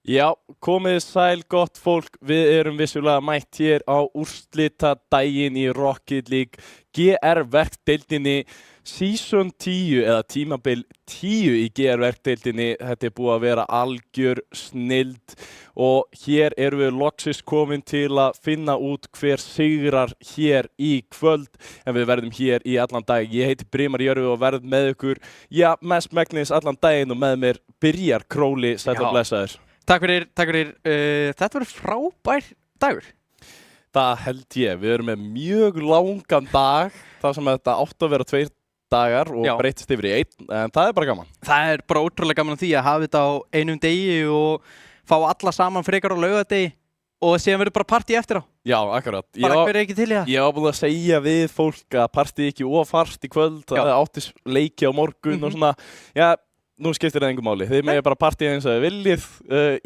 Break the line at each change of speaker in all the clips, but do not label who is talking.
Já, komið sæl gott fólk, við erum vissulega mætt hér á úrslitadaginn í Rocket League GR verkdeildinni Season 10 eða tímabil 10 í GR verkdeildinni. Þetta búið að vera algjör snilld og hér erum við loksins komin til að finna út hver sigrar hér í kvöld. En við verðum hér í allan dag. Ég heiti Brimar Jörfi og verð með ykkur, mest megnis allan daginn og með mér byrjar Króli, sæll og blessaður.
Takk fyrir. Þetta verður frábær dagur.
Það held ég. Við erum með mjög langan dag, þar sem þetta átt að vera 2 dagar og breytist yfir í 1, en það er bara gaman.
Það er bara ótrúlega gaman því að hafa þetta á einum degi og fá alla saman frekar á laugardegi og síðan verður bara partí eftir á.
Já, akkurat.
Bara hver er ekki til í það?
Ég var búin að segja við fólk að partí ekki of fast í kvöld, það áttis leiki á morgun og svona. Já, nú skiptir það engum máli. Þið megið bara partí eins og þið viljið.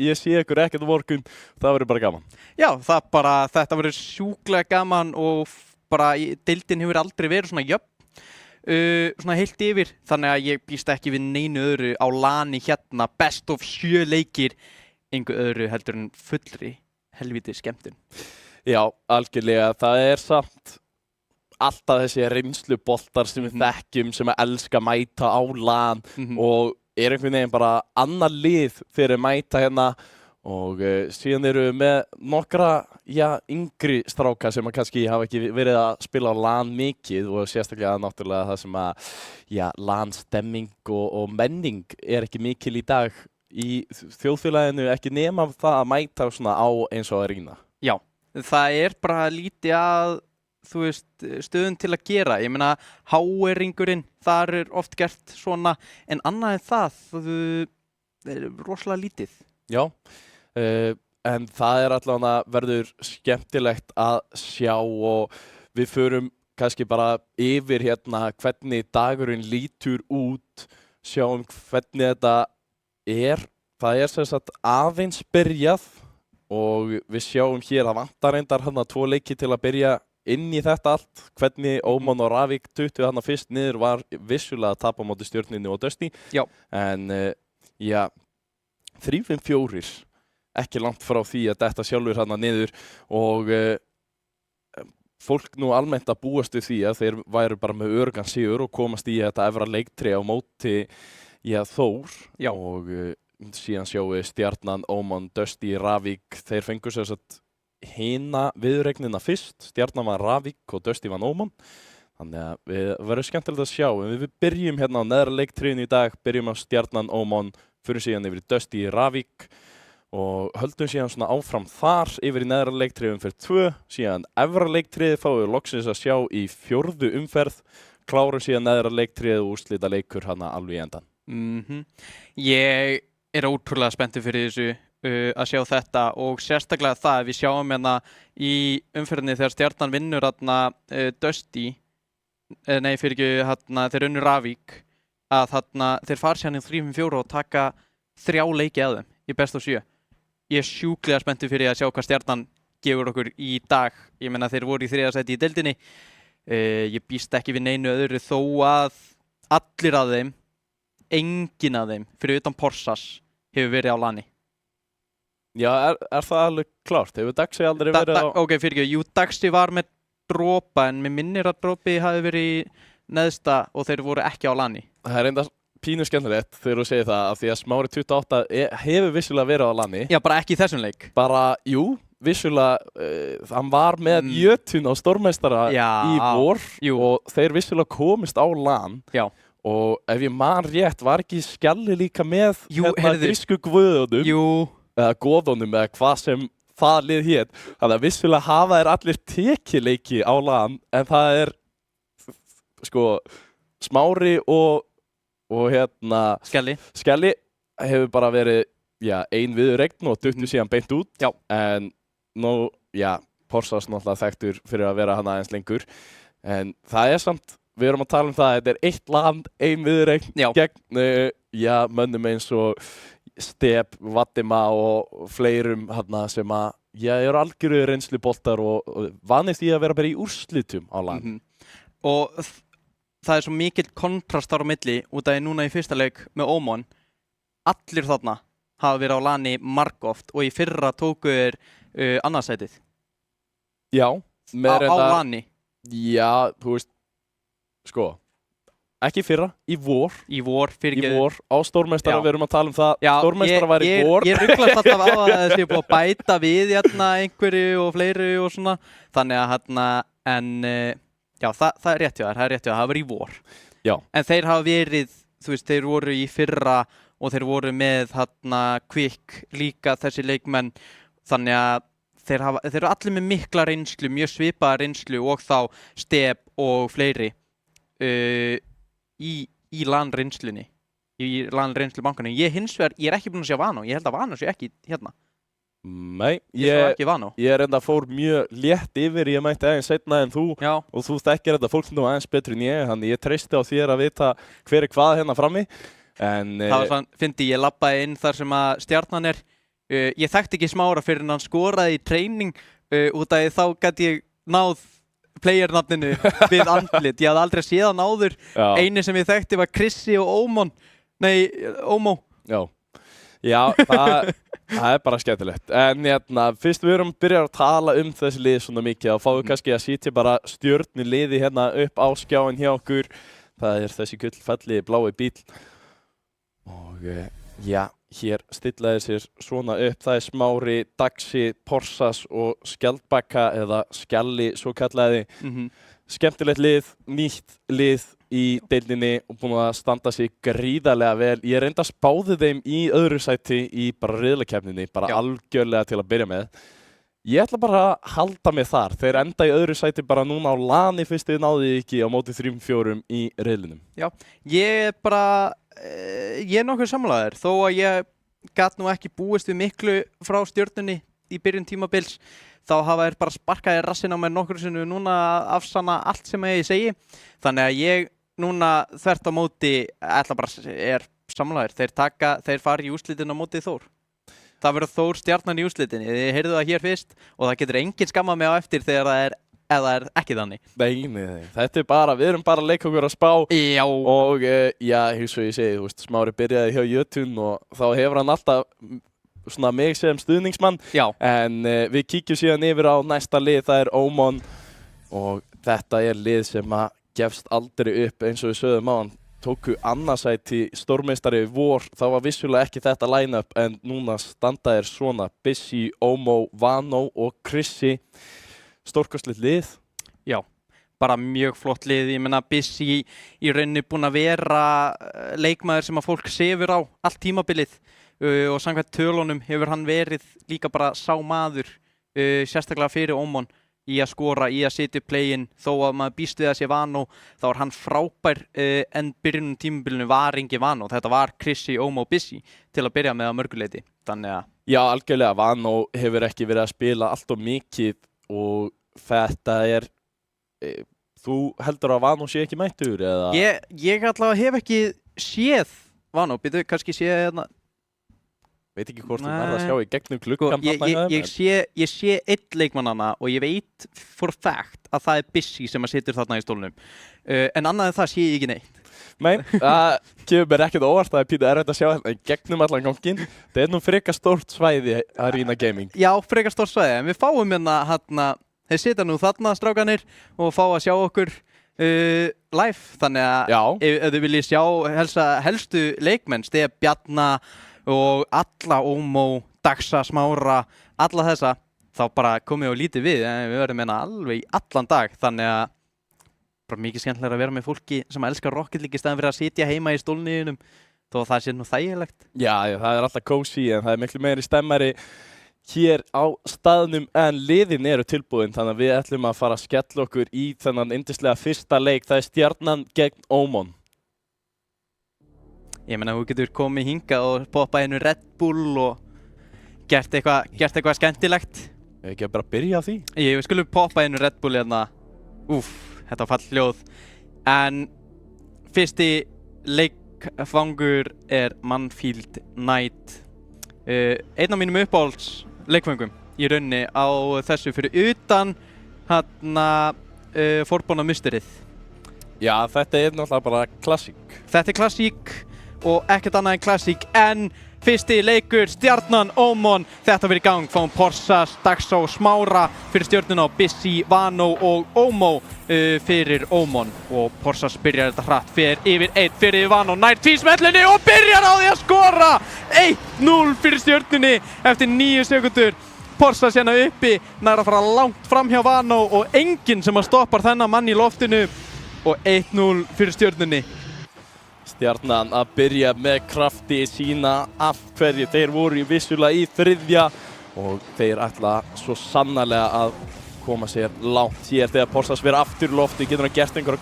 Ég sé ykkur ekkert á morgun, það verður bara gaman.
Já, þetta verður sjúklega gaman og bara deildin hefur aldrei verið svona jöfn. Svona heilt yfir, þannig að ég býst ekki við neinu öðru á lani hérna, best of 7 leikir, engu öðru heldur en fullri helviti skemmtun.
Já, algjörlega, það er samt alltaf þessi reynsluboltar sem við þekkjum, sem að elska mæta á LAN og er einhvern veginn bara annað lið fyrir mæta hérna og síðan eru við með nokkra yngri stráka sem að kannski hafa ekki verið að spila á LAN mikið og sérstaklega náttúrulega það sem að LAN stemming og menning er ekki mikil í dag í þjóðfélaginu, ekki nema það að mæta svona á eins og arína.
Já, það er bara lítið að stöðun til að gera. Ég meina, HR-ringurinn, þar er oft gert svona, en annað en það er rosalega lítið.
Já, en það er allavega verður skemmtilegt að sjá og við förum kannski bara yfir hérna hvernig dagurinn lítur út, sjáum hvernig þetta er. Það er sem sagt aðeins byrjað og við sjáum hér að vantar reyndar hérna 2 leiki til að byrja inn í þetta allt. Hvernig Oman og Ravik 20 hérna fyrst niður var vissulega að tapa á móti Stjörnunni og Dusty.
Já.
En 3-5-4, ekki langt frá því að detta sjálfur hérna niður og fólk nú almennt að búast við því að þeir væru bara með örgan sigur og komast í þetta efra leiktré á móti Þór.
Já.
Og síðan sjáum við Stjarnan, Oman, Dusty, Ravik, þeir fengu sér satt hina viðuregnina fyrst. Stjarnan var Ravik og Dusty var Oman. Þannig að við verðum skemmtilegt að sjá. En við byrjum hérna á neðra leiktrénu í dag, byrjum á Stjarnan, Oman, fyrir síðan yfir í Dusty, Ravik og höldum síðan svona áfram þar yfir í neðra leiktriðum fyrir 2, síðan efra leiktriði fáum við loksins að sjá í 4. umferð, klárum síðan neðra leiktriði og úrslita leikur hana alveg í endan.
Ég er ótrúlega spenntur fyrir þessu að sjá þetta og sérstaklega það að við sjáum hérna í umferðinni þegar Stjarnan vinnur hérna Dusty, nei fyrir ekki hérna þeir unnur Ravik, að hérna þeir fara sérna í 3-4 og taka 3 leiki að þeim í best of 7. Ég er sjúklega spenntur fyrir að sjá hvað Stjarnan gefur okkur í dag. Ég meina þeir voru í 3. sæti í deildinni. Ég býst ekki við neinu öðru þó að allir af þeim, enginn af þeim, fyrir utan Porsas, hefur verið á lani.
Já, er það alveg klárt? Hefur Daxi aldrei verið á...
Ok, fyrir ekki. Jú, Daxi var með dropa en mér minnir að dropi hafi verið í neðsta og þeir voru ekki á lani.
Það er enda pínu skemmtilegt þegar þú segir það af því að Smári 28 hefur vissulega verið á lani.
Já, bara ekki í þessum leik.
Bara, jú, vissulega, hann var með jötun á stórmeistara í vor og þeir vissulega komist á LAN.
Já.
Og ef ég man rétt var ekki Skjalli líka með grísku guðunum eða goðunum eða hvað sem það lið hét. Þannig að vissulega hafa þeir allir tekileiki á LAN en það er sko Smári og hérna Skjalli hefur bara verið ein viðuregn og duttu síðan beint út.
Já.
En nú, Porsas náttúrulega þekktur fyrir að vera hana aðeins lengur. En það er samt, við erum að tala um það, þetta er 1 land, 1 viðuregn gegn mönnum eins og Step, Vatima og fleirum hana sem að eru algjöru reynsluboltar og vanist í að vera bara í úrslitum á LAN.
Og það er svo mikill kontrast þar á milli út af því núna í fyrsta leik með Oman. Allir þarna hafa verið á lani margoft og í fyrra tóku þeir annarsætið
Já,
á lani.
Já, þú veist, sko, ekki fyrra, í vor á stórmeistara, við erum að tala um það. Já, stórmeistara var í vor.
Ég rugglast alltaf á að það sé búið að bæta við einhverju og fleiri og svona, þannig að já, það er rétt hjá þér, það var í vor.
Já. En
þeir hafa verið, þú veist, þeir voru í fyrra og þeir voru með Quick líka, þessi leikmenn, þannig að þeir eru allir með mikla reynslu, mjög svipaða reynslu og þá Steb og fleiri í LAN-reynslunni, í LAN-reynslubankanum. Ég er ekki búinn að sjá Vano, ég held að Vano sé ekki hérna.
Nei, ég enda fór mjög létt yfir, ég mætti aðeins seinna en þú. Já. Og þú þekkir þetta fólk nú aðeins betur en þannig ég treysti á þér að vita hver hvað hérna frammi. Það
var svona, fyndi ég labbaði inn þar sem að Stjarnan ég þekkti ekki Smára fyrir en hann skoraði í treyning út af því þá gæti ég náð playernafninu við andlit. Ég hafði aldrei séð hann áður. Einu sem ég þekkti var Krissi og Ómo.
Já, það er bara skemmtilegt. En fyrst við erum byrjað að tala um þessi lið svona mikið og fáum kannski að sýtja bara stjörnuliði hérna upp á skjáin hjá okkur. Það er þessi gullfalli blái bíl. Og já, hér stillaði sér svona upp. Það er Smári, Daxi, Porsas og Skjaldbakka eða Skjalli svo kallaði. Skemmtilegt lið, nýtt lið í deildinni og búin að standa sig gríðarlega vel. Ég reyndi að spáði þeim í öðru sæti í bara riðlakeppninni, bara algjörlega til að byrja með. Ég ætla bara að halda mig þar. Þeir enda í öðru sæti bara núna á lani fyrst þið náðu ekki á móti 3-4 í riðlinum. Já,
ég er nokkuð sammálaður þó að ég gat nú ekki búist við miklu frá Stjörnunni í byrjun tímabils. Þá hafa þeir bara sparkaði rassinn á mér nokkur sinnum núna að afsanna allt sem ég segi. Þannig að ég núna þvert á móti er sammálaður. Þeir fara í úrslitin á móti Þór. Það verður Þór Stjarnan í úrslitinni. Þið heyrðu það hér fyrst og það getur enginn skammað mig á eftir þegar það er ekki þannig.
Nei. Þetta er bara, við erum bara að leika okkur að spá.
Já.
Og já, eins og ég segi, þú veist, Smári byrjaði hjá Jötun og þá hefur hann alltaf svona mig sem stuðningsmann. Já. En við kíkjum síðan yfir á næsta lið, það er Ómon og þetta er lið sem að gefst aldrei upp eins og við sögðum á hann. Tóku annarsæti stórmeistari vor, það var vissulega ekki þetta line-up en núna standa þeir svona Bissi, Ómo, Vano og Krissi. Stórkostlegt lið. Já,
bara mjög flott lið. Ég meina Bissi í rauninni búinn að vera leikmaður sem að fólk sefur á allt tímabilið og samkvæmt tölunum hefur hann verið líka bara sá maður sérstaklega fyrir Ómon í að skora, í að setja upp play-in þó að maður býst við að sé Vano þá var hann frábær en byrjunum tímabilinu var engin Vano. Þetta var Krissi, Ómo og Bissi til að byrja með að mörguleiti. Þannig að
já, algjörlega, Vano hefur ekki verið að spila allt of mikið og þetta er þú heldur að Vano sé ekki mættur eða?
Ég allavega hef ekki séð Vano, kannski séð hérna.
Veit ekki hvort þú verður að sjá í gegnum klukkan.
Ég sé einn leikmannana og ég veit for fact að það er Bissi sem að situr þarna í stólnum. En annað en það sé ég ekki neitt.
Nei, það kemur mér ekkert óvart, það er pínu erfitt að sjá hérna í gegnum allan ganginn. Það er nú frekar stórt svæði Arena Gaming.
Já, frekar stórt svæði, en við fáum hérna, þeir sita nú þarna strákanir og fá að sjá okkur live. Þannig að ef þið viljið sjá helstu leikmenn, Stef, Bjarna og alla Ómo, Daxa, Smára, alla þessa, þá bara komið og lítið við, en við verðum hérna alveg í allan dag, þannig að bara mikið skemmtilega að vera með fólki sem elskar Rocket League í staðan fyrir að sitja heima í stólniðunum, þó að það sé nú þægilegt.
Já, það er alltaf cozy, en það er miklu meiri stemmari hér á staðnum, en liðin eru tilbúin, þannig að við ætlum að fara að skella okkur í þennan yndislega fyrsta leik, það er Stjarnan gegn Ómon.
Ég meina, þú getur komið hingað og poppað einu Red Bull og gert eitthvað skemmtilegt.
Ég ekki að bara byrja á því?
Við skulum poppa einu Red Bull hérna. Þetta var fallhljóð. En fyrsti leikfangur er Mannfield Knight. Einn af mínum uppáhalds leikfangum í rauninni á þessu fyrir utan Forbonna musterið.
Já, þetta er náttúrulega bara klassík.
Þetta er klassík og ekkert annað en klassík, en fyrsti leikur, Stjarnan, Ómon, þetta verið í gang, fáum Porsas, Dagsá, Smára fyrir Stjörnuna og Bissi, Vano og Ómó fyrir Ómon og Porsas byrjar þetta hratt, fer yfir 1 fyrir Vano, nær tvísmellunni og byrjar á því að skora 1-0 fyrir Stjörnunni eftir 9 sekundur. Porsas hérna uppi, nær að fara langt fram hjá Vano og enginn sem að stoppar þennan mann í loftinu og 1-0 fyrir Stjörnunni.
Stjarnan að byrja með krafti sína af hverju þeir voru vissulega í þriðja og þeir ætla svo sannarlega að koma sér langt hér þegar Porsas verið aftur í lofti, getur hann gert einhverja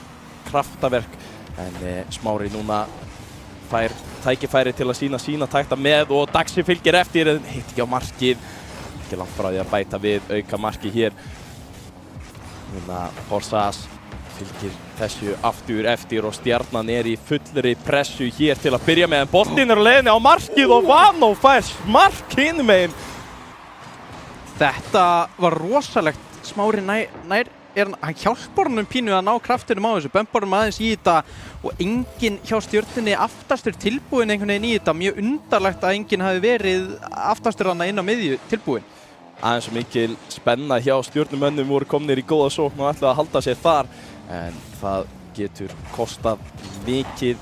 kraftaverk en Smári núna fær tækifæri til að sína takta með og Daxi fylgir eftir en hitt ekki á markið, ekki langt frá því að bæta við auka marki hér. Núna Porsas fylgir þessu aftur eftir og Stjarnan í fullri pressu hér til að byrja með en boltinn á leiðinni á markið og Vano fær mark hinum megin.
Þetta var rosalegt. Smári hann hjálpar honum pínu að ná kraftinum á þessu, bömpar honum aðeins í þetta og enginn hjá Stjörnunni aftastur tilbúinn einhvern veginn í þetta. Mjög undarlegt að enginn hafi verið aftastur hana inn á miðju tilbúinn.
Aðeins mikil spenna hjá Stjörnumönnum voru komnir í góða sókn og ætlaði að halda sér þar en það getur kostað mikið,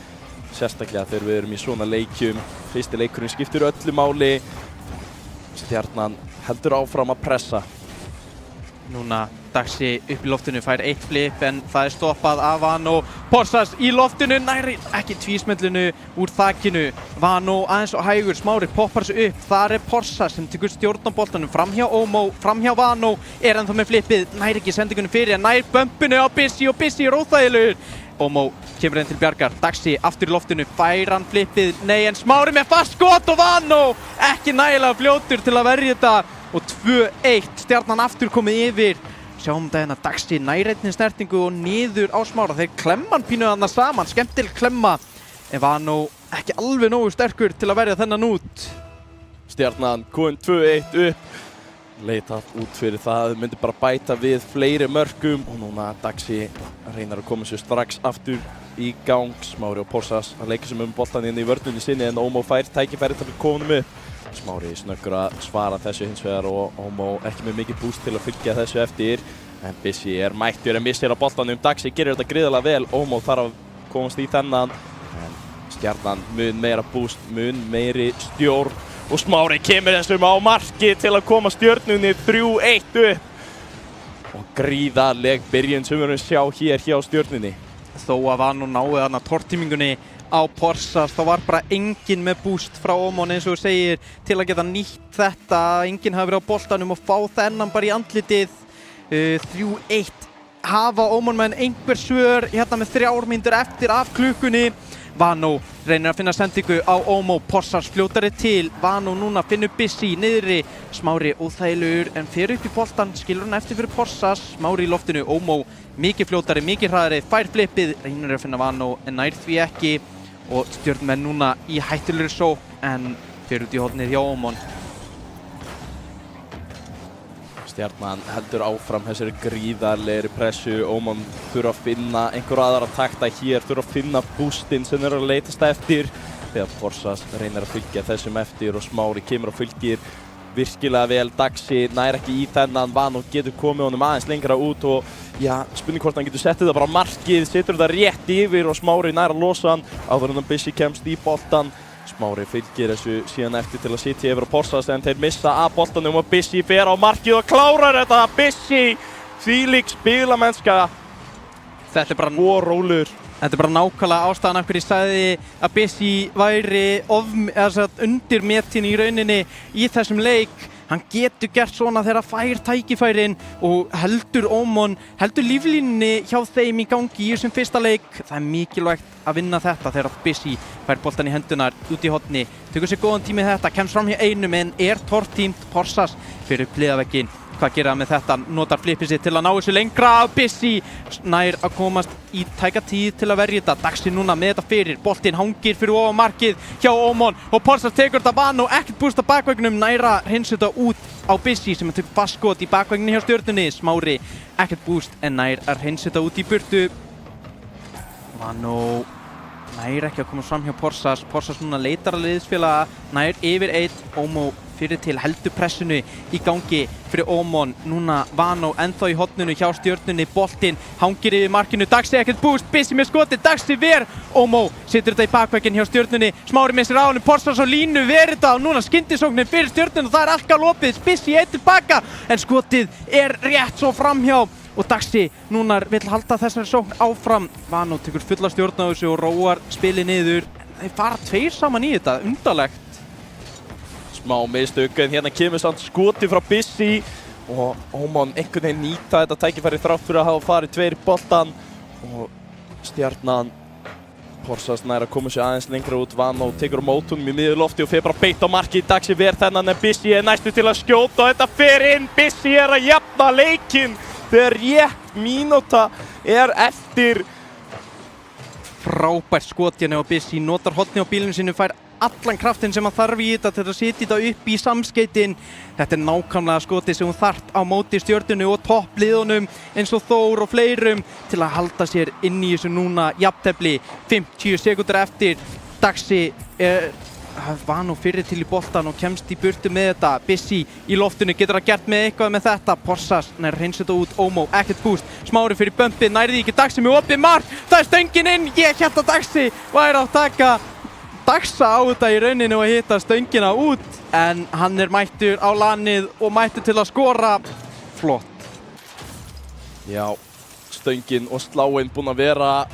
sérstaklega þegar við erum í svona leikjum. Fyrsti leikurinn skiptir öllu máli. Stjarnan heldur áfram að pressa.
Núna Daxi upp í loftinu, fær 1 flip en það stoppað af Vano. Porsas í loftinu, næri ekki tvísmellinu úr þakinu. Vano aðeins og hægur, Smári poppar sig upp. Þar Porsas sem tekur stjórnarboltanum fram hjá Ómó, fram hjá Vano. Ennþá með flipið, næri ekki sendingunum fyrir en nær bömpinu á Bissi og Bissi er óþægilegur. Ómó kemur inn til bjargar, Daxi aftur í loftinu, fær hann flipið, nei en Smári með fast skot og Vano ekki nægilega fljótur til að verja þetta og 2-1, Stjarnan aftur komið yfir. Sjáum þetta hérna, Daxi nær einni snertingu og niður á Smára, þeir klemman pínu þarna saman, skemmtileg klemma en Vano ekki alveg nógu sterkur til að verja þennan út.
Stjarnan komin 2-1 upp, leitað út fyrir það, myndi bara bæta við fleiri mörkum og núna Daxi reynar að koma sér strax aftur í gang. Smári og Porsas að leika sem boltan inn í vörnunni sinni en Ómó fær tækifæri til að koma upp. Smári snöggur að svara þessu hins vegar og Ómó ekki með mikið búst til að fylgja þessu eftir en Bissi mættur en missir á boltanum. Daxi gerir þetta gríðarlega vel, Ómó þarf að komast í þennan en Stjarnan mun meira búst, mun meiri stjórn og Smári kemur þessum á marki til að koma Stjörnunni 3-1 upp og gríðarleg byrjun sem við erum sjá hér hjá Stjörnunni.
Þó að Vano náði þarna tortímingunni á Porsas, þá var bara enginn með búst frá Ómon eins og þú segir til að geta nýtt þetta, enginn hafi verið á boltanum og fá þennan bara í andlitið. 3-1 hafa Ómon menn einhver svör hérna með 3 mínútur eftir af klukkunni. Vano reynir að finna sendingu á Ómó, Porsas fljótari til, Vano núna finnur Bissi niðri, Smári óþægilegur en fer upp í boltan, skilur hann eftir fyrir Porsas, Smári í loftinu, Ómó mikið fljótari, mikið hraðari, fær flippið, reynir að finna Vano en nær því ekki og Stjörnumenn núna í hættulegri sókn en fer út í hornið hjá Ómon.
Stjarnan heldur áfram þessari gríðarlegri pressu, Ómon þurfa að finna einhverja aðra takta hér, þurfa að finna boostinn sem þeir eru að leitast eftir þegar Porsas reynir að fylgja þessum eftir og Smári kemur og fylgir virkilega vel. Daxi nær ekki í þennan, Vano getur komið honum aðeins lengra út og já, spurning hvort hann getur settið það bara á markið, setur þetta rétt yfir og Smári nær að losa hann áður en Bissi kemst í boltan. Smári fylgir þessu síðan eftir til að sitja yfir á Porsas en þeir missa af boltanum og Bissi fer á markið og klárar þetta. Bissi, þvílík spilamennska og rólur.
Þetta er bara nákvæmlega ástæðan af hverju ég sagði að Bissi væri undir metin í rauninni í þessum leik. Hann getur gert svona þegar fær tækifærin og heldur Ómon, heldur líflínunni hjá þeim í gangi í þessum fyrsta leik. Það er mikilvægt að vinna þetta þegar Bissi fær boltan í hendunar út í horni. Tekur sér góðan tími þetta, kemst fram hjá einum en tortímt. Porsas fyrir upp hliðarvegginn. Hvað gerir hann með þetta? Notar flippið sitt til að ná þessu lengra. Bissi nær að komast í tæka tíð til að verja þetta. Daxi núna með þetta fyrir. Boltinn hangir fyrir ofan markið hjá Ómon og Porsas tekur þetta Vano. Ekkert búst á bakveggnum, næra hreinsa þetta út á Bissi sem tekur fast skot í bakvegninni hjá Stjörnunni. Smári ekkert búst en nær að hreinsa þetta út í burtu. Vano nær ekki að koma fram hjá Porsas núna leitar að liðsfélaga, nær yfir einn, Ómó fyrir til heldur pressunu í gangi fyrir Ómon, núna Vano ennþá í horninu hjá stjörnunni, boltinn hangir yfir markinu, Daxi ekkert búst, Bissi með skoti, Daxi ver, Ómó setur þetta í bakvegginn hjá stjörnunni, Smári missir á honum, Porsas á línu, ver þetta og núna skyndisóknin fyrir stjörnunni og það allt opið, Bissi eitt tilbaka en skotið rétt svo framhjá og Daxi núna vill halda þessari sókn áfram, Vano tekur fulla stjórn á þessu og róar spilið niður, þeir fara tveir saman í þetta, undarlegt.
Smá mistök en hérna kemur samt skoti frá Bissi og Ómon einhvern veginn nýta þetta tækifæri þrátt fyrir að hafa farið tveir í boltan og stjarnan Porsas nær að koma sér aðeins lengra út, Vano tekur á mótunum í miður lofti og fer bara beint á markið, Daxi ver þennan en Bissi næstu til að skjóta og þetta fer inn, Bissi að jafna leikinn þegar rétt mínúta eftir.
Frábært skot hérna á Bissi, notar hornið á bílinu sinu, fær allan kraftin sem hann þarf í þetta til að setja þetta upp í samskeytin. Þetta nákvæmlega skotið sem hún þarft á móti stjörnunni og toppliðunum eins og Þór og fleirum til að halda sér inn í þessu núna jafntefli. 50 sekúndur eftir, Daxi var nú fyrir til í boltan og kemst í burtu með þetta. Bissi í loftinu, getur að gert með eitthvað með þetta. Porsas nær hreins þetta út, Ómó ekkert búst, Smári fyrir bumpið, nærði ekki, Daxi með opið mark, það stöngin inn, ég hélt að Daxi væri að taka Daxa á þetta í rauninu og hitta stöngina út en hann mættur á lanið og mættur til að skora. Flott.
Já, stöngin og sláin búin að vera,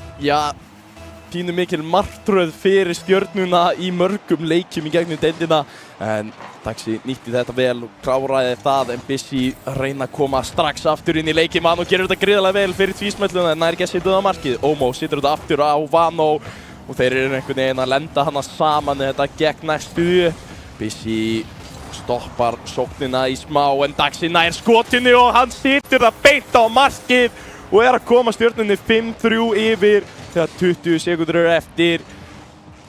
pínu mikil martröð fyrir stjörnuna í mörgum leikjum í gegnum deildina en Daxi nýtti þetta vel og kláraði það en Bissi reyna að koma strax aftur inn í leikinn. Vano gerir þetta gríðarlega vel fyrir tvísmelluna en nær ekki að setja það á markið. Ómó setur þetta aftur á Vano og þeir eru einhvern veginn að lenda hana saman en þetta gegn næstu. Bissi stoppar sóknina í smá en Daxi nær skotinu og hann setur það beint á markið og að koma stjörnunni 5-3 yfir þegar 20 sekúndur eru eftir.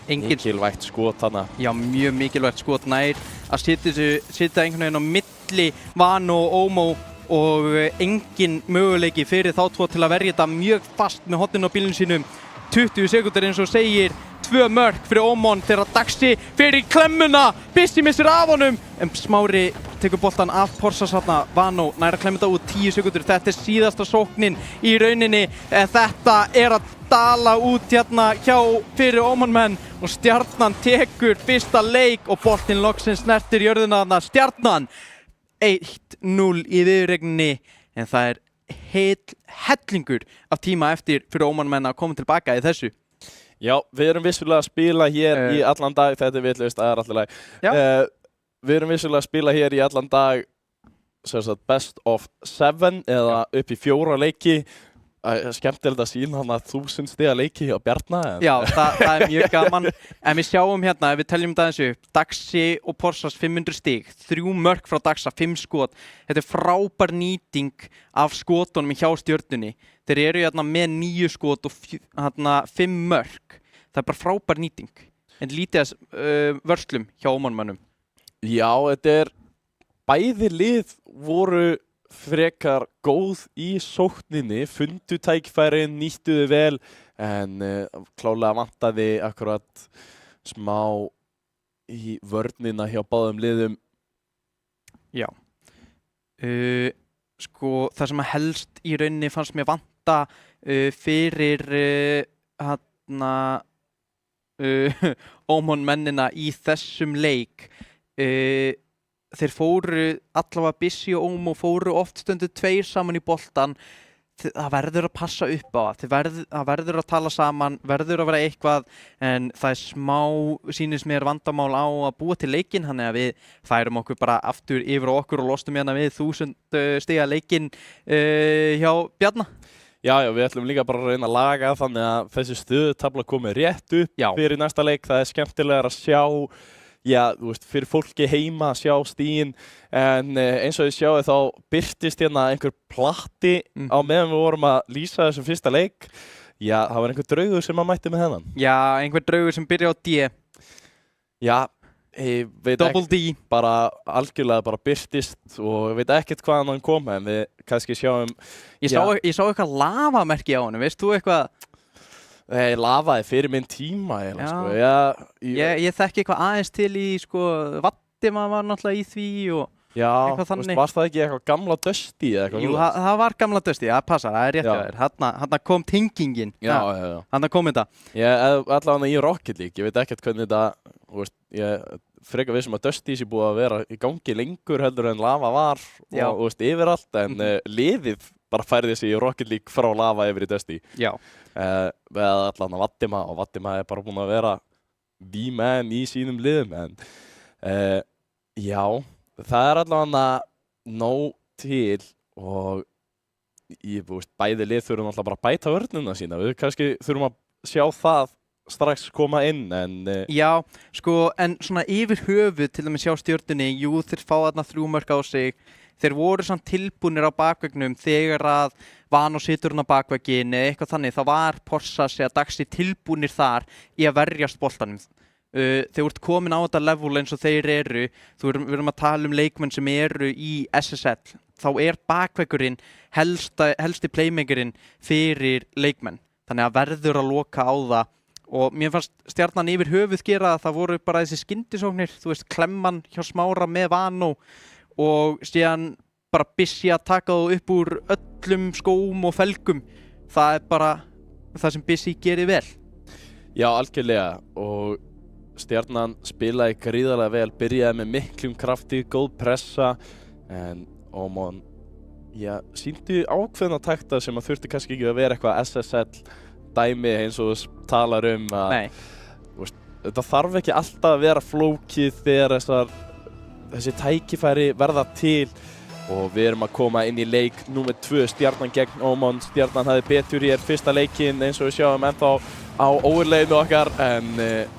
Mikilvægt skot hana.
Já, mjög mikilvægt skot, nær að setja einhvern veginn á milli Vano og Ómó og engin möguleiki fyrir þá tvo til að verja þetta mjög fast með horninu á bílnum sínum. 20 sekúndur eins og segir, 2 mörk fyrir Ómon þegar Daxi fyrir í klemmuna, Bissi missir af honum en Smári tekur boltan af Porsas hana, Vano nær að klemma þetta út 10 sekúndur, þetta síðasta sóknin í rauninni en þetta að dala út hérna hjá fyrir Ómonmenn og stjarnan tekur fyrsta leik og boltinn loksins snertir jörðina þarna. Stjarnan 1-0 í viðuregninni en það hellingur af tíma eftir fyrir Ómonmenn að koma tilbaka í þessu.
Já, við erum vissulega að spila hér í allan dag, þetta vitlaust, það alltaf læg. Við erum vissulega að spila hér í allan dag best of 7 eða upp í 4 leiki. Skemmtilegt að sína hann að 1000 stiga leiki hjá Bjarna.
Já, það mjög gaman. En við sjáum hérna, ef við teljum þetta eins upp, Daxi og Porsas 500 stig, 3 mörk frá Daxa, 5 skot. Þetta frábær nýting af skotunum hjá stjörnunni. Þeir eru hérna með 9 skot og 5 mörk. Það bara frábær nýting. En lítið vörslum hjá Ómonmönnum.
Já, þetta bæði lið voru frekar góð í sókninni, fundu tækifærin, nýttuðu vel en klálega vantaði akkurat smá í vörnina hjá báðum liðum.
Já. Sko, það sem helst í rauninni fannst mér vanta fyrir Ómonmennina í þessum leik. Þeir fóru, allavega Bissi og Ómó fóru oft stundu 2 saman í boltan. Það verður að passa upp á það. Það verður að tala saman, verður að vera eitthvað en það smá, sýnist mér vandamál á að búa til leikinn þannig að við færum okkur bara aftur yfir okkur og lostum hérna við 1000 stiga leikinn hjá Bjarna.
Já, við ætlum líka bara að reyna að laga þannig að þessi stöðutabla komi rétt upp fyrir næsta leik. Það skemmtilegar að sjá fyrir fólki heima að sjá stíginn en eins og þið sjáu þá birtist hérna einhver platti á meðan við vorum að lýsa þessum fyrsta leik. Já, það var einhver draugur sem að mætti með hennan.
Já, einhver draugur sem byrja á D.
Já, ég veit
Double D.
Bara algjörlega bara birtist og ég veit ekkert hvaðan hann kom en við kannski sjáum.
Ég sá eitthvað lavamerki á honum, veist þú eitthvað?
Nei, lafaði fyrir minn tíma eiginlega,
Já.
sko.
Ég þekki eitthvað aðeins til í, sko, Vattima var náttúrulega í því og
Já,
eitthvað þannig.
var það ekki eitthvað gamla Dusty eða eitthvað?
Jú, það var gamla Dusty, það passar, það er rétt hjá þér. Þarna kom tengingin.
Já.
Þarna kom þetta.
Allavega í Rocket League, ég veit ekkert hvernig þetta, ég frekar vissum að Dusty sé búið að vera í gangi lengur heldur en Lava var og yfirallt, en liðið bara færði sig í Rocket League frá Lava yfir í Dusty.
Já.
Við allavega Vattima og Vattima er bara búin að vera the man í sínum liðum, en já, það er allavega nóg til og bæði lið þurfum alltaf bara að bæta vörnuna sína. Við kannski þurfum að sjá það strax koma inn, en
Já, sko, en svona yfir höfuð til dæmis hjá Stjörnunni, jú, þeir fá þarna 3 mörk á sig. Þeir voru samt tilbúnir á bakveggnum þegar að Vano situr hann á bakveggin eða eitthvað þannig. Það var Porsas eða Daxi tilbúnir þar í að verjast boltanum. Þeir voru komin á þetta level eins og þeir eru. Við erum að tala um leikmenn sem eru í SSL. Þá er bakveggurinn helsti playmakerinn fyrir leikmenn. Þannig að verður að loka á það. Og mér fannst Stjarnan yfir höfuð gera það voru bara þessi skyndisóknir. Þú veist, klemman hjá Smára með Vano og síðan bara Bissi að taka þú upp úr öllum skóm og felgum. Það er bara það sem Bissi gerir vel.
Já, algjörlega, og Stjarnan spilaði gríðarlega vel, byrjaði með miklum krafti, góð pressa, en Ómon sýndi ákveðna takta sem að þurfti kannski ekki að vera eitthvað SSL dæmi eins og þú talar um að þetta þarf ekki alltaf að vera flókið þegar þessi tækifæri verða til, og við erum að koma inn í leik númer 2, Stjarnan gegn Ómon. Stjarnan hafði betur í fyrsta leikinn eins og við sjáum ennþá á overleginu okkar, en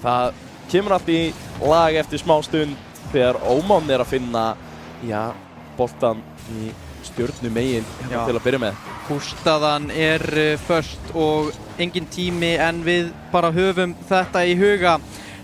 það kemur allt í lag eftir smá stund þegar Ómon er að finna boltan í Stjörnumegin til að byrja með.
Hústaðan er föst og engin tími, en við bara höfum þetta í huga.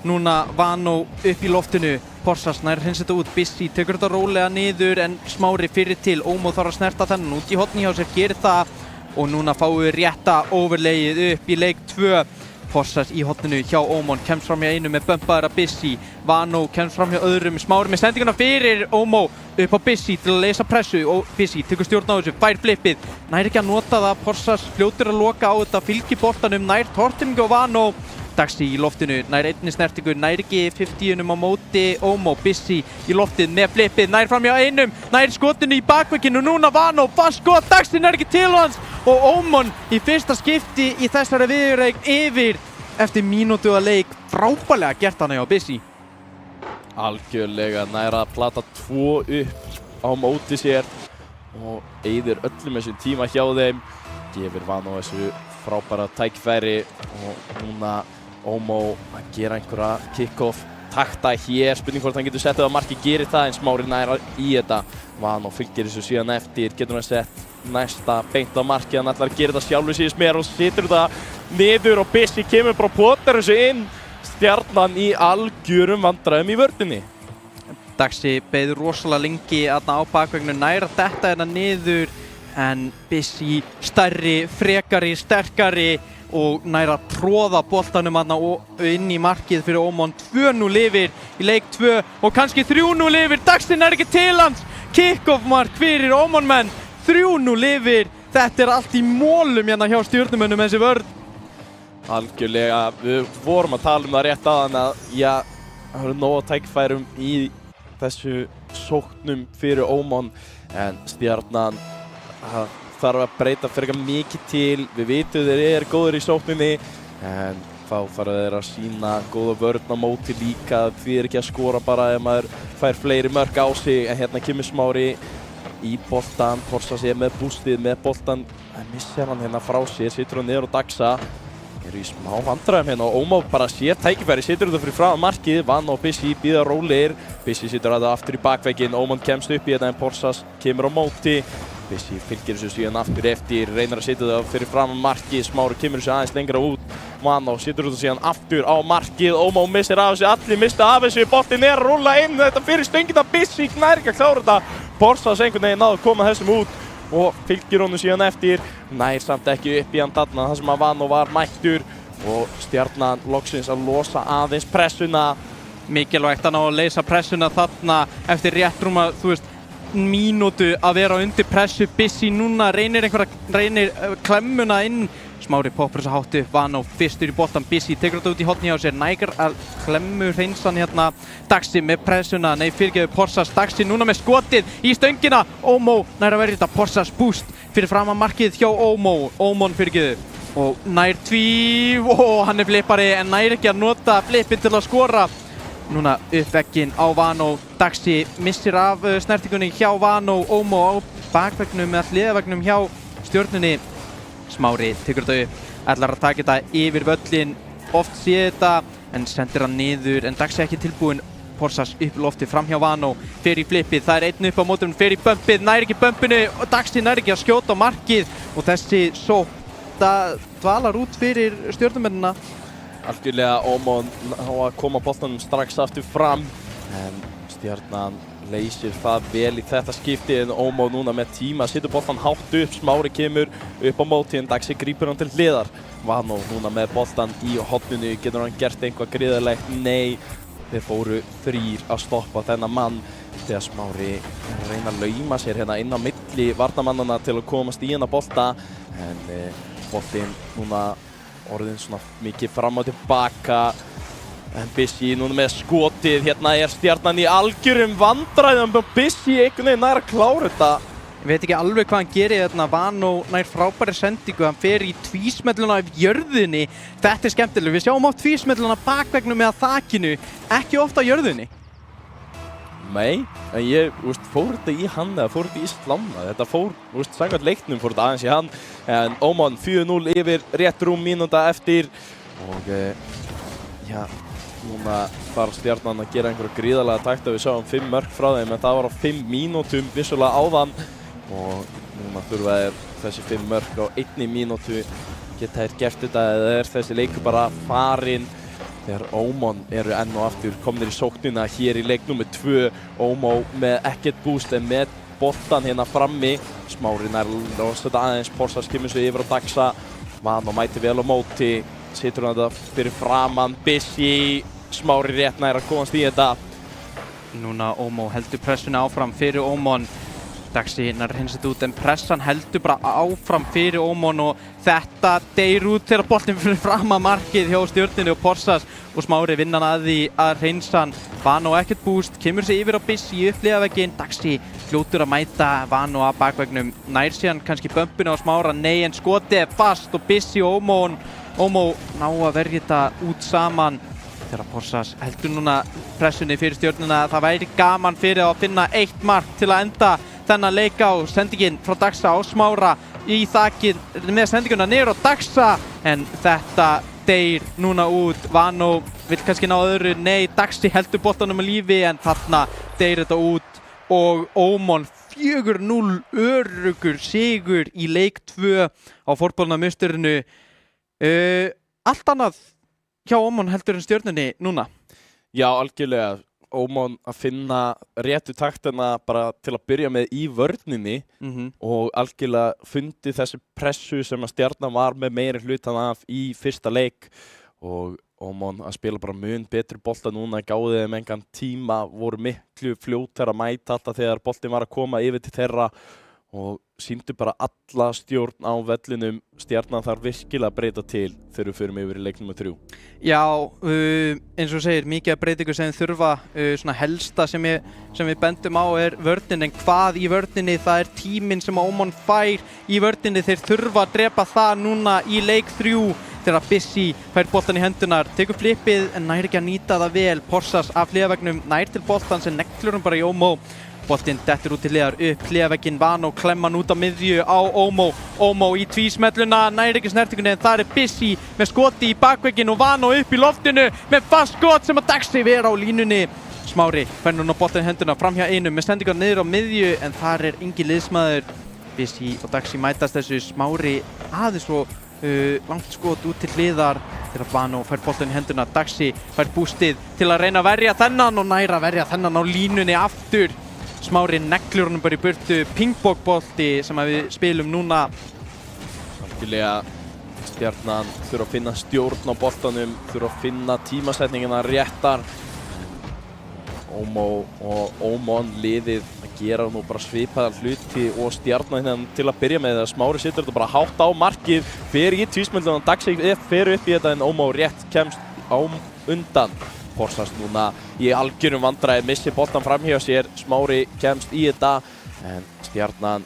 Núna Vano upp í loftinu, Porsas nær hins þetta út, Bissi tekur þetta rólega niður en Smári fyrir til. Ómo þarf að snerta þennan út í hotni hjá sér, gerir það og núna fáum við rétta overlegið upp í leik 2. Porsas í hotninu hjá Ómon, kemst fram hjá einu með bömpaðara Bissi. Vano kemst fram hjá öðrum, Smári með sendinguna fyrir Ómo upp á Bissi til að leysa pressu og Bissi tekur stjórn á þessu, fær flippið, nær ekki að nota það. Porsas fljótur að loka á þetta, fylgir boltanum, nær tortingu á Vano. Daxi í loftinu, nær einni snertingu, nær ekki 50-unum á móti Ómo. Bissi í loftið með flippið, nær fram hjá einum, nær skotinu í bakvegginu, núna Vano, fast skot, Daxi nær ekki til hans og Ómon í fyrsta skipti í þessari viðureign yfir eftir mínútu að leik. Frábærlega gert hana hjá Bissi.
Algjörlega, nær að plata 2 upp á móti sér og eyðir öllum þessum tíma hjá þeim, gefur Vano þessu frábæra tækifæri og núna Ómo að gera einhverja kick-off takta hér, spurning hvort hann getur sett það á marki, gerir það, en Smári nær í þetta. Vano fylgir þessu síðan eftir, getur hann sett næsta beint á marki, hann ætlar að gera þetta sjálfur síðan mér og situr þetta niður og Bissi kemur bara og potar þessu inn. Stjarnan í algjörum vandræðum í vörninni.
Daxi beið rosalega lengi á bakvegginu, nær að detta hérna niður, en Bissi stærri, frekari, sterkari og nær að tróða boltanum og inn í markið fyrir Ómon. 2-0 yfir í leik 2 og kannski 3-0 yfir. Daxi nær ekki til hans, kick-off mark fyrir Ómon menn. 3-0 yfir, þetta er allt í mólum hérna hjá Stjörnumönnum þessi vörn.
Algjörlega, við vorum að tala um það rétt aðan að það eru nóg tækifærum í þessu sóknum fyrir Ómon, en Stjarnan þarf að breyta frekar mikið til. Við vitum þeir eru góður í sókninni, en þá þarf þeir að sýna góða vörn á móti líka. Því er ekki að skora bara ef maður fær fleiri mörk á sig, en hérna kemur Smári í boltan. Porsas er með bústið með boltan, en missir hann hérna frá sér, situr hann niður á Daxa. Eru í smá vandræðum hérna og Ómo bara sér tækifæri, situr þetta fyrir frá markið. Vano og Bissi bíða rólegir. Bissi situr þetta aftur í bakvegginn, Ómon kemst upp í þetta en Porsas kemur á móti. Bissi fylgir þessu síðan aftur eftir, reynir að setja það fyrir fram markið. Smári kemur þessu aðeins lengra út. Vano situr þetta síðan aftur á markið. Ómo missir af þessu, allir mista af þessu. Boltinn er að rúlla inn, þetta fyrir stöngina. Bissi nær ekki að klára þetta. Porsas einhvern veginn náðu að koma þessum út og fylgir honum síðan eftir. Nær samt ekki upp í hann þarna þar sem að Vano var mættur. og Stjarnan loksins að losa aðeins pressuna.
Mikilvægt að ná að leysa pressuna þarna eftir rétt rúma, þú veist, mínútu að vera undir pressu. Bissi núna reynir klemmuna inn. Smári poppar þessa hátu, Vano fyrstur í boltan, Bissi tekur þetta út í horni hjá sér, Nægar að klemmu hreinsan hérna, Daxi með pressuna, nei fyrirgeðu Porsas, Daxi núna með skotið í stöngina, Ómó nær að verja þetta, Porsas búst fyrir fram að markið hjá Ómon fyrirgeðu og nær tvíf og hann flippari en nær ekki að nota flippin til að skora. Núna upp vegginn á Vano, Daxi missir af snertingunni hjá Vano, Ómó á bakveggnum eða hliðaveggnum hjá Stjörnunni. Smári tekur þetta upp, ætlar að taka þetta yfir völlin, oft sé þetta en sendir hann niður en Daxi ekki tilbúinn. Porsas upp í lofti fram hjá Vano, fer í flippið, það er einn upp á mótum, fer í bumpið, nær ekki bumpinu og Daxi nær ekki að skjóta á markið og þessi sótt dvalar út fyrir Stjörnumennina.
Algjörlega Ómon á að koma boltanum strax aftur fram en Stjarnan leysir það vel í þetta skipti en Ómó núna með tíma, setur boltan hátt upp, Smári kemur upp á móti en Daxi grípur hann til hliðar. Vano núna með boltan í horninu, getur hann gert eitthvað gríðarlegt? Nei, þeir fóru þrír að stoppa þennan mann þegar Smári reyna að lauma sér hérna inn á milli varnarmannana til að komast í hennar bolta en boltinn núna orðinn svona mikið fram og tilbaka. En Bissi núna með skotið, hérna er Stjarnan í algjörum vandræðum og Bissi einhvern veginn nær að klára þetta.
Ég veit ekki alveg hvað hann gerir þarna, Vano nær frábæri sendingu, hann fer í tvísmelluna af jörðinni. Þetta er skemmtilega, við sjáum oft tvísmelluna bakvegnum eða þakinu, ekki oft á jörðinni.
Nei, en ég fór þetta í hann eða fór þetta í slána. Þetta fór, samkvæmt leiknum fór þetta aðeins í hann. En Ómon 4-0 yfir rétt rúm mínúta eftir og já, núna þarf Stjarnan að gera einhverja gríðarlega takta. Við sáum 5 mörk frá þeim en það var á 5 mínútum vissulega áðan og núna þurfa þeir þessi 5 mörk á 1 mínútu. Geta þeir gert þetta eða er þessi leikur bara farinn þegar Ómon eru enn og aftur komnir í sóknina hér í leik nummer 2. Ómó með ekkert búst en með boltan hérna frammi. Smári nær að stöta aðeins, Porsas kemur sig yfir á Daxa. Vano mæti vel á móti. Situr hann þetta fyrir framann, Bissi, Smári rétt nær að komast í þetta.
Núna Ómó heldur pressuna áfram fyrir Ómon. Daxi nær hins þetta út en pressan heldur bara áfram fyrir Ómon og þetta deyr út þegar boltinn fyrir fram að markið hjá Stjörnunni og Porsas og Smári vinnan að því að hreinsa hann. Vano ekkert búst, kemur sig yfir á Bissi í uppliðavegginn. Daxi fljótur að mæta Vano að bakvegnum. Nær síðan kannski bumpinu á Smára, nei en skotið er fast og Bissi og Ómó ná að verja þetta út saman þegar Porsas heldur núna pressunni fyrir Stjörnuna. Það væri gaman fyrir að finna 1 mark til að enda þennan leik á. Sendingin frá Daxa á Smára í þakinn með sendinguna niður á Daxa en þetta deyr núna út. Vano vill kannski ná öðru, nei Daxi heldur boltanum að lífi en þarna deyr þetta út og Ómon 4-0 öruggur sigur í leik 2 á fótboltameistarinu. Allt annað hjá Ómon heldur en Stjörnunni núna?
Já, algjörlega. Ómon að finna réttu taktina bara til að byrja með í vörninni og algjörlega fundi þessi pressu sem að Stjarnan var með meiri hlutan af í fyrsta leik og Ómon að spila bara mun betri bolta núna, gáði þeim engan tíma, voru miklu fljótar að mæta alltaf þegar boltin var að koma yfir til þeirra og sýndu bara alla stjórn á vellinum. Stjarnan þarf virkilega að breyta til þegar við förum yfir í leik nummer 3.
Já, eins og segir, mikið af breytingu sem þurfa, svona helsta sem við bendum á er vörnin, en hvað í vörninni, það er tíminn sem Ómon fær í vörninni, þeir þurfa að drepa það núna í leik 3 þegar Bissi fær boltan í hendunar, tekur flippið en nær ekki að nýta það vel. Porsas af hliðavegnum nær til boltan sem neglur hann bara í Ómó. Boltinn dettur út til hliðar, upp hliðaveginn, Vano klemman út á miðju á Ómó. Ómó í tvísmelluna, nær ekki snertingunni en það er Bissi með skoti í bakvegginn og Vano upp í loftinu með fast skot sem að Daxi vera á línunni. Smári fær núna boltinn í henduna fram hjá einum með sendingar niður á miðju en þar er engin liðsmaður. Bissi og Daxi mætast þessu. Smári aðeins svo langt skot út til hliðar þegar Vano fær boltinn í henduna. Daxi fær bústið til að reyna að verja þennan og næra að verja þennan á línunni aftur. Smári neglur honum bara í burtu, pingpongbolti sem við spilum núna.
Algjörlega Stjarnan þurfa að finna stjórn á boltanum, þurfa að finna tímasetningina réttar. Ómó og Ómon liðið að gera nú bara svipaða hluti og Stjarnan hérna til að byrja með þegar Smári situr þetta bara hátt á markið, fer í tvísmyndunum, Dagsík fer upp í þetta en Ómó rétt kemst á undan. Porsas núna í algjörum vandræði, missir boltan fram hjá sér, Smári kemst í þetta en Stjarnan,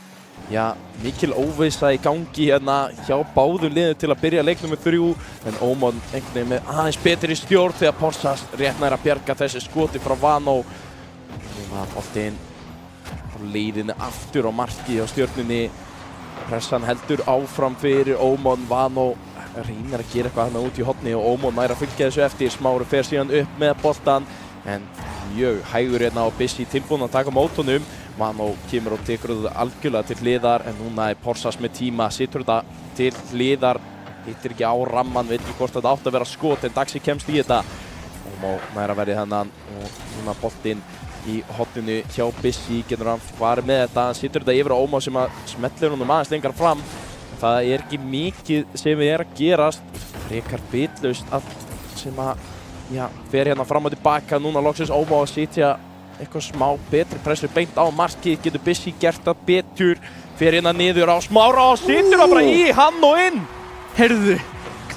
já, mikil óvissa í gangi hérna hjá báðum liðum til að byrja leik nummer 3 en Ómon einhvern veginn með aðeins betri stjórn þegar Porsas rétt nær að bjarga þessi skoti frá Vano. Núna boltinn á leiðinni aftur á marki á Stjörnunni, pressan heldur áfram fyrir Ómon, Vano reynir að gera eitthvað hérna út í horni og Ómon nær að fylgja þessu eftir, Smári fer síðan upp með boltan en mjög hægur hérna og Bissi tilbúinn að taka mót honum. Vano kemur og tekur þetta algjörlega til hliðar en núna Porsas með tíma, situr þetta til hliðar, hittir ekki á ramman, veit ekki hvort þetta átt að vera skot en Dagsík kemst í þetta. Ómó nær að verði hennan og núna boltinn í horninu hjá Bissi, getur hann farið með þetta, hann situr þetta yfir á Ómó sem að smellir honum aðeins lengra fram. Það ekki mikið sem við að gerast, frekar bitlaust allt sem að, já, fer hérna fram og tilbaka, núna loksins Ómó að sitja eitthvað smá betri pressu beint á markið, getur Bissi gert það betur, fer hérna niður á Smára og situr það bara í hann og inn.
Heyrðu,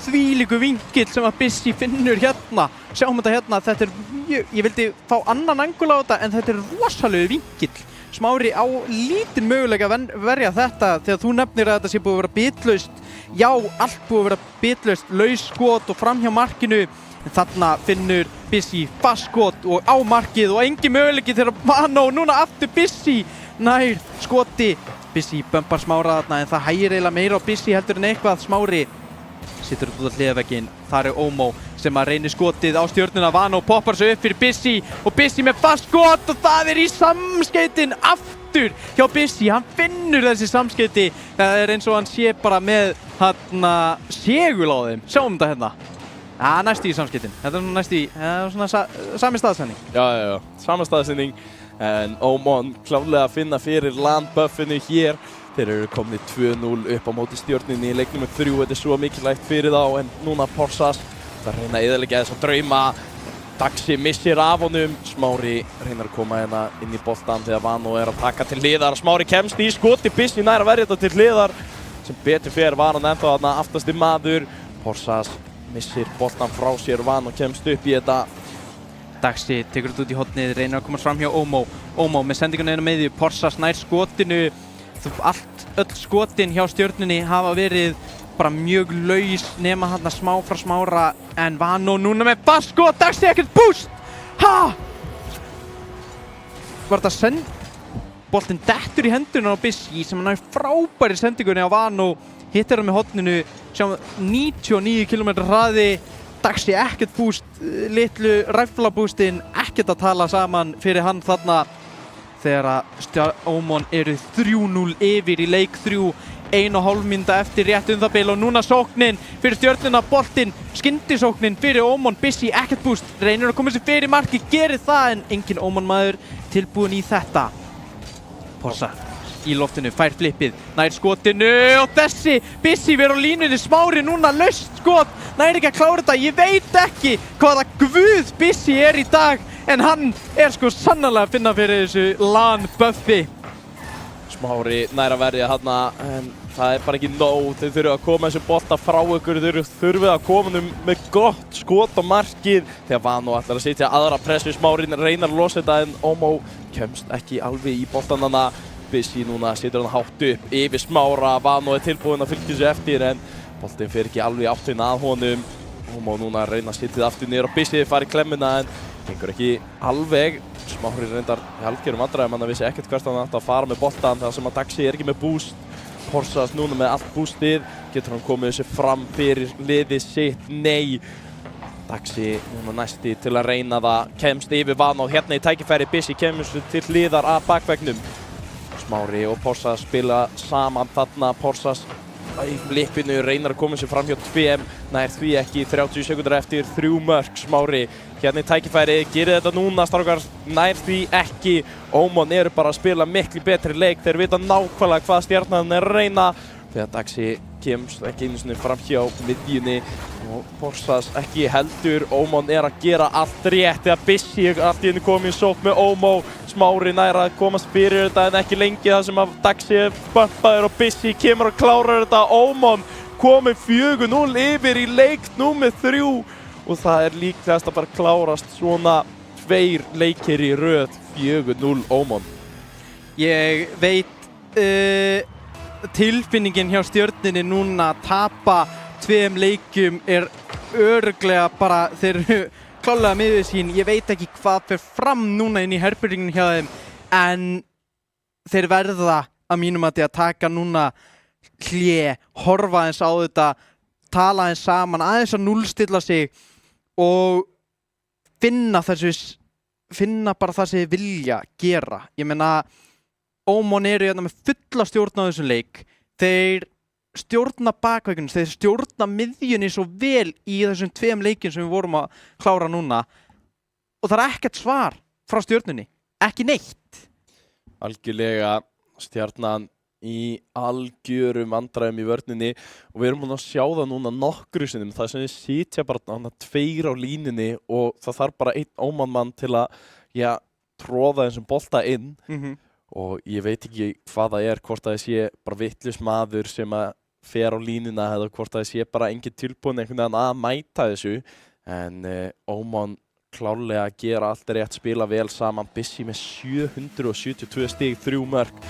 þvílíku vinkill sem að Bissi finnur hérna. Sjáum þetta hérna, þetta mjög, ég vildi fá annan angul á þetta en þetta rosalegu vinkill. Smári á lítinn möguleika að verja þetta þegar þú nefnir að þetta sé búið að vera bitlaust. Já, allt búið að vera bitlaust, laus skot og fram hjá markinu. En þarna finnur Bissi fast skot og á markið og engin möguleiki þegar Vano núna aftur Bissi nær skoti. Bissi bömpar Smára þarna en það hægir eiginlega meira á Bissi heldur en eitthvað. Smári situr út á hliðarvegginn, þar Ómó sem að reynir skotið á Stjörnuna, Vano poppar svo upp fyrir Bissi og Bissi með fast skot og það í samskeytin aftur hjá Bissi, hann finnur þessi samskeyti, það eins og hann sé bara með hérna segul á þeim, sjáum þetta hérna. Já, næstu í samskeytin, þetta næstu í, svona sami staðsending.
Já, sami staðsending en Ómon klárlega að finna fyrir landbuffinu hér. Þeir eru komnir 2-0 upp á móti Stjörnunni í leik nummer 3, þetta svo mikilvægt fyrir þá en núna Porsas það reyna að eyðileggja þessa drauma. Daxi missir af honum, Smári reynar að koma hérna inn í boltan þegar Vano að taka til hliðar. Smári kemst í skoti, Bissi nær að verja þetta til hliðar sem betur fer var hann ennþá þarna aftasti maður. Porsas missir boltan frá sér, Vano kemst upp í þetta.
Daxi tekur þetta út í hornið, reynir að komast fram hjá Ómó. Ómó með sendingunni með því, Porsas nær skotinu. Öll skotin hjá Stjörnunni hafa verið bara mjög laus nema hann smá frá Smára en Vano núna með fast skot, Daxi ekkert búst! Ha! Var þetta boltinn dettur í hendurinn á Bissi sem hann náði frábæri sendingunni á Vano, hittir hann með horninu, sjáum 99 km hraði, Daxi ekkert búst, litlu ræflabústinn ekkert að tala saman fyrir hann þarna. Þegar að Ómon eru 3-0 yfir í leik 3, 1,5 mínúta eftir rétt það bil og núna sóknin fyrir Stjörnuna, boltinn, skyndisóknin fyrir Ómon, Bissi ekkert búst, reynir að koma sér fyrir marki, gerir það en engin Ómon maður tilbúin í þetta. Porsa í loftinu, fær flippið, nær skotinu og þessi Bissi verður á línunni, Smári núna laust skot, nær ekki að klára þetta, ég veit ekki hvaða guð Bissi er í dag. En hann er sko sannarlega að finna fyrir þessu LAN-buffi.
Smári nær að verja þarna en það er bara ekki nóg. Þeir þurfa að koma þessu bolta frá ykkur, þeir þurfa að koma með gott skot á markið. Þegar Vano ætlar að setja aðra pressu, Smári reynar að losa þetta en Ómó kemst ekki alveg í boltan þarna. Bissi núna setur hann hátt upp yfir Smára, Vano er tilbúinn að fylgja þessu eftir en boltinn fer ekki alveg áttina að honum. Ómó núna reyna að setja það aftur niður og Bissi fari í klemmuna en gengur ekki alveg. Smári reyndar í algjörum vandræðum, hann vissi ekkert hvert hann átti að fara með boltan þar sem að Daxi er ekki með boost. Porsas núna með allt boostið, getur hann komið þessu fram fyrir liðið sitt? Nei. Daxi núna næsti til að reyna það, kemst yfir Vano hérna í tækifæri, Bissi kemur til hliðar að bakveggnum. Smári og Porsas spila saman þarna, Porsas í flippinu, reynar að koma sér fram hjá 2, nær því ekki, 30 sekúndur eftir, 3 mörk, Smári hérna í tækifæri, gerir þetta núna strákar, nær því ekki. Ómon eru bara að spila miklu betri leik, þeir vita nákvæmlega hvað Stjarnan er að reyna þegar Daxi kemst ekki einu sinni fram hjá miðjunni og Porsas ekki heldur. Ómon að gera allt rétt þegar Bissi allt í henni komið í sókn með Ómó. Smári nær að komast fyrir þetta en ekki lengi þar sem að Daxi bumpaður og Bissi kemur og klárar þetta. Ómon komið 4-0 yfir í leik númer 3 og það líklegast að bara klárast svona 2 leikir í röð. 4-0 Ómon.
Ég veit tilfinningin hjá Stjörnunni núna að tapa 2 leikjum örugglega bara þeir eru klárlega miður sín. Ég veit ekki hvað fer fram núna inn í herberginu hjá þeim en þeir verða að mínum að taka núna hlé, horfa aðeins á þetta, tala aðeins saman, aðeins að núllstilla sig og finna bara það sem þeir vilja gera. Ég meina Ómon eru hérna með fulla stjórn á þessum leik. Þeir stjórna bakveikunum, þeir stjórna miðjunni svo vel í þessum 2 leikjum sem við vorum að klára núna og það ekkert svar frá Stjörnunni, ekki neitt.
Algjörlega Stjarnan í algjörum vandræðum í vörninni og við erum búin að sjá það núna nokkru sinnum. Það sem við sitja bara 2 á línunni og það þarf bara 1 Ómon-mann til að tróða þessum bolta inn. Og ég veit ekki hvað það hvort það sé bara vitlaus maður sem að fer á línuna eða hvort það sé bara engin tilbúin einhvern veginn að mæta þessu. En Ómon klárlega að gera allt rétt, spila vel saman. Bissi með 772 stig, 3 mörk.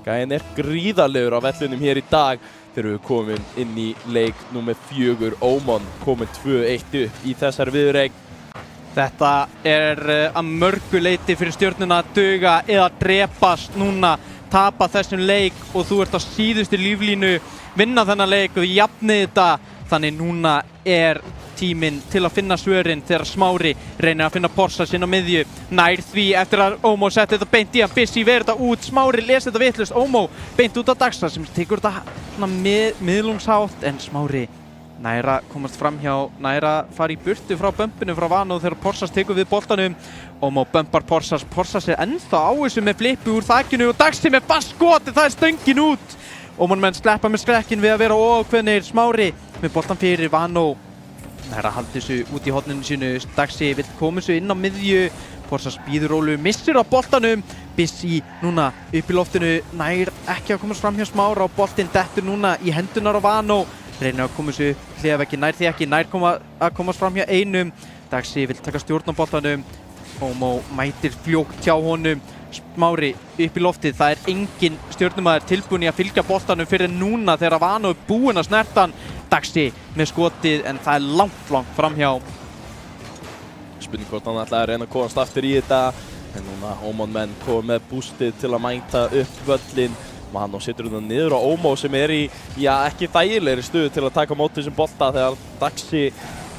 Gæinn gríðarlegur á vellinum hér í dag þegar við komum inn í leik númer 4. Ómon komin 2-1 upp í þessari viðureign.
Þetta að mörgu leyti fyrir Stjörnuna að duga eða drepast núna, tapa þessum leik og þú ert á síðustu líflínu, vinna þennan leik og jafnið þetta. Þannig núna tíminn til að finna svörin þegar Smári reynir að finna Porsas inn á miðju. Nær því eftir að Ómó setti þetta beint í hann, Bissi ver þetta út, Smári lesi þetta vitlaust, Ómó beint út á Daxa sem tekur þetta miðlungshátt en Smári nær að komast fram hjá, nær að fara í burtu frá bumpinu frá Vano þegar Porsas tekur við boltanum. Ómó bumpar Porsas, Porsas ennþá á þessu með flippu úr þakinu og Daxi með fast skoti, það stöngin út. Ómon-menn sleppa með skrekkin við að vera óákveðnir. Smári með boltan fyrir Vano, nær að halda þessu út í horninu sínu. Daxi vill koma þessu inn á miðju, Porsas býður rólu, missir á boltanum. Bissi núna upp í loftinu, nær ekki að komast fram hjá Smára og boltinn dettur núna í hendunar á Vano. Reynir að koma þessu hliðaveggi, nær því ekki, nær að komast fram hjá einum. Daxi vill taka stjórn á boltanum. Ómó mætir fljótt hjá honum. Smári upp í loftið, það engin stjörnumaður tilbúin í að fylgja boltanum fyrir núna þegar Vano búinn að snerta hann. Daxi með skotið en það langt framhjá.
Spurning hvort hann ætlaði að reyna að komast aftur í þetta en núna Ómon-menn kom með boostið til að mæta upp völlin. Vano setur þetta niður á Ómó sem í ekki þægilegri stöðu til að taka á móti þessum bolta þegar Daxi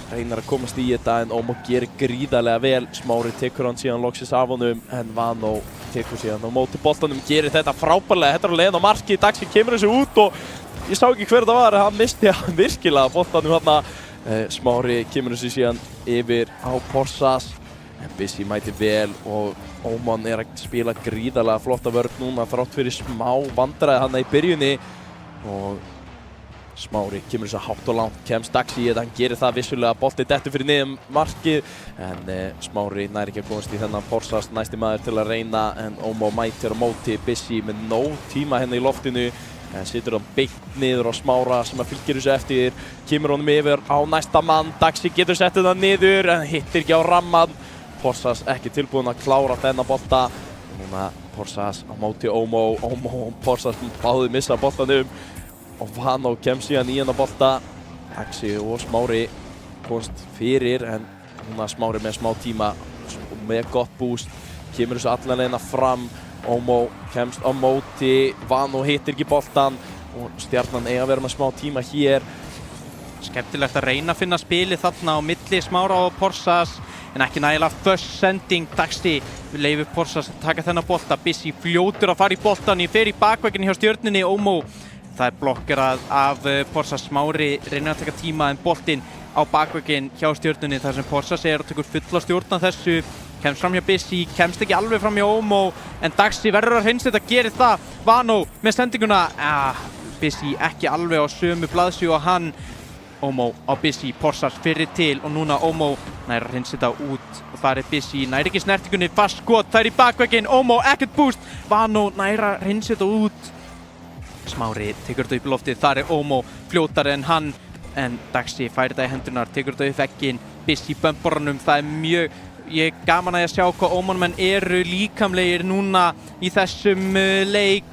reynir að komast í þetta en Ómó gerir gríðarlega vel. Smári tekur hann síðan loksins af honum en Vano tekur síðan á móti boltanum, gerir þetta frábærlega. Þetta leiðin á markið, Daxi kemur þessu út og ég sá ekki hver það var, hann misti virkilega boltanum þarna. Smári kemur þessu síðan yfir á Porsas en Bissi mæti vel og Ómon að spila gríðarlega flotta vörn núna þrátt fyrir smá vandræði hann í byrjunni og Smári kemur þess að hátt og langt, kemst Daxi í þetta, hann gerir það vissulega, boltið dettur fyrir niður markið en Smári nær ekki að komast í þennan Porsas, næsti maður til að reyna en Ómó mætir á móti. Bissi með nóg tíma hérna í loftinu en situr hann beint niður á Smára sem að fylgir þessu eftir, kemur honum yfir á næsta mann. Daxi getur sett þetta niður en hittir ekki á ramman. Porsas ekki tilbúin að klára þennan bolta. Núna Porsas á móti Ómó, Ómó og Porsas báðir missa boltanum og Vano kemst síðan í hennar bolta. Daxi og Smári komst fyrir en núna Smári með smá tíma og með gott boost kemur þessu allan leiðina fram. Ómó kemst á móti, Vano hittir ekki boltan og Stjarnan að vera með smá tíma hér.
Skemmtilegt að reyna að finna spilið þarna á milli Smára og Porsas en ekki nægilega first sending. Daxi leifir Porsas að taka þennan bolta. Bissi fljótur að fara í boltan, fer í bakveginn hjá Stjörnunni. Ómó það blokkerað af Porsas. Smári reynir að taka tíma en boltinn á bakveginn hjá Stjörnunni þar sem Porsas og tekur fulla stjórn á þessu. Kemst fram hjá Bissi, kemst ekki alveg fram hjá Ómó en Daxi verður að hreinsa þetta, gerir það. Vano með sendinguna, Busy ekki alveg á sömu blaðsíðu og hann. Omo á Busy, Porsas fyrir til og núna Omo nær að hreinsa þetta út og þar Busy, nær ekki snertingunni, fast skot, það í bakvegginn, Omo ekkert boost, Vano nær að hreinsa þetta út. Smári tekur þetta upp í loftið, þar Omo fljótari en hann, en Daxi fær þetta í hendunar, tekur þetta upp vegginn, Busy bömborunum, það mjög, ég gaman að sjá hvað Omo-menn eru líkamlegir núna í þessum leik.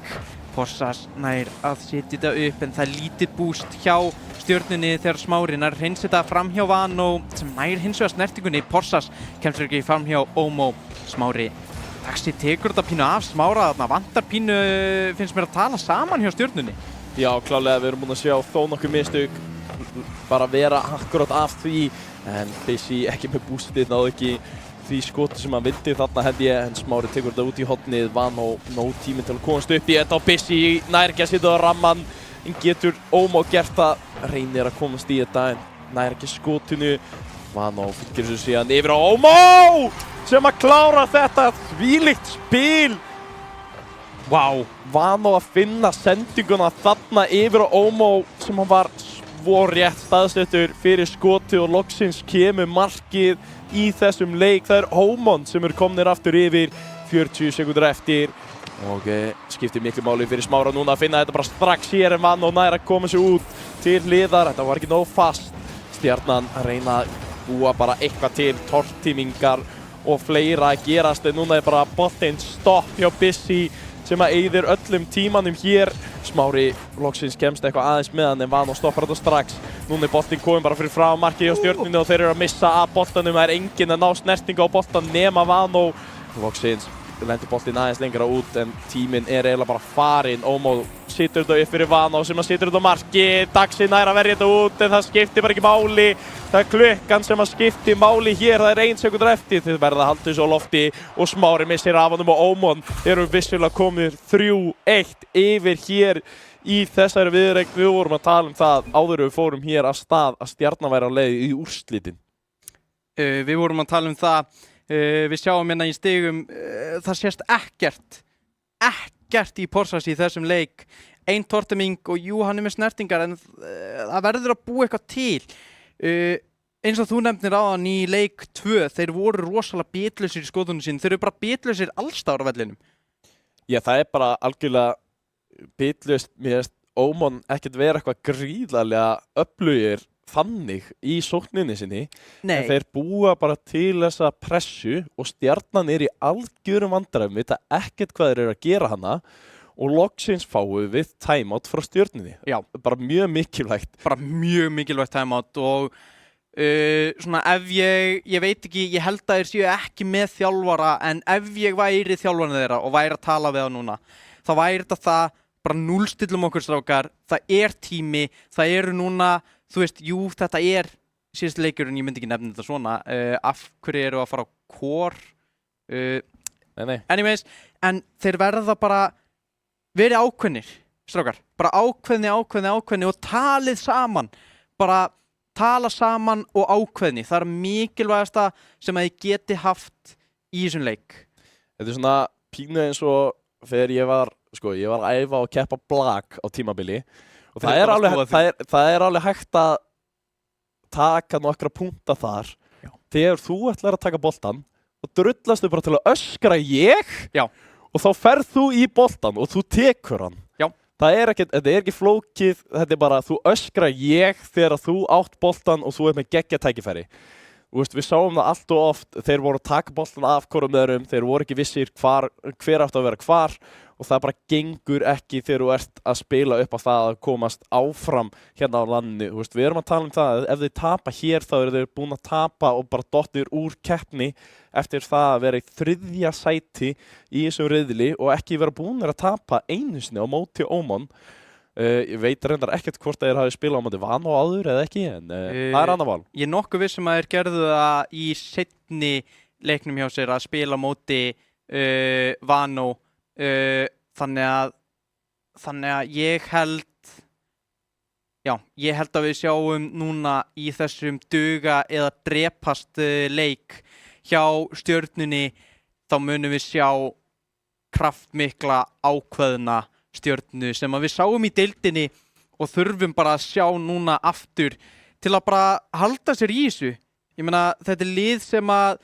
Porsas nær að setja þetta upp en það er lítið boost hjá stjörnunni þegar Smári nær hreinsa þetta fram hjá Vano sem nær hins vegar snertingunni. Porsas kemst ekki fram hjá Omo. Smári, Daxi tekur þetta pínu af Smára, þarna vantar pínu, finnst mér að tala saman hjá stjörnunni.
Já, klálega, við erum búin að sjá þó nokkuð mistök bara vera akkurat af því, en Busy ekki með boostið, náðu ekki því skoti sem hann vildi þarna held ég, en Smári tekur þetta út í hornið, Vano nóg tíminn til að komast upp í þetta og Busy nær ekki að setja á ramman, en getur Omo gert það, reynir að komast í þetta en nær ekki skotinu. Vano fylgir þessu síðan yfir á Omo sem að klára þetta, þvílíkt spil. Vá, Vano að finna sendinguna þarna yfir á Omo sem hann var svo rétt staðsettur fyrir skoti og loksins kemur markið í þessum leik. Það Homon sem komnir aftur yfir 40 sekúndur eftir og skiptir miklu máli fyrir Smára núna að finna þetta bara strax hér en Vano nær að koma sér út til hliðar. Þetta var ekki nóg fast. Stjarnan að reyna að búa bara eitthvað til, tortímingar og fleira að gerast en núna bara boltinn stopp hjá Busy sem að eyðir öllum tímanum hér. Smári loksins kemst eitthvað aðeins með hann en Vano stoppar þetta strax. Núna boltinn komin bara fyrir frá markið hjá stjörnunni og þeir eru að missa af boltanum. Það enginn að ná snertingu á boltan nema Vano. Loksins lendir boltinn aðeins lengra út en tíminn eiginlega bara farinn. Omo situr þetta upp fyrir Vano sem að situr þetta á markið. Daxi nær að verja þetta út en það skiptir bara ekki máli. Það klukkan sem að skipti máli hér. Það 1 sekúndur eftir. Þeir verða að halda þessu á lofti og Smári missir af honum og Omon eru vissulega komið 3-1 yfir hér í þessari viðureign. Við vorum að tala það áður við fórum hér af stað að Stjarnan væri á leið í úrslitin.
Við vorum að tala það. Við sjáum hérna í stigum, það sést ekkert í Porsas í þessum leik. Ein tortiming og jú, hann með snertingar en það verður að búa eitthvað til. Eins og þú nefnir áðan í leik 2, þeir voru rosalega bitlausir í skotunum sín. Þeir eru bara bitlausir allsstaðar á vellinum. Já,
það bara algjörlega bitlaust. Mér finnst Omon ekkert vera eitthvað gríðarlega öflugir þannig í sókninni sinni.
Nei.
En þeir búa bara til þessa pressu og Stjarnan í algjörum vandræðum, vita ekkert hvað þeir eru að gera hana og loksins fáum við timeout frá Stjörnunni.
Já.
Bara mjög mikilvægt.
Bara mjög mikilvægt timeout og svona ef ég veit ekki, ég held að þeir séu ekki með þjálfara en ef ég væri þjálfarinn þeirra og væri að tala við það núna, þá væri þetta það, bara núllstillum okkur strákar, það tími, það eru núna þú veist, jú, þetta síðast leikurinn, ég myndi ekki nefna þetta svona, af hverju eru að fara á kór,
Nei.
Anyways, en þeir verða bara verið ákveðnir, strákar, bara ákveðni og talið saman, bara tala saman og ákveðni, það mikilvægasta sem að þið geti haft í þessum leik.
Þetta svona pínu eins og þegar ég var að æfa og keppa blag á tímabili. Og það er alveg hægt að taka nokkra punkta þar.
Já.
Þegar þú ætlar að taka boltan og drullastu bara til að öskra ég.
Já.
Og þá ferð þú í boltan og þú tekur hann.
Já.
Þetta er ekki flókið, þetta er bara þú öskra ég þegar þú átt boltan og þú með geggja tækifæri. Við sáum það allt og oft, þeir voru að taka boltan af hvorum öðrum, þeir voru ekki vissir hver átt að vera hvar og það bara gengur ekki þegar þú ert að spila upp á það að komast áfram hérna á landinu. Við erum að tala það að ef þeir tapa hér þá eru þeir búin að tapa og bara dottir úr keppni eftir það að vera í 3. sæti í þessum riðli og ekki vera búinir að tapa einu sinni á móti Omon. Ég veit reyndar ekkert hvort þeir hafi spilað á móti Vano áður eða ekki, en það er annað val.
Ég nokkuð vissum að þeir gerðu það í seinni leiknum hjá sér að spila á móti Vano, þannig að ég held að við sjáum núna í þessum duga eða drepast leik hjá Stjörnunni, þá munum við sjá kraftmikla ákveðna Stjörnu sem að við sáum í deildinni og þurfum bara að sjá núna aftur til að bara halda sér í þessu. Ég meina, þetta er lið sem að,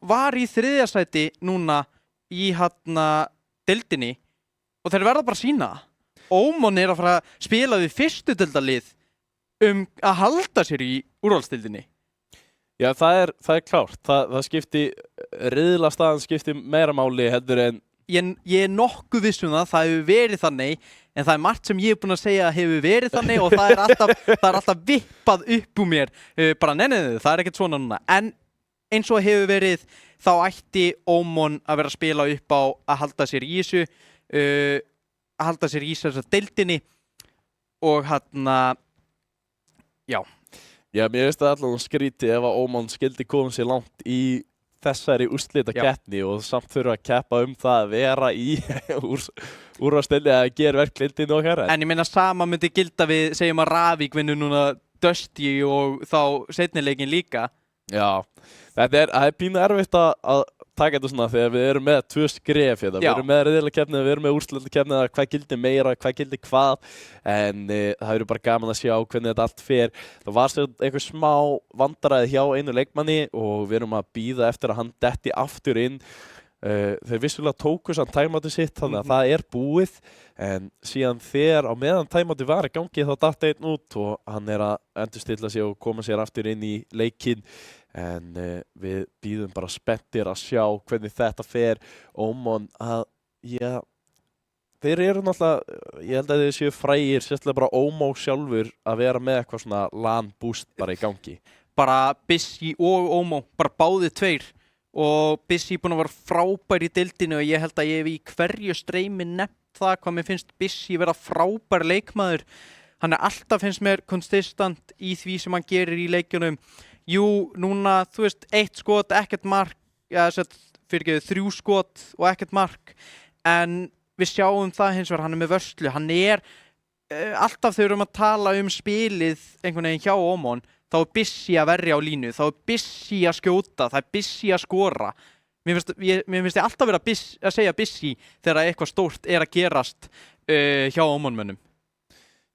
var í 3. sæti núna í deildinni og þeir verða bara að sýna. Ómon er að fara að spila við fyrstu deildarlið að halda sér í úrvalsdeildinni.
Já, það er klárt. Það skipti, riðlastaðan skipti meira máli heldur en...
Ég er nokkuð viss um það hefur verið þannig, en það er margt sem ég er búinn að segja hefur verið þannig og það er alltaf vippað upp úr mér. Bara nei, það er ekkert svona núna. En eins og hefur verið, þá ætti Ómon að vera að spila upp á að halda sér í þessu, að halda sér í þessa deildinni og já.
Já, mér veist það allavega skrítið ef að Ómon skildi koma sér langt í þessari úrslitakeppni og samt þurfa að keppa það að vera í úrvalsdeildinni að gera verkleildinni okkar.
En ég meina sama myndi gilda við, segjum að Ravík vinnur núna Dusty og þá seinnileikin líka.
Já, það er pínu erfitt að taka þetta svona þegar við erum með 2 skref hérna. Við erum með riðlakeppni, við erum með úrslitakeppni, hvað gildi meira, hvað gildi hvað, en það verður bara gaman að sjá hvernig þetta allt fer. Það var einhver smá vandræði hjá einu leikmanni og við erum að bíða eftir að hann detti aftur inn. Þeir vissulega tóku samt timeoutið sitt, þannig að það er búið, en síðan þegar á meðan timeoutið var í gangi þá datt einn út og hann er að endurstilla sig og koma sér aftur inn í leikinn. En við bíðum bara spenntir að sjá hvernig þetta fer. Ómon þeir eru náttúrulega, ég held að þeir séu frægir, sérstaklega bara Ómó sjálfur að vera með eitthvað svona LAN boost bara í gangi.
Bara Busy og Ómó, bara báðir 2 og Busy búinn að vera frábær í deildinu og ég held að ég hef í hverju streymi nefnt það hvað mér finnst Busy vera frábær leikmaður. Hann er alltaf, finnst mér, konsistent í því sem hann gerir í leikjunum. Núna, þú veist, 1 skot, ekkert mark, 3 skot og ekkert mark, en við sjáum það hins vegar, hann er með vörslu, hann er alltaf þegar við erum að tala spilið einhvern veginn hjá Ómon, þá er Busy að verja á línu, þá er Busy að skjóta, það er Busy að skora. Mér finnst ég alltaf vera að segja Busy þegar eitthvað stórt er að gerast hjá Ómonmönnum.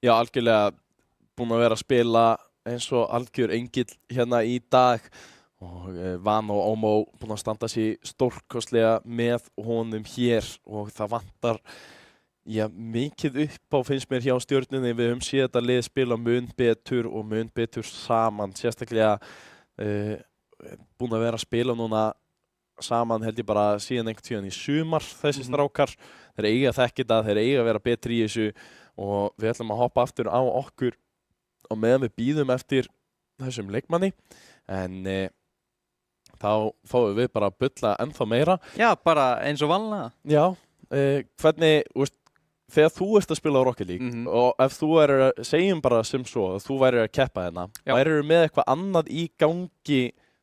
Já, algjörlega búinn að vera að spila eins og algjör engill hérna í dag og Van og Ómó búinn að standa sig stórkostlega með honum hér og það vantar mikið upp á finnst mér hjá Stjörnunni. Við höfum séð þetta lið spila mun betur saman, sérstaklega búinn að vera að spila núna saman held ég bara síðan einhvern tíðan í sumar þessi strákar. Þeir eiga að þekka þetta, þeir eiga að vera betri í þessu og við ætlum að hoppa aftur á okkur og meðan við bíðum eftir þessum leikmanni, en þá fáum við bara að bulla ennþá meira.
Já, bara eins og vanlega.
Já, hvernig, þegar þú ert að spila á Rocket League og ef þú segjum bara sem svo að þú værir að keppa hérna, værirðu með eitthvað annað í gangi,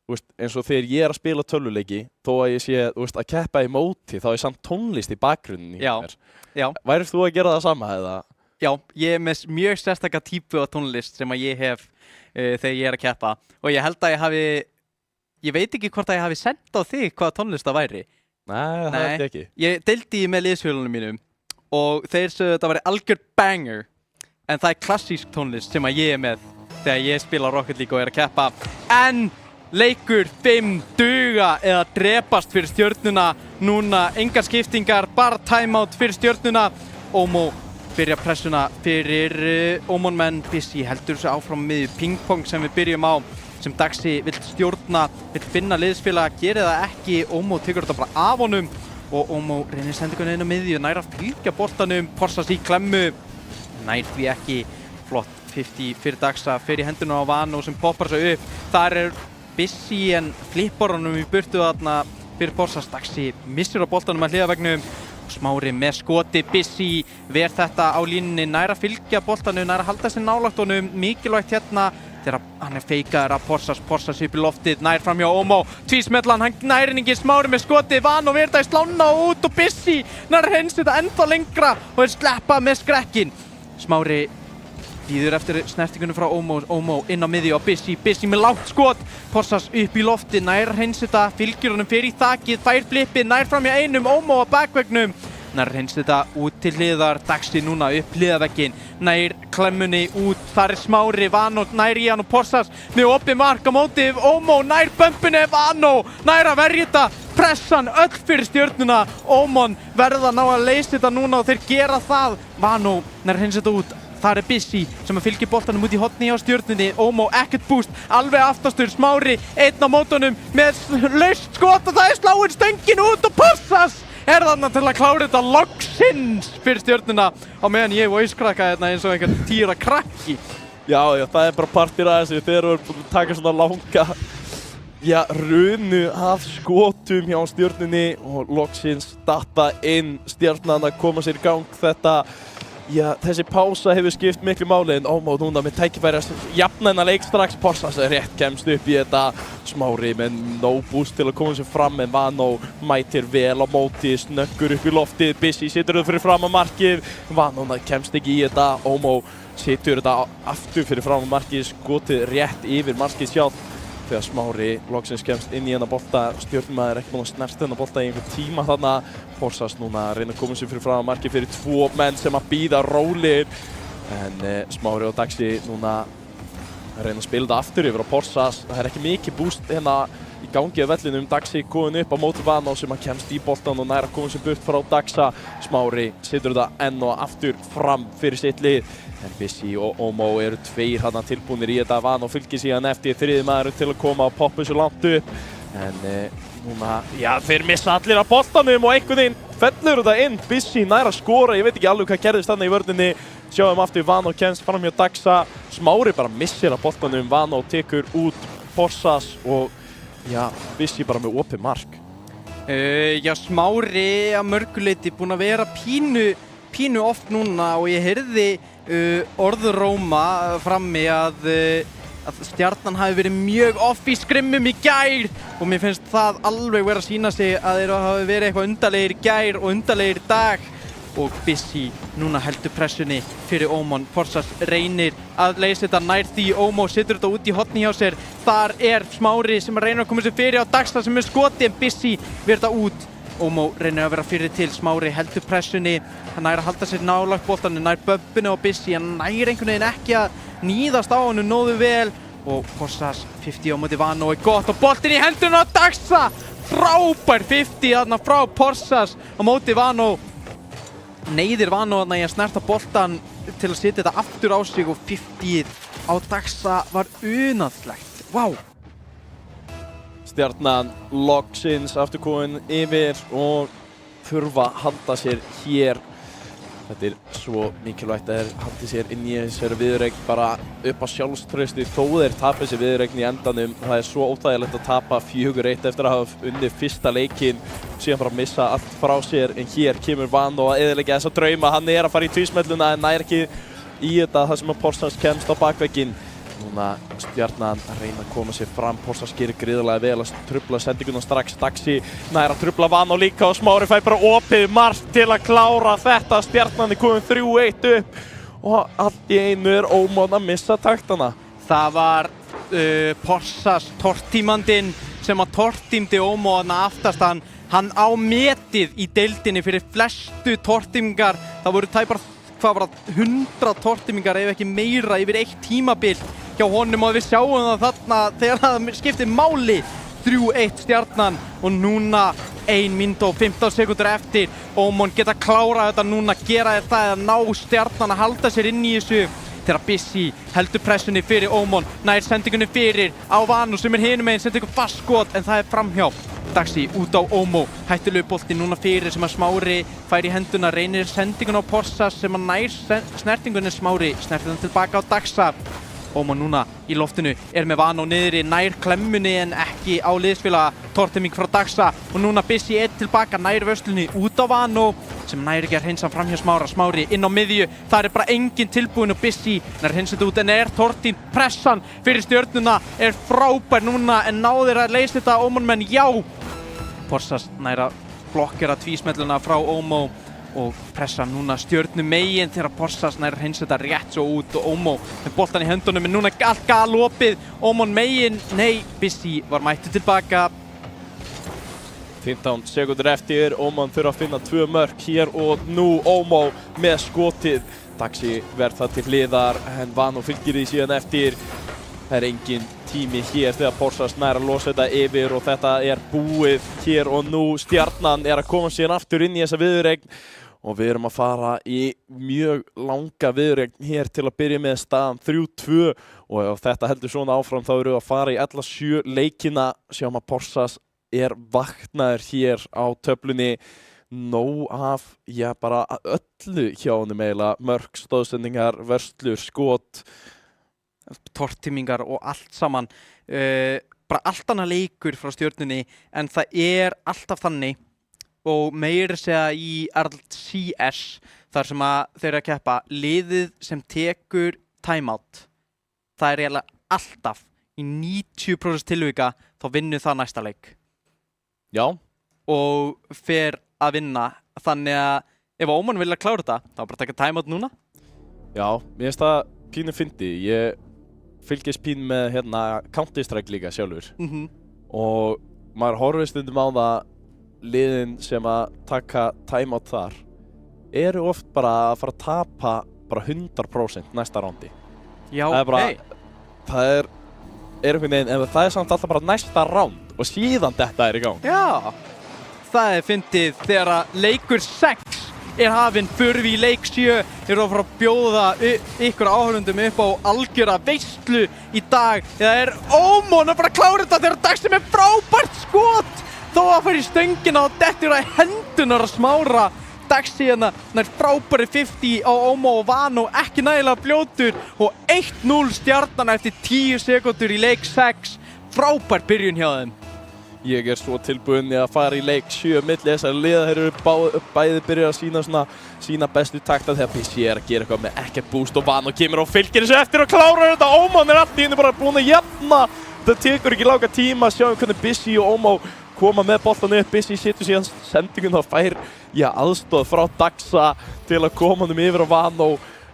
eins og þegar ég er að spila tölvuleiki, þó að ég sé að keppa í móti, þá er samt tónlist í bakgrunninni hjá mér.
Já.
Værir þú að gera það sama eða?
Já, ég er með mjög sérstaka típu af tónlist sem að ég hef þegar ég er að keppa og ég held að ég veit ekki hvort að ég hafi sendt á þig hvaða tónlist það væri.
Nei, það held ég ekki.
Ég deildi með liðsfélunum mínum og þeir sögðu að þetta væri algjör banger, en það er klassísk tónlist sem að ég er með þegar ég spila Rocket League og er að keppa. En leikur 5 duga eða drepast fyrir Stjörnuna núna, engar skiptingar, bara timeout fyrir Stjörnuna. Ómó byrja pressuna fyrir Ómonmenn. Busy heldur þessu áfram með pingpong sem við byrjum á, sem Daxi vill stjórna, vill finna liðsfélaga, gerir það ekki. Ómó tekur þetta bara af honum og Ómó reynir sendingunni inn á miðju, nær að fylgja boltanum, Porsas í klemmu, nær því ekki. Flott 50 fyrir Daxa, fyrir hendurna á Vano sem poppar sig upp. Þar er Busy en flippar honum í burtu þarna fyrir Porsas. Daxi missir á boltanum að hliðarvegnum. Smári með skoti, Busy ver þetta á línunni, nær að fylgja boltanum, nær að halda sér nálægt honum. Mikilvægt hérna þegar hann er feikaður af Porsas upp í loftið, nær fram hjá Ómó, tvísmellan, hann nær henni ekki. Smári með skoti, Van og verða í slána út og Busy nær að hreinsa þetta ennþá lengra og er sleppað með skrekkin. Smári bíður eftir snertingunum frá Ómó inn á miðju og Busy með langt skot. Porsas upp í lofti, nær hreins þetta, fylgjur honum fyrir í þakið, fær flippið, nær fram hjá einum, Ómó á bakvegnum. nær hreins þetta út til hliðar, Daxi núna upp hliðavegginn, nær klemmunni út, þar Smári, Vano nær í hann og Porsas með opið mark á móti Ómó, nær bömpinni, Vano nær að verja þetta, pressan öll fyrir Stjörnuna, Ómon verða ná að leysa þetta núna og þeir gera það, Vano nær hreins þetta út. Það Bissi sem að fylgja boltanum út í horni á Stjörnunni, Ómó ekkert búst, alveg aftastur, Smári einn á mótunum með laust skot og það sláin stöngin út og Porsas þarna til að klára þetta loksins fyrir Stjörnuna á meðan ég voice-krakka hérna eins og einhvern týra krakki.
Já, það bara partur af þessu þegar við erum búin að taka svona langa runu af skotum hjá Stjörnunni og loksins datta inn Stjarnan að koma sér í gang þetta. Þessi pása hefur skipt miklu máli en Ómó núna með tækifæri að jafna þennan leik strax. Porsas rétt kemst upp í þetta, Smári með no boost til að koma sér fram en Vano mætir vel á móti, snöggur upp í loftið, Bissi situr þetta fyrir fram á markið, Vano kemst ekki í þetta, Ómó situr þetta aftur fyrir fram á markið, skotið rétt yfir markið sjálf. Þegar Smári loksins kemst inn í hennar bolta, Stjörnumaður ekki búinn að snerta hennar bolta í einhvern tíma þarna. Porsas núna að reyna að koma sér fyrir fram á markið fyrir 2 menn sem að bíða rólegir. En Smári og Daxi núna að reyna að spila þetta aftur yfir á Porsas. Það ekki mikið búst hérna í gangi af vellinum. Daxi komin upp á móti Vano sem að kemst í boltan og nær að koma sér burt frá Daxa. Smári setur þetta enn og aftur fram fyrir sitt lið. En Bissi og Ómó eru tveir þarna tilbúnir í þetta, Vano fylgir síðan eftir þriði maður til að koma og poppa svo langt upp. En núna, þeir missa allir af boltanum og einhvern veginn fellur þetta inn. Bissi nær að skora, ég veit ekki alveg hvað gerðist þarna í vörninni. Sjáum aftur, Vano kemst fram hjá Daxa. Smári bara missir af boltanum, Vano tekur út Porsas og Bissi bara með opið mark.
Smári að mörguleiti búinn að vera pínu oft núna og ég heyrði orðróma frammi að Stjarnan hafi verið mjög off í skrimmum í gær og mér finnst það alveg verið að sýna sig að þeir hafi verið eitthvað undarlegir í gær og undarlegir í dag og Bissi núna heldur pressunni fyrir Ómon. Porsas reynir að leysa þetta nær því, Ómó setur þetta út í horni hjá sér, þar Smári sem reynir að koma sér fyrir á Daxa sem skoti en Bissi verða út. Ómó reynir að vera fyrir til, Smári heldur pressunni, hann nær að halda sér nálægt boltanum, nær böbbinu á Bissi, hann nær einhvern veginn ekki að níðast á honum nógu vel og Porsas 50 á móti Vano gott og boltinn í hendurna á Daxa, frábær 50 þarna frá Porsas á móti Vano, neyðir Vano þarna í að snerta boltan til að setja þetta aftur á sig og 50 á Daxa var unaðslegt, vá!
Stjarnan loksins aftur komin yfir og þurfa að halda sér hér. Þetta svo mikilvægt að þeir haldi sér inn í þessari viðureign bara upp á sjálfstrausti þó þeir tapa þessi viðureign í endanum. Það svo óþægilegt að tapa 4-1 eftir að hafa unnið fyrsta leikinn síðan bara að missa allt frá sér en hér kemur Vano að eyðileggja þessa drauma. Hann að fara í tvísmelluna en nær ekki í þetta þar sem að Porsas kemst á bakvegginn. Núna Stjarnan að reyna að koma sér fram, Porsas gerir gríðarlega vel að trufla sendinguna strax, Daxi nær að trufla Vano líka og Smári fær bara opið mark til að klára þetta. Stjarnan komin 3-1 upp og allt í einu Ómon að missa taktana.
Það var Porsas tortímandinn sem að tortímdi Ómó aftast hann á metið í deildinni fyrir flestu tortímingar. Það voru tæpar 100 tortímingar ef ekki meira yfir eitt tímabil hjá honum og við sjáum það þarna þegar það skiptir máli 3-1 Stjarnan og núna 1 mínúta og 15 sekúndur eftir. Ómon geta klárað þetta núna, gera þetta eða ná Stjarnan að halda sér inn í þessu þegar Bissi heldur pressunni fyrir Ómon, nær sendingunni fyrir á Vano sem hinum megin, sendir ykkur fast skot en það framhjá. Daxi út á Ómó, hættulegu bolti núna fyrir sem að Smári fær í henduna, reynir sendingun á Porsas sem að nær snertingunni, Smári snertir hann tilbaka á Daxa. Ómó núna í loftinu með Vano niðri, nær klemmunni en ekki á liðsfélaga, tortíming frá Daxa og núna Bissi tilbaka, nær vörslunni út á Vano sem nær ekki að hreinsa fram hjá Smára. Smári inn á miðju, það bara engin tilbúin og Bissi nær hreinsa þetta út en tortím, pressan fyrir Stjörnuna frábær núna en náðir að leysa þetta Ómon menn Porsas nær að blokkera tvísmelluna frá Ómó og pressa núna Stjörnu megin þegar Porsas nær hreinsa þetta rétt svo út og Ómó með boltan í höndunum en núna allt galopið Ómon megin, nei, Bissi var mættur tilbaka
15 sekúndur eftir, Oman þurfa að finna 2 mörk hér og nú Omo með skotið. Daxi verð það til hliðar en Vano fylgir því síðan eftir. Það er engin tími hér þegar Porsas nær að losa þetta yfir og þetta er búið hér og nú. Stjarnan er að koma síðan aftur inn í þessa viðureign og við erum að fara í mjög langa viðureign hér til að byrja með staðan 3-2 og ef þetta heldur svona áfram þá erum við að fara í alla 7 leikina. Sjáum að Porsas er vaknaður hér á töflunni. Nóg af, já bara öllu hjá honum eiginlega. Mörk, stóðsendingar, vörslur, skot,
tortímingar og allt saman. Bara allt annað leikur frá Stjörnunni en það er alltaf þannig og meira segja í RLCS þar sem að þeir eru að keppa liðið sem tekur timeout. Það er eiginlega alltaf í 90% tilvika þá vinnur það næsta leik.
Já.
Og fer að vinna. Þannig að ef Oman vilja klára þetta þá bara taka timeout núna.
Já, mér finnst það pínu fyndi. Ég fylgist pínu með Counter-Strike líka sjálfur. Og maður horfir stundum á það liðin sem að taka timeout þar eru oft bara að fara að tapa bara 100% næsta rándi.
Já,
það er bara, það er einhvern veginn, en það er samt alltaf bara næsta ránd og síðan þetta er í gang.
Já, það er fyndið þegar að leikur 6 er hafinn fyrir við í leik 7. Eru að fara að bjóða ykkur áhörfundum upp á algjöra veislu í dag. Það er Oman að fara að klára þetta þegar Daxi með frábært skot. Þó að fara í stöngina og dettur að hendunar að Smára. Daxi hérna nær frábæri 50 á Omo og Vano, ekki nægilega fljótur og 1-0 Stjarnan eftir 10 sekúndur í leik 6. Frábær byrjun hjá þeim.
Ég er svo tilbúinn í að fara í leik 7 milli þessar liða. Þeir eru bæði byrjað að sína bestu takta þegar Bissi er að gera eitthvað með ekkert boost og Vano kemur og fylgir þessu eftir og klárar þetta. Oman er allt í henni bara búinn að jafna. Það tekur ekki langa tíma. Sjáum hvernig Bissi og Omo koma með boltan upp. Bissi setur síðan sendingun og fær aðstoð frá Daxa til að koma honum yfir á Vano.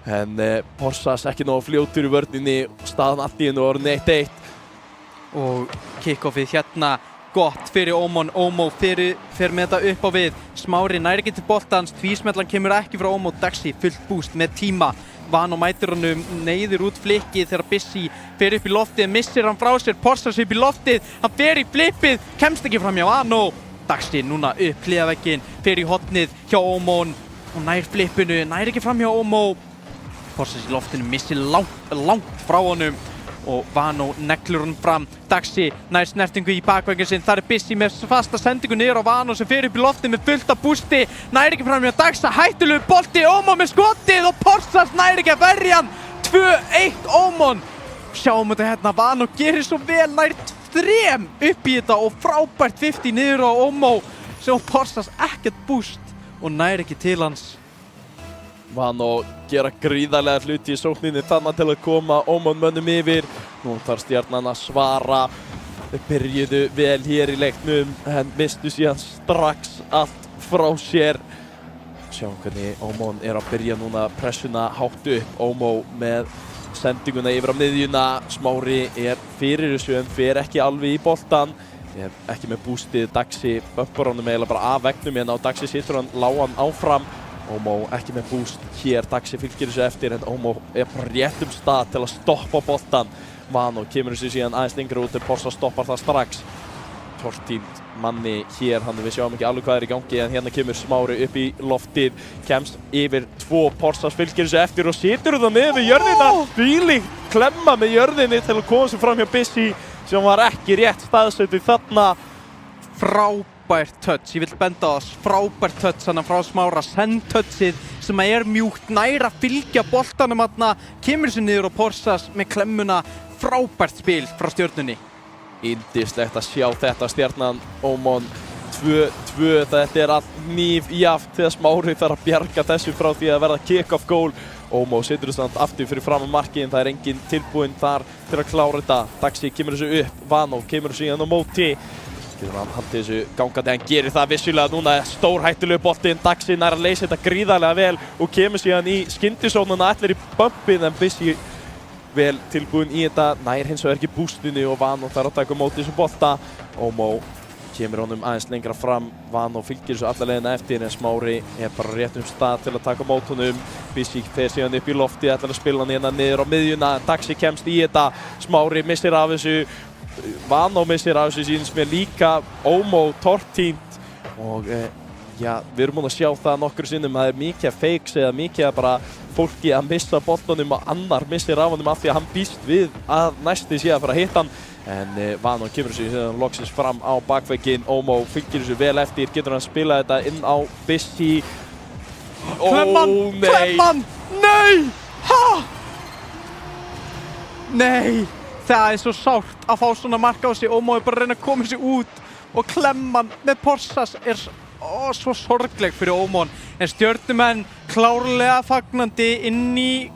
En Porsas ekki nógu fljótur í vörninni. Staðan allt í henni og orðin 1-1.
Og kickoffið hérna gott fyrir Oman. Omo fer með þetta upp á við. Smári nær ekki til boltans. Tvísmellan kemur ekki frá Omo. Daxi fullt boost með tíma. Vano mætir honum, neyðir út flikkið þegar Bissi fer upp í loftið, missir hann frá sér, Porsas upp í loftið, hann fer í flippið, kemst ekki fram hjá Vano. Daxi núna upp hliðavegginn, fer í hotnið hjá Oman og nær flippinu, nær ekki fram hjá Omo. Porsas í loftinu missir langt frá honum og Vano neglur hann fram. Daxi nær snertingu í bakvegginn sinn, þar er Bissi með fasta sendingu niður á Vano sem fer upp í loftið með fullt af bústi, nær ekki fram hjá Daxa, hættulegu bolti, Oman með skotið og Porsas nær ekki að verja hann. 2-1 Oman. Sjáum þetta hérna, Vano gerir svo vel, nær 3 upp í þetta og frábært 50 niður á Omo sem Porsas ekkert búst og nær ekki til hans.
Vano gera gríðarlega hluti í sókninni þannig til að koma Oman mönnum yfir. Nú þarf Stjarnan að svara. Þeir byrjuðu vel hér í leiknum en mistu síðan strax allt frá sér. Sjáum hvernig Oman er að byrja núna pressuna hátt upp. Omo með sendinguna yfir á miðjuna. Smári er fyrir þessu en fer ekki alveg í boltan. Er ekki með boostið. Daxi bumpar honum eiginlega bara af veggnum hérna og Daxi situr hann lágan áfram. Omo ekki með boost hér, Daxi fylgir þessu eftir en Omo er på réttum stað til að stoppa boltan. Vano kemur þessu síðan aðeins lengra út en Porsa stoppar það strax. Tortímt manni hér, við sjáum ekki alveg hvað er í gangi en hérna kemur Smári upp í loftið, kemst yfir 2, Porsas fylgir þessu eftir og situr það með jörðina. Þvílík klemma með jörðinni til að koma sér fram hjá Bissi sem var ekki rétt staðsettur þarna.
Frábært touch, ég vil benda á það, frábært touch hann frá Smára, send-touchið sem er mjúkt, nær að fylgja boltanum þarna, kemur sér niður á Porsas með klemmuna, frábært spil frá Stjörnunni.
Yndislegt að sjá þetta, Stjarnan, Oman 2-2, þetta er allt hnífjafnt þegar Smári þarf að bjarga þessu frá því að verða kick-off goal. Omo setur þessu aftur fyrir fram á markið, það er engin tilbúinn þar til að klára þetta. Daxi kemur þessu upp, Vano kemur þessu síðan á móti. Getur hann haldið þessu gangandi, hann gerir það vissulega núna, stórhættulegu boltinn, Daxi nær að leysa þetta gríðarlega vel og kemur síðan í skyndisónuna, allir í bumpið en Bissi vel tilbúinn í þetta, nær hins vegar ekki boostinu og Vano þarf að taka á móti þessu bolta. Omo kemur honum aðeins lengra fram, Vano fylgir þessu alla leiðina eftir en Smári bara rétt stað til að taka á mót honum. Bissi fer síðan upp í lofti, ætlar að spila hann hérna niður á miðjuna, Daxi kemst í þetta, Smári missir af þessu, Vano missir af þessu síðan sem líka Ómó tortímt og við erum búin að sjá það nokkur sinnum, það mikið að fakes eða mikið að bara fólki að missa boltanum og annar missir af honum af því að hann býst við að næsti sé að fara að hitta hann. En Vano kemur þessu síðan loksins fram á bakvegginn, Ómó fylgir þessu vel eftir, getur hann að spila þetta inn á Bissi.
Klemman! Nei! Ha! Nei! Það svo sárt að fá svona mark á sig, Ómó bara að reyna að koma sig út og Klemman með Porsas svo sorgleg fyrir Ómón. En Stjörnumenn klárlega fagnandi inn í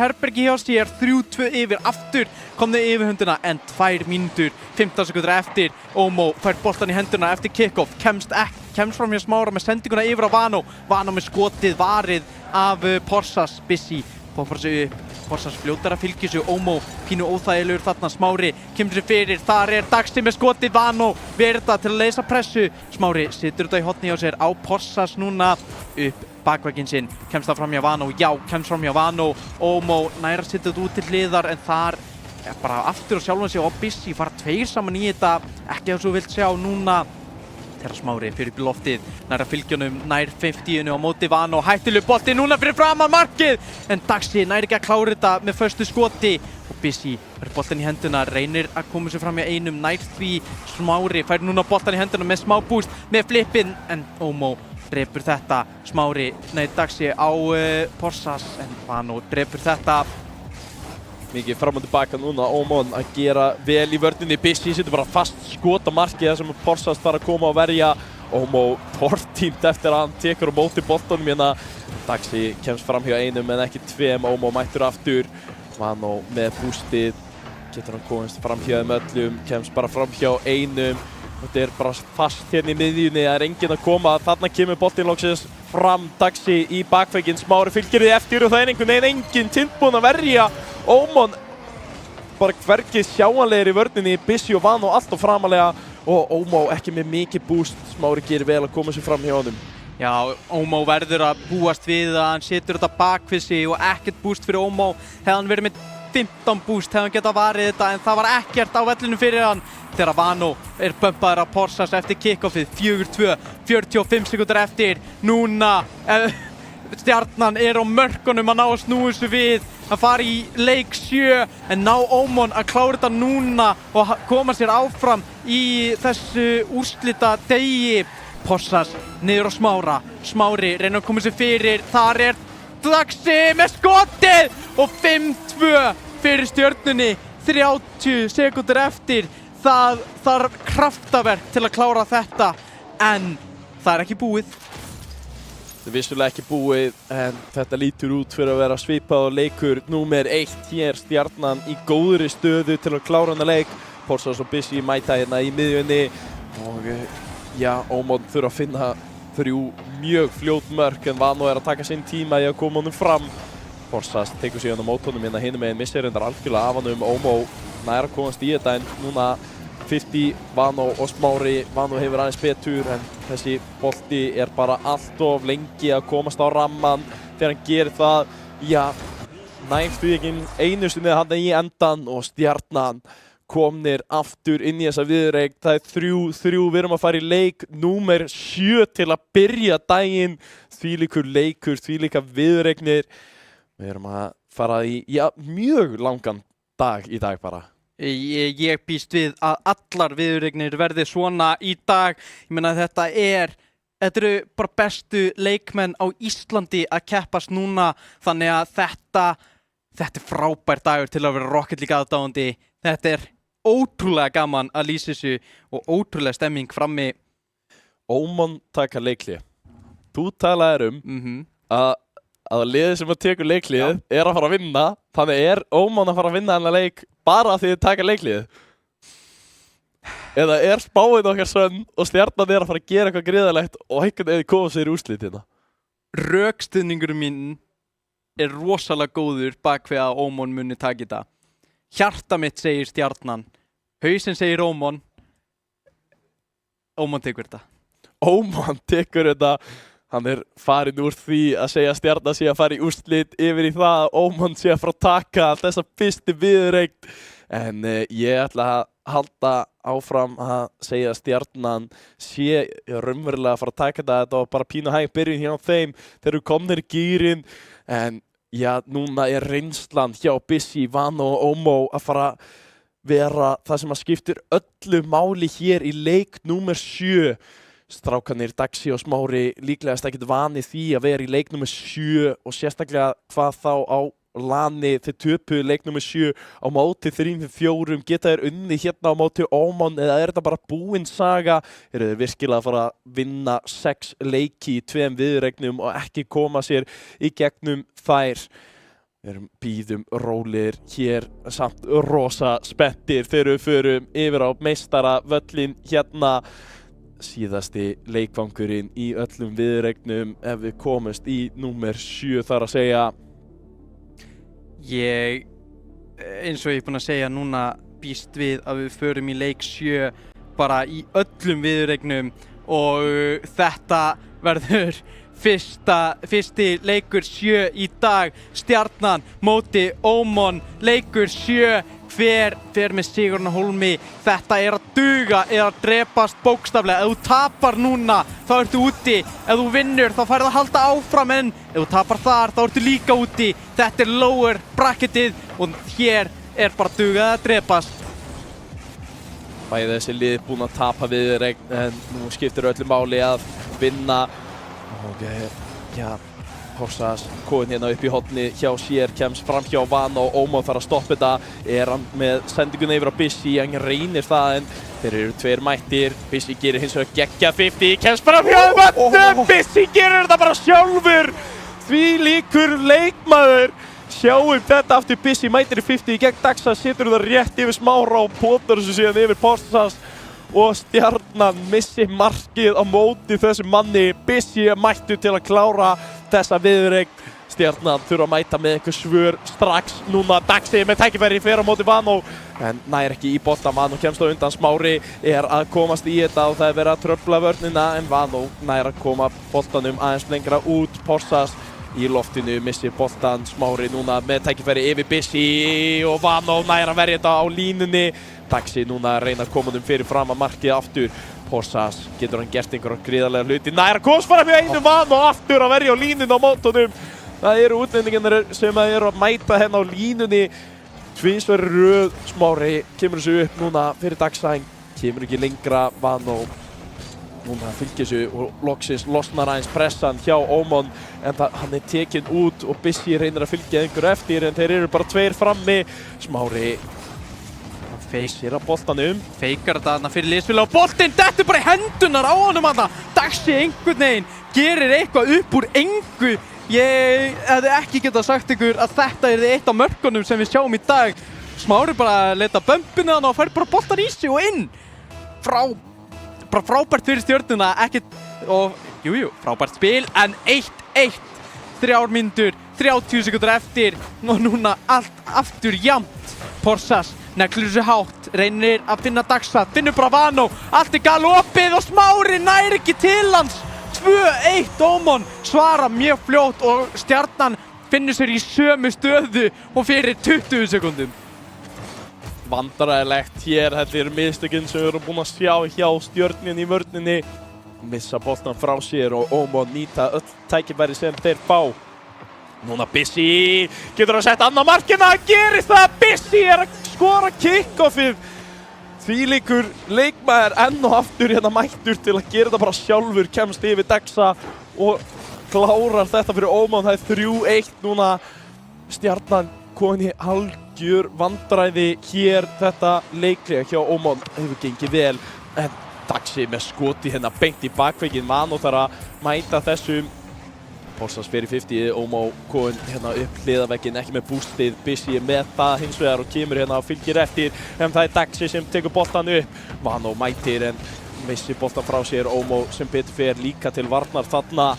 herbergi hjá sér, 3-2 yfir, aftur kom þau yfir höndina en 2 mínútur, 15 sekúndur eftir, Ómó fær boltan í hendurna eftir kick-off, kemst fram hjá Smára með sendinguna yfir á Vano, Vano með skotið varið af Porsas, Bissi poppar sig upp, Porsas fljótar að fylgja sig, Ómó pínu óþægilegur þarna, Smári kemur sér fyrir, þar Daxi með skotið, Vano verða til að leysa pressu, Smári situr þetta í hotni á sér á Porsas núna, upp bakvegginn sinn, kemst það fram hjá Vano, já, kemst fram hjá Vano, Ómó næra sitt þetta út til hliðar en þar bara aftur á sjálfan sig og Bissi fara 2 saman í þetta, ekki eins og vilt sjá núna þegar Smári fyrir upp í loftið, nær að fylgjónum, nær 50-inu á móti Vano, hættileg bolti núna fyrir framan markið, en Daxi nær ekki að klára þetta með föstu skoti og Bissi fær boltan í henduna, reynir að koma sér fram hjá einum, nær því Smári fær núna boltan í henduna með smá búst með flippin, en Ómó drepur þetta, Daxi á Porsas, en Vano drepur þetta.
Mikið fram og tilbaka núna, Ómón að gera vel í vörninni, Bissi setur bara fast skot á markið þar sem Porsas þarf að koma og verja, Ómó tortímt eftir að hann tekur á móti boltanum hérna, Daxi kemst fram hjá einum en ekki 2, Ómó mættur aftur, Vano með boostið, getur hann komast fram hjá þeim öllum, kemst bara fram hjá einum, þetta bara fast hérna í miðjunni, það enginn að koma, þarna kemur boltinn loksins fram, Daxi í bakvegginn, Smári fylgir því eftir og það einhvern veginn enginn tilbúinn að verja, Ómón bara hvergi sjáanlegir í vörninni, Bissi og Vano alltaf framalega og Ómó ekki með mikið boost, Smári gerir vel að koma sér fram hjá honum.
Já, Ómó verður að búast við að hann setur þetta bak við sig og ekkert boost fyrir Ómó, hefði hann verið með 15 boost hefði hann getað varið þetta en það var ekkert á vellinu fyrir hann þegar Vano bumpaður af Porsas eftir kick-offið, 4-2, 45 sekúndur eftir, núna Stjarnan á mörkunum að ná að snúa þessu við, að fara í leik 7 en ná Ómón að klára þetta núna og koma sér áfram í þessu úrslita degi. Porsas niður á Smára, Smári reynir að koma sér fyrir, þar Daxi með skotið og 5-2 fyrir Stjörnunni, 30 sekúndur eftir, það þarf kraftaverk til að klára þetta en það ekki búið.
Það er vissulega ekki búið en þetta lítur út fyrir að vera svipað og leikur númer 1 hér, Stjarnan í góðri stöðu til að klára hana leik, Porsas og Bissi mæta hérna í miðjunni og Ómón þurfa að finna 3 mjög fljót mörk en Vano að taka sinn tíma í að koma honum fram. Porsas tekur síðan á mót honum hérna hinum megin, missir reyndar algjörlega af honum, Ómó nær að komast í þetta en núna 50, Vano og Smári, Vano hefur aðeins betur en þessi bolti bara allt of lengi að komast á ramman þegar hann gerir það, næst við ekki einu sinni hann í endan og Stjarnan komnir aftur inn í þessa viðureign, það er 3-3, við erum að fara í leik númer 7 til að byrja daginn, þvílíkur leikur, þvílíka viðureignir, við erum að fara í, mjög langan dag í dag bara.
Ég býst við að allar viðureignir verði svona í dag, ég meina þetta eru bara bestu leikmenn á Íslandi að keppast núna, þannig að þetta er frábær dagur til að vera Rocket League aðdáandi, þetta er ótrúlega gaman að lýsa þessu og ótrúlega stemming frammi.
Ómón taka leikhlé. Þú talaðir að liðið sem að tekur leiklið að fara að vinna, þannig Ómón að fara að vinna þennan leik bara því þið taka leiklið. Eða spáin okkar sönn og Stjarnan að fara að gera eitthvað gríðarlegt og einhvern veginn koma sér í úrslitina.
Rökstuðningurinn minn rosalega góður bak við að Ómón muni taka þetta. Hjarta mitt segir Stjarnan, hausinn segir Ómón. Óman tekur þetta.
Óman tekur þetta. Hann farin úr því að segja Stjarnan sé að fara í úrslit yfir í það að Óman sé að fara að taka þessa fyrstu viðureign. En ég ætla að halda áfram að segja að Stjarnan sé raunverulega að fara að taka þetta. Þetta var bara pínu hæg byrjun hjá þeim. Þeir eru komnir í gírinn. En já, núna reynslan hjá Bissi, Vano og Ómo að fara vera það sem að skiptir öllu máli hér í leik númer 7. Strákarnir Daxi og Smári líklegast ekkert vanið því að vera í leik númer 7 og sérstaklega hvað þá á lani þeir töpuðu leik númer 7 á móti 3-4 geta þeir unnið hérna á móti Óman eða þetta bara búin saga? Eru þeir virkilega að fara að vinna 6 leiki í 2 viðureignum og ekki koma sér í gegnum þær? Við bíðum rólegir hér samt rosa spenntir þegar við förum yfir á meistaravöllin hérna. Síðasti leikvangurinn í öllum viðureignum ef við komumst í númer 7 þar að segja.
Ég, eins og ég er búinn að segja núna, býst við að við förum í leik 7 bara í öllum viðureignum og þetta verður fyrsti leikur 7 í dag. Stjarnan móti Óman, leikur 7. Hver fer með sigurinn á hólmi? Þetta að duga, að drepast bókstaflega. Ef þú tapar núna, þá ertu úti. Ef þú vinnur, þá færðu að halda áfram, en ef þú tapar þar, þá ertu líka úti. Þetta lower bracketið og hér bara dugað að drepast.
Bæði þessi lið búin að tapa viðureign, en nú skiptir öllu máli að vinna. Og já, Horsas komin hérna upp í horni hjá sér, kemst fram hjá Vano og Óman þarf að stoppa þetta. Hann með sendinguna yfir á Bissi, hann reynir það en þeir eru 2 mættir. Bissi gerir hins vegar geggja 50, kemst fram hjá Vano, Bissi gerir þetta bara sjálfur. Því líkur leikmaður. Sjáum þetta aftur, Bissi mætir í 50 í gegn Daxa, setur það rétt yfir Smára og potar þessu síðan yfir Horsas. Og Stjarnan missi markið á móti þessu manni. Bissi mættu til að klára þessa viðureign. Stjarnan þurfa að mæta með einhver svör strax núna. Daxi með tækifæri fer á móti Vano en nær ekki í bolta. Vano kemst á undan, Smári að komast í þetta og það verið að tröfla vörnina en Vano nær að koma boltanum aðeins lengra út. Horsas í loftinu missir boltan. Smári núna með tækifæri yfir Bissi og Vano nær að verja þetta á línunni. Daxi núna að reyna að koma fyrir fram að markið aftur. Horsas, getur hann gert einhverja gríðarlega hluti. Nær að komast fram með einu Vano aftur að verja á línunni á mótunum. Það eru útlendingarnir sem eru að mæta henn á línunni. Tvisvar í röð. Smári kemur þessu upp núna fyrir Dagsæn. Kemur ekki lengra. Vano núna fylgir þessu og loksins losnar aðeins pressan hjá Óman en hann tekinn út og Bissi reynir að fylgja einhverju eftir en þeir eru bara 2 frammi. Smári feikir að boltanum.
Feikar þetta þarna fyrir liðsfélag og boltinn dettur bara í hendunar á honum þarna. Daxi einhvern veginn gerir eitthvað upp úr engu. Ég hefði ekki getað sagt ykkur að þetta er eitt af mörkunum sem við sjáum í dag. Smári bara leta bömpinu þarna og fær bara boltan í sig og inn. Bara frábært fyrir Stjörnuna, ekkert, og jújú, frábært spil, en 1-1. 3 mínútur, 30 sekúndur eftir og núna allt aftur jafnt. Horsas neglir þessu hátt, reynir að finna Daxa, finnur bara Vano, allt galopið og Smári nær ekki til hans. 2-1 Óman svara mjög fljótt og Stjarnan finnur sér í sömu stöðu og fyrir 20 sekúndum.
Vandræðilegt hér, þetta eru mistökin sem við erum búin að sjá hjá Stjörnunni í vörninni. Missa boltan frá sér og Óman nýta öll tækifæri sem þeir fá. Núna Bissi getur að setja annað markina, gerist það, Bissi að skora kickoffið. Þvílíkur leikmaður enn og aftur hérna mættur til að gera þetta bara sjálfur, kemst yfir Daxa og klárar þetta fyrir Óman. Það er 3-1 núna. Stjarnan komin í algjör vandræði hér, þetta leiklega hjá Óman hefur gengið vel en Daxi með skoti hérna beint í bakveginn. Vano þarf að mæta þessum. Horsas fyrir 50, Óman komin hérna upp hliðarvegginn, ekki með boostið. Bissi með það hins vegar og kemur hérna og fylgir eftir en það er Daxi sem tekur boltan upp. Vano mætir en missir boltan frá sér. Óman sem betur fer líka til varnar þarna.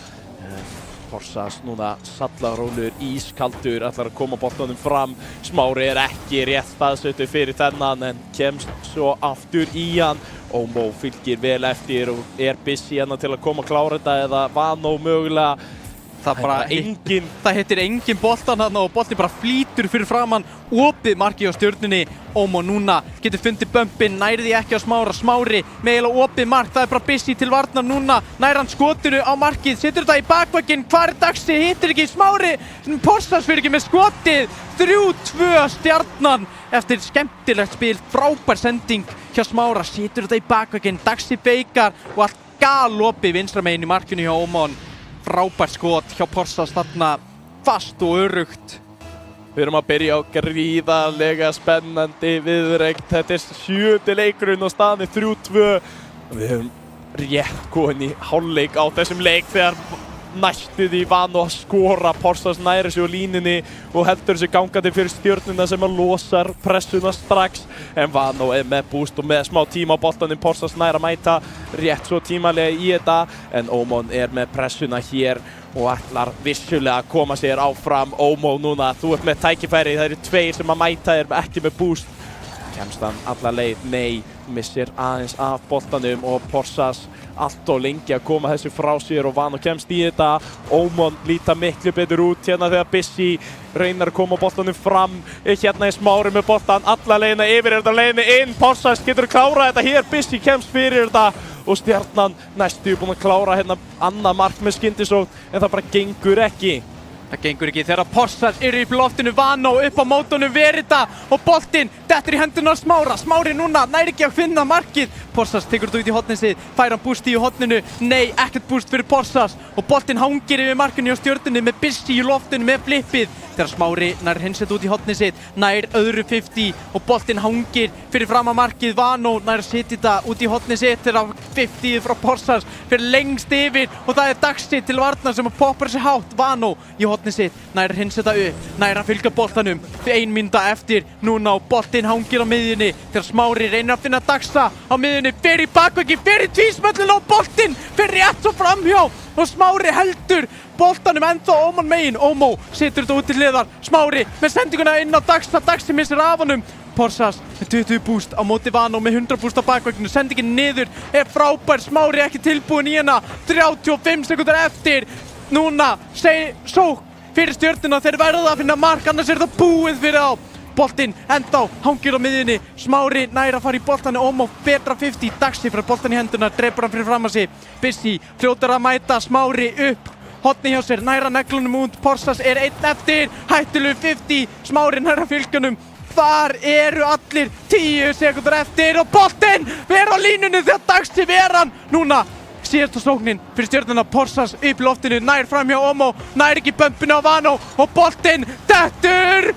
Horsas núna sallarólur, ískaldur, ætlar að koma boltanum fram. Smári ekki rétt staðsettur fyrir þennan en kemst svo aftur í hann. Ómó fylgir vel eftir og busy hérna til að koma að klára þetta eða Vano mögulega.
Það hittir engin boltan þarna og boltin bara flýtur fyrir framann opið markið á Stjörnunni. Ómó núna getur fundið bömpin, nærði ekki á Smári með eiginlega opið mark, það bara busy til varnar núna, nær hann skotinu á markið, setur þetta í bakvögginn, hvar Daxi, hittir ekki Smári, Porsas fyrir ekki með skotið, 3-2 Stjarnan eftir skemmtilegt spil, frábær sending hjá Smára, setur þetta í bakvögginn, Daxi feikar og allt galopið vinstra megin í markinu hjá Ómon. Frábær skot hjá Porsas þarna, fast og öruggt.
Við erum að byrja á gríðarlega spennandi viðureign. Þetta 7. leikurinn og staðan 3-2. Við höfum rétt komin í hálfleik á þessum leik þegar næstuð í Vano að skora. Porsas næri sig á línunni og heldur sig gangandi fyrir Stjörnuna sem að losar pressuna strax. En Vano með boost og með smá tíma á boltanum. Porsas næri að mæta rétt svo tímalega í þetta. En Ómon með pressuna hér og ætlar vissulega að koma sér áfram. Ómó núna, þú ert með tækifæri, það eru 2 sem að mæta þér ekki með boost. Kemst hann alla leið? Nei, missir aðeins af boltanum og Porsas allt og lengi að koma þessu frá sér og Vano kemst í þetta. Ómon líta miklu betur út hérna þegar busy reynar að koma boltanum fram. Hérna Smári með boltan, alla leiðina yfir, þetta leiðina inn. Porsas getur klárað þetta hér, busy kemst fyrir þetta. Og Stjarnan næstu búin að klára hérna annað mark með skyndisókn en það bara gengur ekki.
Það gengur ekki þegar Porsas eru í loftinu, Vano upp á mótunum Verita og boltinn dettur í hendurnar Smára. Smári núna næri ekki að finna markið. Porsas tekur þetta út í hornið sitt, fær hann bústi í horninu. Nei, ekkert búst fyrir Porsas og boltinn hangir yfir markinu hjá Stjörnunni með busy í loftinu með flippið. Þegar Smári nær hins þetta út í hornið sitt, nær öðru 50 og boltinn hangir fyrir fram að markið. Vano nær að setja þetta út í hornið sitt þegar 50 frá Porsas fyrir lengst yfir og það Daxi til varnar sem að poppar sér hátt. Vano í hornið sitt, nær hins þetta upp, nær að fylgja boltanum. 1 mínúta eftir núna og boltinn hangir á miðjunni þegar Smári reynir að finna Daxa á miðjunni, fyrir bakveggi, fyrir tvísmöllin og boltinn fyrir rétt svo framhjá og Smári heldur boltanum ennþá Ómon megin. Ómó setur þetta út til hliðar, Smári með sendinguna inn á Daxa, Daxi missir af honum. Porsas með 20 búst á móti Vano með 100 búst á bakvegginu, sendingin niður frábær, Smári ekki tilbúin í hana, 35 sekúndur eftir. Núna sók fyrir Stjörnuna, þeir verða að finna mark, annars þetta búið fyrir á. Boltinn ennþá hangir á miðjunni, Smári nær að fara í boltanum, Ómó betra 50, Daxi fyrir boltan í hendurnar, dreipur hann fyrir fram að sig. Busy fljótar að mæta, Smári upp hotni hjá sér, nær að neglunum út, Porsas 1 eftir, hættulegu 50, Smári nær að fylgjanum. Þar eru allir, 10 sekúndur eftir og boltinn vera á línunni þegar Daxi vera hann. Núna síðasta sóknin fyrir Stjörnuna, Porsas upp í loftinu, nær fram hjá Ómó, nær ekki bömpinu á Vano og boltinn dettur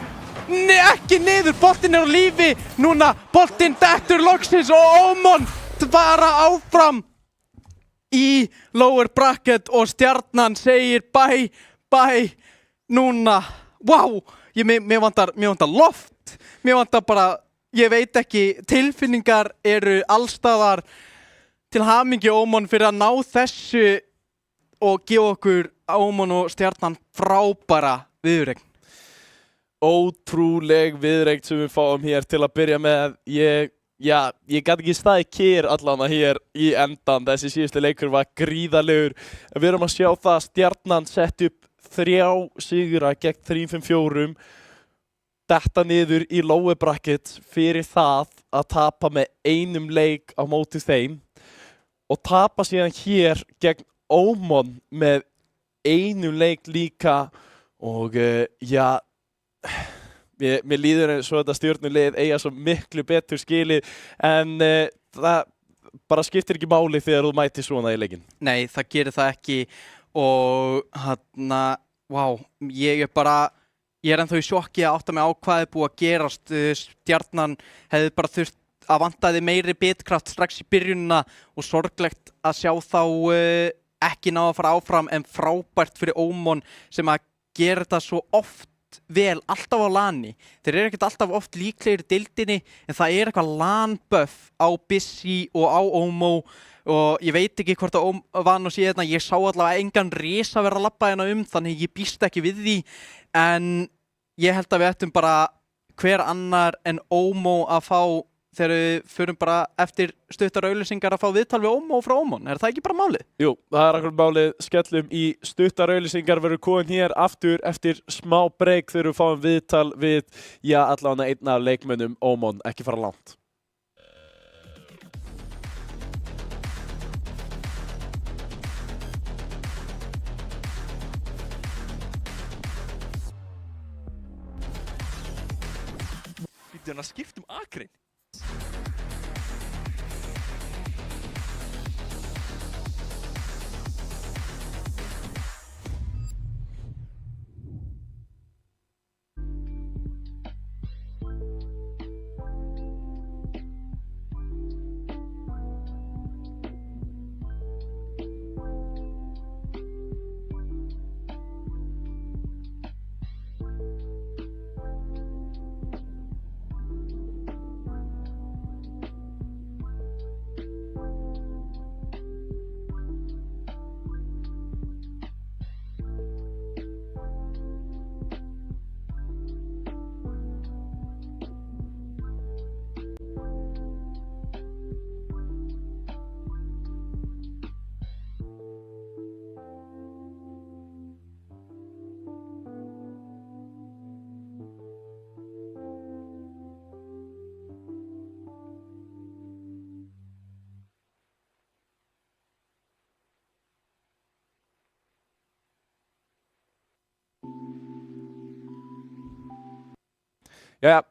ekki niður, boltinn á lífi. Núna boltinn dettur loksins og Ómon fara áfram í lower bracket og Stjarnan segir bye núna. Wow, mér vantar loft, mér vantar bara, ég veit ekki, tilfinningar eru allstaðar. Til hamingju Ómon fyrir að ná þessu og gefa okkur Ómon og Stjarnan frábæra viðureign.
Ótrúleg viðureign sem við fáum hér til að byrja með. Ég gat ekki staðið kyrr allan hér í endan. Þessi síðustu leikur var gríðarlegur. Við erum að sjá það að Stjarnan sett upp 3 sigra gegn 3-5-4. Detta niður í lower bracket fyrir það að tapa með 1 leik á móti þeim. Og tapa síðan hér gegn Ómon með 1 leik líka. Og mér líður eins og þetta Stjörnulið eiga svo miklu betur skilið en það bara skiptir ekki máli þegar þú mætir svona í leikinn.
Nei, það gerir það ekki og ég er ennþá í sjokki að átta mig á hvað er búið að gerast. Stjarnan hefði bara þurft að vantaði meiri bitkraft strax í byrjunina og sorglegt að sjá þá ekki ná að fara áfram en frábært fyrir Ómon sem að gera þetta svo oft vel, alltaf á lani. Þeir eru ekkert alltaf oft líklegir í deildinni en það er eitthvað lanbuff á Busy og á Ómó og ég veit ekki hvort að Vano sé þetta. Ég sá allavega engan risa vera að labba hérna þannig ég býst ekki við því en ég held að við ættum bara hver annar en Ómó að fá þegar við förum bara eftir stuttar auglýsingar að fá viðtal við Ómo frá Ómon? Það ekki bara málið?
Jú, það akkurat málið. Skellum í stuttar auglýsingar, verður komin hér aftur eftir smá break þegar við fáum viðtal við, allavega einn af leikmönnum Ómon, ekki fara langt.
Býttu að skipta akrein?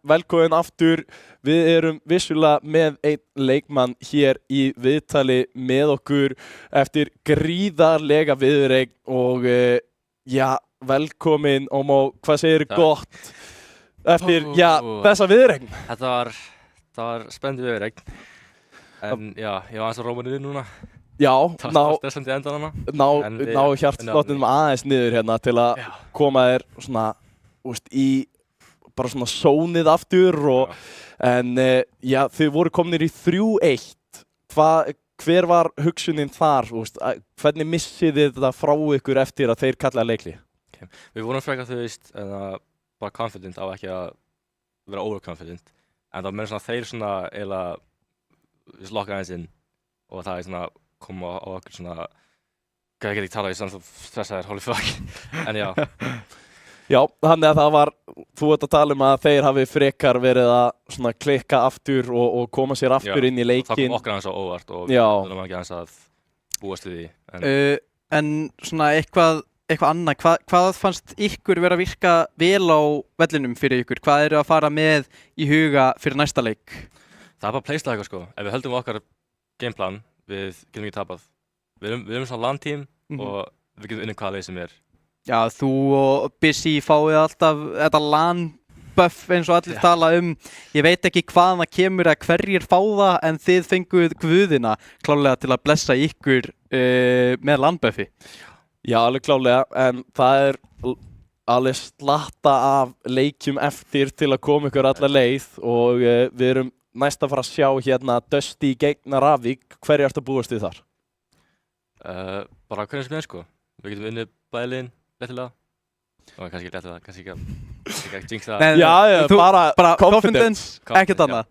Velkomin aftur. Við erum vissulega með einn leikmann hér í viðtali með okkur eftir gríðarlega viðureign og velkomin Ómo, hvað segirðu gott eftir þessa viðureign?
Þetta var spennandi viðureign. En ég var aðeins á rómunni núna. Það var stressandi endan hana.
Ná hjartsláttunum aðeins niður hérna til að koma þér svona, í bara svona sónið aftur en þið voru komnir í 3-1. Hver var hugsunin þar? Hvernig missið þið þetta frá ykkur eftir að þeir kallaði leikli?
Við vorum frekar bara confident á ekki að vera overconfident. En það var meira svona þeir svona eiginlega lokka aðeins inn og það svona kom á okkur svona ég get ekki talað, ég er svona stressaður, holy fuck. En
þannig að það var, þú ert að tala að þeir hafi frekar verið að svona klikka aftur og koma sér aftur inn í leikinn.
Það kom okkur aðeins á óvart og við erum ekki aðeins að búast við því.
En svona eitthvað annað, hvað fannst ykkur vera að virka vel á vellinum fyrir ykkur? Hvað eru að fara með í huga fyrir næsta leik?
Það er bara playstyle eitthvað sko. Ef við höldum okkar gameplan, við getum ekki tapað. Við erum svona LAN-team og við getum unnið hvaða leið sem er.
Þú og Busy fáið alltaf þetta LAN-buff eins og allir tala Ég veit ekki hvaðan það kemur eða hverjir fá það, en þið fenguð guðina klárlega til að blessa ykkur með LAN-buffi.
Já, alveg klárlega, en það er alveg slatta af leikjum eftir til að koma ykkur alla leið og við erum næst að fara að sjá hérna Dusty gegn Ravik. Hverju ertu að búast við þar?
Bara hvernig sem er sko. Við getum unnið bæði liðin. Léttilega. Kannski ekki léttilega, kannski ekki að jinx það.
Bara confidence, ekkert annað.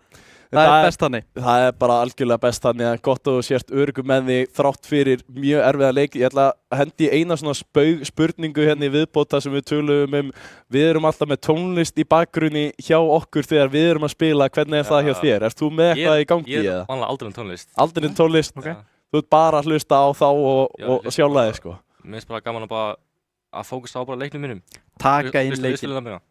Það er best þannig.
Það er bara algjörlega best þannig að gott að þú sért öruggum með því þrátt fyrir mjög erfiða leik. Ég ætla að hendi eina svona spurningu hérna í viðbóta sem við tölum Við erum alltaf með tónlist í bakgrunni hjá okkur þegar við erum að spila. Hvernig er það hjá þér? Ert þú með eitthvað í gangi?
Ég er vanlega aldrei tónlist.
Aldrei tónlist? Okay. Þú ert bara að hlusta á þá og sjálfa þig sko.
Mér finnst bara gaman að fókusa á bara leiknum mínum.
Taka inn leikinn.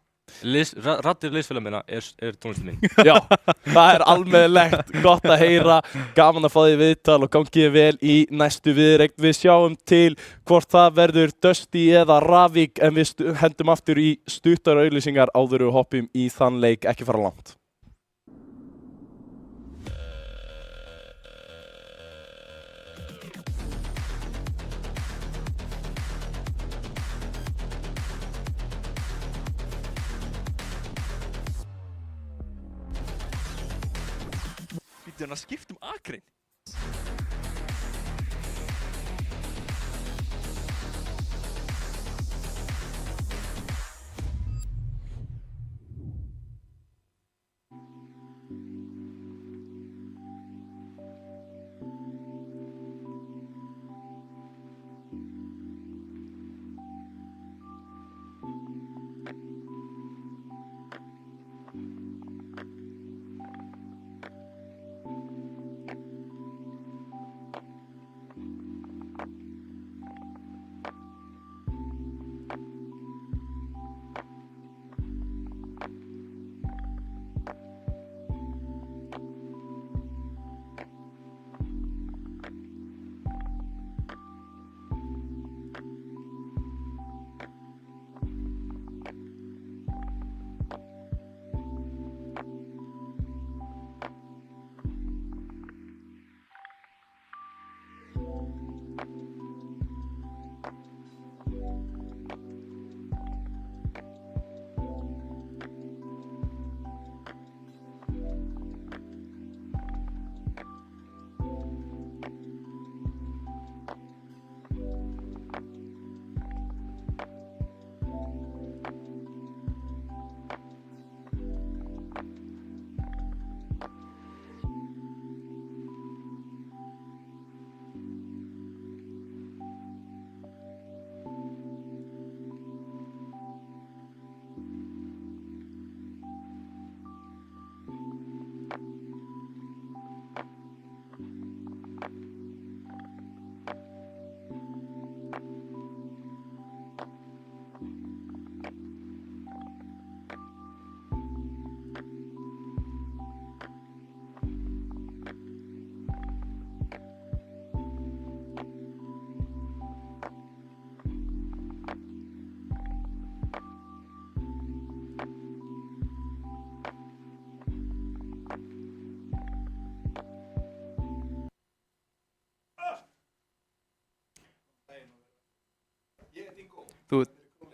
Raddir liðsfélaga minna er tónlistin mín.
Já, það er almennilegt gott að heyra. Gaman að fá því viðtal og gangið vel í næstu viðureign. Við sjáum til hvort það verður Dusty eða Ravik, en við hendum aftur í stuttar auglýsingar áður og hoppum í þann leik, ekki fara langt.
Býttu að skipta akrein?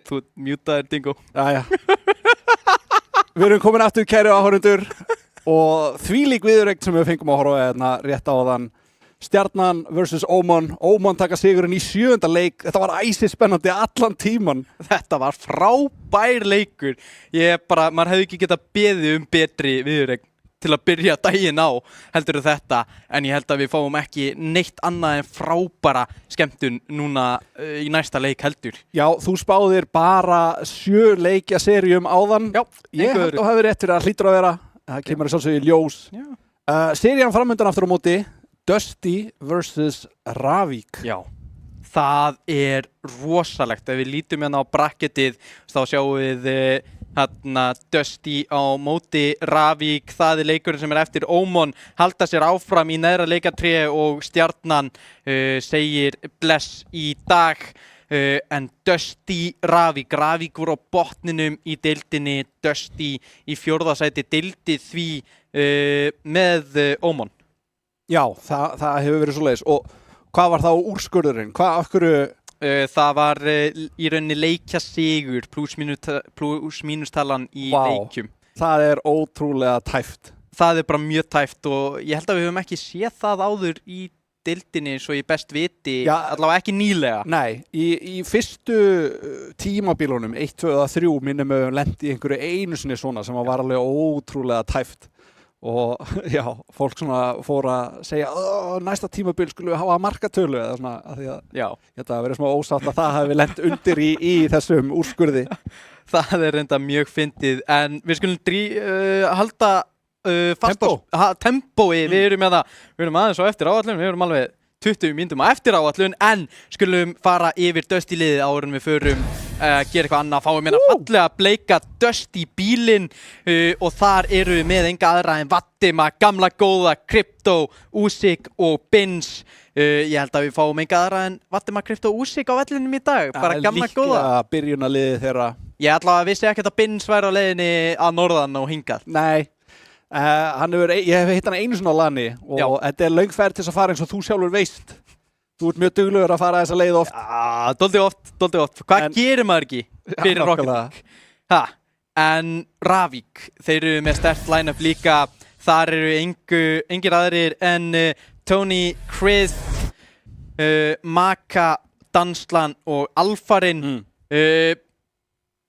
Þú mjútaðir dingo.
Jæja. Við erum komin aftur kæru áhorfundur og þvílík viðureign sem við fengum að horfa hérna rétt áðan. Stjarnan vs. Ómon. Ómon taka sigurinn í 7. leik. Þetta var æsispennandi allan tíman.
Þetta var frábær leikur. Maður hefði ekki getað beðið betri viðureign til að byrja daginn á heldur þetta, en ég held að við fáum ekki neitt annað en frábæra skemmtun núna í næsta leik heldur.
Já, þú spáðir bara 7 leikja seríum áðan.
Já,
ég held að hafi rétt fyrir að hlýtur að vera. Það kemur sjálfsögðu í ljós. Serían framöndan aftur á móti, Dusty vs. Ravík.
Já, það er rosalegt. Ef við lítum hérna á bracketið, þá sjáum við Dusty á móti Ravík. Það er leikurinn sem er eftir. Ómon halda sér áfram í neðra leikatré og Stjarnan segir bless í dag. En Dusty Ravík voru á botninum í deildinni. Dusty í 4. sæti, deildi því með Ómon.
Já, það hefur verið svoleiðis. Og hvað var þá úrskurðurinn? Af hverju?
Það var í rauninni leikjasigur pluss mínustalan í leikjum.
Það er ótrúlega tæft.
Það er bara mjög tæft og ég held að við höfum ekki séð það áður í deildinni svo ég best viti, allavega ekki nýlega.
Nei, í fyrstu tímabilunum, 1, 2 og 3 minnum við lendi í einhverju einu sinni svona sem var alveg ótrúlega tæft. Og já, fólk svona fór að segja næsta tímabil skulum við hafa markatölu eða svona, af því að ég held að það verið smá ósátt að það hafi lent undir í þessum úrskurði.
Það er reynda mjög fyndið, en við skulum halda fast á tempói. Við erum aðeins á eftir áætlun, við erum alveg 20 mínútum á eftir áætlun, en skulum fara yfir Dusty liðið áður en við förum gera eitthvað annað, fáum hérna fallega bleika Dusty bílinn og þar eru við með enga aðra en Vatima, gamla góða, Crypto, Usyk og Bins. Ég held að við fáum enga aðra en Vatima, Crypto og Usyk á vellinum í dag, bara gamla góða.
Líklega byrjunarliðið þeirra.
Ég allavega vissi ekkert að Bins væri á leiðinni að norðan og hingað.
Nei. Ég hef hitt hann einu svona á lani og þetta er löng ferð til þess að fara eins og þú sjálfur veist. Þú ert mjög duglegur að fara þessa leið oft.
Já, dálítið oft. Hvað gerir maður ekki fyrir Rocket League? En Ravík, þeir eru með sterkt line-up líka. Þar eru engir aðrir en Tony, Chris, Maka, Danslan og Alfarinn.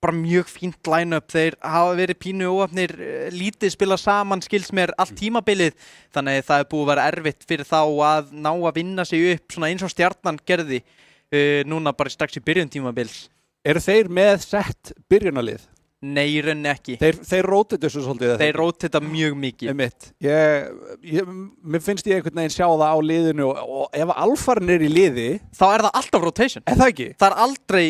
Bara mjög fínt line-up, þeir hafa verið pínu óhafnir, lítið spila saman, skils mér allt tímabilið, þannig það er búið að vera erfitt fyrir þá að ná að vinna sig upp svona eins og Stjarnan gerði núna bara strax í byrjun tímabils.
Eru þeir með sett byrjunarlið?
Nei, í rauninni ekki.
Þeir rótið þessu svolítið?
Þeir rótið þetta mjög mikið.
Mér finnst ég einhvern veginn sjá það á liðinu og ef Alfarinn er í liði
þá er það alltaf rotation.
Er það ekki?
Það er aldrei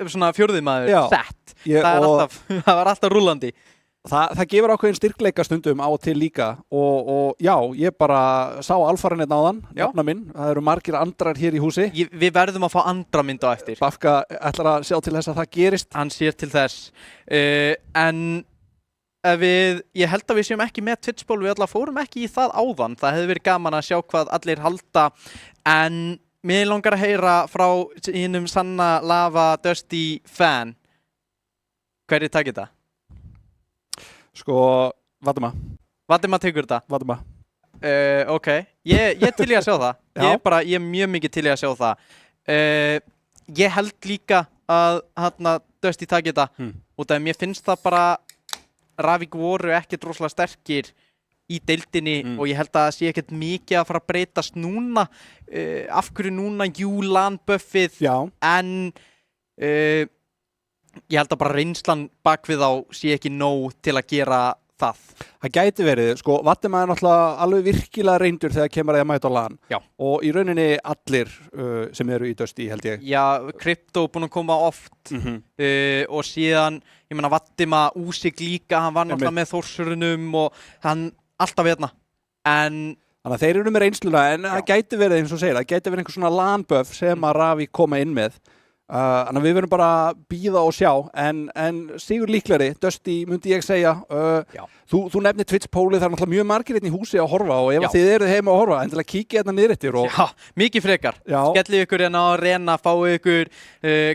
svona fjórðimaður sett. Það var alltaf rúllandi.
Það gefur ákveðin styrkleika stundum á og til líka og já, ég bara sá Alfarinn einn áðan, nafna minn. Það eru margir andrar hér í húsi.
Við verðum að fá andra mynd á eftir.
Bafka ætlar að sjá til þess að það gerist.
Hann sér til þess. En ég held að við séum ekki með Twitch-ból, við allar fórum ekki í það áðan. Það hefði verið gaman að sjá hvað allir halda. En mér langar að heyra frá hinum sanna Lava Dusty fan. Hverju takir þetta?
Sko, Vatima.
Vatima tekur þetta?
Vatima.
Ok, ég til í að sjá það. Ég er mjög mikið til í að sjá það. Ég held líka að Dusty taki þetta út af mér finnst það bara Ravík voru ekkert rosalega sterkir í deildinni og ég held að það sé ekkert mikið að fara að breytast núna. Af hverju núna LAN-buffið en ég held að bara reynslan bakvið á sé ekki nóg til að gera það.
Það gæti verið, sko, Vatima er náttúrulega alveg virkilega reyndur þegar kemur að mæta á LAN.
Já.
Og í rauninni allir sem eru í Dusty, held ég.
Já, Crypto búinn að koma oft og síðan, ég meina Vatima, Usyk líka, hann var náttúrulega með Þórsurunum og hann alltaf hérna. Þannig
að þeir eru með reynsluna, en það gæti verið eins og segir, það gæti verið einhver svona LAN-buff sem að Ravík koma inn með. Þannig að við verðum bara að bíða og sjá en sigur líklegri, Dusty myndi ég segja þú nefnir Twitch-pólið, það er náttúrulega mjög margir hérna í húsi að horfa og ef þið eruð heima að horfa, endilega kíkja hérna niður eftir
Já, mikið frekar, skellið ykkur hérna á rena, fáið ykkur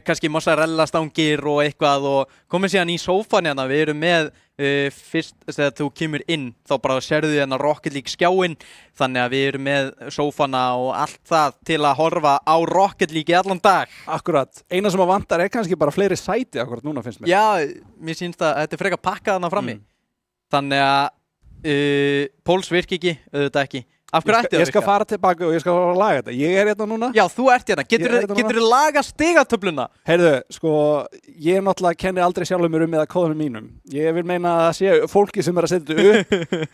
kannski mozzarella stangir og eitthvað og komið síðan í sófan hérna, við erum með fyrst þegar þú kemur inn þá bara sérðu hérna Rocket League skjáinn þannig að við erum með sófana og allt það til að horfa á Rocket League í allan dag.
Akkurat, eina sem að vantar kannski bara fleiri sæti akkurat núna finnst mér.
Já, mér sýnst að þetta frekar pakkað þarna frammi. Þannig að Póls virki ekki, auðvitað ekki. Af hverju ætti það
Ég skal fara tilbaka og ég skal laga þetta. Ég hérna núna.
Já, þú ert hérna. Geturðu laga stigatöfluna?
Heyrðu, sko, ég náttúrulega kenni aldrei sjálfum mér eða kóðunum mínum. Ég vil meina að það sé fólki sem að setja þetta upp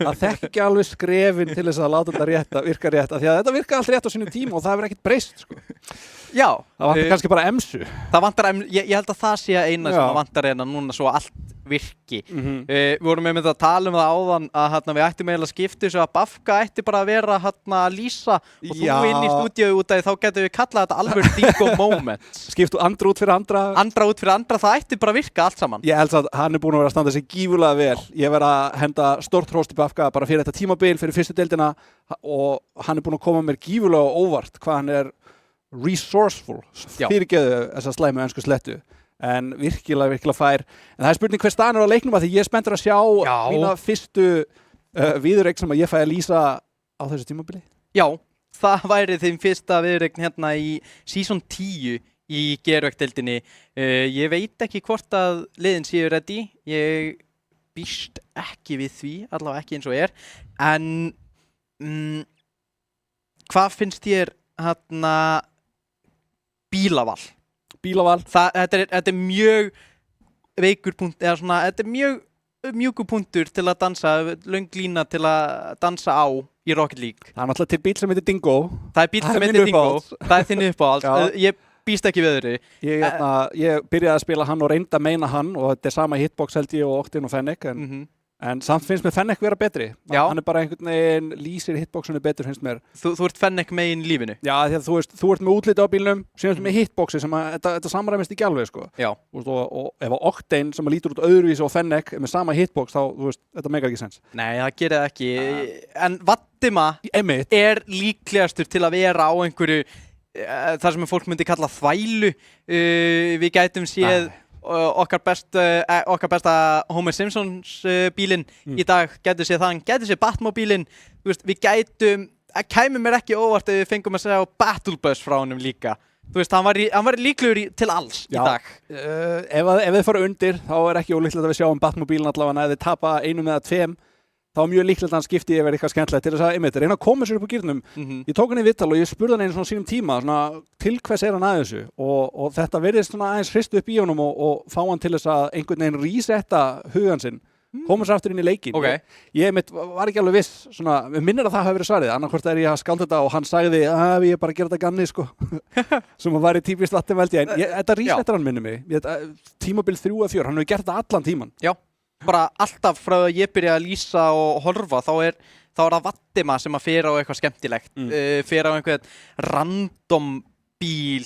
að þekki alveg skrefin til þess að láta þetta virka rétt. Því að þetta virka allt rétt á sínum tíma og það hefur ekkert breyst, sko.
Já.
Það vantar kannski bara emsu.
Það vantar ég held að það sé eina sem vantar hérna núna svo allt virki. Við vorum með að tala það áðan að við ættum eiginlega að skipta þessu að Bafka ætti bara að vera að lýsa og þú inn í stúdíu út af því þá getum við kallað þetta alveg dingo moment.
Skiptu andra út fyrir andra.
Andra út fyrir andra, það ætti bara að virka allt saman.
Ég held að hann búinn að vera að standa sig gífurlega vel. Ég verð að henda stórt hrós til Bafka bara fyrir þetta tímabil, fyrir fyrstu deildina og hann búinn að koma mér gífurlega óvart hvað hann resourceful, fyrirgeðu þessa slæmu ensku slettu. En virkilega fær. En það spurning hver staðan á leiknum að því ég er spenntur að sjá mína fyrstu viðureign sem að ég fæ að lýsa á þessu tímabili. Já,
það væri þeim fyrsta viðureign hérna í season 10 í Gearwork-deildinni. Ég veit ekki hvort að liðin séu ready. Ég býst ekki við því, allavega ekki eins og En hvað finnst þér bílaval? Þetta er mjög veikur punkt eða svona, þetta er mjög mjúkur punktur til að dansa, löng lína til að dansa á í Rocket League.
Það er náttúrulega til bíl sem heitir Dingo.
Það er bíl sem heitir Dingo. Það er þinn uppáhalds. Ég býst ekki við öðru.
Ég byrjaði að spila hann og reyndi að meina hann og þetta er sama hitbox held ég og Octane og Fennec en samt finnst mér Fennec vera betri. Hann er bara einhvern veginn lýsir hitboxinu betur finnst mér.
Þú ert Fennec megin lífinu?
Já, því að þú ert með útliti á bílnum, síðan með hitboxi sem að þetta samræmist ekki alveg sko.
Já.
Og ef Octane sem að lítur út öðruvísi og Fennec með sama hitbox þá, þetta meikar ekki sens.
Nei, það gerir það ekki. En Vatima er líklegastur til að vera á einhverju, þar sem fólk myndi kalla þvælu. Við gætum séð okkar besta Homer Simpsons bílinn í dag gætu séð það, hann gætu séð Batmobílinn, við gætum, það kæmi mér ekki óvart ef við fengum að segja Battle Bus frá honum líka, hann var líklegur til alls í dag.
Ef þið fara undir þá er ekki ólíklegt að við sjáum Batmobílinn allavega, ef þið tapa 1 eða 2 þá er mjög líklegt að hann skipti yfir eitthvað skemmtilegt til þess að reyna að koma sér upp á gírnum. Ég tók hann í viðtal og ég spurði hann einu svona sínum tíma til hvers hann að þessu og þetta virðist svona aðeins hristu upp í honum og fá hann til þess að einhvern veginn resetta hugan sinn, koma sér aftur inn í leikinn. Ég var ekki alveg viss, mér minnir að það hafi verið svarið, annarkvort ég að skálda þetta og hann sagði að ég bara gera þetta ganni sko, sem að væri típist vatnveldi, en þetta resetar hann minni mig, tímabil 3 og 4, hann hefur gert þetta allan tíman.
Já. Bara alltaf frá að ég byrja að lýsa og horfa þá er það Vatima sem að fer á eitthvað skemmtilegt, fer á einhvern random bíl,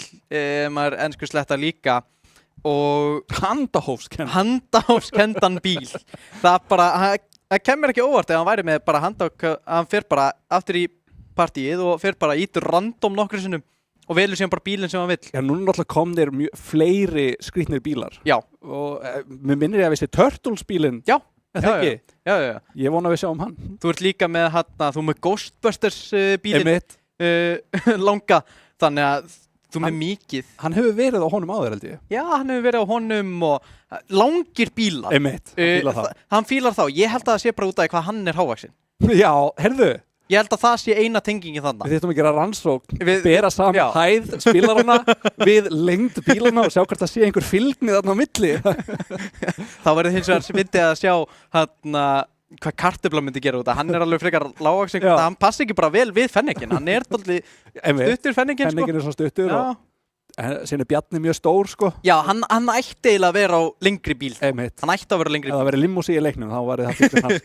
maður ensku sletta líka og handahófskendan bíl. Það kemur ekki óvart ef hann væri með bara hann fer bara aftur í partíið og fer bara ítur random nokkru sinnum og velur síðan bara bílinn sem hann vill.
Já, núna náttúrulega kom þér fleiri skrýtnir bílar.
Já.
Og mér minnir ég að við sé Turtles bílinn.
Já.
Er það ekki?
Já.
Ég vona að við sjáum hann.
Þú ert líka með þú með Ghostbusters bílinn. Langa. Þannig að þú með mikið.
Hann hefur verið á honum áður held ég.
Já, hann hefur verið á honum og langir bílar. Hann fílar þá. Ég held að það sé bara út af hvað hann er hávaxinn.
Já, heyrðu.
Ég held að það sé eina tengingin þannig.
Við þurftum að gera rannsókn, bera saman hæð spilarana við lengd bílana og sjá hvort það sé einhver fylgni þarna á milli.
Það verður hins vegar myndið að sjá hvað Kartubla myndi gera út. Hann er alveg frekar lágvaxinn, hann passi ekki bara vel við Fennecin. Hann er dálítið stuttur Fennecin.
Fennecin er svo stuttur og síðan er Bjarni mjög stór sko.
Já, hann ætti eiginlega að vera á lengri bíl. Hann ætti að vera á lengri bíl.
Ef það verið limúsí í leiknum, þá væri það fyrir hann.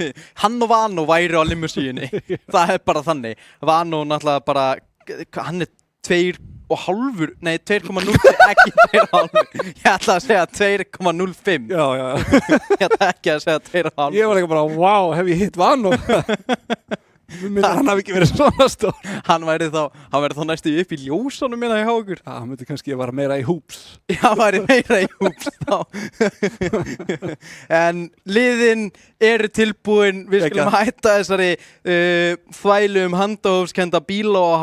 Hann og Vano væri á limúsíunni. Það er bara þannig. Vano náttúrulega bara, hann er nei 2,05, ekki 2,5. Ég ætla að segja 2,05.
Já.
Ég ætla ekki að segja 2,5.
Ég var líka bara, wow, hef ég hitt vann og myndi hann hafi ekki verið svona stór.
Hann væri þá næstu upp í ljósunum minna hjá okkur.
Já, hann myndi kannski vera meira í hoops.
Já, hann væri meira í húps þá. En liðin eru tilbúin, við skulum hætta þessari þvælu handahófskenda bíla og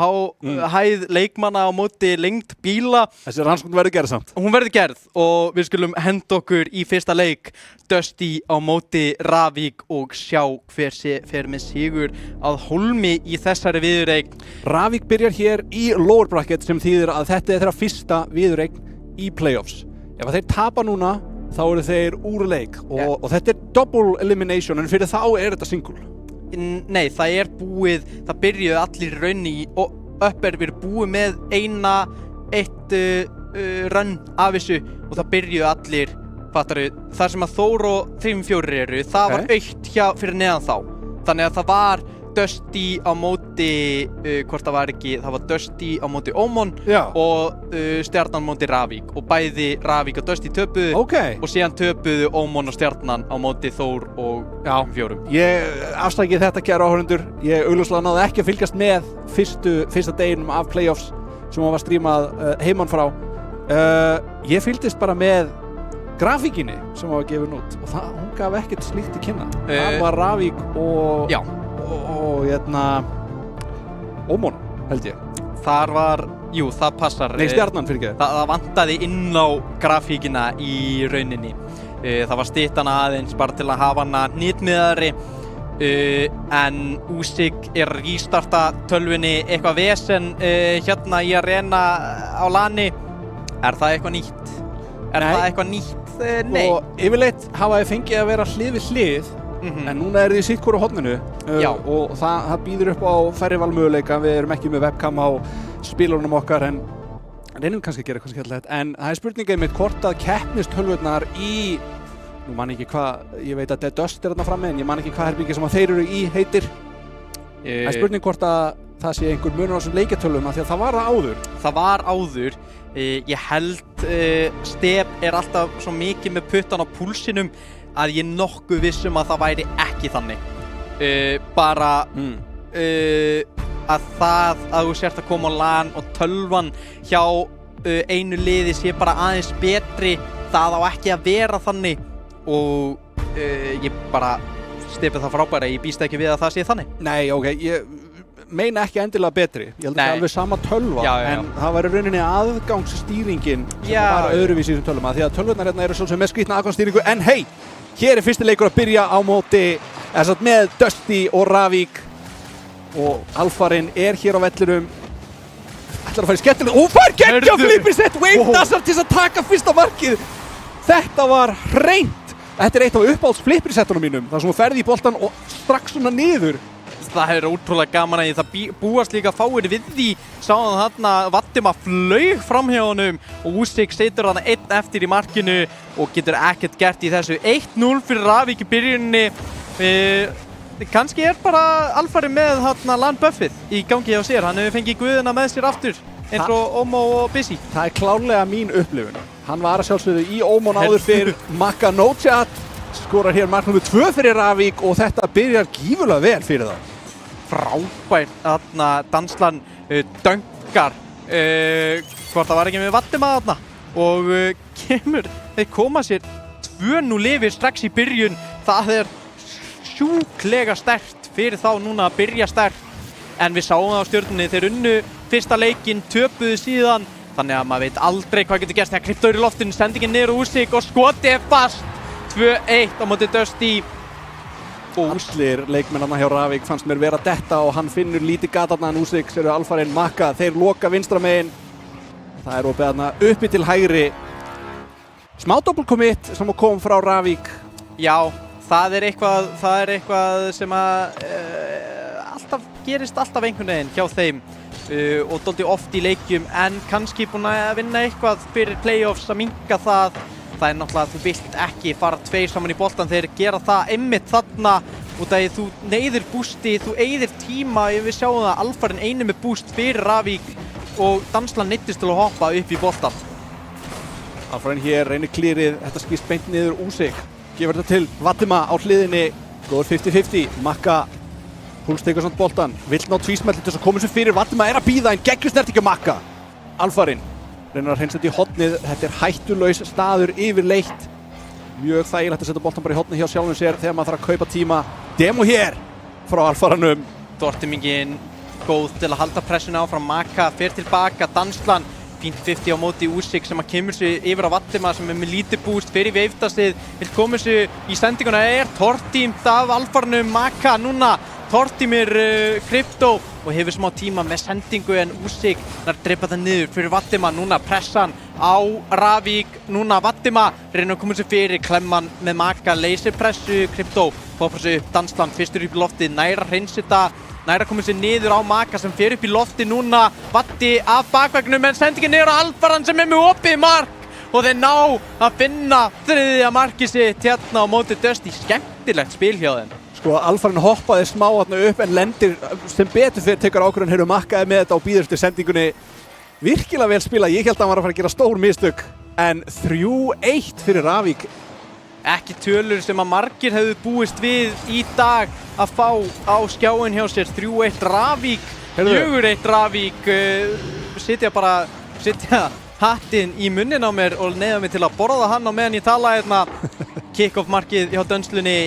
hæð leikmanna á móti lengd bíla.
Þessi rannsókn verður gerð samt.
Hún verður gerð og við skulum henda okkur í fyrsta leik, Dusty á móti Ravík og sjá hver fer með sigur að hólmi í þessari viðureign.
Ravík byrjar hér í lower bracket sem þýðir að þetta er þeirra fyrsta viðureign í playoffs. Ef þeir tapa núna, þá eru þeir úr leik og þetta er double elimination, en fyrir þá er þetta single.
Nei, það er búið, það byrjuðu allir raunni og upper við búið með eitt run af þessu og það byrjuðu allir, fattaru, þar sem að Þór og 3-4 eru, það var aukt fyrir neðan þá. Þannig að það var Dusty á móti, hvort það var Dusty á móti Ómon og Stjarnan á móti Ravík og bæði Ravík og Dusty töpuðu og síðan töpuðu Ómon og Stjarnan á móti Þór og 4.
Ég afsæki þetta, kæra áhorfendur. Ég augljóslega náði ekki að fylgjast með fyrsta deginum af playoffs sem var strímað heiman frá. Ég fylgdist bara með grafíkinni sem var gefin út og hún gaf ekkert slíkt í kynna. Það var Ravík og Ómon, held ég.
Þar var, það passar.
Nei, Stjarnan fyrir ekki.
Það vantaði inn á grafíkina í rauninni. Það var styttana aðeins bara til að hafa hana hnitmiðari. En Úsik er að restarta tölvunni eitthvað vesen hérna í Arena á LAN-i. Er það eitthvað nýtt? Nei.
Og yfirleitt hafa þið fengið að vera hlið við hlið, en núna er þið sitt hvort á horninu og það býður upp á færri valmöguleika. Við erum ekki með webcam á spilunum okkar en reynum kannski að gera eitthvað skemmtilegt. En það er spurningið mitt hvort að keppnistölvurnar í, nú man ekki hvað, ég veit að Dead Dust er þarna frammi en ég man ekki hvað herbyggi sem að þeir eru í heitir. Það er spurning hvort að það sé einhver munur á þessum leikjatölvum af því að það var áður.
Það var áður. Ég held Stef er alltaf svo mikið með puttan á púlsinum að ég nokkuð vissum að það væri ekki þannig. Bara að þú sért að koma á LAN og tölvan hjá einu liði sé bara aðeins betri, það á ekki að vera þannig og ég bara Stefið það frábæra, ég býst ekki við að það sé þannig.
Nei, ég meina ekki endilega betri. Ég held að það er alveg sama tölva, en það var í rauninni aðgangsstýringin sem var öðruvísi í þessum tölvum. Því að tölvurnar hérna eru svolítið með skrýtna aðgangsstýringu, en hei, hér er fyrsti leikur að byrja á móti með Dusty og Ravík og Alfarinn er hér á vellinum. Ætlar að fara í skemmtilega, fær geggja flipir sett Wade Nazar til að taka fyrsta markið. Þetta var hreint. Þetta er eitt af uppáhaldsflipirsettunum mínum, þar sem þú ferði í boltan og strax svona niður.
Það er ótrúlega gaman að það búast líka fáir við því. Sáðan þarna Valdimar flaug fram hjá honum og Úsik setur þarna einn eftir í markinu og getur ekkert gert í þessu. 1-0 fyrir Ravík í byrjunni. Kannski er bara Alfarinn með þarna LAN-buffið í gangi hjá sér. Hann hefur fengið guðina með sér aftur eins og Ómo og Busy.
Það er klárlega mín upplifun. Hann var að sjálfsögðu í Ómon áður fyrir Maka Nochat. Skorar hér mark númer 2 fyrir Ravík og þetta byrjar gífurlega vel fyrir það.
Frábært þarna danslan dönkar hvort það var ekki með Valdimar þarna og þeir koma sér 2-0 yfir strax í byrjun. Það er sjúklega sterkt fyrir þá núna að byrja sterkt, en við sáum það á Stjörnunni, þeir unnu fyrsta leikinn, töpuðu síðan, þannig að maður veit aldrei hvað getur gerst. Það kryptaður í loftinu, sendingin niður úr Úsik og skotið er fast. 2-1 á móti Dusty.
Allir leikmennarna hjá Ravík fannst mér vera detta og hann finnur lítið gatarna en Úsik sér Alfarinn Maka. Þeir loka vinstra megin. Það er opið þarna uppi til hægri. Smá doppelcommit sem kom frá Ravík.
Já, það er eitthvað sem að gerist alltaf einhvern veginn hjá þeim og dálítið oft í leikjum, en kannski búin að vinna eitthvað fyrir playoffs að minnka það. Það er náttúrulega að þú vilt ekki fara tveir saman í boltan, þeir gera það einmitt þarna út af því þú neyðir bústi, þú eyðir tíma. Við sjáum það Alfarinn einu með búst fyrir Ravík og Dansland neyddist til að hoppa upp í boltan.
Alfarinn hér reynir klírið, þetta skýst beint niður Úsik. Gefur þetta til Vatima á hliðinni, góður 50-50. Makka, Púls tekur samt boltan, vill ná tvísmelli til þess að koma sér fyrir. Vatima er að bíða en geggjur snert ekki á Makka. Alfarinn reynir að hreinsa þetta í hornið, þetta er hættulaus staður yfirleitt. Mjög þægilegt að setja boltan bara í hornið hjá sjálfum sér þegar maður þarf að kaupa tíma. Demo hér frá Alfarannum.
Dortimingin góð til að halda pressuna áfram. Makka fer tilbaka, Dansland fínt 50 á móti Úsik sem að kemur sig yfir á Vatima sem er með lítið búst fyrir veiftasið, vill koma sig í sendinguna, er tortímt af Alfarnum. Makka núna tortímir Krypto og hefur smá tíma með sendingu en Úsik þar drepa það niður fyrir Vatima. Núna pressan á Ravík, núna Vatima reynir að koma sig fyrir, klemman með Makka, leysir pressu, Krypto poppar sig upp, Dansland fyrstur upp í loftið, næra hreins þetta, næra komið sér niður á Makka sem fer upp í lofti núna. Vatti af bakveggnum en sendingin niður á Alfarann sem er með opið mark og þeir ná að finna þriðja markið sitt hérna á móti Dusty. Skemmtilegt spil hjá þeim.
Sko, Alfarinn hoppaði smá þarna upp en lendir sem betur fyrir tekur ákvörðun. Heyrðu, Makkaði með þetta og býður eftir sendingunni. Virkilega vel spilað, ég held að hann var að fara að gera stór mistök en 3-1 fyrir Ravík.
Ekki tölur sem að margir hefðu búist við í dag að fá á skjáin hjá sér. 3-1 Ravík, 4-1 Ravík. Setja hattinn í munnin á mér og neyða mig til að borða hann á meðan ég tala hérna. Kick-off markið hjá dönslunni,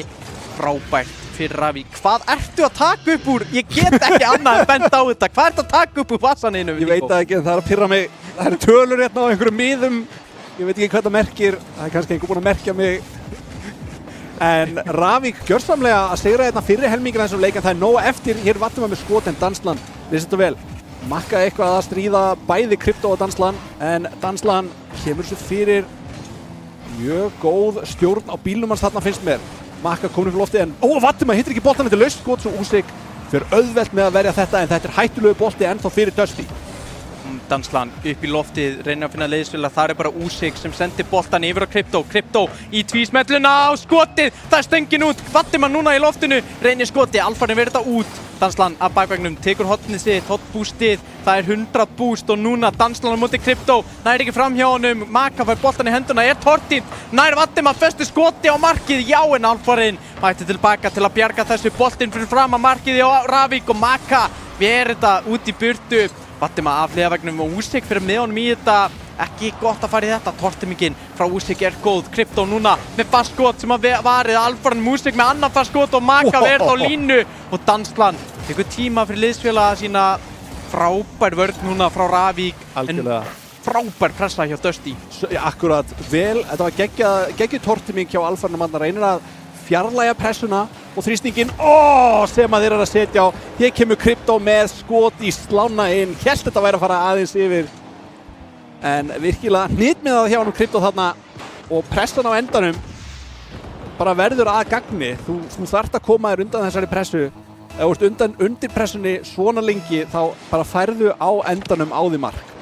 frábært fyrir Ravík. Hvað ertu að taka upp úr? Ég get ekki annað en bent á þetta. Hvað ertu að taka upp úr passaninu?
Ég veit það ekki en það er að pirra mig. Það eru tölur hérna á einhverjum miðum. Ég veit ekki hvað það merkir. Það er kannski einhver búinn að merkja mig. En Ravík gjörsamlega að sigra hérna fyrri helmingina þessum leik en það er nóg eftir. Hér Vatima með skot en Dansland vissi þetta vel. Makka eitthvað að stríða bæði Krypto og Dansland en Dansland kemur sér fyrir mjög góð stjórn á bílnum hans þarna finnst mér. Makka komin upp í lofti en Vatima hittir ekki boltan, þetta er laust skot svo Úsik fyrir auðvelt með að verja þetta en þetta er hættulegu bolti ennþá fyrir Dusty.
Dansland upp í loftið, reynir að finna leiðsvila, það er bara Úsik sem sendir boltan yfir á Krypto. Krypto í tvísmelluna á skotið, það er stöngin út, Vatima núna í loftinu, reynir skotið, Alfarinn verður þetta út. Dansland af bakveggnum, tekur hotnið sitt, hotboostið, það er 100 boost og núna Dansland á móti Krypto, nær ekki fram hjá honum, Makka fær boltan í henduna, er tortínt, nær Vatima föstu skoti á markið, já en Alfarinn mætti tilbaka til að bjarga þessu boltinn fyrir fram að markið á Ravík og Makka ver þetta út í burtu. Vatima af hliðaveggnum og Úsik fyrir með honum í þetta, ekki gott að fara í þetta, tortimingin frá Úsik er góð, Krypto núna með fast skot sem að varið, Alfarinn Úsik með annan fast skot og Makka verð á línu og Dansland tekur tíma fyrir liðsfélaga sína, frábær vörn núna frá Ravík,
Algjörlega.
en frábær pressa hjá Dusty.
Akkurat, vel, þetta var geggjur tortiming hjá Alfarinn og mann reynir að fjarlægja pressuna og þrýstingin sem að þeir eru að setja á. Hér kemur Krypto með skot í slána inn, hélt þetta væri að fara aðeins yfir en virkilega hnitmiðað hjá hann Krypto þarna og pressan á endanum bara verður að gagni. Þú þarft að koma þér undan þessari pressu, ef þú ert undir pressunni svona lengi þá bara færðu á endanum á því mark.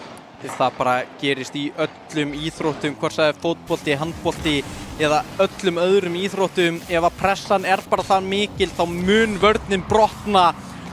Það bara gerist í öllum íþróttum, hvort það er fótbolti, handbolti eða öllum öðrum íþróttum. Ef að pressan er bara það mikil þá mun vörnin brotna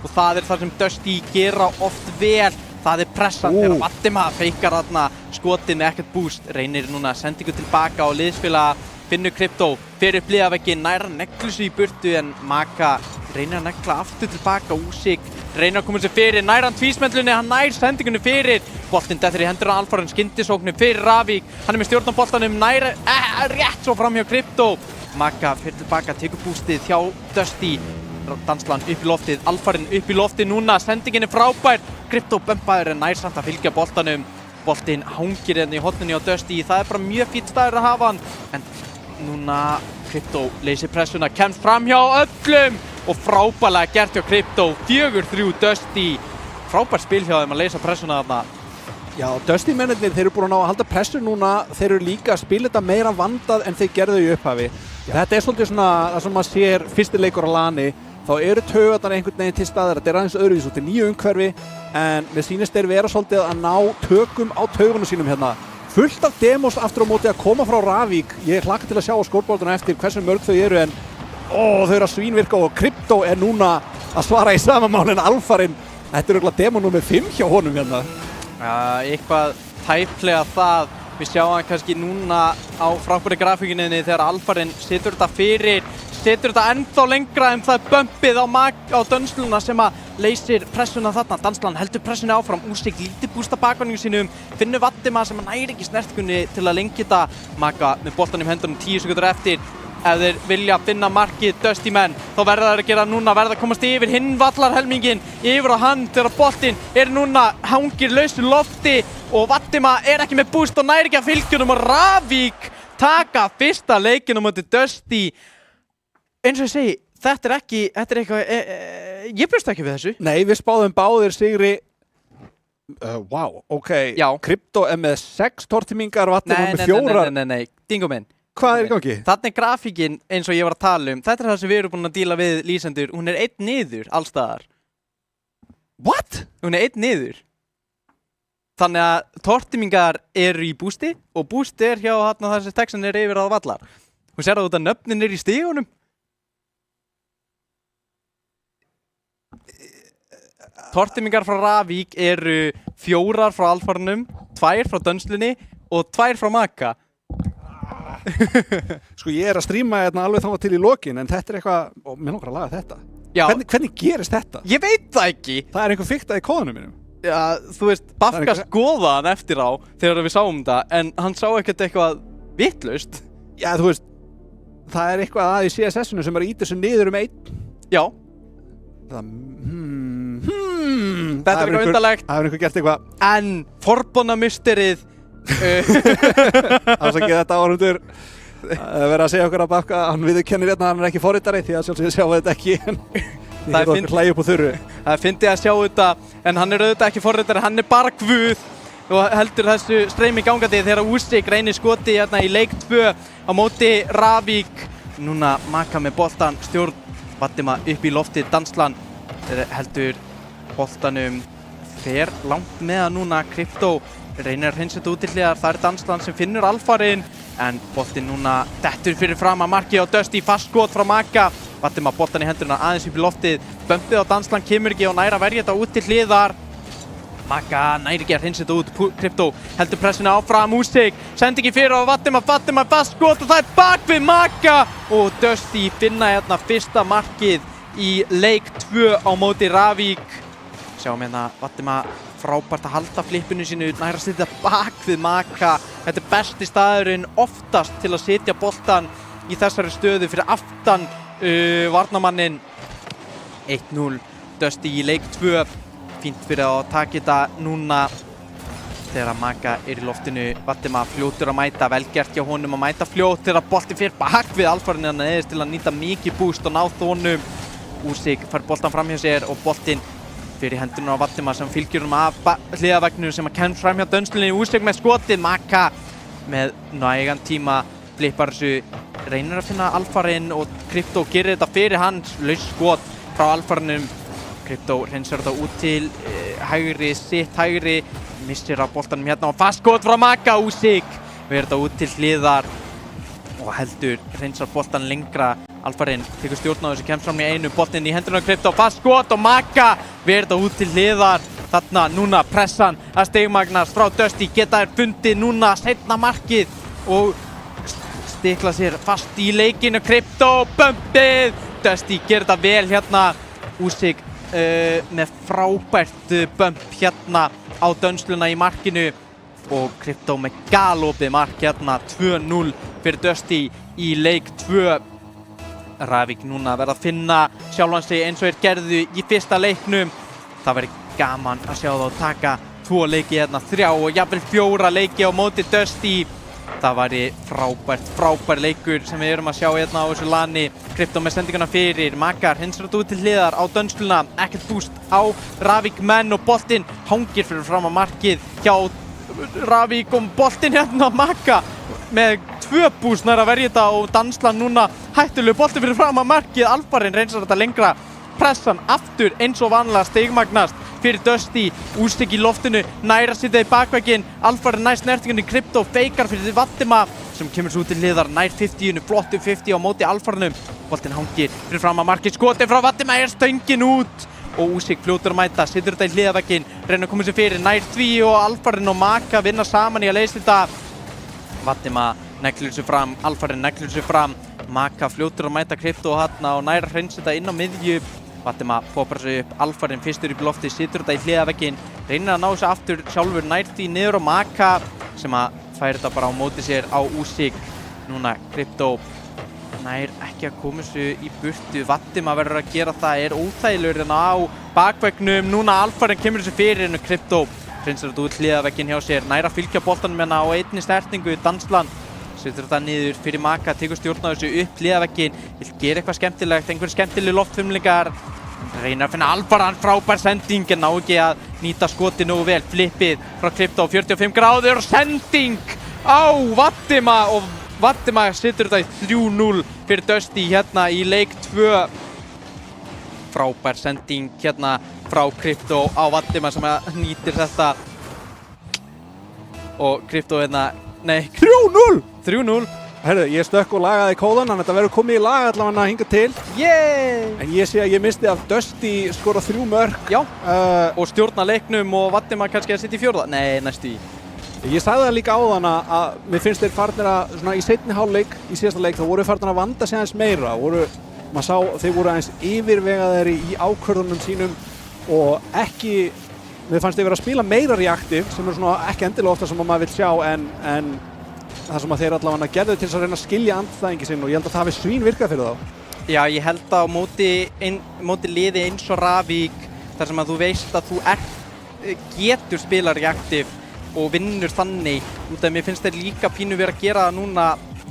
og það er það sem Dusty gera oft vel. Það er pressan þegar Vatima feikar þarna skotin ekkert búst. Reynir núna sendingu tilbaka og liðsfélaga finnur Krypto, fer upp hliðaveggi, nær að neglu sig í burtu en Makka reynir að negla aftur tilbaka. Úsik reynir að koma sér fyrir, nær hann tvísmellunni, hann nær sendingunni fyrir. Boltinn dettur í hendur á Alfarinn, skyndisóknir fyrir Ravík, hann er með stjórn á boltanum, nær rétt svo fram hjá Krypto. Makka fer tilbaka, tekur bústið hjá Dusty. Dansland upp í loftið, Alfarinn upp í loftið núna, sendingin er frábær. Krypto bömpaður en nær samt að fylgja boltanum. Boltinn hangir hérna í hornunni á Dusty, það er bara mjög fínn staður að hafa hann. En núna Krypto leysir pressuna, kemst fram hjá öllum og frábærlega gert hjá Krypto, 4-3 Dusty. Frábært spil hjá þeim að leysa pressuna þarna.
Já, Dusty mennirnir, þeir eru búin að halda pressu núna, þeir eru líka að spila þetta meira vandað en þeir gerðu í upphafi. Þetta er svolítið svona það sem maður sér fyrsti leikur á lani, þá eru taugarnar einhvern veginn til staðar, þetta er aðeins öðruvísi, þetta er nýju umhverfi en mér sýnist þeir vera svolítið að ná tökum á taugunum sínum hérna. Fullt af demos aftur á móti að koma frá Ravík, ég hlakka til að sjá á skórboltuna eftir hversu mörg þau eru en þau eru að svínvirka og Krypto er núna að svara í sama mál en Alfarinn, þetta er örugglega demo nummer 5 hjá honum hérna.
Eitthvað tæplega það. Við sjáum hann kannski núna á frábæri grafíkinni þegar Alfarinn setur þetta ennþá lengra en það bumpið á dönsluna sem að leysir pressuna þarna. Danslan heldur pressunni áfram, Úsik lítið bústa bakvarningum sínum, finnur Vatima sem að næri ekki snertkunni til að lengja þetta. Maka með boltanum í höndunum 10 sekúndur eftir. Ef þeir vilja finna markið Dusty menn, þá verða þeir að gera núna, verða að komast yfir hinn vallarhelmingin, yfir á hann þegar boltinn núna hangir lausu lofti og Vatima ekki með búst og næri ekki að fylgjunum og Ravík taka fyrsta leikinn á móti Dusty. Eins og ég segi, þetta er eitthvað, ég bjóst ekki við þessu.
Nei, við spáðum báðir sigri. Ok.
Já.
Crypto með 6 tortímingar, Vatima með 4.
Nei, dingo minn.
Hvað í gangi?
Þannig grafíkin eins og ég var að tala um, þetta það sem við erum búin að díla við lýsendur, hún 1 niður allstaðar.
What?
Hún 1 niður. Þannig að tortímingar eru í bústi og bústi hjá þessi textin yfir á vallar. Hún sér að út að nöfnin í stígunum. Tortímingar frá Ravík eru 4 frá Alfarnum, 2 frá Dönslunni og 2 frá Maka.
Sko ég að stríma hérna alveg þangað til í lokin, en þetta eitthvað, og mér langar að laga þetta.
Já.
Hvernig gerist þetta?
Ég veit það ekki.
Það einhver fiktað í kóðunum mínum.
Já, þú veist, Bafka skoða hann eftir á þegar við sáum þetta, en hann sá ekkert eitthvað vitlaust.
Já, þú veist, það eitthvað að í CSS-unu sem ítir þessu niður 1.
Já.
Þetta
eitthvað undarlegt.
Það einhver gert eitthvað.
En forbónamysterið
Afsakið þetta áhorfendur, verið að segja okkur að Bafka, hann viðurkennir hérna að hann ekki forritari því að sjálfsögðu sjáum við þetta ekki, en því að okkur hlægi upp á þurru.
Það fyndi að sjá þetta, en hann auðvitað ekki forritari, hann bara guð og heldur þessu streymi gangandi þegar Úsik reynir skoti hérna í leik 2 á móti Ravík. Núna Maka með boltan, stjórn Vatima upp í lofti, Danslan heldur boltanum, fer langt með að núna, Crypto reynir að hreinsa þetta út til hliðar, það Danslan sem finnur Alfarinn, en boltinn núna dettur fyrir fram að marki á Dusty, fast skot frá Maka. Vatima boltan í hendurna aðeins upp í loftið, bumpið á Danslan kemur ekki og næra að verja þetta út til hliðar. Maka næri ekki að hreinsa þetta út, Crypto heldur pressuna áfram, Úsik sendi ekki fyrir á Vatima fast skot og það bak við Maka og Dusty finna hérna fyrsta markið í leik 2 á móti Ravík. Sjáum hérna Vatima frábært að halda flippinu sínu, næra að setja bak við Maka. Þetta besti staðurinn oftast til að setja boltan í þessari stöðu fyrir aftan varnarmannin. 1-0 Dusty í leik 2. Fínt fyrir að taka þetta núna þegar Maka í loftinu. Vatima fljótur að mæta, velgert hjá honum að mæta fljótt þegar boltin fyrir bak við Alfarinn neðist til að nýta mikið búst og ná þónum. Úsik fær boltan fram hjá sér og boltin fyrir hendurinn á Vatima sem fylgjur af hliðaveggnum sem kemst fram hjá Dönslunni. Úsik með skotið, Maka með nægan tíma flippar þessu, reynir að finna Alfarinn og Crypto gerir þetta fyrir hans, laus skot frá Alfarinnum. Crypto hreinsar þetta út til hægri, sitt hægri, missir á boltanum hérna og fast skot frá Maka. Úsik verður þetta út til hliðar og heldur, hreinsar boltan lengra. Alfarinn tekur stjórn á þessu, kemst fram í einu, boltinn í hendurinn á Crypto, fast skot og Maka verður þetta út til hliðar. Þarna núna pressan að stigmagnast frá Dusty, geta þær fundið núna seinna markið og stikla sér fast í leikinu. Crypto, bumpið, Dusty gerir þetta vel hérna. Úsik með frábært bump hérna á Dönsluna í markinu og Crypto með galopið mark hérna, 2-0 fyrir Dusty í leik 2. Ravík núna verða að finna sjálfan sig eins og þeir gerðu í fyrsta leiknum. Það verður gaman að sjá þá taka 2 leiki hérna, 3 og jafnvel 4 leiki á móti Dusty. Það væri frábær leikur sem við erum að sjá hérna á þessu lani. Crypto með sendinguna fyrir, Maka hreinsar þetta út til hliðar á Dönsluna, ekkert búst á Ravík menn og boltinn hangir fyrir fram að markið hjá Ravík og boltinn hérna Maka með 2 búst nær að verja þetta og Danslan núna hættulegu boltinn fyrir fram að markið. Alfarinn hreinsar þetta lengra, pressan aftur eins og vanlega stigmagnast fyrir Dusty. Úsik í loftinu, næra sitja í bakvegginn, Alfarinn nær snertingunni, Crypto feikar fyrir Vatima sem kemur svo út til hliðar, nær 50-inu, flottu 50 á móti Alfarinnum. Boltinn hangir fyrir fram að markið, skotið frá Vatima stöngin út og Usyk fljótur að mæta, setur þetta í hliðarvegginn, reyna að koma sér fyrir, nær því og Alfarin og Maka vinna saman í að leysa þetta. Vatima neglir sér fram, Alfarin neglir sér fram, Maka fljótur að mæta Krypto þarna og nær að hreinsa þetta inn á miðju. Vatima poppar sig upp, Alfarin fyrstur upp í lofti, setur þetta í hliðarvegginn, reynir að ná þessu aftur sjálfur, nær því niður á Maka sem að færi þetta bara á móti sér á Usyk. Núna Krypto nær ekki að koma þessu í burtu, Vatima verður að gera það, er óþægilegur hérna á bakveggnum, núna Alfarin kemur þessu fyrir en Krypto hreinsar þetta út hliðarvegginn hjá sér, nær að fylgja boltanum hérna á einni snertingu, Dansland setur þetta niður fyrir Maka, tekur stjórn á þessu upp hliðarvegginn, vill gera eitthvað skemmtilegt, einhver skemmtileg loftfimlingar, reynir að finna Alfarin, frábær sending en ná ekki að nýta skoti nógu vel, flippið frá Krypto, 45 gráður og sending á Vatima og Vatima setur þetta í 3-0 fyrir Dusty hérna í leik 2. Frábær sending hérna frá Krypto á Vatima sem nýtir þetta. Og Krypto hérna, nei,
3-0!
3-0.
Herðu, ég stökk og lagaði kóðan, þannig að þetta verður komið í lag allavega hinga til.
Yey!
En ég sé að ég misti af Dusty skora 3 mörk.
Já, og stjórna leiknum og Vatima kannski að sitja í 4. Nei, næstu í.
Ég sagði það líka áðan að mér finnst þeir farnir að, svona í seinni hálfleik, í síðasta leik, þá voru farnir að vanda sig aðeins meira. Maður sá, þeir voru aðeins yfirvegaðir í ákvörðunum sínum og ekki, mér fannst þeir vera að spila meira reaktiv, sem svona ekki endilega ofta sem maður vil sjá, en það sem að þeir allavega gerðu til þess að reyna að skilja andstæðingi sinn og ég held að það hafi svínvirkað fyrir þá.
Já, ég held að á móti liði eins og Ravík, þar sem að þú veist að þú getur spila reaktiv og vinnur þannig, út af mér finnst þeir líka pínu verið að gera það núna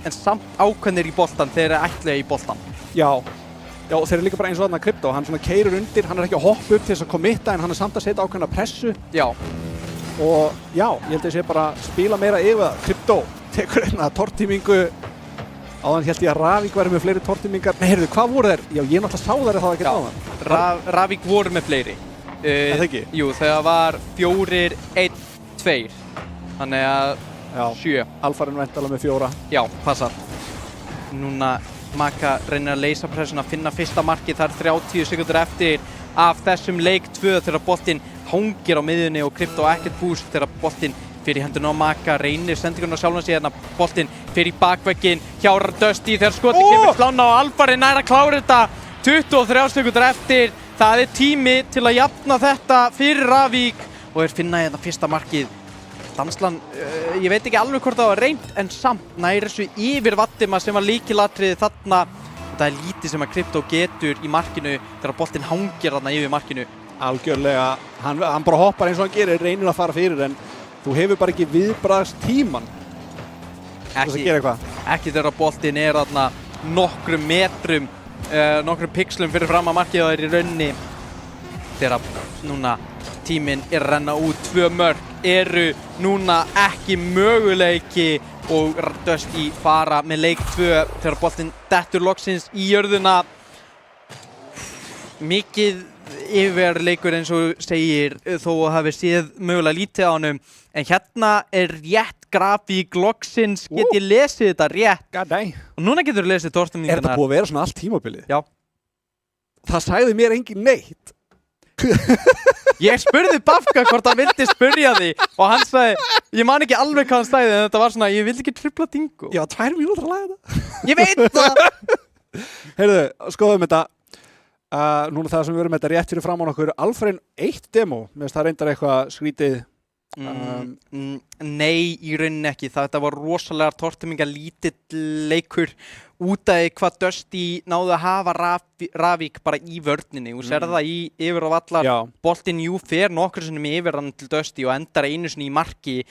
en samt ákveðnir í boltan þegar þeir ætluðu í boltan.
Já, og þeir eru líka bara eins og þarna Krypto, hann svona keyrir undir, hann er ekki að hoppa upp til þess að kommitta en hann er samt að setja ákveðna pressu.
Já.
Og já, ég held að ég sé bara að spila meira yfir það. Krypto tekur einna tortímingu, áðan held ég að Ravík væri með fleiri tortímingar. Nei, heyrðu, hvað voru þeir? Já, ég náttúrulega sá þeir það ekki áðan.
Ravík voru með fleiri.
Það ekki?
Jú, þegar var 4-1-2, þannig að 7.
Alfarin væntanlega með 4.
Já, passar. Núna Maka reynir að leysa pressuna, finna fyrsta markið, það er 30 sekundur eftir af þessum leik 2 þegar boltinn hangir á miðjunni og Krypto ekkert búst þegar boltinn fyrir hendurna á Maka, reynir sendingunum á sjálfan sig hérna, boltinn fyrir bakvegginn hjá Dusty þegar skotið kemur slána og Alfarin nær að klára þetta 23 sekundur eftir. Það er tími til að jafna þetta fyrir Ravík og þeir finna hérna fyrsta markið. Dansland, ég veit ekki alveg hvort það var reynt en samt nær þessu yfir Vatima sem var lykilatriði þarna. Það er lítið sem að Krypto getur í markinu þegar boltinn hangir þarna yfir markinu.
Algjörlega, hann bara hoppar eins og hann gerir, reynir að fara fyrir en þú hefur bara ekki viðbragðstíman til þess að gera eitthvað.
Ekki þegar boltinn er þarna nokkrum metrum, nokkrum pixlum fyrir fram að markið og það er í raunni. Þegar núna tíminn er að renna út, 2 mörk eru núna ekki möguleiki og Dusty fara með leik 2 þegar boltinn dettur loksins í jörðuna. Mikið yfirleikur eins og segir þó að hafi séð mögulega lítið á honum en hérna er rétt grafík loksins, get ég lesið þetta rétt?
Gadæ.
Og núna getur þú lesið tortimningarnar.
Er þetta búið að vera svona allt tímabilið?
Já.
Það sagði mér engin neitt.
Ég spurði Bafka hvort hann vildi spurja því og hann sagði, ég man ekki alveg hvað hann sagði en þetta var svona, ég vildi ekki tripla dingo.
Já, 2 mínútur að laga þetta.
Ég veit það!
Heyrðu, skoðum þetta. Núna það sem við verum þetta rétt fyrir fram á okkur, Alfarin 1 demo, mér finnst það reyndar eitthvað skrítið.
Nei, í rauninni ekki. Þetta var rosalega tortiminga lítill leikur út af hvað Dusty náðu að hafa Ravík bara í vörninni. Þú sér það í yfir og allar. Boltinn fer nokkur sinnum yfir hann til Dusty og endar einu sinni í marki.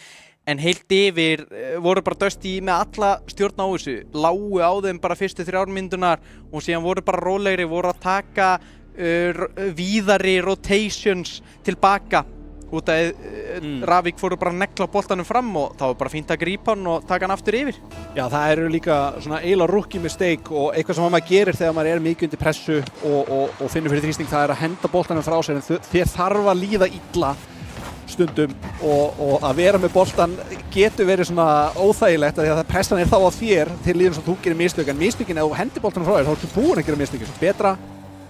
En heilt yfir voru bara Dusty með alla stjórn á þessu. Lágu á þeim bara fyrstu 3 mínúturnar og síðan voru bara rólegri, voru að taka víðari rotations tilbaka. Út af Ravík fóru bara að negla boltanum fram og þá var bara fínt að grípa hann og taka hann aftur yfir. Já,
það eru líka svona eiginlega rookie mistake og eitthvað sem maður gerir þegar maður er mikið undir pressu og finnur fyrir þrýsting, það er að henda boltanum frá sér en þér þarf að líða illa stundum og að vera með boltan getur verið svona óþægilegt af því að pressan er þá á þér til líðan sem þú gerir mistök en mistökin ef þú hendir boltanum frá þér þá ertu búin að gera mistökin. Svo betra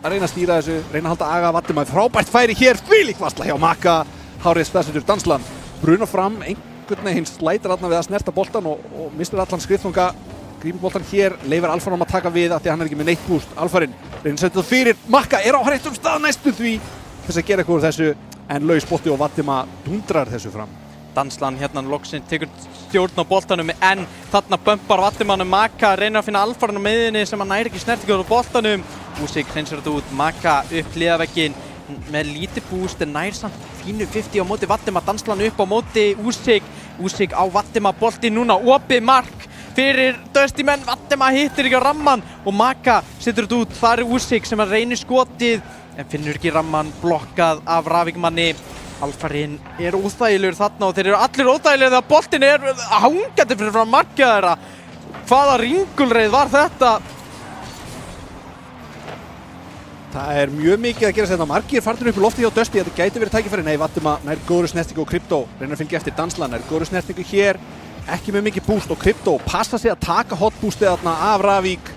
að reyna að stýra þessu, reyna að halda aga Vatima. Frábært færi hér, þvílík varsla hjá Maka. Hárið staðsettur Danslan. Bruna fram, einhvern veginn slætar þarna við að snerta boltan og mistur allan skriðþunga. Grímur boltan hér, leifir Alfaranum að taka við af því að hann ekki með neitt búst. Alfarinn reynir að setja það fyrir. Maka á réttum stað næstum því þess að gera eitthvað úr þessu, en laus bolti og Vatima dundrar þessu fram.
Danslan hérna loksins tekur stjórn á boltanum en þarna bömpar Vatimanum Maka, reynir að finna Alfaran á miðjunni sem hann næri ekki snertingu á boltanum. Úsik hreinsar þetta út, Maka upp hliðarvegginn með lítið búst en nær samt fínu 50 á móti Vatima. Danslan upp á móti Úsik á Vatima, bolti núna opið mark fyrir Dusty menn. Vatima hittir ekki á ramman og Maka setur þetta út. Það er Úsik sem reynir skotið en finnur ekki ramman, blokkað af Ravíkmanni. Alfarinn er óþægilegur þarna og þeir eru allir óþægilegir þegar boltinn er hangandi fyrir frá markið þeirra. Hvaða ringulreið var þetta?
Það er mjög mikið að gera þetta. Margir farnir upp í lofti hjá Dusty. Þetta gæti verið tækifæri. Nei, Vatima nær góðri snertingu og Crypto reynir að fylgja eftir. Danslan nær góðri snertingu hér. Ekki með mikið búst og Crypto passa sig að taka hotboostið þarna af Ravík.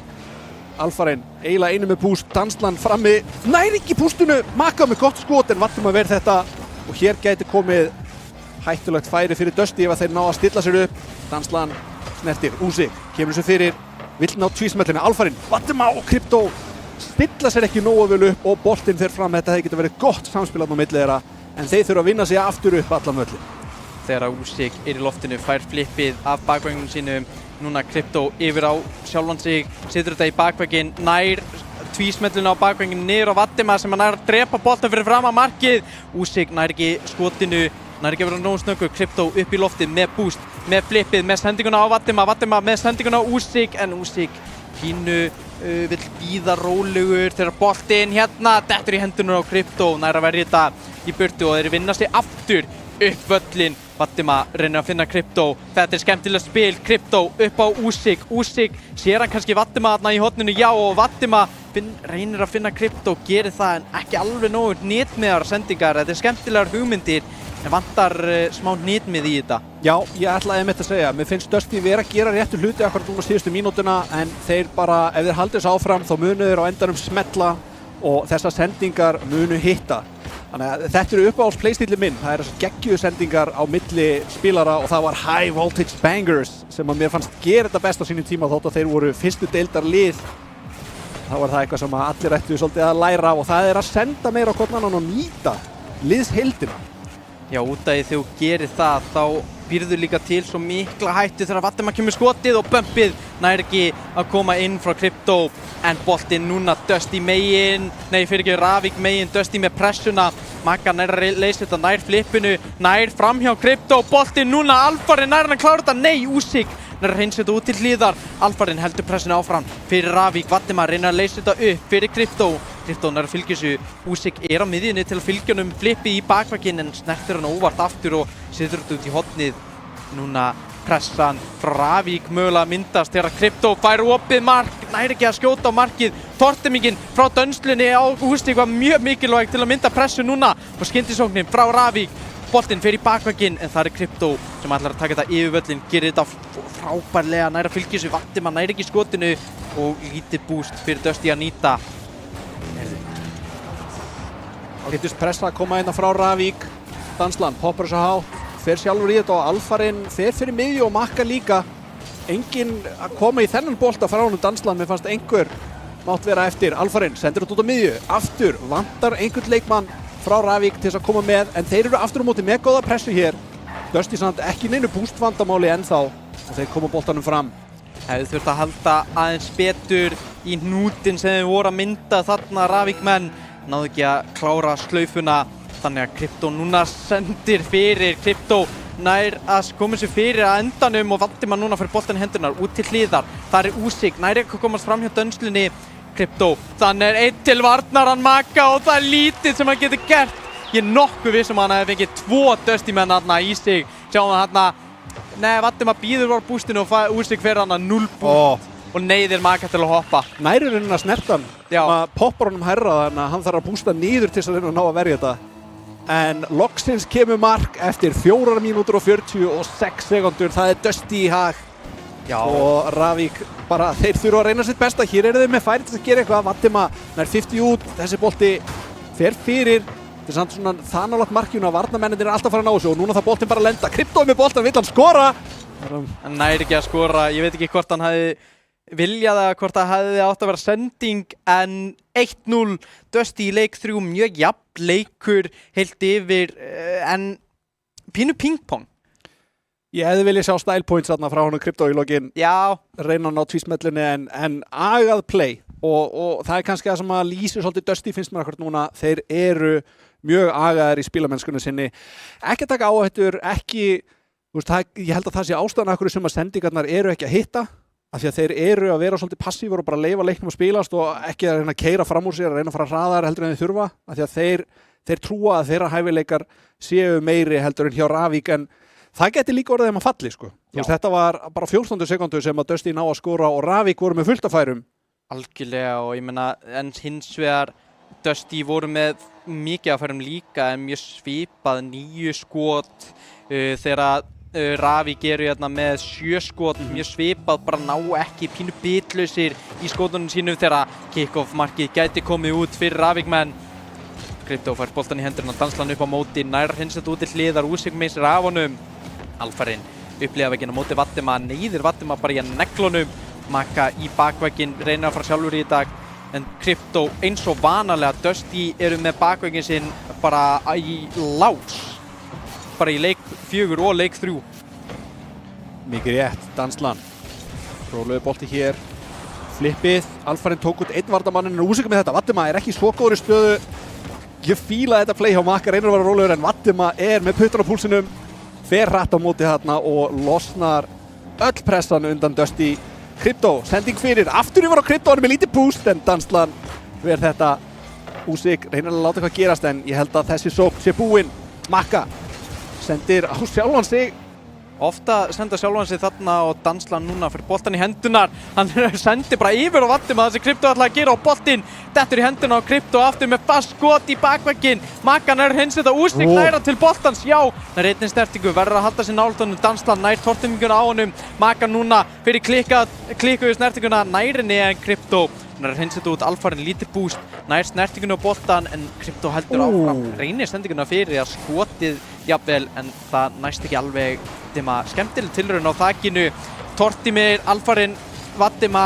Alfarinn eiginlega einu með búst. Danslan frammi. Nær ekki bústinu. Maka með gott skot en Vatima verð þetta. Og hér gæti komið hættulegt færi fyrir Dusty ef þeir ná að stilla sér upp. Danslan snertir. Úsik kemur þessu fyrir. Vill ná tvísmellinu. Alfarinn, Vatima og Crypto stilla sér ekki nógu vel upp og boltinn fer fram. Þetta hefði getið verið gott samspil á milli þeirra en þeir þurfa að vinna sig aftur upp allan völlin.
Þegar Úsik er í loftinu fær flippið af bakvængunum sínum. Núna Crypto yfir á sjálfan sig, setur þetta í bakvængin, nær tvísmellinu á bakvængin niður á Vatima sem nær að drepa boltan fyrir fram að markið. Úsik nær ekki skotinu, nær ekki að vera nógu snöggur. Crypto upp í loftið með boost, með flippið, með sendinguna á Vatima. Vatima með sendinguna á Úsik en Úsik pínu vill bíða rólegur þegar boltinn hérna dettur í hendurnar á Crypto, nær að verja þetta í burtu og þeir vinna sig aftur upp völlin. Vatima reynir að finna Crypto, þetta er skemmtilegt spil. Crypto upp á Úsik, Úsik sér hann kannski Vatima þarna í horninu, já, og Vatima reynir að finna Crypto, gerir það en ekki alveg nógu hnitmiðar sendingar. Þetta er skemmtilegar hugmyndir en vantar smá hnitmið í þetta.
Já, ég ætlaði að segja, mér finnst Dusty vera að gera réttu hluti akkurat núna síðustu mínútuna en þeir bara, ef þeir halda þessu áfram þá munu þeir á endanum smetla og þessar sendingar munu hitta. Þannig að þetta eru uppáhalds playstíli minn, það eru þessar geggjuðu sendingar á milli spilara og það var high voltage bangers sem að mér fannst gera þetta best á sínum tíma þótt að þeir voru fyrstu deildar lið. Þá var það eitthvað sem allir ættu svolítið að læra og það er að senda meira á hvorn annan og nýta liðsheildina.
Já, út af því þegar þú gerir það þá býrðu líka til svo mikla hættu þegar Vatima kemur skotið og bumpið nær ekki að koma inn frá Crypto en boltinn núna Dusty megin, nei fyrir ekki Ravík megin, Dusty með pressuna. Maka nær að leysa þetta nær flippinu, nær framhjá Crypto, boltinn núna Alfarinn nær hann að klára þetta, nei Úsik nær að hreinsa þetta út til hlíðar. Alfarinn heldur pressuna áfram fyrir Ravík, Vatima reynir að leysa þetta upp fyrir Crypto. Crypto nær að fylgja þessu, Úsik er á miðjunni til að fylgja honum flippi í bakvækinn en snertir hann óvart aftur og setur þetta út í hornið. Núna pressan frá Ravík mögulega myndast þegar Crypto fær opið mark, nær ekki að skjóta á markið. Tortemingin frá dönslunni á Úsik var mjög mikilvæg til að mynda pressu núna og skyndisóknin frá Ravík. Boltinn fer í bakvækinn en það er Crypto sem ætlar að taka þetta yfir völlin, gerir þetta frábærlega, nær að fylgja þessu. Vatima nær ekki skotinu og lítið búst fyrir Dusty að nýta.
Hittust pressa að koma hérna frá Ravík. Danslan poppar þessu hátt, fer sjálfur í þetta og Alfarinn fer fyrir miðju og Maka líka. Enginn að koma í þennan bolta frá honum Danslan, mér fannst einhver mátt vera eftir. Alfarinn sendur þetta út á miðju, aftur vantar einhvern leikmann frá Ravík til þess að koma með en þeir eru aftur á móti með góða pressu hér. Dusty samt ekki neinu bústvandamáli ennþá og þeir koma boltanum fram.
Hefði þurft að halda aðeins betur í hnútin sem þeir voru að mynda þarna Ravíkmenn. Náðu ekki að klára slaufuna þannig að Crypto núna sendir fyrir. Crypto nær að koma sér fyrir að endanum og Vatima núna fyrir boltan í hendurnar út til hliðar. Það er Úsik, nær ekki að komast fram hjá dönslunni. Crypto, þannig er einn til varnar hann Maka og það er lítið sem hann getur gert. Ég er nokkuð viss hann hefði fengið 2 Dusty menn þarna í sig. Sjáum við þarna, nei Vatima býður var bústinu og Úsik fyrir hann að 0 búst. Og neyðir Maka til að hoppa.
Nær er henni að snerta hann, maður poppar honum hærra þannig að hann þarf að bústa niður til þess að reyna að ná að verja þetta. En loksins kemur mark eftir 4 mínútur og 46 sekundur, það er Dusty í hag.
Já.
Og Ravík bara þeir þurfa að reyna sitt besta. Hér eru þeir með færi til að gera eitthvað. Vatima nær 50 út, þessi bolti fer fyrir. Þetta er samt svona það nálægt markinu að varnarmennir alltaf fara að ná þessu og núna það boltinn bara að lenda. Krypto með boltan, vill hann skora?
Hann næri ekki að skora, ég veit ekki hvort hann hefði viljað það, hvort það hefði átt að vera sending, en 1-0 Dusty í leik 3, mjög jafn leikur heilt yfir, en pínu pingpong.
Ég hefði viljað sjá style points þarna frá honum Krypto í lokin.
Já.
Reyna að ná tvísmellunni en agað play og það er kannski það sem að lýsir svolítið Dusty finnst mér akkurat núna. Þeir eru mjög agaðir í spilamennskunni sinni. Ekki að taka áhættur, ekki, ég held að það sé ástæðan af hverju sem að sendingarnar eru ekki að hitta. Af því að þeir eru að vera svolítið passífur og bara leyfa leiknum að spilast og ekki að reyna að keyra fram úr sér, að reyna að fara hraðar heldur en þeir þurfa. Af því að þeir trúa að þeirra hæfileikar séu meiri heldur en hjá Ravík, en það geti líka orðið þeim að falli, sko. Þetta var bara 14 sekundu sem að Dusty ná að skora og Ravík voru með fullt af færum.
Algjörlega, og ég meina, en hins vegar Dusty voru með mikið af færum líka, en mjög svipað 9 skot þegar Ravík eru hérna með 7 skot, mjög svipað, bara ná ekki pínu bitlausir í skotunum sínum þegar kick-off markið gæti komið út fyrir Ravík, menn Krypto fær boltan í hendurinn og danslan upp á móti, nær hreinsað út til hliðar, Úsik meisir af honum. Alfarinn upplifa vegginn á móti Vatima, neyðir Vatima bara í að neglunum. Maka í bakvegginn, reynir að fara sjálfur í dag, en Krypto eins og vanalega Dusty eru með bakvegginn sinn bara í lás, bara í leik 4 og leik 3.
Mikið rétt, danslan. Róluðu bolti hér, flippið, Alfarinn tók út einn varnarmann en Úsik með þetta. Vatima er ekki svo góður í stöðu. Ég fíla þetta play hjá Maka, reynir að vera rólegur, en Vatima er með puttan á púlsinum, fer hratt á móti þarna og losnar öll pressan undan Dusty. Krypto, sending fyrir, aftur yfir á Krypto, hann er með lítið boost, en danslan verð þetta. Úsik reynir að láta eitthvað gerast, en ég held að þessi sókn sé búinn. Maka sendir á sjálfan sig.
Ofta senda sjálfan sig þarna og danslan núna fyrir boltan í hendunar. Hann sendir bara yfir á Vatima það sem Krypto ætlaði að gera, og boltinn dettur í henduna á Krypto aftur með fast skot í bakvegginn. Makan er hreinsið að Úsik næra til boltans, já, nær einnig stertingu, verður að halda sér nálægt danslan, nær tortiminguna á honum. Makan núna fyrir klikkuðu snertinguna, nærinni, en Krypto nær hreinsið út, Alfarinn lítið búst, nær snertinguna á boltan, en Krypto heldur áfram, reynir sendinguna fyrir að skotið jafnvel, en það næst ekki alveg. Vatima skemmtileg tilraun á þakinu, Tortimir, Alfarinn, Vatima,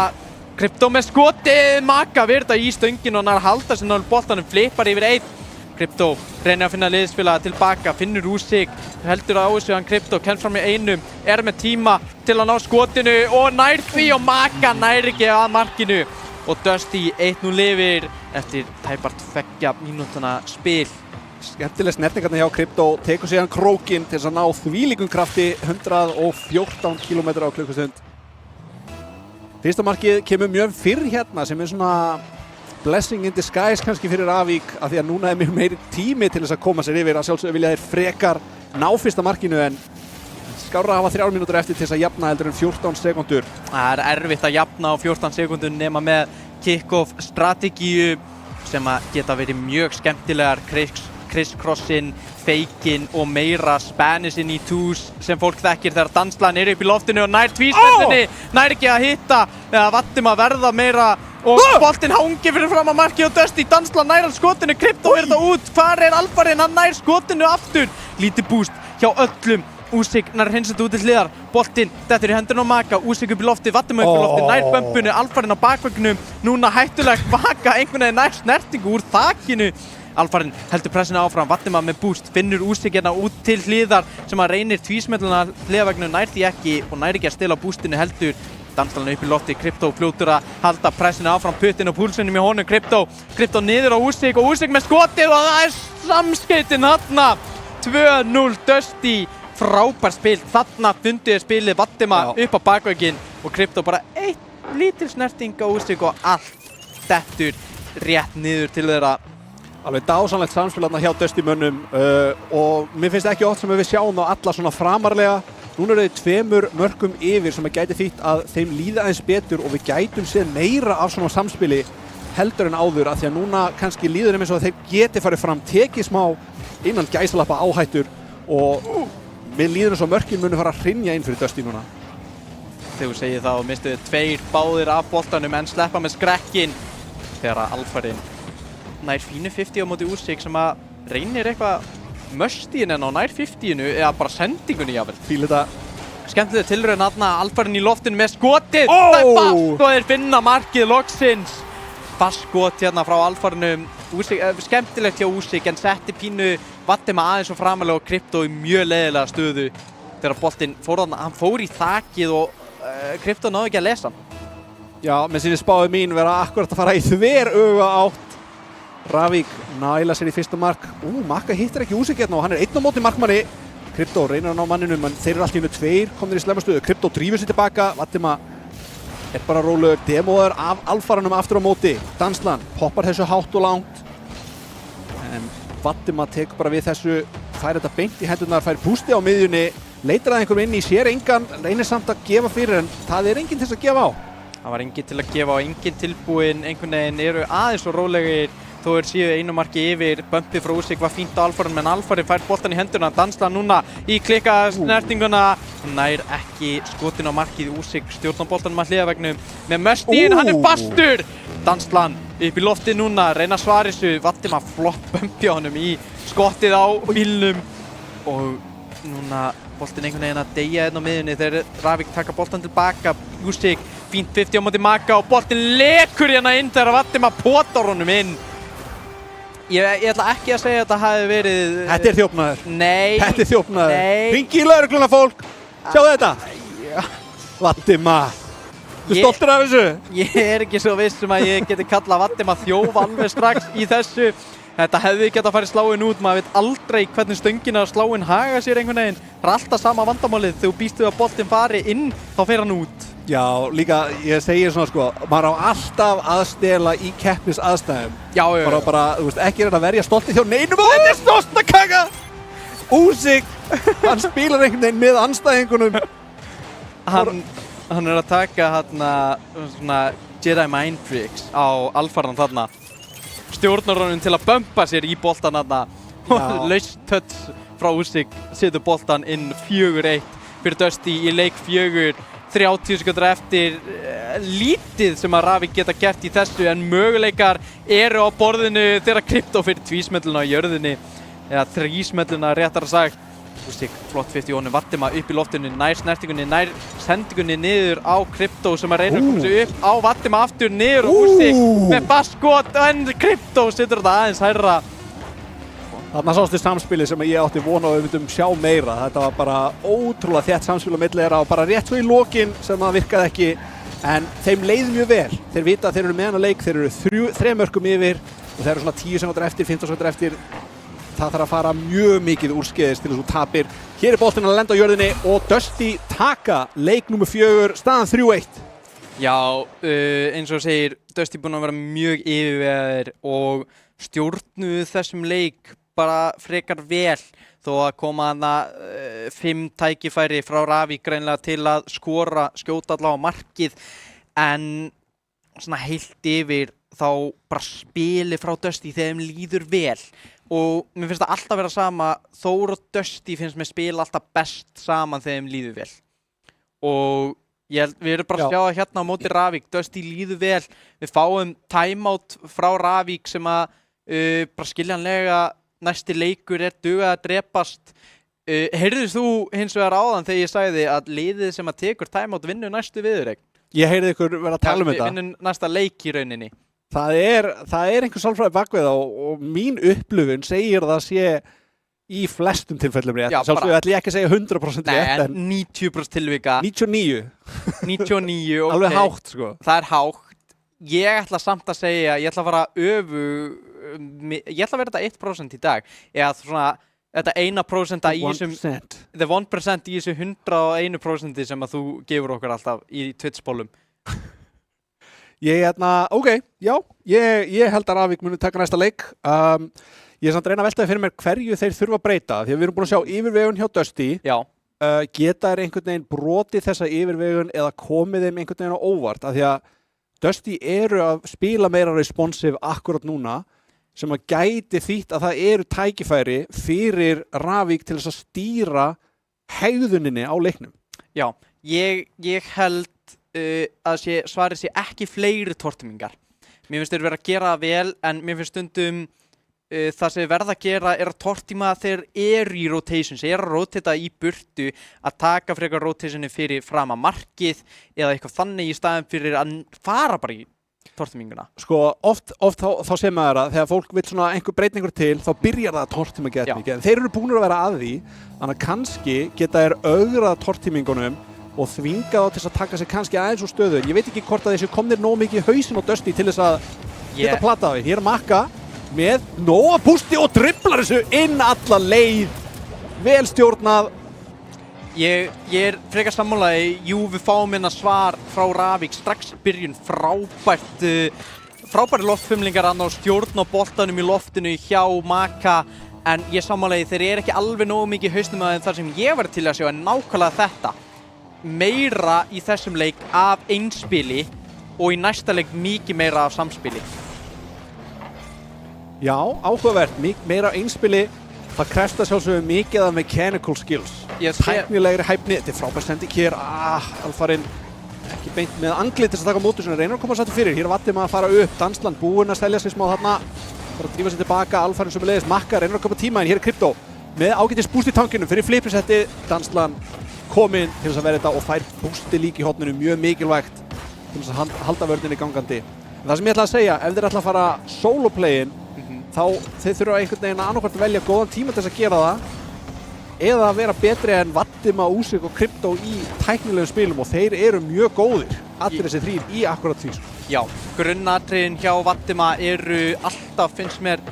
Krypto með skotið, Maka virða í stöngin og nær halda sér náður boltanum, flippar yfir 1. Krypto reynir að finna liðsfélaga tilbaka, finnur Úsik, heldur á þessu, hann Krypto kemst fram í einum, er með tíma til að ná skotinu og nær því, og Maka nær ekki að markinu. Og Dusty 1-0 yfir eftir tæpar 2 mínútna spil.
Skemmtileg snertingarna hjá Krypto, tekur síðan krókinn til þess að ná þvílíkum krafti, 114 km á klukkustund. Fyrsta markið kemur mjög fyrr hérna, sem er svona blessing in disguise kannski fyrir Ravík, af því að núna er mjög meiri tími til þess að koma sér yfir. Að sjálfsögðu vilja þeir frekar ná fyrsta markinu, en skárra hafa 3 mínútur eftir til þess að jafna heldur en 14 sekundur.
Það er erfitt að jafna á 14 sekundum nema með kick-off strategíu sem að geta verið mjög skemmtilegar, criss-crossin, feikin og meira Spanishin í twos sem fólk þekkir þegar danslan er upp í loftinu og nær tvíspenninni, nær ekki að hitta eða Vatima verða meira og boltinn hangi fyrir fram að marki og Dusty danslan nær skotinu, Krypto er þetta út, hvar er Alfarinn, hann nær skotinu aftur, lítið búst hjá öllum. Úsik nær hreinsað út til hliðar, boltinn dettur í hendurinn á Maka, Úsik upp í lofti, Vatima upp í lofti, nær bömpunu, Alfarinn á bakveggnum, núna hættulegt, Maka einhvern veginn nær snertingu úr þakinu. Alfarinn heldur pressinu áfram, Vatima með boost, finnur Úsik hérna út til hliðar sem að reynir tvísmelluna hliðarvegginu, nær því ekki og nær ekki að stela boostinu heldur. Danslan upp í lofti, Krypto fljótur að halda pressinu áfram, puttinn og púlsunum í honum, Krypto niður á Úsik og Úsik með skotið og það er samskeytin þarna, 2-0 Dusty. Frábær spil, þarna funduði spilið Vatima upp á bakvegginn og Krypto bara eitt lítil snerting á Úsik og allt dettur rétt niður til þeirra.
Alveg dásamlegt samspil þarna hjá Dusty mönnum og mér finnst ekki oft sem við sjáum þá alla svona framarlega. Núna eru þeir 2 mörkum yfir sem gæti þýtt að þeim líða aðeins betur og við gætum séð meira af svona samspili heldur en áður, af því að núna kannski líður þeim eins og að þeir geti farið fram, tekið smá innan gæsalappa áhættur og mér líður eins og mörkin muni fara að hrynja inn fyrir Dusty núna.
þegar þú segir það og mistuðu 2 báðir af boltanum en sleppa með skrekkin þegar að Alfarinn nær fínu 50 á móti Usyk sem að reynir eitthvað möstíinn en á nær 50-inu eða bara sendingunni jáfnvel.
Fíl þetta.
Skemmtileg tilraun þarna, Alfarinn í loftinu með skotið.
Ó!
Það er fast og þeir finna markið loksins. Fast skot hérna frá Alfarinu. Skemmtilegt hjá Usyk en setti pínu Vatima aðeins og framalega og Krypto í mjög leiðilega stöðu. Þegar boltinn fór þarna, hann fór í þakið og Krypto náði ekki að lesa hann.
Já, með sinni spáði mín vera akkurat að fara í þveröfuga átt. Ravík næla sér í fyrsta mark. Makka hittir ekki Usyk hérna og hann er einn á móti markmanni. Krypto reynir að ná manninum en þeir eru allt í einu 2 komnir í slemmastöðu. Krypto drífur sér tilbaka, Vatima er bara rólegur, demóður af Alfaranum aftur á móti. Danslan poppar þessu hátt og langt. En Vatima tekur bara við þessu, fær þetta beint í hendurnar, fær pústi á miðjunni, leitar að einhverjum inn í, sér engan, reynir samt að gefa fyrir en það er enginn til þess að gefa á.
Það var enginn til að gefa á, enginn tilbúinn, einhvern veginn eru aðeins og rólegir þó er síðu einu marki yfir, bumpið frá Usyk var fínt á Alfarinn en Alfarinn fær boltan í hendurna, Danslan núna í klikka-snertinguna, nær ekki skotin á markið, Usyk stjórnar boltanum að hliðavegnum með möstíinn, hann er fastur! Danslan upp í lofti núna, reyna að svara þessu, Vatima flott bumpi á honum í skottið á bílnum og núna boltinn einhvern veginn að deyja hérna á miðjunni þegar Ravík taka boltan tilbaka, Usyk fínt 50 á móti Maka og boltinn lekur hérna inn þegar Vatima potar honum inn. Ég ætla ekki að segja að þetta hafi verið...
Þetta er þjófnaður.
Nei.
Þetta er þjófnaður.
Nei.
Hringi í lögregluna fólk. Sjáðu þetta. Vatima. Þú stoltur af þessu?
Ég er ekki svo viss að ég geti kallað Vatima þjóf alveg strax í þessu. Þetta hefði getað farið sláinn út, maður veit aldrei hvernig stöngin að sláinn haga sér einhvern veginn. Það er alltaf sama vandamálið, þegar þú býst við að boltinn fari inn, þá fer hann út.
Já, líka, ég segir svona sko, maður á alltaf að stela í keppnis aðstæðum.
Já.
Bara, þú veist, ekki er þetta að verja stoltið hjá neinum og þetta er stoltakaka! Usyk, hann spilar einhvern veginn með andstæðingunum.
Hann er að taka svona Jedi Mind Tricks á Alfarann þarna. Stjórnar honum til að bumpa sér í boltan þarna og laust touch frá Usyk setur boltan inn 4-1 fyrir Dusty í leik 4, 30 sekúndur eftir. Lítið sem að Ravík geta gert í þessu en möguleikar eru á borðinu þegar Krypto fyrir tvísmelluna á jörðinni eða þrísmelluna réttar sagt. Usyk flott 50 honum, Vatima upp í loftinu, nær snertingunni, nær sendingunni niður á Krypto sem að reyna að koma sig upp á Vatima aftur niður og Usyk með fast skot en Krypto setur þetta aðeins hærra.
Þarna sástu samspili sem ég átti vona og við myndum sjá meira. Þetta var bara ótrúlega þétt samspil á milli þeirra og bara rétt svo í lokin sem það virkaði ekki en þeim leið mjög vel. Þeir vita að þeir eru með hana leik, þeir eru 3 mörkum yfir og þeir eru svona 10 sekúndur eftir, 15 sekúndur eftir. Það þarf að fara mjög mikið úrskeiðis til þess að þú tapir. Hér er boltinn að lenda á jörðinni og Dusty taka leik nummer 4, staðan 3-1.
Já, eins og segir, Dusty búinn að vera mjög yfirvegaður og stjórnuðu þessum leik bara frekar vel þó að koma hana 5 tækifæri frá Ravík greinlega til að skora, skjóta allavega á markið en svona heilt yfir þá bara spili frá Dusty þegar þeim líður vel. Og mér finnst það alltaf vera sama, Þór og Dusty finnst mér spila alltaf best saman þegar þeim líður vel. Og við erum bara að sjá það hérna á móti Ravík, Dusty líður vel, við fáum timeout frá Ravík sem að bara skiljanlega næsti leikur er dugað að drepast. Heyrðist þú hins vegar áðan þegar ég sagði að liðið sem að tekur timeout vinnur næstu viðureign?
Ég heyrði ykkur vera að tala um þetta.
Vinnur næsta leik í rauninni.
Það er einhver sálfræði bakvið og mín upplifun segir það sé í flestum tilfellum rétt. Sjálfsög ætla ég ekki að segja 100% rétt en
90% tilvika.
99.
99, ok.
Alveg hátt sko.
Það er hátt. Ég ætla samt að segja, ég ætla að fara ég ætla að vera þetta 1% í dag. Eða svona þetta 1% í þessum, the 1% í þessu 101% sem að þú gefur okkur alltaf í Twitch-bólum.
Ég held að Ravík muni taka næsta leik. Ég er samt að reyna að veltaði fyrir mér hverju þeir þurfa að breyta því að við erum búin að sjá yfirvegun hjá Dusty.
Já.
Geta þeir einhvern veginn brotið þessa yfirvegun eða komið þeim einhvern veginn á óvart af því að Dusty eru að spila meira responsive akkurat núna sem að gæti þýtt að það eru tækifæri fyrir Ravík til þess að stýra hegðuninni á leiknum.
Já, Ég held að svarið sé ekki fleiri tortímingar. Mér finnst þeir vera að gera það vel, en mér finnst stundum það sem þeir verða að gera er að tortíma þeir eru í rotation, þeir eru að rotata í burtu, að taka frekar rotationi fyrir fram að markið eða eitthvað þannig í staðin fyrir að fara bara í tortíminguna.
Sko, oft þá sem maður að þegar fólk vil svona einhver breytingur til, þá byrjar það að tortíma gett mikið. En þeir eru búnir að vera að því, þannig að kannski geta þeir augrað tortímingunum og þvinga þá til þess að taka sig kannski aðeins úr stöðu. Ég veit ekki hvort að þessi komnir nóg mikið í hausinn og Dusty til þess að geta plata því. Hér er Maka með nóga bústi og dribblar þessu inn alla leið. Vel stjórnað.
Ég er frekar sammálaði, jú við fáum hérna svar frá Ravik strax í byrjun, frábæri loftfimlingar hann á stjórn á boltanum í loftinu hjá Maka, en ég sammálaði þeir eru ekki alveg nógu mikið í hausnum að þar sem ég var til að sjá en nákvæmlega þetta. Meira í þessum leik af einspili og í næsta leik mikið meira af samspili.
Já, áhugavert, meira af einspili. Það krefst að sjálfsögðu mikið af mechanical skills. Tæknilegri hæfni, þetta er frábær sending hér. Alfarinn ekki beint með anglið til að taka mótur sem reynir að koma sættu fyrir. Hér er Vadim að fara upp, Dansland búinn að stelja sig smá þarna. Bara að drífa sig tilbaka, Alfarinn sömuleiðis. Makka reynir að koma tíma en hér er Crypto með ágætis búst í tankinum fyrir flipprisetti. Dansland kominn til þess að vera þetta og fær bústi líka í horninu, mjög mikilvægt til þess að halda vörninni gangandi. En það sem ég ætla að segja, ef þeir ætla að fara solo-playin þá þeir þurfa einhvern veginn að annarkvæmt velja góðan tíma til þess að gera það eða að vera betri en Vadim, Usyk og Crypto í tæknilegum spilum og þeir eru mjög góðir, allir þessi þrír í akkurat því.
Já, grunnatriðin hjá Vadim eru alltaf, finnst mér,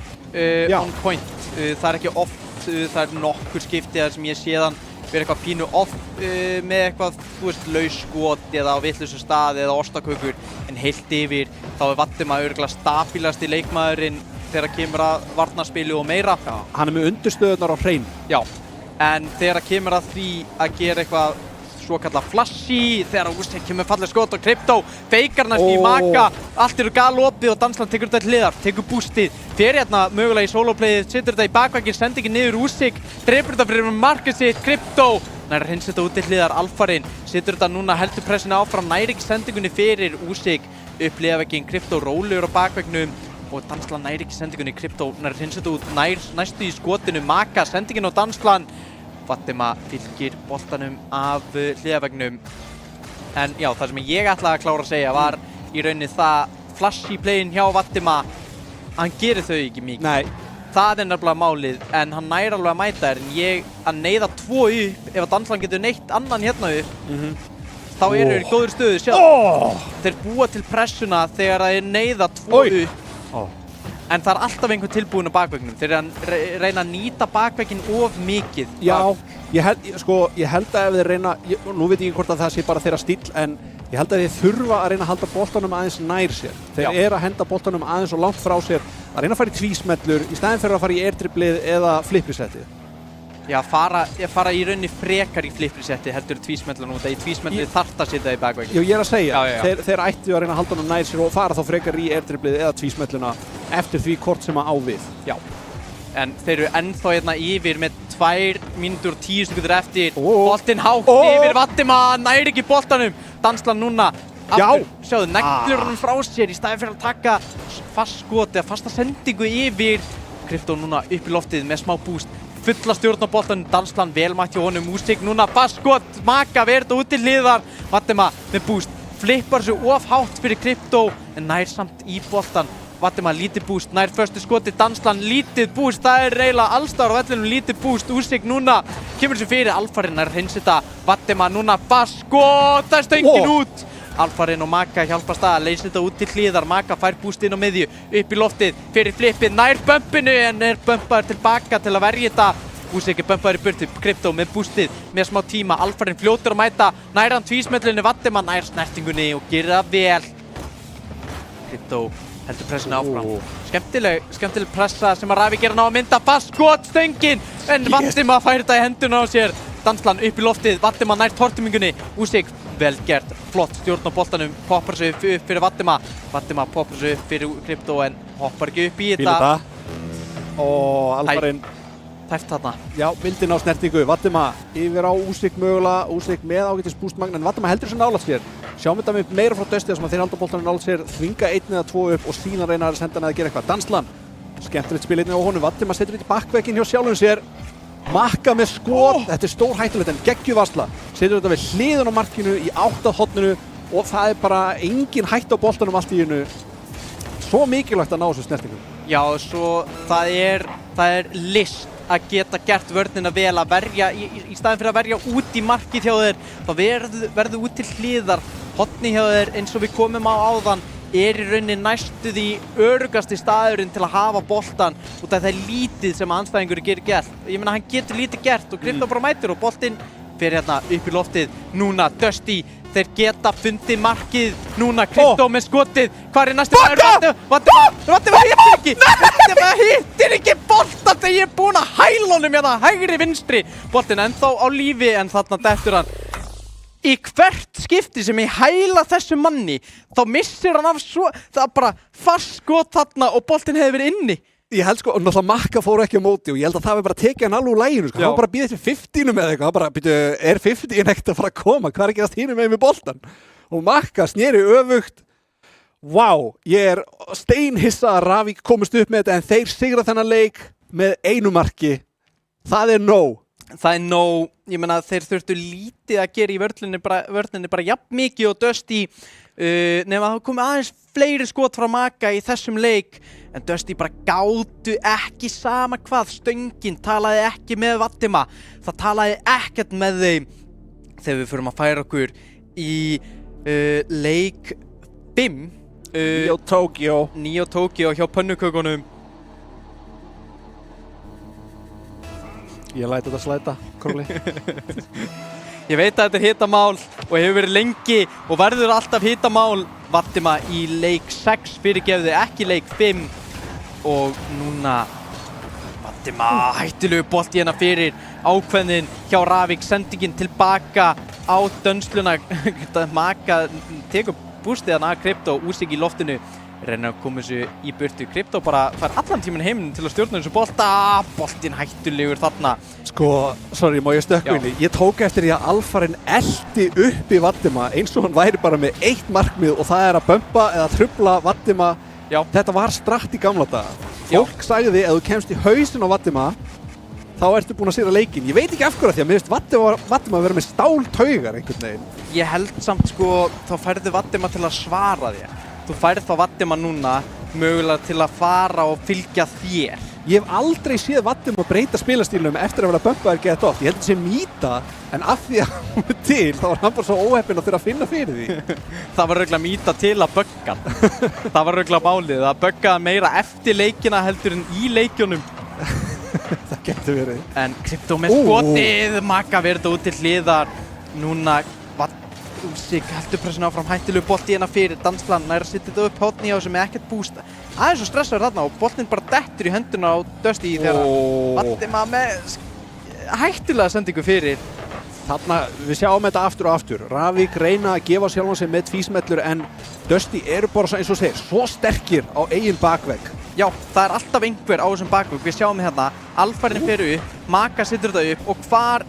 on point. Það er ekki oft, það er nokkur skipti sem ég séðan vera eitthvað pínu off með eitthvað, þú veist, lausskot eða á vitlausum stað eða ostakökur, en heilt yfir þá er Vadim örugglega stabilasti leikmaðurinn þegar kemur að varnarspili og meira.
Já, hann er með undirstöðunar á hreinu.
Já, en þegar kemur að því að gera eitthvað svokallað flashy, þegar Usyk kemur falleg skot og Crypto feikar næst í Maka, allt eru galopið og Dansland tekur þetta til hliðar, tekur boostið, fer hérna mögulega í soloplayið, setur þetta í bakvækinn, sendir ekki niður Usyk, dreipur þetta fyrir markið sitt, Crypto nær hreinsir þetta út til hliðar, Alfarinn setur þetta núna, heldur pressinu áfram, nær ekki sendingunni fyrir Usyk, upp hliðarvegginn, Crypto rólegur á bakveggnum og Dansland nær ekki sendingunni, Crypto nær hreinsir þetta út, nær næstu í skotinu, Maka sendingin á Dansland, Vadim fylgir boltanum af hliðarveggnum. En já, það sem ég ætlaði að klára að segja var í rauninni það flashy playin hjá Vadim, hann gerir þau ekki mikið.
Nei.
Það er nefnilega málið, en hann nær alveg að mæta þér, en ég að neyða 2 upp, ef að Dansland getur neytt annan hérna upp, þá eru þeir í góður stöðu sjálf. Þeir búa til pressuna þegar þeir neyða 2 upp. En það er alltaf einhvern tilbúin á bakveggnum. Þeir reyna að nýta bakvegginn of mikið.
Já, ég held að ef þeir reyna, nú veit ég ekki hvort að það sé bara þeirra stíll, en ég held að þeir þurfa að reyna að halda boltanum aðeins nær sér. Þeir eru að henda boltanum aðeins og langt frá sér, að reyna að fara í tvísmellur í staðinn fyrir að fara í airdriblið eða flipprisettið. Já,
fara í rauninni frekar í flipprisetti heldur tvísmellun út, í tvísmellið þarft að setja í bakvegginn.
Já, ég er að segja, þeir ættu að reyna að halda honum nær sér og fara þá frekar í airdriblið eða tvísmelluna eftir því hvort sem að á við.
Já, en þeir eru ennþá hérna yfir með 2 mínútur og 10 sekundur eftir. Boltinn hátt yfir Vadim, nær ekki boltanum. Dansland núna, aftur, sjáðu, neglur hann frá sér í staðinn fyrir að taka fast skot eða fasta sendingu yfir. Crypto núna upp í loftið með smá boost. Fulla stjórn á boltanum, Dansland vel mætt hjá honum, Usyk núna fast skot, Maka verður þetta út til hliðar, Vadim með boost, flippar sig of hátt fyrir Crypto en nær samt í boltan, Vadim lítið boost, nær förstu skoti, Dansland lítið boost, það er eiginlega allsstaðar á vellinum lítið boost, Usyk núna kemur sér fyrir, Alfarinn nær hreins þetta, Vadim núna fast skot, það er stöngin út. Alfarinn og Maka hjálpast að leysa þetta út til hliðar, Maka fær búst inn á miðju, upp í loftið, fyrir flippið, nær bumpinu en er bumpaður tilbaka til að verja þetta. Usyk er bumpaður í burtu, Crypto með bústið, með smá tíma, Alfarinn fljótur að mæta, nær hann tvísmellunni, Vadim nær snertingunni og gerir það vel. Crypto heldur pressinu áfram. Skemmtileg pressa sem að Ravik ná að mynda, fast skot, stöngin, en Vadim fær þetta í henduna á sér. Dansland upp í loftið, Vadim nær tortímingunni, Usyk vel gert, flott stjórn á boltanum, poppar sig upp fyrir Vadim poppar sig upp fyrir Crypto en hoppar ekki upp í þetta.
Og Alfarinn
tæft þarna.
Já, vildin á snertingu, Vatima yfir á Úsik mögulega, Úsik með ágætis bústmagn, en Vatima heldur sér nálægt sér. Sjáum þetta með meira frá Dusty sem að þeir halda boltanum nálægt sér, þvinga 1 eða 2 upp og síðan reyna að senda hann að gera eitthvað. Danslan, skemmtilegt spil einnig á honum, Vatima setur þetta í bakkvekkin hjá sjálfum sér. Makka með skot, þetta er stór hættulegt en geggjuvarsla. Setur þetta við hliðan á markinu í átt að horninu og það er bara engin hætt á boltanum allt í einu. Svo mikilvægt að ná þessu snertingum.
Já, svo það er list að geta gert vörnina vel að verja í staðin fyrir að verja út í markið hjá þér, þá verður út til hliðar. Horni hjá þér eins og við komum á áðan er í rauninni næstu því öruggasti staðurinn til að hafa boltan og það er lítið sem andstæðingur getur gert. Ég meina hann getur lítið gert og Krypto bara mætir og boltinn fer hérna upp í loftið. Núna Dusty, þeir geta fundið markið. Núna Krypto með skotið. Hvar er næstu maður? Vatima hittir ekki! Vatima hittir ekki boltan þegar ég er búinn að hæla honum hérna hægri vinstri. Boltinn ennþá á lífi en þarna dettur hann. Í hvert skipti sem ég hæla þessu manni, þá missir hann af svo, það er bara fast skot þarna og boltinn hefði verið inni.
Ég held sko, og náttúrulega Makka fór ekki á móti og ég held að það var bara tekið hann alveg úr læginu sko. Hann var bara að bíða eftir 50 með eitthvað, hann bara, býtu, er 50 ekkert að fara að koma, hvað er ekki að hínum með boltan? Og Makka sneri öfugt. Vá, ég er steinhissa að Ravík komist upp með þetta en þeir sigra þennan leik með 1 marki. Það er nóg.
Það er nóg, ég meina þeir þurftu lítið að gera í vörninni bara jafn mikið og Dusty nema það komið aðeins fleiri skot frá Makka í þessum leik en Dusty bara gátu ekki sama hvað, stöngin talaði ekki með Vatima, það talaði ekkert með þeim þegar við förum að færa okkur í leik 5 Neo Tokyo hjá pönnukökunum.
Ég læt þetta slæta, Korli.
Ég veit að þetta er hitamál og hefur verið lengi og verður alltaf hitamál. Vatima í leik 6 fyrirgefði, ekki leik 5 og núna Vatima hættulegu bolti hérna fyrir ákveðnin hjá Ravík, sendingin tilbaka á dönsluna. Makka tekur bústið hann að Krypto, Úsik í loftinu. Reynir að koma þessu í burtu. Krypto bara fær allan tíminn heiminn til að stjórna þessu bolta. Boltinn hættulegur þarna.
Sko, sorry, má ég stökkva inn í? Ég tók eftir því að Alfarinn elti upp í Vatima eins og hann væri bara með 1 markmið og það er að bömpa eða trufla Vatima.
Já.
Þetta var stratt í gamla daga. Fólk sagði að þú kemst í hausinn á Vatima, þá ertu búinn að sigra leikinn. Ég veit ekki af hverju því að mér finnst Vatima að vera með stáltaugar einhvern veginn.
Ég held samt sko, þá færðu Vatima til að svara þér. Þú færð þá Vatima núna mögulega til að fara og fylgja þér.
Ég hef aldrei séð Vatima breyta spilastílunum eftir að vera bömpaðir gett oft. Ég held þessi mýta, en af því að hann var til, þá var hann bara svo óheppinn að þurfa að finna fyrir því.
Það var örugglega mýta til að bögga hann. Það var örugglega málið, að bögga hann meira eftir leikina heldur en í leikjunum.
Það getur verið.
En Krypto með skotið, Makka verður út til hliðar. Núna Úsik heldur pressuna áfram, hættulegu bolti hérna fyrir. Danslan nær að setja þetta upp hótni á sem er ekkert búst. Aðeins svo stressaður þarna og boltinn bara dettur í hönduna á Dusty þegar Vatima með hættulega sendingu fyrir.
Þarna, við sjáum þetta aftur og aftur. Ravík reyna að gefa sjálfan sig með tvísmellur en Dusty eru bara eins og segir, svo sterkir á eigin bakvegg.
Já, það er alltaf einhver á þessum bakvegg. Við sjáum hérna, Alfarinn fer upp, Makka setur þetta upp og hvar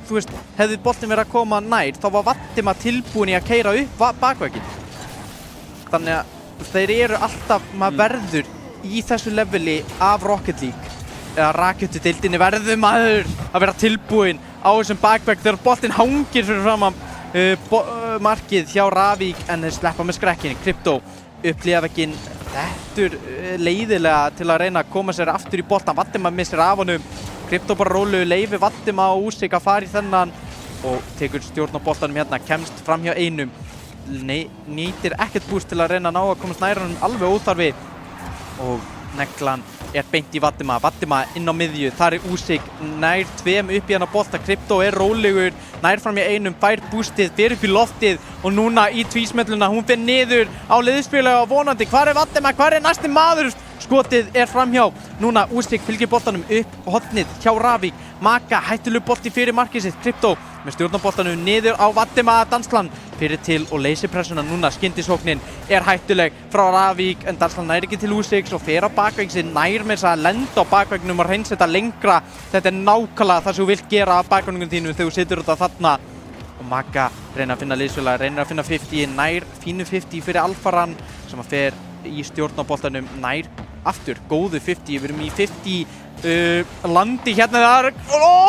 þú veist, hefði boltinn verið að koma nær, þá var Vatima tilbúin í að keyra upp bakvegginn. Þannig að þeir eru alltaf, maður verður í þessu leveli af Rocket League, eða rakettudeildinni verður maður að vera tilbúin á þessum bakvegg þegar boltinn hangir fyrir framan markið hjá Ravík en þeir sleppa með skrekkinni. Krypto upp hliðarvegginn, dettur leiðilega til að reyna að koma sér aftur í boltan. Vatima missir af honum. Krypto bara rólu leifi Vatima og Úsik að fara í þennan og tekur stjórn á boltanum hérna, kemst fram hjá einum. Nýtir ekkert búst til að reyna að ná að komast nær honum alveg óþarfi og neglan er beint í Vatima. Vatima inn á miðju, þar er Úsik, nær 2 upp í hann á bolta. Krypto er rólegur, nær fram hjá einum, fær bústið, fer upp í loftið og núna í tvísmelluna, hún fer niður á liðsfélaga og vonandi. Hvar er Vatima, hvar er næsti maður? Skotið er framhjá. Núna Úsik fylgir boltanum upp hotnið hjá Ravík. Makka hættulegu bolti fyrir markið sitt. Krypto með stjórnaboltanum niður á Vatima. Danslan fyrir til og leysir pressuna núna. Skyndisóknin hættuleg frá Ravík en Dansland nær ekki til Úsiks og fer á bakvegg sinn, nær með þess að lenda á bakveggnum og hreinsa þetta lengra. Þetta nákvæmlega það sem þú vilt gera af bakveggnum þínu þegar þú situr þetta þarna. Og Magga reynir að finna liðsfélaga, reynir að finna 50, nær fínu 50 fyrir Alfaran sem að fer í stjórn á boltanum, nær aftur, góðu 50, við erum í 50 landi hérna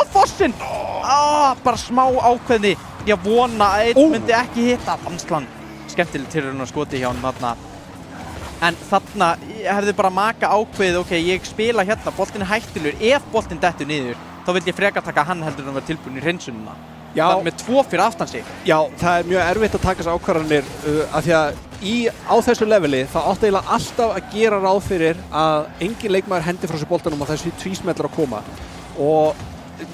Fossinn! Bara smá ákveðni, ég vona að einn myndi ekki hitta Dansland. Skemmtileg tilraun að skoti hjá hann þarna. En þarna hefði bara Magga ákveðið, ok, ég spila hérna, boltinn hættulegur, ef boltinn dettur niður, þá vil ég frekar taka hann heldur en að vera tilbúinn í hreinsununa.
Já,
með 2 fyrir aftan sig.
Já, það mjög erfitt að taka þess ákvarðanir af því að á þessu leveli þá átti eiginlega alltaf að gera ráð fyrir að engin leikmaður hendi frá sér boltanum og þessi tvísmellar að koma. Og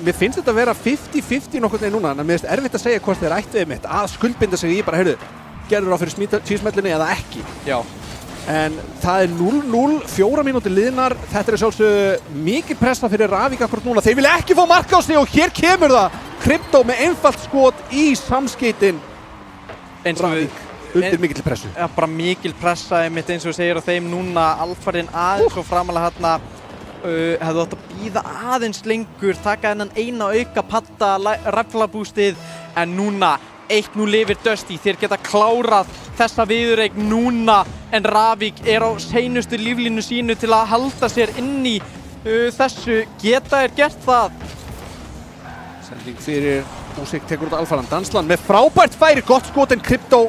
mér finnst þetta að vera 50-50 nokkurn veginn núna, en mér finnst erfitt að segja hvort þeir ættu einmitt að skuldbinda sig í bara, heyrðu, gerðu ráð fyrir tvísmellinni eða ekki.
Já.
En það er 0-0, 4 mínútur liðnar, þetta er sjálfsögðu mikið pressa fyrir Ravík akkurat núna. Þeir vilja ekki fá mark á sig og hér kemur það. Krypto með einfalt skot í samskeytin. Ravík undir mikil pressu.
Ja, bara mikil pressa einmitt eins og þú segir á þeim núna. Alfarinn aðeins og framalega hérna hefðu átt að bíða aðeins lengur, taka þennan eina auka patta, raflabústið, en núna 1-0 yfir Dusty, þeir geta klárað þessa viðureign núna en Ravík á seinustu líflínu sínu til að halda sér inn í þessu, geta þeir gert það?
Sending fyrir Úsik, tekur út Alfaran, Dansland með frábært færi, gott skot en Krypto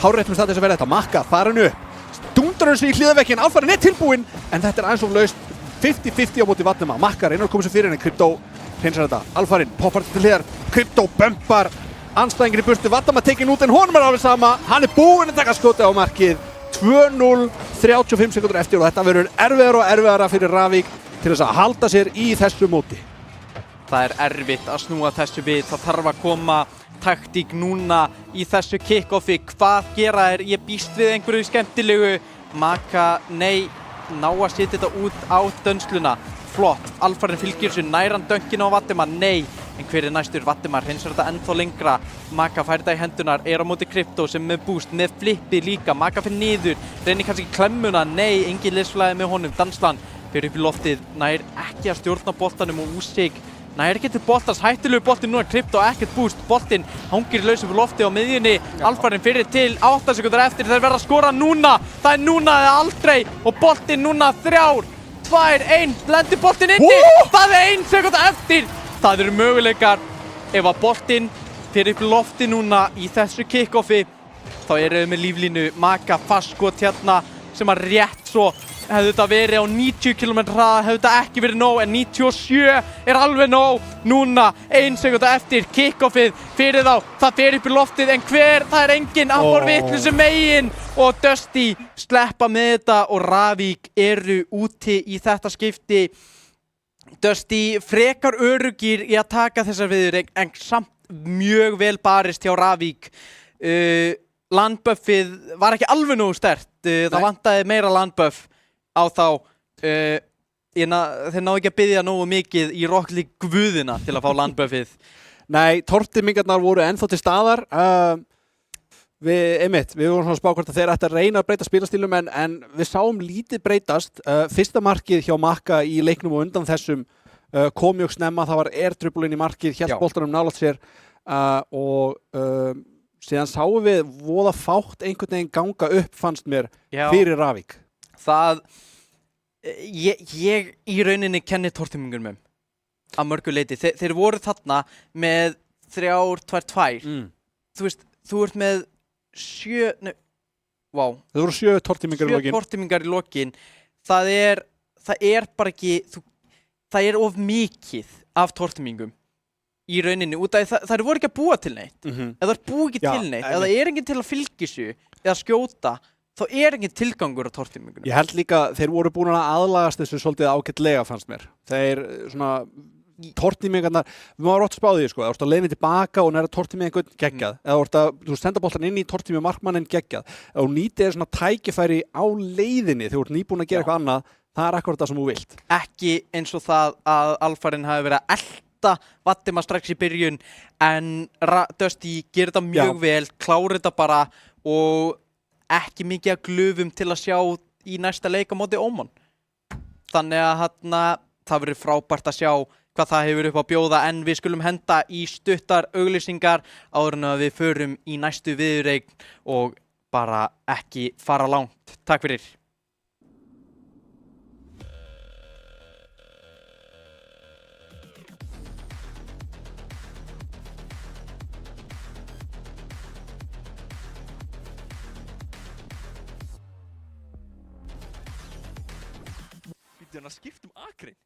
hárrétt með stað þess að verða þetta, Magga farin upp, stundrar þessu í hliðaveginn, Alfaran tilbúinn en þetta aðeins of laust, 50-50 á móti Vatnema, Magga reynir að koma sér fyrir henni, Krypto hreinsar þetta, Alfarin poppar til hliðar, Krypto bömpar anstæðingin í burtu, Vatnema tekinn út en honum alveg sama, hann búinn að taka skoti á markið, 2-0, 35 sekundur eftir og þetta verður erfiðara og erfiðara fyrir Ravík til þess að halda sér í þessu móti.
Það erfitt að snúa þessu við, það þarf að koma taktík núna í þessu kick-offi, hvað gera þeir, ég býst við einhverju skemmtilegu, Magga, nei, ná að setja þetta út á dönsluna, flott, Alfarinn fylgir þessu, næran döngin á Vatnema, nei, en hver næstur? Vatnema hreinsar þetta ennþá lengra, Magga fær þetta í hendunar, á móti Krypto sem með boost, með flippi líka, Magga fyrir niður, reynir kannski klemmuna, nei, engin liðsfélagi með honum, Dansland fyrir upp í loftið, nær ekki að stjórna boltanum og Úsik, nær ekki til boltans, hættulegur boltinn núna, Krypto ekkert boost, boltinn hangir laus upp í loftið á miðjunni, Alfarinn fyrir til 8 sekúndur eftir, þeir verða að skora núna, það er núna eða aldrei og boltinn núna 3, 2, 1, lendir boltinn inni, það er 1 sekúnda eftir. Það eru möguleikar ef að boltinn fyrir upp í lofti núna í þessu kick-offi þá eru við með líflínu, Magga fast skot hérna sem að rétt svo hefði þetta verið á 90 km hraða hefði þetta ekki verið nóg en 97 alveg nóg núna 1 sekúnda eftir kick-offið fyrir þá, það fer upp í loftið en hver, það er enginn að fór vitlausu megin og Dusty sleppa með þetta og Ravík eru úti í þetta skipti. Dusty frekar öruggir í að taka þessar viðureign en samt mjög vel barist hjá Ravík. Landbuffið var ekki alveg nógu sterkt, það vantaði meira landbuff á þá. Þeir náðu ekki að biðja nógu mikið í Rocket League guðina til að fá landbuffið.
Nei, tortimingarnar voru ennþá til staðar. Við vorum svona að spá hvort að þeir ætti að reyna að breyta spilastílum en við sáum lítið breytast. Fyrsta markið hjá Magga í leiknum og undan þessum kom mjög snemma, það var air-dribble inn í markið, hélt boltanum nálægt sér og síðan sáum við voða fátt einhvern veginn ganga upp fannst mér fyrir Ravík.
Það, ég í rauninni kenni tortimingunum að mörgu leyti. Þeir voru þarna með 3-2-2. Þú veist, þú ert með 7, það
voru 7 tortimingar í lokin.
7 tortimingar í lokin. Það er bara ekki, það er of mikið af tortimingum í rauninni, út af það voru ekki að búa til neitt. Ef það búa ekki til neitt, ef það er enginn til að fylgja þessu eða skjóta, þá er enginn tilgangur á tortimingunum.
Ég held líka, þeir voru búin að aðlagast þessu svolítið ágætlega fannst mér. Þeir svona tortimingarnar, við máum rátt að spá því sko, það vorst að leiðin tilbaka og næra tortimingun geggjað, eða þú senda boltan inn í tortimi markmanninn geggjað, ef þú nýtið svona tækifæri á leiðinni þegar þú ert nýbúin að gera eitthvað annað, það er akkurat það sem þú vilt.
Ekki eins og það að Alfarinn hafi verið að henda Vatima strax í byrjun en Dusty gerir þetta mjög vel, klárir þetta bara og ekki mikið að glufum til að sjá í næsta leik á móti Oman. Þannig að það verður frábært að sjá hvað það hefur upp að bjóða en við skulum henda í stuttar auglýsingar áður en að við förum í næstu viðureign og bara ekki fara langt. Takk fyrir.
Býttu að skipta akrein.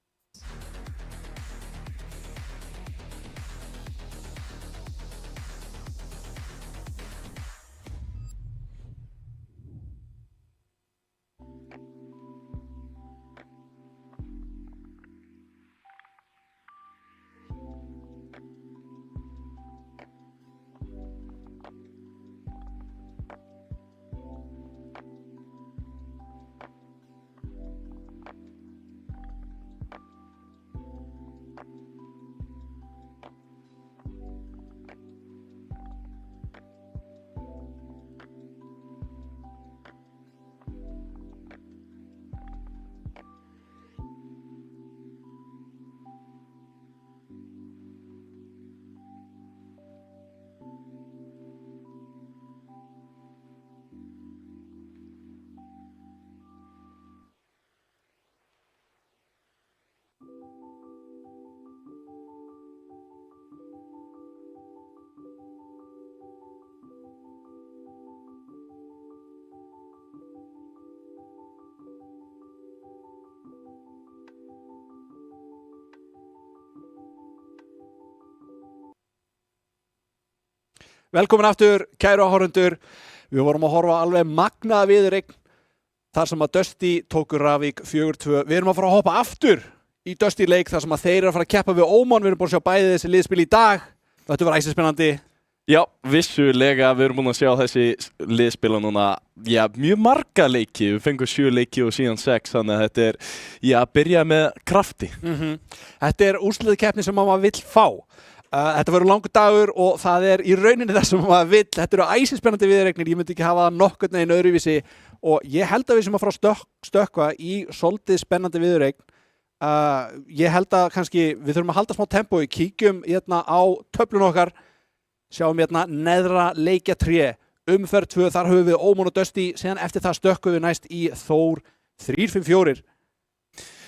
Velkomin aftur, kæru áhorfendur. Við vorum að horfa alveg magnaða viðureign þar sem að Dusty tóku Ravik 4-2. Við erum að fara að hoppa aftur í Dusty leik þar sem að þeir eru að fara að keppa við Oman. Við erum búin að sjá bæði þessi liðspil í dag. Þetta var æsispennandi.
Já, vissulega, við erum búin að sjá þessi liðspila núna, mjög marga leiki. Við fengum 7 leiki og síðan 6, þannig að þetta er, byrja með krafti.
Þetta er úrslitakeppni sem maður vill fá. Þetta verður langur dagur og það er í rauninni það sem maður vill. Þetta eru æsispennandi viðureignir, ég myndi ekki hafa það nokkurn veginn öðruvísi og ég held að við sem að fara að stökkva í svolítið spennandi viðureign. Ég held að kannski við þurfum að halda smá tempói, kíkjum hérna á töflun okkar, sjáum hérna neðra leikjatré, umferð 2, þar höfum við Oman og Dusty, síðan eftir það stökkum við næst í Þór 3-5-4.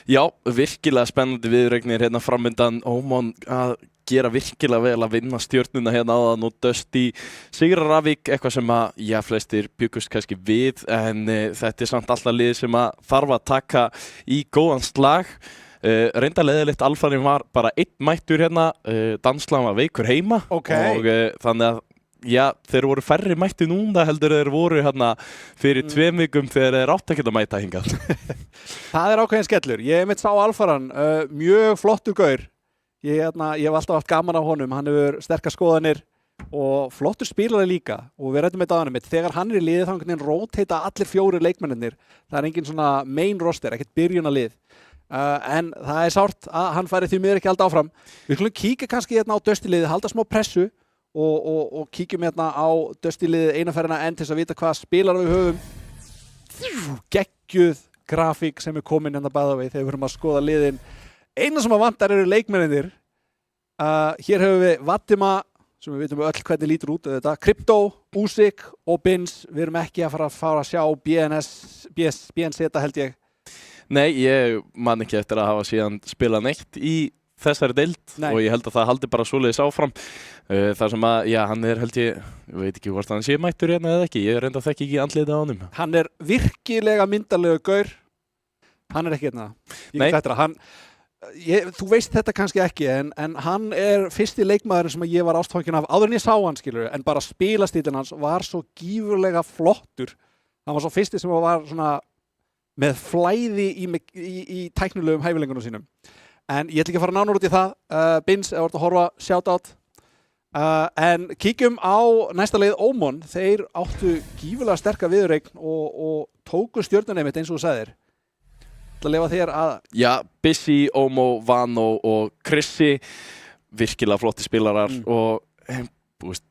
Já, virkilega spennandi viðureignir hérna framöndan. Oman að gera virkilega vel að vinna stjörnuna hérna áðan og Dusty sigrar Ravik, eitthvað sem að flestir bjuggust kannski við en þetta er samt alltaf lið sem að þarf að taka í góðan slag. Reynda leiðilegt, alfarinn var bara einn mættur hérna, Dansland var veikur heima og þannig að þeir voru færri mætti núna heldur þeir voru hérna fyrir 2 vikum þegar þeir átt ekki að mæta hingað.
Það er ákveðin skellur. Ég mitt sá alfarann, mjög flottur gaur. Ég hef alltaf haft gaman af honum, hann hefur sterkar skoðanir og flottur spílari líka og við rættum þetta á hann. Þegar hann er í liði þannig að róteita allir 4 leikmennir. Það er engin svona main roster, ekkert byrjunarlið. En það er sárt að hann færi því miður ekki alltaf áfram. Við skulum kíkja kannski hérna á Dusty-liðið, halda smá pressu og kíkjum hérna á Dusty-liðið einaferðina enn til þess að vita hvað spilar við höfum. Geggjuð grafík sem er komin hérna bæða við þegar við höfum að skoða liðin. Eina sem að vantar eru leikmennir. Hér höfum við Vatima, sem við veitum öll hvernig lítur út þetta. Crypto, Usyk og Bins. Við erum ekki að fara að sjá BNZ held ég.
Nei, ég man ekki eftir að hafa síðan spilað neitt í þessari deild og ég held að það haldi bara svoleiðis áfram. Þar sem að, hann er held ég veit ekki hvort hann sé mættur hérna eða ekki. Ég reynda að þekki ekki andlitið á honum.
Hann er virkilega myndarlegur gaur. Hann er ekki hérna. Þú veist þetta kannski ekki en hann er fyrsti leikmaðurinn sem ég var ástfanginn af áður en ég sá hann skilur en bara spilastílinn hans var svo gífurlega flottur. Hann var svo fyrsti sem var svona með flæði í tæknilegum hæfileikunum sínum. En ég ætla ekki að fara nánar út í það. Bins, ef þú ert að horfa, shoutout. En kíkjum á næsta leið Oman. Þeir áttu gífurlega sterka viðureign og tóku stjörnuna einmitt eins og þú sagðir. Að lifa þér að...
Bissi, Omo, Vano og Krissi virkilega flotti spilarar og þú veist,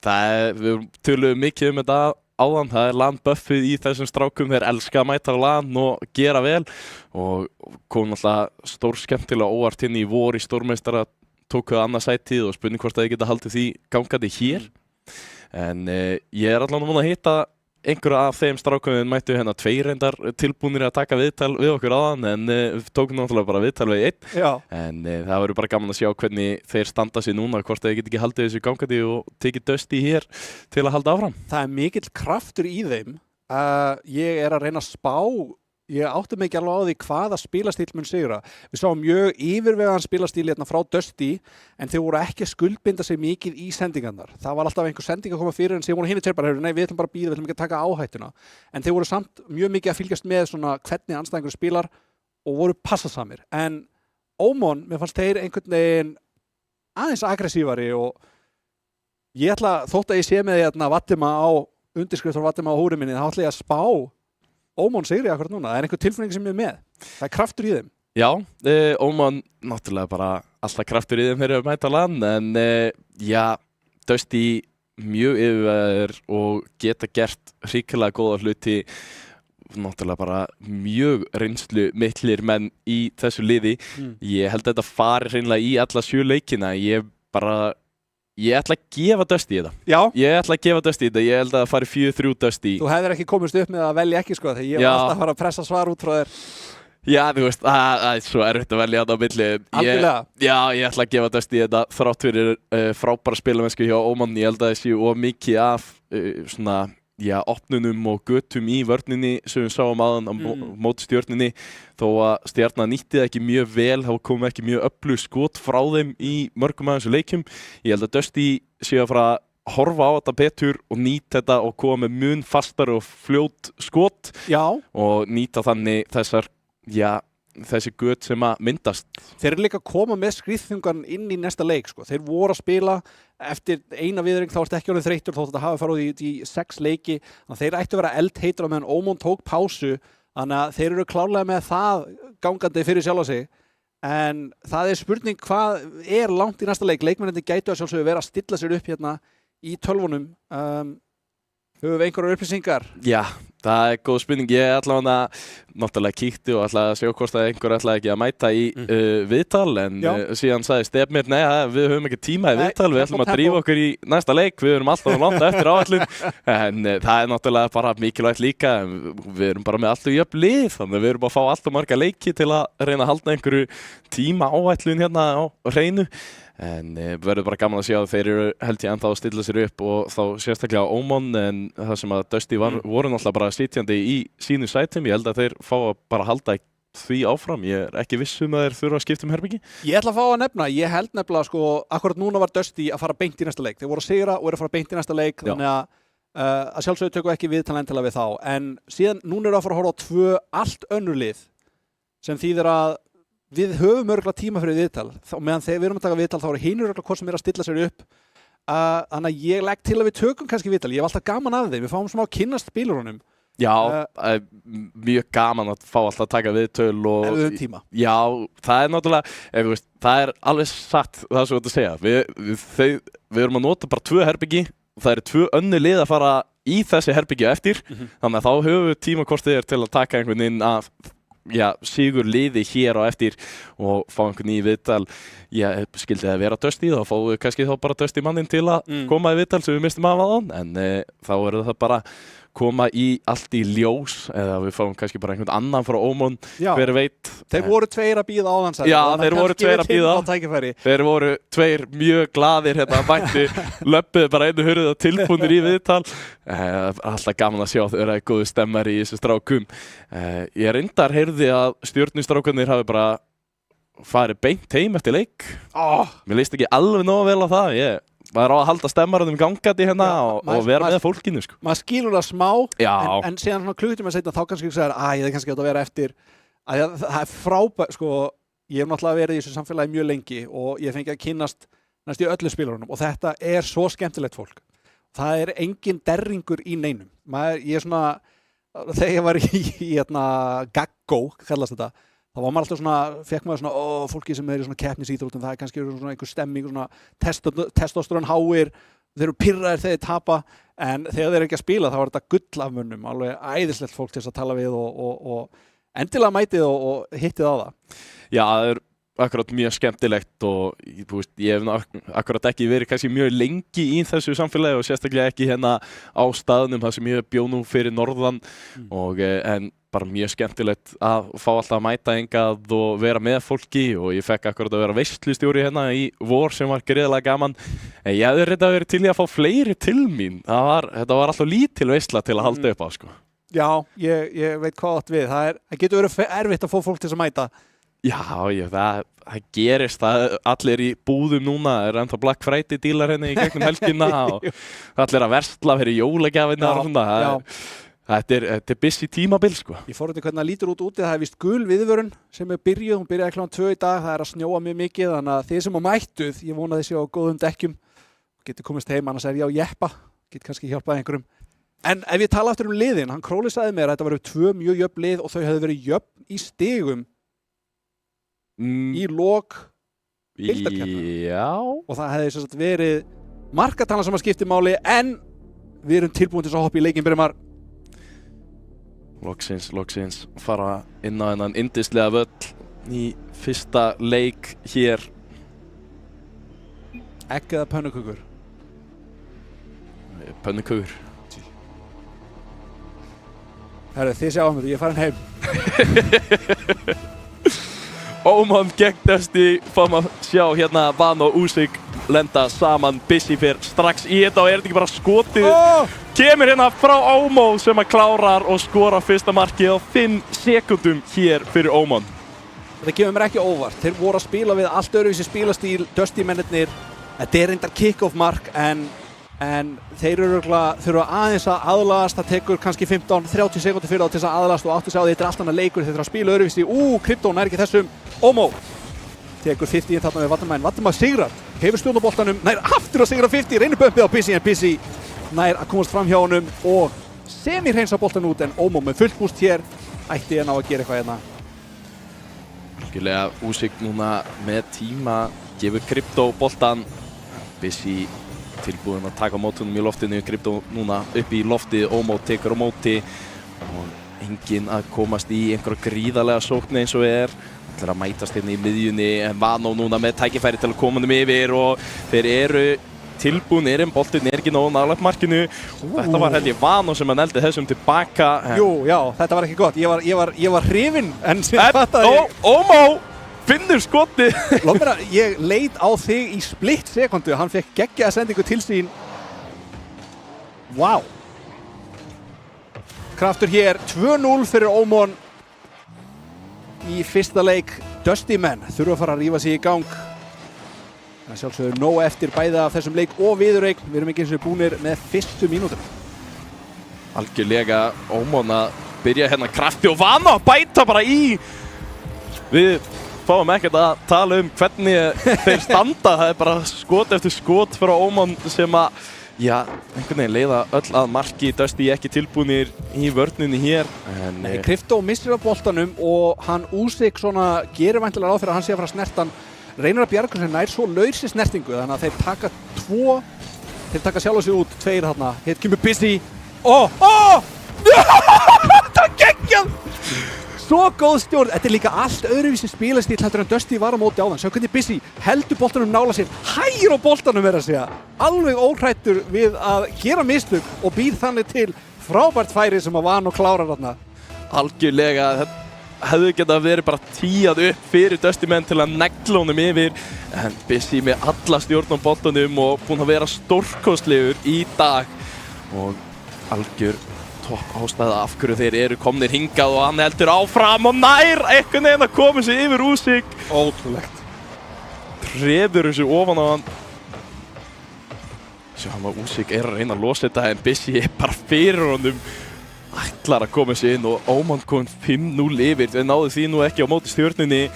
við töluðum mikið þetta áðan, það LAN buffið í þessum strákum, þeir elska að mæta á LAN og gera vel og kom náttúrulega stórskemmtilega óvart inn í vor í stórmeistara, tókuðu annað sætið og spurning hvort að þið geta haldið því gangandi hér en ég allan að hitta einhverja af þeim strákum við mættu hérna 2 reyndar tilbúnir að taka viðtal við okkur áðan en við tókum náttúrulega bara viðtal við 1 en það verður bara gaman að sjá hvernig þeir standa sig núna, hvort þeir geta ekki haldið þessu gangandi og tekið Dusty hér til að halda áfram.
Það er mikill kraftur í þeim. Ég er að reyna að spá, ég átti mig ekki alveg á því hvaða spilastíl mun sigra. Við sáum mjög yfirvegaðan spilastíl hérna frá Dusty en þeir voru ekki að skuldbinda sig mikið í sendingarnar. Það var alltaf einhver sending að koma fyrir en þeir voru hinir bara, nei við ætlum bara að bíða, við ætlum ekki að taka áhættuna. En þeir voru samt mjög mikið að fylgjast með svona hvernig andstæðingur spilar og voru passasamir. En Ómon, mér fannst þeir einhvern veginn aðeins aggressívari og ég ætla, þótt að ég sé með því að Vatima á undirskrift frá Vatima á húri minni, þá ætla ég að spá Ómon sigri akkurat núna, það er einhver tilfinning sem ég er með. Það er kraftur í þeim.
Já, Ómon náttúrulega bara alltaf kraftur í þeim fyrir að mæta LAN en já, Dusty mjög yfirvegaður og geta gert hrikalega góða hluti náttúrulega bara mjög reynslu miklir menn í þessu liði. Ég held að þetta fari hreinlega í alla 7 leikina. Ég ætla að gefa Dusty í þetta.
Já.
Ég ætla að gefa Dusty í þetta. Ég held að það fari 4-3 Dusty.
Þú hefðir ekki komist upp með að velja ekki sko, þegar ég var alltaf að fara að pressa svar út frá þér.
Já, þú veist, það er svo erfitt að velja þetta á milli.
Algjörlega.
Já, ég ætla að gefa Dusty í þetta þrátt fyrir frábæra spilamennsku hjá Ómon. Ég held að það séu of mikið af svona opnunum og götum í vörninni sem við sáum aðan á móti Stjörnunni þó að Stjarnan nýtti það ekki mjög vel, þá kom ekki mjög öflug skot frá þeim í mörgum af þessum leikjum. Ég held að Dusty sé að fara að horfa á þetta betur og nýta þetta og koma með mun fastar og fljót skot og nýta þannig þessi göt sem að myndast.
Þeir eru líka að koma með skriðþungan inn í næsta leik sko. Þeir voru að spila eftir eina viðring, þá ertu ekki orðinn þreyttur þótt að hafa farið í 6 leiki, þannig að þeir ættu að vera eldheitur á meðan Ómon tók pásu, þannig að þeir eru klárlega með það gangandi fyrir sjálfa sig. En það er spurning hvað er langt í næsta leik. Leikmennirnir gætu að sjálfsögðu vera að stilla sér upp hérna í tölvunum. Höfum við einhverjar upplýsingar?
Já, það er góð spurning. Ég allavega náttúrulega kíkti og ætlaði að sjá hvort að einhver ætlaði ekki að mæta í viðtal en síðan sagði Stefnir, nei, við höfum ekki tíma í viðtal, við ætlum að drífa okkur í næsta leik, við erum alltaf langt eftir áætlun en það er náttúrulega bara mikilvægt líka, við erum bara með alltaf jöfn lið, þannig að við erum að fá alltaf marga leiki til að reyna að halda einhverju tíma áætlun hérna á hreinu. En verður bara gaman að sjá að þeir eru held ég ennþá að stilla sér upp og þá sérstaklega Ómon en það sem að Dusty voru náttúrulega bara sitjandi í sínu sætum, ég held að þeir fá að bara halda því áfram, ég er ekki viss að þeir þurfa að skipta herbergi.
Ég ætla að fá að nefna, ég held nefnilega sko, akkurat núna var Dusty að fara beint í næsta leik, þeir voru að sigra og eru að fara beint í næsta leik, þannig að sjálfsögðu tökum ekki viðtal endilega við þá, en síðan núna eru að fara að horfa á 2 allt önnur lið sem þýðir að við höfum örgulega tíma fyrir viðtal og meðan þegar við erum að taka viðtal þá eru hinur örgulega hvort sem er að stilla sér upp þannig að ég legg til að við tökum kannski viðtal, ég hef alltaf gaman af þeim, við fáum smá að kynnast spilurunum.
Já, mjög gaman að fá alltaf að taka viðtöl og
ef við höfum tíma.
Já, það er náttúrulega, það er alveg satt það sem þú ert að segja, við erum að nota bara 2 herbyggi og það eru 2 önnur lið að fara í þessi herbyggi eftir, þannig að þá höfum við tíma hvort þið er til að taka einhvern inn að sigur liði hér á eftir og fá einhvern í viðtal. Ég skildi það vera Dusty, þá fáum við kannski þá bara Dusty mannin til að koma í viðtal sem við mistum af aðan, en þá er það bara koma í allt í ljós eða við fáum kannski bara einhvern annan frá Ómon, hver veit.
Þeir voru 2 að bíða áðan
Já, þeir voru 2 að bíða. Þeir voru 2 mjög glaðir hérna að mætti, löppuðu bara einu hurðið og tilbúnir í viðtal. Alltaf gaman að sjá þau eru góðu stemmar í þessu strákum. Ég reyndar heyrði að stjörnustrákarnir hafi bara farið beint heim eftir leik. Mér leist ekki alveg nógu vel á það. Maður á að halda stemmarunum gangandi hérna og vera með fólkinu sko.
Maður skilur það smá en síðan svona klukkutíma seinna þá kannski þú segir ég hefði kannski átt að vera eftir það er frábært sko, ég hef náttúrulega verið í þessu samfélagi mjög lengi og ég fengi að kynnast næstu öllu spilurunum og þetta er svo skemmtilegt fólk, það er engin derringur í neinum ég er svona þegar ég var í gaggó kallast þetta, þá var maður alltaf svona, fekk maður svona fólki sem í svona keppnisíþróttum, það kannski svona einhver stemming, svona testosterón háir, þeir eru pirraðir þegar þeir tapa, en þegar þeir eru ekki að spila þá er þetta gull af mönnum, alveg æðislegt fólk til þess að tala við og endilega mætið og hittið á það.
Já, það er akkurat mjög skemmtilegt og þú veist, ég hef akkurat ekki verið kannski mjög lengi í þessu samfélagi og sérstaklega ekki hérna á staðnum þar sem ég bjó nú fyrir norðan og en bara mjög skemmtilegt að fá alltaf að mæta engað og vera með fólki og ég fekk akkurat að vera veislustjóri hérna í vor sem var gríðarlega gaman en ég hefði reynda verið til í að fá fleiri til mín, þetta var alltaf lítil veisla til að halda upp á sko.
Já, ég veit hvað átt við, það getur verið erfitt að fá fólk til þess að mæta.
Já, það gerist, allir í búðum núna, er ennþá Black Friday dílar hérna í gegnum helgina og allir að versla fyrir jólagjafinnar og svona, þetta er busy tímabil sko.
Ég fór hvernig það lítur út úti, það vist gul viðvörun sem hún byrjaði kl. 2 í dag, það að snjóa mjög mikið, þannig að þið sem mættuð, ég vona þið séu á góðum dekkjum, getur komist heim, annars ég á jeppa, get kannski hjálpað einhverjum. En ef ég tala aftur liðin, hann Króli sagði mér að þetta varu 2 mjög jöfn lið og þau hefðu verið jöfn í stigum í lok heildarkeppninnar.
Já. Og
það hefði sem sagt verið markatalan sem að skipti máli en við erum tilbúin til að hoppa í leikinn Brimar.
Loksins fara inn á þennan yndislega völl í fyrsta leik hér.
Egg eða pönnukökur?
Pönnukökur.
Herru, þið sjáum þetta, ég er farin heim.
Oman gegn Dusty, fáum að sjá hérna Van og Usyk lenda saman, Busy fer strax í þetta og er þetta ekki bara skotið kemur hérna frá Omo sem að klárar og skora fyrsta markið á 5 sekúndum hér fyrir Oman.
Þetta gefur mér ekki óvart, þeir voru að spila við allt öðruvísi spilastíl, Dusty mennirnir, þetta er reyndar kick-off mark en þeir þurfa aðeins að aðlagast, það tekur kannski 15-30 sekúndur fyrir þá til þess að aðlagast og áttu sig á því þetta er allt annað leikur, þeir þurfa að spila öðruvísi, Krypton er ekki þessum, Omo tekur 50 þarna við Valdimar sigrar, hefur stjórn á boltanum, nær aftur að sigra 50, reynir bumpið á Busy en Busy nær að komast fram hjá honum og semi-hreinsa boltan út en Omo með fullt búst hér, ætti að ná að gera eitthvað hérna.
Algjörlega Usyk núna með tíma, gefur Krypto boltan, Busy tilbúin að taka á mótunum í loftinu, Krypto núna upp í loftið, Omo tekur á móti og enginn að komast í einhverja gríðarlega sókn eins og ætlar að mætast hérna í miðjunni en Vano núna með tækifæri til að koma þeim yfir og þeir eru tilbúinir en boltinn er ekki nógu nálægt markinu þetta var held ég Vano sem að neldi þessum tilbaka
Jú, já, þetta var ekki gott, ég var hrifinn en
Omo finnur skoti
ég leit á þig í splitt sekundu, hann fekk geggjaða sendingu til sín. Vá. Kraftur hér, 2-0 fyrir Omon í fyrsta leik. Dusty menn þurfa að fara að rífa sig í gang. Það sjálfsögður nóg eftir bæði af þessum leik og viðureign. Við erum ekki eins og búnir með fyrstu mínútur.
Algjörlega Omon að byrja hérna krafti og Vano að bæta bara í. Við fáum ekkert að tala hvernig þeir standa, það er bara skot eftir skot frá Oman sem að, einhvern veginn leiða öll að marki, Dusty ekki tilbúinir í vörninni hér.
Nei, Krypto missir af boltanum og hann Usyk svona gerir væntanlega ráð fyrir að hann sé að fara að snerta hann, reynir að bjarga sem nær svo lausir snertingu, þannig að þeir taka sjálf sig út, 2 þarna, hér kemur Busy, það geggjað! Svo góð stjórn, þetta er líka allt öðruvísi spilastíl heldur en Dusty var á móti áðan. Sjá hvernig Busy heldur boltanum nála sér, hægir á boltanum að segja. Alveg óhrættur við að gera mistök og býr þannig til frábært færi sem að Vano klárar þarna.
Algjörlega, þetta hefði getað verið bara tíað upp fyrir Dusty menn til að negla honum yfir. En Busy með alla stjórn á boltanum og búinn að vera stórkostlegur í dag. Og algjör topp ástæða af hverju þeir eru komnir hingað og hann heldur áfram og nær einhvern veginn að koma sig yfir Usyk.
Ótrúlegt.
Trefur þessu ofan á hann. Sjá hann að Usyk er að reyna að losa þetta en Busy er bara fyrir honum. Ætlar að koma sig inn og Oman kom 5-0 yfir. Þeir náðu því nú ekki á móti stjörnunni.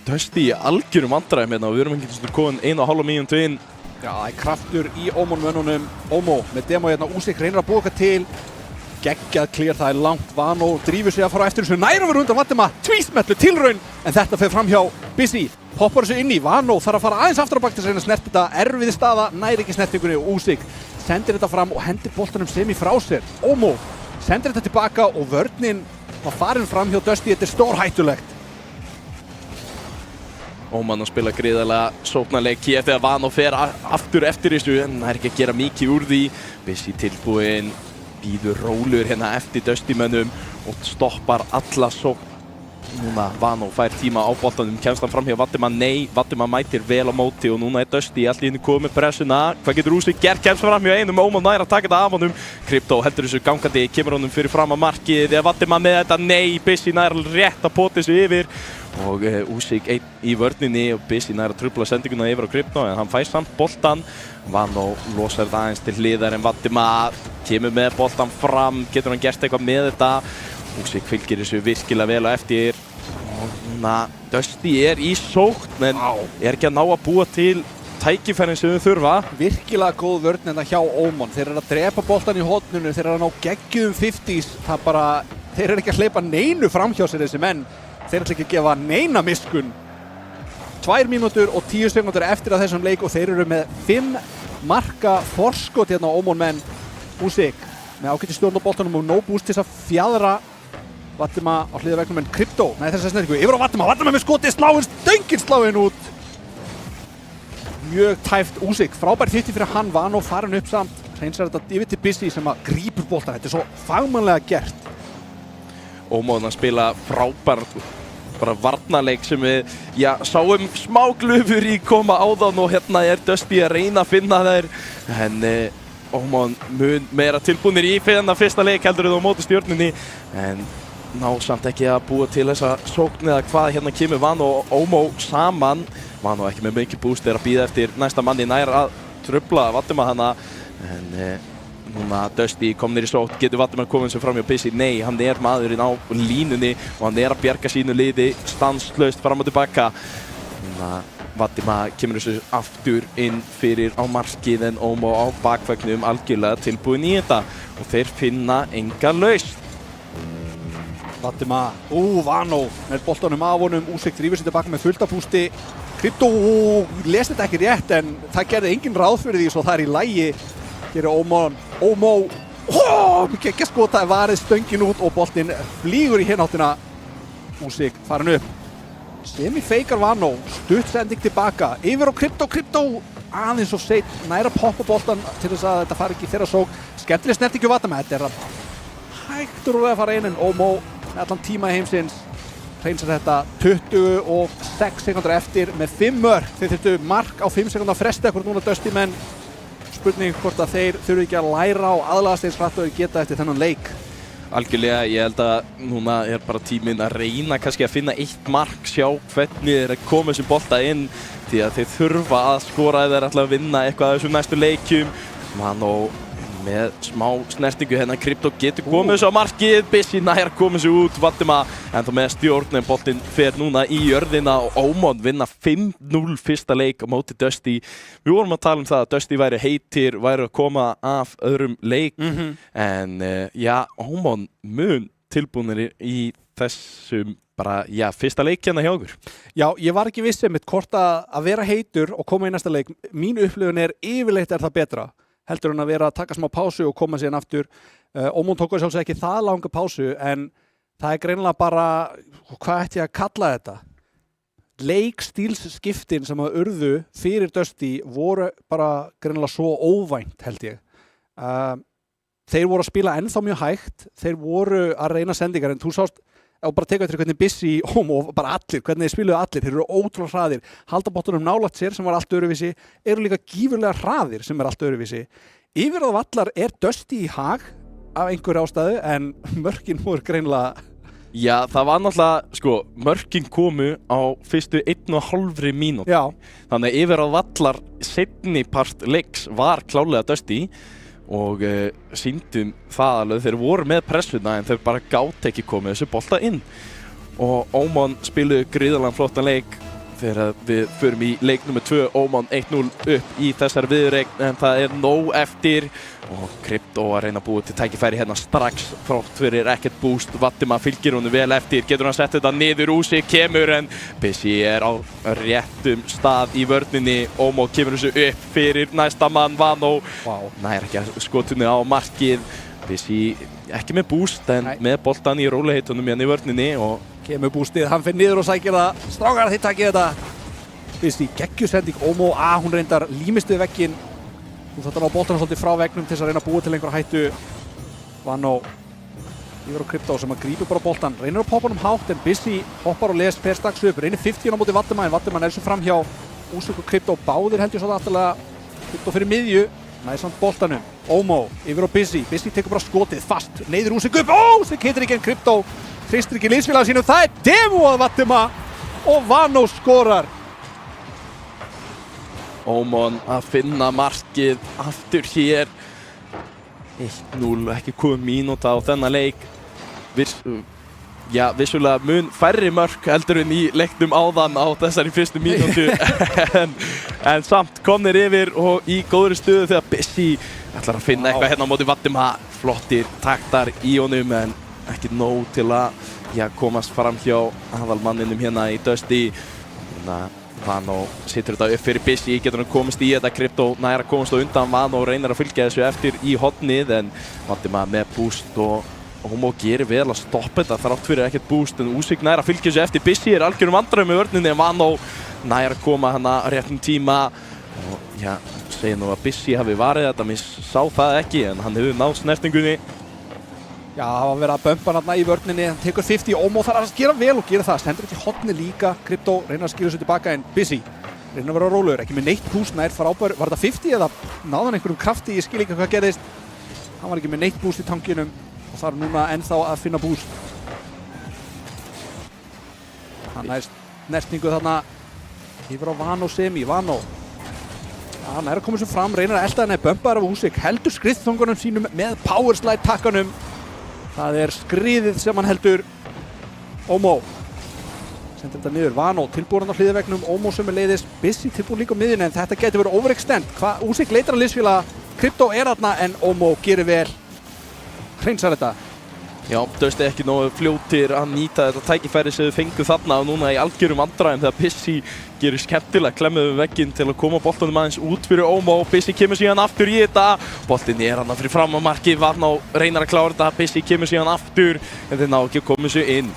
Dusty í algjörum vandræðum hérna og við erum ekki komin 1,5 mínútu inn.
Já, það er kraftur í Oman mönnunum. Omo með demo hérna, Usyk reynir að bóka til. geggjað clear, það er langt. Vano drífur sig að fara á eftir þessu, nær að vera undan Vatima, tvísmetlu tilraun, en þetta fer fram hjá Busy. Poppar þessu inn í, Vano þarf að fara aðeins aftur á bak til að reyna að snerta þetta, erfið staða, nær ekki snertingunni og Usyk sendir þetta fram og hendir boltanum semi frá sér. Omo sendir þetta tilbaka og vörnin var farin fram hjá Dusty, þetta er stórhættulegt.
Óman að spila gríðarlega sóknarleiki eftir að Vano fer aftur eftir þessu en það er ekki að gera mikið úr því. Busy tilbúinn, býður rólur hérna eftir Dusty-mönnum og stoppar alla sókn. Núna Vano fær tíma á boltanum, kemst hann fram hjá Vatima, nei, Vatima mætir vel á móti og núna er Dusty allt í henni komið með pressuna. Hvað getur Usyk gert? Kemst fram hjá einum, Óman nær að taka þetta af honum. Crypto heldur þessu gangandi, kemur honum fyrir fram að markið, þegar Vatima með þetta, nei, Busy nær rétt að pota þessu yfir. Og Usyk einn í vörninni og Busy nær að trufla sendinguna yfir á Crypto en hann fær samt boltan. Vano losar þetta aðeins til hliðar en Vatima kemur með boltan fram, getur hann gert eitthvað með þetta. Usyk fylgir þessu virkilega vel á eftir og núna Dusty er í sókn en er ekki að ná að búa til tækifærin sem þau þurfa.
Virkilega góð vörn hérna hjá Óman, þeir eru að drepa boltan í horninu, þeir eru að ná geggjum 50s, það bara, þeir eru ekki að hleypa neinu fram hjá sér þessi menn, þeir ætla ekki að gefa neina miskun. 2 mínútur og 10 sekúndur eftir að þessum leik og þeir eru með 5 marka forskot hérna á Óman menn. Usyk með ágæti stjórn á boltanum og no boost til þess að fjadra Vatima á hliðarvegnum en Crypto, nei þess að snertingu, yfir á Vatima með skoti, sláinn, stöngin sláinn út. Mjög tæft Usyk, frábær 50 fyrir hann, Vano farin upp samt, hreinsar þetta yfir til Busy sem að grípur boltan, þetta er svo fagmannlega gert.
Óman að spila frábær bara varnarleik sem við, já, sáum smá glufur í koma áðan og hérna er Dusty að reyna að finna þær en Óman mun meira tilbúnir í fyrsta leik heldur en á móti Stjörnunni en ná samt ekki að búa til þessa sókn eða hvað hérna kemur Vano og Ómo saman. Vano ekki með mikið búst, er að bíða eftir næsta manni nær að trufla Vatima hana en núna Dusty komnir í sókn, getur Vatima komið sem fram hjá Busy? Nei, hann er maðurinn á línunni og hann er að bjarga sínu liði stanslaust fram og tilbaka. Núna Vatima kemur þessu aftur inn fyrir á markið en Ómo á bakveggnum algjörlega tilbúinn í þetta og þeir finna enga lausn.
Vatima, Vano með boltanum af honum, Usyk drífur sér tilbaka með fullt af pústi. Crypto lesi þetta ekki rétt en það gerði engin ráð fyrir því svo það er í lagi. Gerir Ómo, geggja skotaði varið stöngin út og boltinn flýgur í hináttina. Usyk farin upp. Semi-feikar Vano, stutt sending tilbaka, yfir á Crypto aðeins of seint, nær að poppa boltan til þess að þetta fari ekki í þeirra sókn. Skemmtileg snerting hjá Vatima, þetta er að hægtur að fara inn en Ómo með allan tíma heimsins hreinsar þetta 26 sekúndur eftir með 5 mörk. Þeir þurftu mark á 5 sekúndar fresti akkur núna Dusty menn. Spurning hvort að þeir þurfi ekki að læra og aðlagast eins hratt og þeir geta eftir þennan leik.
Algjörlega, ég held að núna er bara tíminn að reyna kannski að finna eitt mark, sjá hvernig þeir að koma þessu bolta inn því að þeir þurfa að skora ef þeir ætla að vinna eitthvað af þessum næstu leikjum. Vano með smá snertingu hérna, Crypto getur komið þessu á markið, Busy nær komið þessu út, Vatima ennþá með stjórn en boltinn fer núna í jörðina og Óman vinna 5-0 fyrsta leik á móti Dusty. Við vorum að tala um það að Dusty væri heitir, væri að koma af öðrum leik en já, Óman mun tilbúinir í þessum bara, já, fyrsta leik hérna hjá okkur.
Já, ég var ekki viss um hvort að vera heitur og koma í næsta leik. Mín upplifun er yfirleitt er það betra. Heldur hann að vera að taka smá pásu og koma síðan aftur. Ómon tók sjálfsög ekki það langa pásu en það er greinilega bara, hvað ætti ég að kalla þetta? Leikstílsskiptin sem að urðu fyrir Dusty voru bara greinilega svo óvænt held ég. Þeir voru að spila ennþá mjög hægt, þeir voru að reyna sendingar en þú sást og bara teka eftir hvernig Busy, Ómo og bara allir, hvernig þeir spiluðu allir, þeir eru ótrúlega hraðir. Halda boltanum nálægt sér sem var allt öðruvísi, eru líka gífurlega hraðir sem er allt öðruvísi. Yfir á vallar er Dusty í hag af einhverju ástæðu en mörkin voru greinilega...
Já, það var náttúrulega, sko, mörkin komu á fyrstu 1,5 mínútu.
Já.
Þannig að yfir á vallar seinni part leiks var klálega Dusty og sýndum það alveg, þeir voru með pressuna en þeir bara gátt ekki komið þessu bolta inn og Óman spiluðu gríðarlega flottan leik, þegar við förum í leik nr. 2, Oman 1-0 upp í þessari viðureign en það nóg eftir og Krypto að reyna að búa til tækifæri hérna strax þrátt fyrir ekkert boost. Vatima fylgir honum vel eftir, getur hann sett þetta niður, Usyk kemur en Busy á réttum stað í vörninni. Omo kemur þessu upp fyrir næsta mann, Vano. Nær ekki að skotunni á markið. Busy ekki með boost en með boltan í róliheitunum hérna í vörninni og
kemur bústið, hann fyrir niður og sækir það. Strákar, þið takkið þetta. Busy geggjusending, Omo, hún reyndar límist við vegginn. Þú þarf að ná boltanum svolítið frá veggnum til þess að reyna að búa til einhver hættu. Vano yfir á Krypto sem að grípur bara boltan. Reynir að poppa honum hátt en Busy hoppar og fer strax upp. Reynir 50 á móti Vatima en Vatima er þessu framhjá. Usyk og Krypto báðir held ég svo afturlega. Krypto fyrir miðju. Næði samt boltanum. Omo yfir á Busy. Busy tekur bara skotið fast. Neyður Usyk upp. Usyk hittir ekki en Krypto tristir ekki liðsfélaga sínum. Það er demo að Vatima og Vano skorar.
Oman að finna markið aftur hér. 1-0, ekki komið mínúta á þennan leik. Vissulega mun færri mörk heldur en í leiknum áðan á þessari fyrstu mínútu en samt komnir yfir og í góðri stöðu þegar Busy ætlar að finna eitthvað hérna á móti Vatima. Flottir taktar í honum en ekki nóg til að komast fram hjá aðalmanninum hérna í Dusty. Vano situr þetta upp fyrir Busy, getur hann komist í þetta. Krypto nær að komast á undan Vano og reynir að fylgja þessu eftir í hornið en Vatima með boost og Omo gerir vel að stoppa þetta þrátt fyrir ekkert boost en Usyk nær að fylgja þessu eftir. Busy er algjörum vandræðum með vörninni en Vano nær að koma hana réttum tíma og segir nú að Busy hafi varið þetta, mér sá það ekki en hann hefur náð snertingunni.
Það var verið að bömpa hann í vörninni, hann tekur 50, Omo þarf að gera vel og gera það, stendur ekki horni líka. Krypto reynir að skýra þessu tilbaka en Busy reynir að vera rólegur, ekki með neitt boost, nær frábær. Var þetta 50 eða náði hann einhverjum krafti, ég skil ekki hvað gerðist. Hann var ekki með neitt boost í tankinum og þarf núna ennþá að finna boost. Hann næst nertningu þarna yfir á Vano semi, Vano. Hann er að koma svo fram, reynir að elta henni, bömpaðar af Usyk, heldur skriðþungunum sínum með powerslide takkanum. Það er skriðið sem hann heldur. Omo sendir þetta niður, Vano tilbúin á hliðarveggnum, Omo sem leiðis, Busy tilbúin líka á miðjunni en þetta getur verið overextend. Usyk leitar að liðsfélaga, Krypto er þarna en Omo gerir vel, hreinsar þetta.
Dusty ekki nógu fljótir að nýta þetta tækifæri sem þau fengu þarna og núna í algjörum vandræðum þegar Busy gerir skemmtilega klemmið við vegginn til að koma boltanum aðeins út fyrir Omo. Busy kemur síðan aftur í þetta, boltinn er hann fyrir fram á markið, Vano reynar að klára þetta, Busy kemur síðan aftur en þeir ná ekki að koma þessu inn.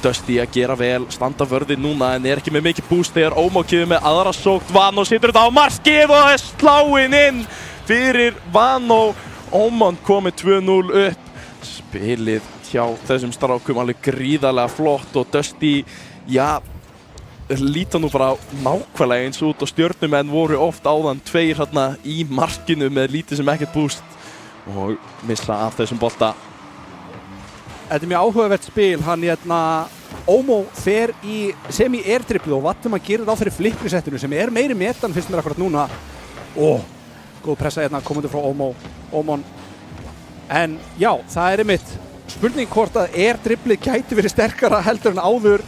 Dusty að gera vel, standa vörðinn núna en er ekki með mikið boost þegar Omo kemur með aðra sókt. Vano situr þetta á markið og er sláinn inn fyrir Vano. Oman komið 2-0 upp. Spilið hjá þessum strákum alveg gríðarlega flott og Dusty, líta nú bara nákvæmlega eins út og stjörnumenn voru oft áðan tveir hérna í markinu með lítið sem ekkert boost og missa af þessum bolta.
Þetta er mjög áhugavert spil, Omo fer í semi-air-driblu og Vatima gerir á fyrir flippri-settinu sem er meiri metan finnst mér akkurat núna. Góð pressa hérna komandi frá Omo. En það er einmitt spurning hvort að air-driblið gæti verið sterkara heldur en áður.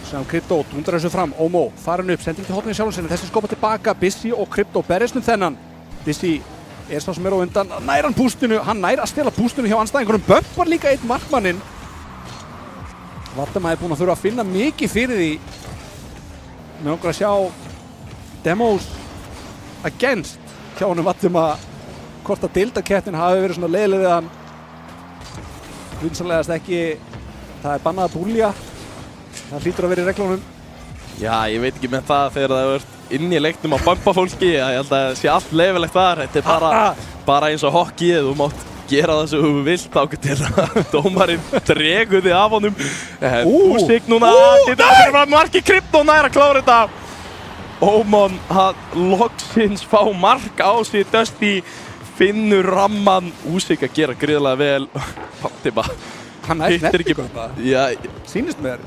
Sem Krypto dundrar þessu fram, Omo farin upp, sendir til hornið sjálfum sinni, þessi skopa tilbaka, Busy og Krypto berjast þennan. Busy er sá sem er á undan, nær hann bústinu, hann nær að stela bústinu hjá anstæðingunum, bömpar líka einn markmanninn. Vatima er búinn að þurfa að finna mikið fyrir því. Mér langar að sjá demos against hjá honum Vatima. Hvort að deildakettin hafi verið svona leiðileg við hann. Vinsanlegast ekki, það er bannað að búlja. Það hlýtur að vera í reglunum.
Ég veit ekki með það þegar það er inn í leiknum að bampa fólki. Ég held að það sé allt leyfilegt þar. Þetta er bara eins og hockeyið. Þú mátt gera það sem þú vilt ákveð til að dómarinn dregur þig af honum. Usyk núna, þetta er bara marki Krypto nær að klára þetta. Oman loksins fá mark á sig, Dusty finnur ramman, Usyk að gera gríðarlega vel. Vatima
hann hittir ekki sýnist mér.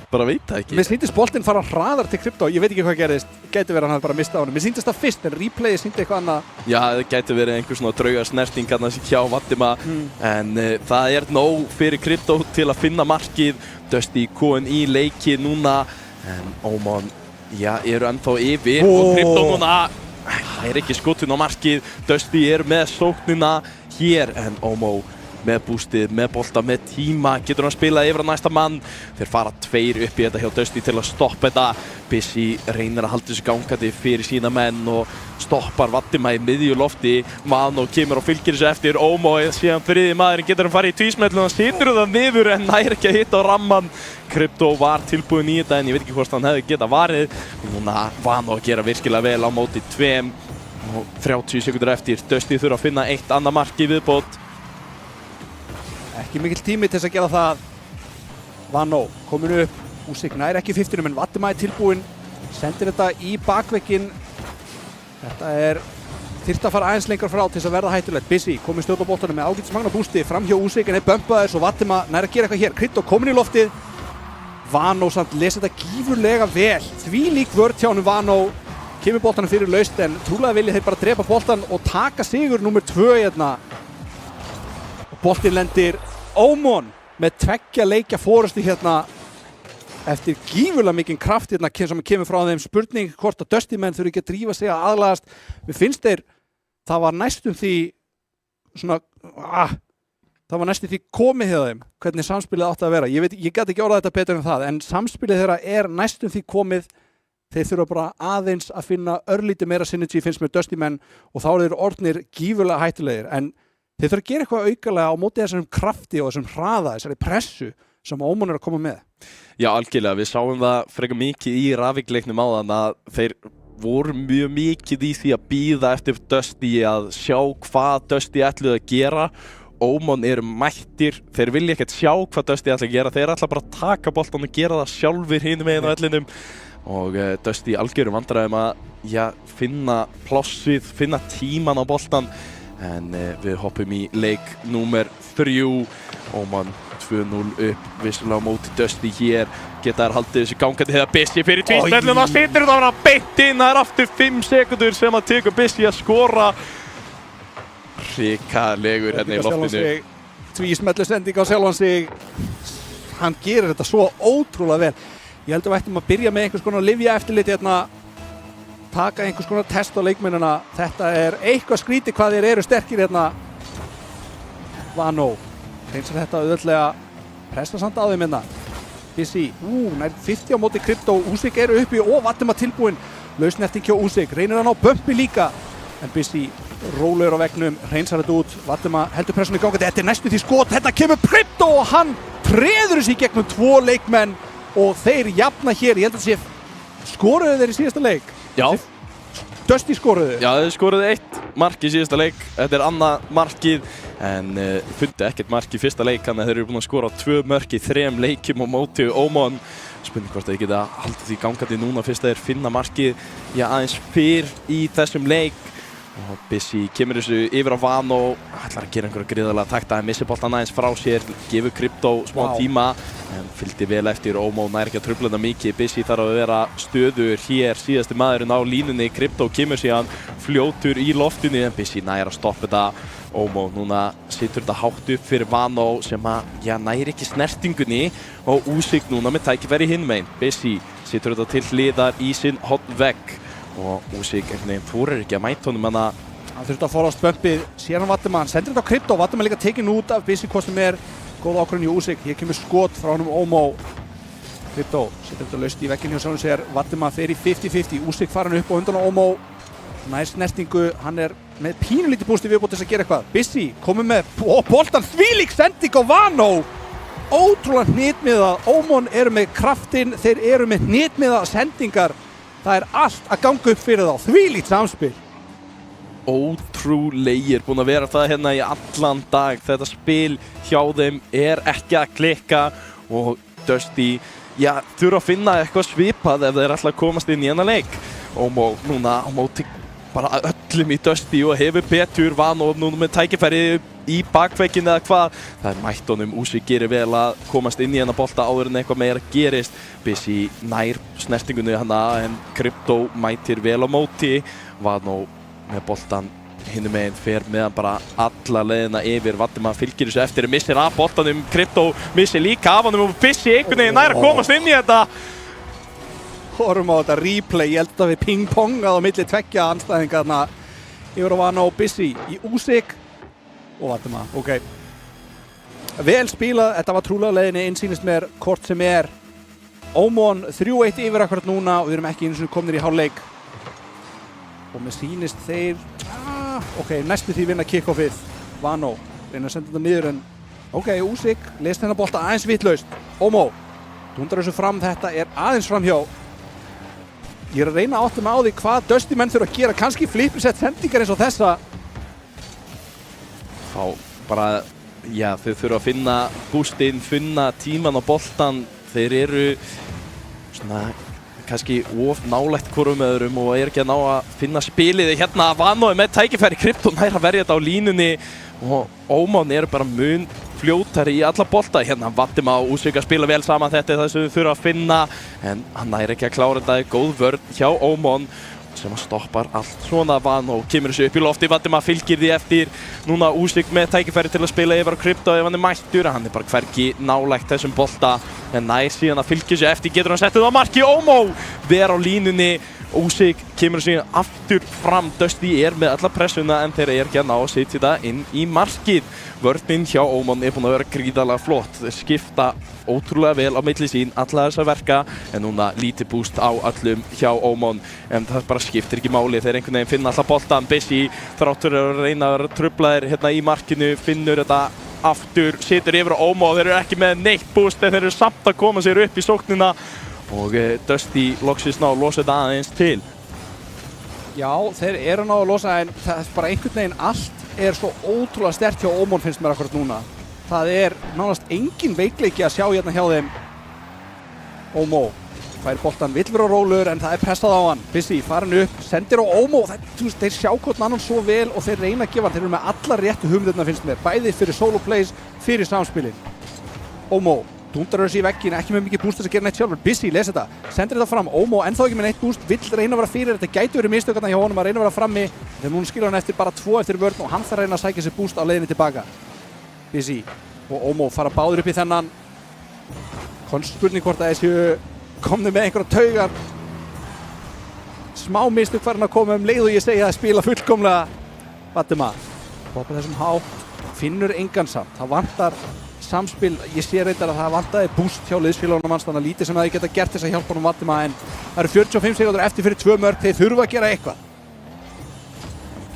Bara veit það ekki.
Mér sýndist boltinn fara hraðar til Krypto, ég veit ekki hvað gerðist. Gæti verið að hann bara mistað á honum. Mér sýndist það fyrst en replayið sýndi eitthvað annað.
Það gæti verið einhver svona draugar snerting hjá Vatima en það er nóg fyrir Krypto til að finna markið. Dusty komin í leiki núna en Oman, já, eru ennþá yfir og Krypto núna ekki skotinn á markið. Dusty með sóknina hér en Omo með bústið, með bolta, með tíma, getur hann spilað yfir á næsta mann. Þeir fara 2 upp í þetta hjá Dusty til að stoppa þetta. Busy reynir að halda þessu gangandi fyrir sína menn og stoppar Vatima í miðju lofti. Vano kemur og fylgir þessu eftir. Omo síðan þriðji maðurinn, getur hann farið í tvísmetlu, hann situr það niður en nær ekki að hitta á ramman. Krypto var tilbúinn í þetta en ég veit ekki hvort hann hefði getað varið. Núna Vano að gera virkilega vel á móti 2 og 30 sekundur eftir. Dusty þurfa að finna eitt annað mark í viðbót.
Ekki mikill tími til þess að gera það. Vano komin upp, Usyk nær ekki 50 en Vatima tilbúinn, sendir þetta í bakvegginn. Þetta þyrfti að fara aðeins lengra frá til þess að verða hættulegt. Busy komin stjórn á boltanum með ágætismagna bústi fram hjá Usyk en bumpaður svo Vatima nær að gera eitthvað hér. Krypto komin í loftið. Vano samt lesa þetta gífurlega vel. Þvílík vörn hjá honum Vano. Kemur boltanum fyrir laust en trúlega vilja þeir bara drepa boltan og taka sigur nummer 2 hérna. Boltinn lendir Oman með 2 leikja fórustu hérna eftir gífurlega mikinn kraft hérna sem kemur frá þeim. Spurning hvort að Dusty menn þurfi ekki að drífa sig að aðlagast. Mér finnst það var næstum því svona það var næstum því komið hjá þeim hvernig samspilið átti að vera. Ég gat ekki orðað þetta betur en það en samspilið þeirra næstum því komið. Þeir þurfa bara aðeins að finna örlítið meira synergy finnst mér Dusty menn og þá eru þeir orðnir gífurlega hættulegir en þeir þurfa að gera eitthvað aukalega á móti þessum krafti og þessum hraða, þessari pressu sem Oman að koma með.
Já, algjörlega. Við sáum það frekar mikið í Ravik-leiknum áðan að þeir voru mjög mikið í því að bíða eftir Dusty að sjá hvað Dusty ætluðu að gera. Oman eru mættir, þeir vilja ekkert sjá hvað Dusty ætla að gera, þeir ætla bara að taka boltan og gera það sjálfur hinum megin á vellinum. Og Dusty algjörum vandræðum að finna plássið, finna tíman á boltan. En við hoppum í leik númer 3. Oman 2-0 upp, vissulega á móti Dusty hér. Geta þær haldið þessu gangandi þegar Busy fyrir tvísmelluna og situr það bara beint inn. Það aftur 5 sekundur sem að tekur Busy að skora. Hrikalegur hérna í loftinu.
Tvísmellu sending á sjálfan sig. Hann gerir þetta svo ótrúlega vel. Ég held að við ættum að byrja með einhvers konar lyfjaeftirlit hérna. Taka einhvers konar test á leikmennina. Þetta eitthvað skrítið hvað þeir eru sterkir hérna. Vano reynsar þetta auðvitað pressa samt á þeim hérna. Busy, nær 50 á móti Krypto. Usyk eru uppi og Vatima tilbúinn. Lausnerting hjá Usyk, reynir hann á bumpi líka. En Busy rólur á veggnum, reynsar þetta út. Vatima heldur pressunni í gangandi. Þetta næstu því skot. Þetta kemur Krypto og hann treður þessi í gegnum 2 leikmenn og þeir jafna hér. Ég held að skoruðu þeir í síðasta leik.
Já.
Dusty skoruðu.
Já, þeir skoruðu 1 mark í síðasta leik. Þetta annað markið en fundu ekkert mark í fyrsta leik þannig að þeir eru búin að skora 2 mörk í 3 leikjum á móti Oman. Spurning hvort þeir geta haldið því gangandi núna fyrst þeir finna markið aðeins fyrr í þessum leik. Og Busy kemur þessu yfir á Vano, ætlar að gera einhverja gríðarlega takta, missir boltan aðeins frá sér, gefur Krypto smá tíma en fylgdi vel eftir. Omo nær ekki að trufla þetta mikið. Busy þarf að vera stöðugur hér, síðasti maðurinn á línunni. Krypto kemur síðan fljótur í loftinu en Busy nær að stoppa þetta. Omo núna situr þetta hátt upp fyrir Vano sem nær ekki snertingunni og Usyk núna með tækifæri hinum megin. Busy situr þetta til hliðar í sinn hotvegg. Og Usyk þorir ekki að mæta honum hann
þurfti að forðast bumpið, síðan Vatima, hann sendir þetta á Krypto. Vatima líka tekinn út af Busy kostum góð ákvörðun í Usyk. Hér kemur skot frá honum Omo. Krypto setur þetta laust í vegginn hjá sjálfum sér. Vatima fer í 50-50, Usyk farin upp og undan á Omo. Nær snertingu, hann með pínulítið bústi viðbót til að gera eitthvað. Busy komið með boltan, þvílík sending á Vano. Ótrúlega hnitmiðað, Oman eru með kraftinn, þeir eru með hnitmiðað sendingar. Það allt að ganga upp fyrir þá, þvílíkt samspil.
Ótrúlegir, búin að vera það hérna í allan dag. Þetta spil hjá þeim ekki að klikka og Dusty, þurfa að finna eitthvað svipað ef þeir ætla að komast inn í hennar leik. Omo núna á móti bara öllum í Dusty og hefur betur. Vano núna með tækifæri í bakvegginn eða hvað. Það mætt honum, Usyk gerir vel að komast inn í hennar bolta áður en eitthvað meira gerist. Busy nær snertingunni hana en Krypto mætir vel á móti. Vano með boltan hinum meginn fer meðan bara alla leiðina yfir. Vatima fylgir þessu eftir, missir af boltanum. Krypto missir líka af honum og Busy einhvern veginn nær að komast inn í þetta.
horfum á þetta replay, ég held að við ping-pongað á milli tveggja andstæðingarna yfir að vana á Busy í Úsik og Valdimar, ok. Vel spilað, þetta var trúlega leiðinni einsýnist mér hvort sem Ómon 3-1 yfir akkurat núna og við erum ekki einu sinni komnir í hálfleik og mér sýnist þeir ok, næstu því vinna kick-offið Vano, reyna að senda þetta niður en ok, Úsik, lest hennar bolta aðeins vitlaust Ómo, dundar þessu fram, þetta aðeins framhjá ég að reyna að átta mig á því hvað Dusty menn þurfa að gera, kannski flippisett sendingar eins og þessa
Þá bara, já, þau þurfa að finna boostinn, finna tíman á boltan. Þeir eru svona kannski of nálægt hvorum öðrum og ekki að ná að finna spilið. Hérna Vano með tækifæri, Krypto nær að verja þetta á línunni og Ómon eru bara mun fljótari í alla bolta. Hérna Valdimar og Úsik að spila vel saman, þetta það sem þau þurfa að finna en hann nær ekki að klára þetta, góð vörn hjá Ómon sem að stoppar allt svona. Vano kemur þessu upp í lofti, Valdimar fylgir því eftir. Núna Úsik með tækifæri til að spila yfir á Krypto ef hann mættur. Hann bara hvergi nálægt þessum bolta en nær síðan að fylgja þessu eftir, getur hann settið á marki. Ómo ver á línunni, Úsik kemur síðan aftur fram. Dusty með alla pressuna en þeir ekki að ná að setja þetta inn í markið. Vörnin hjá Ómon búin að vera gríðarlega flott. Þeir skipta ótrúlega vel á milli sín alla þessa verka en núna lítið búst á öllum hjá Ómon en það bara skiptir ekki máli. Þeir einhvern veginn finna alltaf boltan. Busy þráttur að reyna að vera truflaðir hérna í markinu, finnur þetta aftur, situr yfir á Ómo og þeir eru ekki með neitt búst en þeir eru samt að koma sér upp í sóknina og Dusty loksins ná að losa þetta aðeins til.
Já, þeir eru ná að losa en það er bara einhvern veginn allt svo ótrúlega sterkt hjá Ómon finnst mér akkurat núna. Það nánast engin veikleiki að sjá hérna hjá þeim. Ómo fær boltan, vill vera rólur en það pressað á hann. Busy farin upp, sendir á Ómo. Þeir sjá hvort annan svo vel og þeir reyna að gefa. Þeir eru með allar réttu hugmyndirnar finnst mér. Bæði fyrir solo plays, fyrir samspilin. Ómo dundar þessu í veggin, ekki með mikið boost að gera neitt sjálfur. Busy les þetta, sendir þetta fram. Ómo ennþá ekki með neitt boost, vill reyna að vera fyrir. Þetta gæti verið mistökarna hjá honum að reyna að vera frammi. Þegar núna skilur hann eftir bara 2 eftir vörn og hann þarf að reyna að sækja sér boost á leiðinni tilbaka. Busy og Ómo fara báður upp í þennan. Spurning hvort að þessu komni með einhverja taugar. Smá mistök farin að koma leið og ég segja að spila fullkomlega. Valdimar poppa þessum hátt, finnur engan samt. Það vantar samspil, ég sé reyndar að það vantaði boost hjá liðsfélagunum hans, þannig að lítið sem það geta gert þess að hjálpa honum Valdimar en það eru 45 sekúndur eftir fyrir 2 mörk, þeir þurfa að gera eitthvað.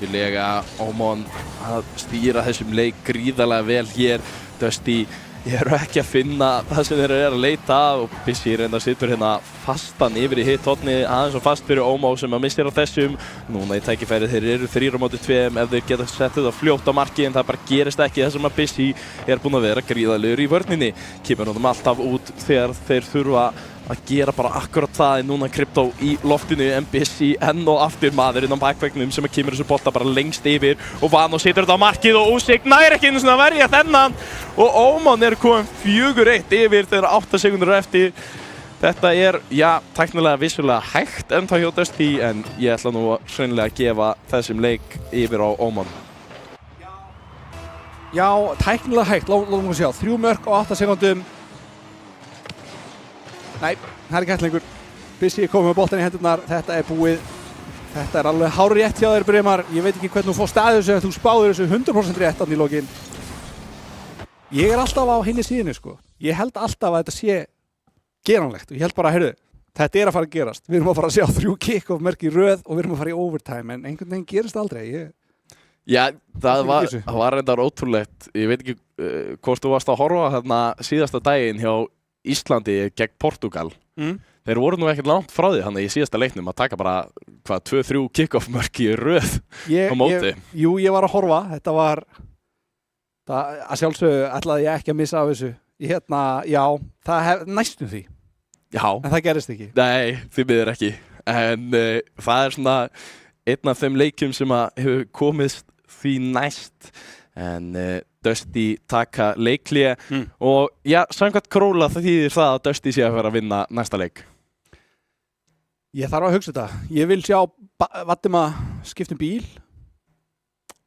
Algjörlega Ómon að stýra þessum leik gríðarlega vel hér. Dusty eru ekki að finna það sem þeir eru að leita að og Busy reyndar situr hérna fastan yfir í hitt horni aðeins og fast fyrir Ómo sem að missir á þessum. Núna í tækifæri þeir eru 3-2 ef þeir geta sett þetta fljótt á marki en það bara gerist ekki þessum að Busy búinn að vera gríðarlegur í vörninni. Kemur honum alltaf út þegar þeir þurfa að gera bara akkurat það en núna Krypto í loftinu en Busy enn og aftur maðurinn á bakvegnum sem að kemur þessu bolta bara lengst yfir og Vano situr þetta á markið og Úsik nær ekki einu sinni að verja þennan og Ómon komin 4-1 yfir þegar 8 sekúndur eftir. Þetta já, tæknilega vissulega hægt ennþá hjá Dusty en ég ætla nú hreinlega að gefa þessum leik yfir á Ómon.
Já, tæknilega hægt, látum við sjá, 3 mörk á 8 sekúndum. Nei, það ekki hægt lengur. Busy komið með boltan í hendurnar, þetta búið. Þetta alveg hárrétt hjá þér, Brimar. Ég veit ekki hvernig þú fórst að þessu, ef þú spáðir þessu 100% rétt í lokin. Ég alltaf á hinni síðunni, sko. Ég held alltaf að þetta sé geranlegt og ég held bara, heyrðu, þetta að fara að gerast. Við erum að fara að sjá 3 kick-off mörk í röð og við erum að fara í overtime, en einhvern veginn gerist aldrei.
Já, það var reyndar ótrúlegt. Ég veit ekki hvort þú varst að horfa þarna síðasta daginn hjá Íslandi gegn Portugal. Þeir voru nú ekkert langt frá því þannig í síðasta leiknum að taka bara 2-3 kick-off mörk í röð á móti.
Jú, ég var að horfa. Þetta var að sjálfsögðu ætlaði ég ekki að missa af þessu. Já, það næstum því.
Já.
En það gerist ekki.
Nei, því miður ekki. En það svona einn af þeim leikjum sem að hefur komist því næst. En Dusty taka leikhlé og já, samkvæmt Króla það þýðir það að Dusty sé að vera að vinna næsta leik.
Ég þarf að hugsa þetta. Ég vil sjá Valdimar skipta bíl.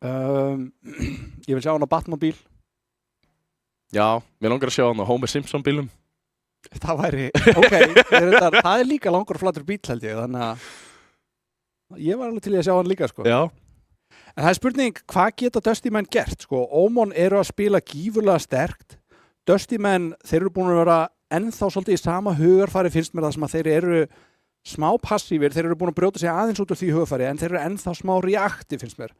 Ég vil sjá hann á Batman bíl.
Já, mér langar að sjá hann á Homer Simpson bílum.
Það væri, ok, það líka langur og flatur bíll held ég, þannig að ég var alveg til í að sjá hann líka, sko.
Já.
En það er spurning, hvað geta Dusty menn gert, sko? Ómon eru að spila gífurlega sterkt. Dusty menn, þeir eru búin að vera ennþá svolítið í sama hugarfari, finnst mér það sem að þeir eru smá passífir, þeir eru búin að brjóta sig aðeins út úr því hugarfari, en þeir eru ennþá smá reakti, finnst mér.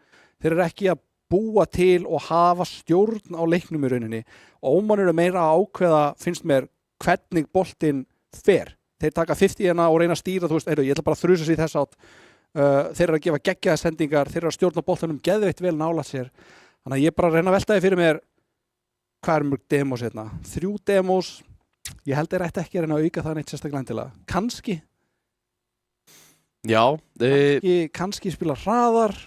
Þeir eru ekki að búa til og hafa stjórn á leiknum í rauninni. Ómon eru meira að ákveða, finnst mér, hvernig boltinn fer. Þeir taka 50 hérna og reyna að stýra, þú veist, ég ætla bara að þrusa sig í þess átt. Þeir eru að gefa geggjaða sendingar, þeir eru að stjórna boltanum geðveitt vel nálægt sér. Þannig að ég bara reyna að velta því fyrir mér, hvað er mörg demos hérna? 3 demos, ég held þeir ætti ekki að reyna að auka það neitt sérstaklega endilega. Kanski.
Já.
Kanski spila hraðar.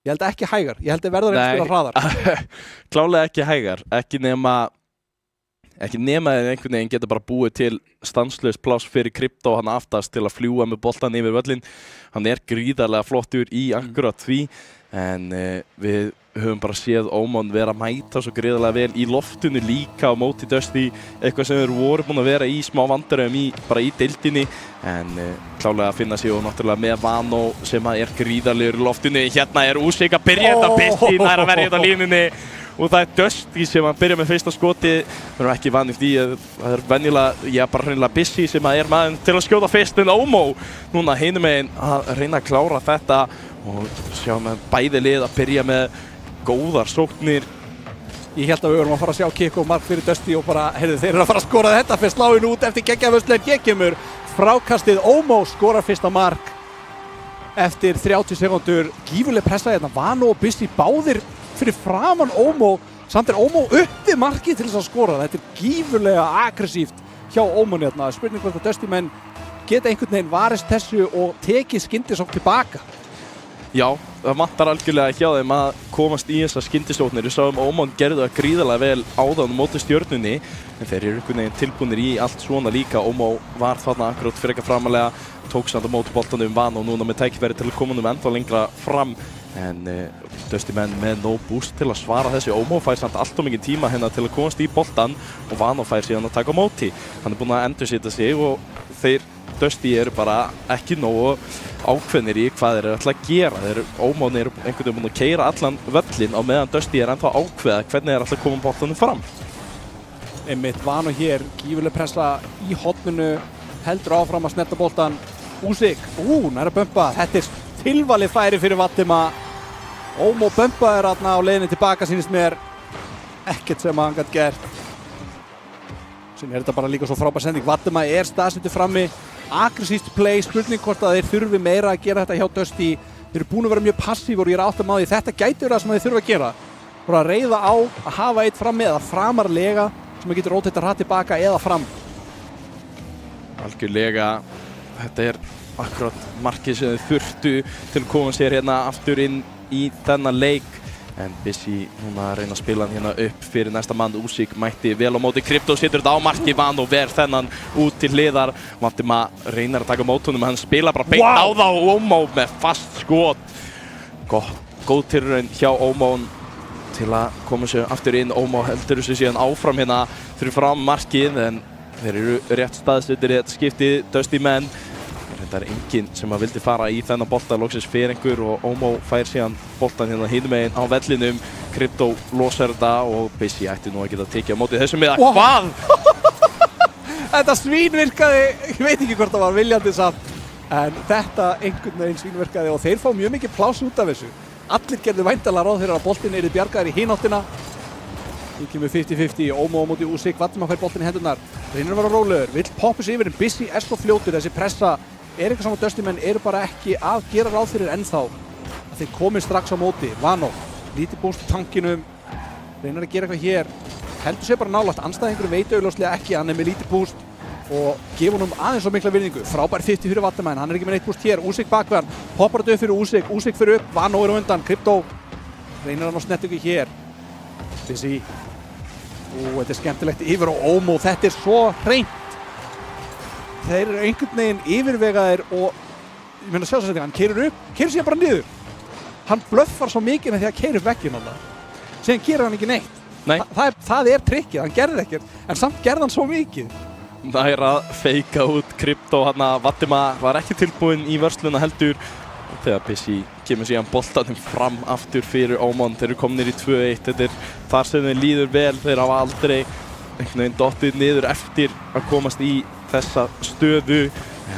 Ég held ekki hægar, ég held þeir verður að spila hraðar.
Klálega ekki hægar, ekki nema að einhvern veginn geta bara búið til stanslaust pláss fyrir Krypto hann aftast til að fljúga með boltan yfir völlin. Hann er gríðarlega flottur í akkurat því, en við höfum bara séð Ómon vera að mæta svo gríðarlega vel í loftinu líka á móti Dusty, eitthvað sem þeir voru búin að vera í smá vandræðum bara í deildinni, en klálega að finna sig og náttúrulega með Vano sem er gríðarlegur í loftinu. Hérna er Úsik að byrja þetta, Bissi nær að verja þetta línunni. Og það er Dusty sem að byrja með fyrsta skoti. Við erum ekki vanið því að það er venjulega, bara hreinlega Bissi sem að er maður til að skjóta fyrst, en Ómo núna hinum megin að reyna að klára þetta og sjáum að bæði lið að byrja með góðar sóknir.
Ég held að við vorum að fara að sjá kick og mark fyrir Dusty og bara, heyrðu, þeir eru að fara að skora þetta fyrst sláinn út eftir geggjavörslu, en hér kemur frákastið. Ómo skorar fyrsta mark eftir 30 sekúndur. Gífurleg pressa hérna, Vano og Bissi báðir fyrir framan Ómo, samt er Ómo upp við markið til þess að skora. Þetta er gífurlega aggressíft hjá Ómon hérna. Spurning hvort að Dusty menn geta einhvern veginn varist þessu og tekið skyndisókn tilbaka.
Já, það vantar algjörlega hjá þeim að komast í þessar skyndisóknir. Við sáum Ómon gerðu það gríðarlega vel áðan móti Stjörnunni, en þeir eru einhvern veginn tilbúnir í allt svona líka. Ómo var þarna akkurat fyrir ekki framalega, tók samt á móti boltanum Vano og núna með tækifæri til að koma ennþá lengra fram. En Dusty menn með no boost til að svara þessu. Ómo fær samt allt of mikið tíma hérna til að komast í boltan og Vano fær síðan að taka á móti. Hann er búinn að endursetja sig og þeir Dusty eru bara ekki nógu ákveðnir í hvað þeir eru ætla að gera. Ómon eru einhvern veginn búinn að keyra allan völlin á meðan Dusty er ennþá ákveða hvernig þeir ætla að koma boltanum fram.
Einmitt Vano hér, gífurleg pressa í horninu, heldur áfram að snerta boltan. Úsik, næra bömpa, þetta er tilvalið færi fyrir Vatima. Ómo bömpaður þarna á leiðinni tilbaka, sýnist mér ekkert sem hann gæti gert. Sem er þetta bara líka svo frábær sending. Vatima er staðsettur frammi, aggressíft play, spurning hvort að þeir þurfi meira að gera þetta hjá Dusty. Þeir eru búin að vera mjög passífur og ég er áttum á því. Þetta gæti verið það sem þeir þurfa að gera. Bara að reiða á að hafa eitt frammi eða framarlega sem að getur rótætt að ræða tilbaka eða fram.
Algjörlega, þetta er akkurat markið sem þau þurftu til að koma sér hérna aftur inn í þennan leik. En Bissi núna að reyna að spila hann hérna upp fyrir næsta mann. Úsik mætti vel á móti Krypto, setur þetta á markið, Vano ver þennan út til hliðar. Vatima reynar að taka mót honum, hann spila bara beint á þá og Ómo með fast skot. Góð tilraun hjá Ómo til að koma sér aftur inn. Ómo heldur þessu síðan áfram hérna fyrir fram markið, en þeir eru rétt staðsettir í þetta skipti, Dusty menn. Það er enginn sem að vildi fara í þennan bolta, loksins fyrir einhver og Ómo fær síðan boltan hérna hinum meginn á vellinum. Krypto losar þetta og Bissi ætti nú að geta tekið á móti þessum miða. Hvað?
Þetta svínvirkaði, ég veit ekki hvort það var viljandi samt, en þetta einhvern veginn svínvirkaði og þeir fá mjög mikið pláss út af þessu. Allir gerðu væntanlega ráð fyrir að boltinn yrði bjargaður í hináttina. Nú kemur 50-50, Ómo á móti Úsik, Vatima fær boltinn í hendurnar. Reynir að vera rólegur, vill poppa sig yfir en Bissi er svo fljótur, þessi pressa er eitthvað sem Dusty menn eru bara ekki að gera ráð fyrir ennþá. Að þeir komið strax á móti. Vano, lítið búst í tankinum, reynir að gera eitthvað hér. Heldur sér bara nálægt, anstæðingur veit augljóslega ekki, hann er með lítið búst og gefur honum aðeins svo mikla virðingu. Frábær 50 fyrir Vatima, en hann er ekki með neitt búst hér. Úsik bakverðan, poppar þetta upp fyrir Úsik, Úsik fyrir upp, Vano er á undan, Krypto reynir hann á snertingu hér. Bissi, þetta er skemmtilegt yfir og Ómo, þetta er svo hreint. Þeir eru einhvern veginn yfirvegaðir og ég meina sjálfsagt hann keyrir upp, keyrir síðan bara niður. Hann bluffar svo mikið með því að keyrir upp vegginn alltaf. Síðan gerir hann ekki neitt.
Nei.
Það er trikkið, hann gerði ekkert, en samt gerði hann svo mikið.
Nær að feika út Krypto, Vatima var ekki tilbúinn í vörsluna heldur. Og þegar Bissi kemur síðan boltanum fram aftur fyrir Ómon, þeir eru komnir í 2-1. Þetta er þar sem þeir líður vel, þeir hafa aldrei einhvern veginn dottið niður eftir að komast í þessa stöðu.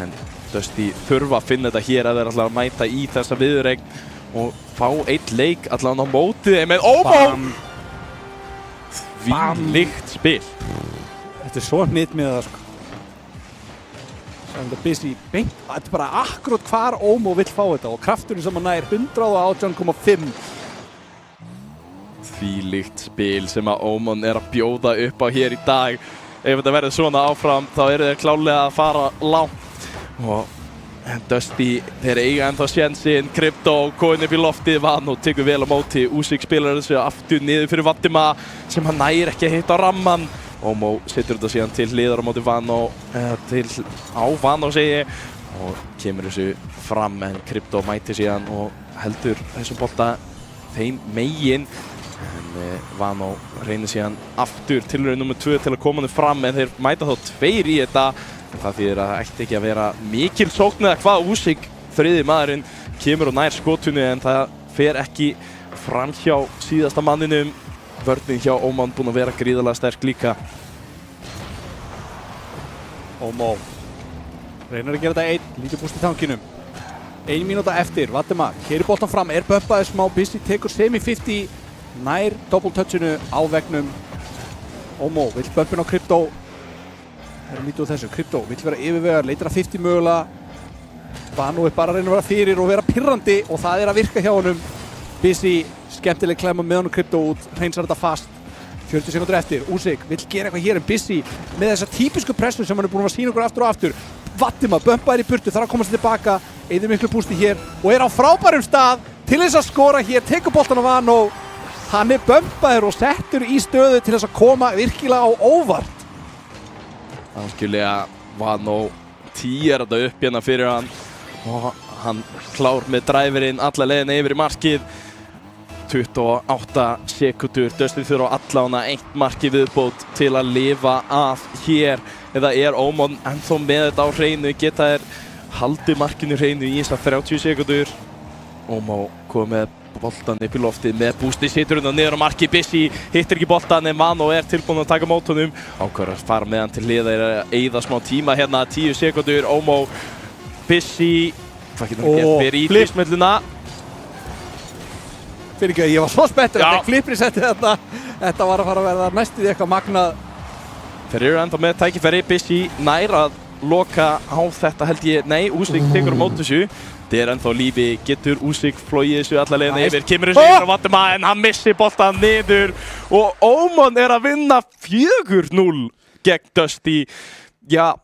En Dusty þurfa að finna þetta hér að þeir ætla að mæta í þessa viðureign og fá eitt leik allan á mótið með Ómon. Þvílíkt spil.
Þetta er svo hnit með það, sko. Þetta Bissi beint, þetta er bara akkurat hvar Ómo vill fá þetta og krafturinn sem hann nær 118,5.
Þvílíkt spil sem að Ómon er að bjóða upp á hér í dag. Ef þetta verður svona áfram þá eru þeir klálega að fara langt. Og Dusty, þeir eiga ennþá sénsinn, Krypto komin upp í loftið, Vano tekur vel á móti, Usyk spilar þessu aftur niður fyrir Vatima sem hann nær ekki að hitta á ramman. Ómo setur þetta síðan til hliðar á móti Vano, á Vano segi ég, og kemur þessu fram en Krypto mætir síðan og heldur þessum bolta þeim megin. En Vano reynir síðan aftur tilraun nummer 2 til að koma hann fram en þeir mæta þá 2 í þetta. Það þýðir að það ætti ekki að vera mikil sókn eða hvað. Usyk, þriði maðurinn, kemur og nær skotunni en það fer ekki fram hjá síðasta manninum. Vörnin hjá Ómon búinn að vera gríðarlega sterk líka.
Ómo reynir að gera þetta einn, lítið búst í tankinum. 1 mínúta eftir, Vatima keyrir boltan fram, er bömpaði smá, Bissi tekur semi-50, nær double-touchinu á veggnum. Ómo vill bömpin á Krypto. Það er lítið úr þessu, Krypto vill vera yfirvegar, leitir að 50 mögulega. Vano er bara að reyna að vera fyrir og vera pirrandi og það er að virka hjá honum. Bissi skemmtileg klemma með honum Krypto út, hreinsar þetta fast. 40 sekundur eftir, Usyk vill gera eitthvað hér en Bissi með þessa típisku pressu sem hann er búinn að sýna okkur aftur og aftur. Vatima bömpaðir í burtu, þarf að komast tilbaka, eyðir miklu bústi hér og er á frábærum stað til þess að skora hér, tekur boltan á Vano. Hann er bömpaður og settur í stöðu til þess að koma virkilega á óvart.
Algjörlega Vano tíjar þetta upp hérna fyrir hann og hann klár með driverinn alla leiðina yfir í markið. 28 sekundur, Dusty þurfa allána 1 marki viðbót til að lifa af hér. Eða er Ómon ennþá með þetta á hreinu, geta þeir haldið markinu hreinu í þessar 30 sekundur. Ómo kom með boltan upp í loftið með bústi, situr hún niður á marki, Bissi hittir ekki boltan en Vano er tilbúinn að taka mót honum. Ákveður að fara með hann til hliðar, að eyða smá tíma hérna, 10 sekundur, Ómo, Bissi, hvað getur hann gert fyrir í flipsmölluna?
Fyrir ekki að ég var svo spenntur að Klippri setti þetta. Þetta var að fara að verða næstuð eitthvað magnað.
Þeir eru ennþá með tækifæri, Bissi nær að loka á þetta held ég, nei, Usyk tekur á mót þessu. Þetta er ennþá lífi, getur Usyk flogið þessu alla leiðina yfir, kemur þessu yfir á Vatima en hann missir boltan niður og Ómon er að vinna 4-0 gegn Dusty. Já,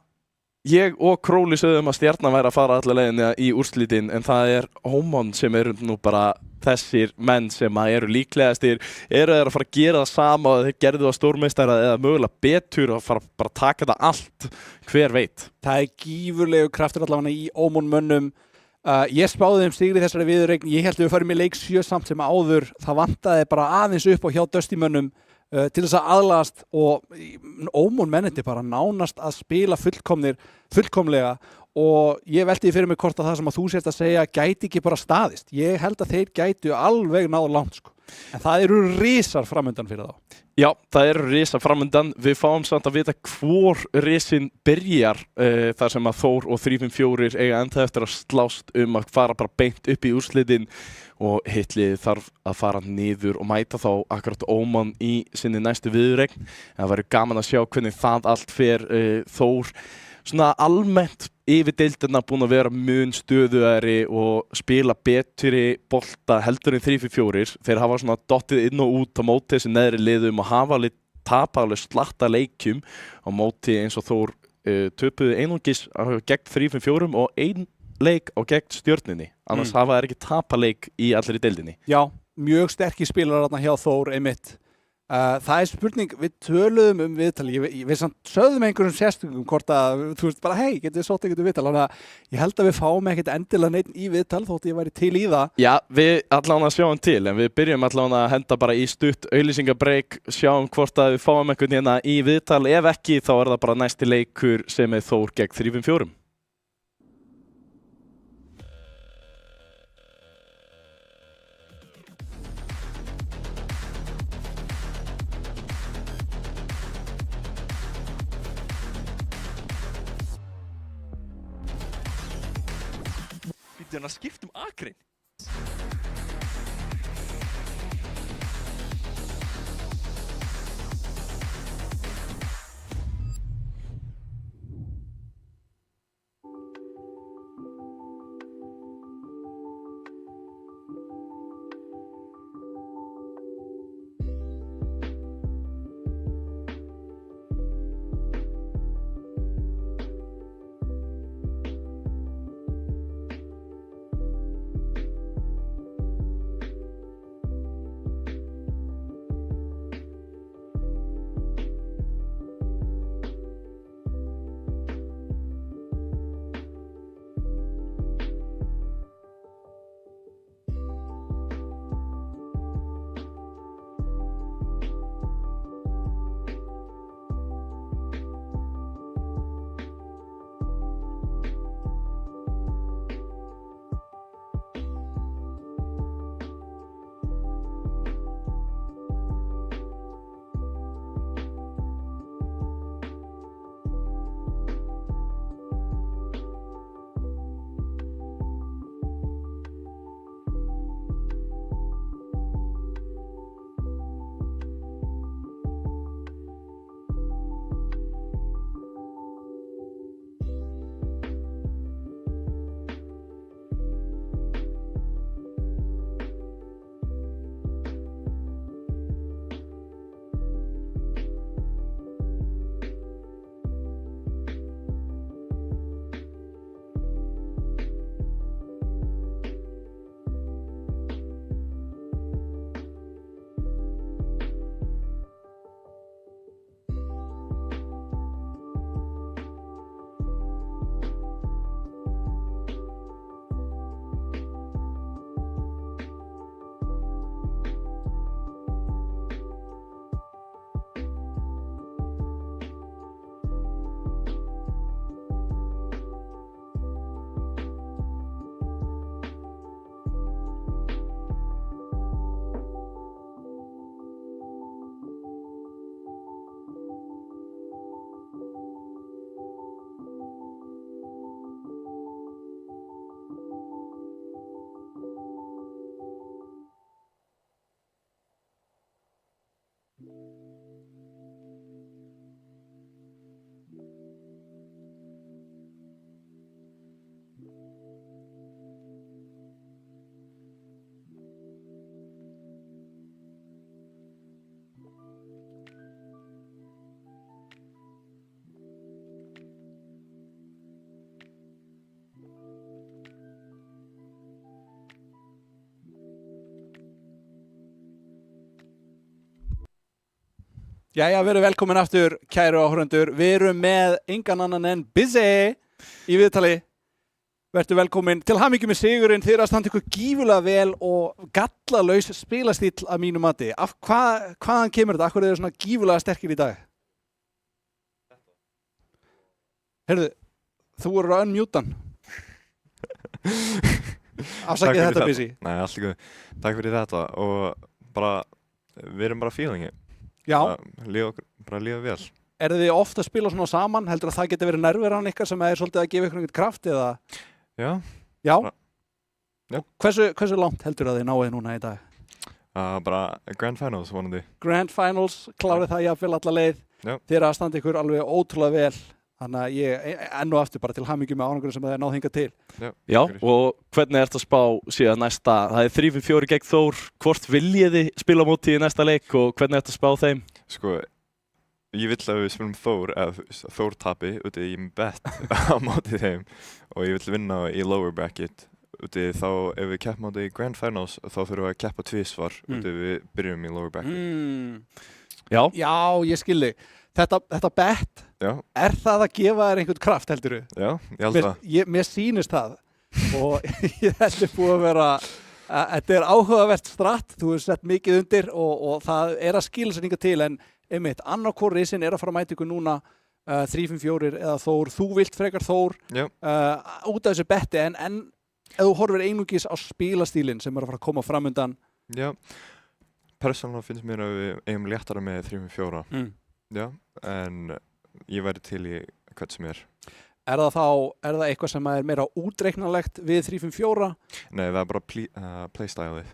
ég og Crowley sögðum að Stjarnan væri að fara alla leiðina í úrslitin en það er Ómon sem eru nú bara þessir menn sem eru líklegastir. Eru þeir að fara að gera það sama og þeir gerðu það stórmeistara eða mögulega betur og fara bara að taka þetta allt, hver veit.
Það er gífurlegu kraftur allavega í Ómon mönnum. Ég spáði þeim sigri þessari viðureign, ég held að við farum í leik 7 samt sem áður. Það vantaði bara aðeins upp á hjá Dusty mönnum til þess að aðlagast og Ómon menniti bara nánast að spila fullkomlega og ég velti fyrir mig hvort að það sem að þú sést að segja gæti ekki bara staðist. Ég held að þeir gætu alveg náð langt sko. En það eru risar framundan fyrir þá.
Já, það eru risar framundan. Við fáum samt að vita hvor risin byrjar þar sem að Þór og 354 eiga ennþá eftir að slást að fara bara beint upp í úrslitin og hitlið þarf að fara niður og mæta þá akkurat Ómon í sinni næstu viðureign. Það verður gaman að sjá hvernig það allt fer. Þór svona almennt yfir deildina búin að vera mun stöðugri og spila betri bolta heldur en 3-4. Þeir hafa svona dottið inn og út á móti þessi neðri liðum og hafa tapað alveg slatta leikjum á móti eins og Þór töpuðu einungis gegn 3-4 og 1 leik á gegn Stjörnunni. Annars hafa þeir ekki tapað leik í allri deildinni.
Já, mjög sterkir spilarar þarna hjá Þór einmitt. Það spurning, við töluðum viðtali, við samt sögðum einhverjum sérstökum hvort að, þú veist bara, hei, getið þið sótt einhvern viðtal, þannig að ég held að við fáum ekkert endilega neitt í viðtal þótt ég væri til í það.
Já, við allan að sjáum til, en við byrjum allan að henda bara í stutt auglýsingabreik, sjáum hvort að við fáum einhvern hérna í viðtal, ef ekki þá það bara næsti leikur sem Þór gegn 3-5-4.
Býttu að skipta akrein.
Jæja, við erum velkomin aftur, kæru áhorfendur. Við erum með engan annan en Bizzy í viðtali. Vertu velkomin. Til hamingju með sigurinn. Þið eru að standa ykkur gífulega vel og gallalaus spilastíll að mínu mati. Hvaðan kemur þetta? Af hverju eru þið svona gífulega sterkir í dag? Heyrðu, þú voru að unmute hann. Afsakið þetta, Bizzy.
Nei, allt í góðu. Takk fyrir þetta og bara, við erum bara feelingi.
Já.
Bara líða vel.
Eru þið ofta að spila svona saman? Heldur að það geti verið nærveran ykkar sem er svolítið að gefa ykkur einhvern kraft eða?
Já.
Já?
Já.
Og hversu langt heldur að þið náið núna í dag?
Bara Grand Finals vonandi.
Grand Finals, klárið það jafnvel alla leið.
Já.
Þið eru að standa ykkur alveg ótrúlega vel. Þannig að ég enn og aftur bara til hamingju með árangurinn sem það náð hingað til.
Já, og hvernig ertu að spá síðan næsta? Það er 3-4 gegn Þór. Hvort viljið þið spila á móti í næsta leik og hvernig ertu að spá þeim?
Sko, ég vill að við spilum Þór, eða Þór tapi, úti í bet á móti þeim og ég vill vinna í lower bracket. Úti þá, ef við keppum á þetta í Grand Finals, þá þurfum við að keppa tvisvar úti við byrjum í lower bracket.
Já,
Já, ég skil þig. Þetta bet,
Já,
það að gefa þér einhvern kraft, heldurðu?
já, ég held það.
Mér sýnist það og þetta búið að vera þetta áhugavert stratt, þú hefur sett mikið undir og það að skila sér hingað til en einmitt, annarkor risin að fara að mæta ykkur núna 3-5-4 eða Þór, þú vilt frekar Þór
Já.
Út af þessu betti en ef þú horfir einungis á spilastílinn sem að fara að koma fram undan
Já, persónulega finnst mér að við eigum léttara með 3-4. Já, en ég væri til í hvert sem er.
Er það eitthvað sem er meira útreiknanlegt við 3-5-4?
Nei, það er bara playstylið,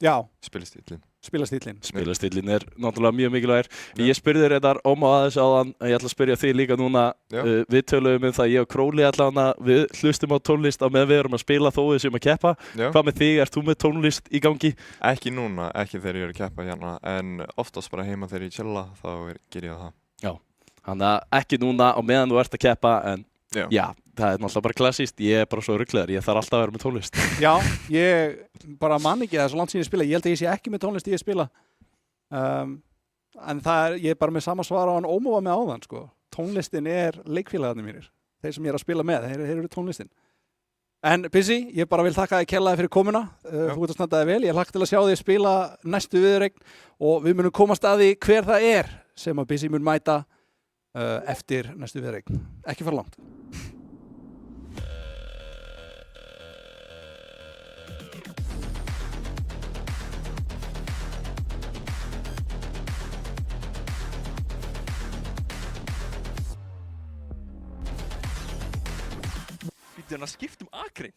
Já,
spilastílinn.
spilastílinn
spilastílinn er náttúrulega mjög mikilvægir. Ég spurði þér þetta Ómar aðeins áðan, ég ætla að spyrja þig líka núna.
Já.
Við töluðum það, ég og Króli allavega, við hlustum á tónlist á meðan við erum að spila þó við séum að keppa.
Já.
Hvað með þig, ert þú með tónlist í gangi?
Ekki núna, ekki þegar ég er að keppa hérna, en oftast bara heima þegar ég chilla, þá ger ég það.
Þannig að ekki núna á meðan þú ert að keppa, en
Já.
já, það er náttúrulega bara klassíst, ég er bara svo rugglegar, ég þarf alltaf að vera með tónlist.
Já, ég bara man ekki það svo langt síðan ég spila, ég held að ég sé ekki með tónlist ég spila en ég er bara með sama svar á hann Ómar var með áðan sko. Tónlistin er leikfélagarnir mínir, þeir sem ég er að spila með, þeir eru tónlistin. En Busy, ég bara vil þakka þér kærlega fyrir komuna, þú ert að standa þig vel, ég hlakka til að sjá þig spila næstu viðureign og við munum komast að því hver það er sem að Busy mun mæta eftir næstu viðureign, ekki fara langt.
Býttu hann að skipta akrein?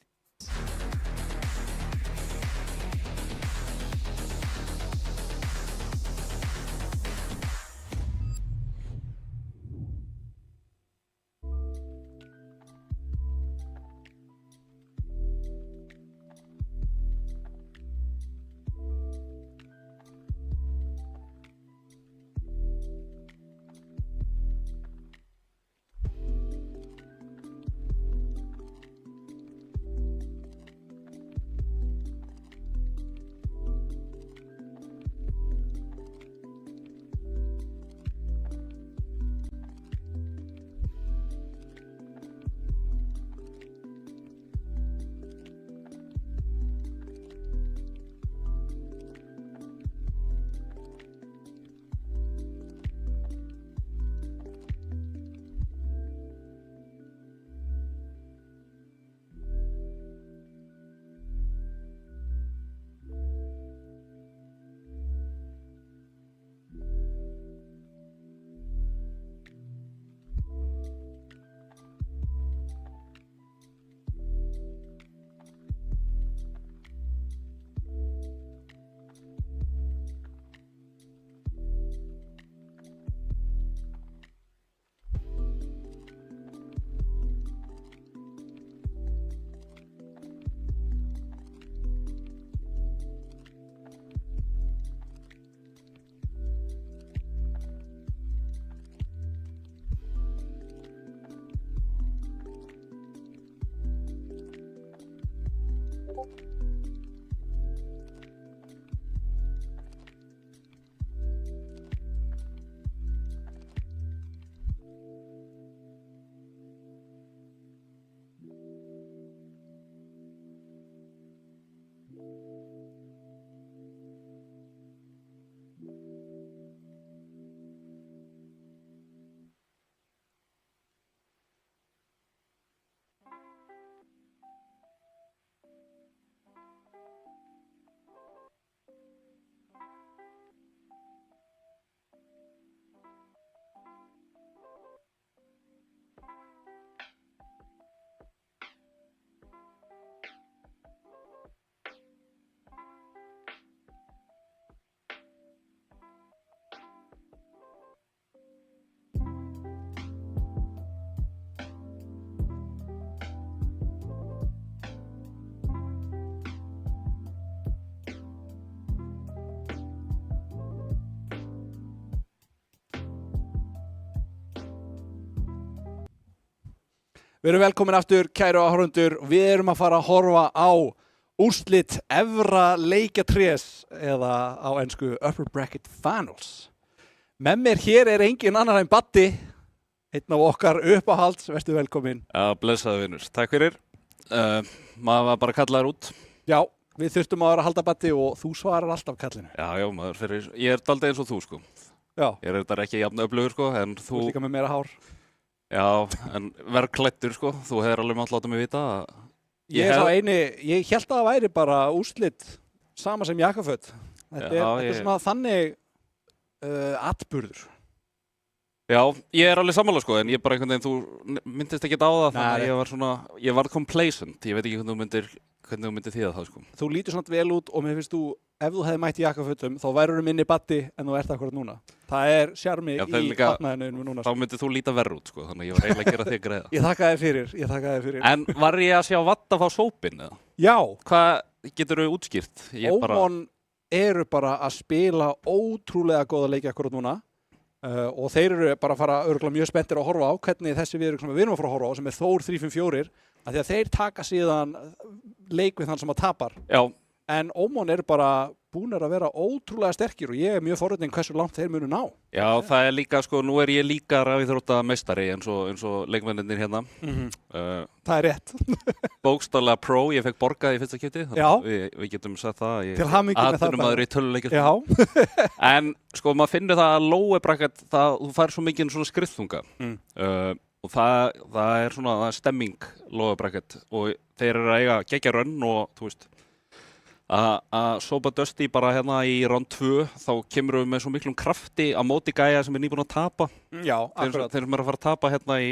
Við erum velkomin aftur, kæru áhorfendur. Við erum að fara að horfa á úrslit efra leikjatrés eða á ensku Upper Bracket Finals. Með mér hér engin annar en Baddi, einn af okkar uppáhalds, vertu velkominn.
Já, blessaðu vinnur. Takk fyrir. Maður var bara kallaður út.
Já, við þurftum að vera að halda Baddi og þú svarar alltaf kallinu.
Já, maður fyrir, ég daldið eins og þú, sko.
Já.
Ég þetta ekki jafn öflugur, sko, en
Þú ert líka með meira hár.
Já, en verð klæddur, sko. Þú hefur alveg mátt láta mig vita að...
Ég held að það væri bara úrslit sama sem jakkaföt. Þetta er svona þannig atburður.
Já, ég alveg sammála sko, en ég bara einhvern veginn, þú myndist ekki á það, þannig að ég var complacent, ég veit ekki hvernig þú myndir þýða það sko.
Þú lítur svona vel út og mér finnst ef þú hefði mætt í jakkafötum, þá værið minni Baddi en þú ert akkurat núna. Það er sjarmi í fatnaðinu núna.
Þá myndir þú líta verr út sko, þannig að ég var eiginlega að gera þig greiða.
Ég þakka þér fyrir.
En var ég að sjá Vatt að fá sópinn eða?
Já.
Hvað getur þú útskýrt?
Ómon eru bara að spila ótrúlega góða leiki akkurat núna og þeir eru bara að fara örugglega mjög spenntir að horfa á hvernig þessi við erum að fara að horfa á sem er Þór 3-5-4 af því að þeir taka síðan leik við þann sem að tapar.
Já.
En Ómon eru bara búnir að vera ótrúlega sterkir og ég er mjög forvitinn hversu langt þeir munu ná.
Já, það er líka sko, nú er ég líka rafíþróttameistari eins og leikmennirnir hérna.
Það er rétt.
Bókstaflega pro, ég fekk borgað í fyrsta skipti.
Já.
Við getum sagt það.
Til hamingju með það.
Atvinnumaður í töluleikir.
Já.
En sko, maður finnur það að lói bracket, þú fær svo mikið svona skriðþunga. Og það er svona stemming lói bracket og þeir eru að eiga geggja rönn og þú veist að sópa Dusty bara hérna í round 2 þá kemur við með svo miklum krafti á móti gæja sem er nýbúin að tapa.
Já, akkurat.
Þeir sem eru að fara að tapa hérna í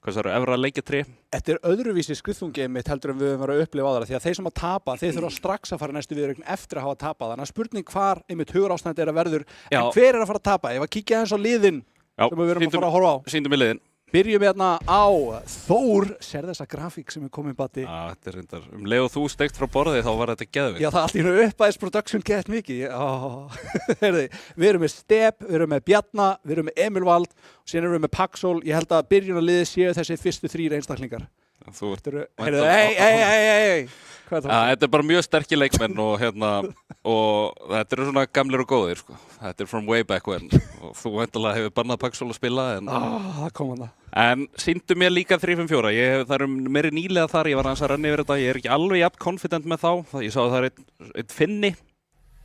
efra leikjatri.
Þetta er öðruvísi skriðþungi einmitt heldur en við höfum verið að upplifa aðra því að þeir sem að tapa, þeir þurfa strax að fara næstu viðureign eftir að hafa tapað. Þannig að spurning hvar einmitt hugarástandi er að verður.
Já.
En hver er að fara að tapa? Ef að kíkja aðeins á liðin sem við erum að fara að horfa á.
Sýndum við liðin.
Byrjum hérna á Þór, sér þessa grafík sem er komin Baddi.
Já, þetta er reyndar, leið og þú steigt frá borði þá var þetta geðvikt.
Já, það er allt í nú uppæðis production gett mikið. Við erum með Step, við erum með Bjarna, við erum með Emil Vald og síðan erum við með Paxol. Ég held að byrjunarliðið séu þessi fyrstu 3 einstaklingar.
Þú
Hey.
Þetta er bara mjög sterkir leikmenn og þetta eru svona gamlir og góðir sko. Þetta er from way back when og þú væntanlega hefur bannað Paxol að spila
það kom hann.
En sýndu mér líka 3-5-4. Það eru meiri nýlega þar, ég var aðeins að renna yfir þetta. Ég er ekki alveg jafn confident með þá. Ég sá að það er einn Finni.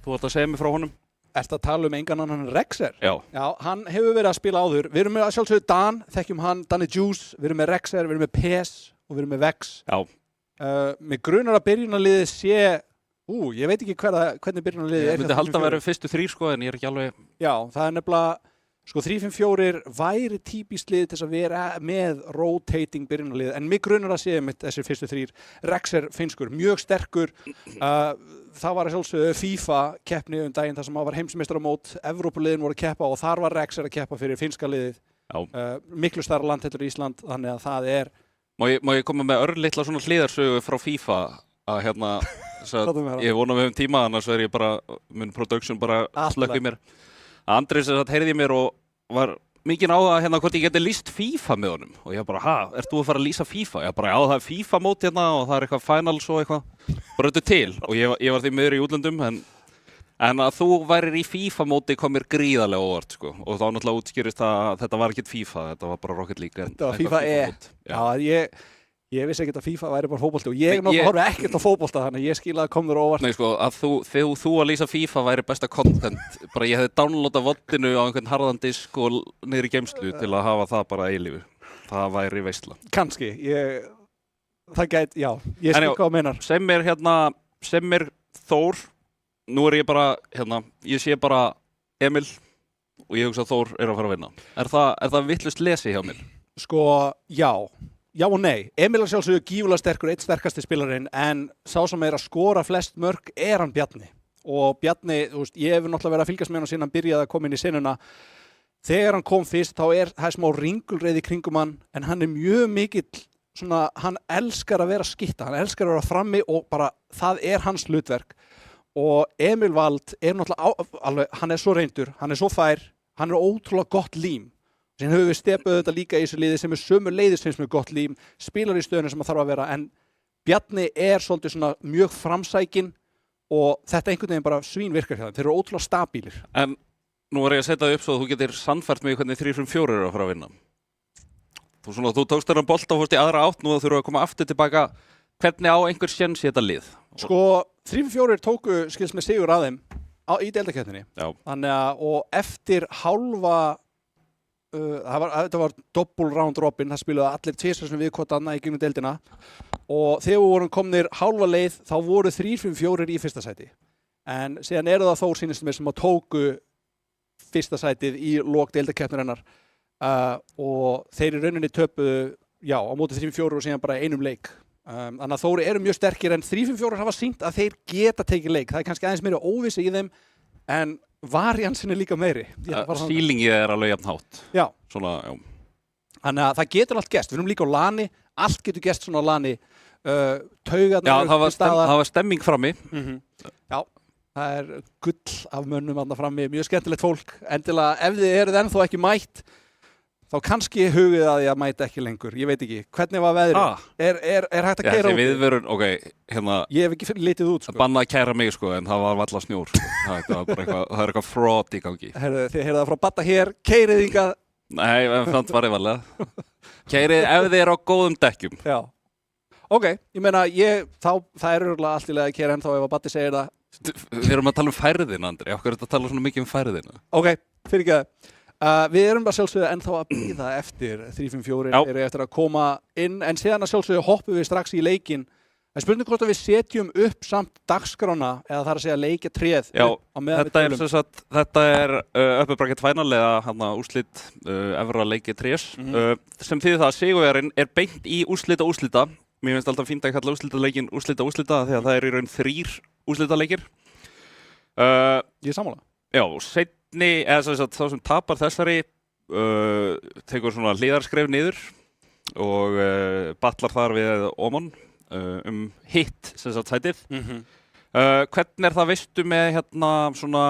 Þú ætti að segja mér frá honum.
Ertu að tala um engan annan Rexer?
Já.
Já, hann hefur verið að spila áður. Við erum með sjálfsögðu Dan, þekkjum hann, Danny Juice, við erum með Rexer, við erum með PES og við erum með Vex.
Já.
Mig grunar að byrjunarliðið sé, ég veit ekki hvernig byrjunarliðið er.
Ég myndi halda að vera fyrstu 3 sko, en ég er ekki alveg...
Já, það er nefnilega, sko 3-5-4 væri típist lið til þess að vera með rotating byrjunarlið, en mig grunar að sé þessi fyrstu 3. Rexer finskur, mjög sterkur, það var sjálfsögðu FIFA keppni daginn þar sem var heimsmeistaramót, Evrópuliðin voru að keppa og þar var Rexer að keppa fyrir finska liðið. Miklu stærra land heldur Ísland, þannig að það er...
Má ég koma með örlitla svona hliðarsögu frá FIFA að ég vona við höfum tíma, annars er ég bara, mun production bara slökk í mér. Andris heyrði í mér og var mikið á það hvort ég geti lýst FIFA með honum og ég bara, ert þú að fara að lýsa FIFA? Ég bara, já það er FIFA mót hérna og það er eitthvað finals og eitthvað, bara þetta til og ég var því miður í útlöndum en að þú værir í FIFA móti kom mér gríðarlega óvart sko og þá náttúrulega útskýrist að þetta var ekkert FIFA, þetta var bara Rocket League.
Þetta var FIFA Já, ég vissi ekkert að FIFA væri bara fótbolti og ég náttúrulega horfi ekkert á fótbolta þannig að ég skil að kom þér óvart.
Nei sko, að þú að lýsa FIFA væri besta content, bara ég hefði downloadað voddinu á einhvern harðan disk og niður í geymslu til að hafa það bara eilífu. Það væri veisla.
Kannski, það gæti, já, ég skil hvað meinar.
Sem mér Þór, nú er ég bara, ég sé bara Emil og ég hugsa að Þór er að fara að vinna. Er það vitlaust lesi hjá mér?
Sko, já og nei. Emil er sjálfsögðu gífulega sterkur, eitt sterkasti spilarinn, en sá sem er að skora flest mörk er hann Bjarni. Og Bjarni, þú veist, ég hef náttúrulega verið að fylgjast með hann síðan hann byrjaði að koma inn í sinuna. Þegar hann kom fyrst, þá er það smá ringulreið í kringum hann, en hann er mjög mikill, svona, hann elskar að vera skytta, hann elskar að vera frammi og bara, það er hans hlutverk. Og Emil Vald er náttúrulega, hann er svo reyndur, hann er svo fær, hann er ótrúlega gott lím. Síðan höfum við stepað þetta líka í þessu liði sem er sömuleiðis finnst mér gott lím, spilar í stöðunum sem það þarf að vera, en Bjarni er svolítið svona mjög framsækinn og þetta einhvern veginn bara svínvirkar hjá þeim, þeir eru ótrúlega stabílir.
En nú var ég að setja upp svo að þú getur sannfært mig hvernig 3-5-4 eru að fara að vinna. Þú tókst þennan bolta og fórst í aðra átt, nú þurfum við að koma aftur tilbaka. Hvernig á einhver séns í þetta lið?
Sko, 3-4 tóku skils með sigur að þeim í deildakeppninni.
Já.
Þannig að, og eftir hálfa, þetta var double round robin, það spiluðu allir tvisvar sem við hvort annað í gegnum deildina. Og þegar við vorum komnir hálfa leið, þá voru 3-5-4 í fyrsta sæti. En síðan eru það Þór sýnist mér sem að tóku fyrsta sætið í lok deildakeppnirinnar. Og þeir í rauninni töpuðu, já, á móti 3-4 og síðan bara einum leik. Þannig að Þóri eru mjög sterkir en 3-5-4 hafa sýnt að þeir geta tekið leik. Það er kannski aðeins meiri óvissi í þeim en variansin er líka meiri.
Feelingið er alveg jafn hátt.
Já.
Svona, já.
Þannig að það getur allt gerst. Við erum líka á lani, allt getur gerst svona á lani. Taugarnar
Já, það var stemming frammi.
Já, það er gull af mönnum þarna frammi, mjög skemmtilegt fólk. Endilega, ef þið eruð ennþá ekki mætt, þá kannski hugið að ég að mæta ekki lengur. Ég veit ekki, hvernig var veðrið? Er hægt að keyra út?
Viðvörun, ok, hérna.
Ég hef ekki litið út, sko.
Banna að kæra mig, sko, en það var valla snjór, sko. Það er eitthvað fraud í gangi.
Þið heyrðu það frá Badda hér, keyrið ykkar.
Nei, en það var yfirlega. Keyrið ef þið eru á góðum dekkjum.
Já. Ok, ég meina, það er örgulega allt í leið að keyra ennþá ef að Baddi segir það.
Við erum að tala um færðina, Andri. Af hverju er þetta að tala svona mikið um færðina?
Ok, fyrir ekki það. Við erum að sjálfsögðu ennþá að bíða eftir 3-5-4 eru eftir að koma inn en síðan að sjálfsögðu hoppum við strax í leikinn. Það er spurning hvort að við setjum upp samt dagskrána eða það er að segja leikjatréð á meðan við tölum.
Þetta er uppi bracket final eða úrslit efra leikjatréðs sem þýðir það að sigurvegarinn er beint í úrslita. Mér finnst alltaf fínt að kalla úrslitaleikin úrslita því að það er í raun 3 úrslitaleikir.
Ég er sammála.
Já, eða þá sem tapar þessari tekur svona hliðarskref niður og battlar þar við Oman hitt sætið. Hvernig er það veistu með svona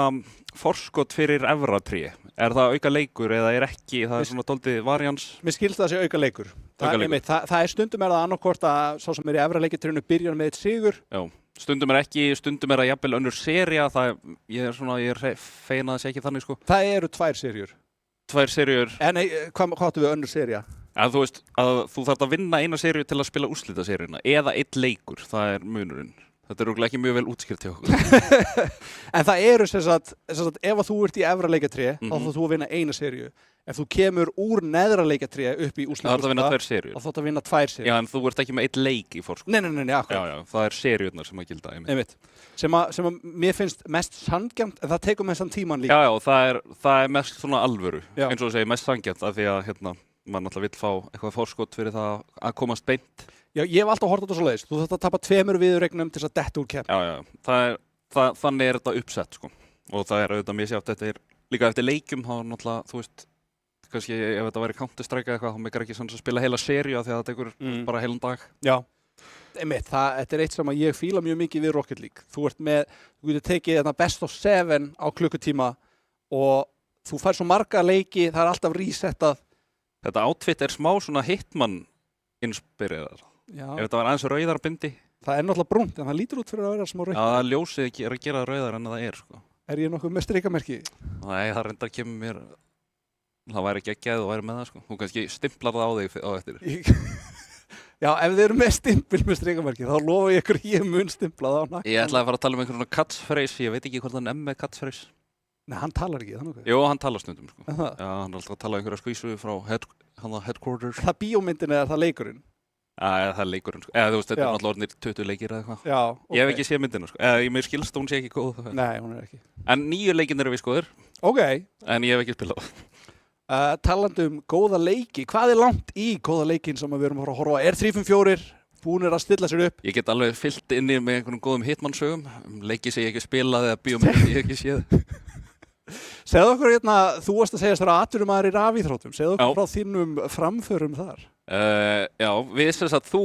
forskot fyrir efra tré? Er það auka leikur eða er ekki? Það er svona dálítið varians.
Mér skilst það að sé auka leikur. Það er stundum það annarkvort að sá sem er í efra leikjatrénu byrjar með eitt sigur.
Já. Stundum er ekki, stundum er að jafnvel önnur sería, ég er fegin að það sé ekki þannig, sko.
Það eru 2 seríur.
2 seríur.
En hvað áttu við önnur sería?
Þú veist, að þú þarft að vinna eina seríu til að spila úrslitaseríuna, eða 1 leikur, það er munurinn. Þetta er örugglega ekki mjög vel útskýrt hjá okkur.
En það eru sem sagt, ef þú ert í efra leikjatré, þá þarf þú að vinna eina seríu. Ef þú kemur úr neðra leikjatré upp í úrslita,
þá þarf að vinna 2 seríur.
Þá þarf að vinna 2 seríur.
Já, en þú ert ekki með 1 leik í forskot.
Nei, akkurat.
Já, það er seríurnar sem að gilda.
Einmitt. Sem að mér finnst mest sanngjarnt, en það tekur mestan tíman líka.
Já, það er mest svona alvöru, eins og þú segir, mest sanngjarnt, af því að maður náttúrulega vill fá eitthvað forskot fyrir það að komast beint.
Já, ég hef alltaf hort á þetta svoleiðis. Þú þarft að tapa 2 viðureignum til þess að detta úr keppni.
Já, þannig er þetta uppsett, sko. Og það er auðvitað misjafnt, þetta er líka eftir leikjum, þá náttúrulega, þú veist, kannski ef þetta væri Counter-Strike eða eitthvað, þá meikar ekki svona að spila heila seríu af því að það tekur bara heilan dag.
Já, þetta er eitt sem að ég fíla mjög mikið við Rocket League. Þú getur tekið þetta best of 7 á klukkutíma og þú fær svo marga leiki, það er alltaf resettað.
Þetta outfit er smá svona Hitman-inspireraðar. Ef þetta var aðeins rauðarbindi.
Það er náttúrulega brúnt, en það lítur út fyrir að vera smá rauð.
Já, ljósið er að gera rauðar en það er, sko.
Er ég nokkuð með strikamerki?
Nei, það reyndar kemur mér. Það væri ekki að þú væri með það, sko. Þú kannski stimplar það á þig á eftir.
Já, ef þið eru með stimpil með strikamerki, þá lofa ég ykkur ég mun stimpla það á nakkan.
Ég ætlaði að fara að tala um einhvern svona catchphrase, ég veit ekki hvort hann með catchphrase.
Nei, hann talar ekki, þannig.
Jú, hann talar stundum, sko. Já, hann er alltaf að tala einhverja skvísu frá headquarters.
Það bíómyndin eða það leikurinn?
Það er leikurinn, sko. Eða þú veist, þetta er náttúrulega orðnir 20 leikir eða eitthvað.
Já,
ok. Ég hef ekki séð myndina, sko. Eða mér skilst hún sé ekki góð.
Nei, hún er ekki.
En 9 leikinn eru við skoður.
Ok.
En ég hef ekki spilað.
Talandi um góða leiki, hvað er langt í góða leikin sem við erum að fara að horfa á? Er 3-5-4 búnir að stilla sér upp?
Ég get alveg fyllt inni með einhvern góðum Hitman-sögum, leiki sem ég ekki spilað eða bíómynd ég ekki séð.
Segðu okkur hérna, þú varst að segja þér að atvinnumaður í rafíþróttum, segðu okkur frá þínum framförum þar.
Já, við þess að þú,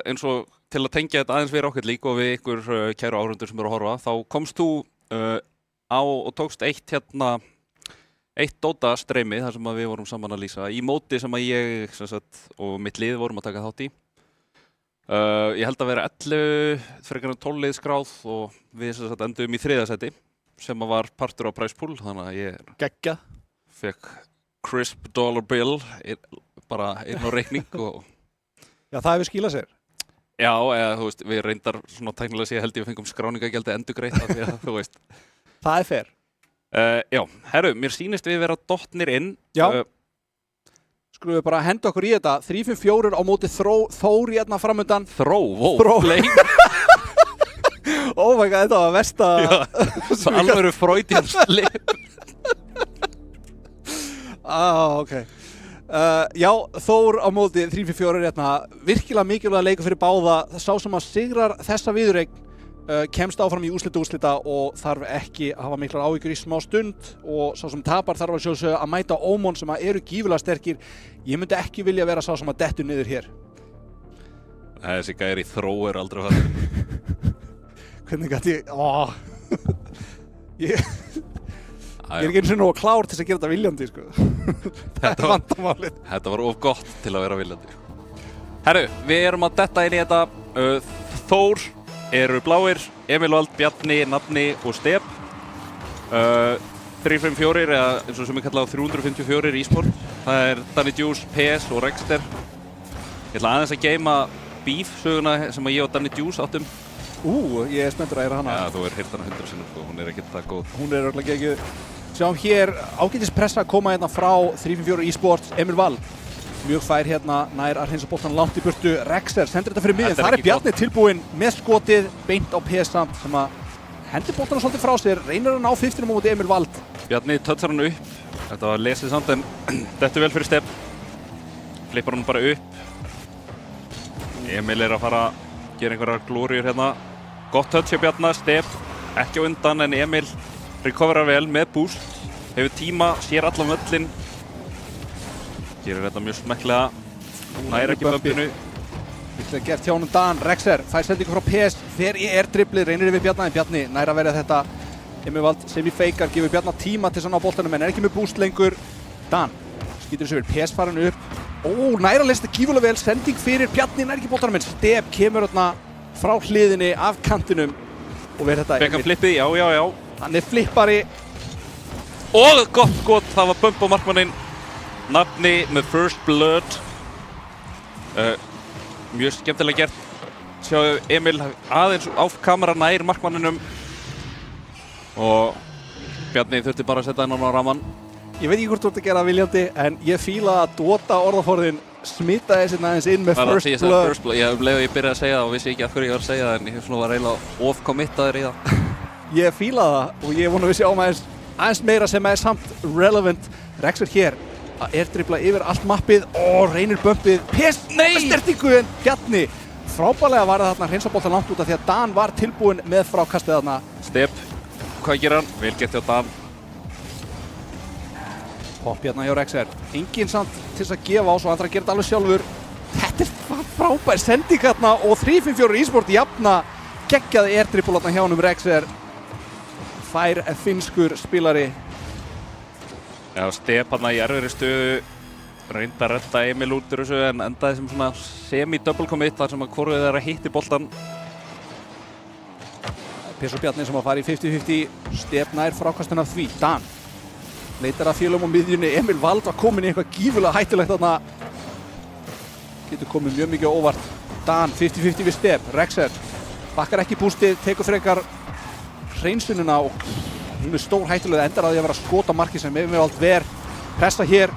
eins og til að tengja þetta aðeins við Rocket League og við ykkur kæru áhorfendur sem eru að horfa, þá komst þú á og tókst eitt Dota streymi þar sem við vorum saman að lýsa í móti sem að ég og mitt lið vorum að taka þátt í. Ég held að vera 11 frekar en 12 lið skráð og við endum í 3. sæti sem var partur á Prize Pool, þannig að ég
Geggjað.
fekk crisp dollar bill, bara einn á reikning og
Já, það hefur skilað sér.
já, eða þú veist, við reyndar svona tæknilega sé held ég við fengum skráningagjaldi endurgreitt af því að þú veist.
Það er fair.
Já, herru, mér sýnist við vera dottnir inn.
Já. Skulum við bara henda okkur í þetta. 3-5-4 á móti Þór hérna framöndan.
Þró.
Oh my god, þetta var versta.
Það alveg eru Freudian slip.
Ok. Já, Þór á móti 3-4 hérna. Virkilega mikilvæg leikur fyrir báða. Sá sem að sigrar þessa viðureign kemst áfram í úrslita og þarf ekki að hafa miklar áhyggjur í smá stund og sá sem tapar þarf að sjálfsögðu að mæta Ómon sem að eru gífulega sterkir. Ég myndi ekki vilja vera sá sem að dettur niður hér.
Þessi gæri Þró aldrei fættur.
Hvernig gæti ég... Ég er ekki eins og nógu klár til að gera þetta viljandi, sko. Þetta er vandamálið.
Þetta var of gott til að vera viljandi. Herru, við erum að detta inn í þetta. Þór eru bláir, Emil Vald, Bjarni, Nafni og Step. 3-5-4 eða eins og sem ég kallaði 354 e-sport. Það er Danny Juice, PS og Rexter. Ég ætla aðeins að geyma Beef söguna sem að ég og Danny Juice áttum.
Ég er spenntur að heyra hana.
Já, þú er heyrt hana 100 sinnum, sko. Hún er ekkert það góð.
Hún er örugglega geggjuð. Sjáum hér ágætis pressa að koma hérna frá 3-5-4 e-sports, Emil Vald. Mjög fær hérna nær að hreinsa boltan langt í burtu. Rexer sendir þetta fyrir miðjum. Það er Bjarni tilbúinn með skotið beint á PS samt sem að hendir boltan svolítið frá sér. Reynir að ná 50 á móti Emil Vald.
Bjarni tötsar hann upp. Þetta var lesið samt en þetta er vel fyrir Step. Flippar hann bara upp. Emil er að fara að gera einhverjar glóriur hérna. Gott touch hjá Bjarni, Step ekki á undan en Emil recoverar vel með boost. Hefur tíma, sér allan völlin. Gerir þetta mjög smekklega. Nær ekki bumpinu.
Líklega gert hjá honum Dan. Rexer fær sendingu frá PS. Fer í air-driblið, reynir yfir Bjarni. Bjarni nær að verja þetta. Emil Vald semi-feikar, gefur Bjarni tíma til að ná boltanum en er ekki með boost lengur. Dan skýtur þessu vel. PS farin upp. Nær að lesta gífulega vel. Sending fyrir Bjarni, nær ekki boltanum en Step kemur þarna frá hliðinni af kantinum og verður þetta.
Fekk hann flippið, já.
Hann er flippari.
Og gott skot, það var bump á markmanninn. Nafni með First Blood. Mjög skemmtilega gert. Sjáu Emil aðeins á kamera nær markmanninum. Og Bjarni þurfti bara að setja hennan á raman.
Ég veit ekki hvort þú ert að gera viljandi en ég fíla að Dota orðaforðin smita þessi aðeins inn með First Blood.
Ég leið og ég byrjaði að segja það og vissi ekki af hverju ég var að segja það en ég var eiginlega of-committaður í það.
Ég fíla það og ég vona að við sjáum aðeins meira sem er samt relevant. Rexer hér að airdribla yfir allt mappið og reynir bumpið. PS stertingu en Bjarni. Frábærlega var það þarna hreinsa boltan langt út af því að Dan var tilbúinn með frákastið þarna.
Step, hvað gerir hann? Vel gert hjá Dan.
Hopp hérna hjá Rexer. Enginn samt til þess að gefa á svo hann þarf að gera þetta alveg sjálfur. Þetta er frábær sending hérna og 3-5-4 e-sport jafna geggjaði airdribla hérna hjá honum Rexer. Fær finnskur spilari.
Já, Step hann í erfiðri stöðu reyndi að redda Emil út úr þessu en endaði sem svona semi-double commit þar sem að hvoruð þeirra hitti boltan.
PS og Bjarni sem að fara í 50-50. Step nær frákastinn af því. Dan leitar að félum á miðjunni. Emil Vald var komin í eitthvað gífulega hættulegt þarna. Getur komið mjög mikið óvart. Dan 50-50 við Step. Rexer bakkar ekki bústið, tekur frekar hreinsunina og hún er stór hættulega endar að því að vera að skota marki sem Emil Vald ver. Pressa hér.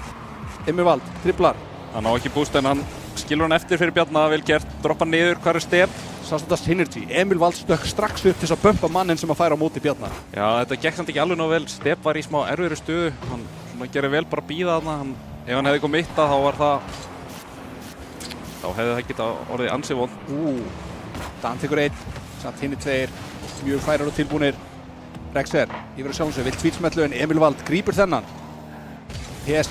Emil Vald, triplar.
Hann á ekki búst en hann skilur hann eftir fyrir Bjarna, vel gert. Droppa niður, hvað er Step?
Sást þetta synergy. Emil Vald stökk strax upp til að bumpa mannin sem að færa á móti Bjarna.
Já, þetta gekk samt ekki alveg nóg vel. Step var í smá erfiðri stöðu. Hann svona gerir vel bara að bíða þarna. Ef hann hefði komið mitt að þá var það... Þá hefði það getað orðið ansi vond.
Dan tekur einn, samt hinni tveir. Mjög færar og tilbúnir. Rexer, yfir að sjálfum sig, vill tvítsmellu en Emil Vald grípur þennan. PS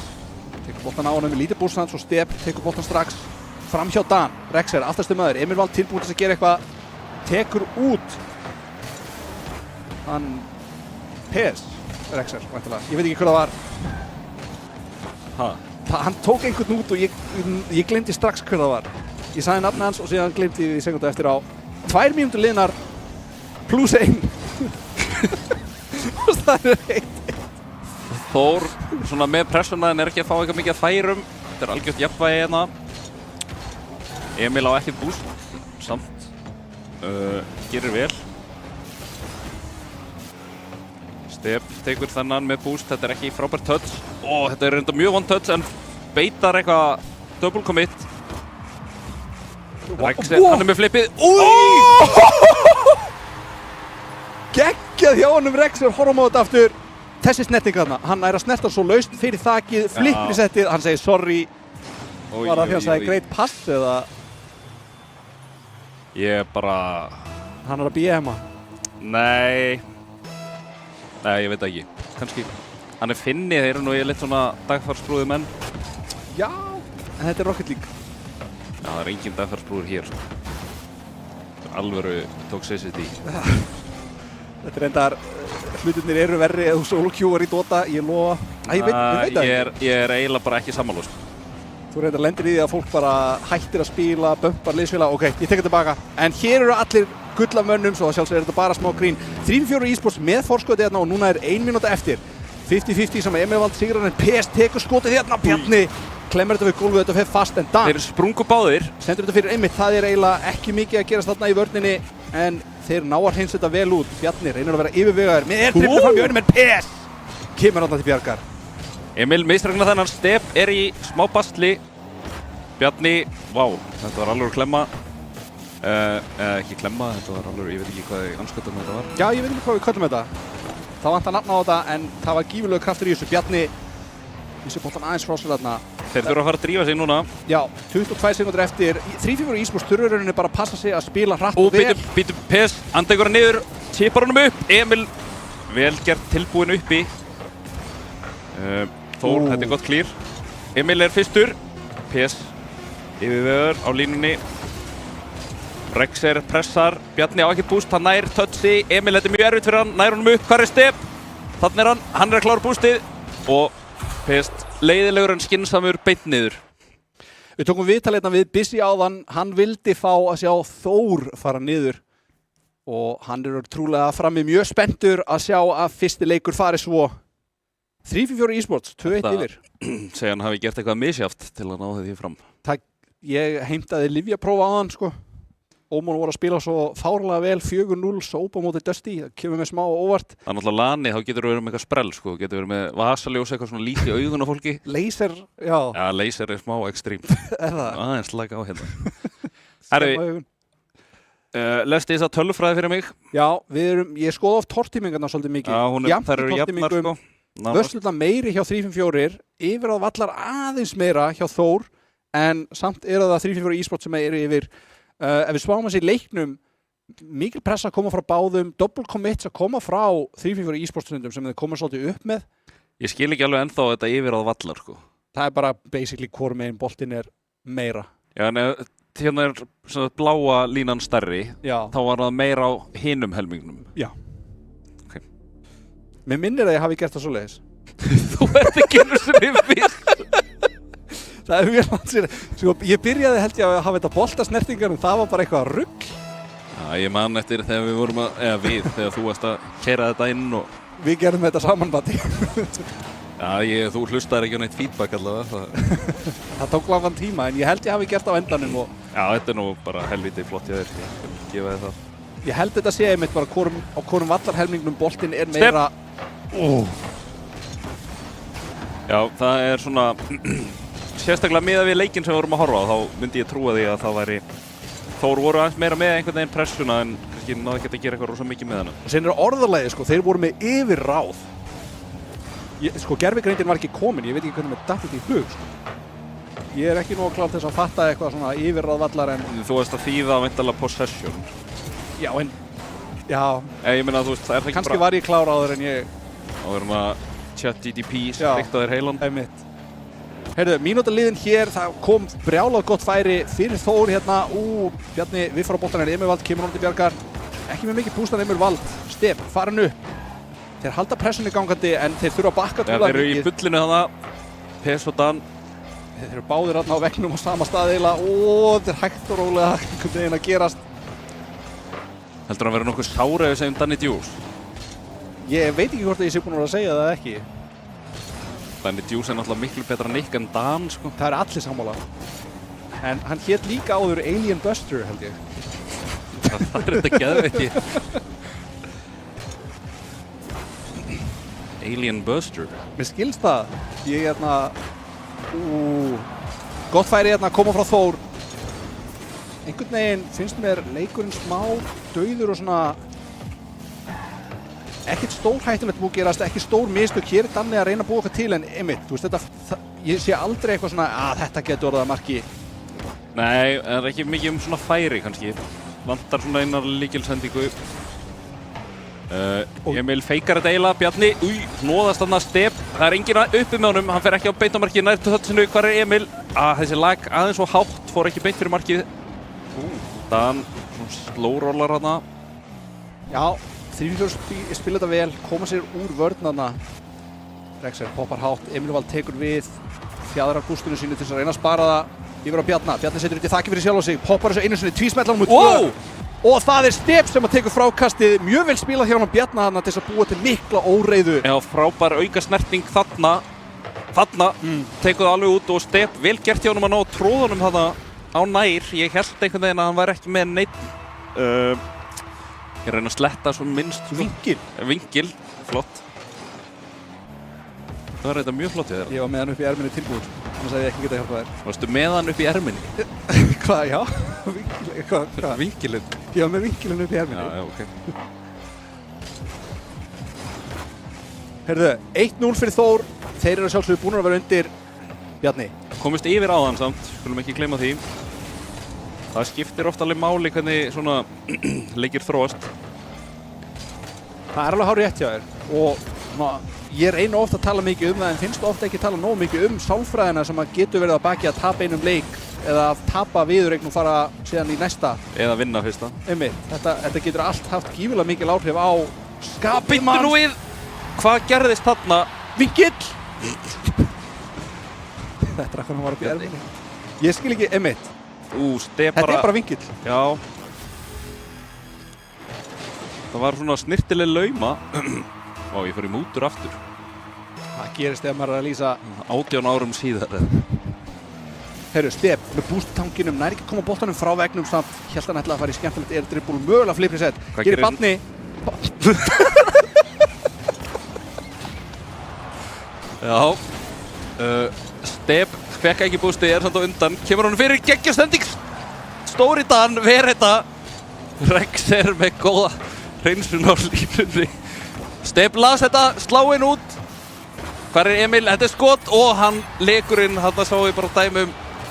tekur boltan á honum með lítið bústans og Step tekur boltan strax fram hjá Dan. Rexer, aftastur maður, Emil Vald tilbúin til að gera eitthvað. Tekur út hann PS Rexer, væntanlega. Ég veit ekki hver það var. Hann tók einhvern út og ég glemdi strax hver það var. Ég sagði nafni hans og síðan glemdi ég því sekundu eftir á. 2 mínútur liðnar plus 1. Það er
Þór, svona með pressuna en ekki að fá eitthvað mikið að færum. Þetta algjört jafnvægi hérna. Emil á ekkert búst, samt. Gerir vel. Stef tekur þennan með búst, þetta ekki frábært touch. Þetta reynda mjög vond touch en beitar eitthvað double commit. Rex hann með flippið.
Geggjað hjá honum Rex, horfum á þetta aftur. Þessi snerting þarna, hann að snerta svo laust fyrir þakið, flippir settið, hann segir sorry. Var það því að hann sagði great pass eða?
Ég bara...
Hann að BM-a?
Nei, ég veit ekki, kannski. Hann Finni, þeir nú litt svona dagfarsbrúði menn.
Já, en þetta er Rocket League.
Já, það engin dagfarsbrúður hér. Þetta alvöru toxicity.
Þetta reyndar, hlutirnir eru verri eða þú solo-queuar í Dota, ég lofa. Ég veit það ekki.
Ég er eiginlega bara ekki sammálust.
Þú reyndar lendir í því að fólk bara hættir að spila, bumpar liðsfélag, ok, ég tek þetta tilbaka. En hér eru allir gullamönnum, svo að sjálfsög þetta bara smá grín. 3-4 e-sports með forskotið hérna og núna er 1 mínúta eftir. 50-50 sem Emil vald sigrar en PS tekur skotið hérna. Bjarni klemmur þetta við gólfið, þetta fer fast en Dan.
Þeir sprungu báðir.
Sendur þetta fyrir einmitt, það er eiginlega ekki mikið að gerast þarna í vörninni en þeir ná að hreins þetta vel út. Bjarni reynir að vera yfirvegaður með trippið fram í önum en PS kemur þarna til bjargar.
Emil meistregna þennan, Stef er í smá bastli. Bjarni, vá, þetta var alveg klemma. Ekki klemma, þetta var alveg, ég veit ekki hvað anskotum þetta var.
Já, ég veit ekki hvað við köllum þetta. Það vantar nafn á þetta en það var gífurlegur kraftur í þessu. Bjarni vissi boltan aðeins frá sér þarna.
Þeir þurfa að fara að drífa sig núna.
Já, 22 sekundur eftir. 3-4 e-sports þurfa rauninni bara að passa sig að spila hratt og vel.
Býtum PS, andegur hann niður, tipar honum upp. Emil, vel gert tilbúin uppi. Þór, þetta er gott klýr. Emil er fyrstur. PS, yfirvegur á línunni. Rex er pressar, Bjarni á ekkert búst, hann nær touchi. Emil, þetta er mjög erfitt fyrir hann, nær honum upp. Hvar er Stef? Þannig er hann er að klára bústið. Og PS, leiðilegur en skynsamur beint niður.
Við tókum viðtalið við Busy áðan, hann vildi fá að sjá Þór fara niður og hann er trúlega frammi mjög spenntur að sjá að fyrsti leikur fari svo. 3-4 e-sports, 2-1 yfir.
Segja hann hafi gert eitthvað misjáft til að ná því fram.
Ég heimtaði lyfjaprófa á hann sko. Ómon voru að spila svo fárlega vel, 4-0 sópa móti Dusty, það kemur með smá óvart.
Það er náttúrulega lani, þá getur þú verið með eitthvað sprell sko, getur verið með vasaljós eitthvað svona lítið í augun á fólki.
Laser, já.
Já, laser er smá ekstrím.
Er það?
Aðeins slaka á hérna. Herri, lesti þess að tölfræði fyrir mig?
Já, ég skoði oft tortímingarna svolítið mikið.
Já, þær eru jafnar sko.
Vörslulega meiri hjá 3-5-4, yfir að vallar aðeins meira hjá Þór, en samt er það 3-5-4 e-sport sem er yfir. Ef við sváum þessi leiknum, mikil pressa að koma frá báðum, double commits að koma frá 3-4 e-sportstundum sem þeir koma svolítið upp með.
Ég skil ekki alveg ennþá þetta yfir að vallar sko.
Það er bara basically hvor meginn boltinn er meira.
Já, en hérna er svona bláa línan stærri, þá var það meira á hinum helmingnum.
Já.
Ok.
Mér minnir að ég hafi gert það svoleiðis.
Þú ert ekki einu sinni viss.
Það er mjög langt sér. Sko, ég byrjaði held ég að hafa þetta boltasnertingar en það var bara eitthvað rugl.
Já, ég man eftir þegar við vorum þegar þú varst að keyra þetta inn og...
Við gerðum þetta saman, Batti.
Já, þú hlustaðir ekki á neitt feedback allavega.
Það tók langan tíma en ég held ég hafi gert á endanum og...
Já, þetta er nú bara helviti flott hjá þér, ég vil gefa þér það.
Ég held þetta sé einmitt bara á hvorum vallarhelmingnum boltinn er meira...
Já, það er svona... Sérstaklega miðað við leikinn sem við vorum að horfa á, þá myndi ég trúa því að það væri... Þór voru aðeins meira með einhvern veginn pressuna en kannski náðu ekki að gera eitthvað rosa mikið með hana.
Og sen er orðalagi, sko, þeir voru með yfirráð. Sko, gervigreindin var ekki komin, ég veit ekki hvernig með datt þetta í hug, sko. Ég er ekki nóg klár til þess að fatta eitthvað svona yfirráðvallar en...
Þú veist að þýða væntanlega possession.
Já, en... Já...
Ég meina, þú veist, það er ekki bara...
Kannski var ég klár á þér en ég...
Þá verðum að ChatGPT strikta þér heilan.
Einmitt. Heyrðu, mínúta liðin hér, það kom brjálað gott færi fyrir Þór hérna. Bjarni viffar á boltan er Emil Vald, kemur honum til bjargar. Ekki með mikið pústan Emil Vald. Stef, farin upp. Þeir halda pressunni gangandi en þeir þurfa að bakka trúlega mikið.
Þeir eru í bullinu þarna. PS og Dan.
Þeir eru báðir þarna á veggnum á sama stað eiginlega. Þetta er hægt og rólega einhvern veginn að gerast.
Heldur hann verið nokkuð sár ef við segjum Danny Deuce?
Ég veit ekki hvort að ég sé búinn að vera að segja það ekki.
Danny Deuce náttúrulega miklu betra Nick en Dan, sko.
Það allir sammála. En hann hét líka áður Alien Buster, held ég.
Það þetta geðveikt. Alien Buster.
Mér skilst það. Ég gott færi að koma frá Þór. Einhvern veginn finnst mér leikurinn smá dauður og svona ekkert stórhættulegt búið gerast, ekki stór mistök. Hér Danni að reyna að búa eitthvað til en einmitt, þú veist ég sé aldrei eitthvað svona að þetta getur orðað að marki.
Nei, það er ekki mikið svona færi kannski. Vantar svona einar lykilsendingu. Emil feikar þetta eiginlega, Bjarni, hnoðast þarna Step. Það er enginn uppi með honum, hann fer ekki á beint á markið, nær touchinu, hvar er Emil? Þessi lag aðeins og hátt, fór ekki beint fyrir markið. Dan, svona slórollar hana. Já, 3-4 spila þetta vel, koma sér úr vörnana. Rexer poppar hátt, Emil Vald tekur við, fjadrar bústinu sínu til þess að reyna að spara það yfir á Bjarna. Bjarni setur út í þakki fyrir sjálf á sig, poppar þessu einu sinni, tvísmellar hann út 2. Og það er Step sem að tekur frákastið, mjög vel spilað hjá hann Bjarna þarna til þess að búa til mikla óreiðu. Já, frábær auka snerting þarna tekur það alveg út og Step vel gert hjá hann að ná tróðunum þarna á nær. Ég held einhvern veginn að hann var ekki með neitt. Ég reyna að sletta svo minnst vingil, flott. Það var þetta mjög flott við þér. Ég var með hann upp í erminni tilbúin, annars hefði ég ekki getað hjálpað þér. Varstu með hann upp í erminni? Hvað, já? Hvað? Vingilinn? Ég var með vingilinn upp í erminni. Já, ok. Heyrðu, 1-0 fyrir Þór. Þeir eru sjálfsögðu búin að vera undir. Bjarni. Komist yfir áðan samt, skulum ekki gleyma því. Það skiptir oft alveg máli hvernig svona leikir þróast. Það er alveg hár rétt hjá þér og ég reyna ofta að tala mikið um það en finnst ofta ekki tala nóg mikið sálfræðina sem að getur verið að baki að tapa einum leik eða að tapa viðureign og fara síðan í næsta. Eða vinna fyrsta. Einmitt, þetta getur allt haft gífurlega mikil áhrif á skapið manns. Bittu nú við, hvað gerðist þarna? Vingill! Þetta er að hann var upp í erminni. Ég skil ekki, einmitt. Þetta er bara vingill. Já. Það var svona snirtileg lauma. Ó, ég fór í mútur aftur. Það gerist þegar maður er að lýsa 18 árum síðar. Heyrðu, Step með bústtanginum, nær ekki að koma boltanum frá vegnum samt. Hélt hann ætlaði að fara í skemmtilegt airdribble, mögulega flipri set. Gerir Barni. Já. Step fekk ekki bústið, samt á undan. Kemur hann fyrir geggjastending. Stóri Dan, ver þetta. Rexer með góða hreinsun á línunni. Step las þetta, sláinn út. Hvar er Emil? Þetta er skot og hann lekur inn. Þarna sá ég bara dæmi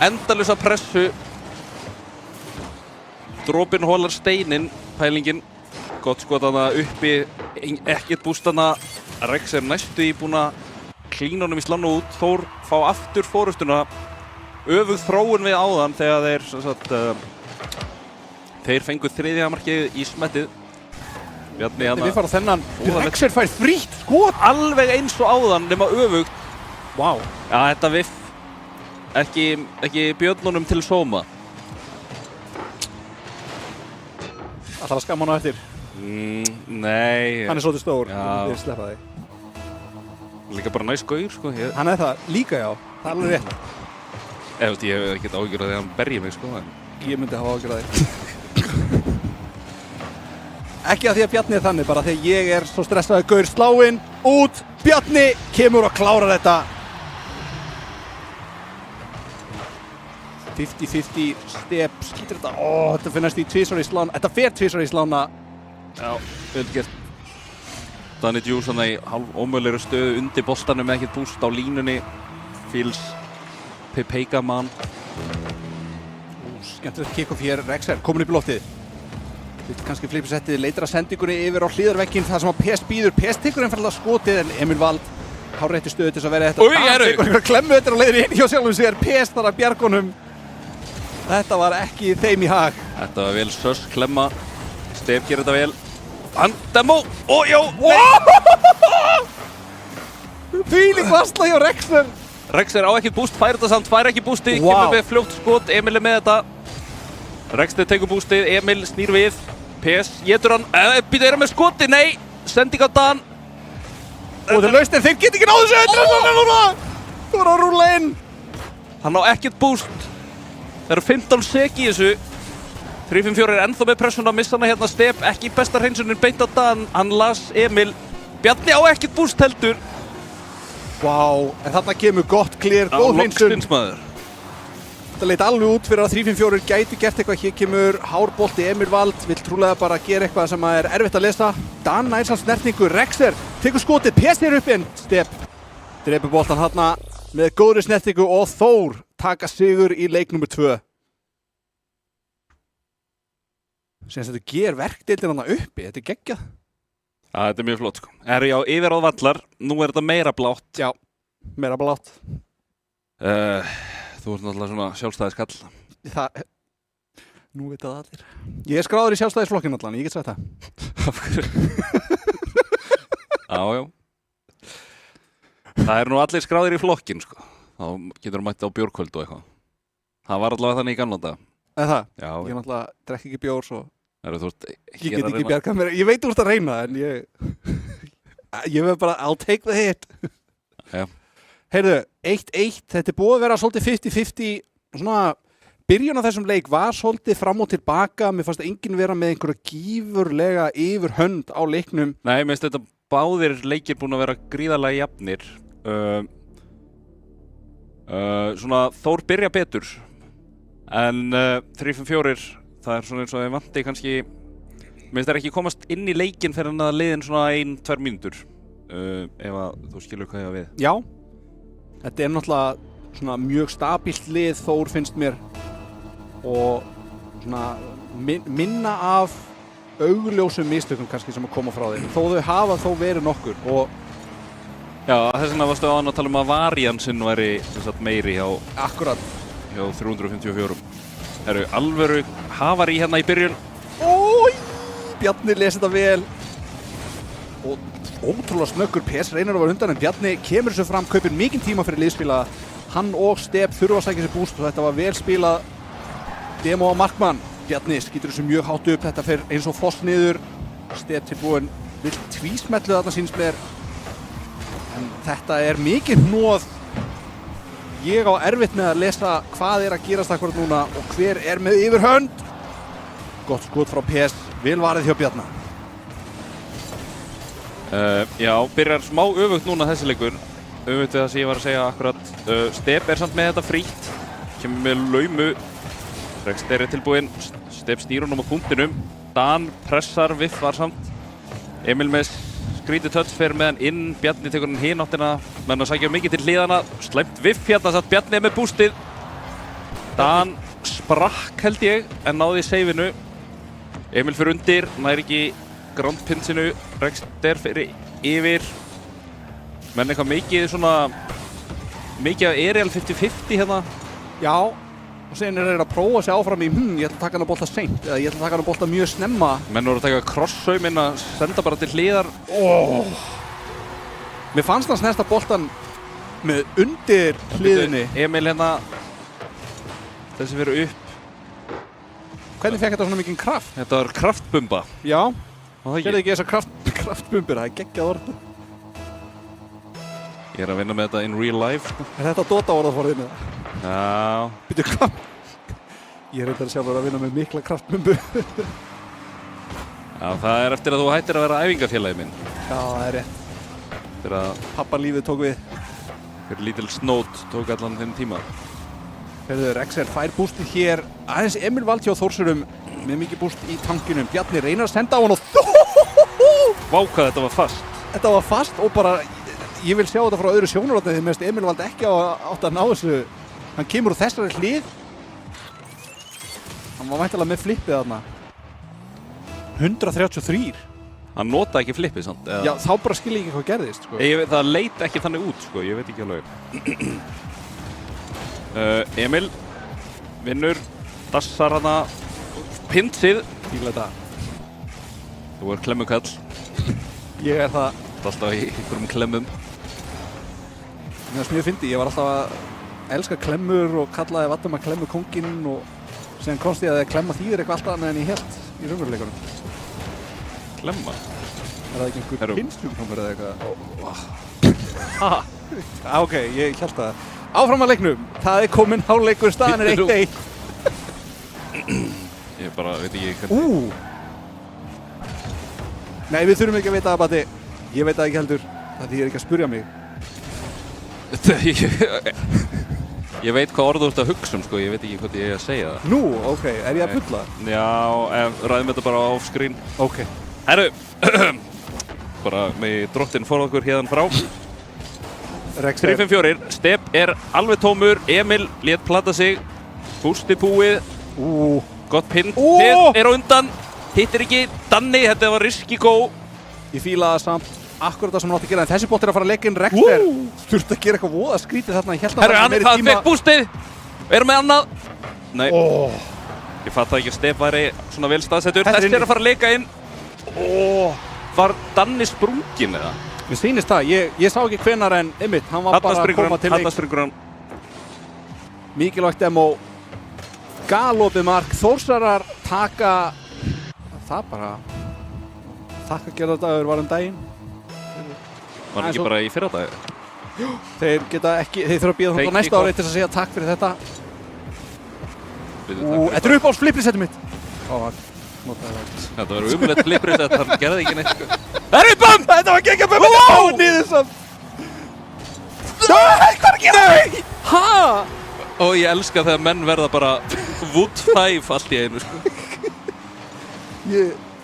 endalausa pressu. Dropinn holar steininn, pælingin. Gott skot þarna uppi, ekkert bústana. Rexer næstu í búinn að klína honum í slannu út. Þór fá aftur fórustuna. Öfugt þróun við áðan þegar þeir fengu þriðja markið í smettið. Bjarni hérna. Við fara þennan. Rexer fær frítt skot. Alveg eins og áðan nema öfugt. Vá. Já, þetta viff. Ekki björnunum til sóma. Ætlar að skamma hana eftir? Nei. Hann er svolítið stór. Já. Ég sleppa þig. Líka bara næs gaur, sko. Hann er það líka, já. Það er alveg rétt. Ég hef ekkert áhyggjur af því að hann berji mig, sko. Ég myndi hafa áhyggjur af því. Ekki af því að Bjarni er þannig, bara þegar ég er svo stressaður gaur sláinn, út, Bjarni kemur og klárar þetta. 50-50 Step, skýtur þetta, þetta fyrir næst í tvisvar í slána, þetta fer tvisvar í slána. Já, vel gert. Danny Deuce hann í hálf ómögulegri stöðu undir boltanum með ekkert búst á línunni. Feels Pepegaman. Skemmtilegt kick-off hér, Rexer, komin upp í loftið. Kannski flipisettið, leitar að sendingunni yfir á hlíðarvegginn þar sem að PS býður. PS tekur einfallega skotið en Emil Vald hárrétti stöðu til þess að vera þetta. Tekur einhverja klemmu þetta og leiðir inn hjá sjálfum sér. PS þar að bjargunum. Þetta var ekki þeim í hag. Þetta var vel sös klemma. Stef gerir þetta vel. Hann, demo! Jó! Þvílík varsla hjá Rexer. Rexer á ekkert búst, fær þetta samt, fær ekki bústi. Kemur með fljótt skot, Emil er með þetta. Rexter tekur bústið, Emil snýr við. PS, getur hann, býta er með skoti, nei! Sending á Dan.
Og það er laust en þeir geta ekki náðu þessu. Þú voru að rúla inn.
Hann á ekkert boost. Það eru 15 sek í þessu. 3-5-4 er ennþá með pressuna, missa hana hérna Step, ekki besta hreinsunin beint á Dan, hann las Emil. Bjarni á ekkert boost heldur.
Vá, en þarna kemur gott clear, góð hreinsun.
Loksins maður.
Þetta leit alveg út fyrir að 3-5-4 gæti gert eitthvað. Hér kemur hárbolti Emil Vald, vill trúlega bara gera eitthvað sem er erfitt að lesa. Dan nær samt snertingu, Rexer tekur skotið, pesir upp inn. Step drepur boltan þarna með góðri snertingu og Þór taka sigur í leik nr. 2. Sem þetta ger verkdeildin hana uppi, þetta er geggjað.
Já, þetta er mjög flott sko. Er ég á yfir á vallar, nú er þetta meira blátt.
Já, meira blátt.
Þú ert náttúrulega svona sjálfstæðiskall.
Það, nú veit það allir. Ég er skráður í sjálfstæðisflokkinn allan, ég get sagt það.
Já. Það er nú allir skráðir í flokkinn sko. Þá getur þú mætti á bjórkvöld og eitthvað. Það var allavega þannig í gamla daga.
Eða það?
Já.
Ég náttúrulega drekk ekki bjór svo.
Þú ert
Ég get ekki bjargað mér. Ég veit þú ert að reyna en ég verð bara, I'll take the hit.
Já.
Heyrðu, 1-1, þetta er búið að vera svolítið 50-50, svona byrjun á þessum leik var svolítið fram og tilbaka, mér fannst enginn vera með einhverja gífurlega yfirhönd á leiknum.
Nei, mér finnst þetta báðir leikir búin að vera gríðarlega jafnir. Svona Þór byrja betur, en 3-5-4, það er svona eins og þeir vanti kannski, mér finnst það ekki komast inn í leikinn fyrir hann að liðin svona 1-2 mínútur, ef að þú skilur hvað ég að við.
Já. Þetta er náttúrulega svona mjög stabílt lið Þór finnst mér og svona minna af augljósum mistökum kannski sem að koma frá þeim. Þó þau hafa þó verið nokkur og
Já, þess vegna varstu á hann að tala um að variansinn væri meiri hjá,
akkurat.
Hjá 354. Það eru alvöru hafari hérna í byrjun.
Ói, Bjarni lesi þetta vel og ótrúlega snöggur PS reynir að vera undan en Bjarni kemur þessu fram, kaupir mikinn tíma fyrir liðspila. Hann og Step þurfa að sækja sér búst og þetta var vel spilað demo á markmann. Bjarni skýtur þessu mjög hátt upp, þetta fer eins og foss niður. Step tilbúin, vill tvísmellu þarna sínst mér. En þetta er mikið hnoð. Ég á erfitt með að lesa hvað er að gerast akkurat núna og hver er með yfirhönd. Gott skot frá PS, vel varið hjá Bjarna.
Já, byrjar smá öfugt núna þessi leikur. Öfugt við það sem ég var að segja akkurat. Step er samt með þetta frítt. Kemur með laumu. Rexter er tilbúinn. Step stýr honum á punktinum. Dan pressar, viffar samt. Emil með skrítið touch fer með hann inn. Bjarni tekur hann hinn áttina. Menn að sækja mikið til hliðana. Slæmt viff hérna satt Bjarni með boostið. Dan sprakk held ég en náði seifinu. Emil fyrir undir, nær ekki groundpinsinu. Rexter fyrir yfir. Menn eitthvað mikið svona mikið af aerial 50-50 hérna.
Já, og sen er þeir að prófa sig áfram í ég ætla að taka hann að bolta seint eða ég ætla að taka hann að bolta mjög snemma.
Menn voru að taka cross-sauminn að senda bara til hliðar.
Mér fannst hann snerta boltan með undir hliðinni.
Emil hérna þessi fyrir upp.
Hvernig fekk þetta svona mikinn kraft?
Þetta var kraftbumba.
Já,
það
gerði ekki þessar kraftbumbur, það er geggjað orð.
Ég er að vinna með þetta in real life.
Er þetta Dota orðaforðinu?
Já.
Býtu hvað? Ég er reyndar sjálfur að vinna með mikla kraftbumbu.
Já, það er eftir að þú hættir að vera æfingafélagi minn.
Já, það er rétt.
Eftir að
Papparlífið tók við.
fyrir lítil snót tók allan þinn tíma.
Heyrðu, Rexer fær bústið hér. Aðeins Emil Vald hjá Þórsurum með mikið búst í tankinum. Bjarni reynir að senda á hann og
Vá hvað þetta var fast.
Þetta var fast og bara ég vil sjá þetta frá öðru sjónarhorni því mér finnst Emil Vald ekki átt að ná þessu. Hann kemur úr þessari hlið. Hann var væntanlega með flippið þarna. 133.
Hann notaði ekki flippið samt.
Já, þá bara skil ég ekki hvað gerðist, sko.
Það leit ekki þannig út, sko. Ég veit ekki alveg. Emil vinnur, dassar hana, pinsið.
Fíla þetta.
Þú er klemmukall.
Ég er það.
Þetta alltaf í einhverjum klemmum.
Mér finnst mjög fyndið. Ég var alltaf að elska klemmur og kallaði Vaddum að klemmu kónginn og síðan komst ég að klemma þýðir eitthvað alltaf annað en ég hélt í raunveruleikunum.
Klemma?
það ekki einhver
Herru.
pinsjúkdómur eða eitthvað? Ok, ég held það. Áfram að leiknum. Það er kominn hálfleikur, staðan er 1-1.
Ég bara veit ekki hvernig.
Nei, við þurfum ekki að vita það, Batti. Ég veit það ekki heldur. Það þýðir ekki að spurja mig.
Ég veit hvað orð þú ert að hugsa sko, ég veit ekki hvað ég er að segja það.
Nú, ok, er ég að bulla?
Já, ræðum þetta bara off screen.
Ok.
Herru, bara með drottinn forða okkur hérðan frá.
Rexer.
3-5-4, Step er alveg tómur, Emil lét plata sig, bústi búið, gott pinn, Pes er á undan, hittir ekki, Danni, þetta var risky go.
Ég fíla það samt, akkurat það sem hann átti að gera, en þessi bótt er að fara að leggja inn Rexer. Þurfti að gera eitthvað voða skrítið þarna, ég held að
Herru, það fekk bústið, erum með annað. Nei, ég fatt það ekki að Step væri svona vel staðsettur, þessi er að fara að leika inn. Var Danni sprungin eða?
Mér sýnist það, ég sá ekki hvenar en einmitt, hann var bara að koma til leiks. Mikilvægt demo. Galopið mark, Þórsarar taka það bara þakkagerðardagur var daginn.
Var hann ekki bara í fyrradag?
Þeir þurfa að bíða þarna á næsta ári til að segja takk fyrir þetta. Þetta er upp á flipprisettum mitt.
Þetta var umulett fliprisett, hann gerði ekki neitt.
Það er bum! Þetta var geggjað bum! Niður samt. Hvað er að gera? Hæ?
Og ég elska þegar menn verða bara wood 5 allt í einu sko.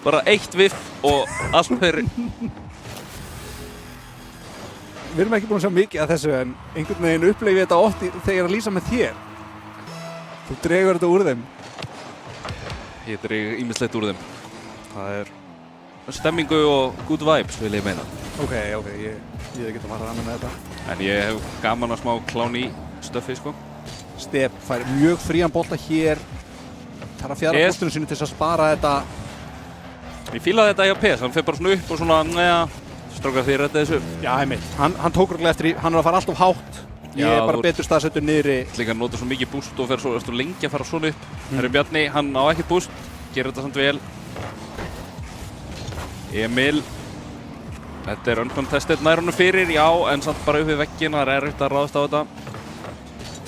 Bara eitt viff og allt fyrir.
Við erum ekki búin að sjá mikið af þessu en einhvern veginn uppleif ég þetta oft þegar ég er að lýsa með þér. Þú dregur þetta úr þeim.
Ég dreg ýmislegt úr þeim. Það er stemmingu og good vibes vil ég meina.
Ok, ég er ekki að fara annað með þetta.
En ég hef gaman að smá kláni í stöffi sko.
Step fær mjög frían bolta hér. Það er að fjara postunum sínu til þess að spara þetta.
Ég fílaði þetta hjá Pes, hann fer bara svona upp og svona, strákar því að redda þessu. Já,
einmitt. Hann tók röglega eftir í, hann er að fara alltof hátt. Ég er bara betur staðsettur niðri.
Líka nota svo mikið boost og fer svo lengi að fara svona upp. Herru Bjarni, hann á ekkert boost, gerir þetta samt vel. Emil. Þetta er uncontested nær honum fyrir, já, en samt bara upp við vegginn, það er erfitt að ráðast á þetta.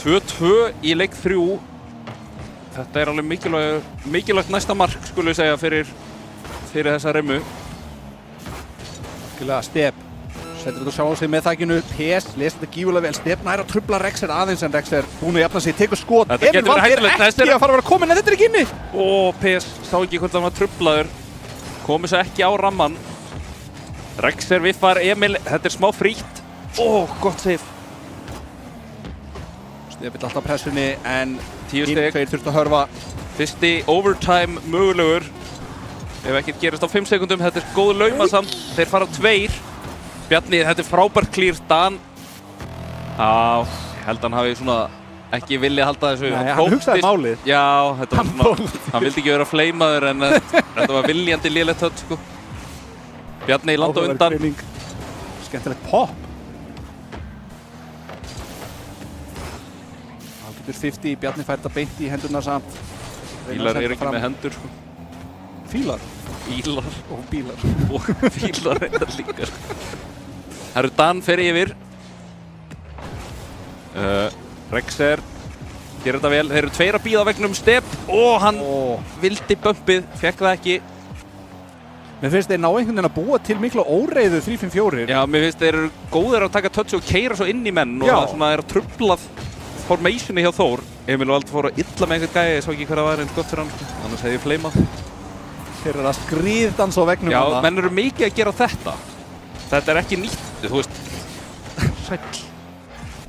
2-2 í leik 3. Þetta er alveg mikilvægt næsta mark, skulum við segja, fyrir þessa remmu.
Step setur þetta sjá á sig með þakkinu. Pes les þetta gífurlega vel. Step nær að trufla Rexer aðeins en Rexer búinn að jafna sig, tekur skot. Emil Valdi er ekki að fara að koma en þetta er ekki inni.
Pes sá ekki hvort hann var truflaður. Komið svo ekki á ramman. Rexer viffar Emil, þetta er smá frítt. Gott save.
Step vill alltaf pressunni en
10 stig.
Tveir þurft að hörfa.
Fyrsti overtime mögulegur. Ef ekkert gerist á 5 sekundum, þetta er góð lauma samt. Þeir fara 2. Bjarni, þetta er frábært clear. Dan. Ég held hann hafi svona ekki viljað halda þessu.
Nei, hann hugsaði málið.
Já, þetta var svona, hann vildi ekki vera fleimaður en þetta var viljandi lélegt höll sko. Bjarni landa undan.
Skemmtilegt pop. Algjörður 50, Bjarni fær þetta beint í hendurna samt.
Bílar eru ekki með hendur sko.
Fílar?
Bílar.
Og bílar.
Og bílar reyndar líka. Herru Dan fer yfir. Rexer gerir þetta vel. Þeir eru 2 að bíða vegnum Step. Hann vildi bumpið, fekk það ekki.
Mér finnst þeir ná einhvern veginn að búa til mikla óreiðu 3-5-4.
Já, mér finnst þeir eru góðir að taka touch og keyra svo inn í menn og það svona er að trublað formationi hjá Þór. Emil Valdi fór að illa með einhvern gæja, ég sá ekki hver að væri eins gott fyrir hann, annars hefði ég fleimað.
Þeir eru að skriðdansa á vegnum.
Já, menn eru mikið að gera þetta. Þetta er ekki nýtt, þú veist. Sæll.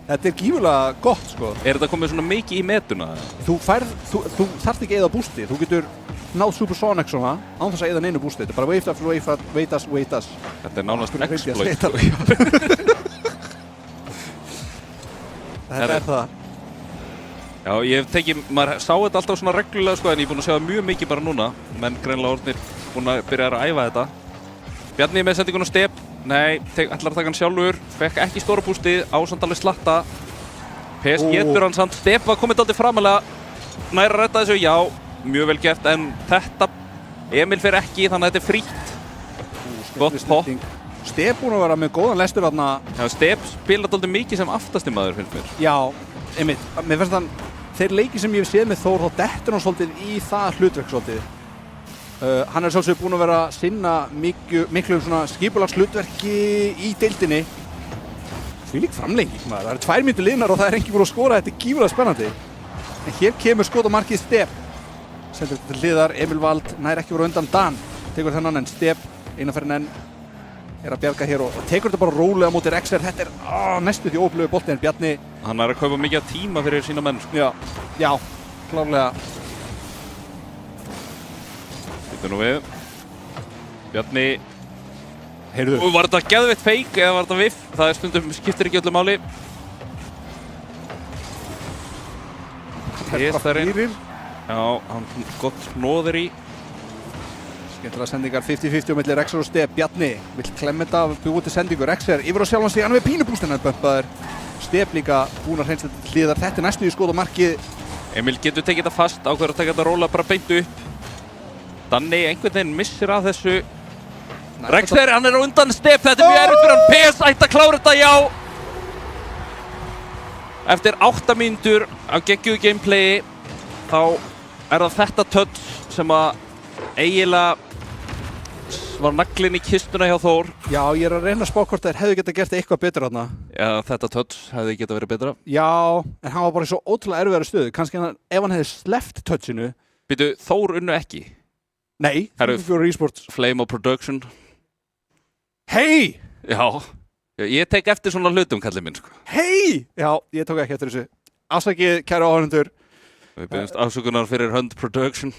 Þetta er gífurlega gott, sko.
Er þetta komið svona mikið í metuna?
Þú þarft ekki eða bústi. Þú getur náð Supersonic svona, án þess að eða neinu bústi. Þetta er bara wait us.
Þetta er nánast exploit.
Þetta er það.
Já, ég hef tekið, maður sá þetta alltaf svona reglulega sko, en ég er búinn að sjá það mjög mikið bara núna. Menn greinilega orðnir búinn að byrja að æfa þetta. Bjarni með sendingun á Step. Nei, ætlar að taka hann sjálfur. Fekk ekki stóra bústið, ásamt alveg slatta. Pes getur hann samt. Step var komið dálítið framalega. Nær að redda þessu, já, mjög vel gert. En þetta, Emil fer ekki, þannig að þetta er frítt. Gott pop.
Step búinn að vera með góðan lestur þarna.
Já, Step spilar dálítið mikið sem aftasti maður, finnst mér.
Já, einmitt. Mér finnst hann, þeir leiki sem ég hef séð með Þór, þá dettur hann svolítið í það hlutverk svolítið. Hann sjálfsög búinn að vera að sinna miklu svona skipulags hlutverki í deildinni. Þvílík framlenging maður. Það eru 2 mínútur liðnar og það er enginn búinn að skora. Þetta er gífurlega spennandi. En hér kemur skot á markið Step. Sendur til hliðar, Emil Vald nær ekki voru undan Dan. Tekur þennan en Step, einaferðin enn. Er að bjarga hér og tekur þetta bara rólega á móti Rexer. Þetta er næstu því óblöðu bolti en Bjarni.
Hann er að kaupa mikið af tíma fyrir sína menn.
Já, klárlega.
Þetta nú við. Bjarni.
Heyrðu.
Og var þetta geðveitt feik eða var þetta viff? Það er stundum, skiptir ekki öllu máli.
Þetta er bara fyrir.
Já, hann gott hnoðir í.
Skemmtilega sendingar 50-50 á milli Rexer og Step. Bjarni vill klemma þetta af búið til sendingu. Rexer yfir á sjálfan sig, hann er með pínubúst en hann bömpaður. Step líka búinn að hreinsa til hliðar. Þetta er næstu í skot á markið.
Emil getur tekið þetta fast, ákveður að taka þetta róla bara beint upp. Danni einhvern veginn missir af þessu. Rexer, hann er á undan Step, þetta er mjög erfitt fyrir hann. PS ætti að klára þetta, já. Eftir 8 mínútur af geggjuðu gameplayi, þá er það þetta touch sem að eiginlega var naglinn í kistuna hjá Þór.
Já, ég er að reyna að spá hvort þeir hefðu getað gert eitthvað betur þarna.
Já, þetta touch hefði getað verið betra.
Já, en hann var bara í svo ótrúlega erfiðari stöðu. Kannski ef hann hefði sleppt touchinu.
Býtu, Þór unnu ekki?
Nei, 4 eSports.
Flame of Production.
Hei!
Já, ég tek eftir svona hlutum, kallið minn, sko.
Hei! Já, ég tók ekki eftir þessu. Afsakið, kæru áhörnendur.
Við byggjumst afsökunar fyrir Hönd Production.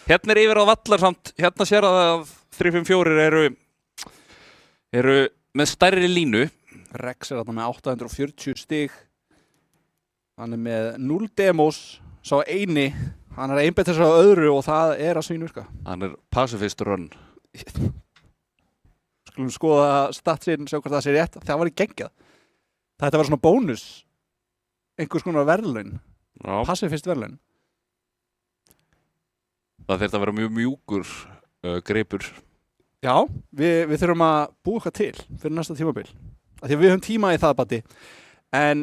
Hérna er yfir á vallar samt, hérna sér að 354 eru með stærri línu.
Rex er þarna með 840 stig. Hann er með 0 demos, sá eini. Hann er að einbeita þess að öðru og það er að svínvirka.
Hann er pacifist run.
Skulum skoða statsinn, sjá hvort það sé rétt. Það var í geggjað. Þetta var svona bónus. Einhvers konar verðlaun. Pacifist verðlaun.
Það þurft að vera mjög mjúkur greipur.
Já, við þurfum að búa eitthvað til fyrir næsta tímabil. Af því að við höfum tíma í það, Batti. En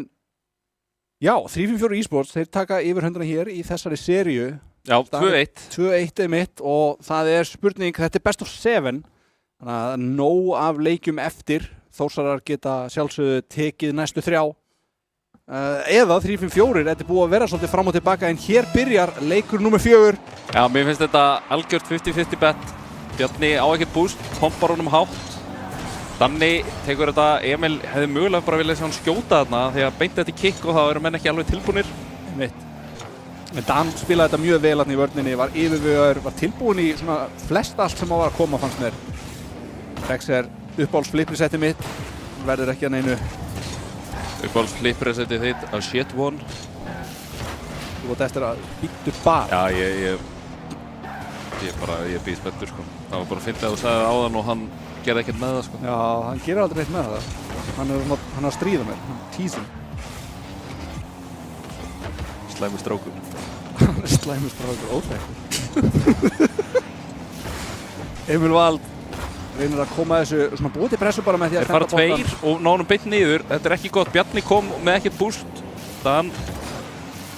já, 354 eSports, þeir taka yfir 100 hér í þessari seríu.
Já, 2-1.
2-1 er mitt og það er spurning, þetta er best of 7. Þannig að nóg af leikjum eftir. Þórsarar geta sjálfsögðu tekið næstu 3. Eða 354, þetta er búið að vera svolítið fram og tilbaka en hér byrjar leikur nummer 4.
Já, mér finnst þetta algjört 50-50 bet. Bjarni á ekkert búst, pompar honum hátt. Danni tekur þetta, Emil hefði mögulega bara viljað sjá hann skjóta þarna því að beint þetta kick og þá eru menn ekki alveg tilbúnir.
En Dan spilaði þetta mjög vel í vörninni, var yfirvegaður, var tilbúin í svona flest allt sem var að koma fannst mér. Rexer uppáhalds flipprisetti mitt, verður ekki að neinu.
Uppáhalds flipprisetti þitt að shit one.
Þú vart eftir að býttu bara.
Já, ég býð spenntur sko. Það var bara að finna að þú sagði áðan og hann gerði ekkert með það sko.
Já, hann gerir aldrei neitt með það. Hann er að stríða mér, hann tísir.
Slæmur strákur.
Hann er slæmur strákur, óþekkur. Emil Vald reynir að koma þessu, svona búið til pressu bara með því að
fara 2 og ná honum beint niður. Þetta er ekki gott. Bjarni kom með ekkert búst. Dan.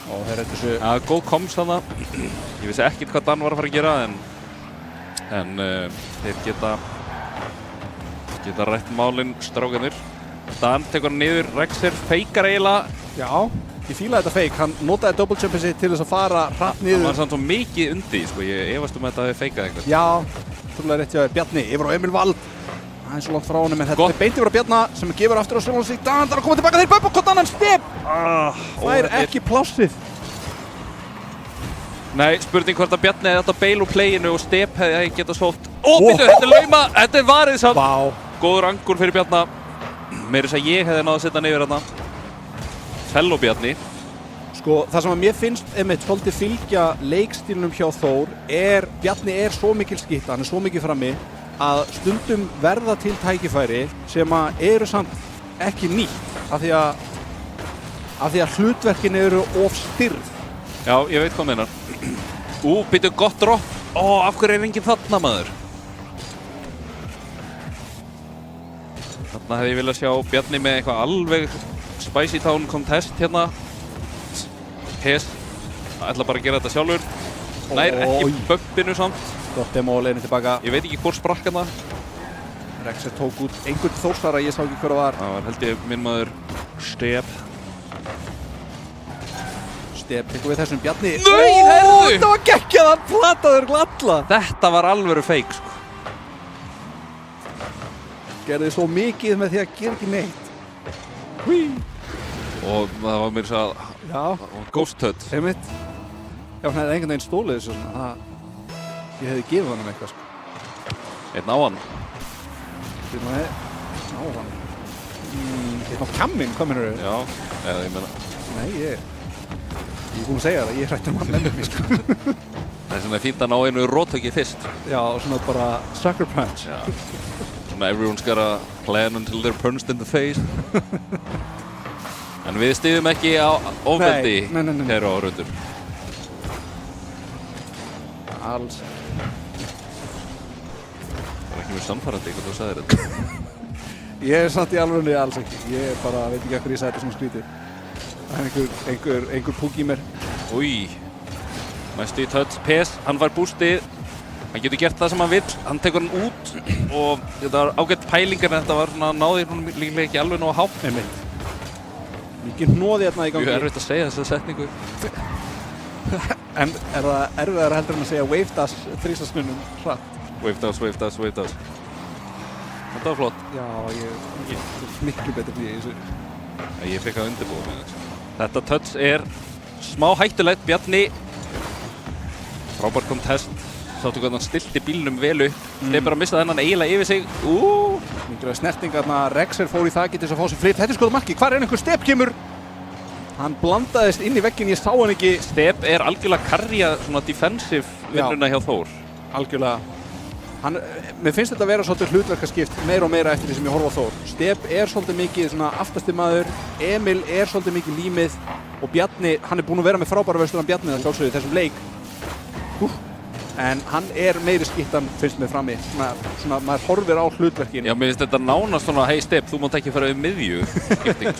Og þeir eru þessu.
Já, góð komst þarna. Ég vissi ekkert hvað Dan var að fara að gera en þeir geta rætt málinn strákanir. Dan tekur hann niður. Rexer feikar eiginlega.
Já, ég fílaði þetta feik. Hann notaði double jumpið sitt til þess að fara hratt niður.
Það var samt svo mikið undir, sko. Ég efast að þetta hefði feikað eitthvað.
Já. Trúlega rétt hjá Bjarni, yfir á Emil Vald. Það er svo langt frá honum en þetta er beint yfir á Bjarna sem gefur aftur á sjálfan sig. Dan þarf að koma tilbaka þeir böpa hvort annan Step. Það er ekki plássið.
Nei, spurning hvort að Bjarni hefði átt að beila úr playinu og Step hefði getað sótt. Býtu, þetta er lauma, þetta er varið samt.
Vá.
Góður angur fyrir Bjarna. Meira þess að ég hefði náð að setja hann yfir hérna. Fellow Bjarni.
Sko, það sem að mér finnst einmitt svolítið fylgja leikstílnum hjá Þór Bjarni er svo mikil skýtta, hann er svo mikið frammi að stundum verða til tækifæri sem að eru samt ekki nýtt af því að hlutverkin eru of styrð.
Já, ég veit hvað meinar. Býtu gott drop. Af hverju er enginn þarna maður? Þarna hefði ég viljað sjá Bjarni með eitthvað alveg Spicy Town contest hérna. Hes ætla bara að gera þetta sjálfur. Nær ekki bumpinu samt.
Gott demo leiðin tilbaka.
Ég veit ekki hvor sprakk hérna.
Rexer tók út einhvern Þórsara, ég sá ekki hver það var.
Það var held ég minn maður Step.
Step tekur við þessum Bjarni.
Nei, heyrðu!
Þetta var geggjað, hann plataður alla.
Þetta var alvöru fake sko.
Gerði svo mikið með því að gera ekki neitt. Hví.
Og það var mér að
Já,
Ghost Touch.
einmitt. Já, hann hefði einhvern veginn stólið þessu svona. Ég hefði gefið honum eitthvað sko.
Einn á hann.
Einn á hann. Einn á kjamminn, hvað mennur þau?
Já, eða ég meina.
Nei, ég er búinn að segja það, ég hrætti hann með mér sko.
Það er svona fínt að ná einu rótöki fyrst.
Já, svona bara sucker punch.
Já. Svona everyone's gotta plan until they're punched in the face. En við styðum ekki á ofbeldi hér á Rautur.
Alls.
Það var ekki mjög samfærandi hvað þú sagðir þetta.
Ég er samt í alvörunni alls ekki. Ég bara veit ekki hvað ég sagði þetta svona skrítið. Það er einhver púk í mér.
Új. Næstu í touch. PS, hann var boostið. Hann getur gert það sem hann vill. Hann tekur hann út og þetta var ágætt pælingar en þetta var svona náðir hún líklega ekki alveg nóg að hátt.
Einmitt. Mikið hnoði hérna í gangi.
Mjög erfitt að segja þessa setningu.
En er það erfiðar heldur en að segja wave dash þrísasnunum hratt?
Wave dash, wave dash, wave dash. Þetta var flott.
Já, ég er miklu betur því þessu.
Ég fikk að undirbúa með þessu. Þetta touch er smá hættulegt. Bjarni. Frábær contest. Sáttu hvernig hann stilti bílnum vel upp. Stefur að missa þennan eiginlega yfir sig.
Mikilvæg snerting þarna. Rexer fór í þakið til þess að fá sér flip. Þetta er skoða marki. Hvar er einhver Step kemur? Hann blandaðist inn í vegginn, ég sá hann ekki.
Step er algjörlega að karja svona defensive vinnuna hjá Þór.
Algjörlega. Mér finnst þetta að vera svolítið hlutverkaskipt meira og meira eftir því sem ég horfa á Þór. Step er svolítið mikið svona aftasti maður, Emil er svolítið mikið límið og Bjarni, hann er búinn að vera með frábæra vörslunan Bjarni að sjálfsögðu í þessum leik. En hann er meiri skittan, finnst mér frammi. Svona maður horfir á hlutverkin.
Já, mér finnst þetta nánast svona, hey Step, þú mátt ekki fara við miðju skipting.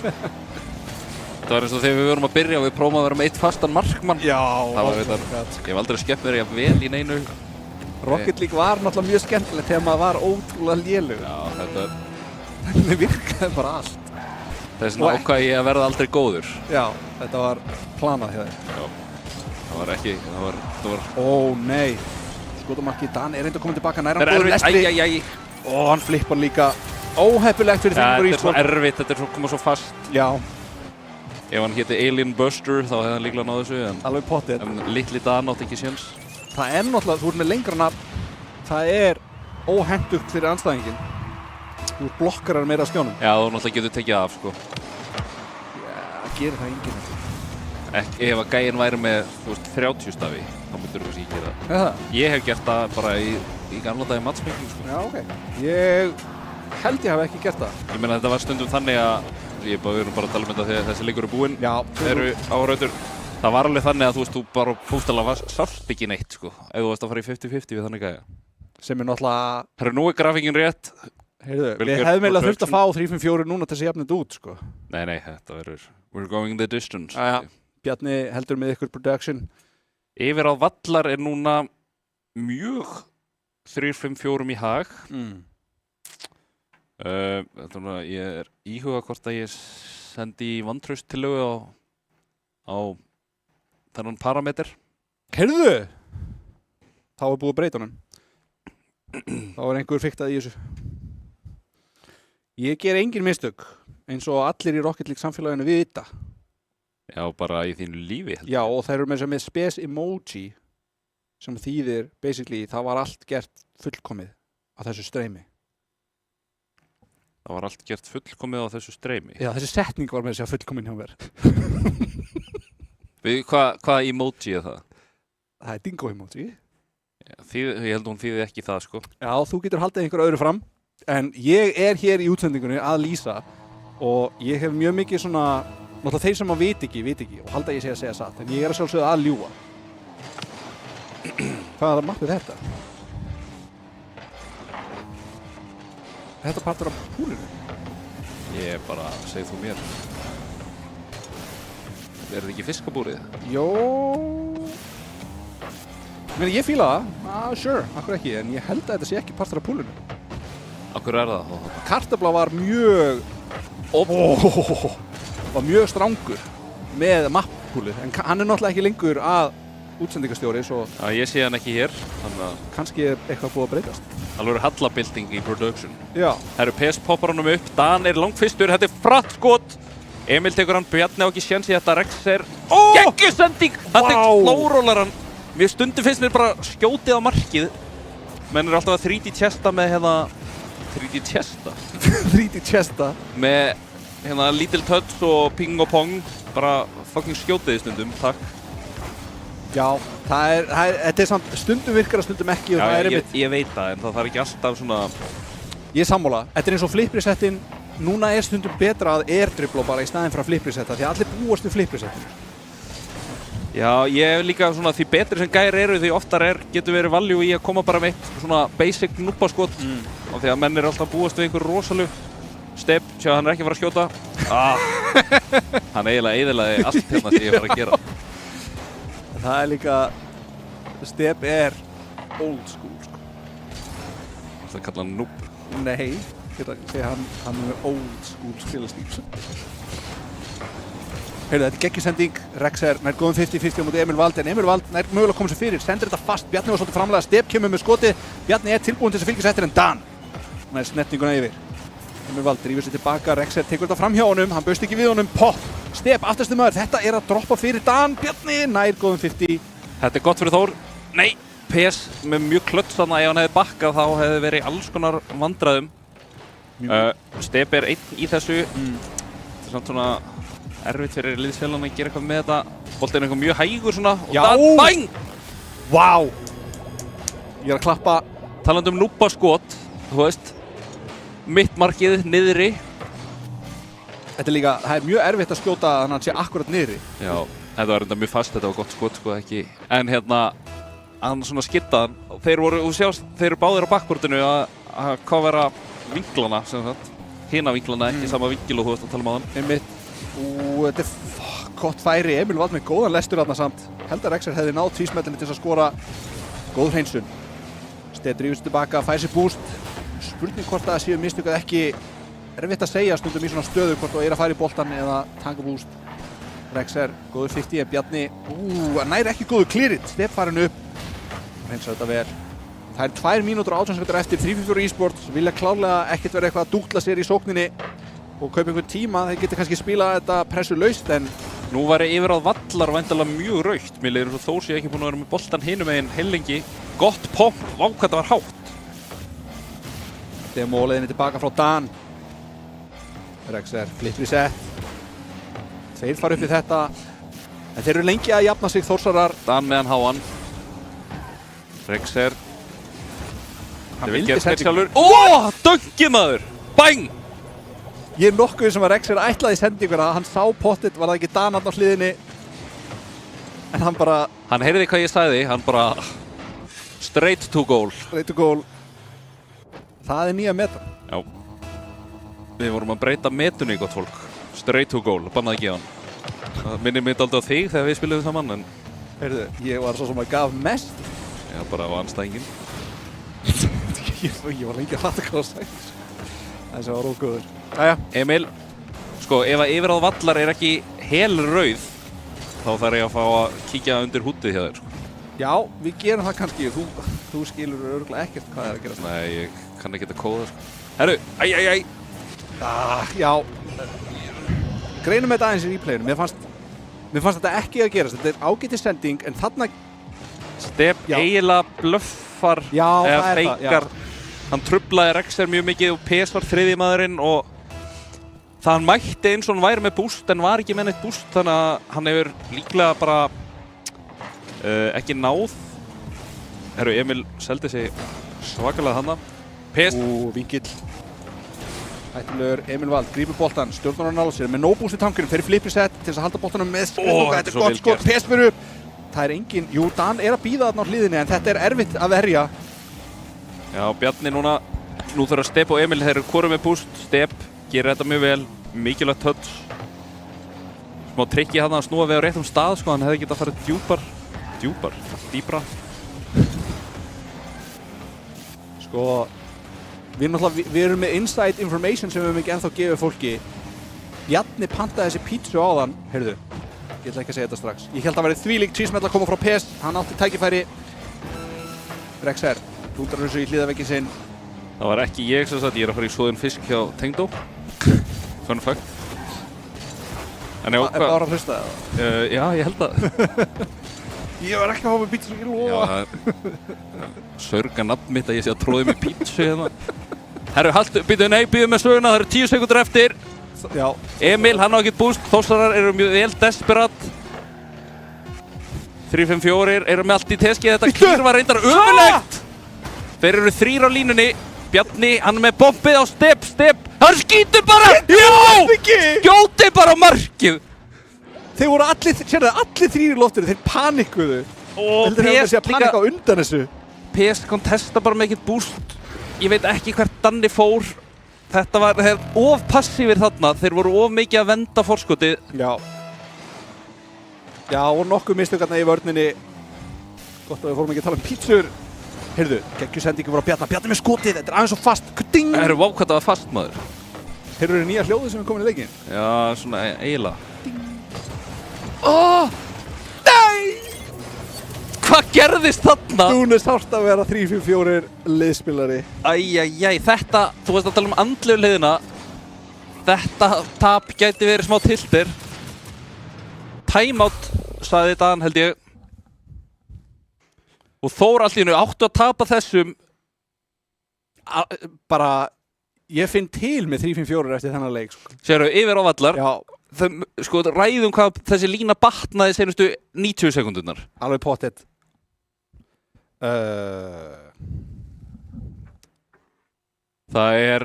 Það var eins og þegar við vorum að byrja og við prófum að vera með eitt fastan markmann.
Já,
það var þetta. Ég hef aldrei skemmt mér vel í neinu.
Rocket League var náttúrulega mjög skemmtilegt þegar maður var ótrúlega lélugur.
Já, þetta...
Þannig virkaði bara allt.
Þess vegna ákvað ég að verða aldrei góður.
Já, þetta var planað hjá þér.
Já, það var ekki, það var...
Ó, nei. Skotamarki, Dan er reynd að koma tilbaka nær hann góður lestri. Ó, hann flippar líka óheppilegt fyrir þingur í
Ísland. Þetta er svo erfitt, þetta er svo komað svo fast.
Já.
Ef hann héti Alien Buster þá hefði hann líklega náð þessu.
Alveg pottið.
En litli Dan átti ekki séns.
Það er náttúrulega, þú ert með lengra nafn, það er óhentugt fyrir anstæðinginn. Þú blokkarar meira á skjónum.
Já, þú náttúrulega getur tekið af, sko.
Já, gerir það enginn þetta.
Ef að gæinn væri með, þú veist, 30 stafi, þá myndur þú kannski gera það.
Það?
Ég hef gert það bara í gamla dagi matchmaking, sko.
Já, ok. Ég held ég hafi ekki gert það.
Ég meina þetta var stundum þannig að, við erum bara að tala um þetta þegar þessi leikur er búinn.
Já.
Eru á Rautur. Það var alveg þannig að þú veist, þú bara bústalega sást ekki neitt, sko, ef þú varst að fara í 50-50 við þannig gæja.
Sem er náttúrulega...
Herru, nú er grafíkinn rétt.
Heyrðu, við hefðum eiginlega þurft að fá 3-5-4 núna til þess að jafna þetta út, sko.
Nei, þetta verður... We're going the distance.
Já. Bjarni heldur með ykkur production.
Yfir á Vallar er núna mjög 3-5-4 í hag. Ég er íhuga hvort að ég sendi vantrauststillögu á þennan parameter.
Heyrðu! Þá er búið að breyta honum. Þá er einhver fiktað í þessu. Ég ger engin mistök, eins og allir í Rocket League samfélaginu við þetta.
Já, bara í þínu lífi.
Já, og þeir eru með spes emoji sem þýðir, basically, það var allt gert fullkomið á þessu streymi.
Það var allt gert fullkomið á þessu streymi?
Já, þessi setning var með þess að fullkomin hjá mér.
Hvað emoji er það?
Það er dingo emoji.
Já, ég held að hún þýði ekki það, sko.
Já, þú getur haldið einhver öðru fram. En ég er hér í útsendingunni að lýsa og ég hef mjög mikið svona, náttúrulega þeir sem að veit ekki og halda ég sé að segja satt, en ég er að sjálfsögða að ljúga. Hvað er það mappið þetta? Er þetta partur af púlinu?
Ég bara, segð þú mér. Er þetta ekki fiskabúrið?
Jó... Ég fíla það, sure, akkur ekki, en ég held að þetta sé ekki partur af púlinu.
Akkur er það þá?
Kartafla var mjög... var mjög strangur með mapppúlið, en hann er náttúrulega ekki lengur að útsendingastjóri, svo...
Já, ég sé hann ekki hér, þannig að...
Kannski er eitthvað búið að breytast.
Alveg hallabilding í production.
Já.
Herru, PS poppar honum upp, Dan er langfyrstur, þetta er fratt skot. Emil tekur hann, Bjarni á ekki séns í þetta, Rex er... Geggjusending! Hann tek slórólar hann. Mér stundum finnst mér bara skjótið á markið. Menn er alltaf að 3D chesta með hérna... 3D chesta?
3D chesta?
Með hérna lítil touch og ping og pong. Bara fucking skjótið stundum, takk.
Já, þetta er samt, stundum virkar að stundum ekki og það er einmitt...
Ég veit það, en það þarf ekki alltaf svona...
Ég er sammála. Þetta er eins og flip-resettin. Núna er stundum betra að airdribla bara í staðinn fyrir að flip-resetta, því að allir búast við flip-resettinu.
Já, ég hef líka svona, því betri sem gæri eru, því oftar getur verið value í að koma bara með eitt svona basic núpaskot. Og því að menn er alltaf búast við einhver rosaleg step, sjá hann er ekki að fara að skjóta. Hann eiginlega eyðilagði allt hérna sem ég var að gera.
Það er líka, step er old school, sko.
Það kalla hann noob.
Nei, ég segja hann er old school spilastíl. Heyrðu, þetta er geggjusending, Rex er nær góðum 50-50 á móti Emil Vald, en Emil Vald nær mögulega að koma sér fyrir, stendur þetta fast, Bjarni var svolítið framlega, Step kemur með skotið, Bjarni er tilbúinn til þess að fylgja sér en Dan nær snertinguna yfir. Emil Vald drífur sér tilbaka, Rex tekur þetta fram hjá honum, hann baust ekki við honum, pop, Step, aftastu maður, þetta er að droppa fyrir Dan, Bjarni nær góðum 50.
Þetta er gott fyrir Þór, nei, PS með mjög klöts þarna, ef hann hefði bakkað þá hefði verið alls konar vandræðum. Step er einn í þessu, þetta er samt svona erfitt fyrir liðsfélagann að gera eitthvað með þetta. Boltinn er eitthvað mjög hægur svona og það bang!
Vá! Ég er að klappa.
Talandi um núpaskot, þú veist, mitt markið niðri.
Þetta er líka, það er mjög erfitt að skjóta þannig að hann sé akkurat niðri.
Já, þetta var enda mjög fast, þetta var gott skot sko ekki. En hérna, hann svona skiddaðan. Þeir voru, þú sjást, þeir eru báðir á backboardinu að covera vinklana, sem sagt. Hina vinklana, ekki sama vinkil og þú veist að tala um á hann.
Einmitt. Þetta er gott færi, Emil Vald með góðan lestur þarna samt. Held að Rexer hefði náð tvísmetinni til að skora góð hreinsun. Steff drífur sér tilbaka, fær sér boost. Spurning hvort það séu mistök eða ekki. Erfitt að segja stundum í svona stöðu hvort þú er að fara í boltan eða taka boost. Rexer, góður 50 en Bjarni, nær ekki góður clearit. Steff farin upp. Hreinsa þetta vel. Það er 2 mínútur og 18 sekúndur eftir 3-4 e-sports. Vilja klárlega ekkert vera eitthvað að dútla sér í sókninni og kaupa einhvern tíma. Þeir geta kannski spila þetta pressu laust en...
Nú væri yfirráð Vallar væntanlega mjög rautt. Mér leiðir eins og Þór sé ekki búinn að vera með boltan hinum megin heilengi. Gott pomp, vá hvað þetta var hátt.
Demo leiðinni tilbaka frá Dan. Rexer, flip reset. Þeir fara upp í þetta. En þeir eru lengi að jafna sig Þórsarar.
Dan meðan háan. Rexer.
Hann vildi
sendingu. Döngi maður! Bang!
Ég er nokkuð sem að Rexer ætlaði sendinguna. Hann sá pottet, var það ekki Dan hann á hliðinni. En hann bara...
Hann heyrði hvað ég sagði, hann bara... Straight to goal.
Straight to goal. Það er nýja metan.
Já. Við vorum að breyta metunni, gott fólk. Straight to goal, bannaði ekki á hann. Það minnir mig aldrei á þig þegar við spilum saman, en...
Heyrðu, ég var svo sem að gaf mest.
Já, bara á anstæðingin.
Ég var lengi að fatta hvað það sagði. Þessi var ógóður. Jæja.
Emil, sko, ef að yfirráð Vallar er ekki helrauð, þá þarf ég að fá að kíkja undir húddið hjá þér, sko.
Já, við gerum það kannski. Þú skilur örugglega ekkert hvað er að gerast.
Nei, ég kann ekki þetta kóða, sko. Herru, æj.
Já. Greinum þetta aðeins í replayinu. Mér fannst þetta ekki að gerast. Þetta er ágætis sending, en þarna...
Steff eiginlega bluffar eða feikar. Hann trublaði Rexer mjög mikið og PS var þriðji maðurinn og það hann mætti eins og hann væri með boost en var ekki með neitt boost, þannig að hann hefur líklega bara ekki náð. Herru, Emil seldi sig svakalega þarna. PS.
Vingill. Hættulegur Emil Vald, grípur boltan, stjórnar hann á sér með no boost í tankunum, fyrir flip reset til þess að halda boltanum með þetta er gott skot, PS fyrir upp. Það er engin, jú, Dan er að bíða þarna á hliðinni en þetta er erfitt að verja.
Já, Bjarni núna nú þurfa Step og Emil, þeir eru hvorum með boost. Step gerir þetta mjög vel, mikilvægt touch. Smá trikki hann að snúa við á réttum stað, sko, hann hefði getað farið dýpra.
Sko, við erum með inside information sem við höfum ekki ennþá gefið fólki. Bjarni pantaði þessi pítsu áðan, heyrðu, ég ætla ekki að segja þetta strax. Ég held að það væri þvílík cheesemell að koma frá PS, hann átti tækifæri. Rexer, lútar þessu í hliðaveginn sinn.
Það var ekki ég sem sagt, ég er að fara í soðin fisk hjá Tengdó. Fun fact. En já,
hvað? Er það að hlusta það?
Já, ég held að.
Ég var ekki að hafa með pítsu, ég lofa.
Já, það er sörga nafn mitt að ég sé að tróði með pítsu hérna. Herru, býðu með söguna, það eru 10 sekundur eftir.
Já.
Emil, hann á ekkert búst, Þórsarar eru mjög vel desperat. 3-5-4 eru með allt í teski, þetta kýr var reyndar ömurlegt. Þeir eru 3 á línunni. Bjarni, hann er með bombið á Step, hann skýtur bara! Skjóti bara á markið!
Þeir voru allir 3 í loftinu, þeir panikkuðu.
Og
PS líka panika á undan þessu.
PS kontesta bara með ekkert búst. Ég veit ekki hvert Danni fór. Þetta var, þeir of passífir þarna, þeir voru of mikið að venda forskotið.
Já, og nokkuð mistökarna í vörninni. Gott að við fórum ekki að tala um pítsur. Heyrðu, geggjusendingu frá Bjarna, Bjarni með skotið, þetta er aðeins svo fast. Kudding!
Það eru vákvæmt að það var fast, maður.
Heyrðu nýja hljóðið sem er komin í leikinn?
Já, svona eiginlega.
Nei!
Hvað gerðist þarna?
Hún er sárt að vera 3-4 liðspilari.
Æjæjæj, þetta, þú veist að tala um andlegu liðina. Þetta tap gæti verið smá tiltir. Timeout, sagði Dan, held ég. Og Þór allt í einu áttu að tapa þessum.
Bara, ég finn til með 3-5-4 eftir þennan leik.
Sérðu, yfir á vallar.
Já.
Sko, ræðum hvað þessi lína batnaði senustu 90 sekúndurnar.
Alveg pottet.
Það er,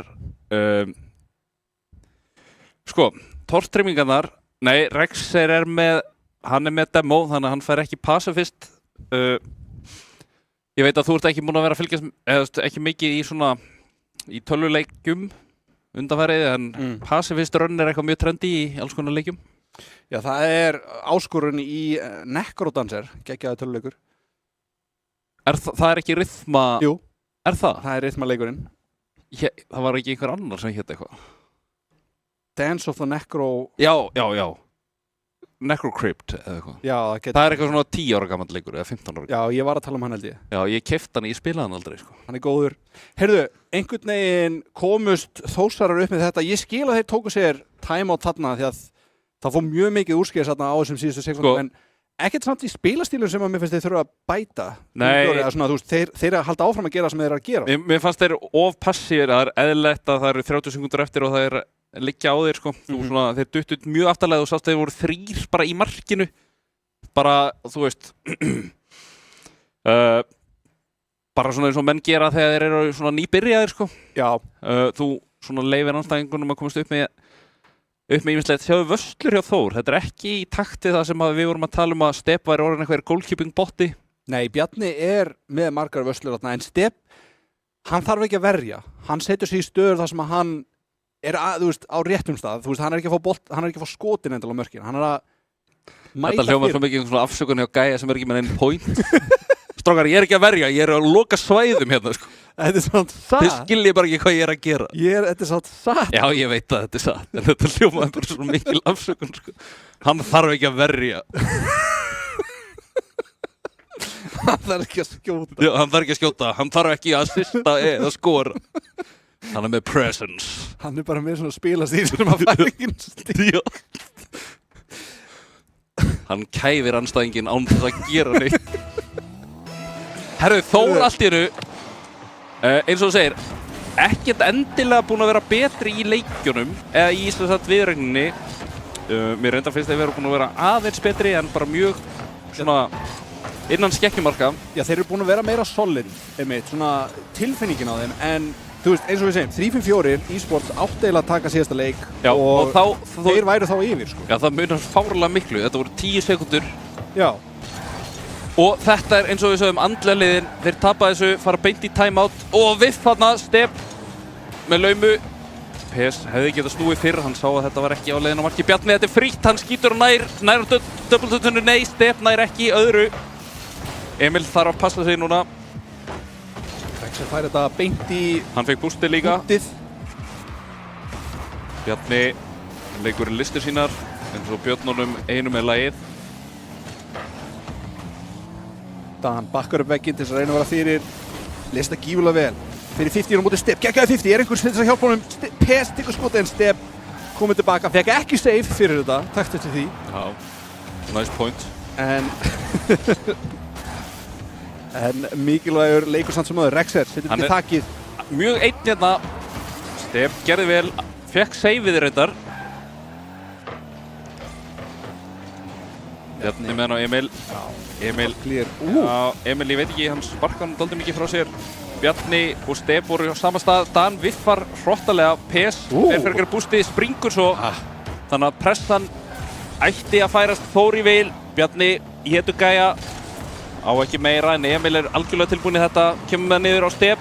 sko, tortrimmingarnar, nei, Rexer er með, hann er með demo, þannig að hann fær ekki passa fyrst. Ég veit að þú ert ekki múin að vera að fylgjast, eða ekki mikið í svona, í tölvuleikjum undanfærið, en pacifist run er eitthvað mjög trendi í alls konar leikjum.
Já, það er áskorun í Necrodancer, geggjaði töluleikur.
Það er ekki rythma...
Jú.
Er það?
Það er rythmaleikurinn.
Það var ekki einhver annar sem hétt eitthvað.
Dance of the Necro...
Já. Necrocrypt eða eitthvað.
Já,
það er eitthvað svona 10 ára gammal leikur eða 15 ára.
Já, ég var að tala um hann held ég.
Já, ég keypti hann, ég spilaði hann aldrei, sko.
Hann er góður. Heyrðu, einhvern veginn komust Þórsarar upp með þetta. Ég skil að þeir tóku sér timeout þarna því að það fór mjög mikið úrskeiðis þarna á þessum síðustu sekundum, en ekkert samt í spilastílum sem að mér finnst þeir þurfa að bæta.
Nei.
Svona, þú veist, þeir að halda áfram að gera sem þeir eru að gera.
Mér fannst þeir of passífir, það er eðlilegt að það eru 30 sekundur eftir og það er liggja á þeir, sko. Svona, þeir duttu mjög aftarlega og sást þeir voru 3 bara í markinu. Bara, þú veist, bara svona eins og menn gera þegar þeir eru svona nýbyrjaðir, sko.
Já.
Þú svona leifir anstæðingunum að komast upp með ýmislegt. Sjáðu vöslur hjá Þór, þetta er ekki í takti það sem við vorum að tala um að Step væri orðin eitthvað goalkeeping botti. Nei,
Bjarni er með margar vöslur þarna, en Step, hann þarf ekki að verja. Hann setur sig í stöður þar sem að hann er þú veist, á réttum stað. Þú veist, hann er ekki að fá skotin endal á mörkin. Hann er að mæta
Þetta hljómar svo mikið svona afsökun hjá gæja sem er ekki með einn point. Strákar, ég er ekki að verja, ég er að loka svæðum hérna, sko.
Þetta er svona satt.
Þið skiljið bara ekki hvað ég er að gera.
Þetta er svona satt.
Já, ég veit að þetta er satt, en þetta hljómaði bara svo mikil afsökun, sko. Hann þarf ekki að verja.
Hann þarf ekki að skjóta.
Já, hann þarf ekki að skjóta. Hann þarf ekki að assista eða skora. Hann er með presence.
Hann er bara með svona spilastíl sem að færingin stíl.
Já. Hann kæfir andstæðinginn án þess að gera neitt. Herru, Þór allt í hennu, eins og þú segir, ekkert endilega búin að vera betri í leikjunum eða í þess að viðregninni. Mér reyndar finnst þeir vera búin að vera aðeins betri en bara mjög svona innan skekkjumarka.
Já, þeir eru búin að vera meira solid, einmitt, svona tilfinningin á þeim, en þú veist, eins og við segjum, 3-5-4 e-sports átt eiginlega að taka síðasta leik.
Já,
og þeir væru þá yfir, sko.
Já, það munar fárlega miklu, þetta voru 10 sekundur.
Já.
Og þetta er eins og við sögum andlega liðin, þeir tapa þessu, fara beint í timeout og viff þarna, Step með laumu. PS hefði getað snúið fyrr, hann sá að þetta var ekki á leiðin á marki. Bjarni, þetta er frítt, hann skýtur nær á double-tuttunni, nei, Step nær ekki öðru. Emil þarf að passa sig núna.
Rexer fær þetta beint í
Hann fekk boostið líka.
útið.
Bjarni leikur listir sínar, eins og Björnunum einu með lagið.
Dan bakkar upp vegginn til þess að reyna að vera fyrir. Lesta gífulega vel. Fyrir 50 á móti Step, geggjaði 50, er einhvers til þess að hjálpa honum. PS tekur skotið en Step komið tilbaka, fekk ekki save fyrir þetta, takkt eftir því.
Já, nice point.
En mikilvægur leikur samt sem áður, Rexer setur
Hann
til
er-
þakið.
Mjög einn hérna. Step gerði vel, fekk save-ið reyndar. Bjarni með hann á Emil. Emil,
Clear.
já, Emil, ég veit ekki, hann sparkar hann dálítið mikið frá sér. Bjarni og Step voru á sama stað. Dan viffar hrottalega, PS fer fyrir bústið, springur svo. Þannig að pressan ætti að færast Þór í vil. Bjarni í hétu gæja. Á ekki meira en Emil er algjörlega tilbúin í þetta. Kemur með niður á Step.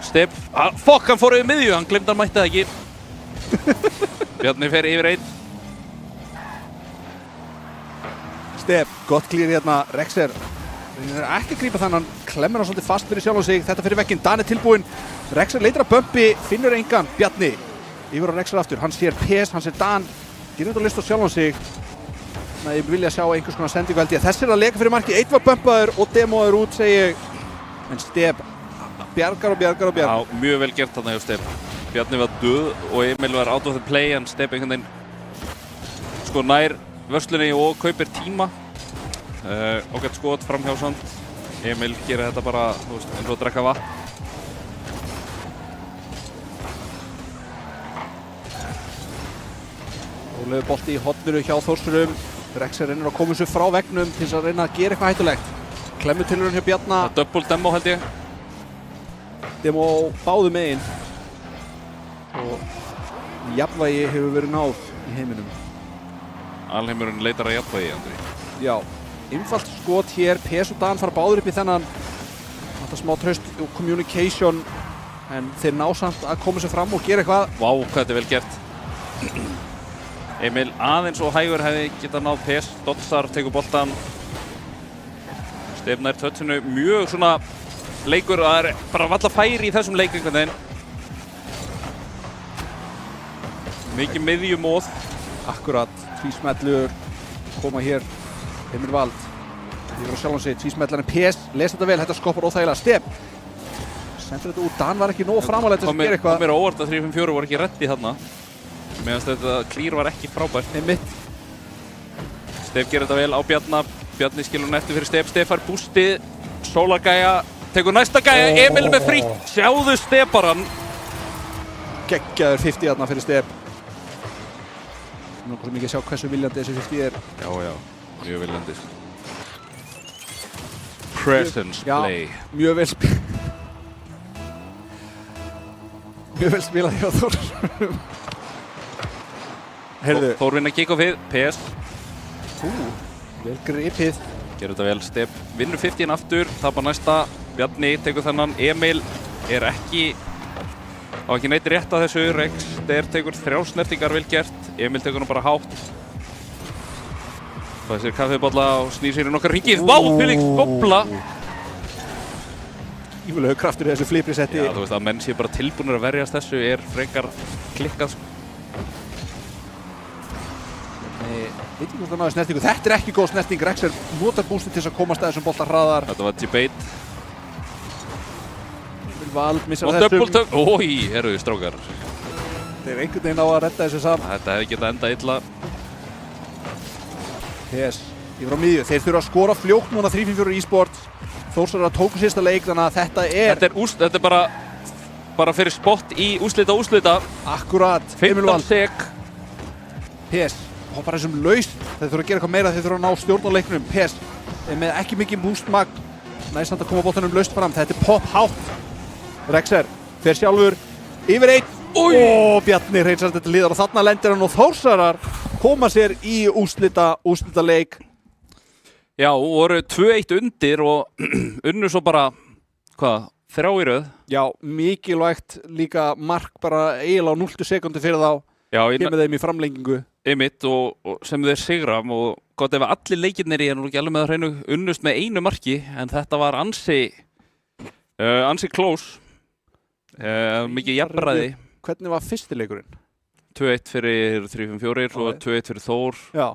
Step, fokk, hann fór yfir miðju, hann glemdi hann mætti það ekki. Bjarni fer yfir einn.
Step, gott clear hérna, Rexer. Það er ekki að grípa þannig, hann klemmir hann svolítið fast fyrir sjálf sig. Þetta fyrir vegginn, Dan er tilbúinn. Rexer leitar að bumpi, finnur engan. Bjarni yfir á Rexer aftur, hann sér PS, hann sér Dan. Gerir þetta að lista á sjálf sig. Þannig að ég vilja sjá einhvers konar sendingu held ég. Þessi er að leka fyrir marki, eitt var bumpaður og demoður út, segi ég. En Step bjargar og bjargar og bjargar.
Já, mjög vel gert þarna hjá Step. Bjarni var döð og Emil var out of the play en Step einhvern veginn sko nær vörslunni og kaupir tíma. Okkar skot framhjá samt. Emil gerir þetta bara, þú veist, eins og að drekka vatn.
Ólegu bolti í hotnuru hjá Þórsurum. Rexer reynir að koma þessu frá veggnum til þess að reyna að gera eitthvað hættulegt. Klemmutilurinn hjá Bjarna.
Það double demo held ég.
Demo báðu megin. Og jafnvægi hefur verið náð í heiminum.
Alheimurinn leitar að jafnvægi, Andri.
Já, einfalt skot hér. PS og Dan fara báður upp í þennan. Þetta smá tröst og communication. En þeir ná samt að koma sér fram og gera eitthvað.
Vá, hvað þetta er vel gert. Emil aðeins og hægur hefði getað náð PS. Dotsar tekur boltan. Stefnær tötsinu mjög svona leikur að það er bara valla færi í þessum leik einhvern veginn. Mikið miðjumóð.
Akkurat, tvísmellur koma hér. Emil Vald yfir á sjálfan sig, tvísmellarinn PS lesa þetta vel, þetta skoppar óþægilega. Step sendur þetta út, Dan var ekki nóg framálega til að gera eitthvað.
Kom mér á óvart að 3-5-4 voru ekki reddi þarna. Meðan þetta clear var ekki frábært.
Einmitt.
Stef gerir þetta vel á Bjarna. Bjarni skilur hann eftir fyrir Stef. Stef fær bústið. Sólargæja tekur næsta gæja. Emil með frí. Sjáðu Stefaran.
Geggjaður 50 þarna fyrir Stef. Nú er mikið að sjá hversu viljandi þessi 50 er.
Já, já. Mjög viljandi. Presence play.
Mjög vel spilað. Mjög vel spilað hjá Þór. Heyrðu.
Þór vinna kick-offið. PS.
Vel gripið.
Gerur þetta vel. Stef vinnur 50 aftur. Tapar næsta. Bjarni tekur þennan. Emil er ekki á ekki neitt rétt að þessu. Rexter tekur 3 snertingar vel gert. Emil tekur hann bara hátt. Þessir kaffibólla og snýr sér í nokkar hringið. Vá, Felix bobla!
Ífulegu kraftur í þessu flipri setti.
Já, þú veist að menn sé bara tilbúinir að verjast þessu er frekar klikkað.
Veit ekki hvort það náði snertingu. Þetta er ekki góð snerting. Rexer notar bústið til þess að komast að þessum bolta hraðar.
Þetta var debate.
Vald missar
Og
þessum.
double tap. Ói, herruðu strákar.
Þeir einhvern veginn á að redda þessu saman.
Þetta hefði getað endað illa.
PS, yfir á miðju. Þeir þurfa að skora fljótt núna 3-5-4 e-sport. Þórsarar tóku síðasta leik, þannig að
Þetta er bara fyrir spott í úrslita.
Akkurat. Emil
15
Vald.
sek.
PS, hoppar þessum laust. Þeir þurfa að gera eitthvað meira, þeir þurfa að ná stjórn á leiknum. PS, er með ekki mikið boostmagn. Næst að koma boltanum laust fram. Þetta er pop hátt. Rexer fer sjálfur yfir einn. Og Bjarni hreinsar þetta liðar og þarna lendir hann og Þórsarar koma sér í úrslita leik.
Já, voru 2-1 undir og unnu svo bara, 3 í röð.
Já, mikilvægt líka mark bara eiginlega á 0 sekundu fyrir þá.
Já,
kemur þeim í framlengingu.
Einmitt og sem þeir sigra og gott ef allir leikirnir ég nú ekki alveg með það hreinu unnust með 1 marki en þetta var ansi close. Mikið jafnræði.
Hvernig var fyrsti leikurinn?
2-1 fyrir 3-5-4 svo 2-1 fyrir Þór.
Já.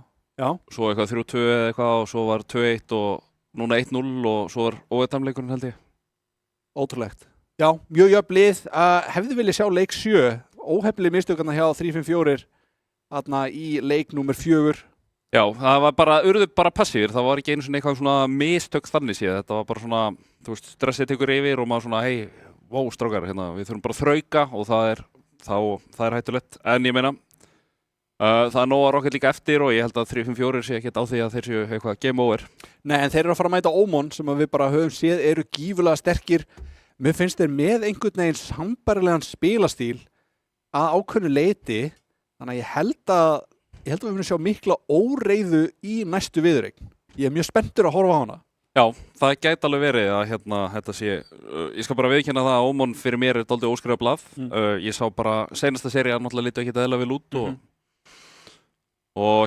Svo eitthvað 3-2 eða eitthvað og svo var 2-1 og núna 1-0 og svo var óveðdæmleikurinn held ég.
Ótrúlegt. Já, mjög jöfn lið. Hefði viljað sjá leik 7. Óhefnileg mistökarna hjá 3-5-4 þarna í leik númer 4.
Já, það var bara, urðu bara passífir. Það var ekki einu svona eitthvað svona mistök þannig séð. Þetta var bara svona, þú veist, stressið tekur yfir og maður svona, hei, vó, strákar, hérna, við þurfum bara að þrauka og það er hættulegt. En ég meina, það er nóg að Rocket líka eftir og ég held að 3-5-4 sé ekkert á því að þeir séu eitthvað game over.
Nei, en þeir eru að fara að mæta Ómon sem við bara höfum séð eru gífurlega sterkir. Mér finnst þeir með einhvern veginn sambærilegan spilastíl að ákveðnu leyti. Þannig að ég held að við munum sjá mikla óreiðu í næstu viðureign. Ég er mjög spenntur að horfa á hana.
Já, það gæti alveg verið að þetta sé, ég skal bara viðurkenna það að Ómon fyrir mér er dálítið óskrifað blað. Ég sá bara seinasta seríu náttúrulega litu ekkert eðlilega vel út og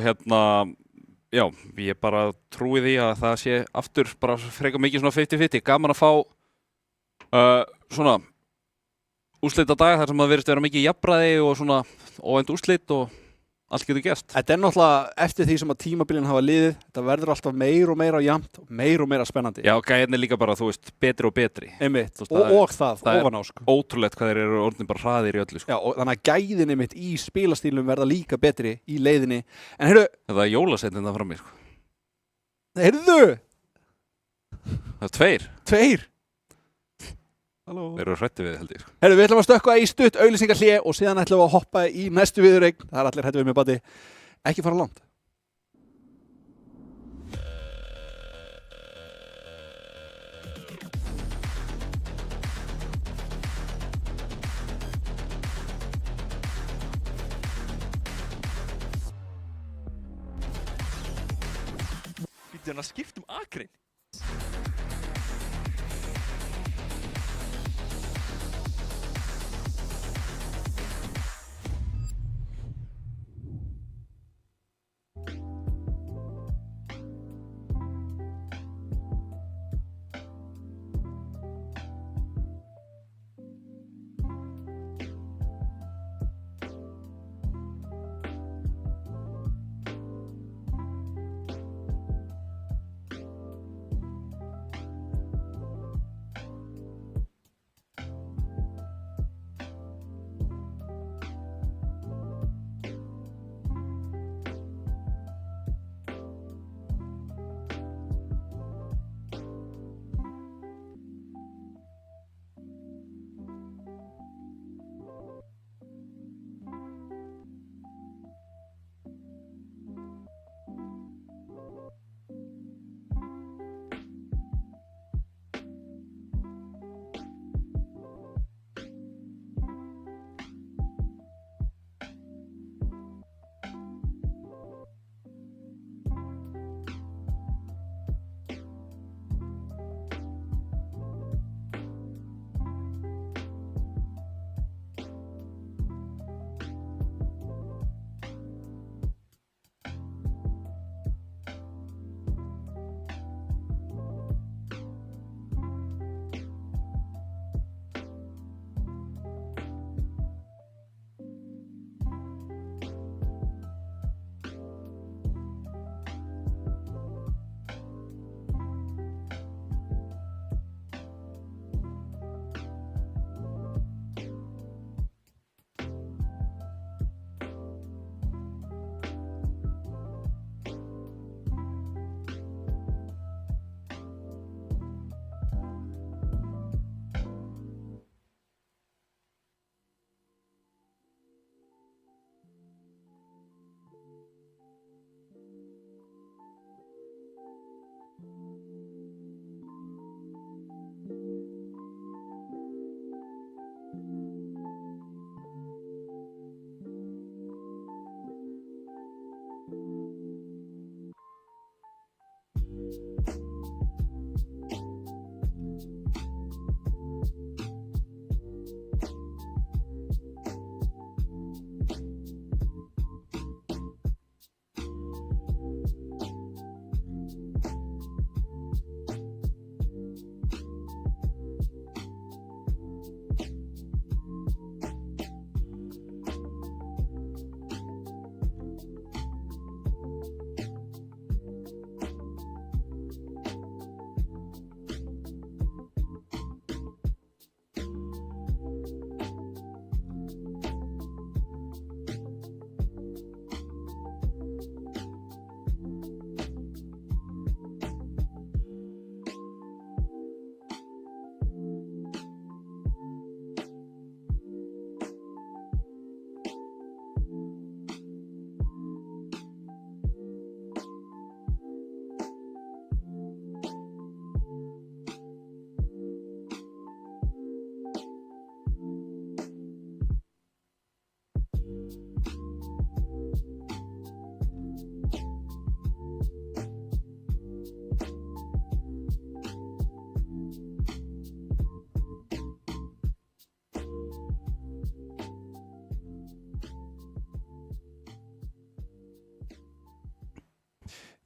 já, ég bara trúi því að það sé aftur bara frekar mikið svona 50-50. Gaman að fá svona úrslita dag þar sem það verðist vera mikið jafnræði og svona óvænt úrslit og allt getur gerst.
Þetta er náttúrulega eftir því sem að tímabilin hafa liðið. Þetta verður alltaf meira og meira jafnt og meira spennandi.
Já, gæðin er líka bara, þú veist, betri og betri.
Einmitt, og það ofan á, sko.
Ótrúlegt hvað þeir eru orðin bara hraðir í öllu, sko.
Já, og þannig að gæðin einmitt í spilastílum verða líka betri í leiðinni. En heyrðu...
Það er jólasveinninn það frammi, sko.
Heyrðu!
Það er 2.
Halló.
Þeir eru hræddir við, held ég.
Heyrðu, við ætlum að stökkva í stutt auglýsingahlé og síðan ætlum við að hoppa í næstu viðureign. Það er allir hræddir við með bati. Ekki fara langt.
Býttu hann að skipta akrein?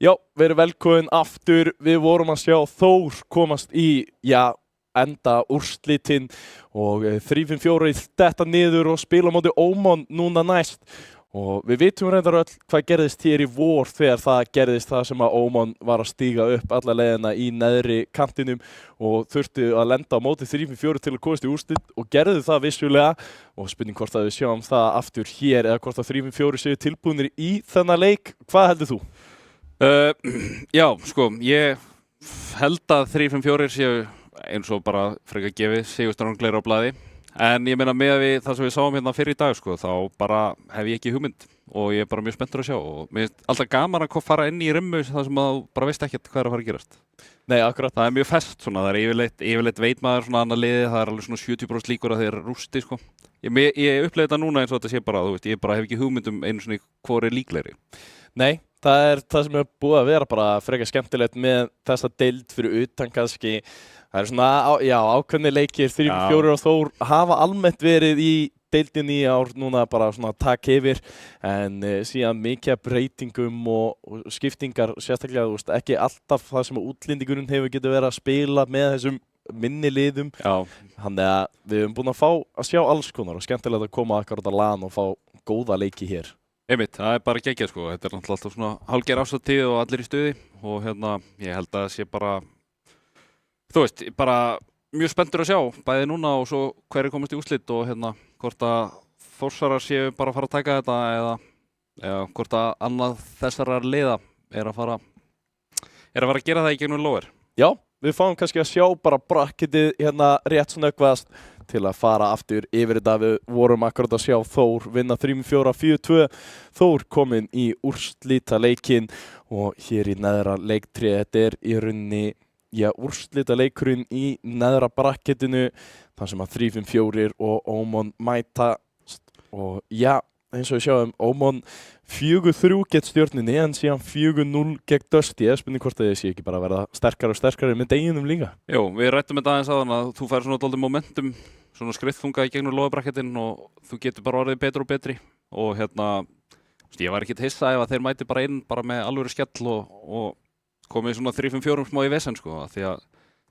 Já, verið velkomin aftur. Við vorum að sjá Þór komast í, enda úrslitin og 3-5-4 detta niður og spila á móti Ómon núna næst. Og við vitum reyndar öll hvað gerðist hér í vor þegar það gerðist það sem að Ómon var að stíga upp alla leiðina í neðri kantinum og þurfti að lenda á móti 3-4 til að komast í úrslit og gerðu það vissulega og spurning hvort að við sjáum það aftur hér eða hvort að 3-4 séu tilbúinir í þennan leik. Hvað heldur þú?
Já, sko, ég held að 3-5-4 séu eins og bara frekar gefið sigurstranglegir á blaði. En ég meina með við það sem við sáum hérna fyrir í dag sko, þá bara hef ég ekki hugmynd og ég er bara mjög spenntur að sjá og mér finnst alltaf gaman að fara inn í rimmu þar sem þú bara veist ekkert hvað er að fara að gerast.
Nei, akkurat.
Það er mjög fest svona, það er yfirleitt veit maður svona annað liði, það er alveg svona 70% líkur að þeir rústi sko. Ég uppleið þetta núna eins og þetta sé bara, þú veist, ég bara hef ekki hugmynd einu svona hvor er líklegri.
Nei, það er það sem er búið að vera bara frekar skemmtilegt með þessa deild fyrir utan kannski. Það er svona, ákveðni leikir, 3-4 og Þór hafa almennt verið í deildinni í ár núna bara svona takk yfir en síðan mikið breytingum og skiptingar sérstaklega, þú veist, ekki alltaf það sem útlendingurinn hefur getið verið að spila með þessum minni liðum. Já. Þannig að við höfum búin að sjá alls konar og skemmtilegt að koma akkurat á LAN og fá góða leiki hér.
Einmitt, það er bara geggjað sko, þetta er náttúrulega alltaf svona hálfgerð ásatíð og allir í stuði og ég held að það sé bara þú veist, bara mjög spenntur að sjá, bæði núna og svo hverju komast í úrslit og hvort að Þórsarar séu bara að fara að taka þetta eða hvort að annað þessarar liða er að fara að gera það í gegnum Lower.
Já, við fáum kannski að sjá bara bracketið rétt snöggvast til að fara aftur yfir þetta. Við vorum akkurat að sjá Þór vinna 3-4, 4-2. Þór kominn í úrslitaleikin og hér í neðra leiktré, þetta er í rauninni úrslita leikurinn í neðra bracketinu þar sem að 3-5-4 og Ómon mæta og eins og við sjáum Ómon 4-3 gegn Stjörnunni en síðan 4-0 gegn Dusty. Ég spurning hvort að þið sé ekki bara að verða sterkari og sterkari með deginum líka.
Jú, við rættum þetta aðeins aðan að þú fær svona dálítið momentum, svona skriðþunga í gegnum loðabrakketin og þú getur bara orðið betri og betri og ég var ekkert hissa ef að þeir mæti bara inn bara með alvöru skell og komið svona 3-5-4 smá í vesen sko, því að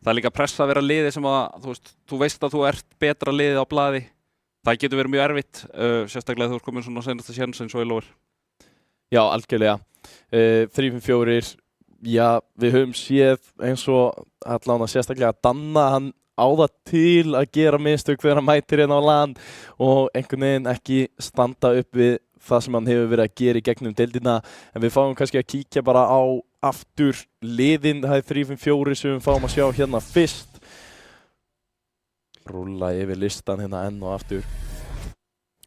það er líka pressa að vera liði sem að þú veist að þú ert betra liðið á blaði. Það getur verið mjög erfitt, sérstaklega þú ert komin svona senasta séns eins og í Lower.
Já, algjörlega. 3-5-4, við höfum séð eins og allan að sérstaklega Danna, hann á það til að gera mistök þegar hann mætir á LAN og einhvern veginn ekki standa upp við það sem hann hefur verið að gera í gegnum deildina. En við fáum kannski að kíkja bara á aftur liðin, það er 3-5-4 sem við fáum að sjá hérna fyrst. Rúlla yfir listan hérna enn og aftur.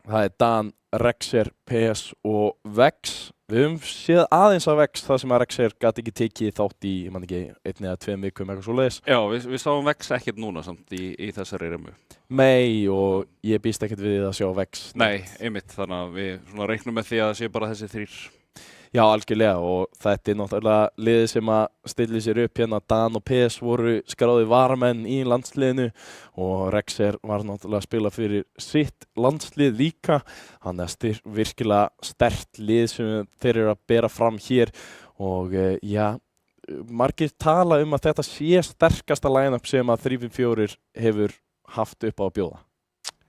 Það er Dan, Rexer, PS og Vex. Við höfum séð aðeins af Vex það sem að Rexer gat ekki tekið þátt í, ég man ekki, 1 eða 2 vikum eitthvað svoleiðis.
Já, við sáum Vex ekkert núna samt í þessari remmu.
Nei, og ég býst ekkert við að sjá Vex.
Nei, einmitt, þannig að við svona reiknum með því að það sé bara þessi 3.
Já, algjörlega og þetta er náttúrulega liðið sem að stilla sér upp hérna. Dan og PS voru skráði varamenn í landsliðinu og Rexer var náttúrulega að spila fyrir sitt landslið líka. Hann er virkilega sterkt lið sem þeir eru að bera fram hér og margir tala að þetta sé sterkasta line-up sem að 3-5-4 hefur haft upp á að bjóða.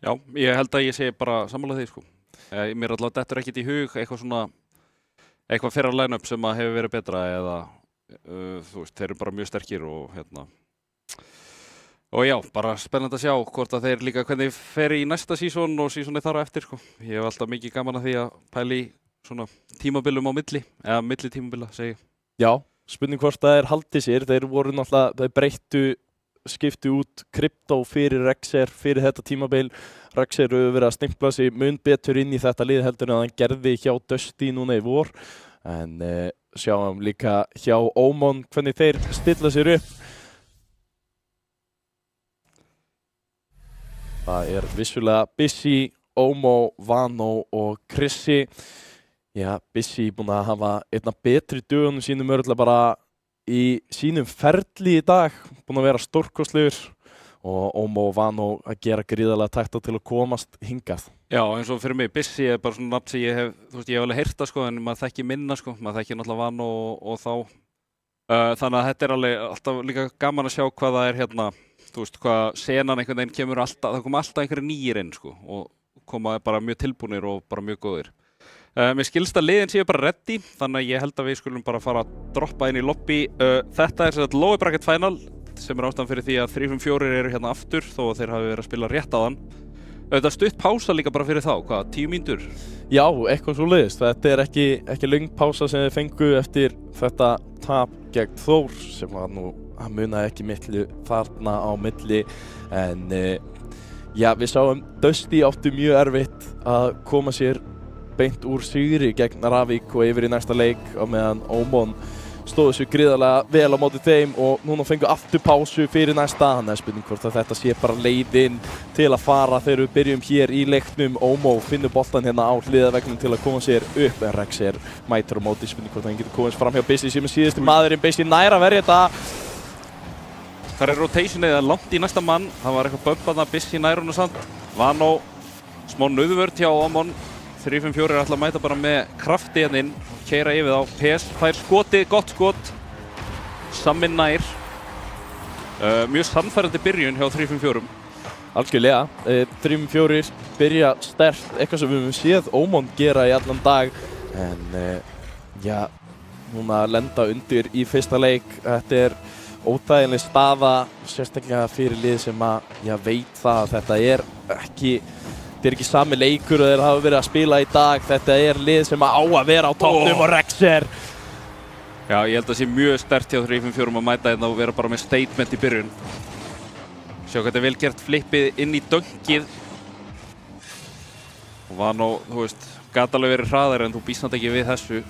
Já, ég held að ég sé bara sammála því sko. Mér allavega dettur ekkert í hug eitthvað fyrra line-up sem að hefur verið betra eða þú veist, þeir eru bara mjög sterkir og og bara spennandi að sjá hvort að þeir líka hvernig fer í næsta sísón og sísóni þar á eftir sko. Ég hef alltaf mikið gaman að því að pæla í svona tímabilum á milli eða milli tímabila, segi ég.
Já, spurning hvort það er haldið sér, þeir voru náttúrulega, þeir skiptu út kryptó fyrir Rexer fyrir þetta tímabil. Rexer hefur verið að stimpla sig mun betur inn í þetta lið heldur en hann gerði hjá Dusty núna í vor. En sjáum líka hjá Ómon hvernig þeir stilla sér upp. Það er vissulega Busy, Ómo, Vano og Krissi. Busy búinn að hafa einna betri dögunum sínum örgulega bara í sínum ferli í dag, búinn að vera stórkostlegur og Ómo og Vano að gera gríðarlega takta til að komast hingað.
Já, eins og fyrir mig, Bissi er bara svona nafn sem ég hef, þú veist, ég hef alveg heyrt það sko, en maður þekki minna sko, maður þekki náttúrulega Vano og þá. Þannig að þetta er alveg alltaf líka gaman að sjá hvað það er hérna, þú veist, hvað senan einhvern veginn kemur alltaf, það koma alltaf einhverju nýjir inn sko og koma bara mjög tilbúnir og bara mjög góðir. Mér skilst að liðin séu bara ready, þannig að ég held að við skulum bara fara að droppa inn í lobby. Þetta er svona lower bracket final sem er ástæðan fyrir því að 3-5-4 eru hérna aftur þó að þeir hafi verið að spila rétt á þann. Þetta stutt pása líka bara fyrir þá, hvað, 10 mínútur?
Já, eitthvað svoleiðis. Þetta er ekki löng pása sem þið fengu eftir þetta tap gegn Þór sem var nú að munaði ekki miklu þarna á milli en já, við sáum Dusty átti mjög erfitt að koma sér beint úr sigri gegn Ravík og yfir í næsta leik á meðan Ómon stóðu sér gríðarlega vel á móti þeim og núna fengu aftur pásu fyrir næsta. Þannig að spurning hvort að þetta sé bara leiðin til að fara þegar við byrjum hér í leiknum. Ómo finnur boltan hérna á hliðarveggnum til að koma sér upp en Rexer mætir á móti. Spurning hvort hann getur komist fram hjá Bissi sem er síðusti maðurinn. Bissi nær að verja þetta.
Það er rotationið að langt í næsta mann. Það var eitthvað bömp að Bissi nær hún samt. Vano, smá nauðvörn hjá Ómon. 3-5-4 er alltaf að mæta bara með krafti hérna inn og keyra yfir þá. PS fær skotið, gott skot. Sammin nær. Mjög sannfærandi byrjun hjá 3-5-4.
Algjörlega. 3-4 byrja sterkt, eitthvað sem við höfum séð Ómon gera í allan dag. En já, núna lenda undir í fyrsta leik. Þetta er óþægileg staða, sérstaklega fyrir lið sem að veit það að þetta er ekki sami leikur og þeir hafa verið að spila í dag. Þetta er lið sem á að vera á toppnum og Rexer.
Já, ég held að það sé mjög sterkt hjá 3-5-4 að mæta hérna og vera bara með statement í byrjun. Sjá hvað þetta er vel gert flippið inn í döngið. Og Vano, þú veist, gat alveg verið hraðar en þú býst náttúrulega ekki við þessu.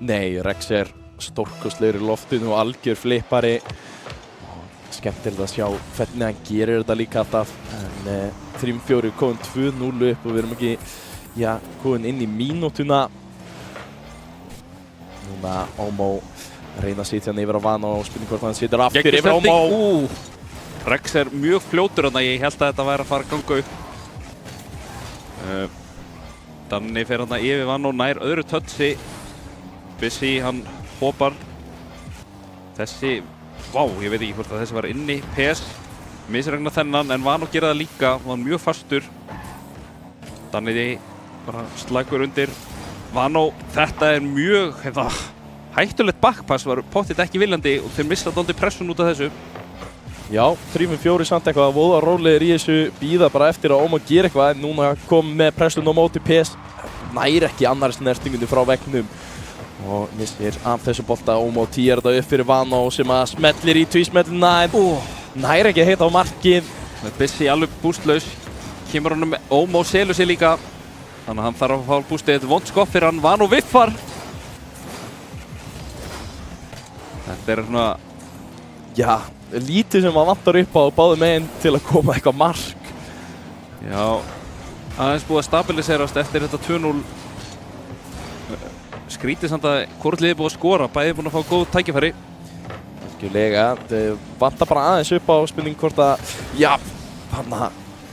Nei, Rexer stórkostlegur í loftinu og algjör flippari. Skemmtilegt að sjá hvernig hann gerir þetta líka alltaf. En 3-4 komin 2-0 upp og við erum ekki komin inn í mínútuna. Núna Ómo reyna að sitja hann yfir á Vano og spurning hvort hann situr aftur yfir Ómo.
Rex er mjög fljótur þannig að ég held að þetta væri að fara að ganga upp. Danni fer hann yfir Vano nær öðru touchi. Bissi hann hopar. Þessi, vá, ég veit ekki hvort að þessi var inni. PS misregna þennan en Vano gera það líka, var mjög fastur. Danni bara slagur undir. Vano, þetta er mjög hættulegt backpass, var pottitt ekki viljandi og þeir missa dálítið pressun út af þessu.
Já, 3-4 samt eitthvað voða rólegir í þessu, bíða bara eftir að Ómo gera eitthvað en núna kom með pressun á móti. PS nær ekki annars snertingunni frá veggnum og missir af þessu bolta. Ómo týjar þetta upp fyrir Vano sem að smellir í tvísmellina en nær ekki að heita á markið.
Bissi alveg bústlaus, kemur honum með Ómo selur sig líka þannig að hann þarf að fá bústið. Þetta er vond skott fyrir hann, Vano viffar. Þetta er svona
lítið sem hann vantar upp á báðum meginn til að koma eitthvað mark.
Já, aðeins búið að stabiliserast eftir þetta 2-0. Skrítið samt að hvort liðið búið að skora, bæði búin að fá góð tækifæri.
Algjörlega, vantar bara aðeins upp á spurning hvort að,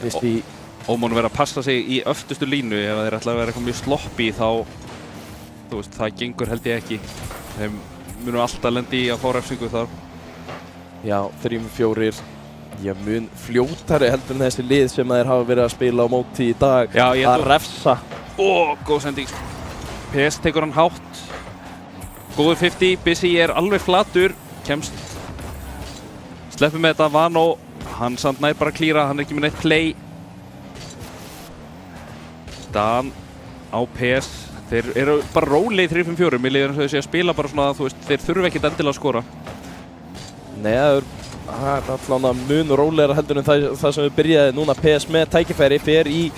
Bissi
Ómon verið að passa sig í öftustu línu. Ef þeir ætla að vera eitthvað mjög sloppy þá, þú veist, það gengur held ég ekki. Þeim munum alltaf lendi í að fá refsingu þar.
Já, 3-4 mun fljótari heldur en þessi lið sem þeir hafa verið að spila á móti í dag.
Já,
að refsa.
Góð sending. PS tekur hann hátt. Góður 50, Bissi er alveg flatur. Kemst. Sleppur með þetta, Vano. Hann samt nær bara að klíra, hann er ekki með neitt play. Dan á PS. Þeir eru bara róli í 3-5-4. Mér líður eins og þau sé að spila bara svona, þú veist, þeir þurfa ekkert endilega að skora.
Nei, það er allavega mun rólegra heldur en það sem við byrjaði núna. PS með tækifæri fer í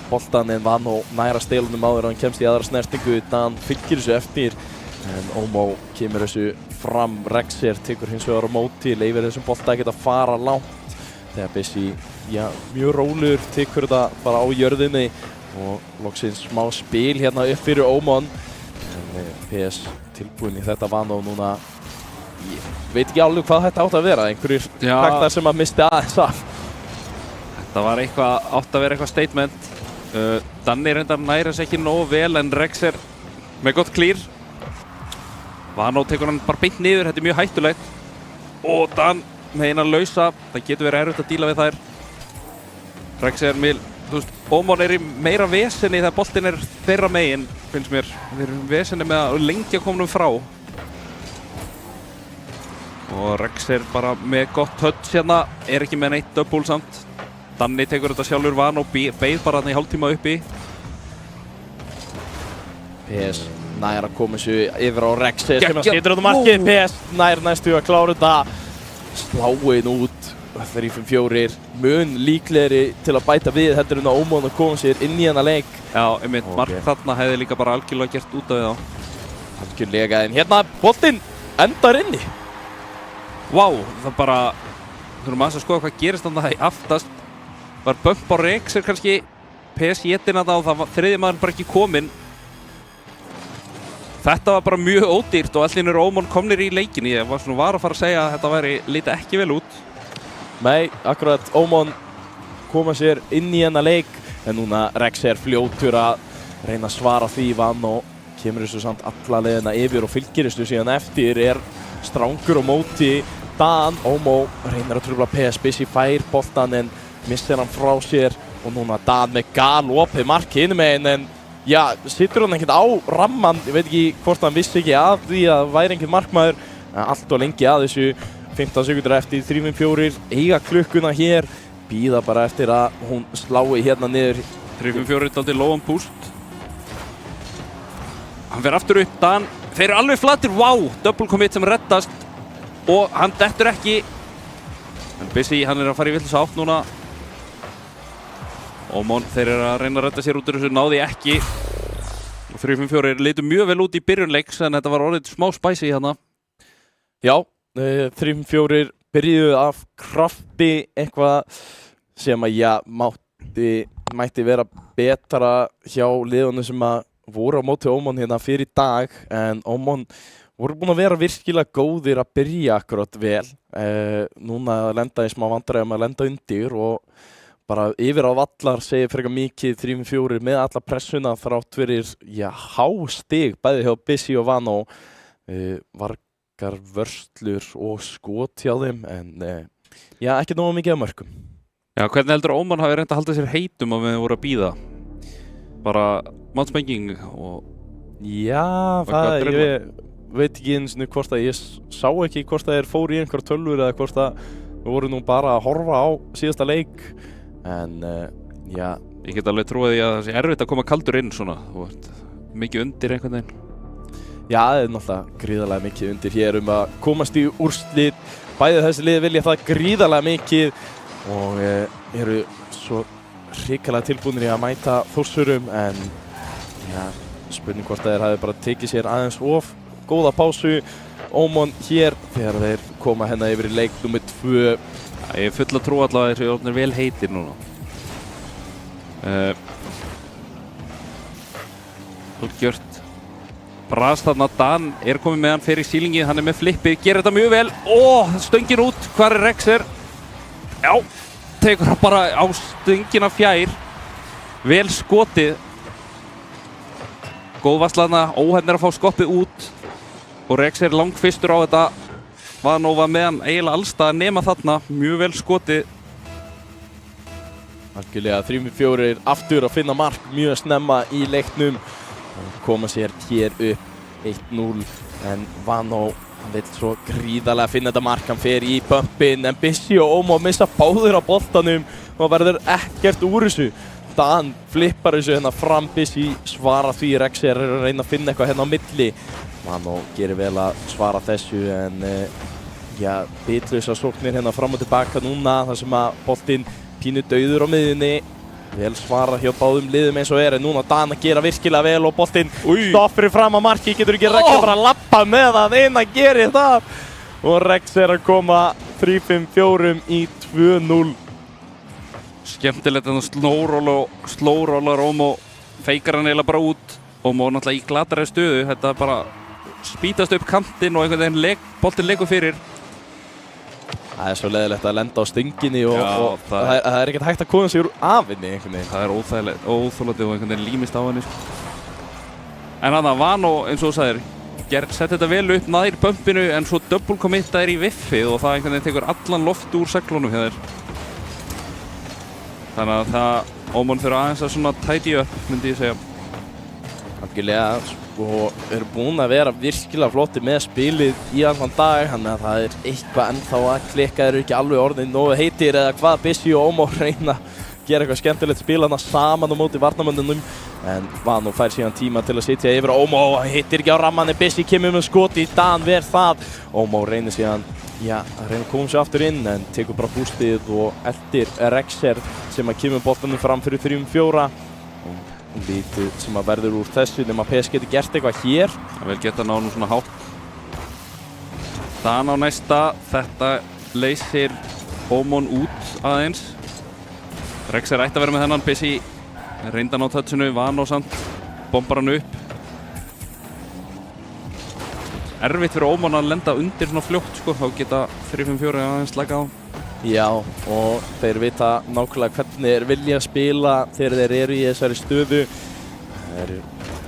boltan en Vano næra stelunum áður og hann kemst í aðra snertingu. Dan fylgir þessu eftir en Ómo kemur þessu fram. Rexer tekur hins vegar á móti, leifir þessum bolta að geta fara langt þegar Bissi mjög rólegur tekur þetta bara á jörðinni og loksins smá spil hérna upp fyrir Ómon en PS tilbúin í þetta. Vano núna ég veit ekki alveg hvað þetta átt að vera, einhverjir taktar sem að misti aðeins af.
Þetta var átt að vera eitthvað statement. Danni reyndar næra sig ekki nógu vel en Rex með gott clear. Vano tekur hann bara beint niður, þetta mjög hættulegt. Og Dan með eina lausa, það getur verið erfitt að díla við þær. Rex með, þú veist, Ómon í meira vesenni þegar boltinn þeirra megin, finnst mér. Þeir eru vesenni með að lengja komunum frá. Og Rex bara með gott touch hérna, ekki með neitt double samt. Danni tekur þetta sjálfur Vano og beið bara þarna í hálftíma uppi.
PS nær að koma þessu yfir á Rex sem að skýtur út á markið. PS nær næstu að klára þetta. Sláin út, 3-5-4, mun líklegri til að bæta við heldur en að Ómon að koma sér inn í hennar leik.
Já, einmitt, mark þarna hefði líka bara algjörlega gert út af við þá.
Algjörlega, en hérna boltinn endar inni.
Vá, það bara, þurfum aðeins að skoða hvað gerist þarna í aftast. Var bump á Rex kannski, PS étin að það og það var þriðji maður bara ekki kominn. Þetta var bara mjög ódýrt og allir Ómon komnir í leikin. Ég var að fara að segja að þetta liti ekki vel út.
Nei, akkurat Ómon koma sér inn í hennar leik en núna Rex fljótur að reyna að svara því Vano kemur þessu samt alla leiðina yfir og fylgir þessu síðan eftir strangur á móti Dan. Ómon reynir að trufla PS, Busy fær boltan en missir hann frá sér og núna Dan með galopið marki hinum megin en já, situr hann ekkert á ramman, ég veit ekki hvort hann vissi ekki af því að væri einhvern markmaður. Allt og lengi að þessu, 15 sekundur eftir, 3-4, eiga klukkuna hér, bíða bara eftir að hún slái hérna niður.
3-4 dálítið low on boost. Hann fer aftur upp, Dan, þeir eru alveg flatir, wow, double commit sem reddast og hann dettur ekki. En Busy, hann að fara í villus átt núna. Ómon, þeir eru að reyna að redda sér út úr þessu, náði ekki. 3-5-4 litu mjög vel út í byrjunleiks en þetta var orðið smá spicy hérna.
Já, 3-4 byrjuðu af krafti, eitthvað sem að mætti vera betra hjá liðunum sem að voru á móti Ómon hérna fyrir dag en Ómon voru búin að vera virkilega góðir að byrja akkurat vel. Núna lenda í smá vandræðum að lenda undir og bara yfir á vallar segir frekar mikið 3-4 með alla pressuna þrátt fyrir hástig bæði hjá Busy og Vano. Vargar vörslur og skot hjá þeim en ekki nógu mikið af mörkum.
Já, hvernig heldur Ómon hafi reynt að halda sér heitum að við voru að bíða? Bara mannspenging og...
Já, ég veit ekki eins og hvort að ég sá ekki hvort að þeir fóru í einhver tölvur eða hvort að við voru nú bara að horfa á síðasta leik. En
ég get alveg trúið því að það sé erfitt að koma kaldur inn svona. Þú ert mikið undir einhvern veginn.
Já, það náttúrulega gríðarlega mikið undir hér að komast í úrslit. Bæði þessi lið vilja það gríðarlega mikið og eru svo hrikalega tilbúnir í að mæta Þórsurum en spurning hvort að þeir hafi bara tekið sér aðeins of góða pásu. Ómon hér þegar þeir koma hérna yfir í leik nummer 2.
Ég er full að trú allavega þessu orðnir vel heitir núna. Gjört. Brast þarna, Dan komið með hann fyrir sílingið, hann með flippið, gerir þetta mjög vel. Stöngin út, hvar Rex? Já, tekur hann bara á stöngina fjær. Vel skotið. Góðvarslanna, óhefnir að fá skoppið út. Og Rex langfyrstur á þetta. Vano var með hann eiginlega allstað nema þarna, mjög vel skotið.
Algjörlega 3-4 aftur að finna mark mjög snemma í leiknum og koma sér hér upp 1-0 en Vano vill svo gríðarlega finna þetta mark, hann fer í bumpin en Busy og Ómon missa báður á boltanum og verður ekkert úr þessu. Dan flippar þessu hérna fram, Busy svara því, Rex að reyna að finna eitthvað hérna á milli. Vano gerir vel að svara þessu en bitlausa sóknir hérna fram og tilbaka núna þar sem að boltinn pínu dauður á miðjunni. Vel svara hjá báðum liðum eins og en núna Dan að gera virkilega vel og boltinn stoppir fram að marki, getur ekki Rex bara að lappa með hann inn að gera það og Rex að koma 3-5-4 í 2-0.
Skemmtilegt að slórólar Ómon feikar hann eiginlega bara út. Ómon náttúrulega í glataræði stöðu, þetta bara spýtast upp kantinn og einhvern veginn boltinn leikur fyrir.
Það er svo leiðilegt að lenda á stinginni og
það
er ekkert hægt að koma sér af henni einhvern veginn.
Það er óþolandi og einhvern veginn límist á henni. En þarna Vano, eins og þú sagðir, setti þetta vel upp nær bumpinu en svo double committa í viffið og það einhvern veginn tekur allan loft úr seglunum hjá þér. Þannig að það Ómon þurfa aðeins að svona tidy up, myndi ég segja.
Algjörlega, og eru búin að vera virkilega flotti með spilið í allan dag, þannig að það er eitthvað ennþá að klikka, eru ekki alveg orðin nógu heitir eða hvað Bissi og Ómó reyna að gera eitthvað skemmtilegt spil hana saman á móti varnarmönnunum, en Vano fær síðan tíma til að sitja yfir Ómó, hittir ekki á rammanni, Bissi kemur með skoti, Dan ver það, Ómó reynir síðan að reyna að koma sér aftur inn en tekur bara bústið og eldir Rexer sem að kemur boltanum fram fyrir 3-4. Lítið sem að verður úr þessu nema PS getur gert eitthvað hér.
Það vel geta ná nú svona hátt. Dan á næsta, þetta leysir Ómon út aðeins. Rexer ætti að vera með þennan, Bissi reynda ná touchinu, Vano samt, bombar hann upp. Erfitt fyrir Ómon að lenda undir svona fljótt sko, þá geta 3-5-4 aðeins slaka á.
Já, og þeir vita nákvæmlega hvernig þeir vilja spila þegar þeir eru í þessari stöðu. Það er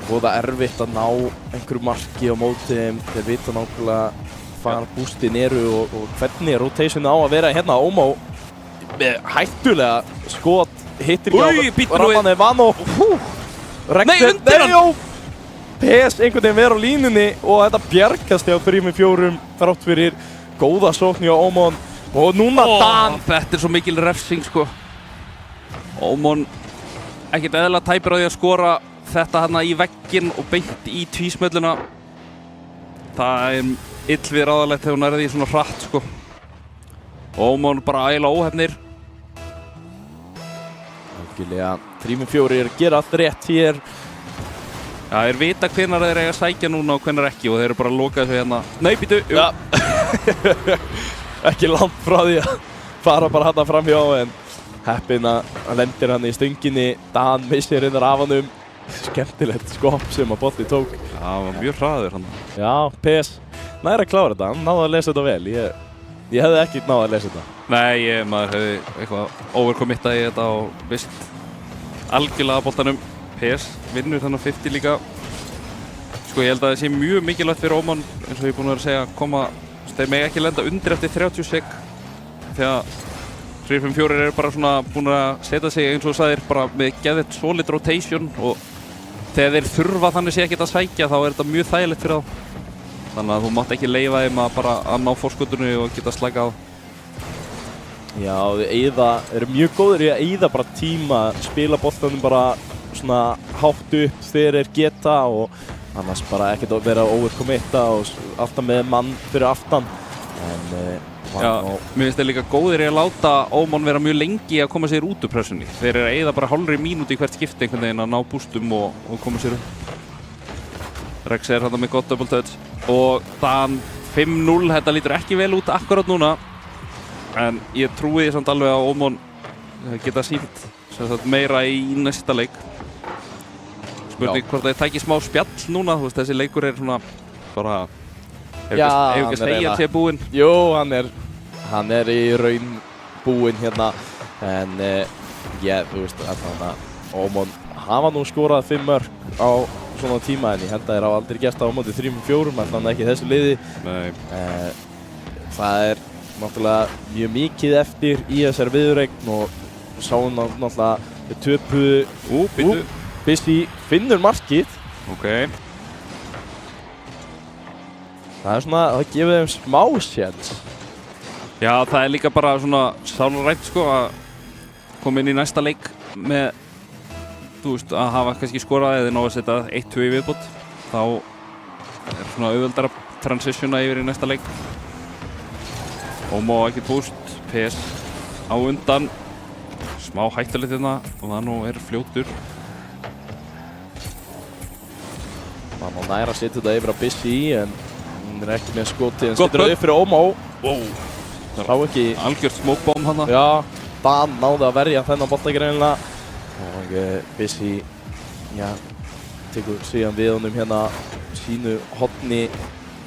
voða erfitt að ná einhverju marki á móti þeim. Þeir vita nákvæmlega hvar bústin eru og hvernig rotation á að vera hérna. Ómó með hættulega skot, hittir ekki á rammanni Vano.
Nei, undir hann!
PS einhvern veginn vera á línunni og þetta bjargast hjá 3-4 þrátt fyrir góða sókn hjá Ómon. Og núna Dan!
Þetta er svo mikil refsing sko. Ómon ekkert eðlilega tæpur á því að skora þetta hérna í vegginn og beint í tvísmölluna. Það er illvið ráðalegt þegar hún er því svona hratt sko. Ómon bara ægilega óhefnir.
Algjörlega 3-4 er að gera allt rétt hér.
Já, þeir vita hvenær þeir eiga að sækja núna og hvenær ekki og þeir eru bara að loka þessu hérna. Nei, býtu! Ja.
Ekki langt frá því að fara bara hann framhjá en heppinn að lendir hann í stönginni. Dan missir hinnar af honum. Skemmtilegt skop sem að bolti tók.
Já, hann var mjög hraður hann.
Já, PS næri að klára þetta. Hann náði að lesa þetta vel. Ég hefði ekki náði að lesa þetta.
Nei, maður hefði eitthvað overcommittað í þetta og vist algjörlega boltanum. PS vinnur þannig 50 líka. Sko ég held að það sé mjög mikilvægt fyrir Ómon eins og ég er búinn að vera að segja koma. Þeir mega ekki lenda undir eftir 30 sek þegar 3-5-4 eru bara svona búin að setja sig eins og þú sagðir bara með geðveikt solid rotation og þegar þeir þurfa þannig sé ekkert að sækja þá er þetta mjög þægilegt fyrir þá. Þannig að þú mátt ekki leyfa þeim að bara að ná forskotinu og geta slaka á.
Já, þeir eru mjög góðir í að eyða bara tíma, spila boltanum bara svona hátt upp þegar þeir geta og annars bara ekkert að vera overcommitta og alltaf með mann fyrir aftan. En
já, mér finnst þeir líka góðir í að láta Ómon vera mjög lengi að koma sér út úr pressunni. Þeir eru að eyða bara hálfri mínúti í hvert skipti einhvern veginn að ná bústum og koma sér upp. Rexer er þetta með gott double touch og Dan 5-0, þetta lítur ekki vel út akkurat núna. En ég trúi því samt alveg að Ómon geta sýnt meira í næsta leik. Spurning hvort það tæki smá spjall núna, þú veist þessi leikur er svona bara ef ekki segja að sé búinn.
Jú, hann er í raun búinn hérna en þú veist að Ómon hafa nú skorað 5 mörk á svona tíma en ég held að þeir hafa aldrei gert það á móti 3-4 en ekki þessu liði. Það er náttúrulega mjög mikið eftir í þessari viðureign og sáum náttúrulega töpuðu. Bissi finnur markið.
Ok.
Það gefur þeim smá séns.
Já, það er líka bara svona sálarrænt sko að koma inn í næsta leik með, þú veist, að hafa kannski skorað eða ná að setja 1-2 í viðbót. Þá er svona auðveldara transitiona yfir í næsta leik. Ómó ekkert búst, PS á undan. Smá hættulegt hérna og það nú er fljótur.
Hann á næra að setja þetta yfir á Bissi en hann er ekki með skoti en setur það upp fyrir Ómó. Sá ekki
algjört smokebomb hana.
Já, Dan náði að verja þennan bolta greinilega og Bissi tekur síðan við honum hérna sínu horni.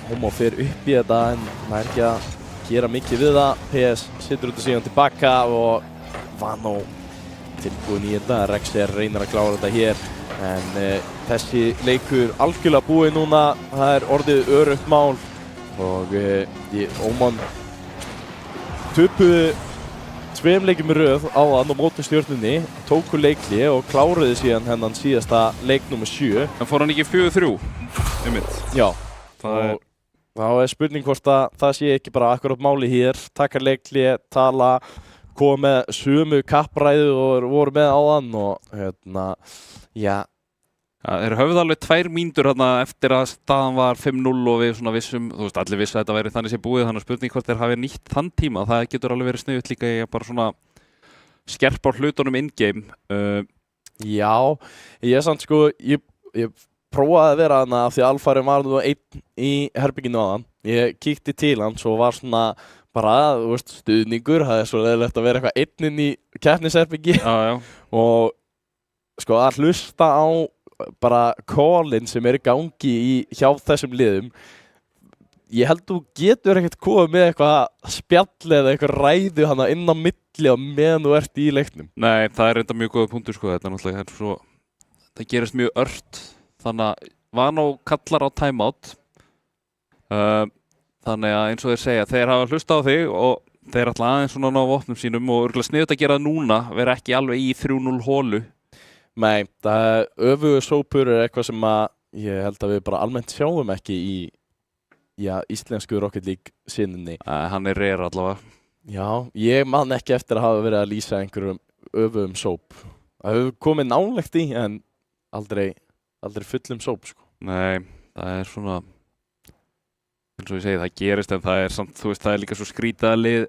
Ómó fer upp í þetta en það ekki að gera mikið við það. PS situr út og síðan tilbaka og Vano tilbúin í þetta. Rexer reynir að klára þetta hér en þessi leikur algjörlega búið núna. Það orðið öruggt mál og Óman töpuðu 2 leikjum í röð áðan á móti Stjörnunni, tóku leikli og kláruðu síðan hennan síðasta leik nr. 7.
En fór hann ekki 4-3? Einmitt.
Já.
Það
þá spurning hvort að það sé ekki bara akkurat máli hér, taka leikli, tala, koma með sömu kappræðu og voru með áðan og já.
Þeir höfðu alveg 2 mínútur eftir að staðan var 5-0 og við svona vissum, þú veist, allir vissi að þetta væri þannig sé búið, þannig að spurning hvort þeir hafi nýtt þann tíma. Það getur alveg verið sniðugt líka í að bara svona skerpa á hlutunum in-game.
Já, ég samt sko, ég prófaði að vera þarna af því að Alfari var nú einn í herbygginu áðan. Ég kíkti til hans og var svona bara, þú veist, stuðningur, það svo leiðilegt að vera eitthvað einn inn í keppnisherbyggi.
Já.
Og sko að hlusta á bara call-in sem í gangi hjá þessum liðum. Ég held þú getur ekkert komið með eitthvað spjall eða eitthvað ræðu hana inn á milli og meðan þú ert í leiknum.
Nei, það er enda mjög góða punktur sko, þetta náttúrulega er svo, það gerist mjög ört, þannig að Vano kallar á timeout. Þannig að eins og þeir segja, þeir hafa hlusta á þig og þeir ætla aðeins svona ná vopnum sínum og örugglega sniðugt að gera það núna, vera ekki alveg í 3-0 hólu.
Nei, það öfugu sópur eitthvað sem að ég held að við bara almennt sjáum ekki í íslensku Rocket League sinni.
Hann er rare allavega.
Já, ég man ekki eftir að hafa verið að lýsa einhverjum öfugum sóp. Það hefur komið nálægt í en aldrei fullum sóp sko.
Nei, það er svona, eins og ég segi, það gerist en það er samt, þú veist, það er líka svo skrítið lið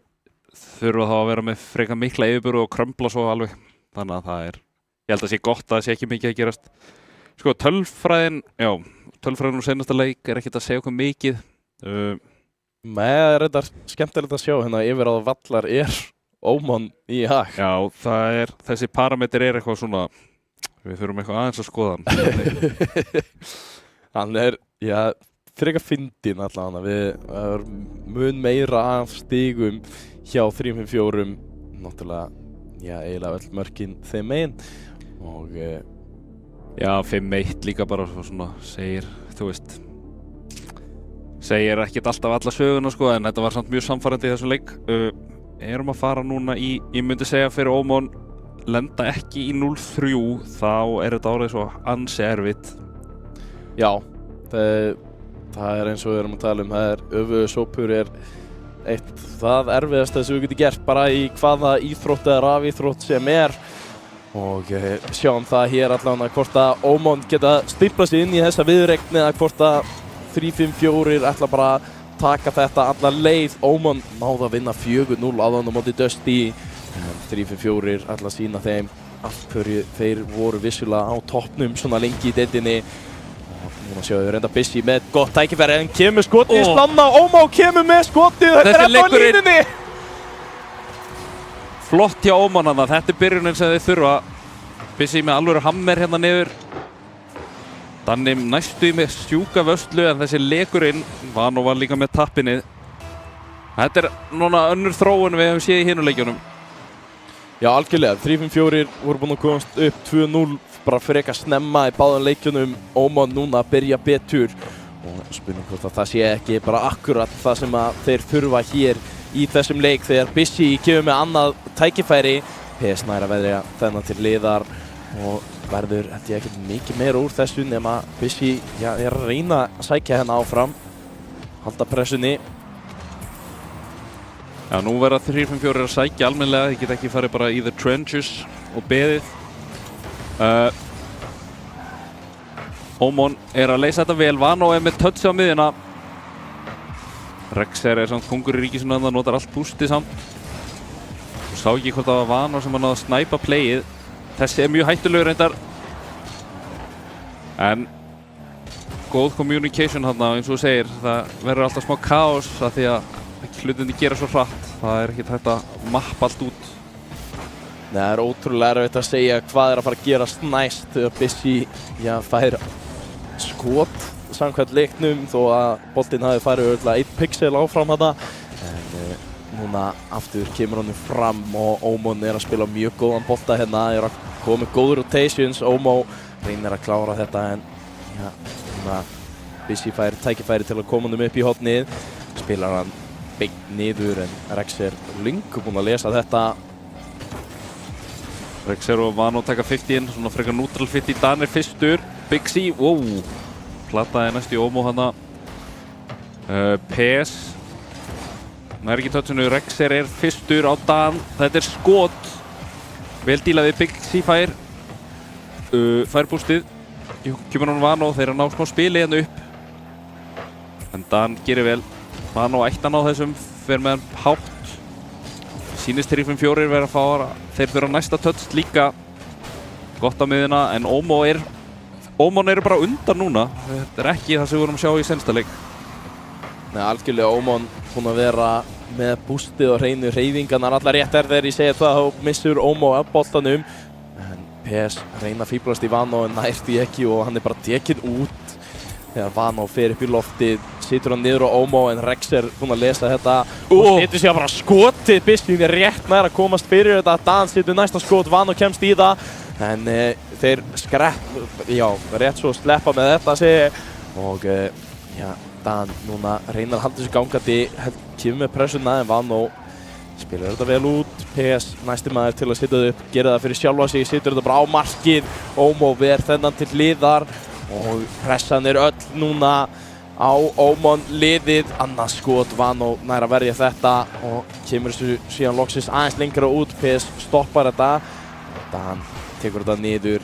þurfa þá að vera með frekar mikla yfirburu og krömbla svo alveg. Þannig að það er, ég held að það sé gott að það sé ekki mikið að gerast. Sko, tölfræðin úr seinasta leik er ekkert að segja okkur mikið.
Nei, það er þetta skemmtilegt að sjá hérna yfir að vallar Óman í hag.
Já, þessi parametri er eitthvað svona, við þurfum eitthvað aðeins að skoða hann.
Hann er, frekar fyndinn allavega. Við erum mun meira af stigum hjá 3-5-4, náttúrulega, eiginlega öll mörkin þeim megin. Og
já, 5-1 líka bara svona segir, þú veist, segir ekkert alltaf alla söguna sko, en þetta var samt mjög samfærandi í þessum leik. Erum að fara núna ég myndi segja fyrir Óman lenda ekki í 0-3, þá er þetta árið svo ansi erfitt.
Já, það er eins og við erum að tala um, það er öfugu sópur er eitt það erfiðasta sem við getum gert bara í hvaða íþrótt eða rafíþrótt sem er. Og sjáum það hér allavega hvort að Óman geta stimplað sig inn í þessa viðureign eða hvort að 3-5-4 ætla bara að taka þetta alla leið. Óman náði að vinna 4-0 áðan á móti Dusty. 3-5-4 ætla að sýna þeim af hverju þeir voru vissulega á toppnum svona lengi í deildinni. Og núna sjáum við reynda Busy með gott tækifæri en kemur skotið í slanna. Óman kemur með skotið, þetta er ennþá á línunni.
Flott hjá Óman þarna, þetta er byrjunin sem þeir þurfa. Busy með alvöru hammer hérna niður. Danni næstu með sjúka vörslu en þessi leikurinn, Vano var líka með tappinið. Þetta er núna önnur þróun við hefum séð í hinu leikjunum.
Já, algjörlega. 3-5-4 voru búin að komast upp 2-0 bara frekar snemma í báðum leikjunum. Óman núna að byrja betur. Og spurning hvort að það sé ekki bara akkurat það sem að þeir þurfa hér í þessum leik þegar Busy kemur með annað tækifæri. PS nær að veðja þennan til liðar og verður held ég ekkert mikið meira úr þessu nema Busy er að reyna að sækja hérna áfram, halda pressunni.
Já, nú verða 3-5-4 að sækja almennilega, þið geta ekki farið bara í the trenches og beðið. Óman er að leysa þetta vel, Vano er með touch á miðjuna. Rexer er samt kongur í ríkisinu en það notar allt boostið samt. Sá ekki hvort það var Vano sem hann náði að snæpa playið. Þessi er mjög hættulegur reyndar. En góð communication þarna eins og þú segir. Það verður alltaf smá kaos af því að hlutinni gera svo hratt. Það er ekkert hægt að mappa allt út.
Nei, það er ótrúlega erfitt að segja hvað er að fara að gerast næst þegar Busy fær skot samkvæmt leiknum þó að boltinn hafi farið örugglega 1 pixel áfram þarna. En núna aftur kemur honum fram og Ómon að spila mjög góðan bolta hérna, að koma með góð rotations. Ómó reynir að klára þetta en ja, núna Busy fær tækifæri til að koma honum upp í hornið. Spilar hann beint niður en Rex löngu búinn að lesa þetta.
Rex og Vano taka 50, svona frekar neutral 50. Dan fyrstur, Big C, wow, plataði næst í Ómó hana. PS, nær ekki touchinu, Rex fyrstur á Dan, þetta skot. Vel dílað við Big C fær boostið. Kemur hann Vano, þeir ná smá spili hérna upp. En Dan gerir vel, Vano ætti hann á þessum, fer með hann hátt. Sýnist 3-5-4 verið að fá, þeir fyrir á næsta touch líka. Gott á miðuna, en Ómon bara undan núna. Þetta ekki það sem við vorum að sjá í seinsta leik.
Nei, algjörlega Ómon búinn að vera með boostið og hreinu hreyfingarnar allar rétt þegar ég segi það, þá missur Ómó af boltanum. En PS reyna að fíblast í Vano en nær því ekki og hann bara tekinn út. Þegar Vano fer upp í loftið, situr hann niður á Ómó en Rex búinn að lesa þetta og setur sig bara skotið Busy rétt nær að komast fyrir þetta. Dan situr næsta skot, Vano kemst í það en þeir rétt svo sleppa með þetta segi og Dan núna reynir að halda þessu gangandi, kemur með pressuna en Vano spilar þetta vel út. PS næsti maður til að setja það upp, gera það fyrir sjálfa sig, setur þetta bara á markið. Ómó ver þennan til hliðar og pressan öll núna á Ómon liðið. Annars skot, Vano nær að verja þetta og kemur þessu síðan loksins aðeins lengra út. PS stoppar þetta. Dan tekur þetta niður.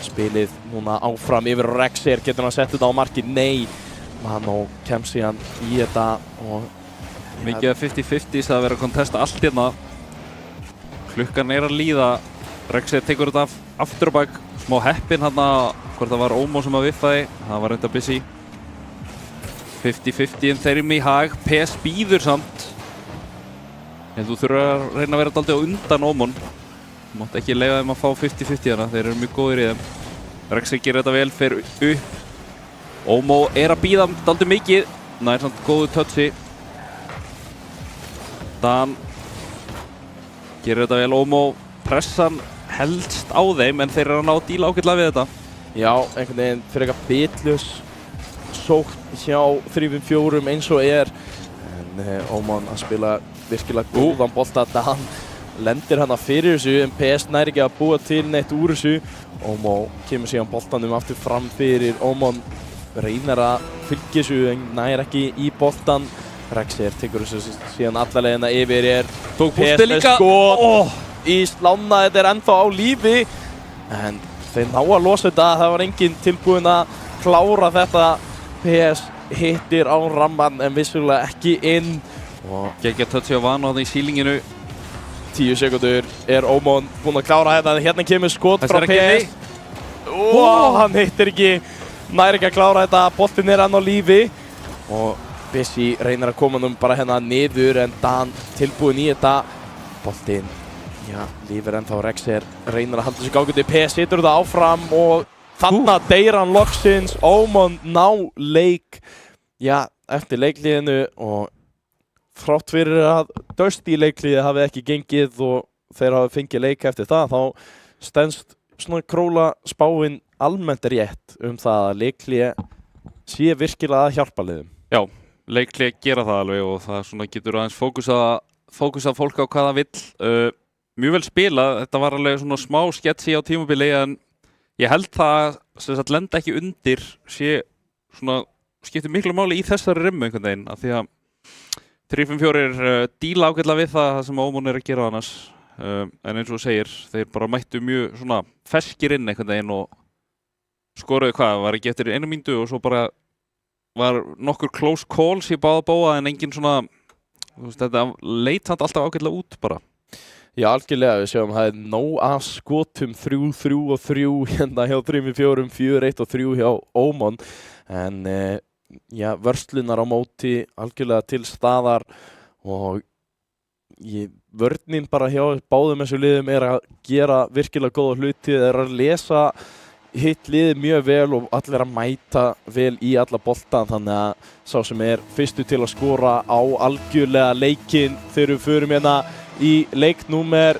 Spilið núna áfram yfir Rex, getur hann að setja þetta á markið? Nei. Vano kemst síðan í þetta og
mikið af 50-50 það verður að kontesta allt hérna. Klukkan að líða. Rex tekur þetta aftur á bak. Smá heppinn hérna, hvort það var Ómó sem að viffaði. Það var reynda Busy. 50-50 þeim í hag. PS býður samt. Þú þurfa að reyna að vera dálítið á undan Ómon. Þú mátt ekki leyfa þeim að fá 50-50 hérna, þeir eru mjög góðir í þeim. Rex gerir þetta vel, fer upp. Ómó að býða dálítið mikið. Nær samt góðu touchi. Dan gerir þetta vel, Ómó pressan helst á þeim en þeir eru að ná að díla ágætlega við þetta.
Já, einhvern veginn fyrir eitthvað bitlus sókn hjá 3-4 eins og en Ómon að spila virkilega góðan bolta. Dan lendir hana fyrir þessu en PS nær ekki að búa til neitt úr þessu. Ómó kemur síðan boltanum aftur fram fyrir. Ómon reynir að fylgja þessu en nær ekki í boltan. Rex tekur þessu síðan alla leiðina yfir.
Tók bústið líka.
Skot í slána, þetta ennþá á lífi en þeir ná að losa þetta. Það var enginn tilbúinn að klára þetta. PS hittir á ramman en vissulega ekki inn og
geggja touchi á Vano í sílinginu.
10 sekundur Ómon búinn að klára þetta. Hérna kemur skot frá PS og hann hittir ekki, nær ekki að klára þetta. Boltinn enn á lífi og Busy reynir að koma bara hérna niður en Dan tilbúinn í þetta. Boltinn lífir ennþá. Rex reynir að halda þessu gangandi. PS situr þetta áfram og þarna deyr hann loksins. Ómon ná leik eftir leikliðinu og þrátt fyrir að Dusty leikliði hafi ekki gengið og þeir hafi fengið leik eftir það, þá stenst svona króla spáin almennt rétt það að leikliði sé virkilega að hjálpa liðum.
Já, leikliði gera það alveg og það svona getur aðeins fókusa fólk á hvað það vill. Mjög vel spilað, þetta var alveg svona smá sketsi á tímabili en ég held það sem sagt lenda ekki undir sé svona skiptir miklu máli í þessari rimmu einhvern veginn af því að 3-5-4 díla ágætlega við það sem Ómon að gera annars en eins og segir, þeir bara mættu mjög svona ferskir inn einhvern veginn og skoruðu var ekki eftir 1 mínútu og svo bara var nokkur close calls í báða bóa en engin svona þetta leit samt alltaf ágætlega út bara.
Já, algjörlega, við sjáum að það nóg af skotum 3-3 og 3 hérna hjá 3-4, 4-1 og 3 hjá Ómon en vörslunar á móti algjörlega til staðar og vörnin bara hjá báðum þessu liðum að gera virkilega góða hluti, þeir að lesa hitt liðið mjög vel og allir að mæta vel í alla bolta, þannig að sá sem fyrstu til að skora á algjörlega leikinn þegar við förum hérna í leik númer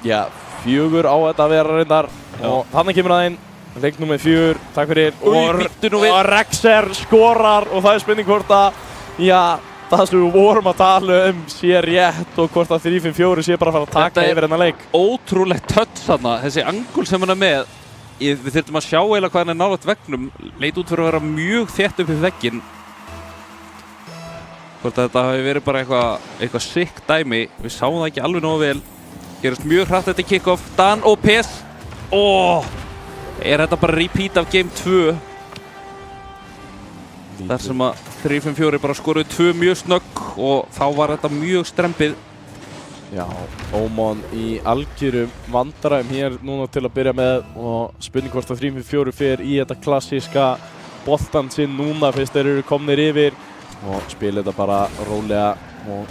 4 á þetta að vera reyndar og þannig kemur það inn, leik númer 4, takk fyrir og Rexer skorar og það spurning hvort að það sem við vorum að tala sé rétt og hvort að 3-5-4 sé bara að fara að taka yfir þennan leik.
Ótrúlegt touch þarna, þessi angul sem hann með. Við þurftum að sjá eiginlega hvað hann nálægt veggnum. Leit út fyrir að vera mjög þétt upp í vegginn. Hvort að þetta hafi verið bara eitthvað sick dæmi. Við sáum það ekki alveg nógu vel. Gerast mjög hratt þetta kick-off. Dan og PES. Er þetta bara repeat af game 2? Þar sem að 3-5-4 bara skoruði 2 mjög snögg og þá var þetta mjög strempið.
Já, Oman í algjörum vandræðum hér núna til að byrja með og spurning hvort að 3-5-4 fer í þetta klassíska boltan sinn núna fyrst þeir eru komnir yfir og spila þetta bara rólega og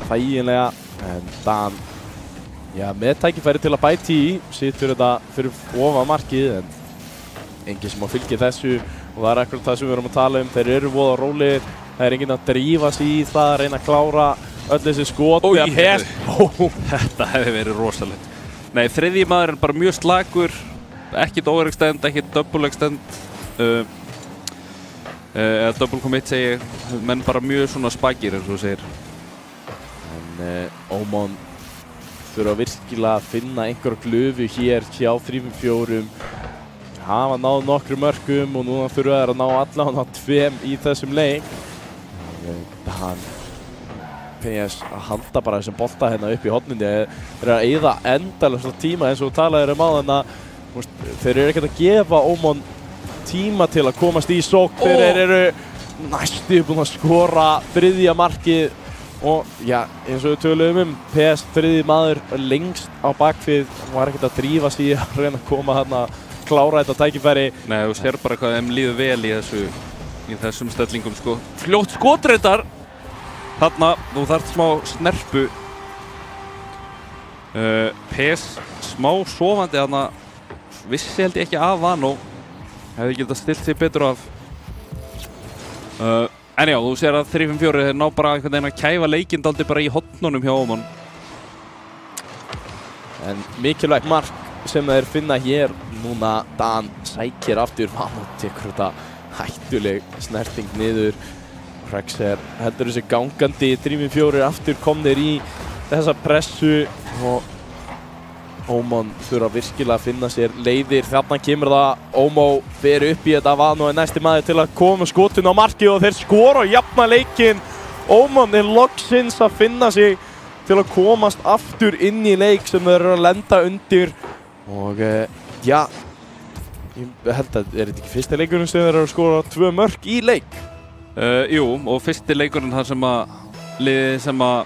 þægilega en Dan, með tækifæri til að bæti í, situr þetta fyrir ofan markið en enginn sem að fylgja þessu og það er akkurat það sem við erum að tala þeir eru voða rólegir, það er enginn að drífa sig í það að reyna að klára öll þessi skot
Þetta hefði verið rosalegt. Nei, þriðji maðurinn bara mjög slagur, ekkert overextend, ekkert double extend eða double commit segi ég, menn bara mjög svona spagir eins og þú segir.
En Oman þurfa virkilega að finna einhverja glufu hér hjá 3-5-4 hafa náð nokkru mörkum og núna þurfa þeir að ná allavega 2 í þessum leik. PS að halda bara þessum bolta hérna upp í hornindi þeir eru að eyða endalaust tíma eins og þú talaðir á þannig þeir eru ekkert að gefa Oman tíma til að komast í sókn þeir eru næstu búin að skora 3. markið og eins og við töluðum PS 3. maður lengst á bakvið var ekkert að drífa sig að reyna að koma hérna klára þetta tækifæri.
Nei, þú sér bara hvað þeim líður vel í þessum stellingum sko. Fljótt skotreitar þarna, þú þarft smá snerpu PES smá sofandi þarna vissi held ég ekki af Vano hefði getað stilt sig betur af en já, þú sér að 3-5-4 þeir ná bara einhvern veginn að kæfa leikinn dálítið bara í hornunum hjá Oman
en mikilvægt mark sem þeir finna hér núna Dan sækir aftur Vano tekur þetta hættuleg snerting niður Rexer heldur þessi gangandi 3-4 aftur komnir í þessa pressu og Oman þurfa virkilega að finna sér leiðir þarna kemur það Omo fer upp í þetta Vano næsti maður til að koma skotinu á markið og þeir skora og jafna leikinn Oman loksins að finna sig til að komast aftur inn í leik sem þeir eru að lenda undir og ég held að þetta ekki fyrsti leikurinn sem þeir eru að skora 2 mörk í leik.
Jú, og fyrsti leikurinn þar sem að liðið sem að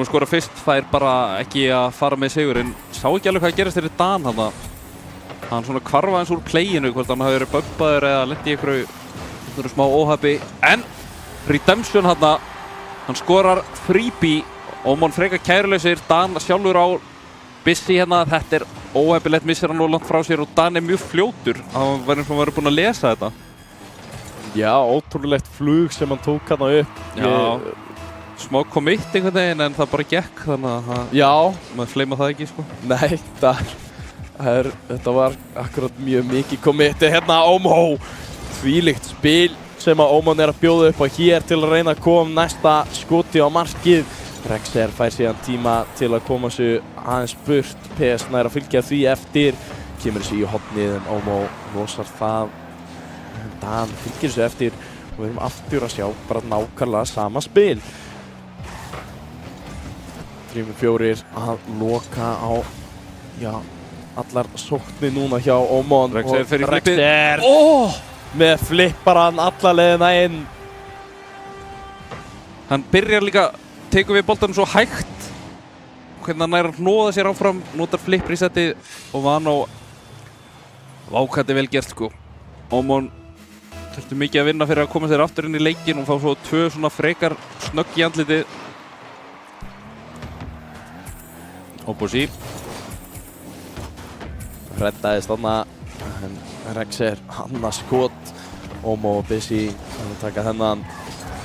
skora fyrst fær bara ekki að fara með sigurinn. Sá ekki alveg hvað gerist þeirri Dan hann svona hvarfa eins úr playinu hvort hann hafi verið böbbaður eða lent í einhverju smá óhafi en Redemption hann skorar freebie Oman frekar kærulausir Dan sjálfur á Bissi hérna, þetta óhefilegt missir hann og langt frá sér og Dan mjög fljótur hann var eins og verið búinn að lesa þetta.
Já, ótrúlegt flug sem hann tók hana upp.
Já, smá commit einhvern veginn en það bara gekk þannig að maður fleima það ekki sko.
Nei, þetta var akkurat mjög mikið commit hérna Omo. Þvílíkt spil sem að Oman að bjóða upp á hér til að reyna að koma næsta skoti á markið. Rexer fær síðan tíma til að koma sér aðeins burt. PS nær að fylgja því eftir. Kemur sér í hornið en Omo losar það. Dan fylgir þessu eftir og við erum aftur að sjá bara nákvæmlega sama spil. 3-4 að loka á allar sóknir núna hjá Oman
Rexer fyrir flippið.
Rexer með flipparan alla leiðina inn.
Hann byrjar líka tekur við boltanum svo hægt hvernig hann nær að hnoða sér áfram notar flip resettið og Vano vákvæði vel gert sko. Oman þurfti mikið að vinna fyrir að koma sér aftur inn í leikinn og fá svo 2 svona frekar snögg í andlitið. Obosi
reddaðist þarna en Rexer annað skot Omo og Busy að taka þennan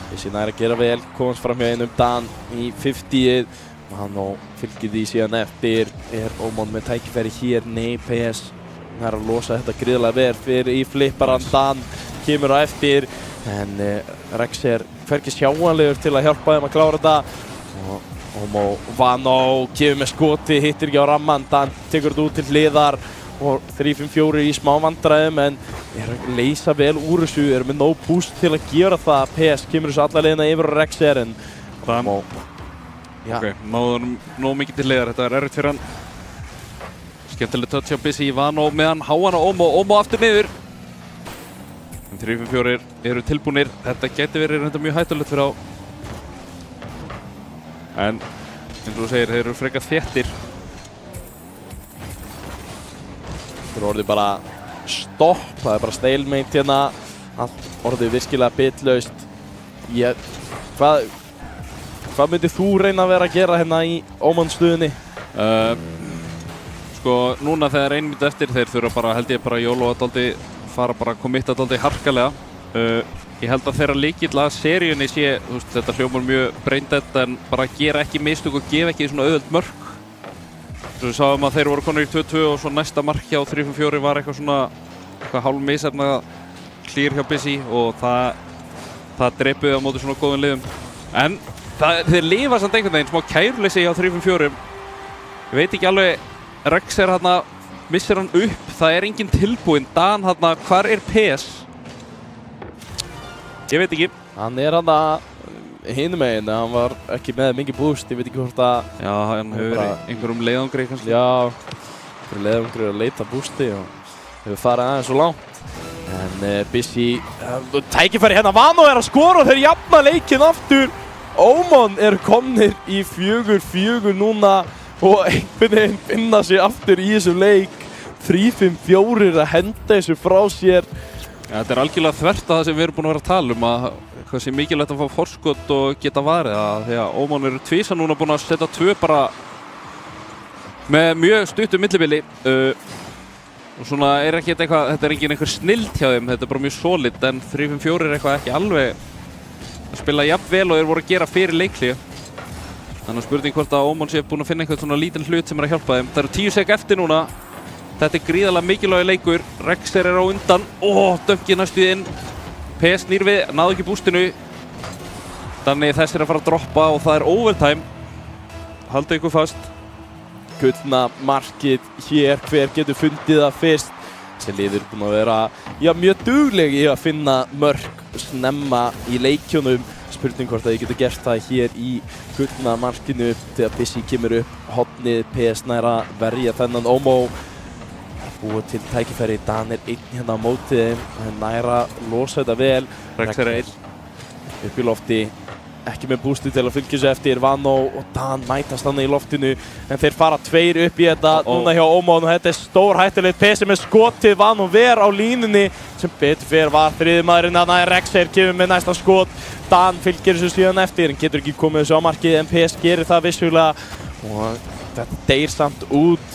Busy nær að gera vel komast fram hjá einum Dan í 50-ið hann og fylgir því síðan eftir Omon með tækifæri hér nei PS nær að losa þetta gríðarlega vel fyrir í flipparan Dan kemur á eftir en Rexer hvergi sjáanlegur til að hjálpa þeim að klára þetta og Omo Vano kemur með skoti hittir ekki á ramman Dan tekur þetta út til hliðar og 3-5-4 í smá vandræðum en að leysa vel úr þessu með no boost til að gera það PS kemur þessu alla leiðina yfir á Rexer en Omo
ok, náður nóg mikið til hliðar þetta erfitt fyrir hann skemmtileg touch á Busy í Vano meðan háan á Omo aftur niður 3-5-4 eru tilbúnir þetta gæti verið mjög hættulegt fyrir á en eins og þú segir, þeir eru frekar þéttir
Það er orðið bara stopp, það er bara stalemate hérna allt orðið virkilega bitlaust Hvað myndir þú reyna að vera að gera hérna í Oman stöðunni?
Sko, núna þegar 1 mínúta eftir þeir þurfa bara, held ég bara YOLO að daldi fara bara að committa daldi harkalega Ég held að þeirra lykill að seríunni sé, þú veist, þetta hljómar mjög braindead en bara gera ekki mistök og gefa ekki svona auðveld mörk Við sáum að þeir voru konur í 2-2 og svo næsta mark hjá 3-5-4 var eitthvað svona hálf misefna clear hjá Busy og það drepuði á móti svona góðum liðum. En þeir lifa samt einhvern veginn smá kæruleysi hjá 3-5-4. Ég veit ekki alveg, Rexer hérna missir hann upp, það er enginn tilbúinn. Dan hérna, hvar er PS? Ég veit ekki.
Hann er hérna hinum meginn, hann var ekki með mikið boost, ég veit ekki hvort að
Já, hann hefur verið einhverjum leiðangri kannski.
Já, einhverjum leiðangri að leita boosti og hefur farið aðeins svo langt. En Busy, tækifæri hérna, Vano er að skora og þeir jafna leikinn aftur. Oman er komnir í 4-4 núna og einhvern veginn finna sig aftur í þessum leik. 3-5-4 að henda þessu frá sér.
Ja, þetta er algjörlega þvert að það sem við erum búin að vera að tala að hvað sé mikilvægt að fá forskot og geta varið það því að Oman eru tvisa núna búin að setja 2 bara með mjög stuttu millibili og svona er ekki eitthvað, þetta er engin einhver snild hjá þeim, þetta er bara mjög solid en 3-5-4 er eitthvað ekki alveg að spila jafn vel og þeir voru að gera fyrir leikli þannig að spurning hvort að Oman sé búin að finna eitthvað svona lítinn hlut sem er að hjálpa þeim. Það eru 10 sek eftir núna. Þetta er gríðarlega mikilvægur leikur. Rexer er á undan. Döngið næstu inn. PS nýr við, náðu ekki bústinu. Þannig þess er að fara að droppa og það er overtime. Haldið ykkur fast.
Gullna markið hér, hver getur fundið það fyrst? Þessi liður búin að vera mjög dugleg í að finna mörk snemma í leikjunum. Spurning hvort að ég getur gert það hér í gullna markinu þegar Busy kemur upp hornið, PS nær að verja þennan Omo. Búið til tækifæri, Dan er einn hérna á mótið þeim, hann nær að losa þetta vel.
Rexer er
upp í lofti, ekki með bústi til að fylgja sig eftir. Vano og Dan mætast þannig í loftinu, en þeir fara 2 upp í þetta núna hjá Omo og þetta er stór hættulegt. PS með skotið, Vano ver á línunni sem betur fyrir var þriði maðurinn að Rexer kemur með næsta skot. Dan fylgir þessu síðan eftir, en getur ekki komið þessu á markið, en PS gerir það vissulega og þetta deyr samt út.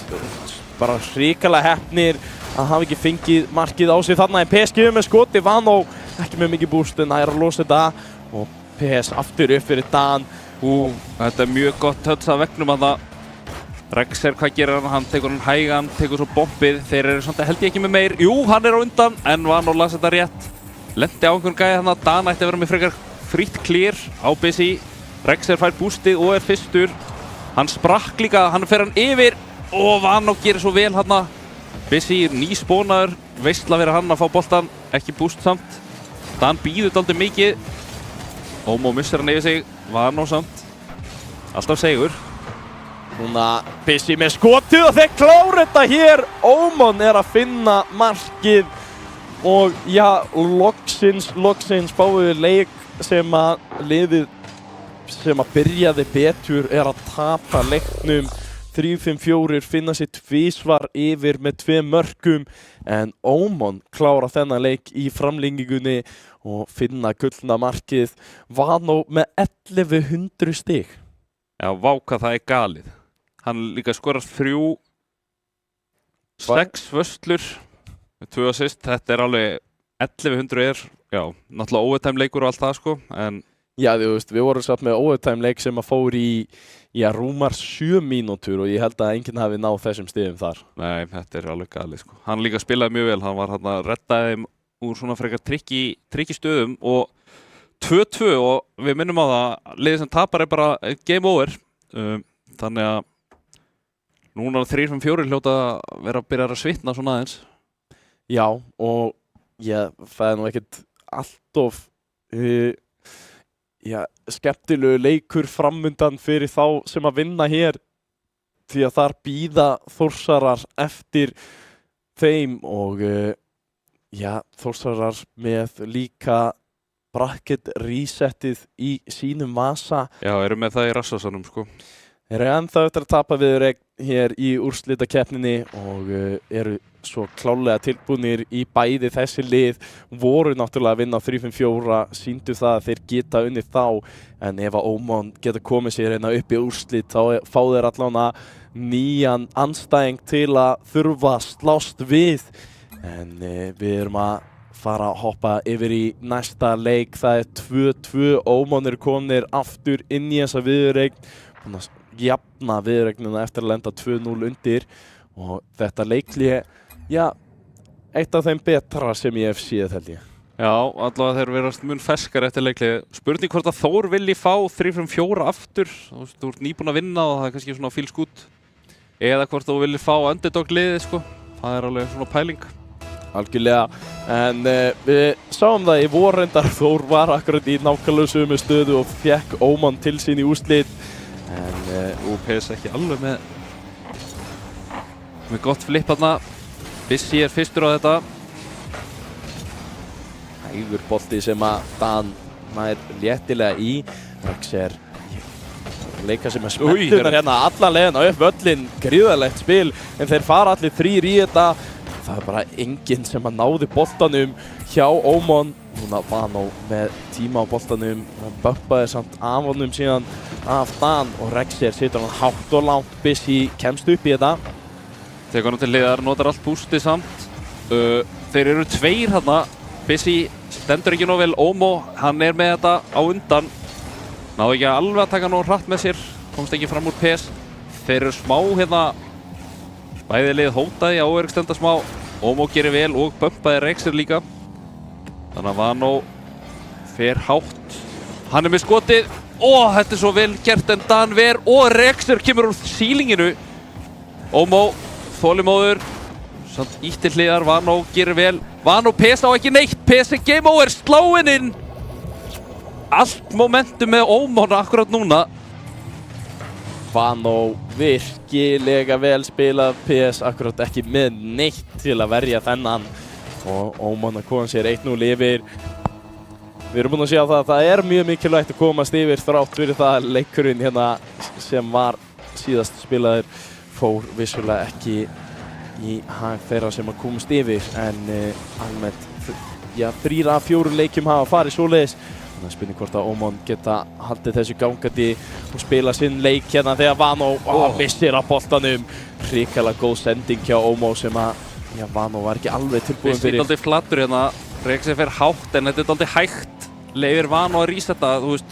Bara hrikalega heppnir að hafa ekki fengið markið á sig þarna, en PS kemur með skoti. Vano ekki með mikið búst en nær að losa þetta og PS aftur upp fyrir Dan.
Þetta er mjög gott touch af veggnum að það. Rexer, hvað gerir hann? Hann tekur hann hægan, tekur svo bombið. Þeir eru samt held ég ekki með meir. Jú, hann er á undan, en Vano las þetta rétt. Lendi á einhvern gæði þannig að Dan ætti að vera með frekar frýtt clear á Busy. Rexer fær boostið og er fyrstur. Hann sprakk líka, hann fer hann yfir. Vano gerir svo vel hann. Busy nýspónaður, veistla fyrir hann að fá boltan, ekki boost samt. Dan býður dálítið mikið. Omo missir hann yfir sig, Vano samt. Alltaf segur.
Núna Busy með skotið og þeir klára þetta hér. Oman er að finna markið og loksins fáið leik sem að liðið sem að byrjaði betur er að tapa leiknum. 3-5-4 finna sér tvísvar yfir með 2 mörkum en Oman klára þennan leik í framlengingunni og finna gullna markið. Vano með 1100 stig.
Já, vá hvað það er galið. Hann líka skorast 3 6 vöslur, 2 assist, þetta alveg 1100 já, náttúrulega overtime leikur og allt það sko, en
Já, þú veist, við vorum satt með overtime leik sem að fór í rúmar 7 mínútur og ég held að enginn hafi náð þessum stigum þar.
Nei, þetta alveg galið sko. Hann líka spilaði mjög vel, hann var hann að reddaði þeim úr svona frekar trikki stöðum og 2-2 og við minnum á það, liðið sem tapar bara game over, þannig að núna 3-4 hljóta vera að byrja að svitna svona aðeins.
Já, og það nú ekkert alltof skemmtilegu leikur framundan fyrir þá sem að vinna hér því að þar bíða Þórsarar eftir þeim og Þórsarar með líka bracket resetið í sínum vasa.
Já, eru með það í rassasanum sko.
Þeir eru ennþá eftir að tapa viðureign hér í úrslitakeppninni og eru svo klálega tilbúnir í bæði þessi lið, voru náttúrulega að vinna á 3-5-4, sýndu það að þeir geta unnið þá, en ef að Oman geta komið sér hérna upp í úrslit þá fá þeir allavega nýjan andstæðing til að þurfa að slást við, en við erum að fara að hoppa yfir í næsta leik, það er 2-2, Oman eru komnir aftur inn í þessa viðureign, búin að jafna viðureignina eftir að lenda 2-0 undir og þetta leiklið eitt af þeim betra sem ég hef séð held ég.
Já, allavega þeir verast mun ferskar eftir leiklið. Spurning hvort að Þór vilji fá 3-5-4 aftur, þú ert nýbúin að vinna og það er kannski svona fílskút, eða hvort þú vilji fá underdog liðið sko, það er alveg svona pæling.
Algjörlega, en við sáum það í vor reyndar, Þór var akkurat í nákvæmlega sömu stöðu og fekk Oman til sín í úrslit, en
PS ekki alveg með gott flip þarna. Bissi er fyrstur á þetta.
Hægur bolti sem að Dan nær léttilega í. Rexer leika sem er spenntunar hérna allan leiðina upp völlin, gríðarlegt spil, en þeir fara allir 3 í þetta. Það er bara enginn sem að náði boltanum hjá Oman. Núna Vano með tíma á boltanum, hann böppaði samt af honum síðan af Dan og Rexer situr hann hátt og langt, Bissi kemst upp í þetta.
Tekur hann til hliðar, notar allt bústið samt. Þeir eru 2 hérna, Bissi stendur ekki nóg vel, Omo, hann er með þetta á undan. Náðu ekki alveg að taka nóg hratt með sér, komst ekki fram úr PS. Þeir eru smá hérna, bæði lið hótaði á örygstenda smá, Omo gerir vel og bömpaði Rexer líka. Þannig að Vano fer hátt, hann er með skotið, þetta er svo vel gert en Dan ver og Rexer kemur úr sílinginu. Omo þolimóður, samt ítti hliðar, Vano gerir vel, Vano PS á ekki neitt, PS er game over, sláinn inn. Allt momentum með Oman akkurat núna.
Vano virkilega vel spilað, PS akkurat ekki með neitt til að verja þennan og Oman að koma sér 1-0 yfir. Við erum búin að sjá það að það er mjög mikilvægt að komast yfir þrátt fyrir það leikurinn hérna sem var síðast spilaður fór vissulega ekki í hag þeirra sem að komast yfir, en almennt 3 af 4 leikjum hafa farið svoleiðis. Þannig að spurning hvort að Oman geta haldið þessu gangandi og spila sinn leik hérna þegar Vano missir af boltanum. Hrikalega góð sending hjá Omo sem að Vano var ekki alveg tilbúin fyrir.
Bissi er aldrei flattur hérna, Rexer fer hátt en þetta er aldrei hægt. Leifir Vano að resetta, þú veist,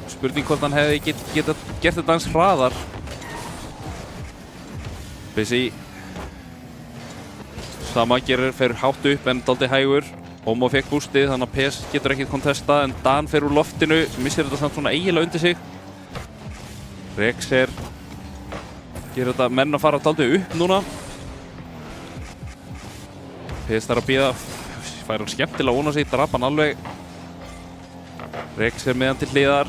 spurning hvort hann hefði getað gert þetta eins hraðar. Bissi sama fer hátt upp en dálítið hægur. Omo fekk bústið þannig að PS getur ekkert kontesta en Dan fer úr loftinu, missir þetta samt svona eiginlega undir sig. Rexer gerir þetta menn að fara dálítið upp núna. PS þarf að bíða, fær hann skemmtilega vona sig, drap hann alveg. Rexer með hann til hliðar.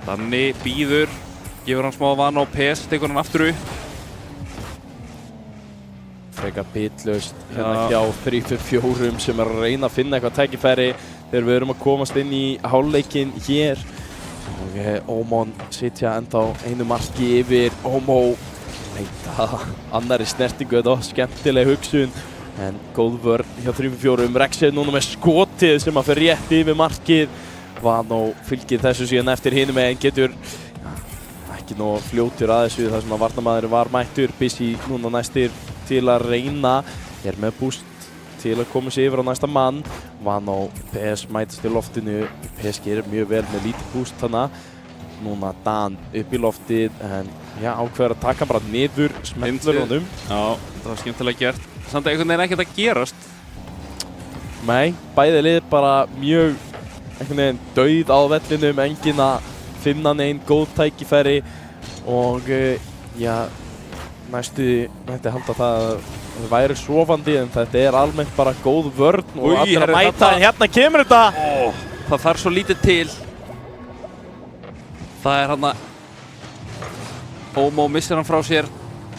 Danni býður, gefur hann smá Vano og PS tekur hann aftur upp.
Frekar bitlaust hérna hjá 3-4 sem er að reyna að finna eitthvað tækifæri þegar við erum að komast inn í hálfleikinn hér. Og Oman sitja ennþá einu marki yfir. Omo leita annari snertingu, þetta var skemmtileg hugsun en góð vörn hjá 3-4. Rexer núna með skotið sem að fer rétt yfir markið. Vano fylgir þessu síðan eftir hinum en getur ekki ekki nóg fljótur að þessu þar sem að varnarmaðurinn var mættur. Busy núna næstir til að reyna, með boost til að koma sér yfir á næsta mann. Vano PS mætast í loftinu, PS gerir mjög vel með lítið boost þarna. Núna Dan upp í loftið en ákveður að taka bara niður smellurunum.
Já, það var skemmtilega gert. Samt að einhvern veginn ekkert að gerast.
Nei, bæði lið bara mjög einhvern veginn dauð á vellinum, enginn að finna neinn góð tækifæri og næstu mætti halda það að það væri sofandi en þetta er almennt bara góð vörn og allir að mæta en hérna kemur þetta!
Það þarf svo lítið til. Það er hann að Omo missir hann frá sér,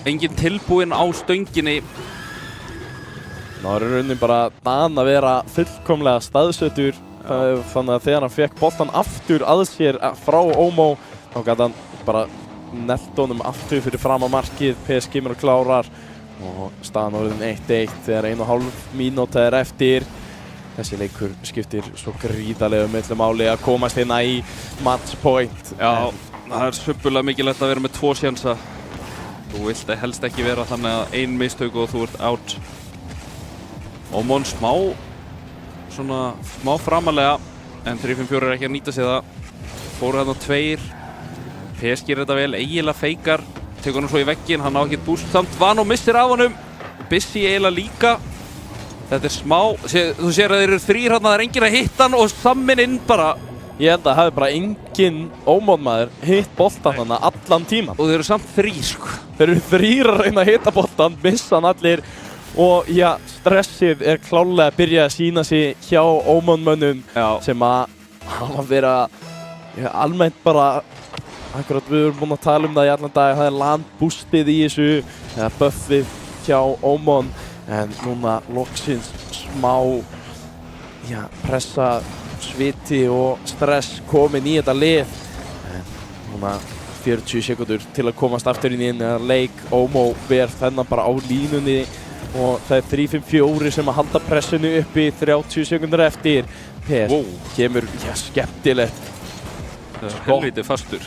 enginn tilbúinn á stönginni.
Ná er raunin bara Dan að vera fullkomlega staðsettur þannig að þegar hann fekk boltan aftur að sér frá Omo þá gæti hann bara nelt honum aftur fyrir fram á markið. PS kemur og klárar og staðan orðin 1-1 þegar 1,5 mínúta er eftir. Þessi leikur skiptir svo gríðarlega miklu máli að komast hérna í match point.
Já, það er svippulega mikilvægt að vera með 2 sjensa. Þú vilt helst ekki vera þannig að 1 mistök og þú ert out. Omon smá framalega en 3-5-4 er ekki að nýta sig það. Fóru hérna 2. PS gerir þetta vel, eiginlega feikar. Tekur hann svo í vegginn, hann á ekkert búst samt. Vano missir af honum. Busy eiginlega líka. Þetta er smá, þú sér að þeir eru 3 hérna, það er enginn að hitta hann og samin inn bara.
Ég held að það hefði bara enginn Omonmaður hitt boltan þarna allan tíman.
Og þeir eru samt 3 sko.
Þeir eru 3 að reyna að hitta boltan, missa hann allir og stressið er klálega að byrja að sína sig hjá Omonmönnum sem að hafa verið almennt bara akkurat við erum búin að tala um það í allan dag, það er landbústið í þessu eða buffið hjá Omon en núna loksins smá pressa, sviti og stress komin í þetta lið en núna 40 sekundur til að komast aftur inn í leik. Omo ver þennan bara á línunni og það er 3-5-4 sem að halda pressinu uppi 30 sekundur eftir. PS kemur skemmtilegt
helviti fastur.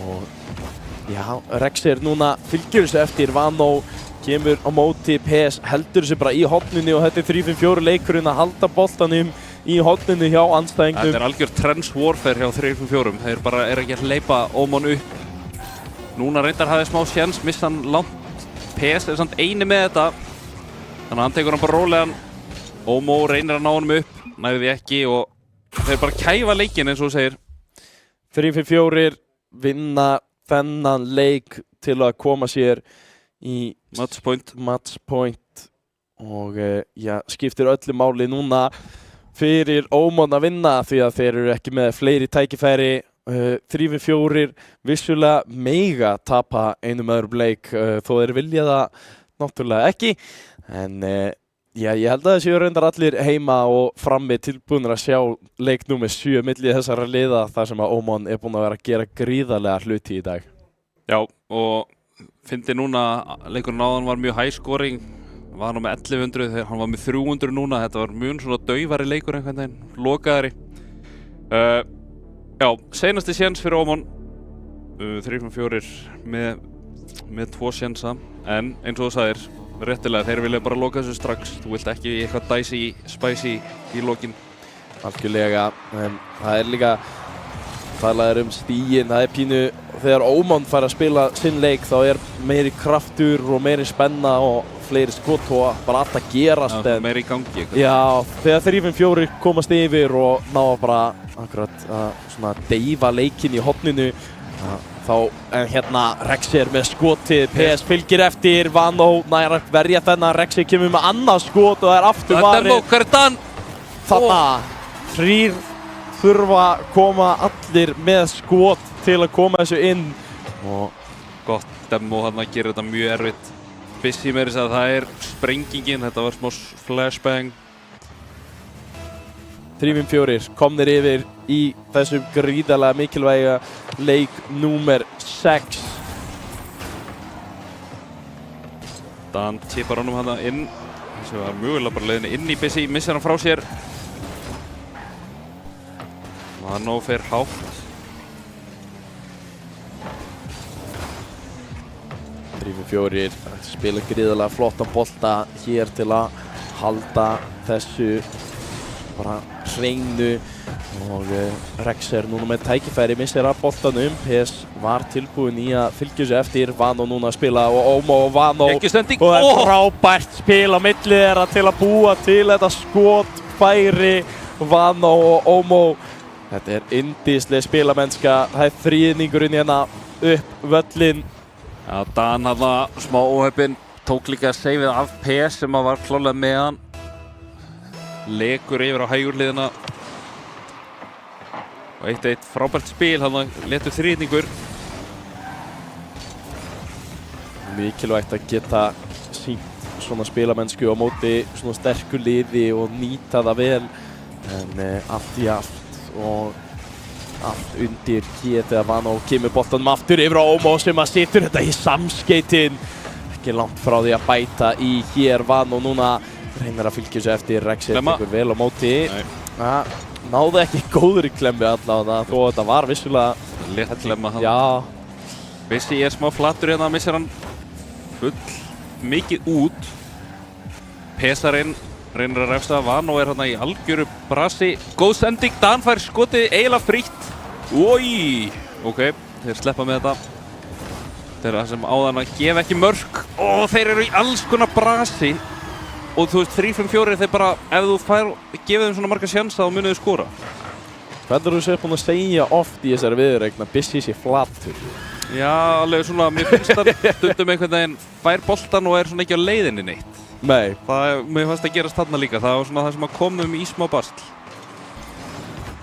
Og Rex er núna fylgjur þessu eftir. Vano kemur á móti, PS heldur þessu bara í horninu og þetta er 3-5-4 leikurinn að halda boltanum í horninu hjá andstæðingum.
Þetta er algjör trends warfare hjá 3-5-4. Þeir bara ekki að hleypa Omon upp. Núna reyndar hafði smá sjens, missa hann langt. PS er samt eini með þetta. Þannig að hann tekur hann bara rólegan. Omo reynir að ná honum upp, næði því ekki og þeir bara kæfa leikinn eins og þú segir.
3-5-4 vinna þennan leik til að koma sér í
match point
og skiptir öllu máli núna fyrir Omon að vinna því að þeir eru ekki með fleiri tækifæri. 3-4 vissulega mega tapa einum öðrum leik þó þeir vilja það náttúrulega ekki en ég held að það séu reyndar allir heima og frammi tilbúinir að sjá leik númer 7 milli þessara liða þar sem að Omon er búinn að vera að gera gríðarlega hluti í dag.
Já, og fyndi núna leikurinn áðan var mjög high scoring, var hann með 1100 þegar hann var með 300 núna, þetta var mjög svona daufari leikur einhvern veginn, lokaðari. Já, seinasti séns fyrir Omon, 3-4 með 2 sénsa, en eins og þú sagðir, réttilega, þeir vilja bara loka þessu strax, þú vilt ekki eitthvað dicey, spicy í lokin.
Algjörlega, en það er líka, talaður stíginn, það er pínu, þegar Omon fær að spila sinn leik þá er meiri kraftur og meiri spenna og fleiri skot og bara allt að gerast.
Já, meiri í gangi eitthvað.
Já, þegar 3-5-4 komast yfir og ná bara akkurat svona deyfa leikinn í horninu þá, en hérna Rex er með skotið, PS fylgir eftir, Vano nær að verja þennan, Rex kemur með annað skot og það er aftur varið.
Demmo, hver er Dan?
Þarna, 3 þurfa að koma allir með skot til að koma þessu inn. Og
gott, Demmo hann að gera þetta mjög erfitt. Busy með þess að það er sprengingin, þetta var smá flashbang.
3-5-4 komnir yfir í þessum gríðarlega mikilvæga leik númer 6.
Dan tippar honum hann inn, sem var mögulega bara leiðinni inn í Busy, missir hann frá sér. Vano fer hátt.
3-4 spila gríðarlega flottan bolta hér til að halda þessu bara hreinu og Rex núna með tækifæri, missir af boltanum. PS var tilbúinn í að fylgja þessu eftir. Vano núna að spila og Omo og Vano og það er frábært spil á milli þeirra til að búa til þetta skotfæri. Vano og Omo, þetta er yndisleg spilamennska. Það er þríðningurinn hérna upp völlin.
Já, Dan hafði smá óheppinn, tók líka seifið af PS sem var klálega með hann. Lekur yfir á hægurliðina. Og 1-1 frábært spil, hann letur þríðningur.
Mikilvægt að geta sýnt svona spilamennsku á móti svona sterku liði og nýta það vel. En allt í allt og allt undir geta Vano kemur boltanum aftur yfir á Omo sem að situr þetta í samskeytin. Ekki langt frá því að bæta í hér. Vano núna reynir að fylgja þessu eftir. Rex tekur vel á móti. Náði ekki góður í klemmi allavega þó þetta var vissulega
létt klemma hann.
Já.
Bissi smá flattur hérna, missir hann full mikið út. Pesarinn reynir að refsa. Vano hérna í algjöru brasi. Góð sending, Dan fær skotið eiginlega frítt. Ói! Ok, þeir sleppa með þetta. Þeir eru það sem áðan að gefa ekki mörk. Þeir eru í alls konar brasi. Og þú veist, 3-5-4 þeir bara, ef þú gefið þeim svona marga sjansa þá munið þau skora.
Hvað er þú sér búinn að segja oft í þessari viðureign að Bissi sé flatur?
Já, alveg svona, mér finnst það stundum einhvern veginn fær boltan og er svona ekki á leiðinni neitt.
Nei.
Mér fannst að gerast þarna líka, það var svona það sem að komum í smá basl.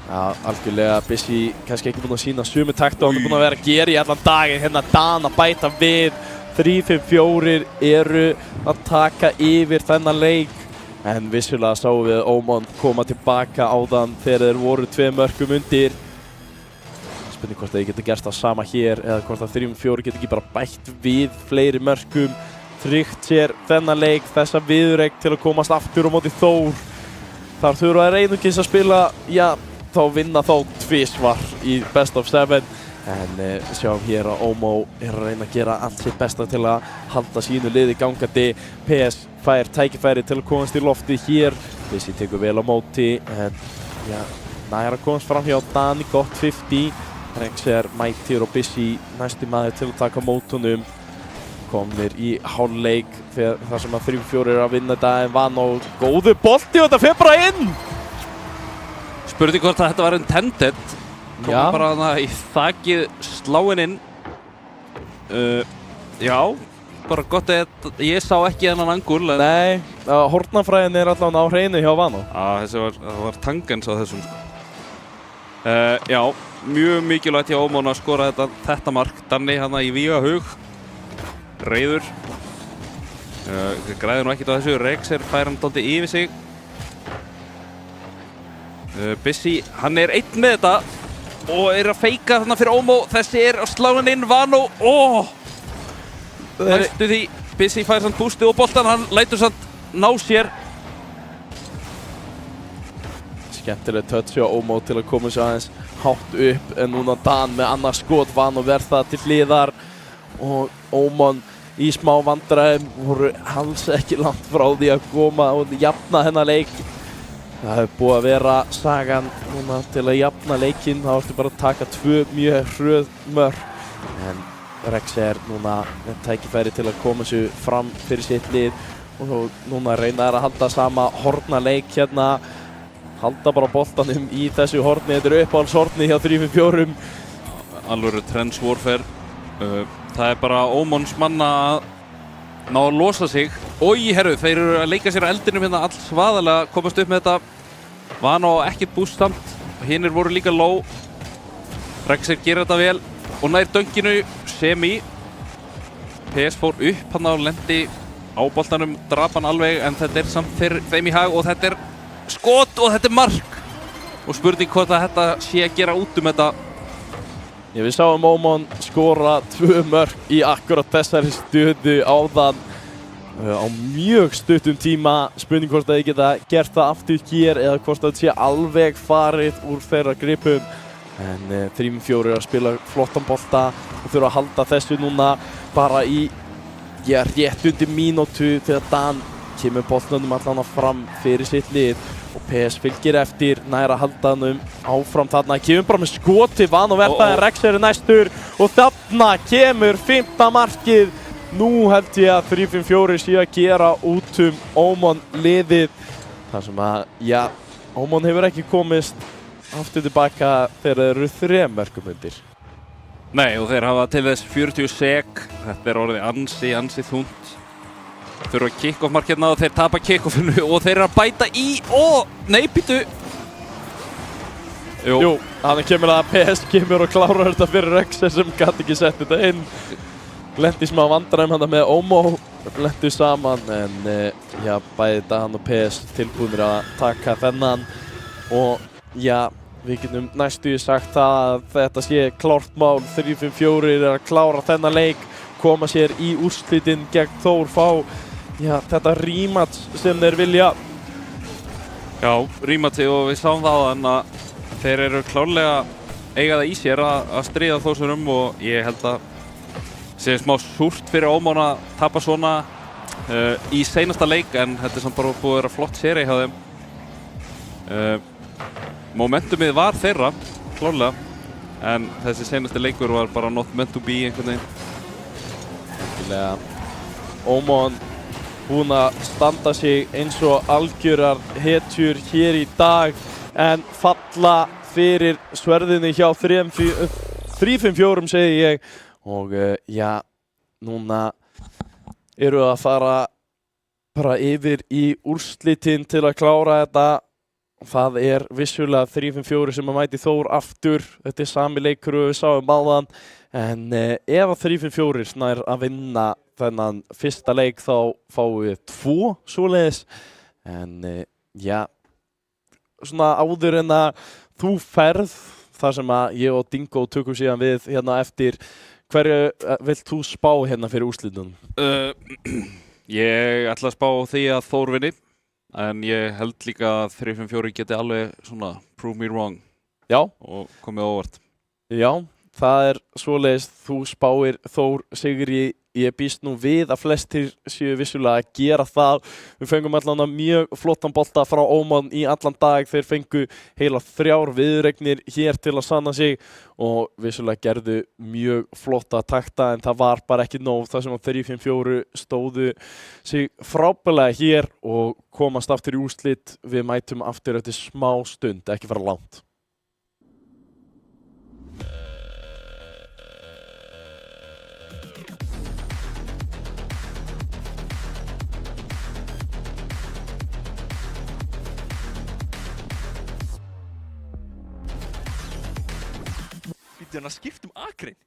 Já, algjörlega, Bissi kannski ekki búinn að sína sömu takta og hann er búinn að vera að gera í allan daginn. Hérna Dan að bæta við. 3-5-4 eru að taka yfir þennan leik. En vissulega sáum við Oman koma tilbaka áðan þegar þeir voru 2 mörkum undir. Spurning hvort þeir geta gert það sama hér eða hvort að 3-4 geta ekki bara bætt við fleiri mörkum. Tryggt sér þennan leik, þessa viðureign til að komast aftur á móti Þór. Þar þurfa þeir einungis að spila, já, þá vinna þá tvisvar í best of 7. En sjáum hér að Omo er að reyna að gera allt sitt besta til að halda sínu liði gangandi. PS fær tækifæri til að komast í lofti hér. Bissi tekur vel á móti en já, næra komast fram hjá Dani, gott 50. Rex mætir og Bissi næsti maður til að taka mótunum. Komnir í hálfleik þar sem að 3-4 að vinna þetta en Vano góðu bolti og þetta fer bara inn!
Spurning hvort að þetta var intended. Komum bara þarna í þakið sláinn inn. Já, bara gott að ég sá ekki þennan angul.
Nei, hornafræðin er allavega á hreinu hjá Vano.
Það var tangens á þessum. Já, mjög mikilvægt hjá Ómon að skora þetta mark. Danni hana í vígahug. Reiður. Græði nú ekkert á þessu. Rex fær hann dálítið yfir sig. Bissi, hann er einn með þetta. Og er að feika þarna fyrir Omo. Þessi er að slá hann inn, Vano. Hæstu því, Bissi fær samt bústið og boltan, hann lætur samt ná sér.
Skemmtileg touch á Omo til að koma sér aðeins hátt upp. En núna Dan með annars skot, Vano verð það til hliðar. Og Omon í smá vandræðum voru alls ekki langt frá því að koma og jafna hennar leik. Það hefur búið að vera sagan núna til að jafna leikinn. Það vartu bara að taka 2 mjög hröð mörk. En Rex núna með tækifæri til að koma sér fram fyrir sitt lið. Og núna reyna að halda sama hornaleik hérna. Halda bara boltanum í þessu horni. Þetta er uppáhaldshorni hjá 3-4.
Alvöru trends warfare. Það er bara Ómons manna að ná að losa sig. Herru, þeir eru að leika sér að eldinum hérna alls svaðalega, komast upp með þetta. Vano ekkert búst samt. Hinnir voru líka low. Rex gerir þetta vel og nær dönginu semi. PS fór upp hann á lendi á boltanum, drap hann alveg en þetta er samt þeim í hag og þetta er skot og þetta er mark. Og spurning hvort að þetta sé að gera út þetta.
Við sáum Ómon skora 2 mörk í akkurat þessari stöðu áðan á mjög stuttum tíma. Spurning hvort að þið geta gert það aftur hér eða hvort að þetta sé alveg farið úr þeirra gripum. En 3-4 að spila flottan bolta og þurfa að halda þessu núna bara í rétt undir mínútu þegar Dan kemur boltanum allan fram fyrir sitt lið og PS fylgir eftir, nær að halda hannum áfram þarna, kemur bara með skoti Van og verðaði Rex næstur og þarna kemur 5. markið. Nú held ég að 3-5-4 sé að gera út Oman liðið þar sem að, Oman hefur ekki komist aftur tilbaka þegar þeir eru 3 mörkum undir.
Nei, og þeir hafa til þess 40 sek, þetta orðið ansi þungt. Þurfa kick-off markirna og þeir tapa kick-offinu og þeir eru að bæta í nei, býtu.
Jú, hann kemur að PS kemur og klárar þetta fyrir Rexer sem gæti ekki sett þetta inn. Lendi smá vandræðum hann með Omo, lendu saman en bæði Dan og PS tilbúinir að taka þennan og við getum næstu sagt það að þetta sé klárt mál. 3-5-4 að klára þennan leik, koma sér í úrslitin gegn Þór, fá þetta rematch sem þeir vilja.
Já, rematchi og við sáum það en að þeir eru klárlega eiga það í sér að stríða Þórsurum og ég held að sé smá súrt fyrir Oman að tapa svona í seinasta leik en þetta er samt bara búið að vera flott séri hjá þeim. Momentumið var þeirra, klárlega, en þessi seinasti leikur var bara not meant to be einhvern veginn.
Oman búin að standa sig eins og algjörar hetjur hér í dag en falla fyrir sverðinni hjá 3-5-4 segi ég og núna eru að fara bara yfir í úrslitin til að klára þetta. Það er vissulega 3-5-4 sem að mæti Þór aftur, þetta er sami leikur og við sáum áðan en ef að 3-5-4 nær að vinna þennan fyrsta leik þá fáum við 2 svoleiðis en svona áður en að þú ferð þar sem að ég og Dingo tökum síðan við hérna eftir, hverju vilt þú spá hérna fyrir úrslitunum?
Ég ætla að spá því að Þór vinni en ég held líka að 3-5-4 geti alveg svona prove me wrong og komið á óvart.
Já, það er svoleiðis, þú spáir Þór sigri. Ég býst nú við að flestir séu vissulega að gera það. Við fengum allan mjög flottan bolta frá Oman í allan dag. Þeir fengu heila 3 viðureignir hér til að sanna sig og vissulega gerðu mjög flotta takta en það var bara ekki nóg þar sem að 3-5-4 stóðu sig frábærlega hér og komast aftur í úrslit. Við mætum aftur eftir smá stund, ekki fara langt.
Að skipta akrein.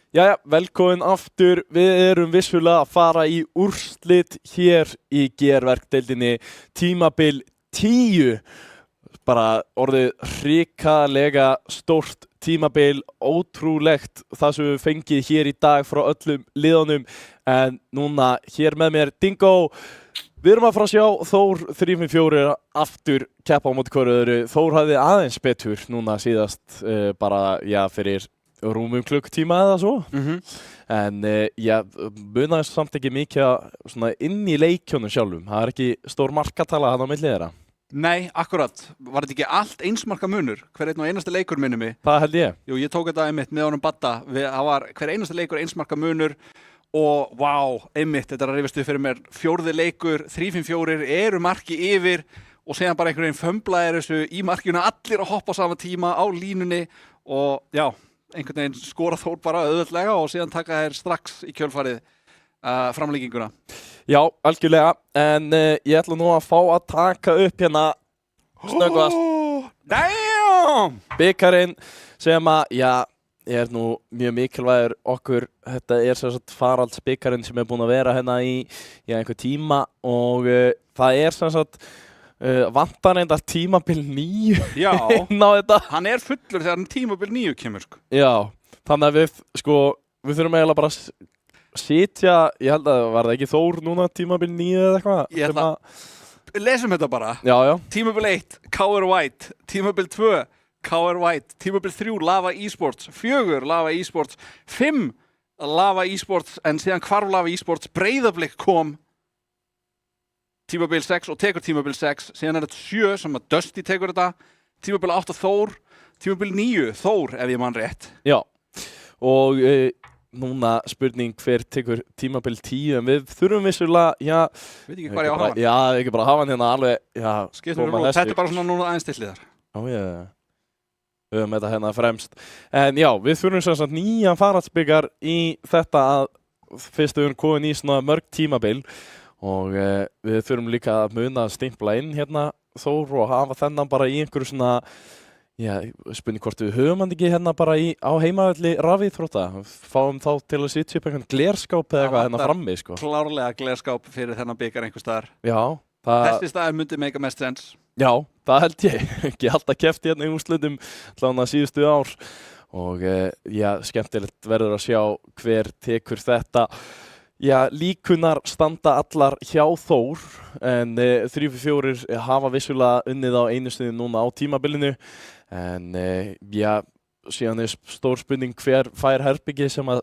Jæja, velkomin aftur. Við erum vissulega að fara í úrslit hér í GR-verkdeildinni tímabil 10. Bara orðið hrikalega stórt tímabil, ótrúlegt það sem við fengið hér í dag frá öllum liðunum. En núna hér með mér Dingo. Við erum að fara að sjá Þór 3-4 aftur keppa á móti hvoru öðru. Þór hafði aðeins betur núna síðast bara, fyrir rúmum klukkutíma eða svo. En munaðist samt ekki mikið svona inn í leikjónum sjálfum. Það ekki stór markatala hann á milli þeirra.
Nei, akkurat. Var þetta ekki allt einsmarka munur? Hver einn og einasti leikur minni mig?
Það held ég.
Jú, ég tók þetta einmitt með honum Badda. Það var hver einasti leikur einsmarka munur og einmitt, þetta er að rifast við fyrir mér. 4. leikur, 3-5-4 eru marki yfir og síðan bara einhvern veginn fömblaðir þessu í markinu, allir að hoppa á sama tíma á línunni og einhvern veginn skora Þór bara auðveldlega og síðan taka þeir strax í kjölfarið framlíkinguna.
Já, algjörlega, en ég ætla nú að fá að taka upp hérna snöggvast
Damn!
bikarinn sem að, er nú mjög mikilvægur okkur. Þetta er sem sagt faraldsbikarinn sem er búinn að vera hérna í einhver tíma og það er sem sagt vantar reyndar tímabil 9 inn á þetta.
Hann er fullur þegar tímabil 9 kemur, sko.
Já, þannig að við þurfum eiginlega bara sitja, ég held að var það ekki Þór núna tímabil 9 eða eitthvað?
Lesum þetta bara.
Já.
Tímabil 1, KR White. Tímabil 2, KR White. Tímabil 3, Lava Esports. 4, Lava Esports. 5, Lava Esports. En síðan hvarf Lava Esports. Breiðablik kom tímabil 6 og tekur tímabil 6. Síðan þetta 7 sem að Dusty tekur þetta. Tímabil 8 Þór. Tímabil 9 Þór, ef ég man rétt.
Já, og núna spurning hver tekur tímabil 10, en við þurfum vissulega,
veit ekki hvað ég á að hafa hann.
Já, ekki bara hafa hann hérna alveg,
Þetta er bara svona núna aðeins til hliðar.
Við höfum þetta hérna fremst. En já, við þurfum sem sagt nýjan faraldsbikar í þetta að fyrst við erum komin í svona mörg tímabil og við þurfum líka að muna að stimpla inn hérna Þór og hafa þennan bara í einhverju svona spurning hvort við höfum hann ekki hérna bara á heimavelli rafíþrótta. Fáum þá til að sitja upp einhvern glerskáp eða eitthvað hérna frammi, sko.
Klárlega glerskáp fyrir þennan bikar einhver staðar.
Já.
Þessi staðar myndi meika mest sens.
Já, það held ég. Ekki alltaf keppt hérna í úrslitum allavega síðustu ár. Og skemmtilegt verður að sjá hver tekur þetta. Líkunar standa allar hjá Þór, en 3-4 hafa vissulega unnið á einu sniði núna á tímabilinu. En síðan er stór spurning hver fær herbyggi sem að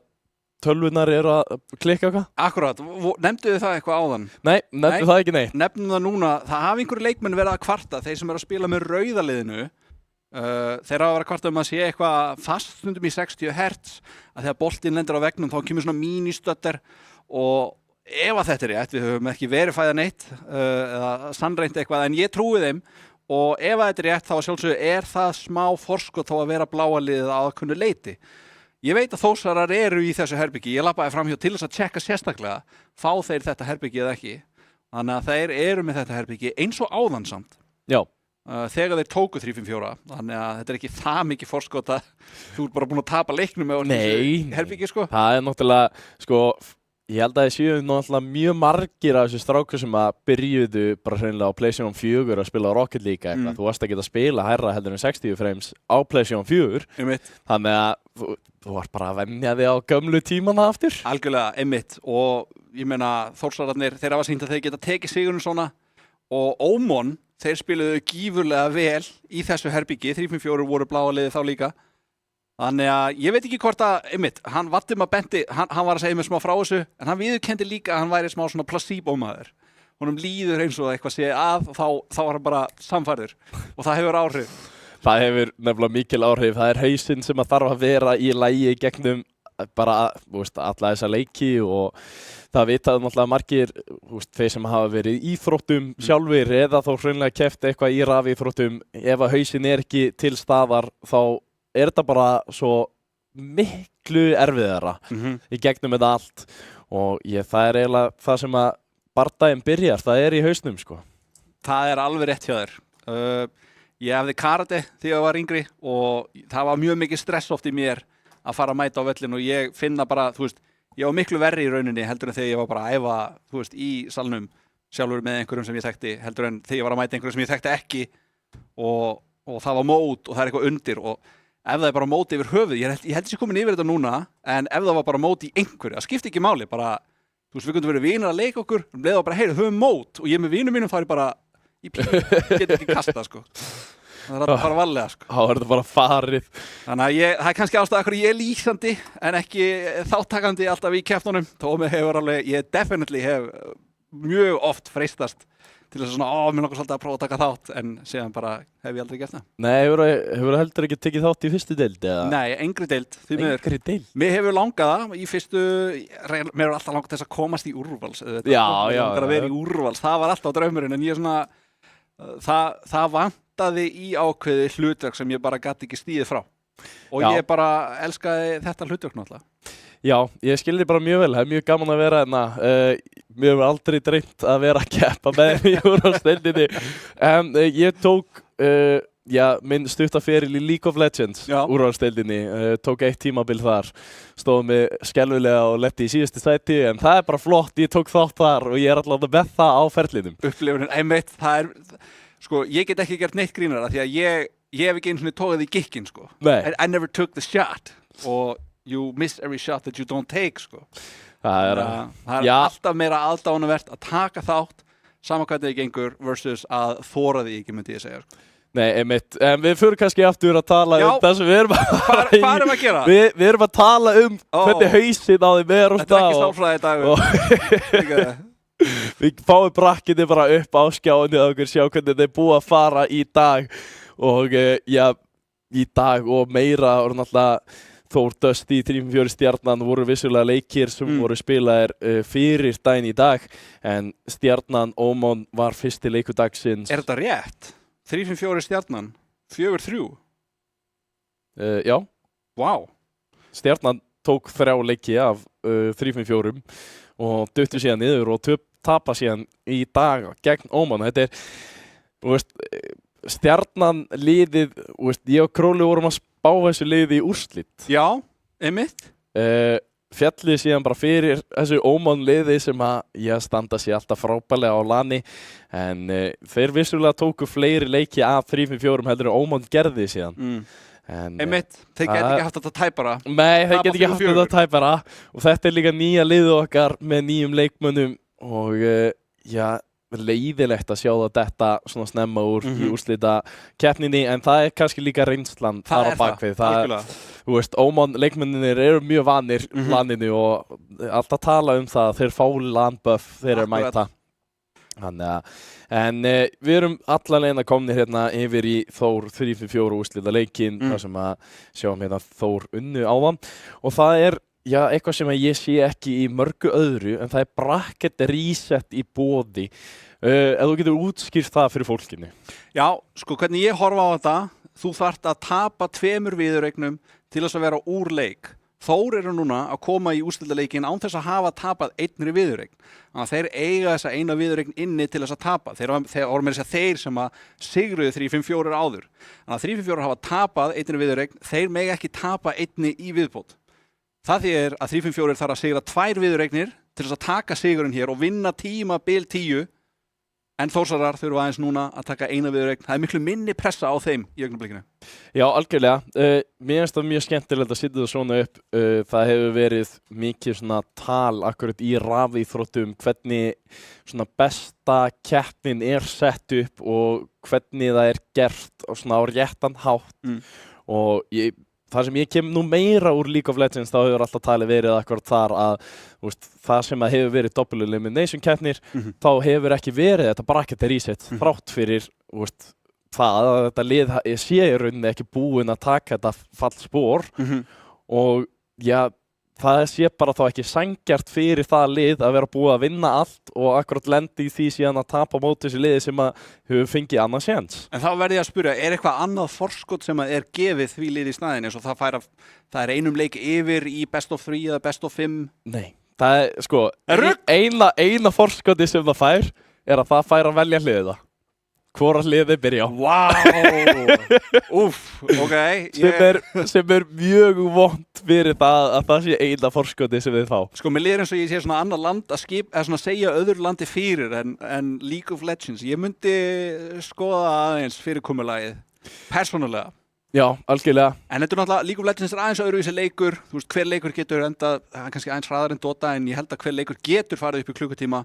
tölvunar eru að klikka eitthvað.
Akkurat, nefndu þið það eitthvað áðan?
Nei, nefndu það ekki, nei.
Nefnum það núna, það hafa einhverju leikmenn verið að kvarta, þeir sem eru að spila með rauðaliðinu. Þeir hafa verið að kvarta að sé eitthvað fast stundum í 60 Hz, að þegar boltinn lendir á veggnum þá kemur svona mínistötter og ef að þetta er rétt, við höfum ekki verifæða neitt eða sannreint eitthvað, en ég trúi þeim. Og ef þetta er rétt þá sjálfsögðu það smá forskot þá að vera bláa liðið að kunnu leiti. Ég veit að Þórsarar eru í þessu herbyggi. Ég labbaði framhjá til þess að tjekka sérstaklega. Fá þeir þetta herbyggi eða ekki. Þannig að þeir eru með þetta herbyggi eins og áðan samt.
Já.
Þegar þeir tóku 3-5-4. Þannig að þetta er ekki það mikið forskot að þú ert bara búin að tapa leiknum með þessu herbyggi, sko.
Það er náttúrulega, ég held að það séu náttúrulega mjög margir af þessu stráku sem að byrjuðu bara hreinlega á PlayStation 4 að spila á Rocket League eitthvað. Þú varst að geta að spila hærra heldur en 60 frames á PlayStation 4. Þannig að þú varst bara að venja þig á gömlu tímana aftur.
Algjörlega, einmitt. Og ég meina Þórsararnir, þeir hafa sýnt að þeir geta tekið sigurinn svona og Ómon, þeir spiluðu gífurlega vel í þessu herbyggi. 3-5-4 voru bláa liðið þá líka. Þannig að ég veit ekki hvort að, hann Vadim að benti, hann var að segja mér smá frá þessu, en hann viðurkenndi líka að hann væri smá svona placebo-maður. Honum líður eins og eitthvað sé að og þá var hann bara samfærður og það hefur áhrif.
Það hefur nefnilega mikil áhrif. Það er hausinn sem að þarf að vera í lagi gegnum bara alla þessa leiki og það vitaði náttúrulega margir, þeir sem hafa verið í íþróttum sjálfir eða þá hreinlega keppt eitthvað í rafíþróttum. Ef að hausinn er ekki til staðar þá er þetta bara svo miklu erfiðara í gegnum þetta allt og það er eiginlega það sem að bardaginn byrjar, það er í hausnum, sko.
Það er alveg rétt hjá þér. Ég hefði karate þegar ég var yngri og það var mjög mikið stress oft í mér að fara að mæta á völlin og ég finna bara, þú veist, ég var miklu verri í rauninni heldur en þegar ég var bara að æfa, þú veist, í salnum sjálfur með einhverjum sem ég þekkti heldur en þegar ég var að mæta einhverjum sem ég þekkti ekki og það var mót og það eitthvað undir og ef það bara mót yfir höfuð, ég held sér komin yfir þetta núna en ef það var bara mót í einhverju, það skipti ekki máli, bara, þú veist, við kundum verið vinir að leika okkur, leið og bara, heyri, höfum mót og ég með vinum mínum þá er ég bara í get ekki kasta, sko. Það er bara varlega, sko.
Þá er þetta bara farið.
Þannig að það er kannski ástæða hverju ég er lýsandi en ekki þáttakandi alltaf í keppnunum. Tómi hefur alveg, ég definitely hef mjög oft freistast til þess að svona, mér langar svolítið að prófa að taka þátt en síðan bara hef ég aldrei gert það.
Nei, hefur heldur ekki tekið þátt í fyrstu deild, eða?
Nei, engri deild, því miður.
Engri deild?
Mér hefur langað það í fyrstu, mér hefur alltaf langað þess að komast í úrvals.
Já.
Að vera í úrvals, það var alltaf draumurinn en ég svona, það vantaði í ákveði hlutverk sem ég bara gæti ekki stíðið frá. Og ég bara elskaði þetta hlutverk náttúrulega.
Já, ég skilði bara mjög vel, það er mjög gaman að vera hérna, mér hefur aldrei dreymt að vera að keppa með í úrvalsdeildinni, en ég tók minn stuttaferil í League of Legends úrvalsdeildinni, tók 1 tímabil þar, stóð mig skelfilega og letti í síðustu sæti, en það er bara flott, ég tók þátt þar og ég er alltaf með það á ferlinum.
Upplifunin, einmitt, það er, sko, ég get ekki gert neitt grínara því að ég hef ekki einu svona tókað í gikkinn, sko.
Nei.
I never took the shot og you miss every shot that you don't take, sko. Það er alltaf meira aðdánuvert að taka þátt saman hvað það gengur versus að þora því ekki, myndi ég segja, sko.
Nei, einmitt, en við fyrir kannski aftur að tala um það sem við erum að
Hvað erum að gera?
Við erum að tala um hvernig hausinn á þeim er og
Þetta er ekki sálfræði dagur.
Við fáum brakkinu bara upp á skjáinu og okkur sjá hvernig þeir búið að fara í dag og í dag og meira og náttúrulega Þór Dusty 3-4 Stjarnan voru vissulega leikir sem voru spilaðir fyrir daginn í dag en Stjarnan Ómon var fyrsti leikur dagsins.
Er þetta rétt? 3-4 Stjarnan? 4-3?
Já.
Wow.
Stjarnan tók 3 leiki af 3-4 og duttu síðan niður og tapa síðan í dag gegn Ómon. Þetta er, þú veist, Stjarnan liðið, þú veist, ég og Króli vorum að spá þessu liði í úrslit.
Já, einmitt.
Fjallið síðan bara fyrir þessu Ómon liði sem að standa sér alltaf frábælega á lani en þeir vissulega tóku fleiri leiki af 3-4 heldur en Ómon gerði síðan.
Einmitt, þeir geti ekki haft þetta tæpara.
Nei, þeir geti ekki haft þetta tæpara og þetta er líka nýja liðið okkar með nýjum leikmönnum og leiðilegt að sjá það detta svona snemma úr í úrslita keppninni en það er kannski líka reynslan þar á bakvið. Þú veist, Ómon leikmennir eru mjög vanir laninu og alltaf tala um það þeir fá landbuff þeir eru mæta. En við erum allalegna komnir hérna yfir í Þór 3-4 úrslita leikinn þar sem að sjáum hérna Þór unnu áðan og það er eitthvað sem ég sé ekki í mörgu öðru en það er bracket reset í boði. Ef þú getur útskýrt það fyrir fólkinu.
Já, sko hvernig ég horfa á þetta, þú þarft að tapa 2 viðureignum til þess að vera úr leik. Þór eru núna að koma í úrslitaleikin án þess að hafa tapað 1 viðureign. Þannig að þeir eiga þessa eina viðureign inni til þess að tapa. Þeir voru með þess að þeir sem að sigruðu 3-5-4 áður. Þannig að 3-5-4 hafa tapað 1 viðureign, þeir mega ekki tapa 1 í viðbót. Það þýðir að 3-5-4 þarf að sigra 2 viðureignir til þess að taka sigurinn hér og vinna tímabil 10 en Þórsarar þurfa aðeins núna að taka 1 viðureign. Það er miklu minni pressa á þeim í augnablikinu.
Já, algjörlega. Mér finnst það mjög skemmtilegt að setja það svona upp. Það hefur verið mikið svona tal akkurat í rafíþróttum hvernig svona besta keppnin er sett upp og hvernig það er gert og svona á réttan hátt og það sem ég kem nú meira úr League of Legends þá hefur alltaf talið verið akkurat þar að það sem að hefur verið double elimination keppnir þá hefur ekki verið þetta bracket reset þrátt fyrir það að þetta lið sé í rauninni ekki búin að taka þetta fallspor og það sé bara þá ekki sanngjarnt fyrir það lið að vera búið að vinna allt og akkurat lendi í því síðan að tapa móti þessi liði sem að hefur fengið annað séns.
En þá verði ég að spyrja, er eitthvað annað forskot sem að er gefið því liði í snæðin eins og það er einum leik yfir í best of 3 eða best of 5?
Nei, það er sko eina forskoti sem það fær er að það fær að velja hliðið það. hvora liðið byrja á.
Úff, ok.
Sem er mjög vont fyrir það að það sé eina forskoti sem þið fá.
Sko, mér líður eins og ég sé svona annar land að segja öðru landi fyrir en League of Legends. Ég myndi skoða aðeins fyrirkomulagið, persónulega.
Já, algjörlega.
En þetta er náttúrulega, League of Legends er aðeins öðruvísi leikur. Þú veist, hver leikur getur endað, kannski aðeins hraðar en Dota, en ég held að hver leikur getur farið upp í klukkutíma.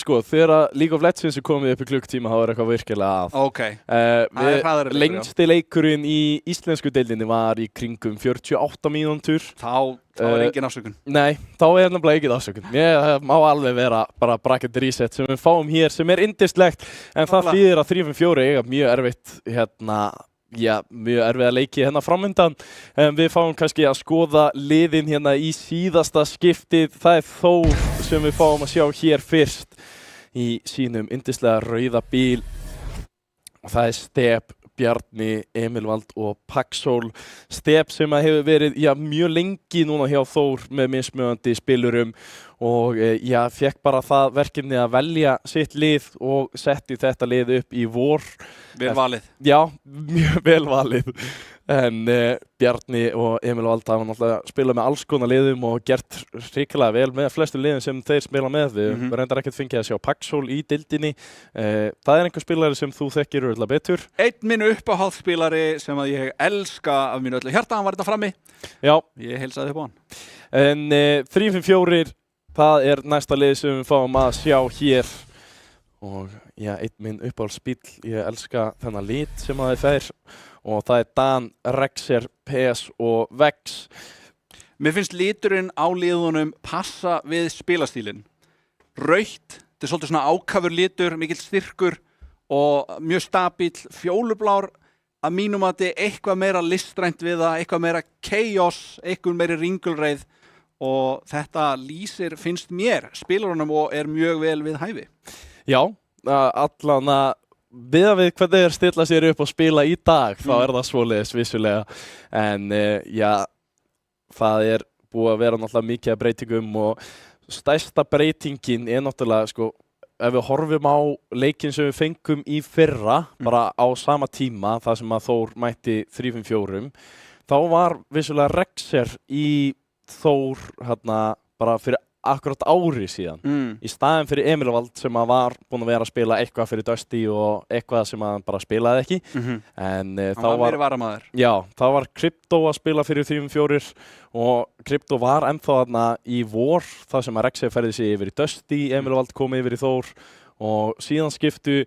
Sko, þegar League of Legends er komið upp í klukkutíma, þá er eitthvað virkilega að.
Ok, það er hraðari leikur,
lengsti leikurinn í íslensku deildinni var í kringum 48 mínútur.
Þá er engin afsökun.
Nei, þá er nefnilega engin afsökun. Það má alveg vera bara bracket reset sem við fáum hér, sem er yndislegt, en það þýðir að 3-5-4 eiga mjög erfitt mjög erfiða leiki hérna framöndan. Við fáum kannski að skoða liðin hérna í síðasta skiptið. Það er Þór sem við fáum að sjá hér fyrst í sínum yndislega rauða bíl. Það er Step, Bjarni, Emilvald og Paxol. Step sem hefur verið mjög lengi núna hjá Þór með mismunandi spilurum og fekk bara það verkefni að velja sitt lið og setti þetta lið upp í vor.
Vel valið.
Já, mjög vel valið. En Bjarni og Emilvald hafa náttúrulega spilað með alls konar liðum og gert hrikalega vel með flestu liðum sem þeir spila með. Við reyndar ekkert fengið að sjá Paxol í deildinni. Það er einhver spilari sem þú þekkir örugglega betur.
Einn minn uppáhaldsspilari sem að ég elska af mínu öllu hjarta, hann var þetta frammi. Já. Ég heilsaði upp á hann.
En 3-5-4, það er næsta lið sem við fáum að sjá hér. Og einn minn uppáhaldsbíl, ég elska þennan lit sem að þið fær. Og það er Dan, Rexer, PS og Vex.
Mér finnst liturinn á liðunum passa við spilastílinn. Rautt, þetta er svolítið svona ákafur litur, mikill styrkur og mjög stabíll. Fjólublár, að mínum að þetta er eitthvað meira listrænt við það, eitthvað meira chaos, eitthvað meira ringulreið og þetta lýsir, finnst mér, spilarunum og er mjög vel við hæfi.
Já, allan að við hvernig þeir stilla sér upp og spila í dag, þá er það svoleiðis vissulega. En það er búið að vera náttúrulega mikið af breytingum og stærsta breytingin er náttúrulega, sko, ef við horfum á leikinn sem við fengum í fyrra, bara á sama tíma, það sem að Þór mætti 3-5-4, þá var vissulega Rexer í Þór bara fyrir akkurat ári síðan. Í staðinn fyrir Emilvald sem að var búinn að vera að spila eitthvað fyrir Dusty og eitthvað sem að hann bara spilaði ekki. En þá
var meiri varamaður.
Já, þá var Crypto að spila fyrir 3-4 og Crypto var ennþá þarna í vor, það sem að Rexer ferði sig yfir í Dusty, Emilvald kom yfir í Þór og síðan skiptu,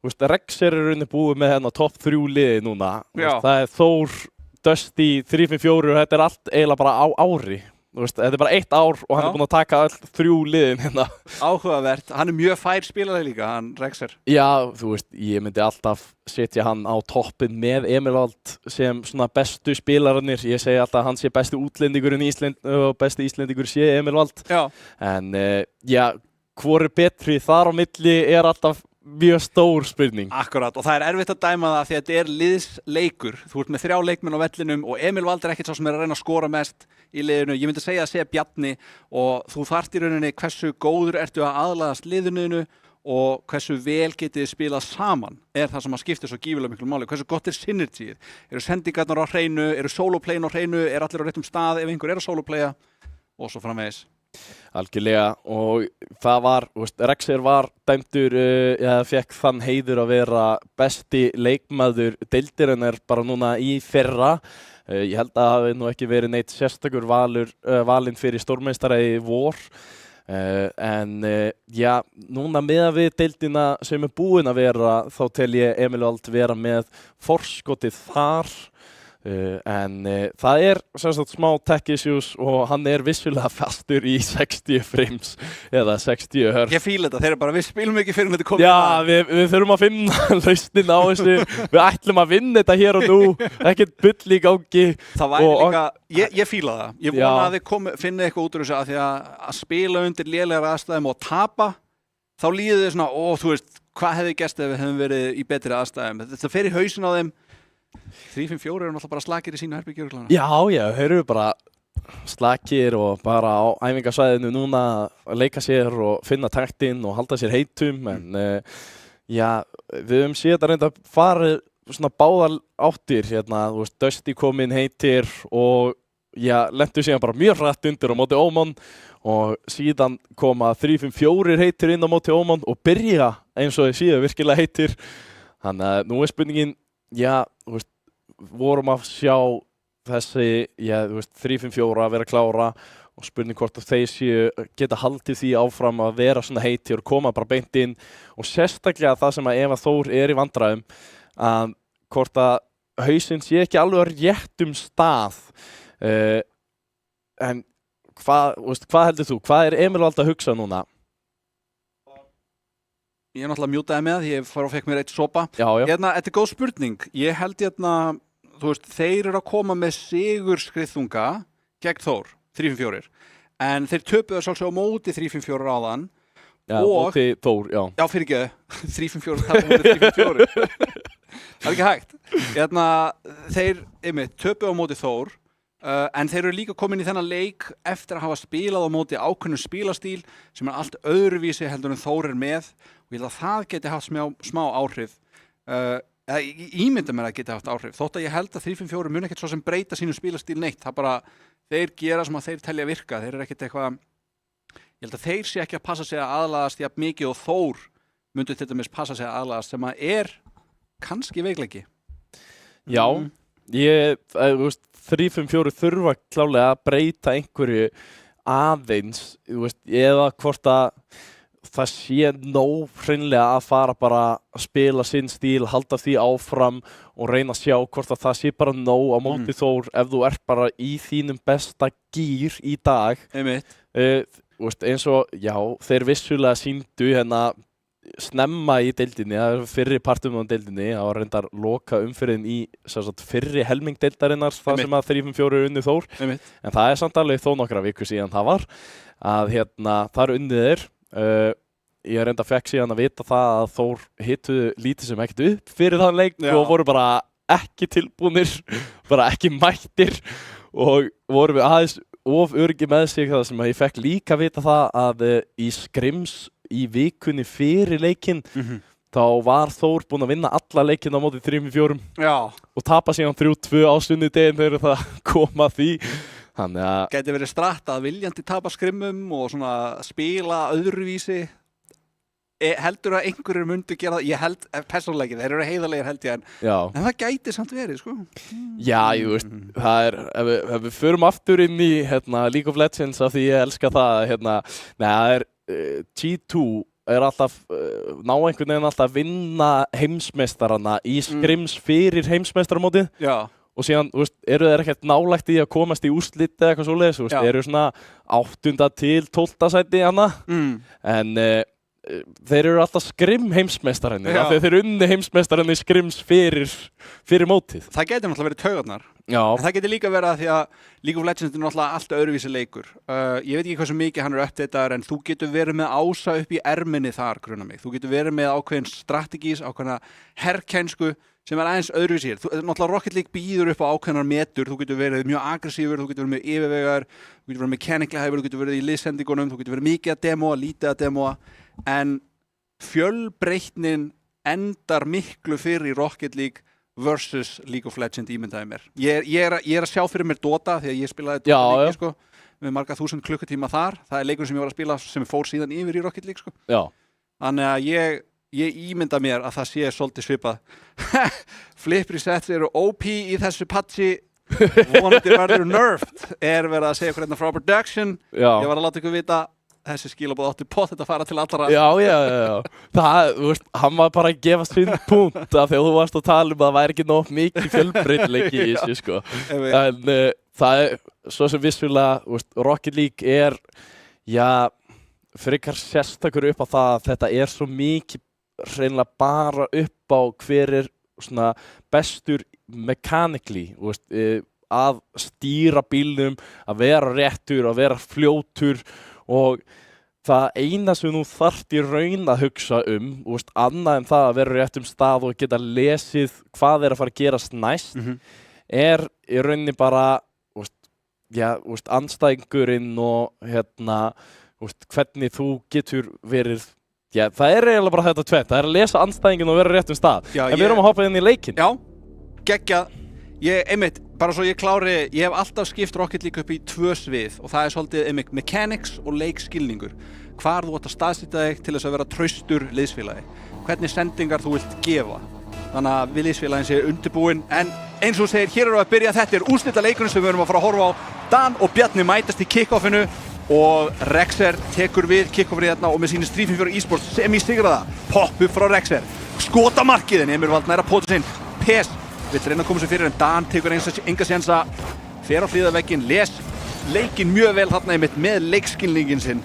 Rexer er rauninni búið með hérna topp 3 liði núna. Það er Þór, Dusty, 3-5-4 og þetta er allt eiginlega bara á ári. Þetta er bara 1 ár og hann er búinn að taka all 3 liðin hérna.
Áhugavert, hann er mjög fær spilari líka, hann Rexer.
Já, ég myndi alltaf setja hann á toppinn með Emilvald sem svona bestu spilararnir. Ég segi alltaf að hann sé besti útlendingurinn í Ísland og besti Íslendingur sé Emilvald.
Já.
En hvor er betri þar á milli er alltaf mjög stór spurning.
Akkurat, og það er erfitt að dæma það því að þetta er liðsleikur. Þú ert með 3 leikmenn á vellinum og Emilvald er ekkert sá sem er að reyna að skora mest í liðinu. Ég myndi segja að segja Bjarni og þú þarft í rauninni hversu góður ertu að aðlagast liðinu og hversu vel getið spilað saman er það sem að skipta svo gífurlega miklu máli. Hversu gott er synergyið? Eru sendingarnar á hreinu? Eru soloplayin á hreinu? Er allir á réttum stað ef einhver er að soloplaya? Og svo framvegis.
Algjörlega, og það var, Rexer var dæmdur, fekk þann heiður að vera besti leikmaður deildarinnar bara núna í fyrra. Ég held að það hafi nú ekki verið neitt sérstakur valinn fyrir stórmeistara í vor. En núna meðan við deildina sem er búin að vera, þá tel ég Emilvald vera með forskotið þar. En það er smá tech issues og hann er vissulega fastur í 60 frames eða 60 hertz.
Ég fíla þetta, þeir eru bara, við spilum ekki fyrir þetta komið.
Já, við þurfum að finna lausnin á þessu. Við ætlum að vinna þetta hér og nú, ekkert bull í gangi.
Það væri líka, ég fíla það. Ég vona að þið finna eitthvað út úr þessu að því að spila undir lélegar aðstæðum og tapa, þá líður þið svona, hvað hefði gerst ef við hefðum verið í betri aðstæðum. Þetta fer í hausinn á þeim. 3-5-4 eru náttúrulega bara slakir í sínu herbergjörglana.
Já, þeir eru bara slakir og bara á æfingasvæðinu núna að leika sér og finna taktinn og halda sér heitum. En Já, við höfum séð þetta reynda farið svona báðar áttir hérna, þú veist, Dusty kom inn heitir og já, lentu síðan bara mjög hratt undir á móti Oman og síðan koma 3-5-4 heitir inn á móti Oman og byrja eins og þeir síðan virkilega heitir. Þannig að nú er spurningin, já, þú veist, vorum að sjá þessi, já, þú veist, 3-5-4 að vera klára og spurning hvort að þeir séu geta haldið því áfram að vera svona heitir og koma bara beint inn og sérstaklega það sem að Eva Þór er í vandræðum að hvort að hausinn sé ekki alveg á réttum stað en hvað heldur þú? Hvað er Emil Vald að hugsa núna?
Ég náttúrulega mjútaði með því ég fór og fekk mér eitt sopa.
Já.
Þetta er góð spurning. Ég held þú veist, þeir eru að koma með sigurskriðþunga gegn Þór, 3-5-4. En þeir töpuðu sjálfsög á móti 3-5-4 áðan.
Já, móti Þór, já.
Já, fyrirgeðu. 3-5-4 tappa móti 3-5-4. Það er ekki hægt. Þeir, töpuðu á móti Þór. En þeir eru líka komin í þennan leik eftir að hafa spilað á móti ákveðnum spilastíl sem er allt öðruvísi heldur en Þór er með og ég held að það geti haft smá áhrif ímynda mér að geti haft áhrif þótt að ég held að 3-5-4 mun ekkert svo sem breyta sínu spilastíl neitt það bara, þeir gera sem að þeir telja virka þeir eru ekkert eitthvað ég held að þeir sé ekki að passa sig að aðlagast jafn mikið og Þór myndu til dæmis passa sig að aðlagast sem að er kannski veikleiki.
Já, þú veist 3-5-4 þurfa klálega að breyta einhverju aðeins, þú veist, eða hvort að það sé nóg hreinlega að fara bara að spila sinn stíl, halda því áfram og reyna að sjá hvort að það sé bara nóg á móti Þór ef þú ert bara í þínum besta gír í dag.
Einmitt.
Þú veist, eins og, já, þeir vissulega sýndu hérna snemma í deildinni, það er fyrri partum á deildinni, það var reyndar loka umfyririnn í fyrri helming deildarinnar það sem að 3-5-4 er unnið Þór en það er samt alveg þó nokkra viku síðan það var að hérna, það er unnið þeir ég reynda fekk síðan að vita það að Þór hittuðu lítið sem ekkert upp fyrir þann leik og voru bara ekki tilbúnir bara ekki mættir og voru við aðeins of öryggi með sig það sem að ég fekk líka vita það að í Scrims í vikunni fyrir leikinn þá var Þór búinn að vinna alla leikinn á móti 3-4 og tapa síðan 3-2 á sunnudeginn þegar það kom að því þannig að
gæti verið stratt að viljandi tapa Scrimmum og svona spila öðruvísi heldur að einhverjur myndu gera það ég held, persónulega, þeir eru heiðarlegir held ég en það gæti samt verið sko.
Já, ég veist, það er ef við förum aftur inn í League of Legends af því ég elska það það er G2 er alltaf ná einhvern veginn alltaf að vinna heimsmeistarana í Scrims fyrir heimsmeistaramótið og síðan eru þeir ekkert nálægt í að komast í úrslit eða eitthvað svoleiðis þeir eru svona 8. til 12. sæti en þeir eru alltaf Scrim heimsmeistararnir af því þeir unni heimsmeistararnir Scrims fyrir mótið. Það
geti náttúrulega verið taugarnar. En það geti líka verið að því að League of Legends er náttúrulega alltaf öðruvísi leikur. Ég veit ekki hversu mikið hann er uppdataður en þú getur verið með ása upp í erminni þar, gruna mig. Þú getur verið með ákveðin strategís, ákveðina herrkænsku sem er aðeins öðruvísi. Náttúrulega Rocket League býður upp á ákveðnar metur, þú getur verið mjög aggressífur, þú getur verið mjög yfirvegaður, þú getur verið mechanically hæfur, þú getur verið í liðsendingunum, þú getur verið mikið að demoa, lítið að demoa, en fjölbreytnin endar miklu fyrir í Rocket League versus League of Legends ímyndaði mér. Ég er að sjá fyrir mér Dota því að ég spilaði Dota leiki sko, með marga 1000 klukkutíma þar. Það er leikur sem ég var að spila sem fór síðan yfir í Rocket League sko. Þannig að ég ímynda mér að það sé svolítið svipað. Flip resets eru OP í þessu patchi vonandi verður nerfed verið að segja hvernig frá production ég var að láta ykkur vita þessi skilabóð átti pottet að fara til allra
Já það, þú veist, hann var bara að gefa sinn punkt af því að þú varst að tala að það væri ekki nóg mikið fjölbreytileiki í þessu sko en það er svo sem vissulega Rocket League er frekar sérstakur upp á það að þetta er svo mikið hreinlega bara upp á hver er svona bestur mechanically að stýra bílnum að vera réttur, að vera fljótur og það eina sem þú þarft í raun að hugsa annað en það að vera réttum stað og geta lesið hvað er að fara að gerast næst er í rauninni bara andstæðingurinn og hvernig þú getur verið Já, það er eiginlega bara þetta tvennt, það er að lesa andstæðingin og vera á réttum stað.
Já,
en við erum að hoppa inn í leikinn.
Já, geggjað. Einmitt, bara svo ég klári, ég hef alltaf skipt Rocket League upp í 2 svið og það er svolítið einmitt mechanics og leikskilningur. Hvar þú átt að staðsetja þig til þess að vera traustur liðsfélagi. Hvernig sendingar þú vilt gefa. Þannig að við liðsfélagin sé undirbúin. En eins og segir, hér erum við að byrja. Þetta er úrslitaleikurinn sem við erum að fara að horfa á. Dan og Bjarni mætast í kick-offinu og Rexer tekur við kick-offinu hérna og með sínu 354 eSports semi-sigraða. Popp upp frá Rexer. Skota markið en Emil Vald næra póta sinn. PES vill reyna að koma sér fyrir en Dan tekur enga sénsa, fer á hliðarvegginn, les leikinn mjög vel þarna einmitt með leikskilningin sinn.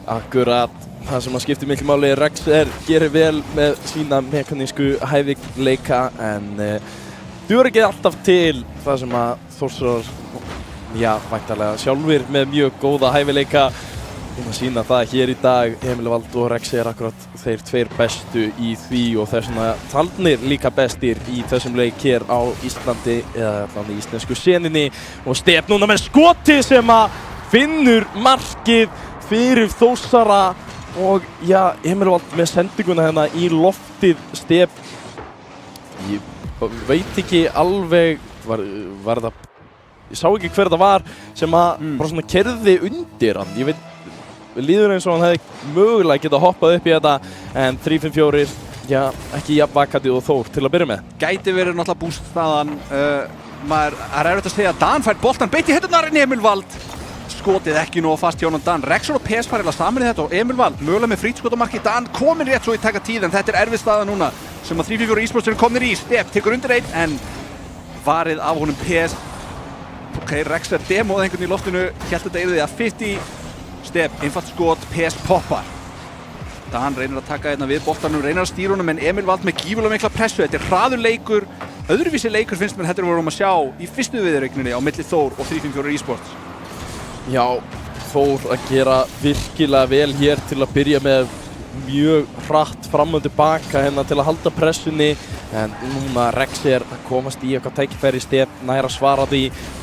Akkurat, það sem að skiptir miklu máli, Rexer gerir vel með sína mekanísku hæfileika en dugar ekki alltaf til það sem að Þórsarar, já, væntanlega sjálfur með mjög góða hæfileika. Við að sína það hér í dag, Emil Vald og Rexi akkurat þeir 2 bestu í því og þess vegna talnir líka bestir í þessum leik hér á Íslandi eða allan í íslensku seninni og Step núna með skoti sem að finnur markið fyrir Þórsara og já, Emil Vald með sendinguna hérna í loftið. Step, ég veit ekki alveg, var það, ég sá ekki hver það var sem að bara svona kerði undir hann, ég veit líður eins og hann hefði mögulega getað hoppað upp í þetta en 3-5-4, já, ekki jafn vakandi og Þór til að byrja með.
Gæti verið náttúrulega búststaðan, maður er erfitt að segja að Dan fær boltan beint í hendurnar en Emil Vald skotið ekki nógu fast hjá honum Dan. Rexer og PES fara saman í þetta og Emil Vald mögulega með frítskotamarki. Dan komin rétt svo í taka tíð en þetta er erfið staða núna sem að 3-4 eSports eru komnir í. Step tekur undir einn en varið af honum PES. Ok, Rexer demóð einhvern í loftinu, hélt þetta yfir því að 50. Step, einfalt skot, PES poppar. Dan reynir að taka hérna við boltanum, reynir að stýra honum en Emil Vald með gífurlega mikla pressu. Þetta er hraður leikur, öðruvísi leikur finnst mér heldur við vorum að sjá í fyrstu viðureigninni á milli Þór og 3-5-4 eSports.
Já, Þór að gera virkilega vel hér til að byrja með mjög hratt fram og tilbaka hérna til að halda pressunni en núna Rexer að komast í eitthvað tækifæri. Step nær að svara því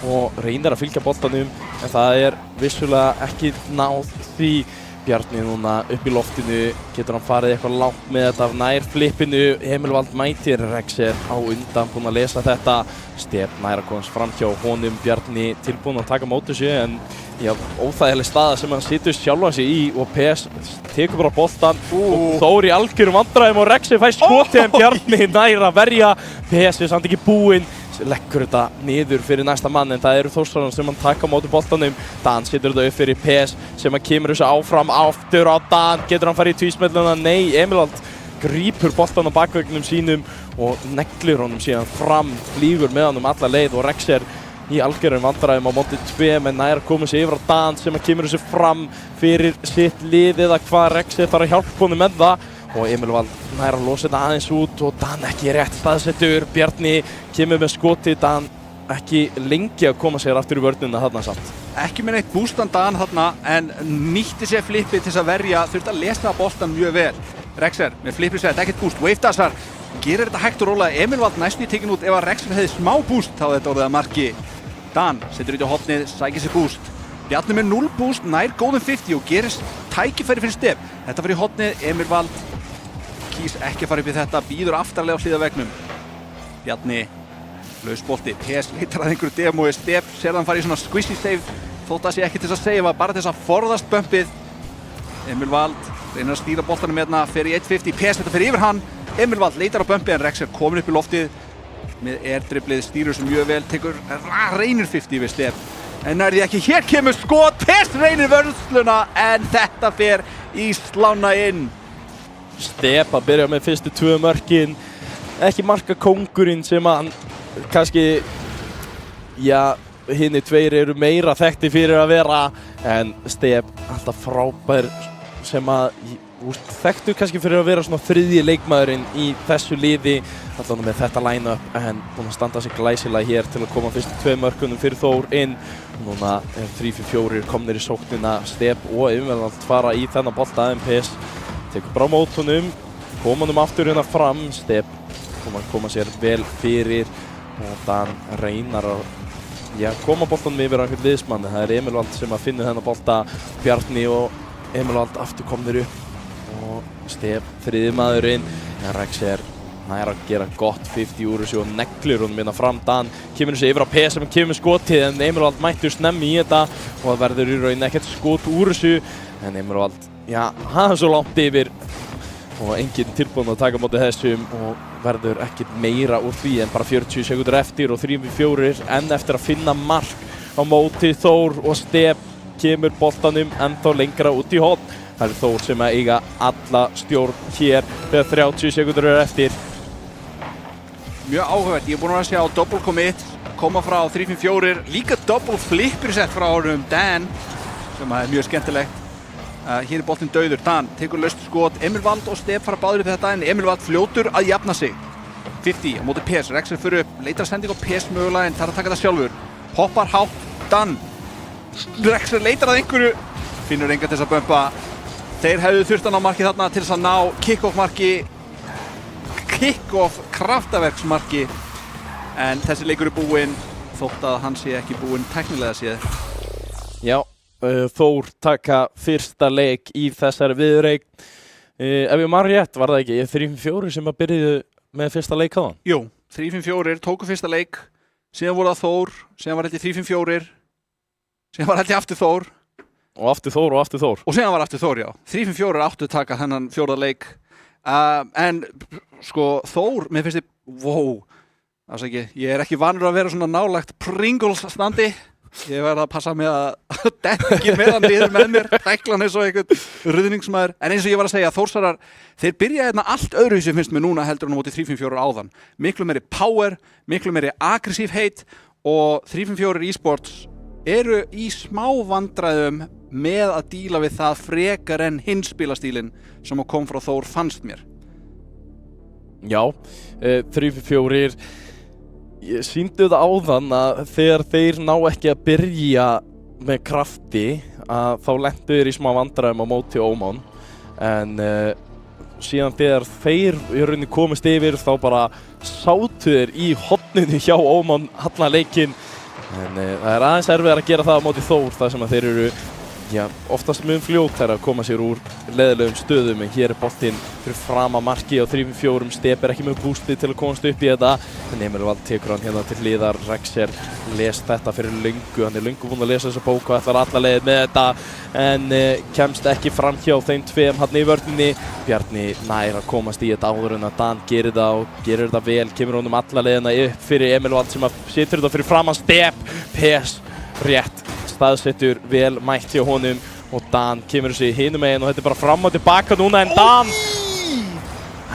og reynir að fylgja boltanum en það er vissulega ekki náð því. Bjarni núna upp í loftinu, getur hann farið eitthvað langt með þetta af nær flippinu. Emil Vald mætir Rexer á undan, búinn að lesa þetta. Step nær að komast fram hjá honum, Bjarni tilbúinn að taka móti sig en já, óþægileg staða sem hann situr sjálfan sig í og PES tekur bara boltan og Þór í algjörum vandræðum og Rexer fær skotið en Bjarni nær að verja. PES er samt ekki búinn, leggur þetta niður fyrir næsta mann en það eru Þórsarar sem hann taka á móti boltanum. Dan setur þetta upp fyrir PES sem að kemur þessu áfram aftur á Dan. Getur hann farið í tvísmelluna? Nei, Emil Vald grípur boltan á bakveggnum sínum og neglir honum síðan fram, flýgur með honum alla leið og Rexer í algjörum vandræðum á móti 2 menn nær að koma sig yfir á Dan sem að kemur þessu fram fyrir sitt lið eða hvað. Rexer þarf að hjálpa honum með það og Emil Vald nær að losa þetta aðeins út og Dan ekki rétt staðsettur. Bjarni kemur með skoti, Dan ekki lengi að koma sér aftur í vörnina þarna samt.
Ekki með neitt bústan Dan þarna en nýtti sér flippið til þess að verja, þurfti að lesa boltan mjög vel. Rexer með flippið sett, ekkert búst, wave dasar, gerir þetta hægt og rólega. Emil Vald næstu í tekin út, ef að Rexer hefði smá búst þá þetta orðið að marki. Dan setur út á hotnið, sækir sér búst. Bjarni með 0 búst, nær góðum 50 og gerir tækifæri fyrir Step. Þetta fyrir hotnið, Emil Vald kýs ekki að fara upp í þetta, býður aftarlega á hliðarveggnum. Bjarni, lausbolti, PES leitar að einhverju demói, Step sér hann fara í svona squishy save, þótt að sé ekki til þess að seifa, bara til þess að forðast bumpið. Emil Vald reynir að stýra boltanum hérna, fer í 150, PES þetta fer yfir hann. Emil Vald leitar á bumpið en Rexer komin upp í loftið með airdriblið, stýrur sem mjög vel, reynir 50 við Step. En nær því ekki, hér kemur skot, PES reynir vörsluna en þetta fer í slána inn.
Step að byrja með fyrstu 2 mörkin, ekki marka kóngurinn sem að hann kannski, já, hinni 2 eru meira þekkti fyrir að vera en Step alltaf frábær sem að þekktu kannski fyrir að vera svona 3. leikmaðurinn í þessu liði allan með þetta line-up en búinn að standa sig glæsilega hér til að koma fyrstu 2 mörkunum fyrir Þór inn. Núna er 3-4 komnir í sóknina. Step og Emil Vald fara í þennan bolta en PES tekur bara á mót honum, koma honum aftur hérna fram. Step koma sér vel fyrir og Dan reynar að koma boltanum yfir á einhvern liðsmann. Það er Emil Vald sem að finna þennan bolta. Bjarni og Emil Vald aftur komnir upp og Stef þriðmaðurinn. Rexer nær að gera gott 50 úr þessu og neglir honum hérna fram. Dan kemur þessu yfir á PS sem kemur skotið en Emerald mættur snemmi í þetta og það verður í rauninni ekkert skot úr þessu en Emerald, já, hann er svo langt yfir og enginn tilbúinn að taka á móti þessum og verður ekkert meira úr því en bara 40 sekúndur eftir og 3-4 enn eftir að finna mark á móti Þór og Stef kemur boltanum ennþá lengra út í horn. Það er Þór sem að eiga alla stjórn hér þegar 30 sekúndur eru eftir.
Mjög áhugavert, ég er búinn að sjá double commit koma frá 3-4, líka double flip reset frá honum Dan sem er mjög skemmtilegt. Hér er boltinn dauður, Dan tekur laust skot, Emerald og Stef fara báðir upp þetta en Emerald fljótur að jafna sig. 50 á móti PS, Rexer fyrir upp, leitar sending á PS mögulega en þarf að taka þetta sjálfur. Hoppar hátt, Dan. Rexer leitar að einhverju, finnur enga til þess að bumpa. Þeir hefðu þurft að ná markið þarna til þess að ná kick-off marki, kick-off kraftaverksmarki en þessi leikur er búinn þótt að hann sé ekki búinn tæknilega séð.
Já. Þór taka fyrsta leik í þessari viðureign. Ef ég man rétt var það ekki 3-4 sem að byrjuðu með fyrsta leik á hann?
Jú, 3-4 tóku fyrsta leik, síðan voru það Þór, síðan var held ég 3-4, síðan var held ég aftur Þór.
Og aftur Þór og aftur Þór.
Og síðan var aftur Þór, já. 3-4 áttu taka þennan fjórða leik. En sko Þór, mér finnst þið, wow, það ekki, ég er ekki vanur að vera svona nálægt Pringles standi. Ég verði að passa mig að detta ekki með hann niður með mér, dækla hann eins og einhvern ruðningsmaður. En eins og ég var að segja, Þórsarar, þeir byrja hérna allt öðruvísi finnst mér núna heldur en á móti 3-5-4 áðan. Miklu meiri power, miklu meiri aggressív heit og 3-5-4 e-sports eru í smá vandræðum með að díla við það frekar en hinn spilastílinn sem kom frá Þór fannst mér.
Já, 3-4 Ég sýndu það áðan að þegar þeir ná ekki að byrja með krafti að þá lentu þeir í smá vandræðum á móti Oman en síðan þegar þeir í rauninni komist yfir þá bara sátu þeir í horninu hjá Oman allan leikinn en það er aðeins erfiðar að gera það á móti Þór þar sem að þeir eru oftast mun fljótari að koma sér úr leiðilegum stöðum en hér er boltinn fyrir fram að marki á 3-4 Stef er ekki með boostið til að komast upp í þetta en Emerald tekur hann hérna til hliðar Rexer les þetta fyrir löngu hann er löngu búinn að lesa þessa bók og ætlar alla leið með þetta en kemst ekki fram hjá þeim tveim hann í vörninni Bjarni nær að komast í þetta áður en að Dan gerir það og gerir þetta vel kemur honum alla leiðina upp fyrir Emerald sem að setur þetta fyrir fram að Stef PS rétt staðsettur vel mætt hjá honum og Dan kemur þessi hinum megin og þetta er bara fram og tilbaka núna en Dan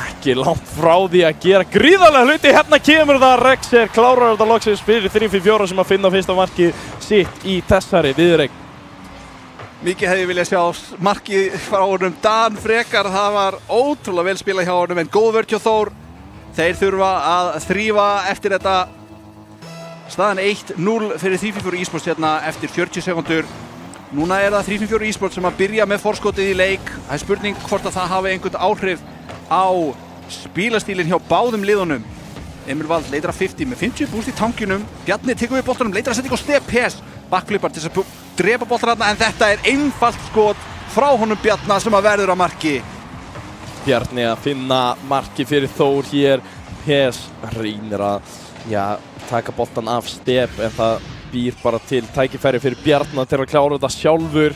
ekki langt frá því að gera gríðarlega hluti hérna kemur það Rexer klárar þetta loksins fyrir 3-4 sem að finna fyrsta markið sitt í þessari viðureign.
Mikið hefði viljað sjá markið frá honum Dan frekar, það var ótrúlega vel spilað hjá honum en góð vörn hjá Þór. Þeir þurfa að þrífa eftir þetta. Staðan 1-0 fyrir 3-4 e-sports hérna eftir 40 sekundur. Núna er það 3-4 e-sports sem að byrja með forskotið í leik. Það er spurning hvort að það hafi einhvern áhrif á spílastílinn hjá báðum liðunum. Emerald leitar að 50 með 50 búst í tankinum. Bjarni tekur við boltanum, leitar að setja ykkur Stef PS. Backflipar til þess að drepa boltan þarna en þetta er einfalt skot frá honum Bjarna sem að verður að marki.
Bjarni að finna marki fyrir Þór hér. PS reynir að taka boltan af Stef en það býr bara til tækifæri fyrir Bjarna til að klára þetta sjálfur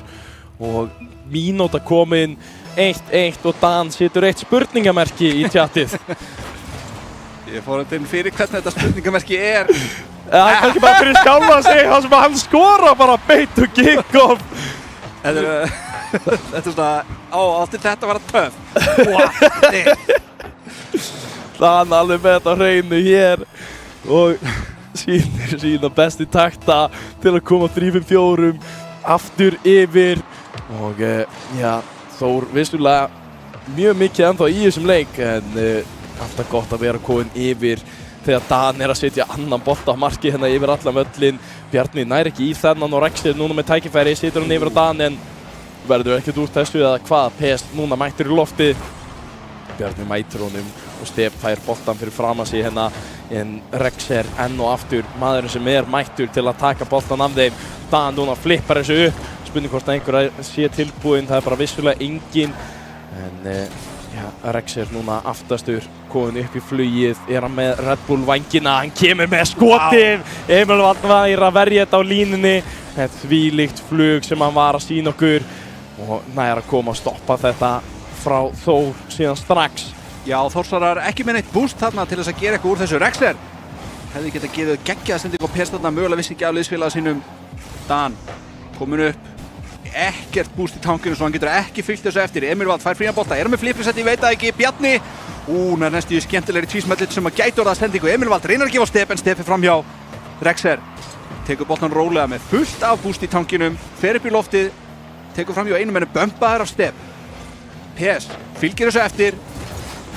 og mínúta komin 1-1 og Dan setur eitt spurningamerki í tjattið.
Ég fór inn fyrir hvernig þetta spurningamerki er.
Það er kannski bara fyrir sjálfa að segja það sem að hann skora bara beit og kick-off.
Þetta er svona, átti þetta að vera töff.
Dan alveg með þetta hreinu hér og sýnir sína besti takta til að koma 3-5-4 aftur yfir og Þór vissulega mjög mikið ennþá í þessum leik en alltaf gott að vera komin yfir þegar Dan er að setja annan bolta á marki hérna yfir allan völlin. Bjarni nær ekki í þennan og Rexer núna með tækifæri setur hann yfir á Dan en verður ekkert úr þessu eða hvað. PS núna mættur í loftið. Bjarni mætir honum og Stef fær boltan fyrir fram að sig hérna en Rexer enn og aftur maðurinn sem er mættur til að taka boltan af þeim. Dan núna flippar þessu upp, spurning hvort að einhver sé tilbúinn, það er bara vissulega engin En Rexer núna aftastur, komin upp í flugið, hann með Red Bull vængina, hann kemur með skotið, Emil Vald nær að verja þetta á línunni, þvílíkt flug sem hann var að sýna okkur og nær að koma að stoppa þetta frá Þór síðan strax.
Já, Þórsarar ekki með neitt boost þarna til þess að gera eitthvað úr þessu. Rexer hefði getað gefið geggjaða sendingu á PS þarna, mögulega vissi ekki af liðsfélaga sínum. Dan komin upp, ekkert boost í tankinu svo hann getur ekki fylgt þessu eftir. Emil Vald fær frían bolta, með fliprisett, ég veit það ekki, Bjarni. Næstu skemmtilegri tvísmellit sem að gæti orðað sendingu. Emil Vald reynir að gefa step en steppi framhjá. Rexer tekur boltan rólega með fullt af boost í tankinum, fer upp í loftið, tekur framhjá einum menn bömpaðar af step. PS fylgir þessu eftir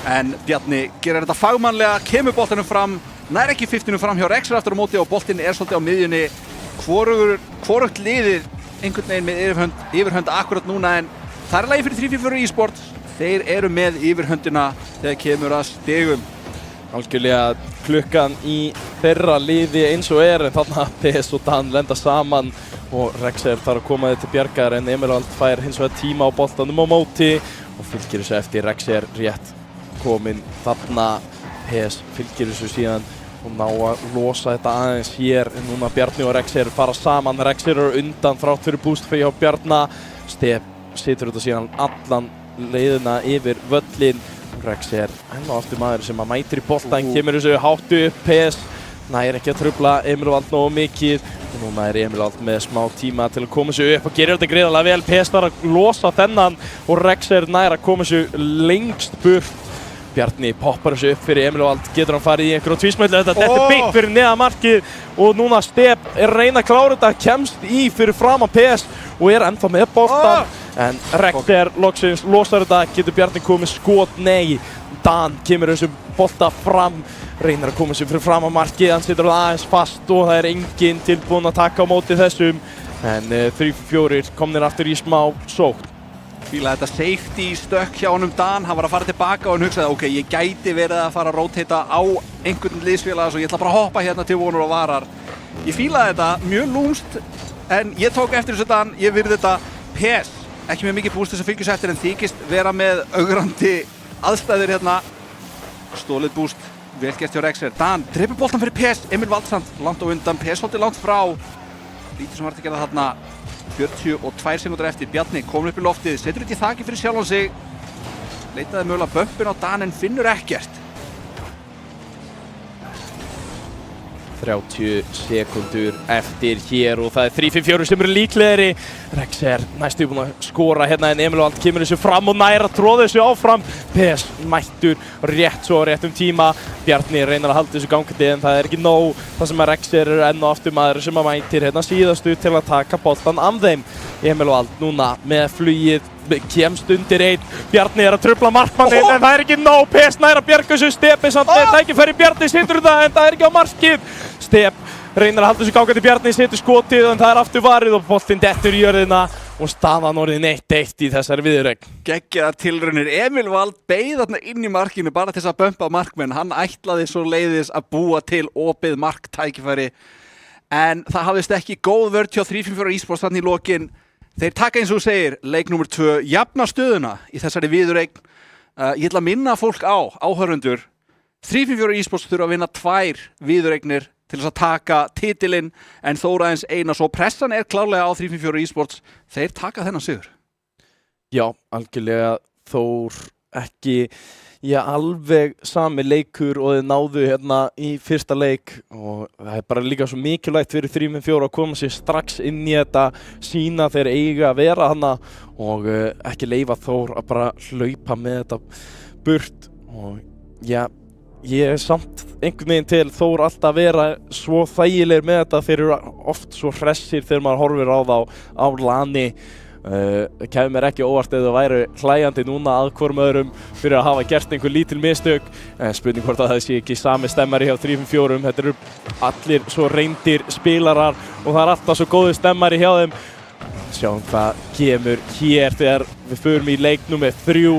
en Bjarni gerir þetta fagmannlega, kemur boltanum fram, nær ekki 50 fram hjá Rexer aftur á móti og boltinn svolítið á miðjunni. Hvorugt liðið einhvern veginn með yfirhönd akkurat núna en það er lagi fyrir 344 eSports. Þeir eru með yfirhöndina þegar kemur að stigum.
Algjörlega klukkan í þeirra liði eins og en þarna PS og Dan lenda saman og Rexer þarf að koma þið til bjargar en Emil Vald fær hins vegar tíma á boltanum á móti og fylgir þessu eftir. Rexer rétt kominn þarna, PS fylgir þessu síðan og ná að losa þetta aðeins hér. Núna Bjarni og Rexer fara saman, Rexer eru undan þrátt fyrir boost fyrir hjá Bjarna. Step situr þetta síðan allan leiðina yfir völlin. Rexer enn og aftur maður sem að mætir í boltan, kemur þessu háttu upp, PS nær ekki að trufla Emil Vald nógu mikið og núna Emil Vald með smá tíma til að koma þessu upp og gerir þetta greiðarlega vel. PS þarf að losa þennan og Rexer nær að koma þessu lengst burt. Bjarni poppar þessu upp fyrir Emil Vald, getur hann farið í einhverjum tvísmællu, þetta er beint fyrir neðan markið og núna Step að reyna að klára þetta, kemst í fyrir framan PS og ennþá með boltan en Rexer loksins losar þetta, getur Bjarni komið skot, nei, Dan kemur þessu bolta fram, reynir að koma þessu fyrir framan markið, hann situr aðeins fast og það enginn tilbúinn að taka á móti þessum en 3-4 komnir aftur í smá sókn.
Fílaði þetta safety stökk hjá honum Dan, hann var að fara tilbaka og hann hugsaði ok, ég gæti verið að fara að róteita á einhvern liðsfélaga svo ég ætla bara að hoppa hérna til vonur og varar. Ég fílaði þetta mjög lúmst en ég tók eftir þessu Dan, ég virði þetta. PS, ekki með mikið búst þess að fylgjast eftir en þykist vera með augrandi aðstæður hérna. Stólið búst, vel gert hjá Rexer. Dan dreipur boltan fyrir PS, Emil Valdsand langt á undan, PS svolítið langt frá. Lítið sem var að gera þarna. 42 sekúndur eftir, Bjarni komur upp í loftið, setur þetta í þaki fyrir sjálfan sig, leitaði mögulega bömpin á Dan en finnur ekkert.
30 sekúndur eftir hér og það 3-4 sem eru líklegri. Rexer næstu búinn að skora hérna en Emil Vald kemur þessu fram og nær að tróða þessu áfram. PS mættur rétt svo á réttum tíma. Bjarni reynir að halda þessu gangandi en það ekki nóg. Það sem að Rexer eru enn og aftur maður sem að mætir hérna síðastu til að taka boltan af þeim. Emil Vald núna með flugið, kemst undir einn, Bjarni að trufla markmanninn en það ekki nóg, PS nær að bjarga þessu, Stepi samt með tækifæri, Bjarni situr það en það ekki á markið. Step reynir að halda þessu gangandi, Bjarni setur skotið en það aftur varið og boltinn dettur í jörðina og staðan orðin 1-1 í þessari viðureign.
Geggjaðar tilraunir, Emil Vald beið þarna inn í markinu bara til þess að bömpa markmenn, hann ætlaði svo leiðis að búa til opið marktækifæri en það hafðist ekki góð vörn hjá 3-4 eSports þarna í lokin. Þeir taka eins og þú segir, leik númer 2, jafna stöðuna í þessari viðureign. Ég ætla að minna fólk áhörfundur, 3-4 eSports þurfa að vinna 2 viðureignir til þess að taka titilinn en Þór aðeins eina, svo pressan klárlega á 3-4 eSports. Þeir taka þennan sigur.
Já, algjörlega Þór ekki alveg sami leikur og þeir náðu hérna í fyrsta leik og það bara líka svo mikilvægt fyrir 3-4 að koma sér strax inn í þetta, sína þeir eiga að vera hana og ekki leyfa Þór að bara hlaupa með þetta burt og já, ég samt einhvern veginn til Þór alltaf vera svo þægilegir með þetta, þeir eru oft svo hressir þegar maður horfir á þá á lani. Kæmi mér ekki óvart ef það væri hlæjandi núna að hvorum öðrum fyrir að hafa gert einhver lítil mistök spurning hvort að það sé ekki sami stemmari hjá 3-4, þetta eru allir svo reyndir spilarar og það er alltaf svo góði stemmari hjá þeim. Sjáum hvað kemur hér þegar við förum í leik númer 3.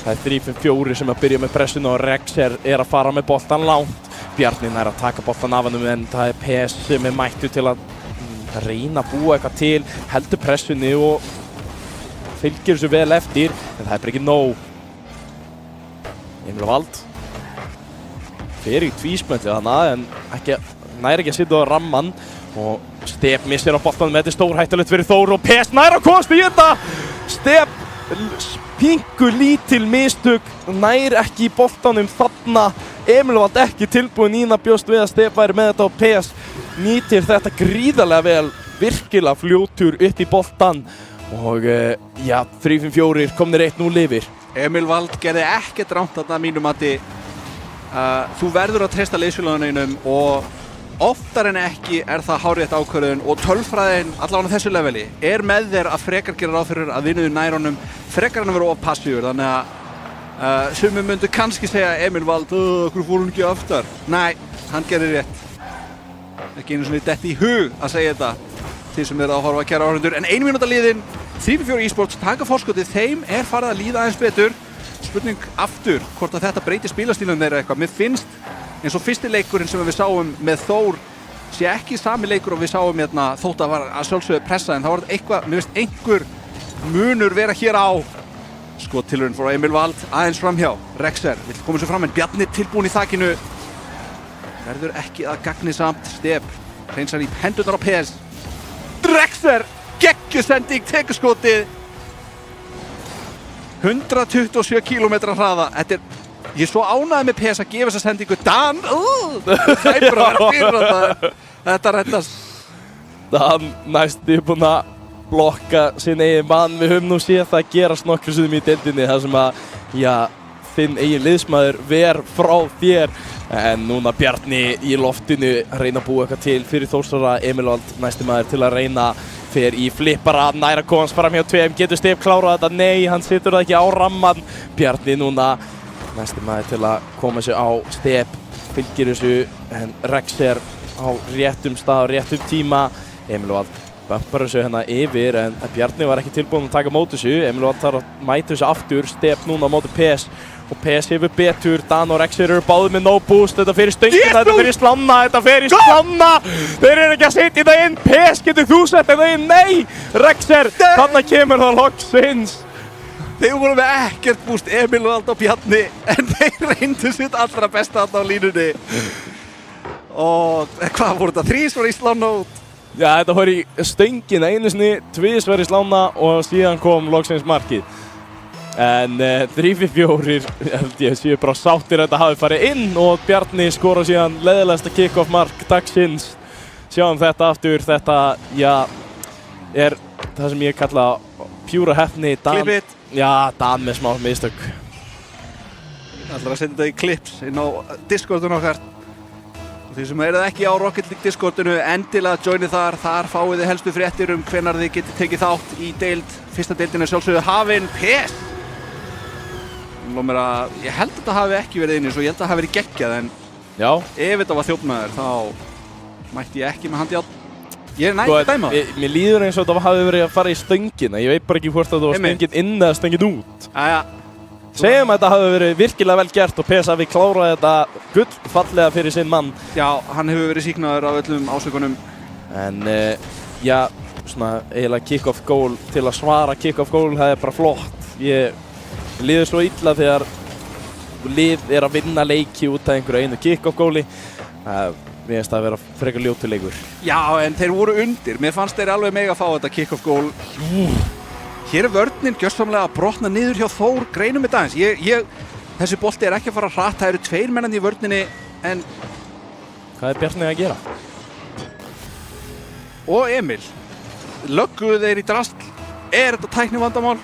Það er 3-5-4 sem að byrja með pressuna og Rexer að fara með boltan langt. Bjarni nær að taka boltan af hann en það er PS sem mættu til að reyna að búa eitthvað til, heldur pressunni og fylgir þessu vel eftir, en það er bara ekki nóg. Emil Vald fer í tvísmöllu þannig, en næri ekki að sitja á ramman og Step missir á boltanum, þetta er stórhættulegt fyrir Þór og PS nær að komast í þetta! Step pingu lítil mistök, nær ekki í boltanum þarna. Emil Vald ekki tilbúinn, Nína bjóst við að Step væri með þetta og PS nýtir þetta gríðarlega vel, virkilega fljótur upp í boltan og 3-5-4 komnir 1-0 yfir.
Emil Vald gerði ekkert rangt þarna að mínu mati. Þú verður að treysta liðsfélagunum og oftar en ekki er það hárrétt ákvörðun og tölfræðin, allavega á þessu leveli, er með þér að frekar gera ráð fyrir að vinnuðu nær honum frekar en að vera of passífur, þannig að sumir myndu kannski segja Emil Vald, okkur fór hún ekki aftar? Nei, hann gerir rétt. Ekki einu svona detti í hug að segja þetta til sem eru að horfa kæra áhorfendur, en 1 mínúta liðin, 3-4 eSports taka forskotið, þeim er farið að líða aðeins betur. Spurning aftur hvort að þetta breytir spilastílunum þeirra eitthvað. Mér finnst eins og fyrsti leikurinn sem við sáum með Þór sé ekki sami leikur og við sáum hérna, þótt að var að sjálfsögðu pressa, en þá var þetta eitthvað, mér finnst einhver munur vera hér á. Skottilraun frá Emil Vald, aðeins framhjá. Rexer vill koma sér fram, en Bjarni tilbúinn í þakinu. Verður ekki að gagni samt. Step hreinsar í hendurnar á PS. Rexer, geggjusending, tekur skotið. 127 km hraða. Ég er svo ánægður með PS að gefa þessa sendingu. Dan, það er bara að vera fyrir þetta. Þetta reddast.
Dan næstu búinn að blokka sinn eigin mann. Við höfum nú séð það gerast nokkru sinnum í deildinni, þar sem að, þinn eigin liðsmaður ver frá þér. En núna Bjarni í loftinu að reyna að búa eitthvað til fyrir Þórsara. Emil Vald næsti maður til að reyna, fer í flippara, næra komast fram hjá tveim, getur Stef klárað þetta? Nei, hann situr það ekki á ramman. Bjarni núna næsti maður til að koma sér á. Stef fylgir þessu, en Rexer á réttum stað, á réttum tíma. Emil Vald bumpar þessu hérna yfir, en Bjarni var ekki tilbúinn að taka móti þessu. Emil Vald þarf að mæta þessu aftur. Stef núna á móti PS og PS hefur betur. Dan og Rexer eru báðir með no boost. Þetta fer í stöngina, þetta fer í slána, þetta fer í slána. Þeir eru ekki að setja þetta inn. PS, getur þú sett þetta inn? Nei! Rexer, þarna kemur það loksins.
Þeir voru með ekkert búst, Emil Vald og Bjarni, en þeir reyndu sitt allra besta þarna á línunni. Og hvað voru þetta? 3 var í slána út.
Já, þetta fór í stöngina einu sinni, 2 var í slána og síðan kom loksins markið. En 3-4 held ég séu bara sáttir að þetta hafi farið inn og Bjarni skora síðan leiðilegasta kick-off mark dagsins. Sjáum þetta aftur, þetta er það sem ég kalla pjúra heppni.
Klippit.
Já, Dan með smá mistök.
Ætlar að senda þetta í clips inn á Discordun okkar. Og því sem eruð ekki á Rocket League Discordunu, endilega joinið þar. Þar fáið þið helstu fréttir hvenær þið getið tekið þátt í deild. Fyrsta deildin er sjálfsögðu hafin. PS! Ég held að þetta hafi ekki verið inni, svo ég held að það hafi verið geggjað, en ef þetta var þjófnaður þá mætti ég ekki með handjárn. Ég er nægt að dæma það.
Mér líður eins og þetta hafi verið að fara í stöngina. Ég veit bara ekki hvort það var stöngin inn eða stöngin út. Segjum að þetta hafi verið virkilega vel gert og PS hafi klárað þetta gullfallega fyrir sinn mann. Já, hann hefur verið sýknaður af öllum ásökunum. En svona eiginlega kick-off goal til að svara kick-off goal, það er bara flott. Mér líður svo illa þegar lið er að vinna leiki út af einhverju einu kick-off góli. Mér finnst það að vera frekar ljótur leikur. Já, en þeir voru undir. Mér fannst þeir alveg mega að fá þetta kick-off gól. Hér er vörnin gjörsamlega að brotna niður hjá Þór. Greinum þetta aðeins. Þessi bolti er ekki að fara hratt. Það eru 2 mennandi í vörninni, en hvað er Bjarni að gera? Og Emil. Lögguðu þeir í drasl. Er þetta tæknivandamál?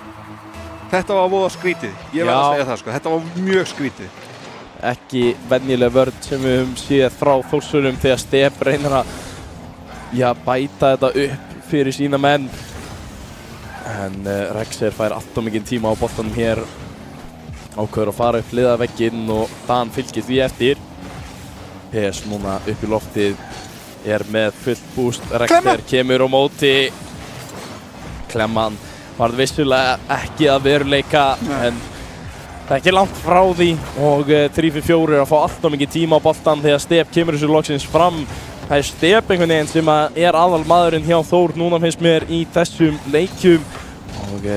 Þetta var voða skrítið, ég verð að segja það sko, þetta var mjög skrítið. Ekki venjuleg vörn sem við höfum séð frá Þórsurum þegar Stef reynir að bæta þetta upp fyrir sína menn. En Rexer fær allt of mikinn tíma á boltanum hér. Ákveður að fara upp hliðarvegginn og Dan fylgir því eftir. PS núna upp í loftið, er með fullt boost. Rexer kemur á móti. Klemman var vissulega ekki að veruleika, en það er ekki langt frá því og 3-4 að fá allt of mikið tíma á boltan þegar Stef kemur þessu loksins fram. Það er Stef einhvern veginn sem er aðal maðurinn hjá Þór núna finnst mér í þessum leikjum og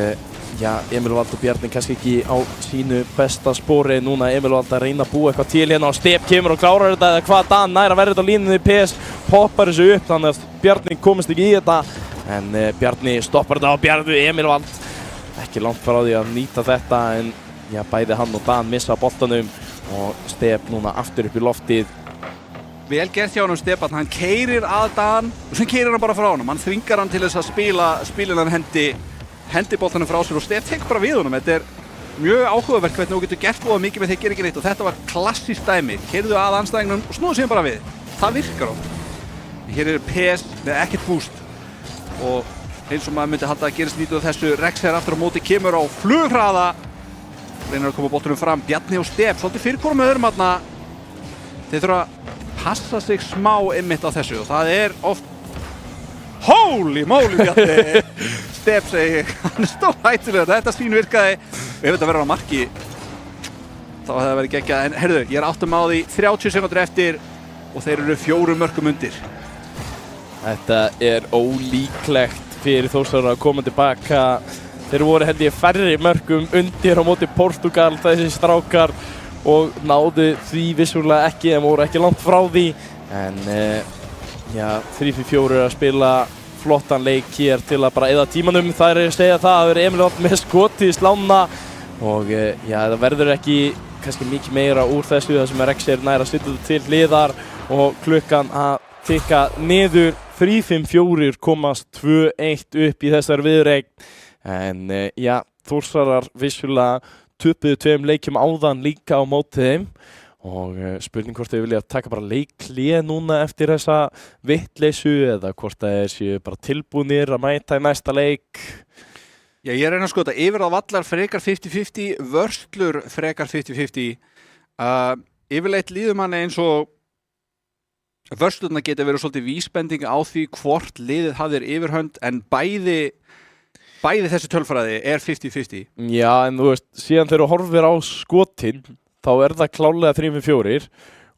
já, Emil Vald og Bjarni kannski ekki á sínu besta spori núna. Emil Vald að reyna að búa eitthvað til hérna og Step kemur og klárar þetta eða hvað. Dan nær að verða þetta á línunni, PS poppar þessu upp þannig að Bjarni komist ekki í þetta en Bjarni stoppar þetta á Bjarni. Emil Vald ekki langt frá því að nýta þetta en já, bæði hann og Dan missa boltanum og Step núna aftur upp í loftið.
Vel gert hjá honum Stefán, hann keyrir að Dan og sem keyrir hann bara frá honum. Hann þvingar hann til þess að spílinan hendi boltanum frá sér og Stef tekur bara við honum. Þetta er mjög áhugavert hvernig þú getur gert voða mikið með þeir gera ekki neitt og þetta var klassískt dæmi. Keyrðu að andstæðingnum og snúðu síðan bara við. Það virkar á. Hér er PS með ekkert boost og eins og maður myndi halda að gerist nýtuð þessu. Rex aftur á móti kemur á flughraða. Reynir að koma boltanum fram. Bjarni og Stef, svolítið fyrir hvorum með öðrum þarna. Þeir þurfa að passa sig smá einmitt á þessu og það er oft Holy moly Bjarni! Stef segi ég, hann er stórhættulegur, þetta svín virkaði og ef þetta verður á marki þá hefði það verið geggjað en heyrðu, ég er áttum á því 30 sekúndur eftir og þeir eru 4 mörkum undir.
Þetta er ólíklegt fyrir Þórsara að koma tilbaka. Þeir voru held ég færri mörkum undir á móti Portugal þessi strákar og náðu því vissulega ekki en voru ekki langt frá því en já, 3-4 að spila flottan leik hér til að bara eyða tímanum. Það er að segja það er Emil Vald með skotið í slána og já, það verður ekki kannski mikið meira úr þessu þar sem Rex nær að setja þetta til hliðar og klukkan að tikka niður. 3-5-4 komast 2-1 upp í þessar viðureign en já, Þórsarar vissulega töpuðu 2 leikjum áðan líka á móti þeim og spurning hvort þau vilja taka bara leikhlé núna eftir þessa vittleysu eða hvort þeir séu bara tilbúnir að mæta í næsta leik.
Já, ég reyna að skota yfir á vallar frekar 50-50, vörslur frekar 50-50. Yfirleitt líður manni eins og vörslurna geta verið svolítið vísbending á því hvort liðið hafðir yfirhönd en bæði þessi tölfræði er 50-50.
Já, en þú veist, síðan þegar þú horfir á skotin, þá er það klálega 3-4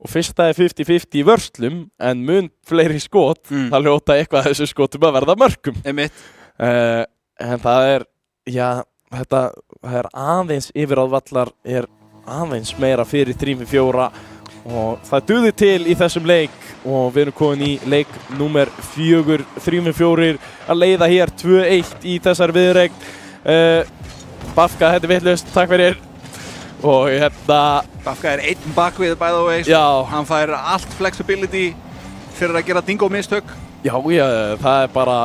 og fyrsta er 50-50 í vörslum, en mun fleiri skot, það hljóta eitthvað þessu skotum að verða mörkum.
Einmitt.
En það er, já, það er aðeins yfiráðvallar, er aðeins meira fyrir 3-4 og það duði til í þessum leik og við erum komin í leik númer 4, 3-4 að leiða hér 2-1 í þessar viðureign. Bafka, þetta er vitlaust, takk fyrir. Og hérna...
Bafka er einn bakvið by the way,
já.
Hann fær allt flexibility fyrir að gera dingo-mistök.
Já, það er bara,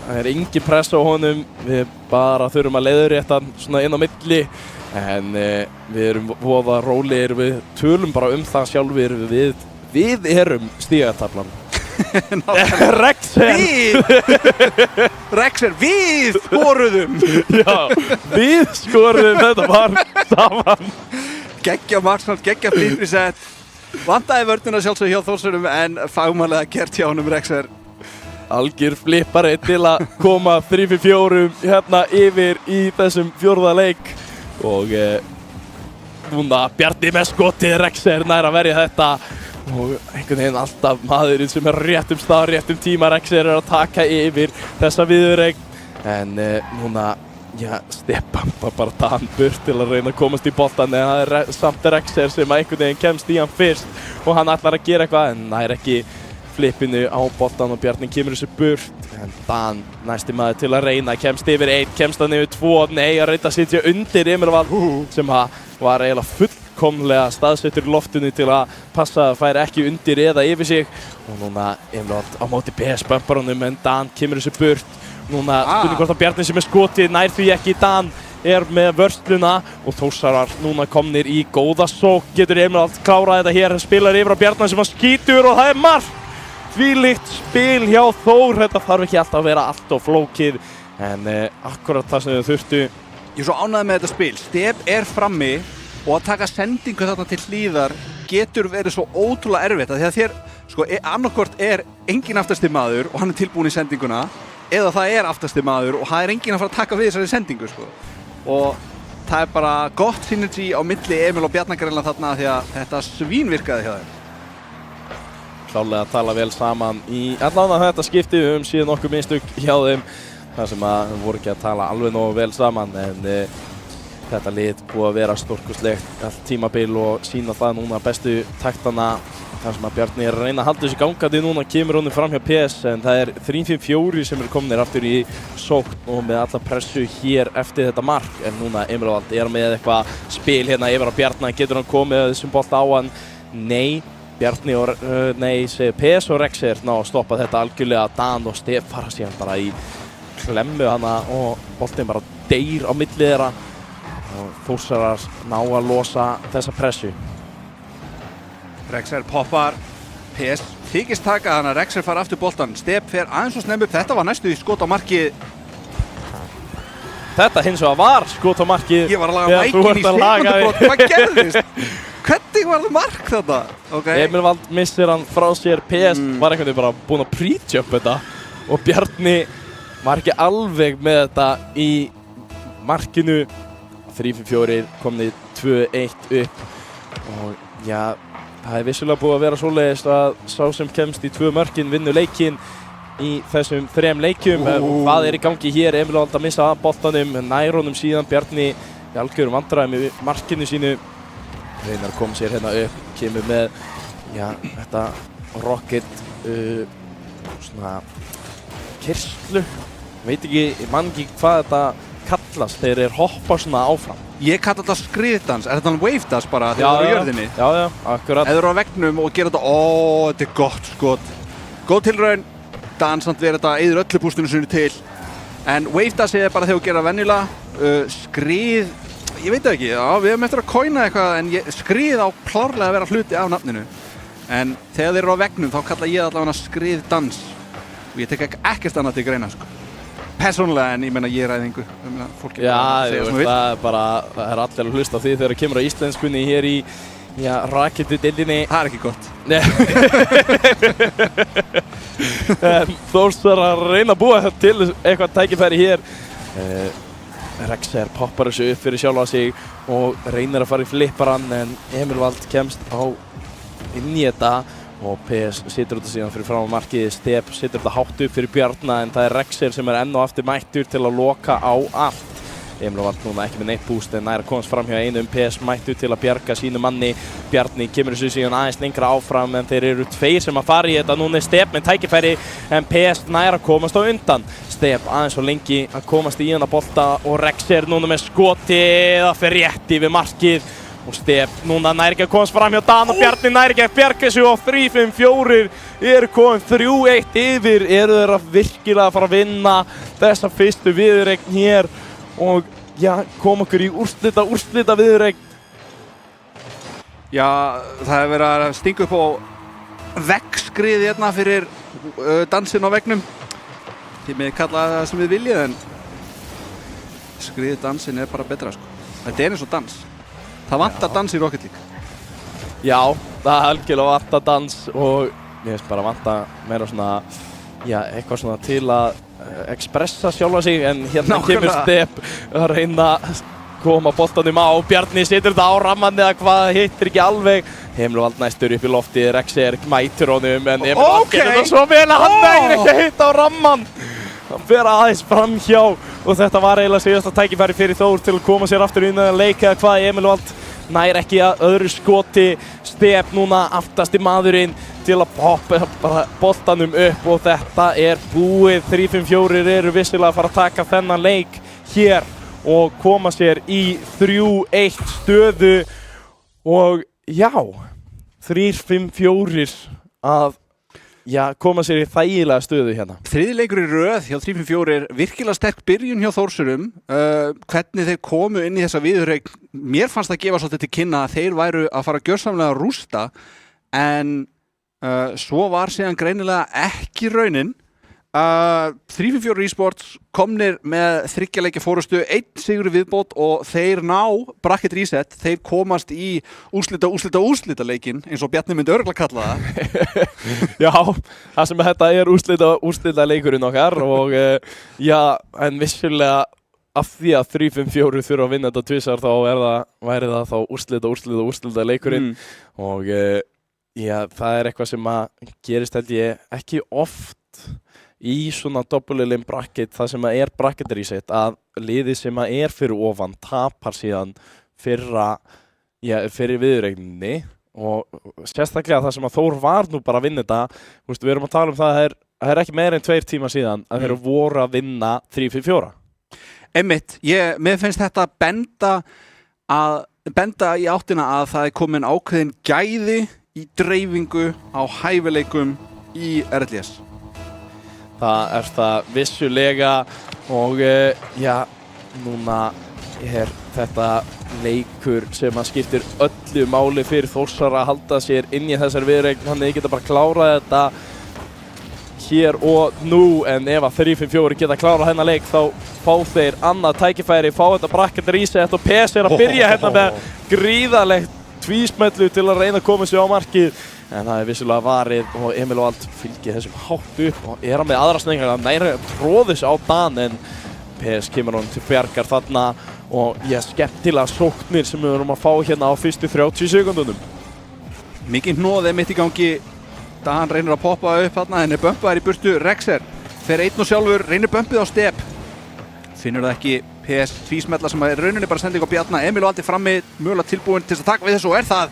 það er engin press á honum, við bara þurfum að leiðrétta hann svona inn á milli. En við erum voða rólegir, við tölum bara það sjálfur, við erum stígataflan.
Rexer, við skoruðum!
Já, við skoruðum þetta var saman.
Geggja marksnátt, geggja flýtrisett. Vantaði vörnina sjálfsög hjá Þórsurum en fagmannlega gert hjá honum Rexer.
Algjör flippari til að koma 3-4 hérna yfir í þessum 4. leik. Og núna Bjarni með skotið, Rexer nær að verja þetta og einhvern veginn alltaf maðurinn sem er réttum stað, réttum tíma. Rexer er að taka yfir þessa viðureign en núna, já, Stefán bara Dan burt til að reyna að komast í boltan en það er samt Rexer sem einhvern veginn kemst í hann fyrst og hann ætlar að gera eitthvað en það er ekki flippinu á boltan og Bjarni kemur þessu burt en Dan, næsti maður til að reyna, kemst yfir 1, kemst hann yfir 2, nei að reynda að sitja undir Emil Vald sem var eiginlega fullkomlega staðsettur í loftinu til að passa að færi ekki undir eða yfir sig og núna Emil Vald á móti PS bumpar honum en Dan kemur þessu burt núna spurning hvort að Bjarni sem er skotið nær því ekki. Dan er með vörsluna og Þórsarar núna komnir í góða sók, getur Emil Vald klárað þetta hér, spilar yfir á Bjarni sem hann skýtur og það er mark. Þvílíkt spil hjá Þór, þetta þarf ekki alltaf að vera allt of flókið en akkurat það sem þau þurftu.
Ég er svo ánægður með þetta spil, Stef er frammi og að taka sendingu þarna til hlíðar getur verið svo ótrúlega erfitt því að þér, sko, annarkvort er engin aftasti maður og hann er tilbúin í sendinguna eða það er aftasti maður og það er engin að fara að taka við þessari sendingu, sko. Og það er bara gott synergy á milli Emil og Bjarnagreinlega þarna því að þetta svínvirkaði hjá þeim.
Klálega að tala vel saman í allan að þetta skipti síðan okkur minnstök hjá þeim. þar sem að voru ekki að tala alveg nógu vel saman en þetta lið búið að vera stórkostlegt allt tímabil og sína það núna bestu taktana þar sem að Bjarni að reyna að halda þessu gangandi núna kemur honum fram hjá PS en það 3-5-4 sem komnir aftur í sókn og með alla pressu hér eftir þetta mark en núna Emil Vald með eitthvað spil hérna yfir á Bjarni getur hann komið þessum bolta á hann nei, Bjarni og segir PS og Rexer ná að stoppa þetta algjörlega Dan og Stef fara síðan bara í klemmu hana og boltinn bara deyr á milli þeirra og Þórsarar ná að losa þessa pressu
Rexer poppar, PS þykist taka þannig að Rexer fara aftur boltan. Step fer aðeins og snemmu upp, þetta var næstu í skot á markið.
Þetta hins vegar var skot á markið.
Ég var að laga mækinn í sekundubrót, hvað gerðist? Hvernig var það mark þetta? Okay.
Emil Vald missir hann frá sér, PS var einhvern veginn bara búinn að pre-jump þetta og Bjarni var ekki alveg með þetta í markinu. 3-4 komnið 2-1 upp og já, það vissulega búið að vera svoleiðist að sá sem kemst í 2 mörkin vinnur leikinn í þessum 3 leikjum. Hvað í gangi hér? Emil Vald að missa að boltanum, nær honum síðan Bjarni í algjörum vandræðum í markinu sínu. Reynar kom sér hérna upp, kemur með þetta rocket svona kyrslu. Veit ekki, ég man ekki hvað þetta kallast þegar hoppa svona áfram.
Ég kalla þetta skriðdans, þetta wave dance bara þegar þú eru á jörðinni?
Já, akkurat.
Eða þú eru á veggnum og gera þetta, þetta gott skot. Góð tilraun, dansand verið þetta, eyður öllu pústinu sinni til. En wave dance bara þegar þú gera venjulega, skrið, ég veit það ekki, við höfum eftir að coina eitthvað en skrið á klárlega að vera hluti af nafninu. En þegar þeir eru á veggnum þá kalla ég allavega skriðdans. Og ég tek ekkert annað til greina, sko. Persónulega en ég meina ég ræðingu fólki
það allir að hlusta á því þegar það kemur á íslenskunni hér í raketudildinni.
Það ekki gott.
Þórsar að reyna að búa til eitthvað tækifæri hér. Rexer poppar þessu upp fyrir sjálfa sig og reynir að fara í flipparann en Emil Vald kemst inn í þetta og PS situr þetta síðan fyrir fram á markið, Step situr þetta hátt upp fyrir Bjarna en það Rexer sem enn og aftur mættur til að loka á allt. Emil Vald núna ekki með neitt búst en nær að komast fram hjá einum, PS mættur til að bjarga sínu manni. Bjarni kemur þessu síðan aðeins lengra áfram en þeir eru 2 sem að fara í þetta. Núna Step með tækifæri en PS nær að komast á undan. Step aðeins svo lengi að komast í hana bolta og Rexer núna með skoti það fer rétt yfir markið. Og Step núna nær ekki að komast fram hjá Dan og Bjarni nær ekki að bjarga þessu og 3-5-4 eru komin 3-1 yfir. Eru þeir að virkilega fara að vinna þessa fyrstu viðureign hér og koma okkur í úrslita viðureign.
Já, það hefur verið að stinga upp á veggskriði hérna fyrir dansinn á veggnum. Þið með kalla það sem við viljið en skriðdansinn bara betra, sko. Þetta eins og dans. Það vantar dans í Rocket League.
Já, það algjörlega vantar dans og mér finnst bara vantar meira svona, eitthvað svona til að expressa sjálfa sig en hérna kemur Step að reyna að koma boltanum á. Bjarni setur þetta á ramman eða hvað, hittir ekki alveg. Emil Vald næstur upp í lofti, Rexer mætur honum en Emil Vald gerir þetta svo vel að hann nægir ekki að hitta á ramman. Hann fer aðeins fram hjá og þetta var eiginlega síðasta tækifæri fyrir Þór til að koma sér aftur inn að leika hvað. Emil Vald nær ekki að öðru skoti. Step núna aftasti maðurinn til að poppa bara boltanum upp og þetta búið. 3-5-4 eru vissilega að fara að taka þennan leik hér og koma sér í 3-1 stöðu og 3-5-4 að koma sér í þægilega stöðu hérna.
Þriði leikur í röð hjá 3-5-4, virkilega sterk byrjun hjá Þórsurum. Hvernig þeir komu inn í þessa viðureign, mér fannst það gefa svolítið til kynna að þeir væru að fara gjörsamlega að rústa en svo var síðan greinilega ekki raunin. 3-5-4 eSports komnir með 3 leikja fórustu, 1 sigur viðbót og þeir ná bracket reset, þeir komast í úrslita leikinn eins og Bjarni myndi örugglega kalla það.
Já, það sem þetta úrslita leikurinn okkar og en vissulega af því að 3-5-4 þurfa að vinna þetta tvisar þá væri það þá úrslita leikurinn og það eitthvað sem að gerist held ég ekki oft í svona double-elim bracket, það sem er bracket reset, að liðið sem er fyrir ofan tapar síðan fyrir viðureigninni og sérstaklega það sem að Þór var nú bara að vinna þetta, við erum að tala um það að það er ekki meira en 2 tíma síðan að þeir voru að vinna 3-4.
Einmitt, mér finnst þetta benda í áttina að það er komin ákveðin gæði í dreifingu á hæfileikum í RLS.
Það er það vissulega og núna er þetta leikur sem að skiptir öllu máli fyrir Þórsara að halda sér inn í þessari viðureign, þannig að þið geta bara klárað þetta hér og nú, en ef að 3-5-4 geta klárað hennar leik þá fá þeir annað tækifæri, fá þetta bracket reset og PS er að byrja hérna með gríðarlegt tvísmellu til að reyna að koma sér á markið, en það er vissulega varið og Emil og allt fylgir þessum hátt upp og er hann með aðra snengar að næra tróðis á Dan, en PS kemur hann til bjargar þarna og skemmtilega sóknir sem við erum að fá hérna á fyrstu 30 sekundunum.
Mikið hnoð mitt í gangi, Dan reynir að poppa upp þarna, en er bömpaðar í burtu. Rexer fer einn og sjálfur, reynir bömpið á step, finnur það ekki. PS tvísmella sem er rauninni bara sending á Bjarna. Emil og Aldi frammi, mögulega tilbúin til að taka við þessu og er það.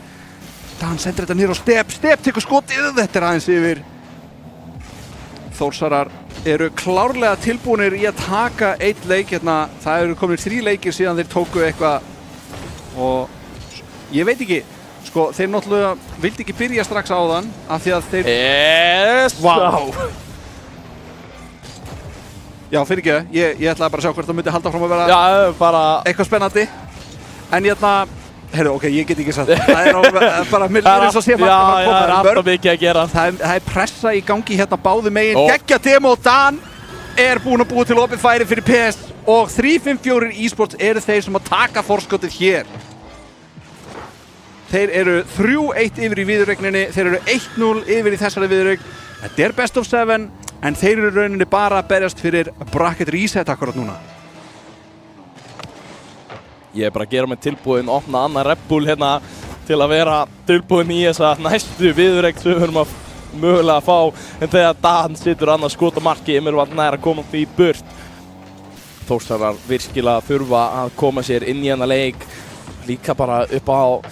Dan sendir þetta niður á step, step tekur skotið, þetta er aðeins yfir. Þórsarar eru klárlega tilbúinir í að taka eitt leik hérna. Það eru komin 3 leikir síðan þeir tóku eitthvað og ég veit ekki, sko, þeir náttúrulega vildi ekki byrja strax á þann af því að þeir...
Wow!
Já, fyrir ekki, ég ætlaði bara að sjá hvort það myndi halda fram að vera eitthvað spennandi. En hérna, heyrðu, ok, ég get ekki sagt það. Það er bara, mér eins og sé maður að koma.
Það er alltaf mikið að gera.
Það er pressa í gangi hérna báðu megin. Geggja demo, Dan er búinn að búa til opið færi fyrir PS og 3-5-4 eSports eru þeir sem að taka forskotið hér. Þeir eru 3-1 yfir í viðureigninni, þeir eru 1-0 yfir í þessari viðureign. Þetta er best of 7. En þeir eru rauninni bara að berjast fyrir bracket reset akkurat núna.
Ég er bara að gera mig tilbúinn, opna annan Red Bull hérna til að vera tilbúinn í þessa næstu viðureign sem við höfum að mögulega fá. En þegar Dan situr annað skot á marki, Emil var nær að koma því burt. Þórsarar virkilega þurfa að koma sér inn í hennar leik. Líka bara upp á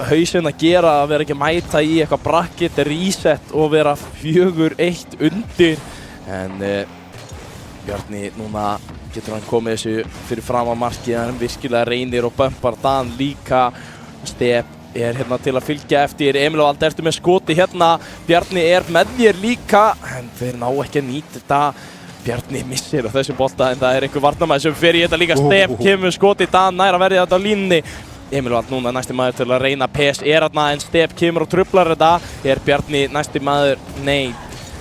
hausinn að gera, að vera ekki að mæta í eitthvað bracket reset og vera 4-1 undir. En Bjarni, núna getur hann komið þessu fyrir fram á markið, hann virkilega reynir og bömpar Dan líka. Step er hérna til að fylgja eftir, Emil og Aldi ertu með skoti hérna, Bjarni er með þér líka, en þeir ná ekki að nýta þetta. Bjarni missir á þessum bolta, en það er einhver varnarmaður sem fer í þetta líka. Step kemur skoti, Dan nær að verja þetta á línni. Emil var núna næsti maður til að reyna, PS er þarna, en Step kemur og truflar þetta. Er Bjarni næsti maður? Nei,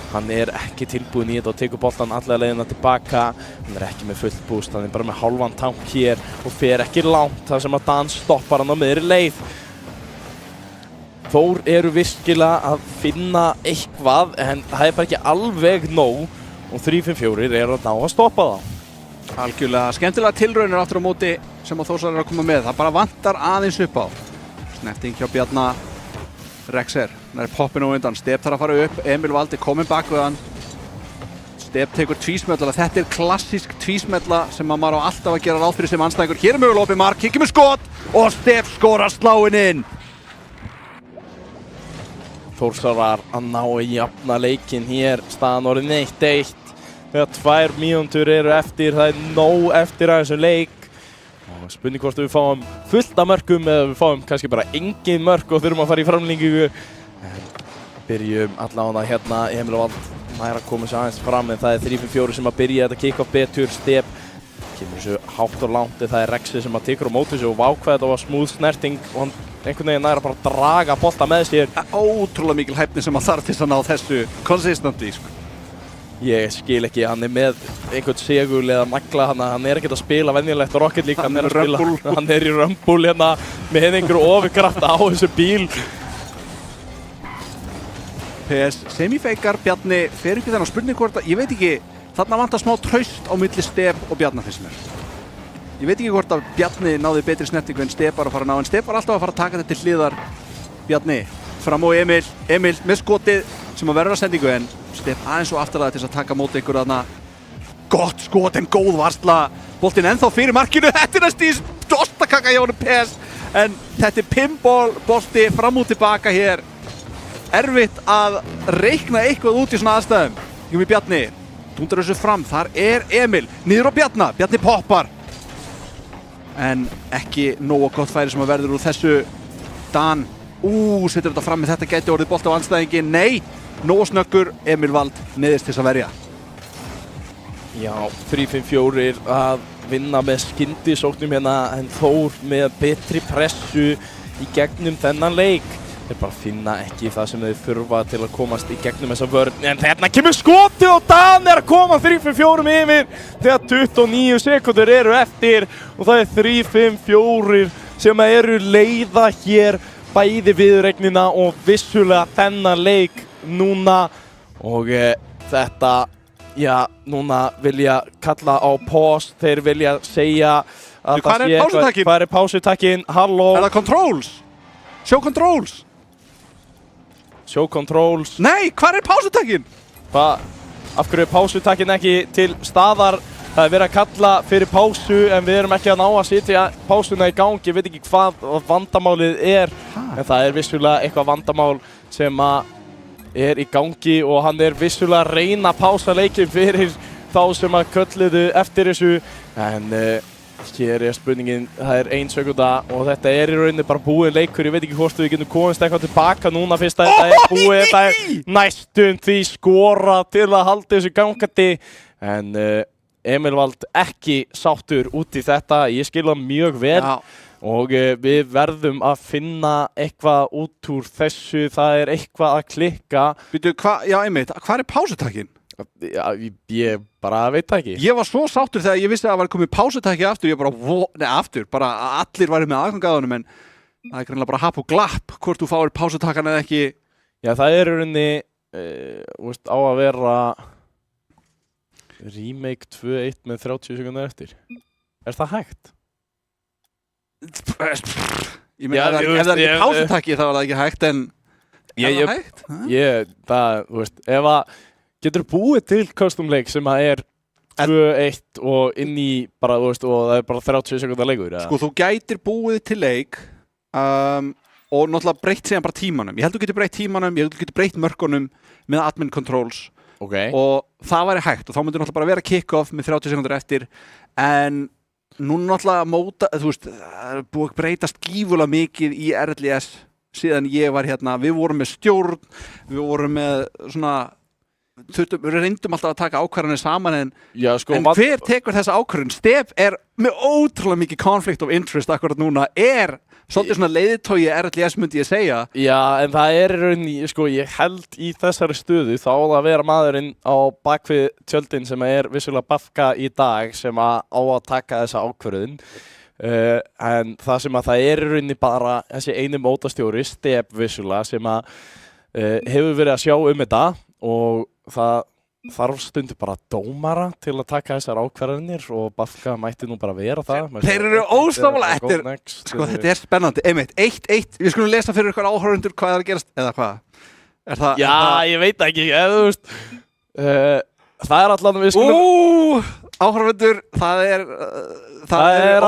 hann er ekki tilbúinn í þetta og tekur boltan allega leiðina tilbaka. Hann er ekki með fullt boost, hann er bara með hálfan tank hér og fer ekki langt þar sem að Dan stoppar hann á miðri leið. Þór eru virkilega að finna eitthvað, en það er bara ekki alveg nóg og 3-5-4 eru að ná að stoppa það.
Algjörlega skemmtilega tilraunir aftur á móti sem að Þórsarar eru að koma með. Það bara vantar aðeins upp á. Snerting hjá Bjarna. Rexer, hann er poppin á undan. Step þarf að fara upp. Emil Valdi kominn bak við hann. Step tekur tvísmella. Þetta er klassísk tvísmella sem maður á alltaf að gera ráð fyrir sem andstæðingur. Hér er mögulega opið mark, kikið með skot og Step skorar sláinn inn.
Þórsarar að ná að jafna leikinn hér. Staðan orðin 1-1. Þegar 2 mínútur eru eftir, það er nóg eftir að þessum leik. Og spurning hvort við fáum fullt af mörkum eða við fáum kannski bara engin mörk og þurfum að fara í framlengingu. Byrjum allavega hérna, Emil og Vald nær að koma sér aðeins fram, en það er 3-5-4 sem að byrja þetta kick-off betur. Step kemur þessu hátt og langt, það er Rexi sem að tekur á móti þessu og vákvæða þetta var smúð snerting og hann einhvern veginn nær að bara draga bolta með sér.
Ótrúlega mikil hæfni sem að þarf til að ná þessu konsistently, sko.
Ég skil ekki, hann er með einhvern segul eða nagla, hann er ekkert að spila venjulegt Rocket League, hann er í Rumble hérna með einhverju ofurkrafta á þessu bíl.
PS semifeikar, Bjarni fer ekki þennan spurning hvort að, ég veit ekki, þarna vantar smá traust á milli Step og Bjarna fyrst mér. Ég veit ekki hvort að Bjarni náði betri snertingu en Step var að fara að ná, en Step var alltaf að fara að taka þetta til hliðar. Bjarni fram á Emil með skotið sem að verður að sendingu, en Stef aðeins og aftalega til þess að taka móti ykkur þarna. Gott skot en góð varsla. Boltinn ennþá fyrir markinu. Þetta er næstis dostakaka hjá honum PS. En þetta er pinball bolti fram og tilbaka hér. Erfitt að reikna eitthvað út í svona aðstæðum. Júmi Bjarni dundar þessu fram. Þar er Emil. Niður á Bjarna. Bjarni poppar. En ekki nógu gott færi sem að verður úr þessu. Dan. Setur þetta fram með þetta gæti orðið bolt á andstæðingin. Nei. Nógu snöggur. Emil Vald neyðist til að verja.
Já, 3-5-4 að vinna með skyndisóknum hérna en Þór með betri pressu í gegnum þennan leik. Þeir bara finna ekki það sem þeir þurfa til að komast í gegnum þessa vörn. En þarna kemur skotið og Dan er að koma 3-5-4 yfir þegar 29 sekundur eru eftir og það er 3-5-4 sem eru leiða hér bæði viðuregnina og vissulega þennan leik núna og þetta já, núna vilja kalla á pause, þeir vilja segja að
Hvað er pásutakkin?
Hvað er pásutakkin? Halló?
Er það controls? Show controls?
Show controls?
Nei, hvað er pásutakkin?
Hvað? Af hverju er pásutakkin ekki til staðar? Það er verið að kalla fyrir pásu en við erum ekki að ná að setja pásuna í gang. Ég veit ekki hvað vandamálið er en það er vissulega eitthvað vandamál sem að er í gangi og hann er vissulega að reyna að pása leikinn fyrir þá sem að kölluðu eftir þessu en hér er spurningin, það er 1 sekúnda og þetta er í rauninni bara búinn leikur, ég veit ekki hvort við getum komist eitthvað tilbaka núna fyrst að þetta er búið, þetta er næstum því skora til að halda þessu gangandi en Emil Vald ekki sáttur út í þetta, ég skil það mjög vel. Já. Og við verðum að finna eitthvað út úr þessu, það er eitthvað að klikka.
Býtu, já einmitt, hvað er pásutakkin?
Já, ég bara veit það ekki.
Ég var svo sáttur þegar ég vissi að það var komið pásutakki aftur, ég bara allir væri með aðgang að honum en það er greinlega bara hap og glapp hvort þú fáir pásutakkan eða ekki.
Já, það er í rauninni, á að vera remake 2.1 með 30 sekúndur eftir. Er það hægt?
Ég meina, ef það er ekki pásutakki þá er það ekki hægt en er það hægt?
Ef að getur búið til custom leik sem að er 2-1 og inn í bara, og það er bara 30 sekúndar leikur.
Sko, þú gætir búið til leik og náttúrulega breytt síðan bara tímanum. Ég held þú getur breytt tímanum, ég held þú getur breytt mörkunum með admin controls og það væri hægt og þá myndir náttúrulega bara vera kick-off með 30 sekúndur eftir en núna náttúrulega móta, þú veist, það er búið að breytast gífulega mikið í RLS síðan ég var hérna, við vorum með stjórn, við vorum með svona, við reyndum alltaf að taka ákvarðanir saman en hver tekur þessa ákvarðun? Stef er með ótrúlega mikið conflict of interest akkurat núna, svolítið svona leiðtogi RLS myndi ég segja. Já,
en það er í rauninni, sko, ég held í þessari stöðu þá á það að vera maðurinn á bakvið tjöldin sem er vissulega Bafka í dag sem á að taka þessa ákvörðun. En það sem að það er í rauninni bara þessi eini mótastjóri, Stef vissulega, sem að hefur verið að sjá þetta og það þarf stundu bara dómara til að taka þessar ákvarðanir og Bafka mætti nú bara vera það.
Þeir eru óstaflega eftir, sko þetta er spennandi, einmitt, 1-1, við skulum lesa fyrir ykkur áhorfundur hvað er að gerast, eða hvað?
Já, ég veit ekki, eða þú veist, það er allan við skulum...
Áhorfundur, það er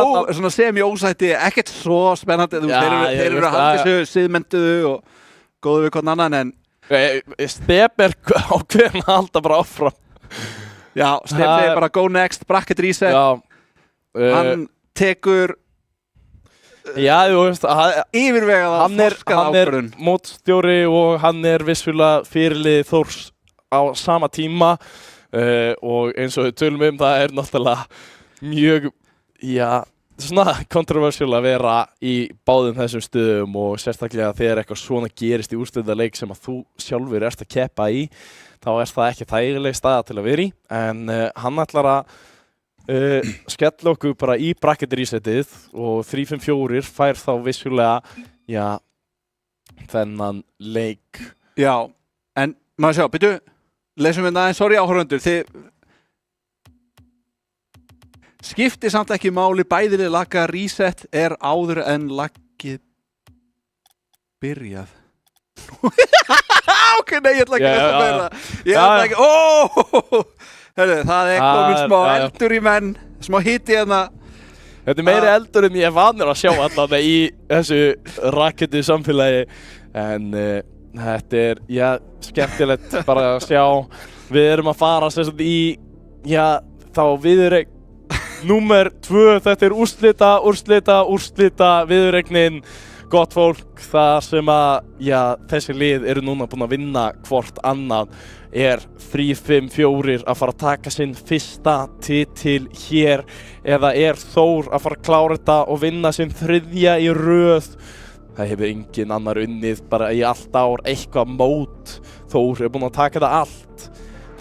svona semi-ósætti, ekkert svo spennandi, þeir eru að halda þessu siðmentuðu og góðu við hvern annan en
Stef er ákveðin að halda bara áfram.
Já, Stef segir bara go next, bracket reset. Hann tekur yfirvegaða forskað ákvörðun.
Hann er mótstjóri og hann er vissulega fyrirliði Þórs á sama tíma og eins og við tölum það er náttúrulega mjög, svona kontroversial að vera í báðum þessum stöðum og sérstaklega þegar eitthvað svona gerist í úrslitaleik sem að þú sjálfur ert að keppa í þá er það ekki þægileg staða til að vera í en hann ætlar að skella okkur bara í bracket resetið og 3-5-4 fær þá vissulega þennan leik.
Já, en maður sjá, byrju, lesum við það, sorry áhorfundur, þið skipti samt ekki máli bæðileg lagga reset er áður en laggið byrjað. Ok, nei, ég ætla ekki að
Já,
meira. Ég ætla ekki, Herðu, það er komin smá
já.
eldur í menn, smá hiti hérna.
Þetta er meiri eldur en ég er vanur að sjá allan í þessu rakettu samfélagi. En þetta er, já, skemmtilegt bara að sjá. Við erum að fara sem sagt í, já, þá viðureign númer 2. Þetta er úrslita viðureignin. Gott fólk, það sem að, já, þessi lið eru núna búin að vinna hvort annað er 3-5-4 að fara að taka sinn fyrsta titil hér eða er Þór að fara að klára þetta og vinna sinn 3. í röð. Það hefur engin annar unnið bara í allt ár eitthvað mót. Þór er búin að taka þetta allt.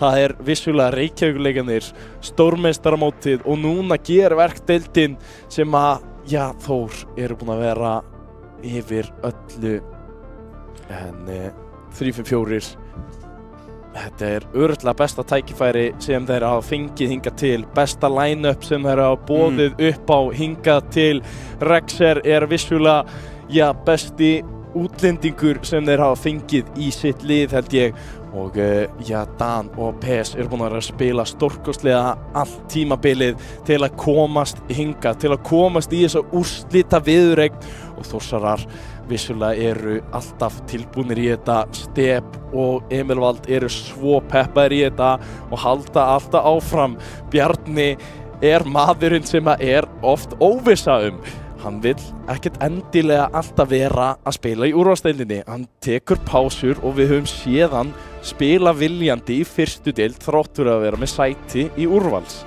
Það er vissulega Reykjavíkurleikarnir, stórmeistaramótið og núna gerverkdeildin sem að, já, Þór eru búin að vera yfir öllu. En 3-5-4, þetta er örugglega besta tækifæri sem þeir hafa fengið hingað til. Besta line-up sem þeir hafa boðið upp á hingað til. Rexer er vissulega, já, besti útlendingur sem þeir hafa fengið í sitt lið held ég. Og já, Dan og PES eru búin að vera að spila stórkostlega allt tímabilið til að komast hingað, til að komast í þessa úrslita viðureign. Og Þórsarar vissulega eru alltaf tilbúnir í þetta. Step og Emil Vald eru svo peppaðir í þetta og halda alltaf áfram. Bjarni er maðurinn sem er oft óvissa Hann vill ekkert endilega alltaf vera að spila í úrvalsdeildinni. Hann tekur pásur og við höfum séð hann spila viljandi í fyrstu deild þráttur að vera með sæti í úrvals.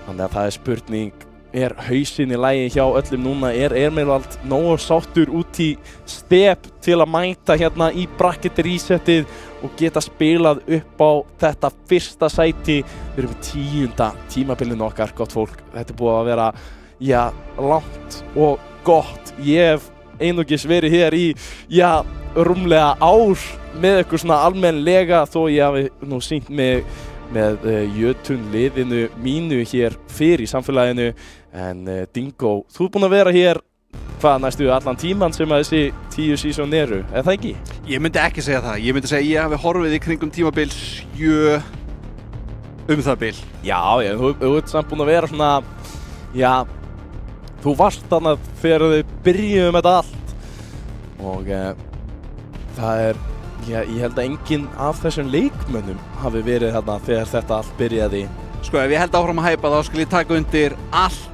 Þannig að það er spurning, er hausinn í lagi hjá öllum núna? Er Emil Vald nógu sáttur út í step til að mæta hérna í bracket resetið og geta spilað upp á þetta fyrsta sæti? Við erum í 10. tímabilinu okkar, gott fólk. Þetta er búið að vera, já, langt og gott. Ég hef einungis verið hér í, já, rúmlega ár með eitthvað svona almennlega þó ég hafi nú sýnt mig með Jötun liðinu mínu hér fyrir í samfélaginu. En Dingo, þú ert búinn að vera hér hvað næstu allan tíman sem að þessi 10 sísón eru, eða það ekki?
Ég myndi ekki segja það. Ég myndi segja að ég hafi horfið í kringum tímabil 7 það bil.
Já, þú ert samt búinn að vera svona, já, þú varst þarna þegar þið byrjuðum þetta allt. Og það er, já, ég held að enginn af þessum leikmönnum hafi verið þarna þegar þetta allt byrjaði.
Sko, ef ég held áfram að hæpa þá skal ég taka undir allt.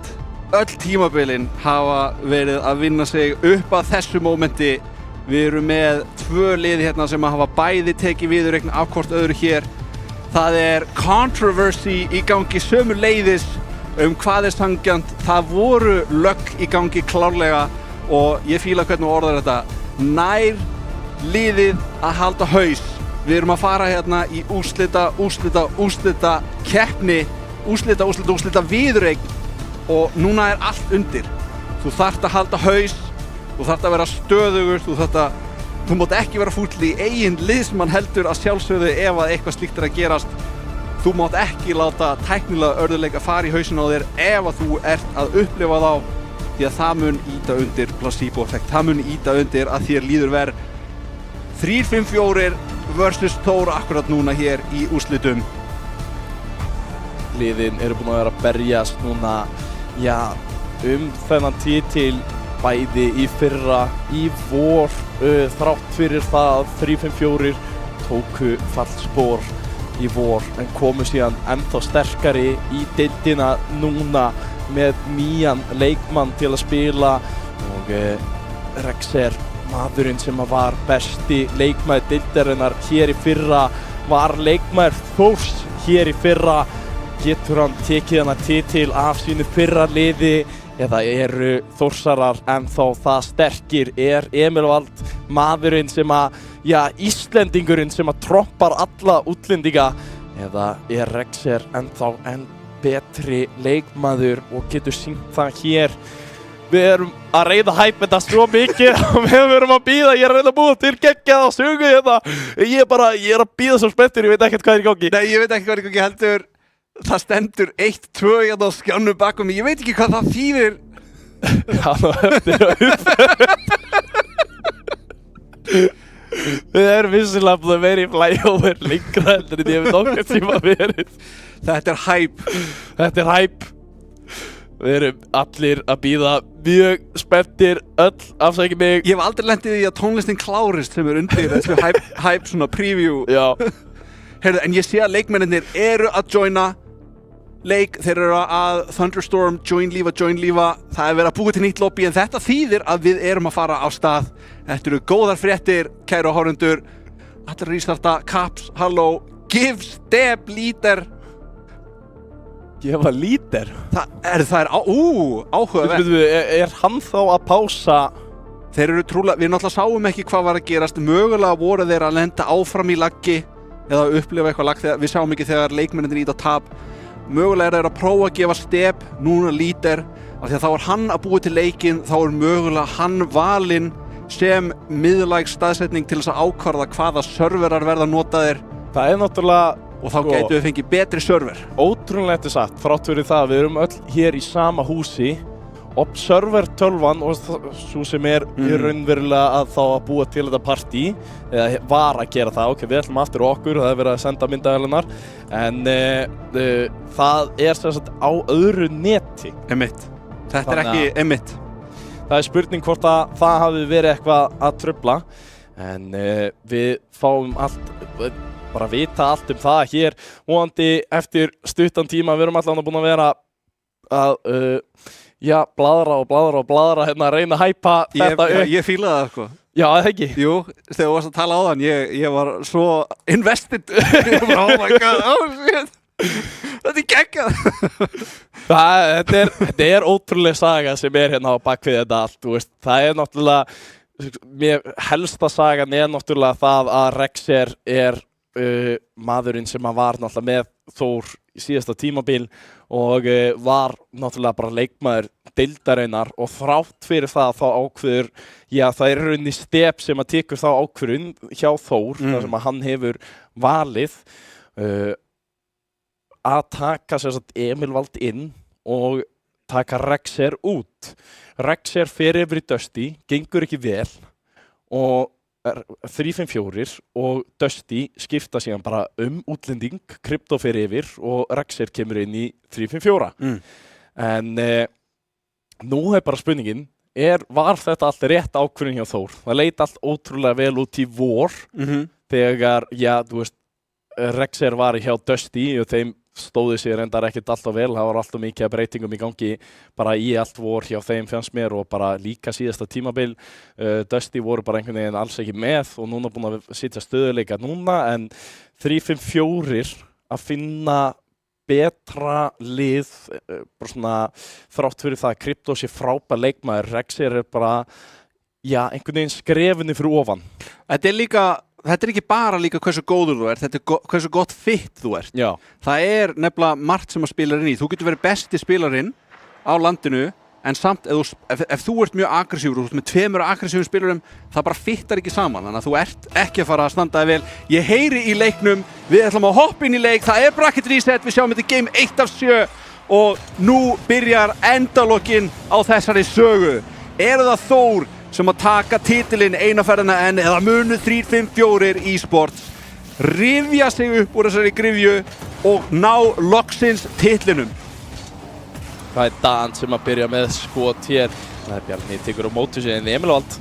Öll tímabilin hafa verið að vinna sig upp að þessu mómenti. Við erum með 2 liði hérna sem hafa bæði tekið viðureign af hvort öðru hér. Það er controversy í gangi sömuleiðis hvað er sanngjarnt. Það voru lögg í gangi klárlega og ég fíla hvernig þú orðar þetta. Nær liðið að halda haus. Við erum að fara hérna í úrslita keppni, úrslita viðureign og núna er allt undir. Þú þarft að halda haus, þú þarft að vera stöðugur, þú mátt ekki vera fúll í eigin liðsmann heldur að sjálfsögðu ef að eitthvað slíkt er að gerast. Þú mátt ekki láta tæknilega örðuleika fara í hausinn á þér ef að þú ert að upplifa þá, því að það mun ýta undir placebo-effekt. Það mun ýta undir að þér líður verð. 3-5-4 versus Þór akkurat núna hér í úrslitum.
Liðin eru búin að vera að berjast núna, já, þennan titil bæði í fyrra, í vor, þrátt fyrir það að 3-5-4 tóku fallspor í vor en komu síðan ennþá sterkari í deildina núna með nýjan leikmann til að spila og Rexer, maðurinn sem var besti leikmaður deildarinnar hér í fyrra, var leikmaður Þórs hér í fyrra. Getur hann tekið hana titil af sínu fyrra liði eða eru Þórsarar ennþá það sterkir? Er Emil Vald maðurinn sem að, já, Íslendingurinn sem að trompar alla útlendinga eða er Rexer ennþá enn betri leikmaður og getur sýnt það hér? Við erum að reyna að hæpa þetta svo mikið og við erum að bíða, ég er að reyna að búa til geggjaða sögu hérna. Ég er að bíða svo spenntur, ég veit ekkert hvað er í gangi.
Nei, ég veit ekki hvað er í gangi heldur. Það stendur 1-2 hérna á skjánum bakom mig, ég veit ekki hvað það þýðir.
Já, nú eftir að Við erum vissulega búin að vera í flyover lengra heldur en ég hef nokkuð tíma verið.
Þetta er hype.
Þetta er hype. Við erum allir að bíða mjög spenntir, öll, afsækja mig.
Ég hef aldrei lendið í að tónlistin klárist sem undir þessu hype svona preview.
Já.
Heyrðu, en ég sé að leikmennir eru að joina leik, þeir eru að Thunderstorm, join lífa, það er verið að búið til nýtt lobby en þetta þýðir að við erum að fara á stað. Þetta eru góðar fréttir, kæru áhorfendur. Allir að rístarta, Caps, halló, give step líder.
Gefa líder?
Það er áhugavert.
Er hann þá að pása?
Þeir eru trúlega, við náttúrulega sáum ekki hvað var að gerast, mögulega voru þeir að lenda áfram í laggi eða upplifa eitthvað lag, við sáum ekki þegar leikmennir ít á tap. Mögulega er þeir að prófa að gefa step, núna líder, af því að þá er hann að búa til leikinn, þá er mögulega hann valinn sem miðlæg staðsetning til þess að ákvarða hvaða serverar verða notaðir.
Það er náttúrulega...
Og þá gætu við fengið betri server.
Ótrúlega þetta satt, þrátt fyrir það, við erum öll hér í sama húsi. Observer 12 og svo sem er raunverulega að þá að búa til þetta partí, eða var að gera það, ok, við ætlum aftur okkur, það er verið að senda myndavélarnar, en það er sem sagt á öðru neti.
Einmitt. Þetta er ekki einmitt.
Það er spurning hvort að það hafi verið eitthvað að trufla, en við fáum bara vita allt það hér, vonandi eftir stuttan tíma. Við erum allavega búin að vera að bladra hérna að reyna að hæpa þetta upp.
Ég fílaði það sko.
Já, eða ekki? Jú,
þegar þú varst að tala á þann, ég var svo invested. Ég var oh my god, oh shit. Þetta er geggjað.
Þetta er ótrúleg saga sem er hérna á bakvið þetta allt, þú veist. Það er náttúrulega, helsta sagan er náttúrulega það að Rexer er maðurinn sem hann var náttúrulega með Þór í síðasta tímabil og var náttúrulega bara leikmaður deildarinnar og þrátt fyrir það þá ákveður, það er rauninni step sem að tekur þá ákvörðun hjá Þór, þar sem að hann hefur valið að taka sem sagt Emil Vald inn og taka Rexer út. Rexer fer yfir í Dusty, gengur ekki vel og 3-5-4 og Dusty skipta síðan bara útlending, Krypto fer yfir og Rexer kemur inn í 3-5-4. En nú er bara spurningin, var þetta allt rétt ákvörðun hjá Þór? Það leit allt ótrúlega vel út í vor þegar, þú veist, Rexer var hjá Dusty og þeim stóði sér reyndar ekkert alltaf vel, það var alltaf mikið breytingum í gangi bara í allt vor hjá þeim fannst mér og bara líka síðasta tímabil. Dusty voru bara einhvern veginn alls ekki með og núna búin að sitja stöðuleika núna, en 3-5-4 að finna betra lið, bara svona þrátt fyrir það að Krypto sé frábær leikmaður, Rexer er bara einhvern veginn skrefinu fyrir ofan.
Þetta er ekki bara líka hversu góður þú ert, þetta er hversu gott fit þú ert.
Já. Það
er nefnilega margt sem að spilarinn í. Þú getur verið besti spilarinn á landinu, en samt ef þú ert mjög aggressífur, þú ert með 2 aggressífum spilarum, það bara fittar ekki saman, þannig að þú ert ekki að fara að standa þig vel. Ég heyri í leiknum, við ætlum að hoppa inn í leik, það er bracket reset, við sjáum þetta game 1 af 7 og nú byrjar endalokkin á þessari sögu. Er það Þór sem að taka titilinn eina ferðina enn eða munu 3-5-4 e-sports rifja sig upp úr þessari gryfju og ná loksins titlinum?
Það er Dan sem að byrja með skot hér. Það er Bjarni tekur á móti sig en Emil Vald,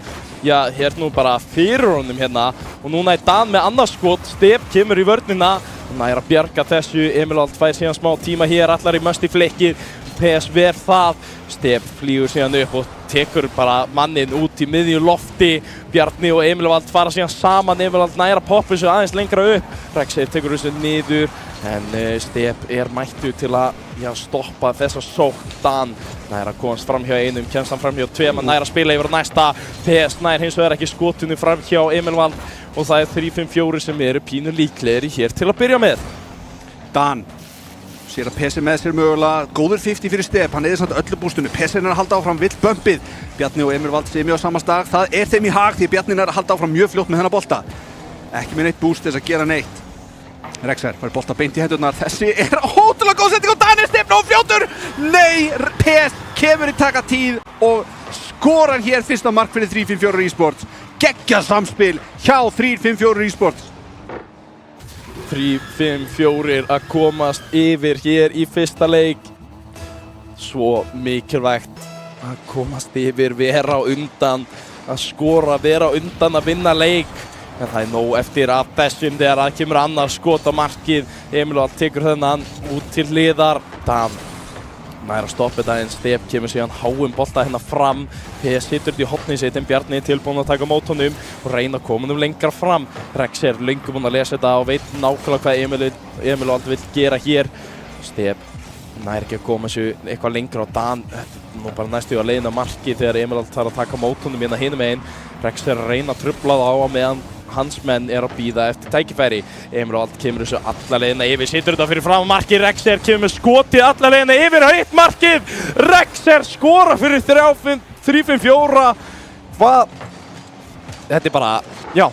hér nú bara fyrir honum hérna og núna er Dan með annars skot, Step kemur í vörnina, hann er að bjarga þessu, Emil Vald fær síðan smá tíma hér, allar í mösti flekkir, PS ver það, Step flýgur síðan upp og tekur bara mannin út í miðju lofti. Bjarni og Emil Vald fara síðan saman, Emil Vald næra poppu sig aðeins lengra upp. Rexer tekur þessu niður, en Step er mættu til að stoppa þessa sókn. Dan næra komast fram hjá einum, kemst hann fram hjá tveim, næra spila yfir næsta. PS nær hins vegar ekki skotinu fram hjá Emil Vald og það er 3-5-4 sem eru pínu líklegri hér til að byrja með.
Dan sér að PC með sér mögulega, góður 50 fyrir Step, hann eðir samt öllu bústunni, PC er að halda áfram, vill bumpið. Bjarni og Emil Vald semi á samastag, það er þeim í hag því Bjarni er að halda áfram mjög fljótt með þennan bolta. Ekki með neitt búst þess að gera neitt. Rexer fær bolta beint í hendurnar, þessi er ótrúlega góð setting og Dan er Step nóg fljótur! Nei, PS kemur í taka tíð og skorar hér fyrsta mark fyrir 3-5-4 e-sports. geggjað samspil hjá 354 eSports.
3-5-4 að komast yfir hér í fyrsta leik. Svo mikilvægt að komast yfir, vera á undan, að skora, vera á undan að vinna leik. En það er nóg eftir af þessum þegar að kemur annar skot á markið. Emilvald tekur þennan út til hliðar. Dan nær að stoppa þetta en Stef kemur síðan háum bolta hérna fram. PS situr í hotni sitt en Bjarni tilbúinn að taka mót honum og reyna að koma honum lengra fram. Rex er löngu búinn að lesa þetta og veit nákvæmlega hvað Emilvald vill gera hér. Stef nær ekki að koma þessu eitthvað lengra á Dan. Nú bara næstu að leiðina marki þegar Emilvald þarf að taka mót honum hérna hinum megin. Rex er að reyna að trufla það á meðan hans menn er að bíða eftir tækifæri. Emilvald kemur þessu alla leiðina yfir, situr þetta fyrir fram markið. Rexer kemur með skotið alla leiðina yfir og hitt markið. Rexer skora fyrir 3-5-4. Hvað? Þetta er bara, já.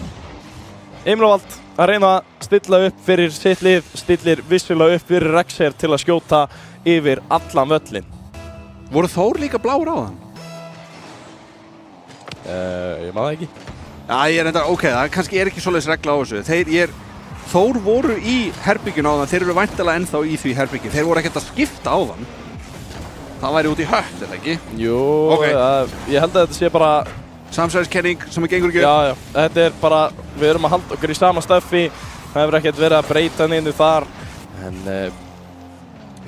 Emilvald að reyna að stilla upp fyrir sitt lið, stillir vissulega upp fyrir Rexer til að skjóta yfir allan völlin.
Voru Þór líka bláir á þann?
Ég maður það ekki.
Já, ég er enda, ok, það kannski er ekki svoleiðis regla á þessu. Þór voru í herbygginu á þann, þeir eru væntanlega ennþá í því herbyggi. Þeir voru ekkert að skipta á þann. Það væri út í hött, eða ekki?
Jú,
okay.
Ég held að þetta sé bara
samsæðiskenning sem gengur ekki upp.
Já, þetta er bara, við erum að halda okkur í sama stöffi. Það hefur ekkert verið að breyta neinu þar. En,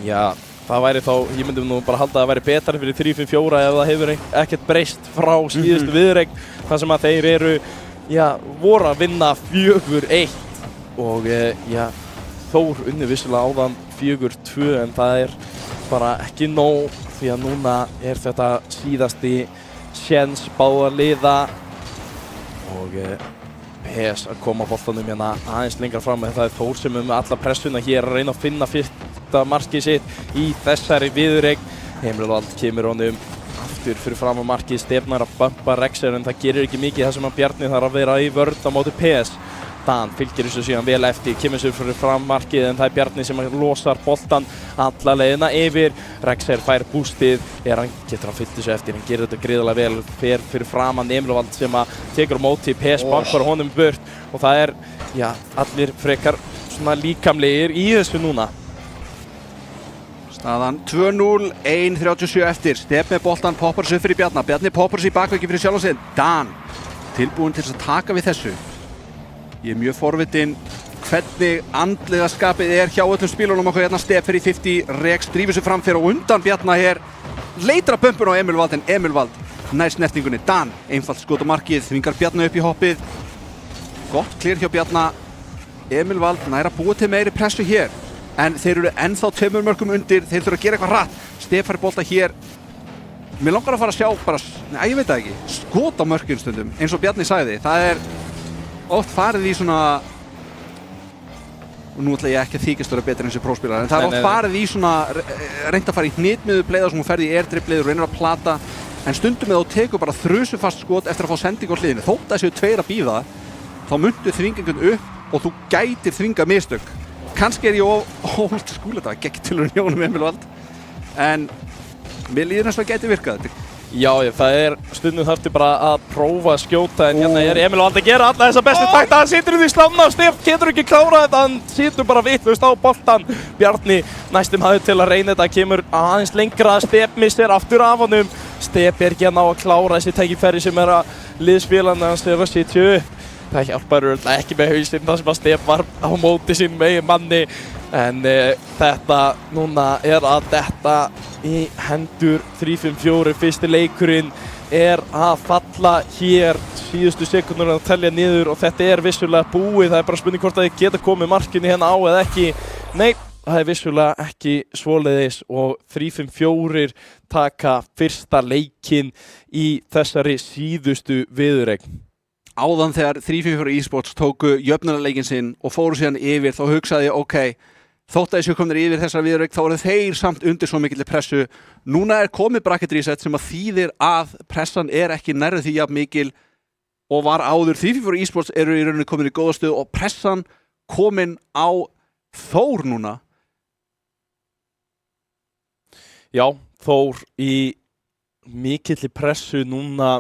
já, það væri þá, ég myndi nú bara halda að það væri betra fyrir 3-5-4 ef það hefur ekkert breyst frá síðustu viðureign. Þar sem að þeir eru, já, voru að vinna 4-1 og, já, Þór unni vissulega áðan 4-2 en það er bara ekki nóg því að núna er þetta síðasti séns báðar liða og PS að koma boltanum hérna aðeins lengra fram en það er Þór sem með alla pressuna hér að reyna að finna fyrsta markið sitt í þessari viðureign. Emilvald kemur honum aftur fyrir fram á markið, stefnar að bumpa Rexer en það gerir ekki mikið þar sem að Bjarni þarf að vera í vörn á móti PS. Dan fylgir þessu síðan vel eftir, kemur sér fyrir fram markið en það er Bjarni sem losar boltan alla leiðina yfir. Rexer fær bústið, getur hann fyllt þessu eftir, hann gerir þetta gríðarlega vel, fer fyrir framan Emilvald sem að tekur á móti, PS bankar honum burt og það er, já, allir frekar svona líkamlegir í þessu núna.
Staðan 2-0, 1:37 eftir. Stef með boltan, poppar sig upp fyrir Bjarna. Bjarni poppar sig í bakveggi fyrir sjálf og sig. Dan tilbúinn til að taka við þessu. Ég er mjög forvitinn hvernig andlega skapið er hjá öllum spílunum okkur hérna. Stef fyrir 50, Rex drífur sig fram fyrir og undan Bjarna hér. Leitra bumpun á Emilvald en Emilvald nær snertingunni. Dan einfalt skot á markið, þvingar Bjarna upp í hoppið. Gott clear hjá Bjarna. Emilvald nær að búa til meiri pressu hér. En þeir eru ennþá 2 mörkum undir, þeir þurfa að gera eitthvað hratt. Stef fær bolta hér. Mér langar að fara að sjá bara, nei ég veit það ekki, skot á mörkin stundum, eins og Bjarni sagði. Það er oft farið í svona, og nú ætla ég ekki að þykjast vera betur eins og próspilar, en það er oft farið í svona, reynt að fara í hnitmiðu bleiða sem hún ferði í airdrip-leið og reynir að plata. En stundum með þú tekur bara þrusufast skot eftir að fá sending á hliðinu. Þótt að séu 2 að bíða, þá myndu þvingingun upp og þú gætir þvinga mistök. Kannski er ég old school þetta, gegn tilurinn Jónum Emilvald, en mér líður næst að gæti virkað.
Já, það er stundum þarftu bara að prófa að skjóta en hérna er Emilvald að gera alla þessa bestu takta. Hann situr í slána og Stef getur ekki klárað þetta, hann situr bara vitlaust á boltan. Bjarni næstum hafði til að reyna þetta, kemur aðeins lengra, Stef missir aftur af honum. Stef er ekki að ná að klára þessi tækifæri sem er að liðspilana hans er að sitja upp. Það hjálpar ekki með hausinn þar sem að Stef var á móti sín megin manni en þetta núna er að detta í hendur 3-5-4. Fyrsti leikurinn er að falla hér, síðustu sekúndur að telja niður og þetta er vissulega búið. Það er bara spurning hvort að þið geta komið markinu hérna á eða ekki. Nei, það er vissulega ekki svoleiðis og 3-5-4 taka fyrsta leikinn í þessari síðustu viðureign.
Áðan þegar 354 eSports tóku jöfnunarleikinn sinn og fóru síðan yfir þá hugsaði ég, ok, þótt að þessu komnir yfir þessar viðureign þá eru þeir samt undir svo mikilli pressu. Núna er komið bracket reset sem að þýðir að pressan er ekki nærri því jafn mikil og var áður. 354 eSports eru í rauninni komin í góða stöðu og pressan komin á Þór núna.
Já, Þór í mikilli pressu núna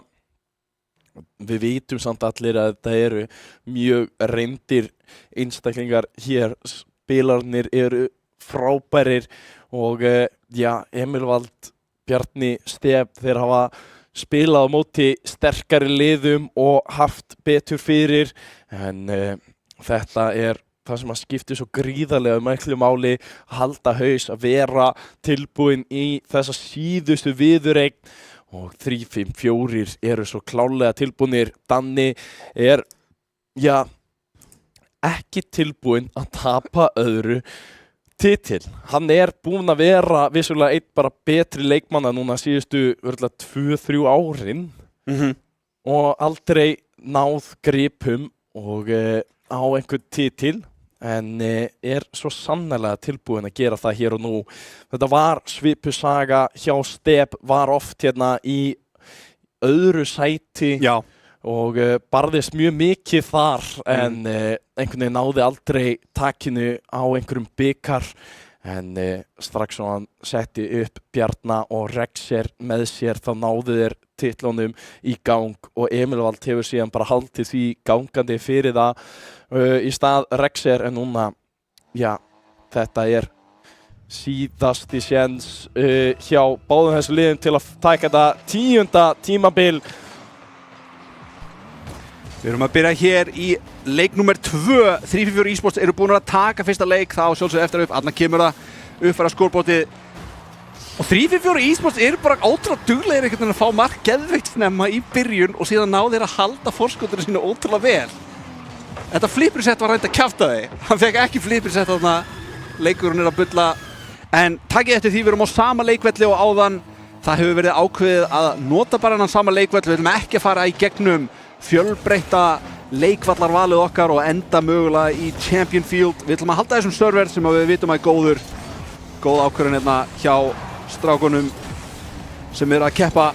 við vitum samt allir að þetta eru mjög reyndir einstaklingar hér, spilarnir eru frábærir og Emil Vald, Bjarni, Stef, þeir hafa spilað á móti sterkari liðum og haft betur fyrir en þetta er það sem að skipti svo gríðarlega miklu máli að halda haus, að vera tilbúin í þessa síðustu viðureign og 3-5-4 eru svo klárlega tilbúinir. Danni er, ekki tilbúin að tapa öðru titil. Hann er búinn að vera vissulega einn bara betri leikmanna núna síðustu 2-3 árin og aldrei náð gripum og á einhvern titil en er svo sannarlega tilbúin að gera það hér og nú. Þetta var svipuð saga hjá Step, var oft hérna í öðru sæti og barðist mjög mikið þar en einhvern veginn náði aldrei takinu á einhverjum bikar en strax og hann setti upp Bjarna og Rexer með sér þá náðu þeir titlunum í gang og Emil Vald hefur síðan bara haldið því gangandi fyrir það í stað Rexer en núna, þetta er síðasti séns hjá báðum þessu liðum til að taka þetta 10. tímabil.
Við erum að byrja hér í leik nummer 2. 3-4 eSports eru búin að taka fyrsta leik, þá sjálfsögðu eftir upp, þarna kemur það uppfæra skórbótið. Og 3-4 eSports eru bara ótrúlega duglegir einhvern veginn að fá mark geðveikt snemma í byrjun og síðan ná þeir að halda forskotinu sínu ótrúlega vel. Þetta flippersett var reynd að kjafta þig. Hann fekk ekki flippersett þarna, leikurinn að bulla. En takið eftir því við erum á sama leikvelli og áðan. Það hefur verið ákveðið að nota bara þennan sama leikvell. Við viljum ekki að fara í gegnum fjölbreytta leikvallarvalið okkar og enda mögulega í Champion Field. Við ætlum að halda þessum server sem við vitum að er góð ákvörðun hérna hjá strákunum sem eru að keppa.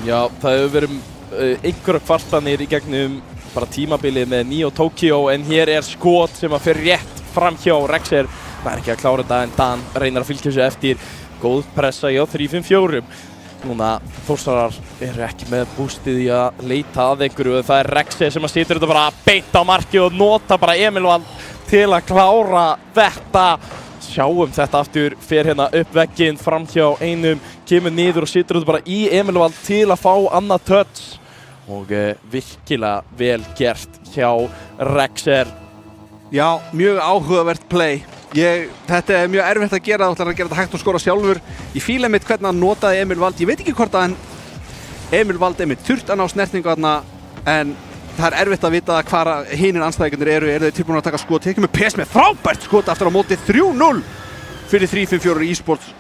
Já, það hefur verið einhverja kvartanir í gegnum bara tímabilið með Neo Tokyo en hér er skot sem að fer rétt fram hjá Rexer. Það er ekki að klára þetta en Dan reynar að fylgja sig eftir. Góð pressa hjá 3-5-4. Núna Þórsarar eru ekki með bústið í að leita að einhverju og það er Rexer sem að situr þetta bara beint á markið og nota bara Emil Vald til að klára þetta. Sjáum þetta aftur, fer hérna upp vegginn fram hjá einum, kemur niður og situr þetta bara í Emil Vald til að fá annað touch og virkilega vel gert hjá Rexer.
Já, mjög áhugavert play. Þetta er mjög erfitt að gera, þú ætlar að gera þetta hægt og skora sjálfur. Ég fíla mitt hvernig hann notaði Emil Vald. Ég veit ekki hvort að Emil Vald þurft að ná snertingu þarna en það er erfitt að vita hvar hinir anstæðingarnir eru þeir tilbúin að taka skot. Tekjum með PS með frábært skot aftur á móti 3-0 fyrir 3-5-4 eSports.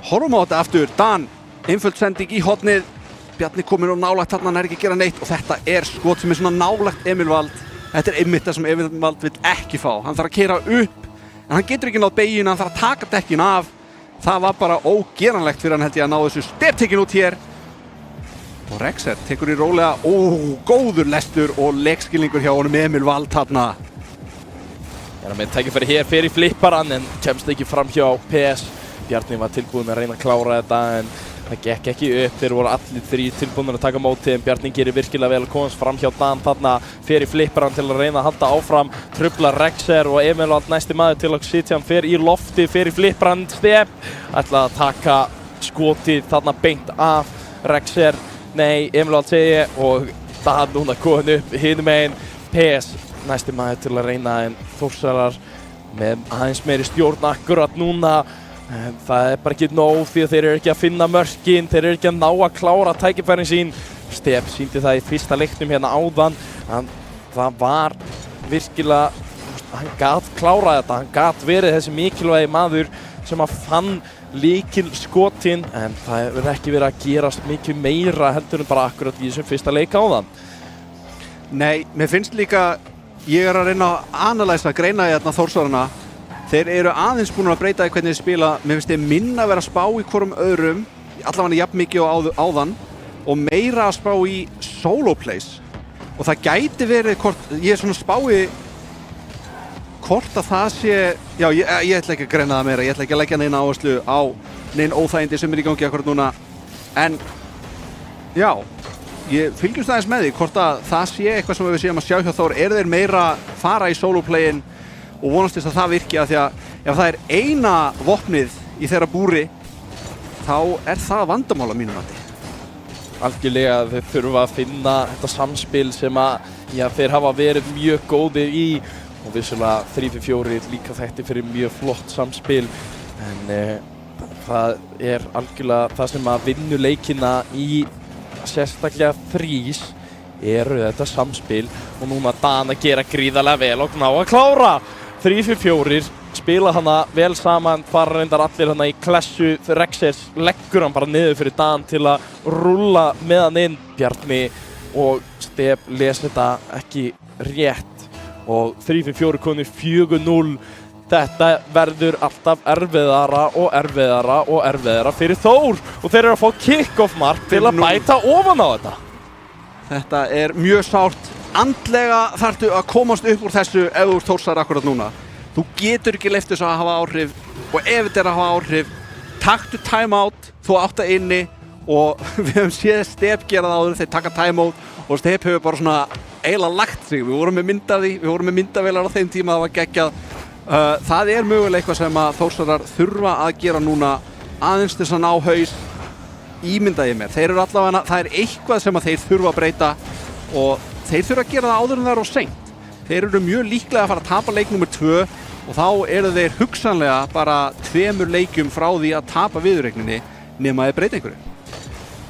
Horfum á þetta aftur. Dan, einföld sending í hornið. Bjarni kominn og nálægt þarna, hann er ekki að gera neitt og þetta er skot sem er svona nálægt Emil Vald. Þetta er einmitt það sem Emil Vald vill ekki fá. Hann þarf að keyra upp en hann getur ekki náð beyginu, hann þarf að taka dekkin af. Það var bara ógeranlegt fyrir hann held ég að ná þessu steftekinn út hér. Og Rexer tekur í rólega, góður lestur og leikskilningur hjá honum Emil Vald þarna.
Er hann með tækifæri hér fyrir flipparan en kemst ekki fram hjá PS. Bjarni var tilbúin að reyna að klára þetta en það gekk ekki upp. Þeir voru allir þrír tilbúinir að taka móti en Bjarni gerir virkilega vel að komast fram hjá Dan þarna fyrir flipparan til að reyna að halda áfram. Trufla Rexer og Emil Vald næsti maður til að sitja hann fyrir í lofti fyrir flipparan. Step ætlaði að taka skotið þarna beint af Rexer. Nei, Emil Vald segi ég og Dan núna komin upp hinum megin. PS næsti maður til að reyna en Þórsarar með aðeins meiri stjórn akkurat núna. En það er bara ekki nóg því að þeir eru ekki að finna mörkin, þeir eru ekki að ná að klára tækifærin sín. Stef sýndi það í fyrsta leiknum hérna áðan. Það var virkilega, hann gat klárað þetta, hann gat verið þessi mikilvægi maður sem að fann lykilskotin en það hefur ekki verið að gerast mikið meira heldur en bara akkurat í þessum fyrsta leik áðan.
Nei, mér finnst líka, ég er að reyna að analysa, greina í þarna Þórsarana. Þeir eru aðeins búin að breyta í hvernig þeir spila. Mér finnst þeir minna að vera að spá í hvorum öðrum, allavega jafn mikið og áðan, og meira að spá í solo plays. Og það gæti verið hvort, ég er svona spái hvort að það sé, já ég ætla ekki að greina það meira, ég ætla ekki að leggja neina áherslu á neina óþægindi sem er í gangi akkurat núna. En já, ég fylgjumst aðeins með því hvort að það sé eitthvað sem við séum að sjá hjá Þór. Eru þeir meira fara í soloplayin og vonast þess að það virki, af því að ef það er eina vopnið í þeirra búri þá er það vandamál að mínum mati.
Algjörlega, þeir þurfa að finna þetta samspil sem að þeir hafa verið mjög góðir í og vissulega 3-4 líka þekktir fyrir mjög flott samspil, en það er algjörlega það sem að vinnu leikina í sérstaklega þrís eru þetta samspil og núna Dan að gera gríðarlega vel og ná að klára 3-4 spila hana vel saman, fara reyndar allir hana í klessu, Rexer leggur hann bara niður fyrir Dan til að rúlla með hann inn. Bjarni og Stef lesa þetta ekki rétt og 3-4 konur 4-0. Þetta verður alltaf erfiðara og erfiðara og erfiðara fyrir Þór og þeir eru að fá kick-off mark til að bæta ofan á þetta.
Þetta er mjög sárt. Andlega þarftu að komast upp úr þessu ef þú Þórsar akkurat núna. Þú getur ekki leyft þessu að hafa áhrif og ef þetta er að hafa áhrif, taktu timeout, þú átt að inni og við höfum séð Stef gera það áður, þeir taka timeout og Stef hefur bara svona eiginlega lagt sig. Við vorum með myndaði, við vorum með myndavélar á þeim tíma, það var geggjað. Það er mögulega eitthvað sem að Þórsarar þurfa að gera núna aðeins til að ná haus, ímynda ég mér. Þeir eru allavega, það er eitthvað sem að þeir þurfa að breyta og þeir þurfa að gera það áður en það er of seint. Þeir eru mjög líklega að fara að tapa leik nummer 2 og þá eru þeir hugsanlega bara 2 leikjum frá því að tapa viðureigninni nema þeir breyta einhverju.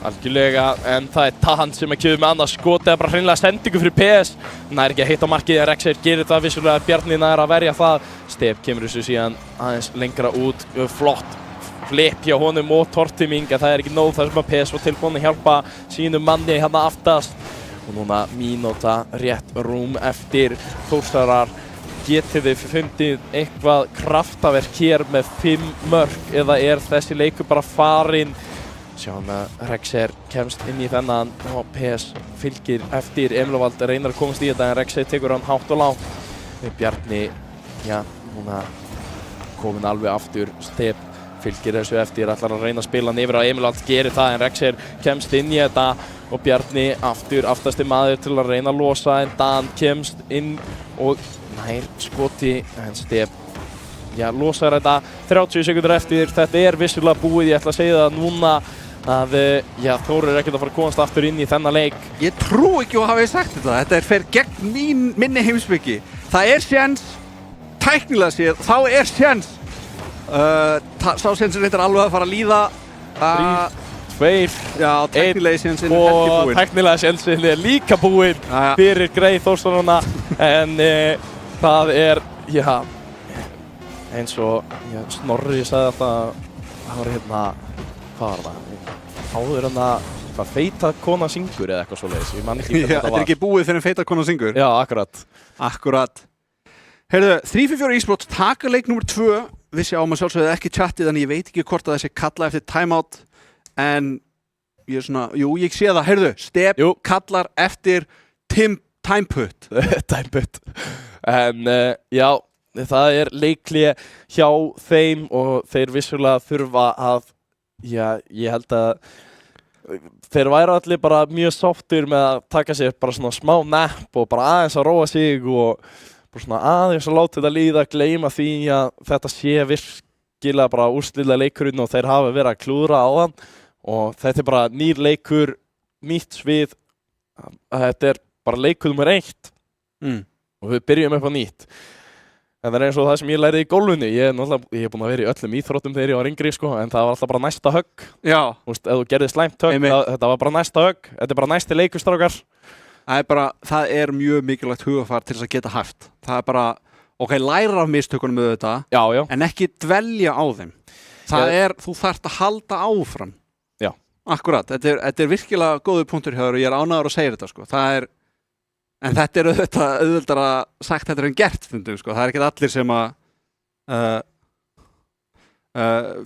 Algjörlega, en það er Dan sem að kemur með annað skot eða bara hreinlega sendingu fyrir PS. Nær ekki að hitta markið, Rexer gerir það vissulega, Bjarni nær að verja það. Stef kemur þessu síðan aðeins lengra út, flott flip hjá honum og tortiming, en það er ekki nóg þar sem að PS var tilbúin að hjálpa sínum manni hérna aftast. Og núna mínúta rétt rúm eftir. Þórsarar, getið þið fundið eitthvað kraftaverk hér með 5 mörk eða er þessi leikur bara farinn? Sjáum að Rexer kemst inn í þennan og PS fylgir eftir. Emilvald reynar að komast í þetta en Rexer tekur hann hátt og lágt. Bjarni, núna komin alveg aftur. Stef fylgir þessu eftir, ætlar að reyna að spila hann yfir á Emilvald, gerir það en Rexer kemst inn í þetta og Bjarni aftur aftasti maður til að reyna að losa en Dan kemst inn og nær skoti en Stef losar þetta 30 sekundur eftir. Þetta er vissulega búið, ég ætla að segja það núna að Þór er ekkert að fara að komast aftur inn í þennan leik.
Ég trú ekki að hafa sagt þetta, þetta er fer gegn minni heimspeki. Það er séns, tæknilega séð, þá er séns. Sá séns er alveg að fara að líða.
3, 2,
tæknilega sénsin er
og
ekki búinn.
tæknilega sénsin er líka búinn fyrir Grey Þórssonuna en það er, eins og Snorri sagði alltaf, það var hvað var það? Áður en að feita kona syngur eða eitthvað svoleiðis, ég man ekki hvað þetta var.
Þetta er ekki búið fyrir feita kona syngur?
Já, akkurat.
Heyrðu, 3-4 eSports taka leik nummer 2, við sjáum að sjálfsögðu ekki chatið, þannig ég veit ekki hvort að þessi kalla eftir timeout, en ég er svona, ég sé það, heyrðu, Stef kallar eftir timeput.
Timeput. En það er leikli hjá þeim og þeir vissulega þurfa að, ég held að þeir væru allir bara mjög sáttir með að taka sér bara svona smá napp og bara aðeins að róa sig og bara svona aðeins að láta þetta líða, gleyma því að þetta sé virkilega bara úrslitlega leikurinn og þeir hafa verið að klúðra á hann og þetta er bara nýr leikur, nýtt svið, þetta er bara leikur nummer 1 og við byrjum upp á nýtt. En það er eins og það sem ég lærði í gólfinu. Ég er búinn að vera í öllum íþróttum þegar ég var yngri, en það var alltaf bara næsta högg. Já. Þú veist, ef þú gerði slæmt högg, þetta var bara næsta högg. Þetta er bara næsti leikur, strákar.
Það er mjög mikilvægt hugafar til þess að geta hæft. Það er bara, læra af mistökunum með þetta, en ekki dvelja á þeim. Þú þarft að halda áfram.
Já.
Akkurat, þetta er virkilega góður punktur hjá þér og ég er ánægður að segja þetta, En þetta er auðveldara sagt þetta en gert, stundum, Það er ekki allir sem að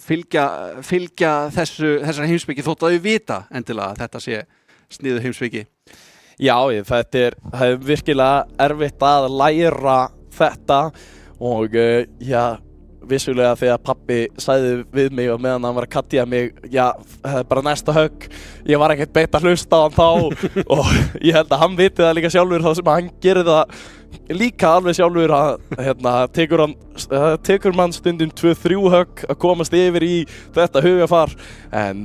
fylgja þessar heimspeki þótt að þau vita endilega að þetta sé sniðuð heimspeki.
Já, það er virkilega erfitt að læra þetta og vissulega þegar pabbi sagði við mig og meðan hann var að kattja mig, já, það er bara næsta högg. Ég var ekkert beint að hlusta á hann þá og ég held að hann viti það líka sjálfur þá sem að hann gerir það líka alveg sjálfur að tekur mann stundum 2-3 högg að komast yfir í þetta hugafar en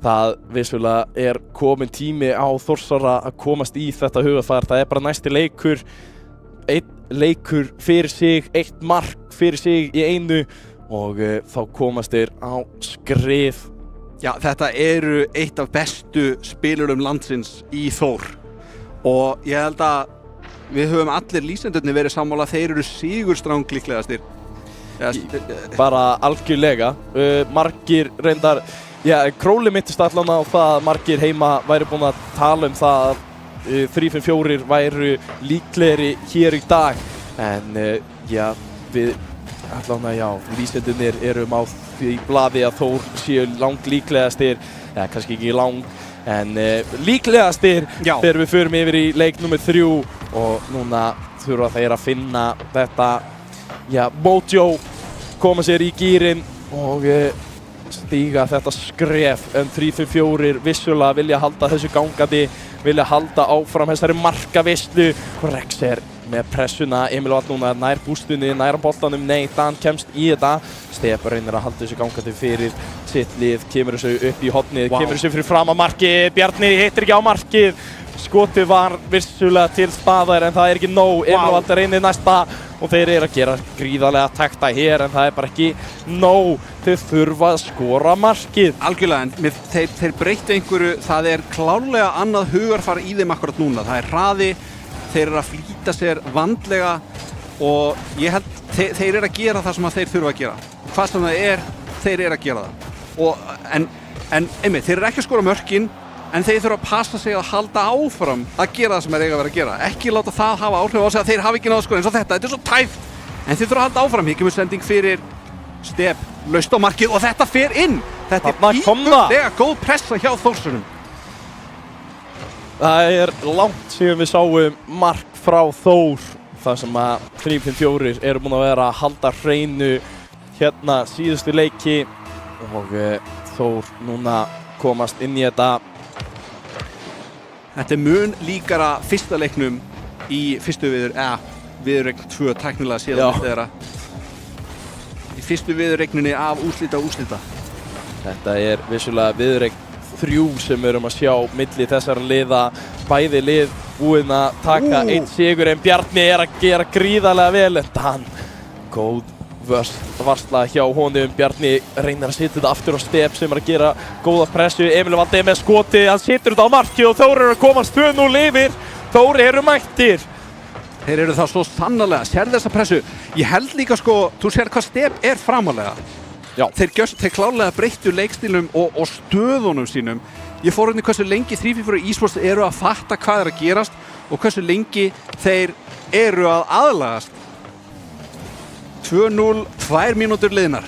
það vissulega er komin tími á Þórsara að komast í þetta hugafar. Það er bara næsti leikur, einn leikur fyrir sig, eitt mark fyrir sig í einu og þá komast þeir á skrið.
Já, þetta eru eitt af bestu spilurum landsins í Þór og ég held að við höfum allir lýsendurnir verið sammála að þeir eru sigurstrang líklegastir.
Bara algjörlega. Margir reyndar, já, Króli mittist allan á það að margir heima væri búin að tala um það að 3-5-4 væru líklegri hér í dag en já, við allan að já, lýsendurnir erum á því blaði að Þór séu lang líklegastir, eða kannski ekki lang en líklegastir þegar við förum yfir í leik nummer 3 og núna þurfa þeir að finna þetta, já, mojo, koma sér í gírinn og stíga þetta skref en 3-5-4 vissulega vilja halda þessu gangandi, vilja halda áfram þessari markaveislu og Rex er með pressuna, Emil Vall núna nær bústunni, nær boltanum, nei, Dan kemst í þetta, Step reynir að halda þessu gangandi fyrir sitt lið, kemur þessu upp í hornið, kemur þessu fyrir fram á markið, Bjarni hittir ekki á markið, skotið var vissulega til staðar en það er ekki nóg, Emil Vall reynir næsta og þeir eru að gera gríðarlega takta hér en það er bara ekki nóg, þeir þurfa að skora markið.
Algjörlega, en þeir breyttu einhverju, það er klárlega annað hugarfar í þeim akkurat núna, það er hraði, þeir eru að flýta sér vandlega og ég held þeir eru að gera það sem að þeir þurfa að gera. Hvað sem það er, þeir eru að gera það. En einmitt, þeir eru ekki að skora mörkin en þeir þurfa að passa sig að halda áfram að gera það sem þeir eiga að vera að gera. Ekki láta það hafa áhrif á sig að þeir hafa ekki náð að skora eins og þetta er svo tæft. En þeir þurfa að halda áfram, hér kemur sending fyrir Step, laust á markið og þetta fer inn. Þetta er íbúðlega góð pressa hjá Þórsunum.
Það er langt síðan við sáum mark frá Þór þar sem að 3-5-4 eru búin að vera að halda hreinu hérna síðustu leiki og Þór núna komast inn í þetta.
Þetta er mun líkara fyrsta leiknum í fyrstu viðureign 2 tæknilega síðan þeirra. Í fyrstu viðureigninni af úrslita.
Þetta er vissulega viðureign 3 sem við erum að sjá milli þessara liða, bæði lið búinn að taka einn sigur en Bjarni er að gera gríðarlega vel en Dan, góð varsla hjá honum, Bjarni reynir að setja þetta aftur á Step sem er að gera góða pressu, Emil Valdi með skoti, hann setur þetta á markið og Þór eru að komast 2-0 yfir, Þór eru mættir.
Þeir eru það svo sannarlega, sér þessa pressu, ég held líka sko, þú sér hvað Step er framalega. Já. Þeir klárlega breyttu leikstílnum og stöðunum sínum. Ég fór hérna hversu lengi 3-4 eSports eru að fatta hvað er að gerast og hversu lengi þeir eru að aðlagast. 2-0, 2 mínútur liðnar.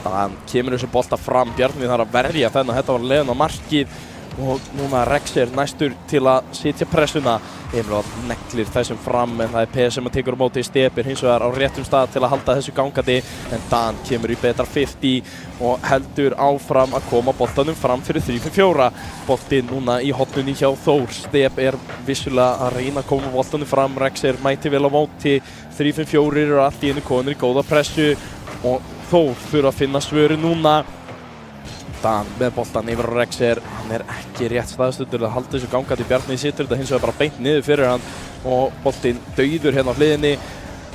Þannig kemur þessu bolta fram, Bjarni þarf að verja þennan, þetta var leiðin á markið og núna Rex er næstur til að setja pressuna. Emil Vall neglir þessum fram en það er PS sem tekur á móti Step hins vegar á réttum stað til að halda þessu gangandi en Dan kemur í betra 50 og heldur áfram að koma boltanum fram fyrir 3-4. Boltinn núna í hotnunni hjá Þór. Step er vissulega að reyna að koma boltanum fram, Rex er mæti vel á móti, 3-4 eru allt í einu konur í góða pressu og Þór fyrir að finna svöru núna. Dan með boltan yfir á Rex hann er ekki rétt staðstundur að halda þessu gangandi, Bjarni situr þetta hins vegar bara beint niður fyrir hann og boltinn dauður hérna á hliðinni.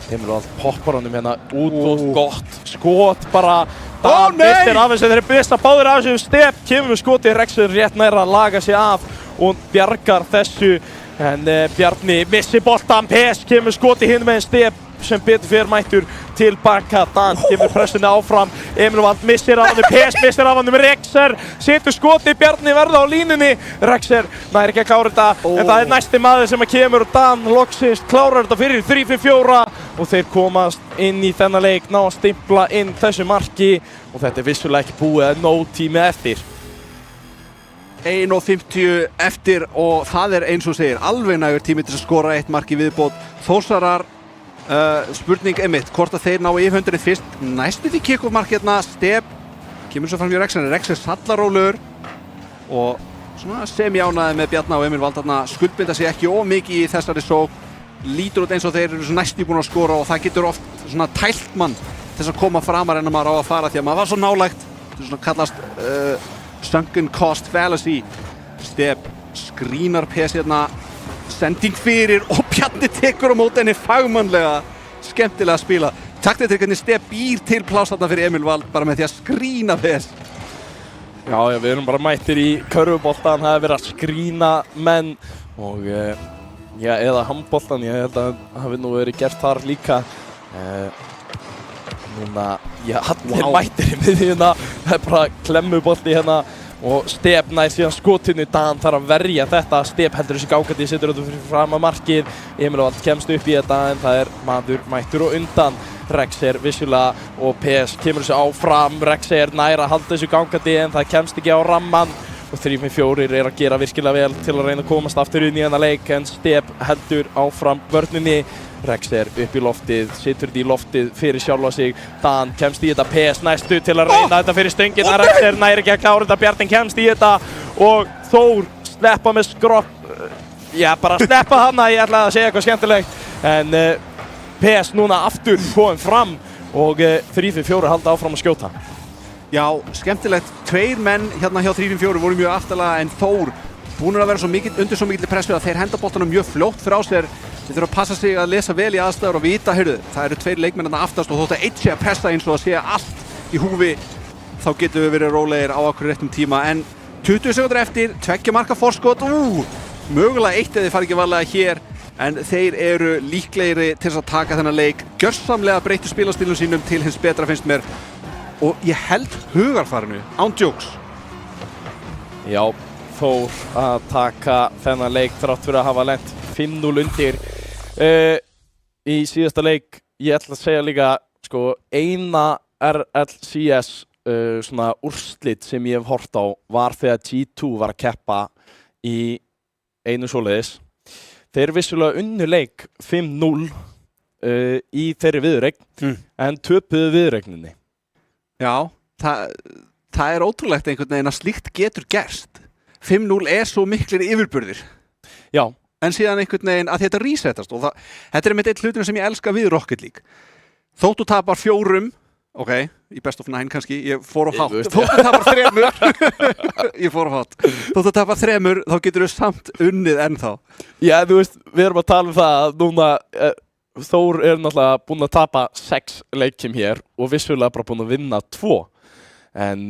Emil Vall poppar honum hérna út og gott skot bara. Dan mistir af þessu, þeir eru besta báðir af þessu, Step kemur með skoti, Rex er rétt nær að laga sig af og bjargar þessu en Bjarni missir boltan, PS kemur skoti hinn með Step sem betur fyrir mættur tilbaka, Dan kemur pressunni áfram, Emil Vall missir af hann, PS missir af hann, Rexer setur skoti, Bjarni verða á línunni, Rexer nær ekki að klára þetta en það er næsti maður sem kemur og Dan loksins klárar þetta fyrir 3-4 og þeir komast inn í þennan leik, ná að stimpla inn þessu marki og þetta er vissulega ekki búið, nóg tími eftir.
1:50 eftir og það er eins og segir alveg nægur tími til að skora eitt mark í viðbót. Þórsarar Spurning einmitt, hvort að þeir ná yfirhöndinni fyrst. Næstu því kick-off mark hérna, Step kemur svo fram hjá Rexer, Rexer sallarólur og svona semi-ánæði með Bjarna og Emil Valdarna skuldbinda sig ekki of mikið í þessari sók. Lítur út eins og þeir eru svo næstum búin að skora og það getur oft svona tælt mann til þess að koma framar en að maður á að fara því að maður var svo nálægt. Þetta er svona kallast sunken cost fallacy. Step skrínar PS hérna, sending fyrir og Bjarni tekur á móti henni fagmannlega, skemmtilega að spila. Taktitrikkarnir Step býr til pláss þarna fyrir Emil Vald bara með því að skrína PS.
Já, við erum bara mættir í körfuboltan, það er verið að skrína menn og eða handboltan, ég held að það hafi nú verið gert þar líka. Núna, allir mættir í miðjuna, það er bara klemmubolti hérna og Step nær síðan skotinu, Dan þarf að verja þetta, Step heldur þessi gákandi, setur þetta fyrir fram að markið, Emil Vald kemst upp í þetta en það er maður mættur og undan. Rexer vissulega og PS kemur þessu áfram, Rexer nær að halda þessu gangandi en það kemst ekki á ramman og 3-4 er að gera virkilega vel til að reyna að komast aftur inn í þennan leik en Step heldur áfram vörninni. Rexer upp í loftið, situr þetta í loftið fyrir sjálfa sig, Dan kemst í þetta, PS næstu til að reyna þetta fyrir stöngina, Rexer nær ekki að klára þetta, Bjarni kemst í þetta og Þór sleppa með skropp, bara sleppa hana, ég ætlaði að segja eitthvað skemmtilegt en PS núna aftur kominn fram og 3-4 halda áfram að skjóta.
Já, skemmtilegt. Tveir menn hérna hjá 3-4 voru mjög aftalega en Þór búnir að vera undir svo mikilli pressu að þeir henda boltanum mjög fljótt frá sér. Þeir þurfa að passa sig að lesa vel í aðstæður og vita, heyrðu, það eru tveir leikmenn þarna aftast og þótt að einn sé að pressa eins og að sé allt í húfi þá getum við verið rólegir á okkur réttum tíma en 20 sekúndur eftir, 2 marka forskot, mögulega eitt eða þið fari ekki varlega hér en þeir eru líklegri til þess að taka þennan leik, gjörsamlega breyttu spilastílum sínum til hins betra finnst mér og ég held hugarfarinu án djóks.
Já, Þór að taka þennan leik þrátt fyrir að hafa lent 5-0 undir í síðasta leik. Ég ætla að segja líka sko, eina RLCS svona úrslit sem ég hef hort á var þegar G2 var að keppa í einu svoleiðis. Þeir vissulega unnu leik 5-0 í þeirri viðureign en töpuðu viðureigninni.
Já, það er ótrúlegt einhvern veginn að slíkt getur gerst. 5-0 er svo miklir yfirburðir.
Já.
En síðan einhvern veginn að þetta resetast og þetta er með eitt hlutin sem ég elska við Rocket League. Þóttu tapar 4, ok, í best of 9 kannski, ég fór á hátt. Þóttu tapar 3, ég fór á hátt. Þóttu tapar 3, þá getur við samt unnið ennþá.
Já, þú veist, við erum að tala um það að núna Þór er náttúrulega búinn að tapa 6 leikjum hér og vissulega bara búinn að vinna 2. En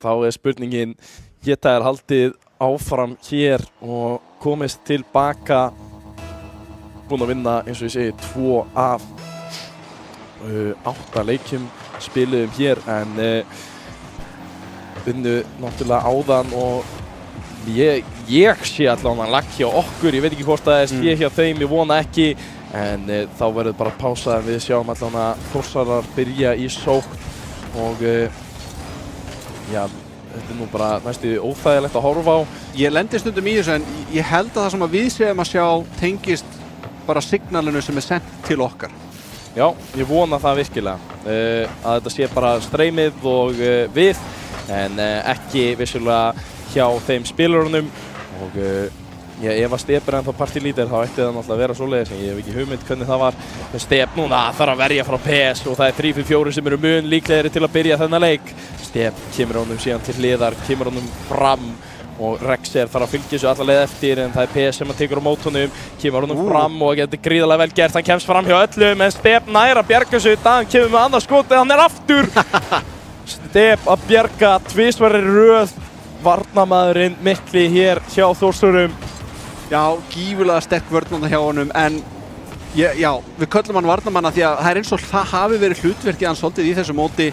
þá er spurningin, geta þær haldið áfram hér og komist tilbaka, búinn að vinna eins og ég segi 2 af 8 leikjum spiluðum hér en vinnu náttúrulega áðan og ég sé allavega lag hjá okkur, ég veit ekki hvort það er sé hjá þeim, ég vona ekki en þá verður bara pása en við sjáum allavega Þórsarar byrja í sókn og já, þetta er nú bara næstu óþægilegt að horfa á.
Ég lendi stundum í þessu en ég held að það sem að við séum að sjá tengist bara signalinu sem er sendt til okkar.
Já, ég vona það virkilega að þetta sé bara streymið og við en ekki vissulega hjá þeim spilurunum og ef að Step er ennþá partylítir þá ætti það náttúrulega að vera svoleiðis en ég hef ekki hugmynd hvernig það var. Step núna þarf að verja frá PS og það er 3-4 sem eru mun líklegri til að byrja þennan leik. Step kemur honum síðan til hliðar, kemur honum fram og Rexer þarf að fylgja þessu alla leið eftir en það er PS sem að tekur á mót honum, kemur honum fram og þetta er gríðarlega vel gert, hann kemst fram hjá öllum en Step nær að bjarga þessu, Dan kemur með annað skotið, hann er aftur! Step að bjarga tvisvar í röð, varnarmaðurinn mikli hér hjá Þórsurum.
Já, gífurlega sterk vörn hjá honum en já, við köllum hann varnarmanna því að það er eins og það hafi verið hlutverkið hann svolítið í þessu móti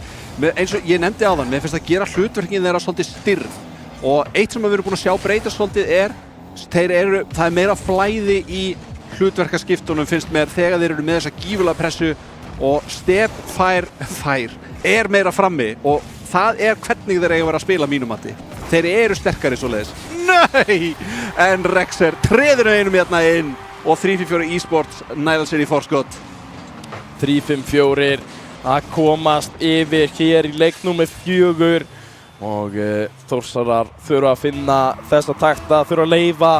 eins og ég nefndi áðan, mér finnst að gera hlutverkið þeirra svolítið styrð og eitt sem við erum búin að sjá breytast svolítið það er meira flæði í hlutverkaskiptunum finnst mér þegar þeir eru með þessa gífurlega pressu og Step er meira frammi og það er hvernig þeir eiga að vera að spila mínum mati. Þeir eru sterkari svoleiðis. Nei! En Rexer treður einum hérna inn og 3-4 eSports næðal sér í forskot.
3-5-4 að komast yfir hér í leik númer 4 og Þórsarar þurfa að finna þessa takta, þurfa að leyfa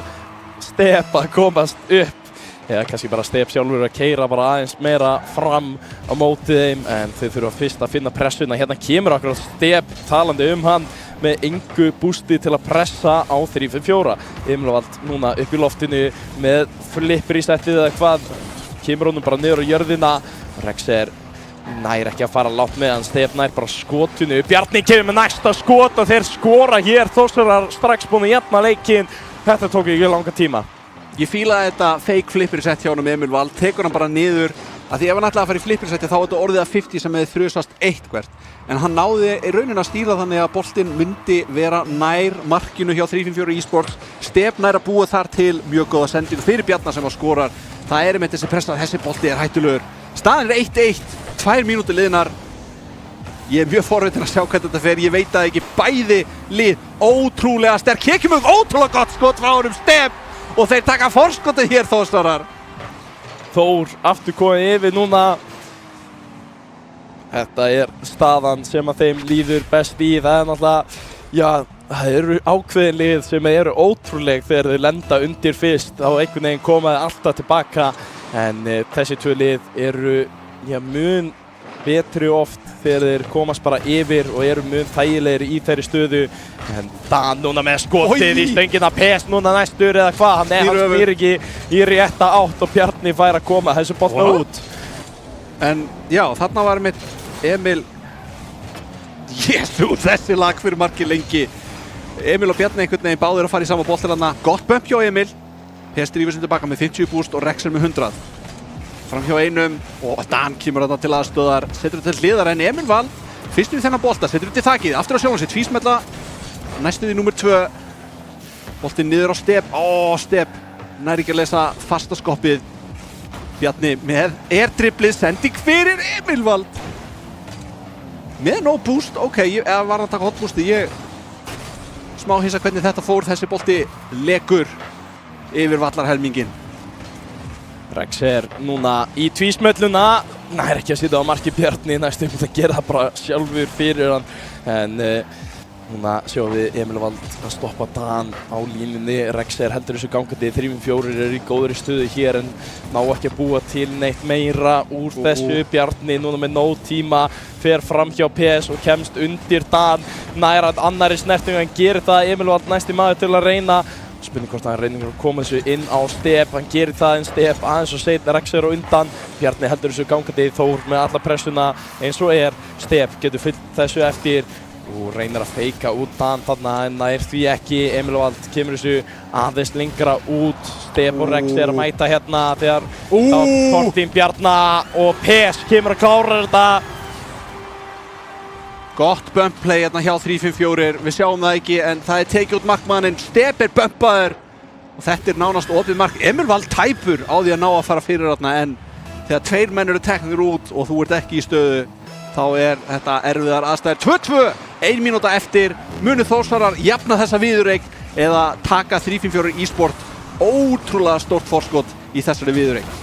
Step að komast upp eða kannski bara Step sjálfur að keyra bara aðeins meira fram á móti þeim en þau þurfa fyrst að finna pressuna. Hérna kemur akkurat Step talandi hann með engu bústi til að pressa á 3-5-4. Emilvald núna upp í loftinu með flipper í settið eða hvað, kemur honum bara niður á jörðina. Rexer nær ekki að fara lágt með hann, Stef nær bara skotinu. Bjarni kemur með næsta skot og þeir skora hér. Þórsarar strax búin að jafna leikinn. Þetta tók ekki langa tíma.
Ég fílaði þetta fake flipper sett hjá honum Emil Vald, tekur hann bara niður af því ef hann ætlaði að fara í flipper setti þá var þetta orðið að 50 sem hefði þrjusast eitthvert. En hann náði í rauninni að stýra þannig að boltinn myndi vera nær markinu hjá 3-5-4 eSports. Stef nær að búa þar til mjög góða sendingu fyrir Bjarna sem skorar. Það er einmitt þessi pressa að þessi bolti er hættulegur. Staðan er 1-1, 2 mínútur liðnar. Ég er mjög forvitin að sjá hvernig þetta fer, ég veit að ekki bæði lið ótrúlega sterk. Hér kemur ótrúlega gott skot frá honum Stef og þeir taka forskotið hér Þórsarar.
Þór aftur komið yfir núna. Þetta er staðan sem að þeim líður best í. Það er náttúrulega, já, það eru ákveðin lið sem eru ótrúleg þegar þau lenda undir fyrst. Þá einhvern veginn komaði alltaf tilbaka en þessi tvö lið eru, já, mun betri oft þegar þeir komast bara yfir og eru mun þægilegri í þeirri stöðu. En Dan núna með skotið í stöngina, PS núna næstur eða hvað, hann spyr ekki í rétta átt og Bjarni fær að koma þessu bolta út.
En já, þarna var mitt Emil, Jesús, þessi lag fyrir marki lengi. Emil og Bjarni einhvern veginn báðir að fara í sama boltalanna. Gott bump hjá Emil, PS drífur sem tilbaka með 50 búst og Rexer með 100. Fram hjá einum og Dan kemur þarna til aðstöðar, setur þetta til hliðar en Emil Vald fyrstur í þennan bolta, setur þetta í þakið, aftur á sjálfan sig, tvísmella, næstuð í númer 2, boltinn niður á Step, Step nær ekki að lesa fasta skoppið, Bjarni með airdriblið, sending fyrir Emil Vald, með no boost, ok, eða var hann að taka hot boosti, ég smá hissa hvernig þetta fór, þessi bolti lekur yfir vallarhelmingin.
Rexer núna í tvísmölluna, nær ekki að sitja á marki Bjarni, næstum að gera það bara sjálfur fyrir hann. En núna sjáum við Emil Vald að stoppa Dan á línunni. Rexer heldur þessu gangandi, 3-4 eru í góðri stöðu hér en ná ekki að búa til neitt meira úr þessu. Bjarni núna með nóg tíma, fer fram hjá PS og kemst undir Dan, nær að annari snertingu, hann gerir það. Emil Vald næsti maður til að reyna. Spurning hvort hann reynir að koma þessu inn á Stef, hann gerir það en Stef aðeins og seint Rexer á undan. Bjarni heldur þessu gangandi, Þór með alla pressuna eins og er. Stef getur fyllt þessu eftir og reynir að feika út Dan þarna en það er því ekki. Emil Vald kemur þessu aðeins lengra út. Stef og Rexer að mæta hérna þegar þá Þortín Bjarna og PS kemur að klára þetta.
Gott bump play hérna hjá 3-5-4, við sjáum það ekki en það er tekið út markmanninn, Step er bumpaður og þetta er nánast opið mark. Emil Vald tæpur á því að ná að fara fyrir þarna en þegar 2 menn eru teknir út og þú ert ekki í stöðu þá er þetta erfiðar aðstæður. 2-2, 1 mínúta eftir, munu Þórsarar jafna þessa viðureign eða taka 3-5-4 eSport ótrúlega stórt forskot í þessari viðureign.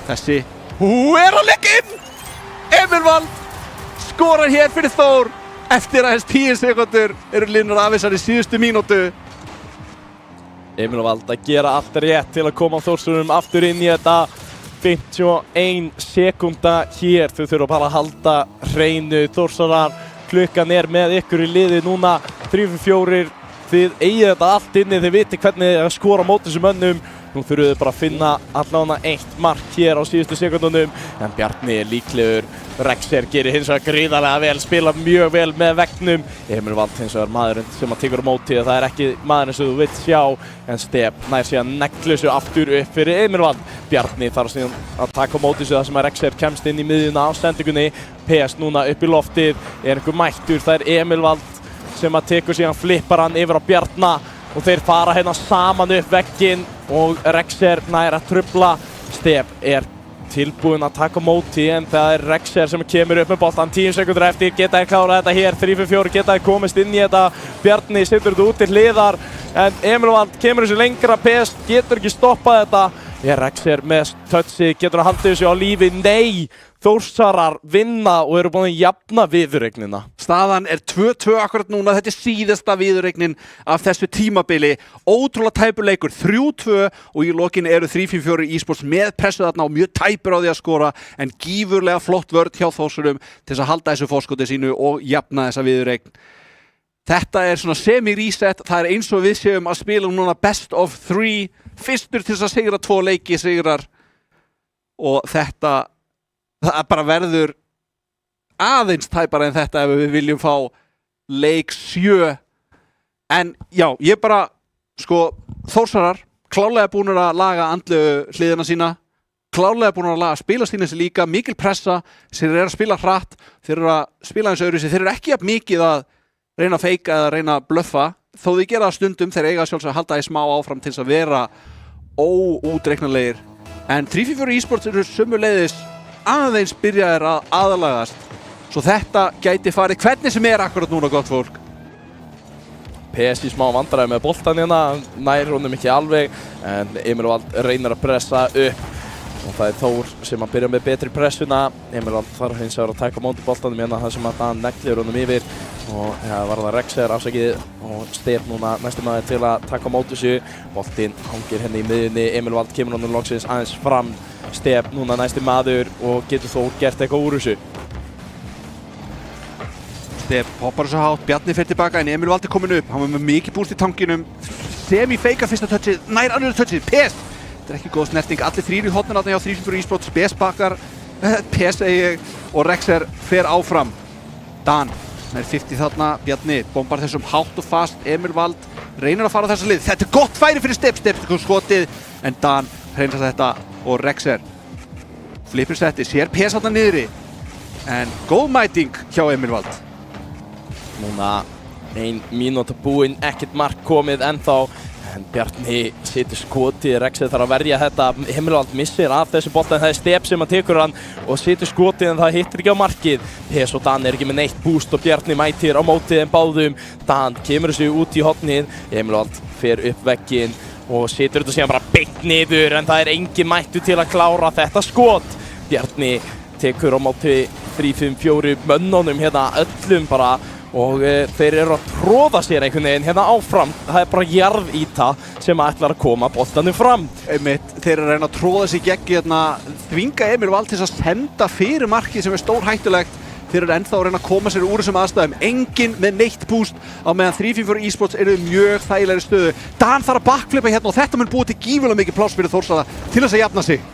Þessi, er að leggja inn! Emil Vald skorar hér fyrir Þór eftir aðeins 10 sekundur eru liðnar af þessari síðustu mínútu.
Emil Vald að gera allt rétt til að koma Þórsunum aftur inn í þetta. 51 sekúnda hér, þau þurfa bara að halda hreinu. Þórsarar, klukkan er með ykkur í liði núna, 3-4, þið eigið þetta allt inni, þið viti hvernig þið skora mót þessum mönnum. Nú þurfum við bara að finna allavega 1 mark hér á síðustu sekundunum en Bjarni er líklegur. Rexer gerir hins vegar gríðarlega vel, spila mjög vel með veggnum. Emil Vald hins vegar maðurinn sem að tekur á móti, það er ekki maðurinn sem þú vilt sjá en Step nær síðan neglu þessu aftur upp fyrir Emil Vald. Bjarni þarf síðan að taka á móti þessu þar sem að Rexer kemst inn í miðjuna á sendingunni. PS núna upp í loftið, er einhver mættur, það er Emil Vald sem að tekur síðan flippar hann yfir á Bjarna og þeir fara hérna saman upp vegginn og Rexer nær að trufla. Stef er tilbúinn að taka á móti en það er Rexer sem kemur upp með boltan 10 sekundur eftir, geta þeir klárað þetta hér, 3-4, geta þeir komist inn í þetta. Bjarni setur þetta út til hliðar en Emil Vald kemur þessu lengra, PS getur ekki stoppað þetta. Rexer með touchið, getur að halda þessu á lífi, nei! Þórsarar vinna og eru búin að jafna viðureignina.
Staðan er 2-2 akkurat núna, þetta er síðasta viðureignin af þessu tímabili. Ótrúlega tæpur leikur, 3-2 og í lokin eru 3-5-4 eSports með pressu þarna og mjög tæpur á því að skora en gífurlega flott vörn hjá Þórsurum til þess að halda þessu forskoti sínu og jafna þessa viðureign. Þetta er svona semi-reset, það er eins og við séum að spila núna best of 3, fyrstur til þess að sigra 2 leiki sigrar og það bara verður aðeins tæpara en þetta ef við viljum fá leik 7 en já, ég bara Þórsarar klárlega búnir að laga andlegu hliðina sína klárlega búnir að laga spilastílinn sem líka mikil pressa, þeir eru að spila hratt þeir eru að spila eins öðruvísi, þeir eru ekki jafn mikið að reyna að feika eða reyna að bluffa þó þið gera það stundum, þeir eiga sjálfsög að halda í smá áfram til þess að vera óútreiknanlegir en 3-4 eSports eru sömuleiðis aðeins byrjaðir að aðlagast svo þetta gæti farið hvernig sem er akkurat núna gott fólk.
PS í smá vandræði með boltan hérna, nær honum ekki alveg en Emil Vald reynir að pressa upp og það er Þór sem að byrja með betri pressuna. Emil Vald þarf hins vegar að taka á móti boltanum hérna þar sem að hann neglir honum yfir og var það Rexer afsakið og Stef núna næsti maður til að taka á móti þessu. Boltinn hangir henni í miðjunni, Emil Vald kemur honum loksins aðeins fram. Stef núna næsti maður og getur Þór gert eitthvað úr þessu.
Stef hoppar þessu hátt, Bjarni fer tilbaka en Emil Vald er komin upp, hann var með mikið búst í tanginum semi-feika fyrsta touchið, nær annar touchið, PS! Þetta er ekki góð snerting, allir þrír í hotnina hjá 3-4 eSports, PS bakkar, PS segi ég og Rexer fer áfram. Dan er 50 þarna, Bjarni bombar þessum hátt og fast, Emil Vald reynir að fara þessa lið, þetta er gott færi fyrir Stef skotið en Dan hreinsar þetta og Rexer flippir setti, sér PS þarna niðri en góð mæting hjá Emil Vald.
Núna 1 mínúta búinn, ekkert mark komið ennþá en Bjarni setur skotið, Rexer þarf að verja þetta, Emil Vald missir af þessu bolta en það er Stef sem að tekur hann og setur skotið en það hittir ekki á markið. PS og Dan er ekki með neitt búst og Bjarni mætir á mótið en báðum. Dan kemur þessu út í hotnið, Emil Vald fer upp vegginn og setur þetta síðan bara beint niður en það er engin mættur til að klára þetta skot. Bjarni tekur á móti 3-5-4 mönnunum hérna öllum bara og þeir eru að tróða sér einhvern veginn hérna áfram. Það er bara jarðýta sem ætlar að koma boltanum fram.
Einmitt, þeir eru að reyna að tróða sér gegn hérna, þvinga Emil Vald til að senda fyrir markið sem er stórhættulegt. Þeir eru ennþá að reyna að koma sér úr þessum aðstæðum. Enginn með neitt búst á meðan 3-4 eSports eru mjög þægilegri stöðu. Dan þarf að backflipa hérna og þetta mun búið til gífurlega mikið pláss fyrir Þórsara til þess að jafna sig.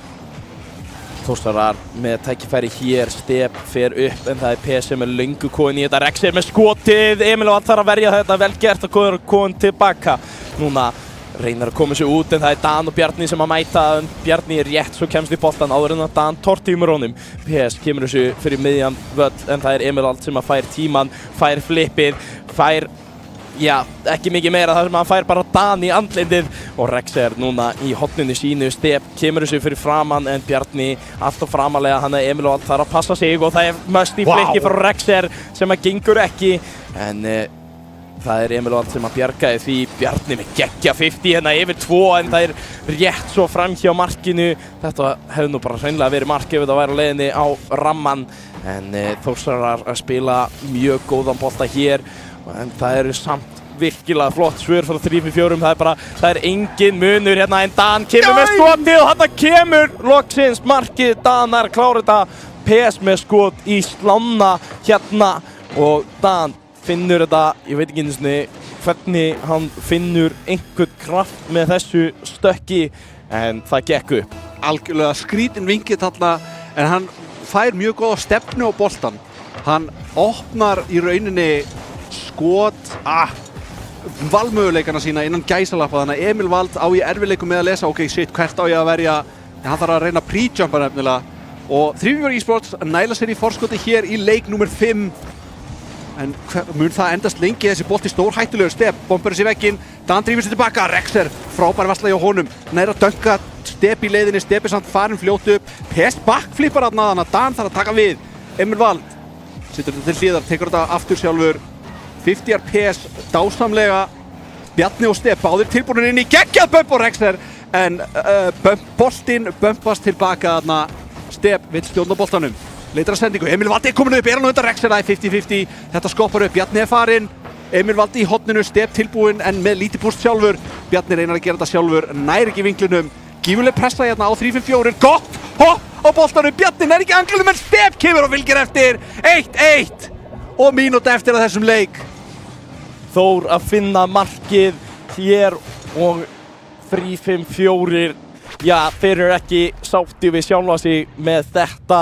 Þórsarar með tækifæri hér, Stef fer upp en það er PS sem er löngu komin í þetta. Rexer með skotið, Emil Vald þarf að verja þetta, vel gert að koma tilbaka. Núna reynir að koma sér út en það er Dan og Bjarni sem að mæta en Bjarni er rétt svo kemst í boltan áður en að Dan tortímur honum. PS kemur þessu fyrir miðjan völl en það er Emil Vald sem að fær tíman, fær flippið, fær ekki mikið meira þar sem hann fær bara Dan í andlitið og Rexer núna í hotninu sínu. Stef kemur þessu fyrir framann en Bjarni alltaf framalega, hann er Emil Vald þarf að passa sig og það er must í flikki frá Rexer sem að gengur ekki en það er Emil Vald sem að bjargaði því. Bjarni með geggja 50 hérna yfir 2 en það er rétt svo fram hjá markinu. Þetta hefði nú bara hreinlega verið mark ef þetta væri á leiðinni á ramman en Þórsarar að spila mjög góðan bolta hér en það eru samt virkilega flott svör frá 3-4, það er engin munur hérna en Dan kemur með skotið og þarna kemur loksins markið. Dan er að klára þetta, PS með skot í slána hérna og Dan finnur þetta, ég veit ekki einu sinni hvernig hann finnur einhvern kraft með þessu stökki en það gekk upp.
Algjörlega skrítin vinkill þarna en hann fær mjög góða stefnu á boltan. Hann opnar í rauninni valmöguleikana sína innan gæsalappa þannig að Emil Vald á í erfiðleikum með að lesa ok, shit, hvert á ég að verja en hann þarf að reyna að pre-jumpa nefnilega og 3-4 eSports næla sér í forskoti hér í leik nummer 5 en mun það endast lengi þessi bolti stórhættulegur. Stef bombar þessi vegginn, Dan drífur sér tilbaka, Rexer frábær varsla hjá honum, næra að dönka Stef í leiðinni, Stef er samt farin fljótt upp, PS backflippar þarna þannig að Dan þarf að taka við. Emil Vald setur þetta til hliðar, tekur þetta aftur sjálfur 50 PS dásamlega. Bjarni og Stef báðir tilbúinir inn í geggjað bump og Rexer en boltinn bömpast tilbaka þarna. Step vill stjórna boltanum. Leitar að sendingu, Emil Valdi komin upp, hann undan Rex, það 50-50. Þetta skoppar upp, Bjarni farinn. Emil Valdi í horninu, Step tilbúinn en með lítið púst sjálfur. Bjarni reynar að gera þetta sjálfur, nær ekki vinklinum. Gífuleg pressa hérna á 3-5-4, gott hopp á boltanum, Bjarni nær ekki anglunum en Step kemur og fylgir eftir. 1-1 og mínúta eftir að þessum leik.
Þór að finna markið hér og 3-5-4. Já, þeir eru ekki sátti við sjálfa sig með þetta,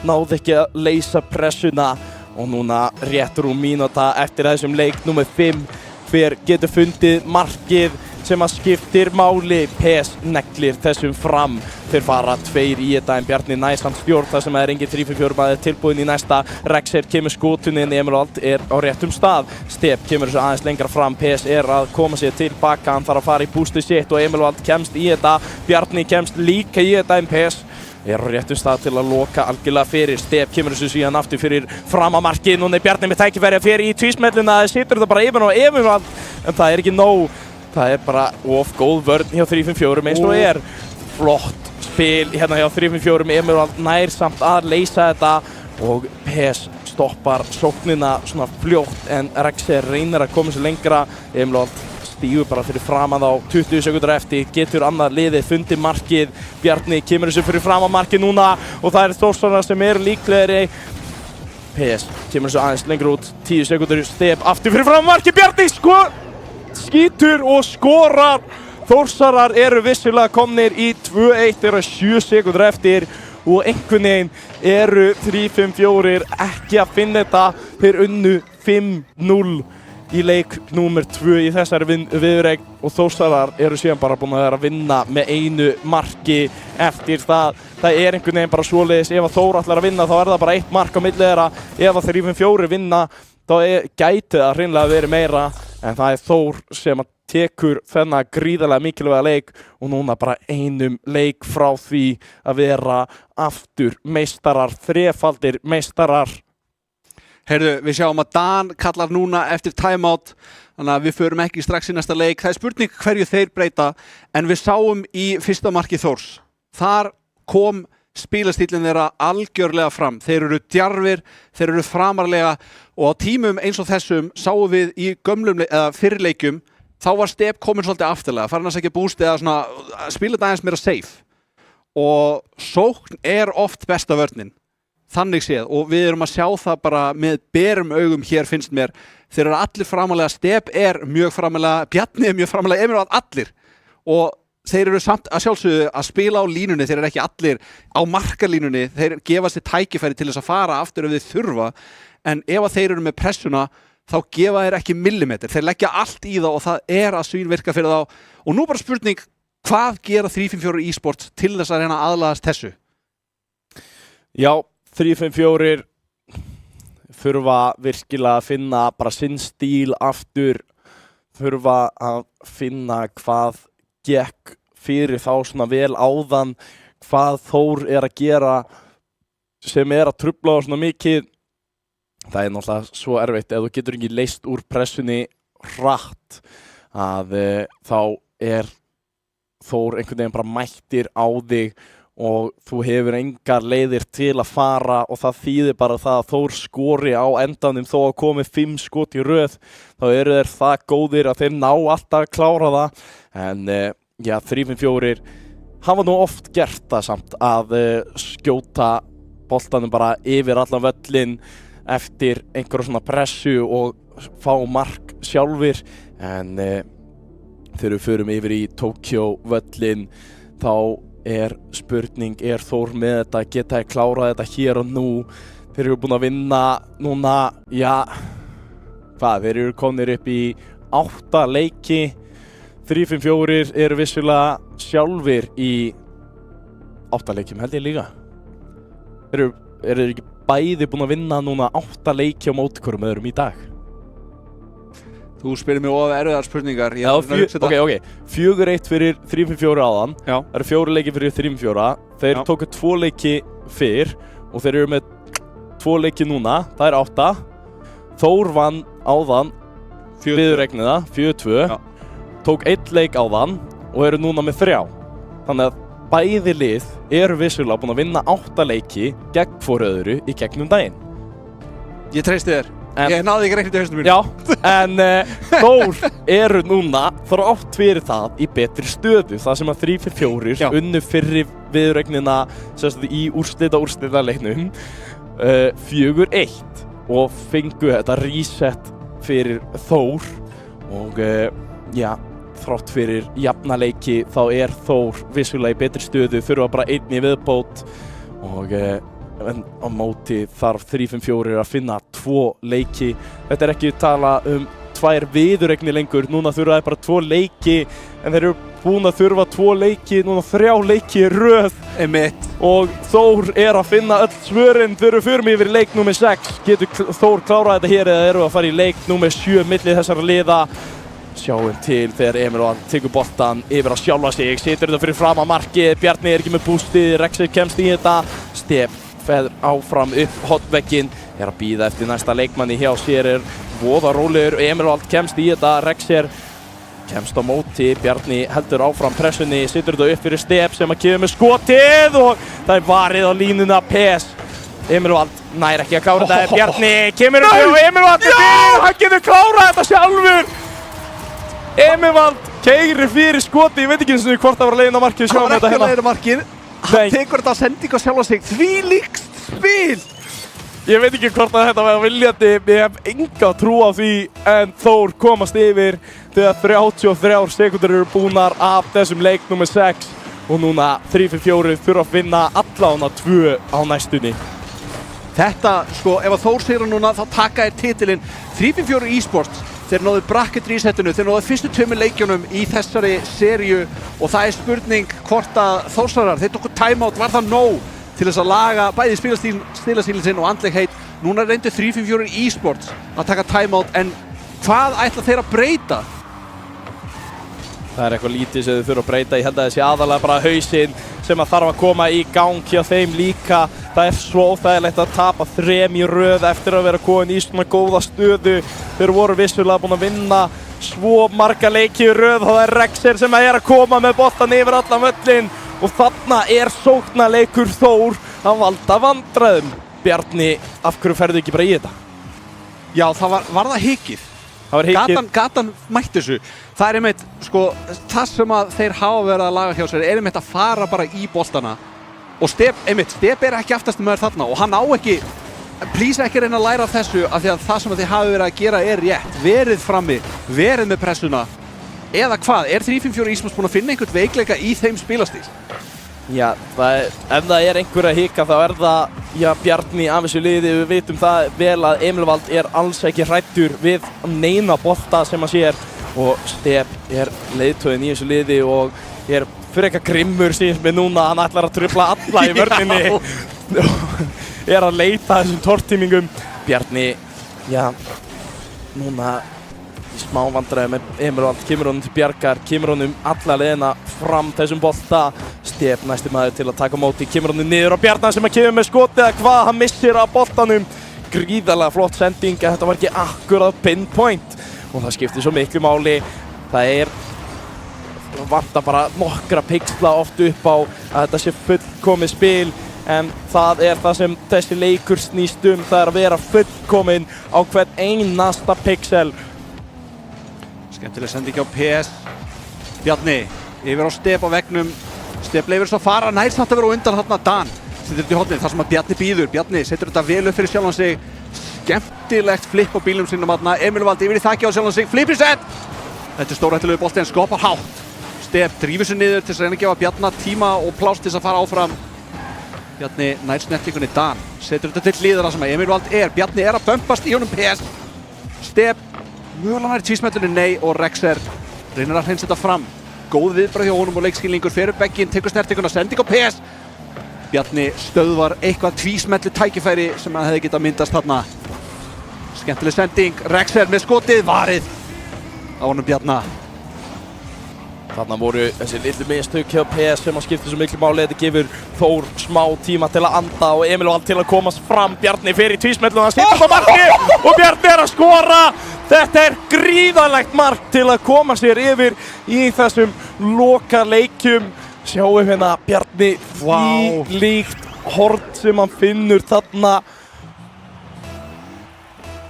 náðu ekki að leysa pressuna og núna rétt rúm mínúta eftir þessum leik númer 5. Hver getur fundið markið sem að skiptir máli? PES neglir þessum fram. Þeir fara 2 í þetta en Bjarni næsamt stjórn þar sem er engin 3-4 maður tilbúinn í næsta. Rexer kemur skotunni en Emil Vald er á réttum stað. Step kemur þessu aðeins lengra fram. PES er að koma sér tilbaka, hann þarf að fara í boostið sitt og Emil Vald kemst í þetta. Bjarni kemst líka í þetta en PES er á réttum stað til að loka algjörlega fyrir. Step kemur þessu síðan aftur fyrir fram á markið. Núna er Bjarni með tækifæri fyrir í tvísmelluna. Það situr þetta bara yfir og Emil Vald en það er ekki nóg. Það er bara of góð vörn hjá 3-5-4 eins og er. Flott spil hérna hjá 3-5-4, Emil Vald nær samt að leysa þetta og PES stoppar sóknina svona fljótt en Rexer reynir að koma sér lengra. Emil Vald stígur bara fyrir framan þá 20 sekúndur eftir, getur annað liðið fundið markið. Bjarni kemur þessu fyrir framan markið núna og það er Þórssonar sem eru líklegri. PES kemur þessu aðeins lengra út, 10 sekúndur, Step aftur fyrir framan markið. Bjarni skýtur og skorar. Þórsarar eru vissulega komnir í 2-1, eru 7 sekúndur eftir og einhvern veginn eru 3-5-4 ekki að finna þetta. Þeir unnu 5-0 í leik númer 2 í þessari viðureign og Þórsarar eru síðan bara búin að vera að vinna með 1 marki eftir það. Það er einhvern veginn bara svoleiðis, ef að Þór ætlar að vinna þá er það bara 1 mark á milli þeirra. Ef að 3-5-4 vinna þá gæti það hreinlega verið meira en það er Þór sem að tekur þennan gríðarlega mikilvæga leik og núna bara 1 leik frá því að vera aftur meistarar, 3-faldir meistarar.
Heyrðu, við sjáum að Dan kallar núna eftir timeout, þannig að við förum ekki strax í næsta leik. Það er spurning hverju þeir breyta, en við sáum í fyrsta marki Þórs. Þar kom spilastílinn þeirra algjörlega fram. Þeir eru djarfir, þeir eru framarlega og á tímum eins og þessum sáum við í gömlum eða fyrirleikjum þá var Step komin svolítið aftarlega, farin að sækja búst eða svona spila þetta aðeins meira safe. Og sókn er oft besta vörnin, þannig séð, og við erum að sjá það bara með berum augum hér finnst mér. Þeir eru allir framalega, Step er mjög framalega, Bjarni er mjög framalega, Emil Vald allir. Og þeir eru samt að sjálfsögðu að spila á línunni, þeir eru ekki allir á markalínunni, þeir gefa sér tækifæri til þess að fara aftur ef þeir þurfa, en ef að þeir eru með pressuna, þá gefa þeir ekki millimetr, þeir leggja allt í það og það er að svínvirka fyrir þá. Og nú bara spurning, hvað gera 3-5-4 e-sports til þess að reyna aðlagast þessu?
Já, 3-5-4 þurfa virkilega að finna bara sinn stíl aftur, þurfa að finna hvað gekk fyrir þá svona vel áðan, hvað Þór er að gera sem er að trufla á svona mikið. Það er náttúrulega svo erfitt, ef þú getur ekki leyst úr pressunni hratt að þá er Þór einhvern veginn bara mættir á þig og þú hefur engar leiðir til að fara og það þýðir bara það að Þór skori á endanum þó að komi 5 skot í röð, þá eru þeir það góðir að þeir ná alltaf að klára það. En já, 3-5-4 hafa nú oft gert það samt að skjóta boltanum bara yfir allan völlin eftir einhverjum svona pressu og fá mark sjálfur. En þegar við förum yfir í Tokyo völlin þá er spurning, er Þór með þetta, geta ég klárað þetta hér og nú? Þeir eru búin að vinna núna, já, þeir eru komnir upp í 8 leiki. 3-5-4 eru vissulega sjálfir í 8 leikjum, held ég líka. Eru þeir ekki bæði búin að vinna núna 8 leiki á móti hvorum öðrum í dag?
Þú spyrir mig of erfiðar spurningar.
Já, ok. 4-1 fyrir 3-5-4 áðan. Já. Það eru 4 leiki fyrir 3-5-4. Þeir tóku 2 leiki fyrr og þeir eru með 2 leiki núna. Það er 8. Þór vann áðan viðureigniða 4-2. Tók 1 leik áðan og eru núna með 3. Þannig að bæði lið eru vissulega búin að vinna 8 leiki gegn hvor öðru í gegnum daginn.
Ég treysti þér. Ég náði ekki reiknið í hausnum mínu.
Já, en Þór eru núna þrátt fyrir það í betri stöðu. Það sem að 3-4 unnu fyrri viðuregnina í úrslita leiknum 4-1 og fengu þetta reset fyrir Þór og þrátt fyrir jafnaleiki þá er Þór vissulega í betri stöðu, þurfa bara einn í viðbót og en á móti þarf 3-5-4 að finna 2 leiki. Þetta er ekki tala 2 viðuregnir lengur, núna þurfa þeir bara 2 leiki en þeir eru búin að þurfa 2 leiki, núna 3 leiki í röð.
Einmitt.
Og Þór er að finna öll svörin, þau eru fyrir mig yfir leik númer 6. Getur Þór klárað þetta hér eða eru að fara í leik númer 7 milli þessara liða? Sjáum til þegar Emil tekur boltan yfir að sjálfa sig, setur þetta fyrir fram að markið, Bjarni er ekki með bústið, Rexer kemst í þetta, Stef feður áfram upp hotvegginn, er að bíða eftir næsta leikmanni hjá sér, er voða rólegur, Emil kemst í þetta, Rexer kemst á móti, Bjarni heldur áfram pressunni, setur þetta upp fyrir Stef sem að kemur með skotið og það er varið á línuna, PS. Emil nær ekki að klára þetta, Bjarni kemur upp og Emil er fyrir, hann getur klárað þetta sjálfur. Emil keyrir fyrir skoti, ég veit ekki eins og hvort það var að leiðina markið, sjáum þetta hérna.
Hann var ekki að leiðina markið, hann tekur þetta á sendingu á sjálf á sig, þvílíkt spil!
Ég veit ekki hvort að þetta var viljandi, ég hef enga trú á því en Þór komast yfir þegar 33 sekúndur eru búnar af þessum leik nummer 6 og núna 3-4 þurfa að finna allána 2 á næstunni.
Þetta, sko, ef að Þór sigrar núna þá taka þér titilinn 3-4 eSports. Þeir náðu bracket resetinu, þeir náðu fyrstu 2 leikjunum í þessari seríu og það er spurning hvort að Þórsarar, þeir tóku timeout, var það nóg til þess að laga bæði spilastílinn sinn og andlegheit. Núna reyndu 3-4 eSports að taka timeout en hvað ætla þeir að breyta?
Það er eitthvað lítið sem þau þurfa að breyta, ég held að það sé aðalega bara hausinn sem að þarf að koma í gang hjá þeim líka. Það er svo óþægilegt að tapa 3 í röð eftir að vera komin í svona góða stöðu. Þeir voru vissulega búin að vinna svo marga leiki í röð og það er Rexer sem er að koma með boltan yfir allan völlinn og þarna er sóknarleikur Þór að valda vandræðum. Bjarni, af hverju ferðu ekki bara í þetta?
Já, það var það hikið. Gatan mætti þessu. Það er einmitt, sko, það sem að þeir hafa verið að laga hjá sér er einmitt að fara bara í boltana og Stef er ekki aftast með þarna og hann á ekki, please ekki reyna að læra af þessu af því að það sem þeir hafa verið að gera er rétt. Verið frammi, verið með pressuna eða hvað, er 3-5-4 eSports búin að finna einhvern veikleika í þeim spilastíl?
Já, ef það er einhver að hika þá er það, Bjarni af þessu liði, við vitum það vel að Emil Vald er alls ekki hræddur við neina bolta sem hann sér og Stef er leiðtoginn í þessu liði og er frekar grimmur síðan með núna, hann ætlar að trufla alla í vörninni og er að leita þessum tortímingum. Bjarni, núna smá vandræði með Emil Vald, kemur honum til bjargar, kemur honum alla leiðina fram þessum bolta. Stef næsti maður til að taka móti, kemur honum niður á Bjarnar sem að kemur með skotið eða hvað, hann missir af boltanum. Gríðarlega flott sending, en þetta var ekki akkurat pinpoint og það skiptir svo miklu máli. Það vantar bara nokkra pixla oft upp á að þetta sé fullkomið spil en það er það sem þessi leikur snýst það er að vera fullkominn á hvern einasta pixel.
Skemmtileg sending á PS. Bjarni, yfir á Stef á veggnum. Stef leifir svo að fara, nær samt að vera á undan þarna Dan. Setur þetta í hornið, þar sem að Bjarni býður. Bjarni setur þetta vel upp fyrir sjálfan sig. Skemmtilegt flip á bílnum sínum þarna. Emil Vald yfir í þakki á sjálfan sig. Flip reset! Þetta er stórhættulegu bolti en skopar hátt. Stef drífur sig niður til þess að reyna að gefa Bjarna tíma og pláss til þess að fara áfram. Bjarni nær snertingunni Dan. Setur þetta til hliðar sem að Emil Vald er. Bjarni er að bömpast í honum PS. Stef mögulega nær tvísmetlunni nei og Rexer reynir að hreinsa þetta fram. Góð viðbragð hjá honum og leikskilningur fyrir begginn, tekur snertinguna, sending á PS. Bjarni stöðvar eitthvað tvísmetlu tækifæri sem hann hefði getað myndast þarna. Skemmtileg sending, Rexer með skotið, varið á honum Bjarna.
Þarna voru þessi litlu mistök hjá PS sem að skipta svo miklu máli. Þetta gefur Þór smá tíma til að anda og Emil Vald til að komast fram. Bjarni fer í tvísmetlu og hann stýttur á marki og Bjarni er að skora. Þetta er gríðarlegt mark til að koma sér yfir í þessum loka leikjum. Sjáum hérna Bjarni
Vá.
líkt hort sem hann finnur þarna.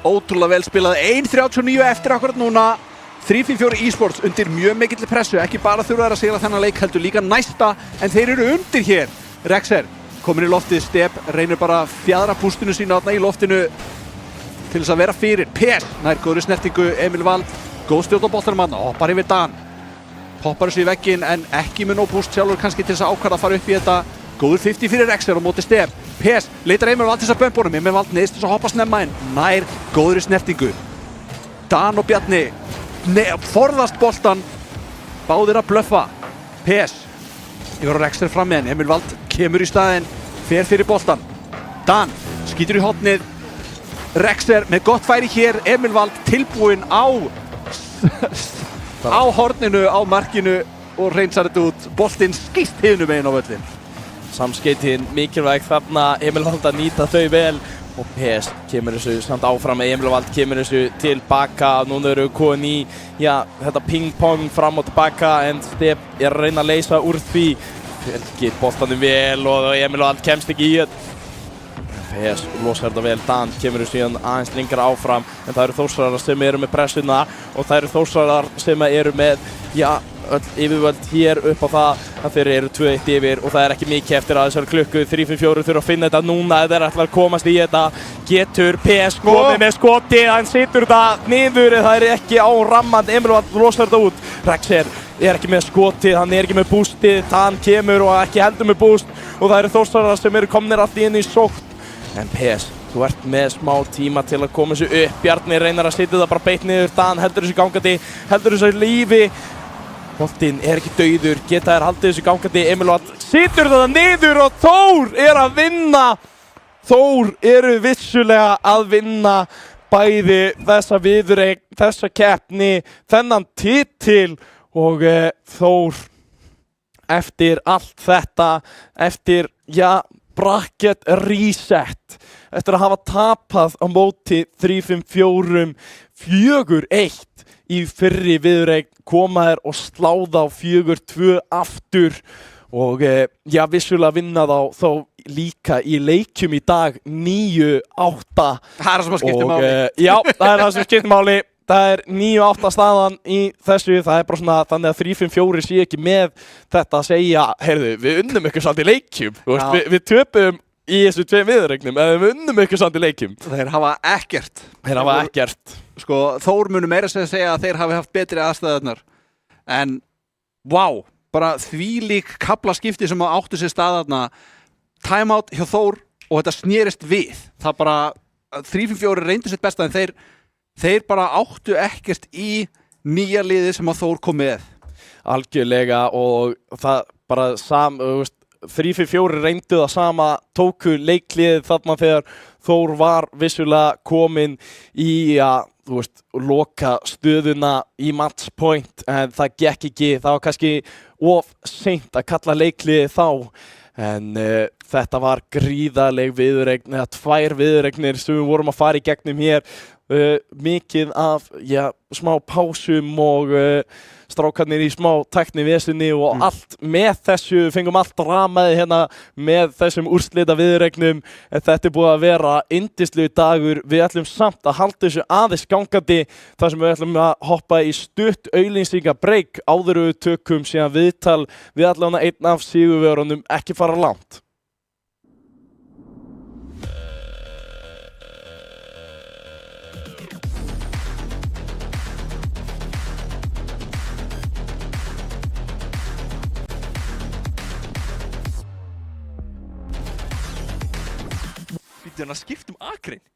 Ótrúlega vel spilað, 1.39 eftir akkurat núna. 354 eSports undir mjög mikill pressu, ekki bara þurfa þær að sigra þennan leik heldur líka næsta, en þeir eru undir hér. Rexer komin í loftið, Step reynir bara að fjadra bústinu sína þarna í loftinu til þess að vera fyrir. PS nær góðri snertingu, Emil Vald, góð stjórn á boltanum hann, hoppar yfir Dan. Poppar þessu í vegginn en ekki með nóg búst sjálfur kannski til þess að ákvarða að fara upp í þetta. Góður 50 fyrir Rexer á móti Step. PS leitar Emil Vald til þess að bömpunum, Emil Vald neðst til þess að hoppa snemma inn, nær góðri snertingu. Dan og Bjarni forðast boltan, báðir að blöffa. PS yfir á Rexer fram með henn, Emil Vald kemur í staðinn, fer fyrir boltan. Dan skýtur í hornið, Rexer með gott færi hér, Emil Vald tilbúinn á horninu, á markinu og reynsar þetta út. Boltinn skýst hinum meginn á völlinn.
Samskeytin mikilvæg þarna, Emil Vald að nýta þau vel og PS kemur þessu samt áfram, Emil Vald kemur þessu tilbaka. Núna eru komin í þetta ping-pong fram og tilbaka en Step er að reyna að leysa úr því. Fylgir boltanum vel og Emil Vald kemst ekki í þetta. PS losar þetta vel, Dan kemur síðan aðeins lengra áfram en það eru Þórsarar sem eru með pressuna og það eru Þórsarar sem eru með öll yfirvöld hér upp á það að þeir eru 2-1 yfir og það er ekki mikið eftir að þessari klukku. 3-5-4 þurfa að finna þetta núna ef þeir ætla að komast í þetta. Getur PS komið með skoti, hann situr þetta niður en það er ekki á rammand. Emil Vald losar þetta út. Rexer er ekki með skotið, hann er ekki með boostið, Dan kemur og ekki heldur með boost og það eru Þórsarar sem eru komnir allt inn í sókn. En PS, þú ert með smá tíma til að koma þessu upp. Bjarni reynar að setja það bara beitt niður. Dan heldur þessu gangandi, heldur þessu lífi. Boltinn er ekki dauður, geta þær haldið þessu gangandi. Emil Vald situr það niður og Þór er að vinna. Þór eru vissulega að vinna bæði þessa viðureign, þessa keppni, þennan titil og Þór eftir allt þetta, eftir bracket reset, eftir að hafa tapað á móti 3-5-4 4-1 í fyrri viðureign, koma þær og sláða á 4-2 aftur og vissulega vinna þá líka í leikjum í dag 9-8.
Það er það sem skiptir máli.
Já, það er það sem skiptir máli. Það er 9-8 staðan í þessu, það er bara svona þannig að 3-5-4 sé ekki með þetta að segja, heyrðu, við unnum ykkur samt í leikjum, við töpum í þessu 2 viðureignum, en við unnum ykkur samt í leikjum.
Þeir hafa ekkert.
Þeir hafa ekkert.
Sko, Þór munu meira segja að þeir hafi haft betri aðstæðurnar, en bara þvílík kaflaskipti sem áttu sér staðarna, timeout hjá Þór og þetta snerist við. Það bara, 3-5-4 reyndu sitt besta en þeir bara áttu ekkert í nýja liði sem að Þór kom með.
Algjörlega og það bara 3-4 reyndu það sama, tóku leikliðið þarna þegar Þór var vissulega komin í loka stöðuna í matchpoint en það gekk ekki, það var kannski of seint að kalla leikliðið þá en þetta var gríðarleg viðureign, eða 2 viðureignir sem við vorum að fara í gegnum hér. Mikið af smá pásum og strákarnir í smá tæknivesinni og allt með þessu, fengum allt dramaði hérna með þessum úrslita viðureignum en þetta er búið að vera yndislegur dagur. Við ætlum samt að halda þessu aðeins gangandi þar sem við ætlum að hoppa í stutt auglýsingabreak áður við tökum síðan viðtal við allavega einn af sigurvegarunum ekki fara langt.
Býttu hann að skipta akrein?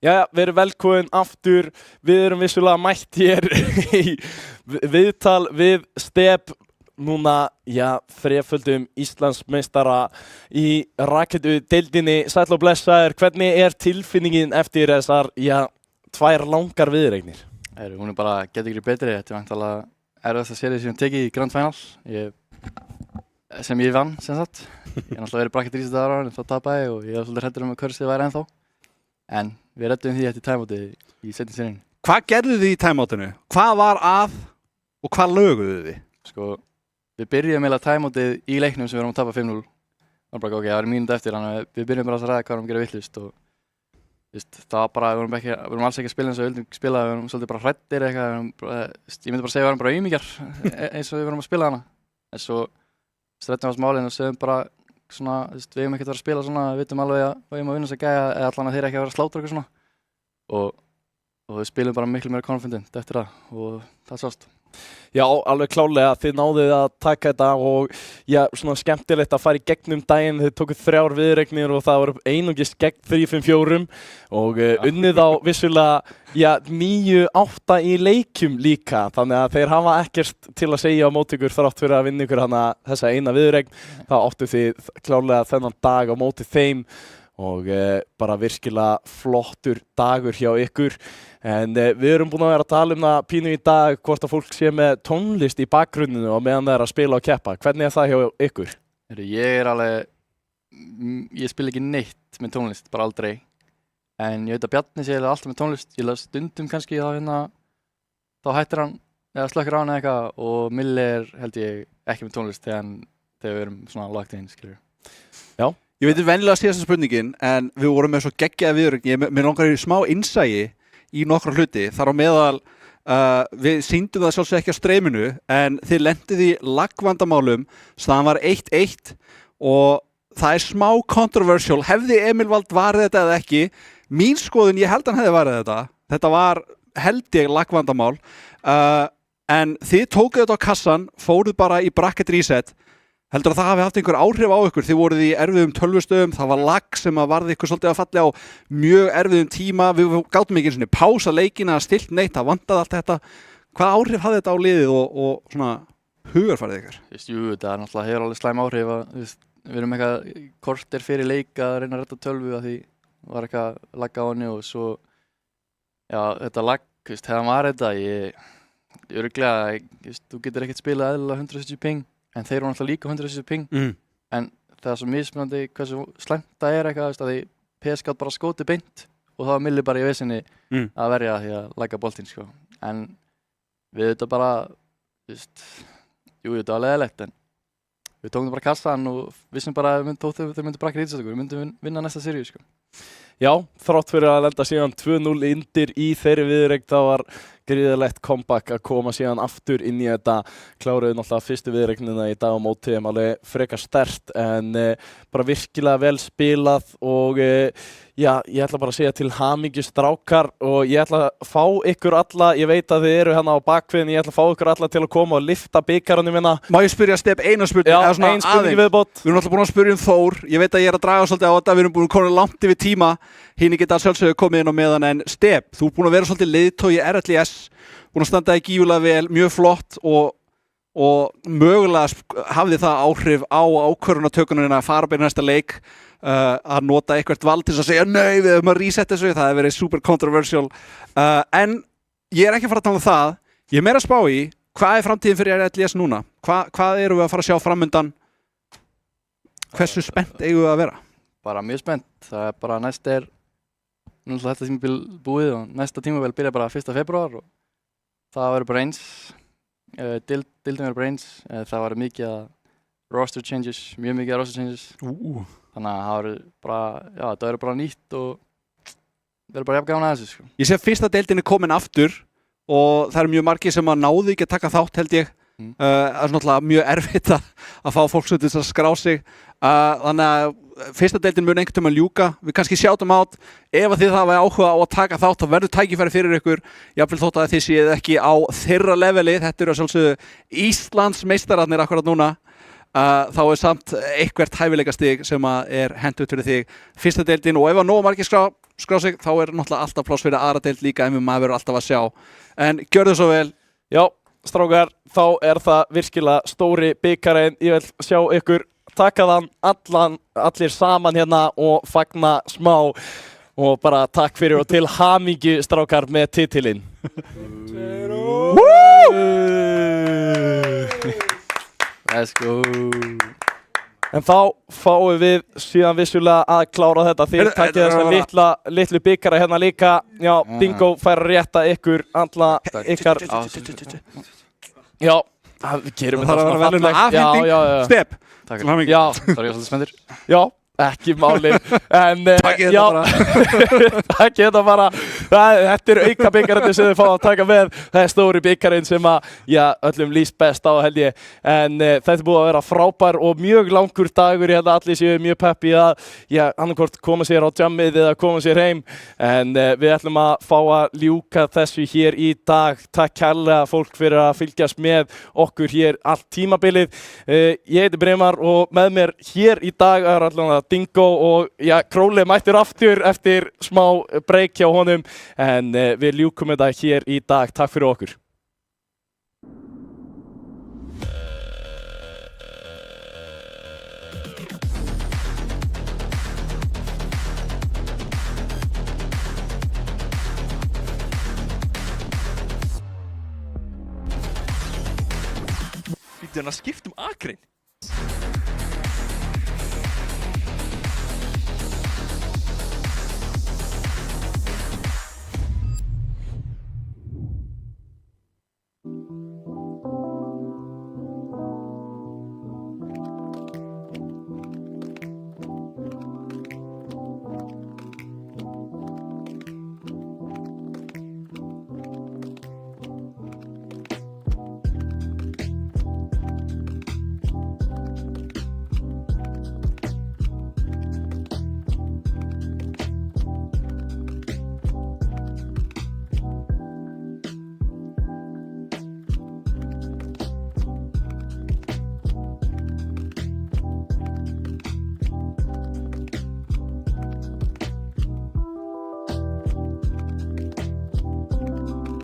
Jæja, við erum velkomin aftur. Við erum vissulega mætt hér í viðtal við Step. Núna, þreföldum Íslandsmeistara í rakettu-deildinni. Sæll og blessaður, hvernig er tilfinningin eftir þessar, 2 langar viðureignir?
Hún er bara getur ekki betri. Þetta er væntanlega erfiðasta seríu sem ég tekið í Grand Final. Sem ég vann, sem sagt. Ég náttúrulega verið bracket í þetta ára, en þá tapaði og ég var svolítið hræddur að cursið væri ennþá. En við reddum því eftir timeoutið í seinni seríunni.
Hvað gerðu þið í timeoutinu? Hvað var að og hvað löguðu þið?
Sko, við byrjum eiginlega timeoutið í leiknum sem við erum að tapa 5-0. Það var bara ok, það var mínútu eftir, þannig að við byrjum bara að ræða hvað við erum að gera vitlaust og það var bara, við vorum alls ekki að spila eins og við vildum spila, við vorum svolítið bara hræddir eitthvað, ég myndi bara segja að við varum bara aumingjar eins og við vorum að spila hana. En svo strættum við á smálinn og sögðum bara svona, við eigum ekkert að vera að spila svona, við vitum alveg að við eigum að vinna þess að gæja eða allan að þeir ekki að vera að slátra eitthvað svona. Og við spilum bara miklu meira confident eftir það og það sást.
Já, alveg klálega, þið náðuð að taka þetta og svona skemmtilegt að fara í gegnum daginn. Þið tókuð 3 viðureignir og það voru einungis gegn 3-5-4 og unnið á vissulega 9-8 í leikjum líka. Þannig að þeir hafa ekkert til að segja á móti ykkur þrátt fyrir að vinna ykkur hana þessa eina viðureign. Þá áttu þið klálega þennan dag á móti þeim og bara virkilega flottur dagur hjá ykkur. En við erum búin að vera að tala það pínu í dag hvort að fólk sé með tónlist í bakgrunninu og meðan það er að spila og keppa. Hvernig er það hjá ykkur?
Ég spila ekki neitt með tónlist, bara aldrei. En ég veit að Bjarni sé alltaf með tónlist. Ég las stundum kannski þá hættir hann eða slökkir á hann eða eitthvað og Milli held ég ekki með tónlist þegar við erum svona lagt inn, skilur.
Já.
Ég veit venjulega síðasta spurningin, en við vorum með svo geggjaða viðureign. Mér langar í smá innsæi í nokkra hluti. Þar á meðal, við sýndum það sjálfsög ekki á streyminu, en þið lentuð í lagvandamálum, staðan var 1-1 og það er smá controversial. Hefði Emil Vald varið þetta eða ekki? Mín skoðun, ég held hann hefði varið þetta. Þetta var, held ég, lagvandamál. En þið tókuð þetta á kassan, fóruð bara í bracket reset. Heldur að það hafi haft einhver áhrif á ykkur? Þið voruð í erfiðum tölvustöðum, það var lag sem að varði ykkur svolítið að falli á mjög erfiðum tíma. Við gátum ekki einu sinni pása leikina, stilt neitt, það vantaði allt þetta. Hvað áhrif hafði þetta á liðið og svona hugarfarið ykkar?
Jú, þetta er náttúrulega hefur alveg slæm áhrif að við erum eitthvað korter fyrir leik að reyna að redda tölvu að því var eitthvað lag á henni og svo þetta lag, hefðan var þetta, örugglega, þú getur ekkert spilað eðlilega 170 ping. En þeir eru náttúrulega líka 170 ping, en það er svo mismunandi hversu slæmt það er eitthvað, að því PS gátt bara skotið beint og það var Milli bara í vesinni að verja því að lægga boltinn, sko. En við þetta bara, þetta var leiðilegt, en við tókum bara kassan og vissum bara að þeir myndu bracket reset okkur, við myndum vinna næsta seríu, sko.
Já, þrátt fyrir að lenda síðan 2-0 undir í þeirri viðureign, þá var gríðarlegt comeback að koma síðan aftur inn í þetta. Kláruðu náttúrulega fyrstu viðureignina í dag á móti þeim alveg frekar sterkt en bara virkilega vel spilað og ég ætla bara að segja til hamingju strákar og ég ætla að fá ykkur alla, ég veit að þið eru hérna á bakviðin, ég ætla að fá ykkur alla til að koma og lyfta bikarunum hérna.
Má ég spyrja Step eina spurning?
Já, ein spurning viðbót.
Við erum alltaf búin að spyrja Þór, ég veit að ég er að draga svolítið á þetta, við erum búin að koma langt yfir tíma, hinn geta sjálfsögðu komið inn á meðan en Step, þú er búin að vera svolítið leiðtogi RLS, búin að standa í gífulega vel, mjög flott og mögulega hafði það áhrif á ákvörðunartökunina að fara beina næsta leik að nota eitthvað vald til að segja nei, við höfum að reset þessu, það hefur verið super controversial en ég er ekki að fara að tala um það, ég er meira að spá í hvað er framtíðin fyrir RLS núna? Hvað erum við að fara að sjá framundan? Hversu spennt eigum við að vera?
Bara mjög spennt, það er bara næsta þetta tímabil búið og næsta tímabil byrja bara 1. febrúar og það verður bara eins, deildin verður bara eins, það verður mikið roster changes, mjög mikið roster changes. Þannig að það verður bara, það verður bara nýtt og verður bara jafn gaman að þessu, sko.
Ég sé að fyrsta deildin er komin aftur og það eru mjög margir sem að náðu ekki að taka þátt, held ég. Það er náttúrulega mjög erfitt að fá fólk sem til að skrá sig. Þannig að fyrsta deildin mun einhvern tímann ljúka. Við kannski sjáttum át, ef að þið hafa áhuga á að taka þátt, þá verður tækifæri fyrir ykkur. Jafnvel þótt að þið séð ekki á þeirra leveli. Þetta eru að sjálfsögðu Íslandsmeistararnir akkurat núna. Þá er samt eitthvert hæfileikastig sem er hentugt fyrir þig. Fyrsta deildin og ef að nógu margir skrá, skrá sig, þá er náttúrulega alltaf pláss fyrir aðra deild líka en maður verður alltaf að sjá. En gjörðu svo vel.
Já, strákar, þá er það virkilega stóri bikarinn. Ég vil sjá ykkur taka þann allir saman hérna og fagna smá. Og bara takk fyrir og til hamingju, strákar, með titilinn.
Let's go.
En þá fáum við síðan vissulega að klára þetta. Þið takkið þessa litlu bikara hérna líka. Já, Dingo fær að rétta ykkur alla ykkar. Já, við gerum þetta svona fallegt. Já.
Step.
Takk fyrir.
Já.
Það er ég svolítið spenntur.
Já. Ekki málið, en
Takkið þetta bara.
Takkið þetta bara. Þetta er auka bikarinn sem þið fá að taka með. Það er stóri bikarinn sem að, öllum líst best á, held ég. En þetta er búið að vera frábær og mjög langur dagur. Ég held að allir séu mjög peppi að, annarkvort koma sér á jammið eða koma sér heim. En við ætlum að fá að ljúka þessu hér í dag. Takk kærlega fólk fyrir að fylgjast með okkur hér allt tímabilið. Ég heiti Brimar og með mér hér í dag er allavega Dingo og Króli mættur aftur eftir smá break hjá honum en við ljúkum þetta hér í dag. Takk fyrir okkur.
Býttu hann að skipta akrein?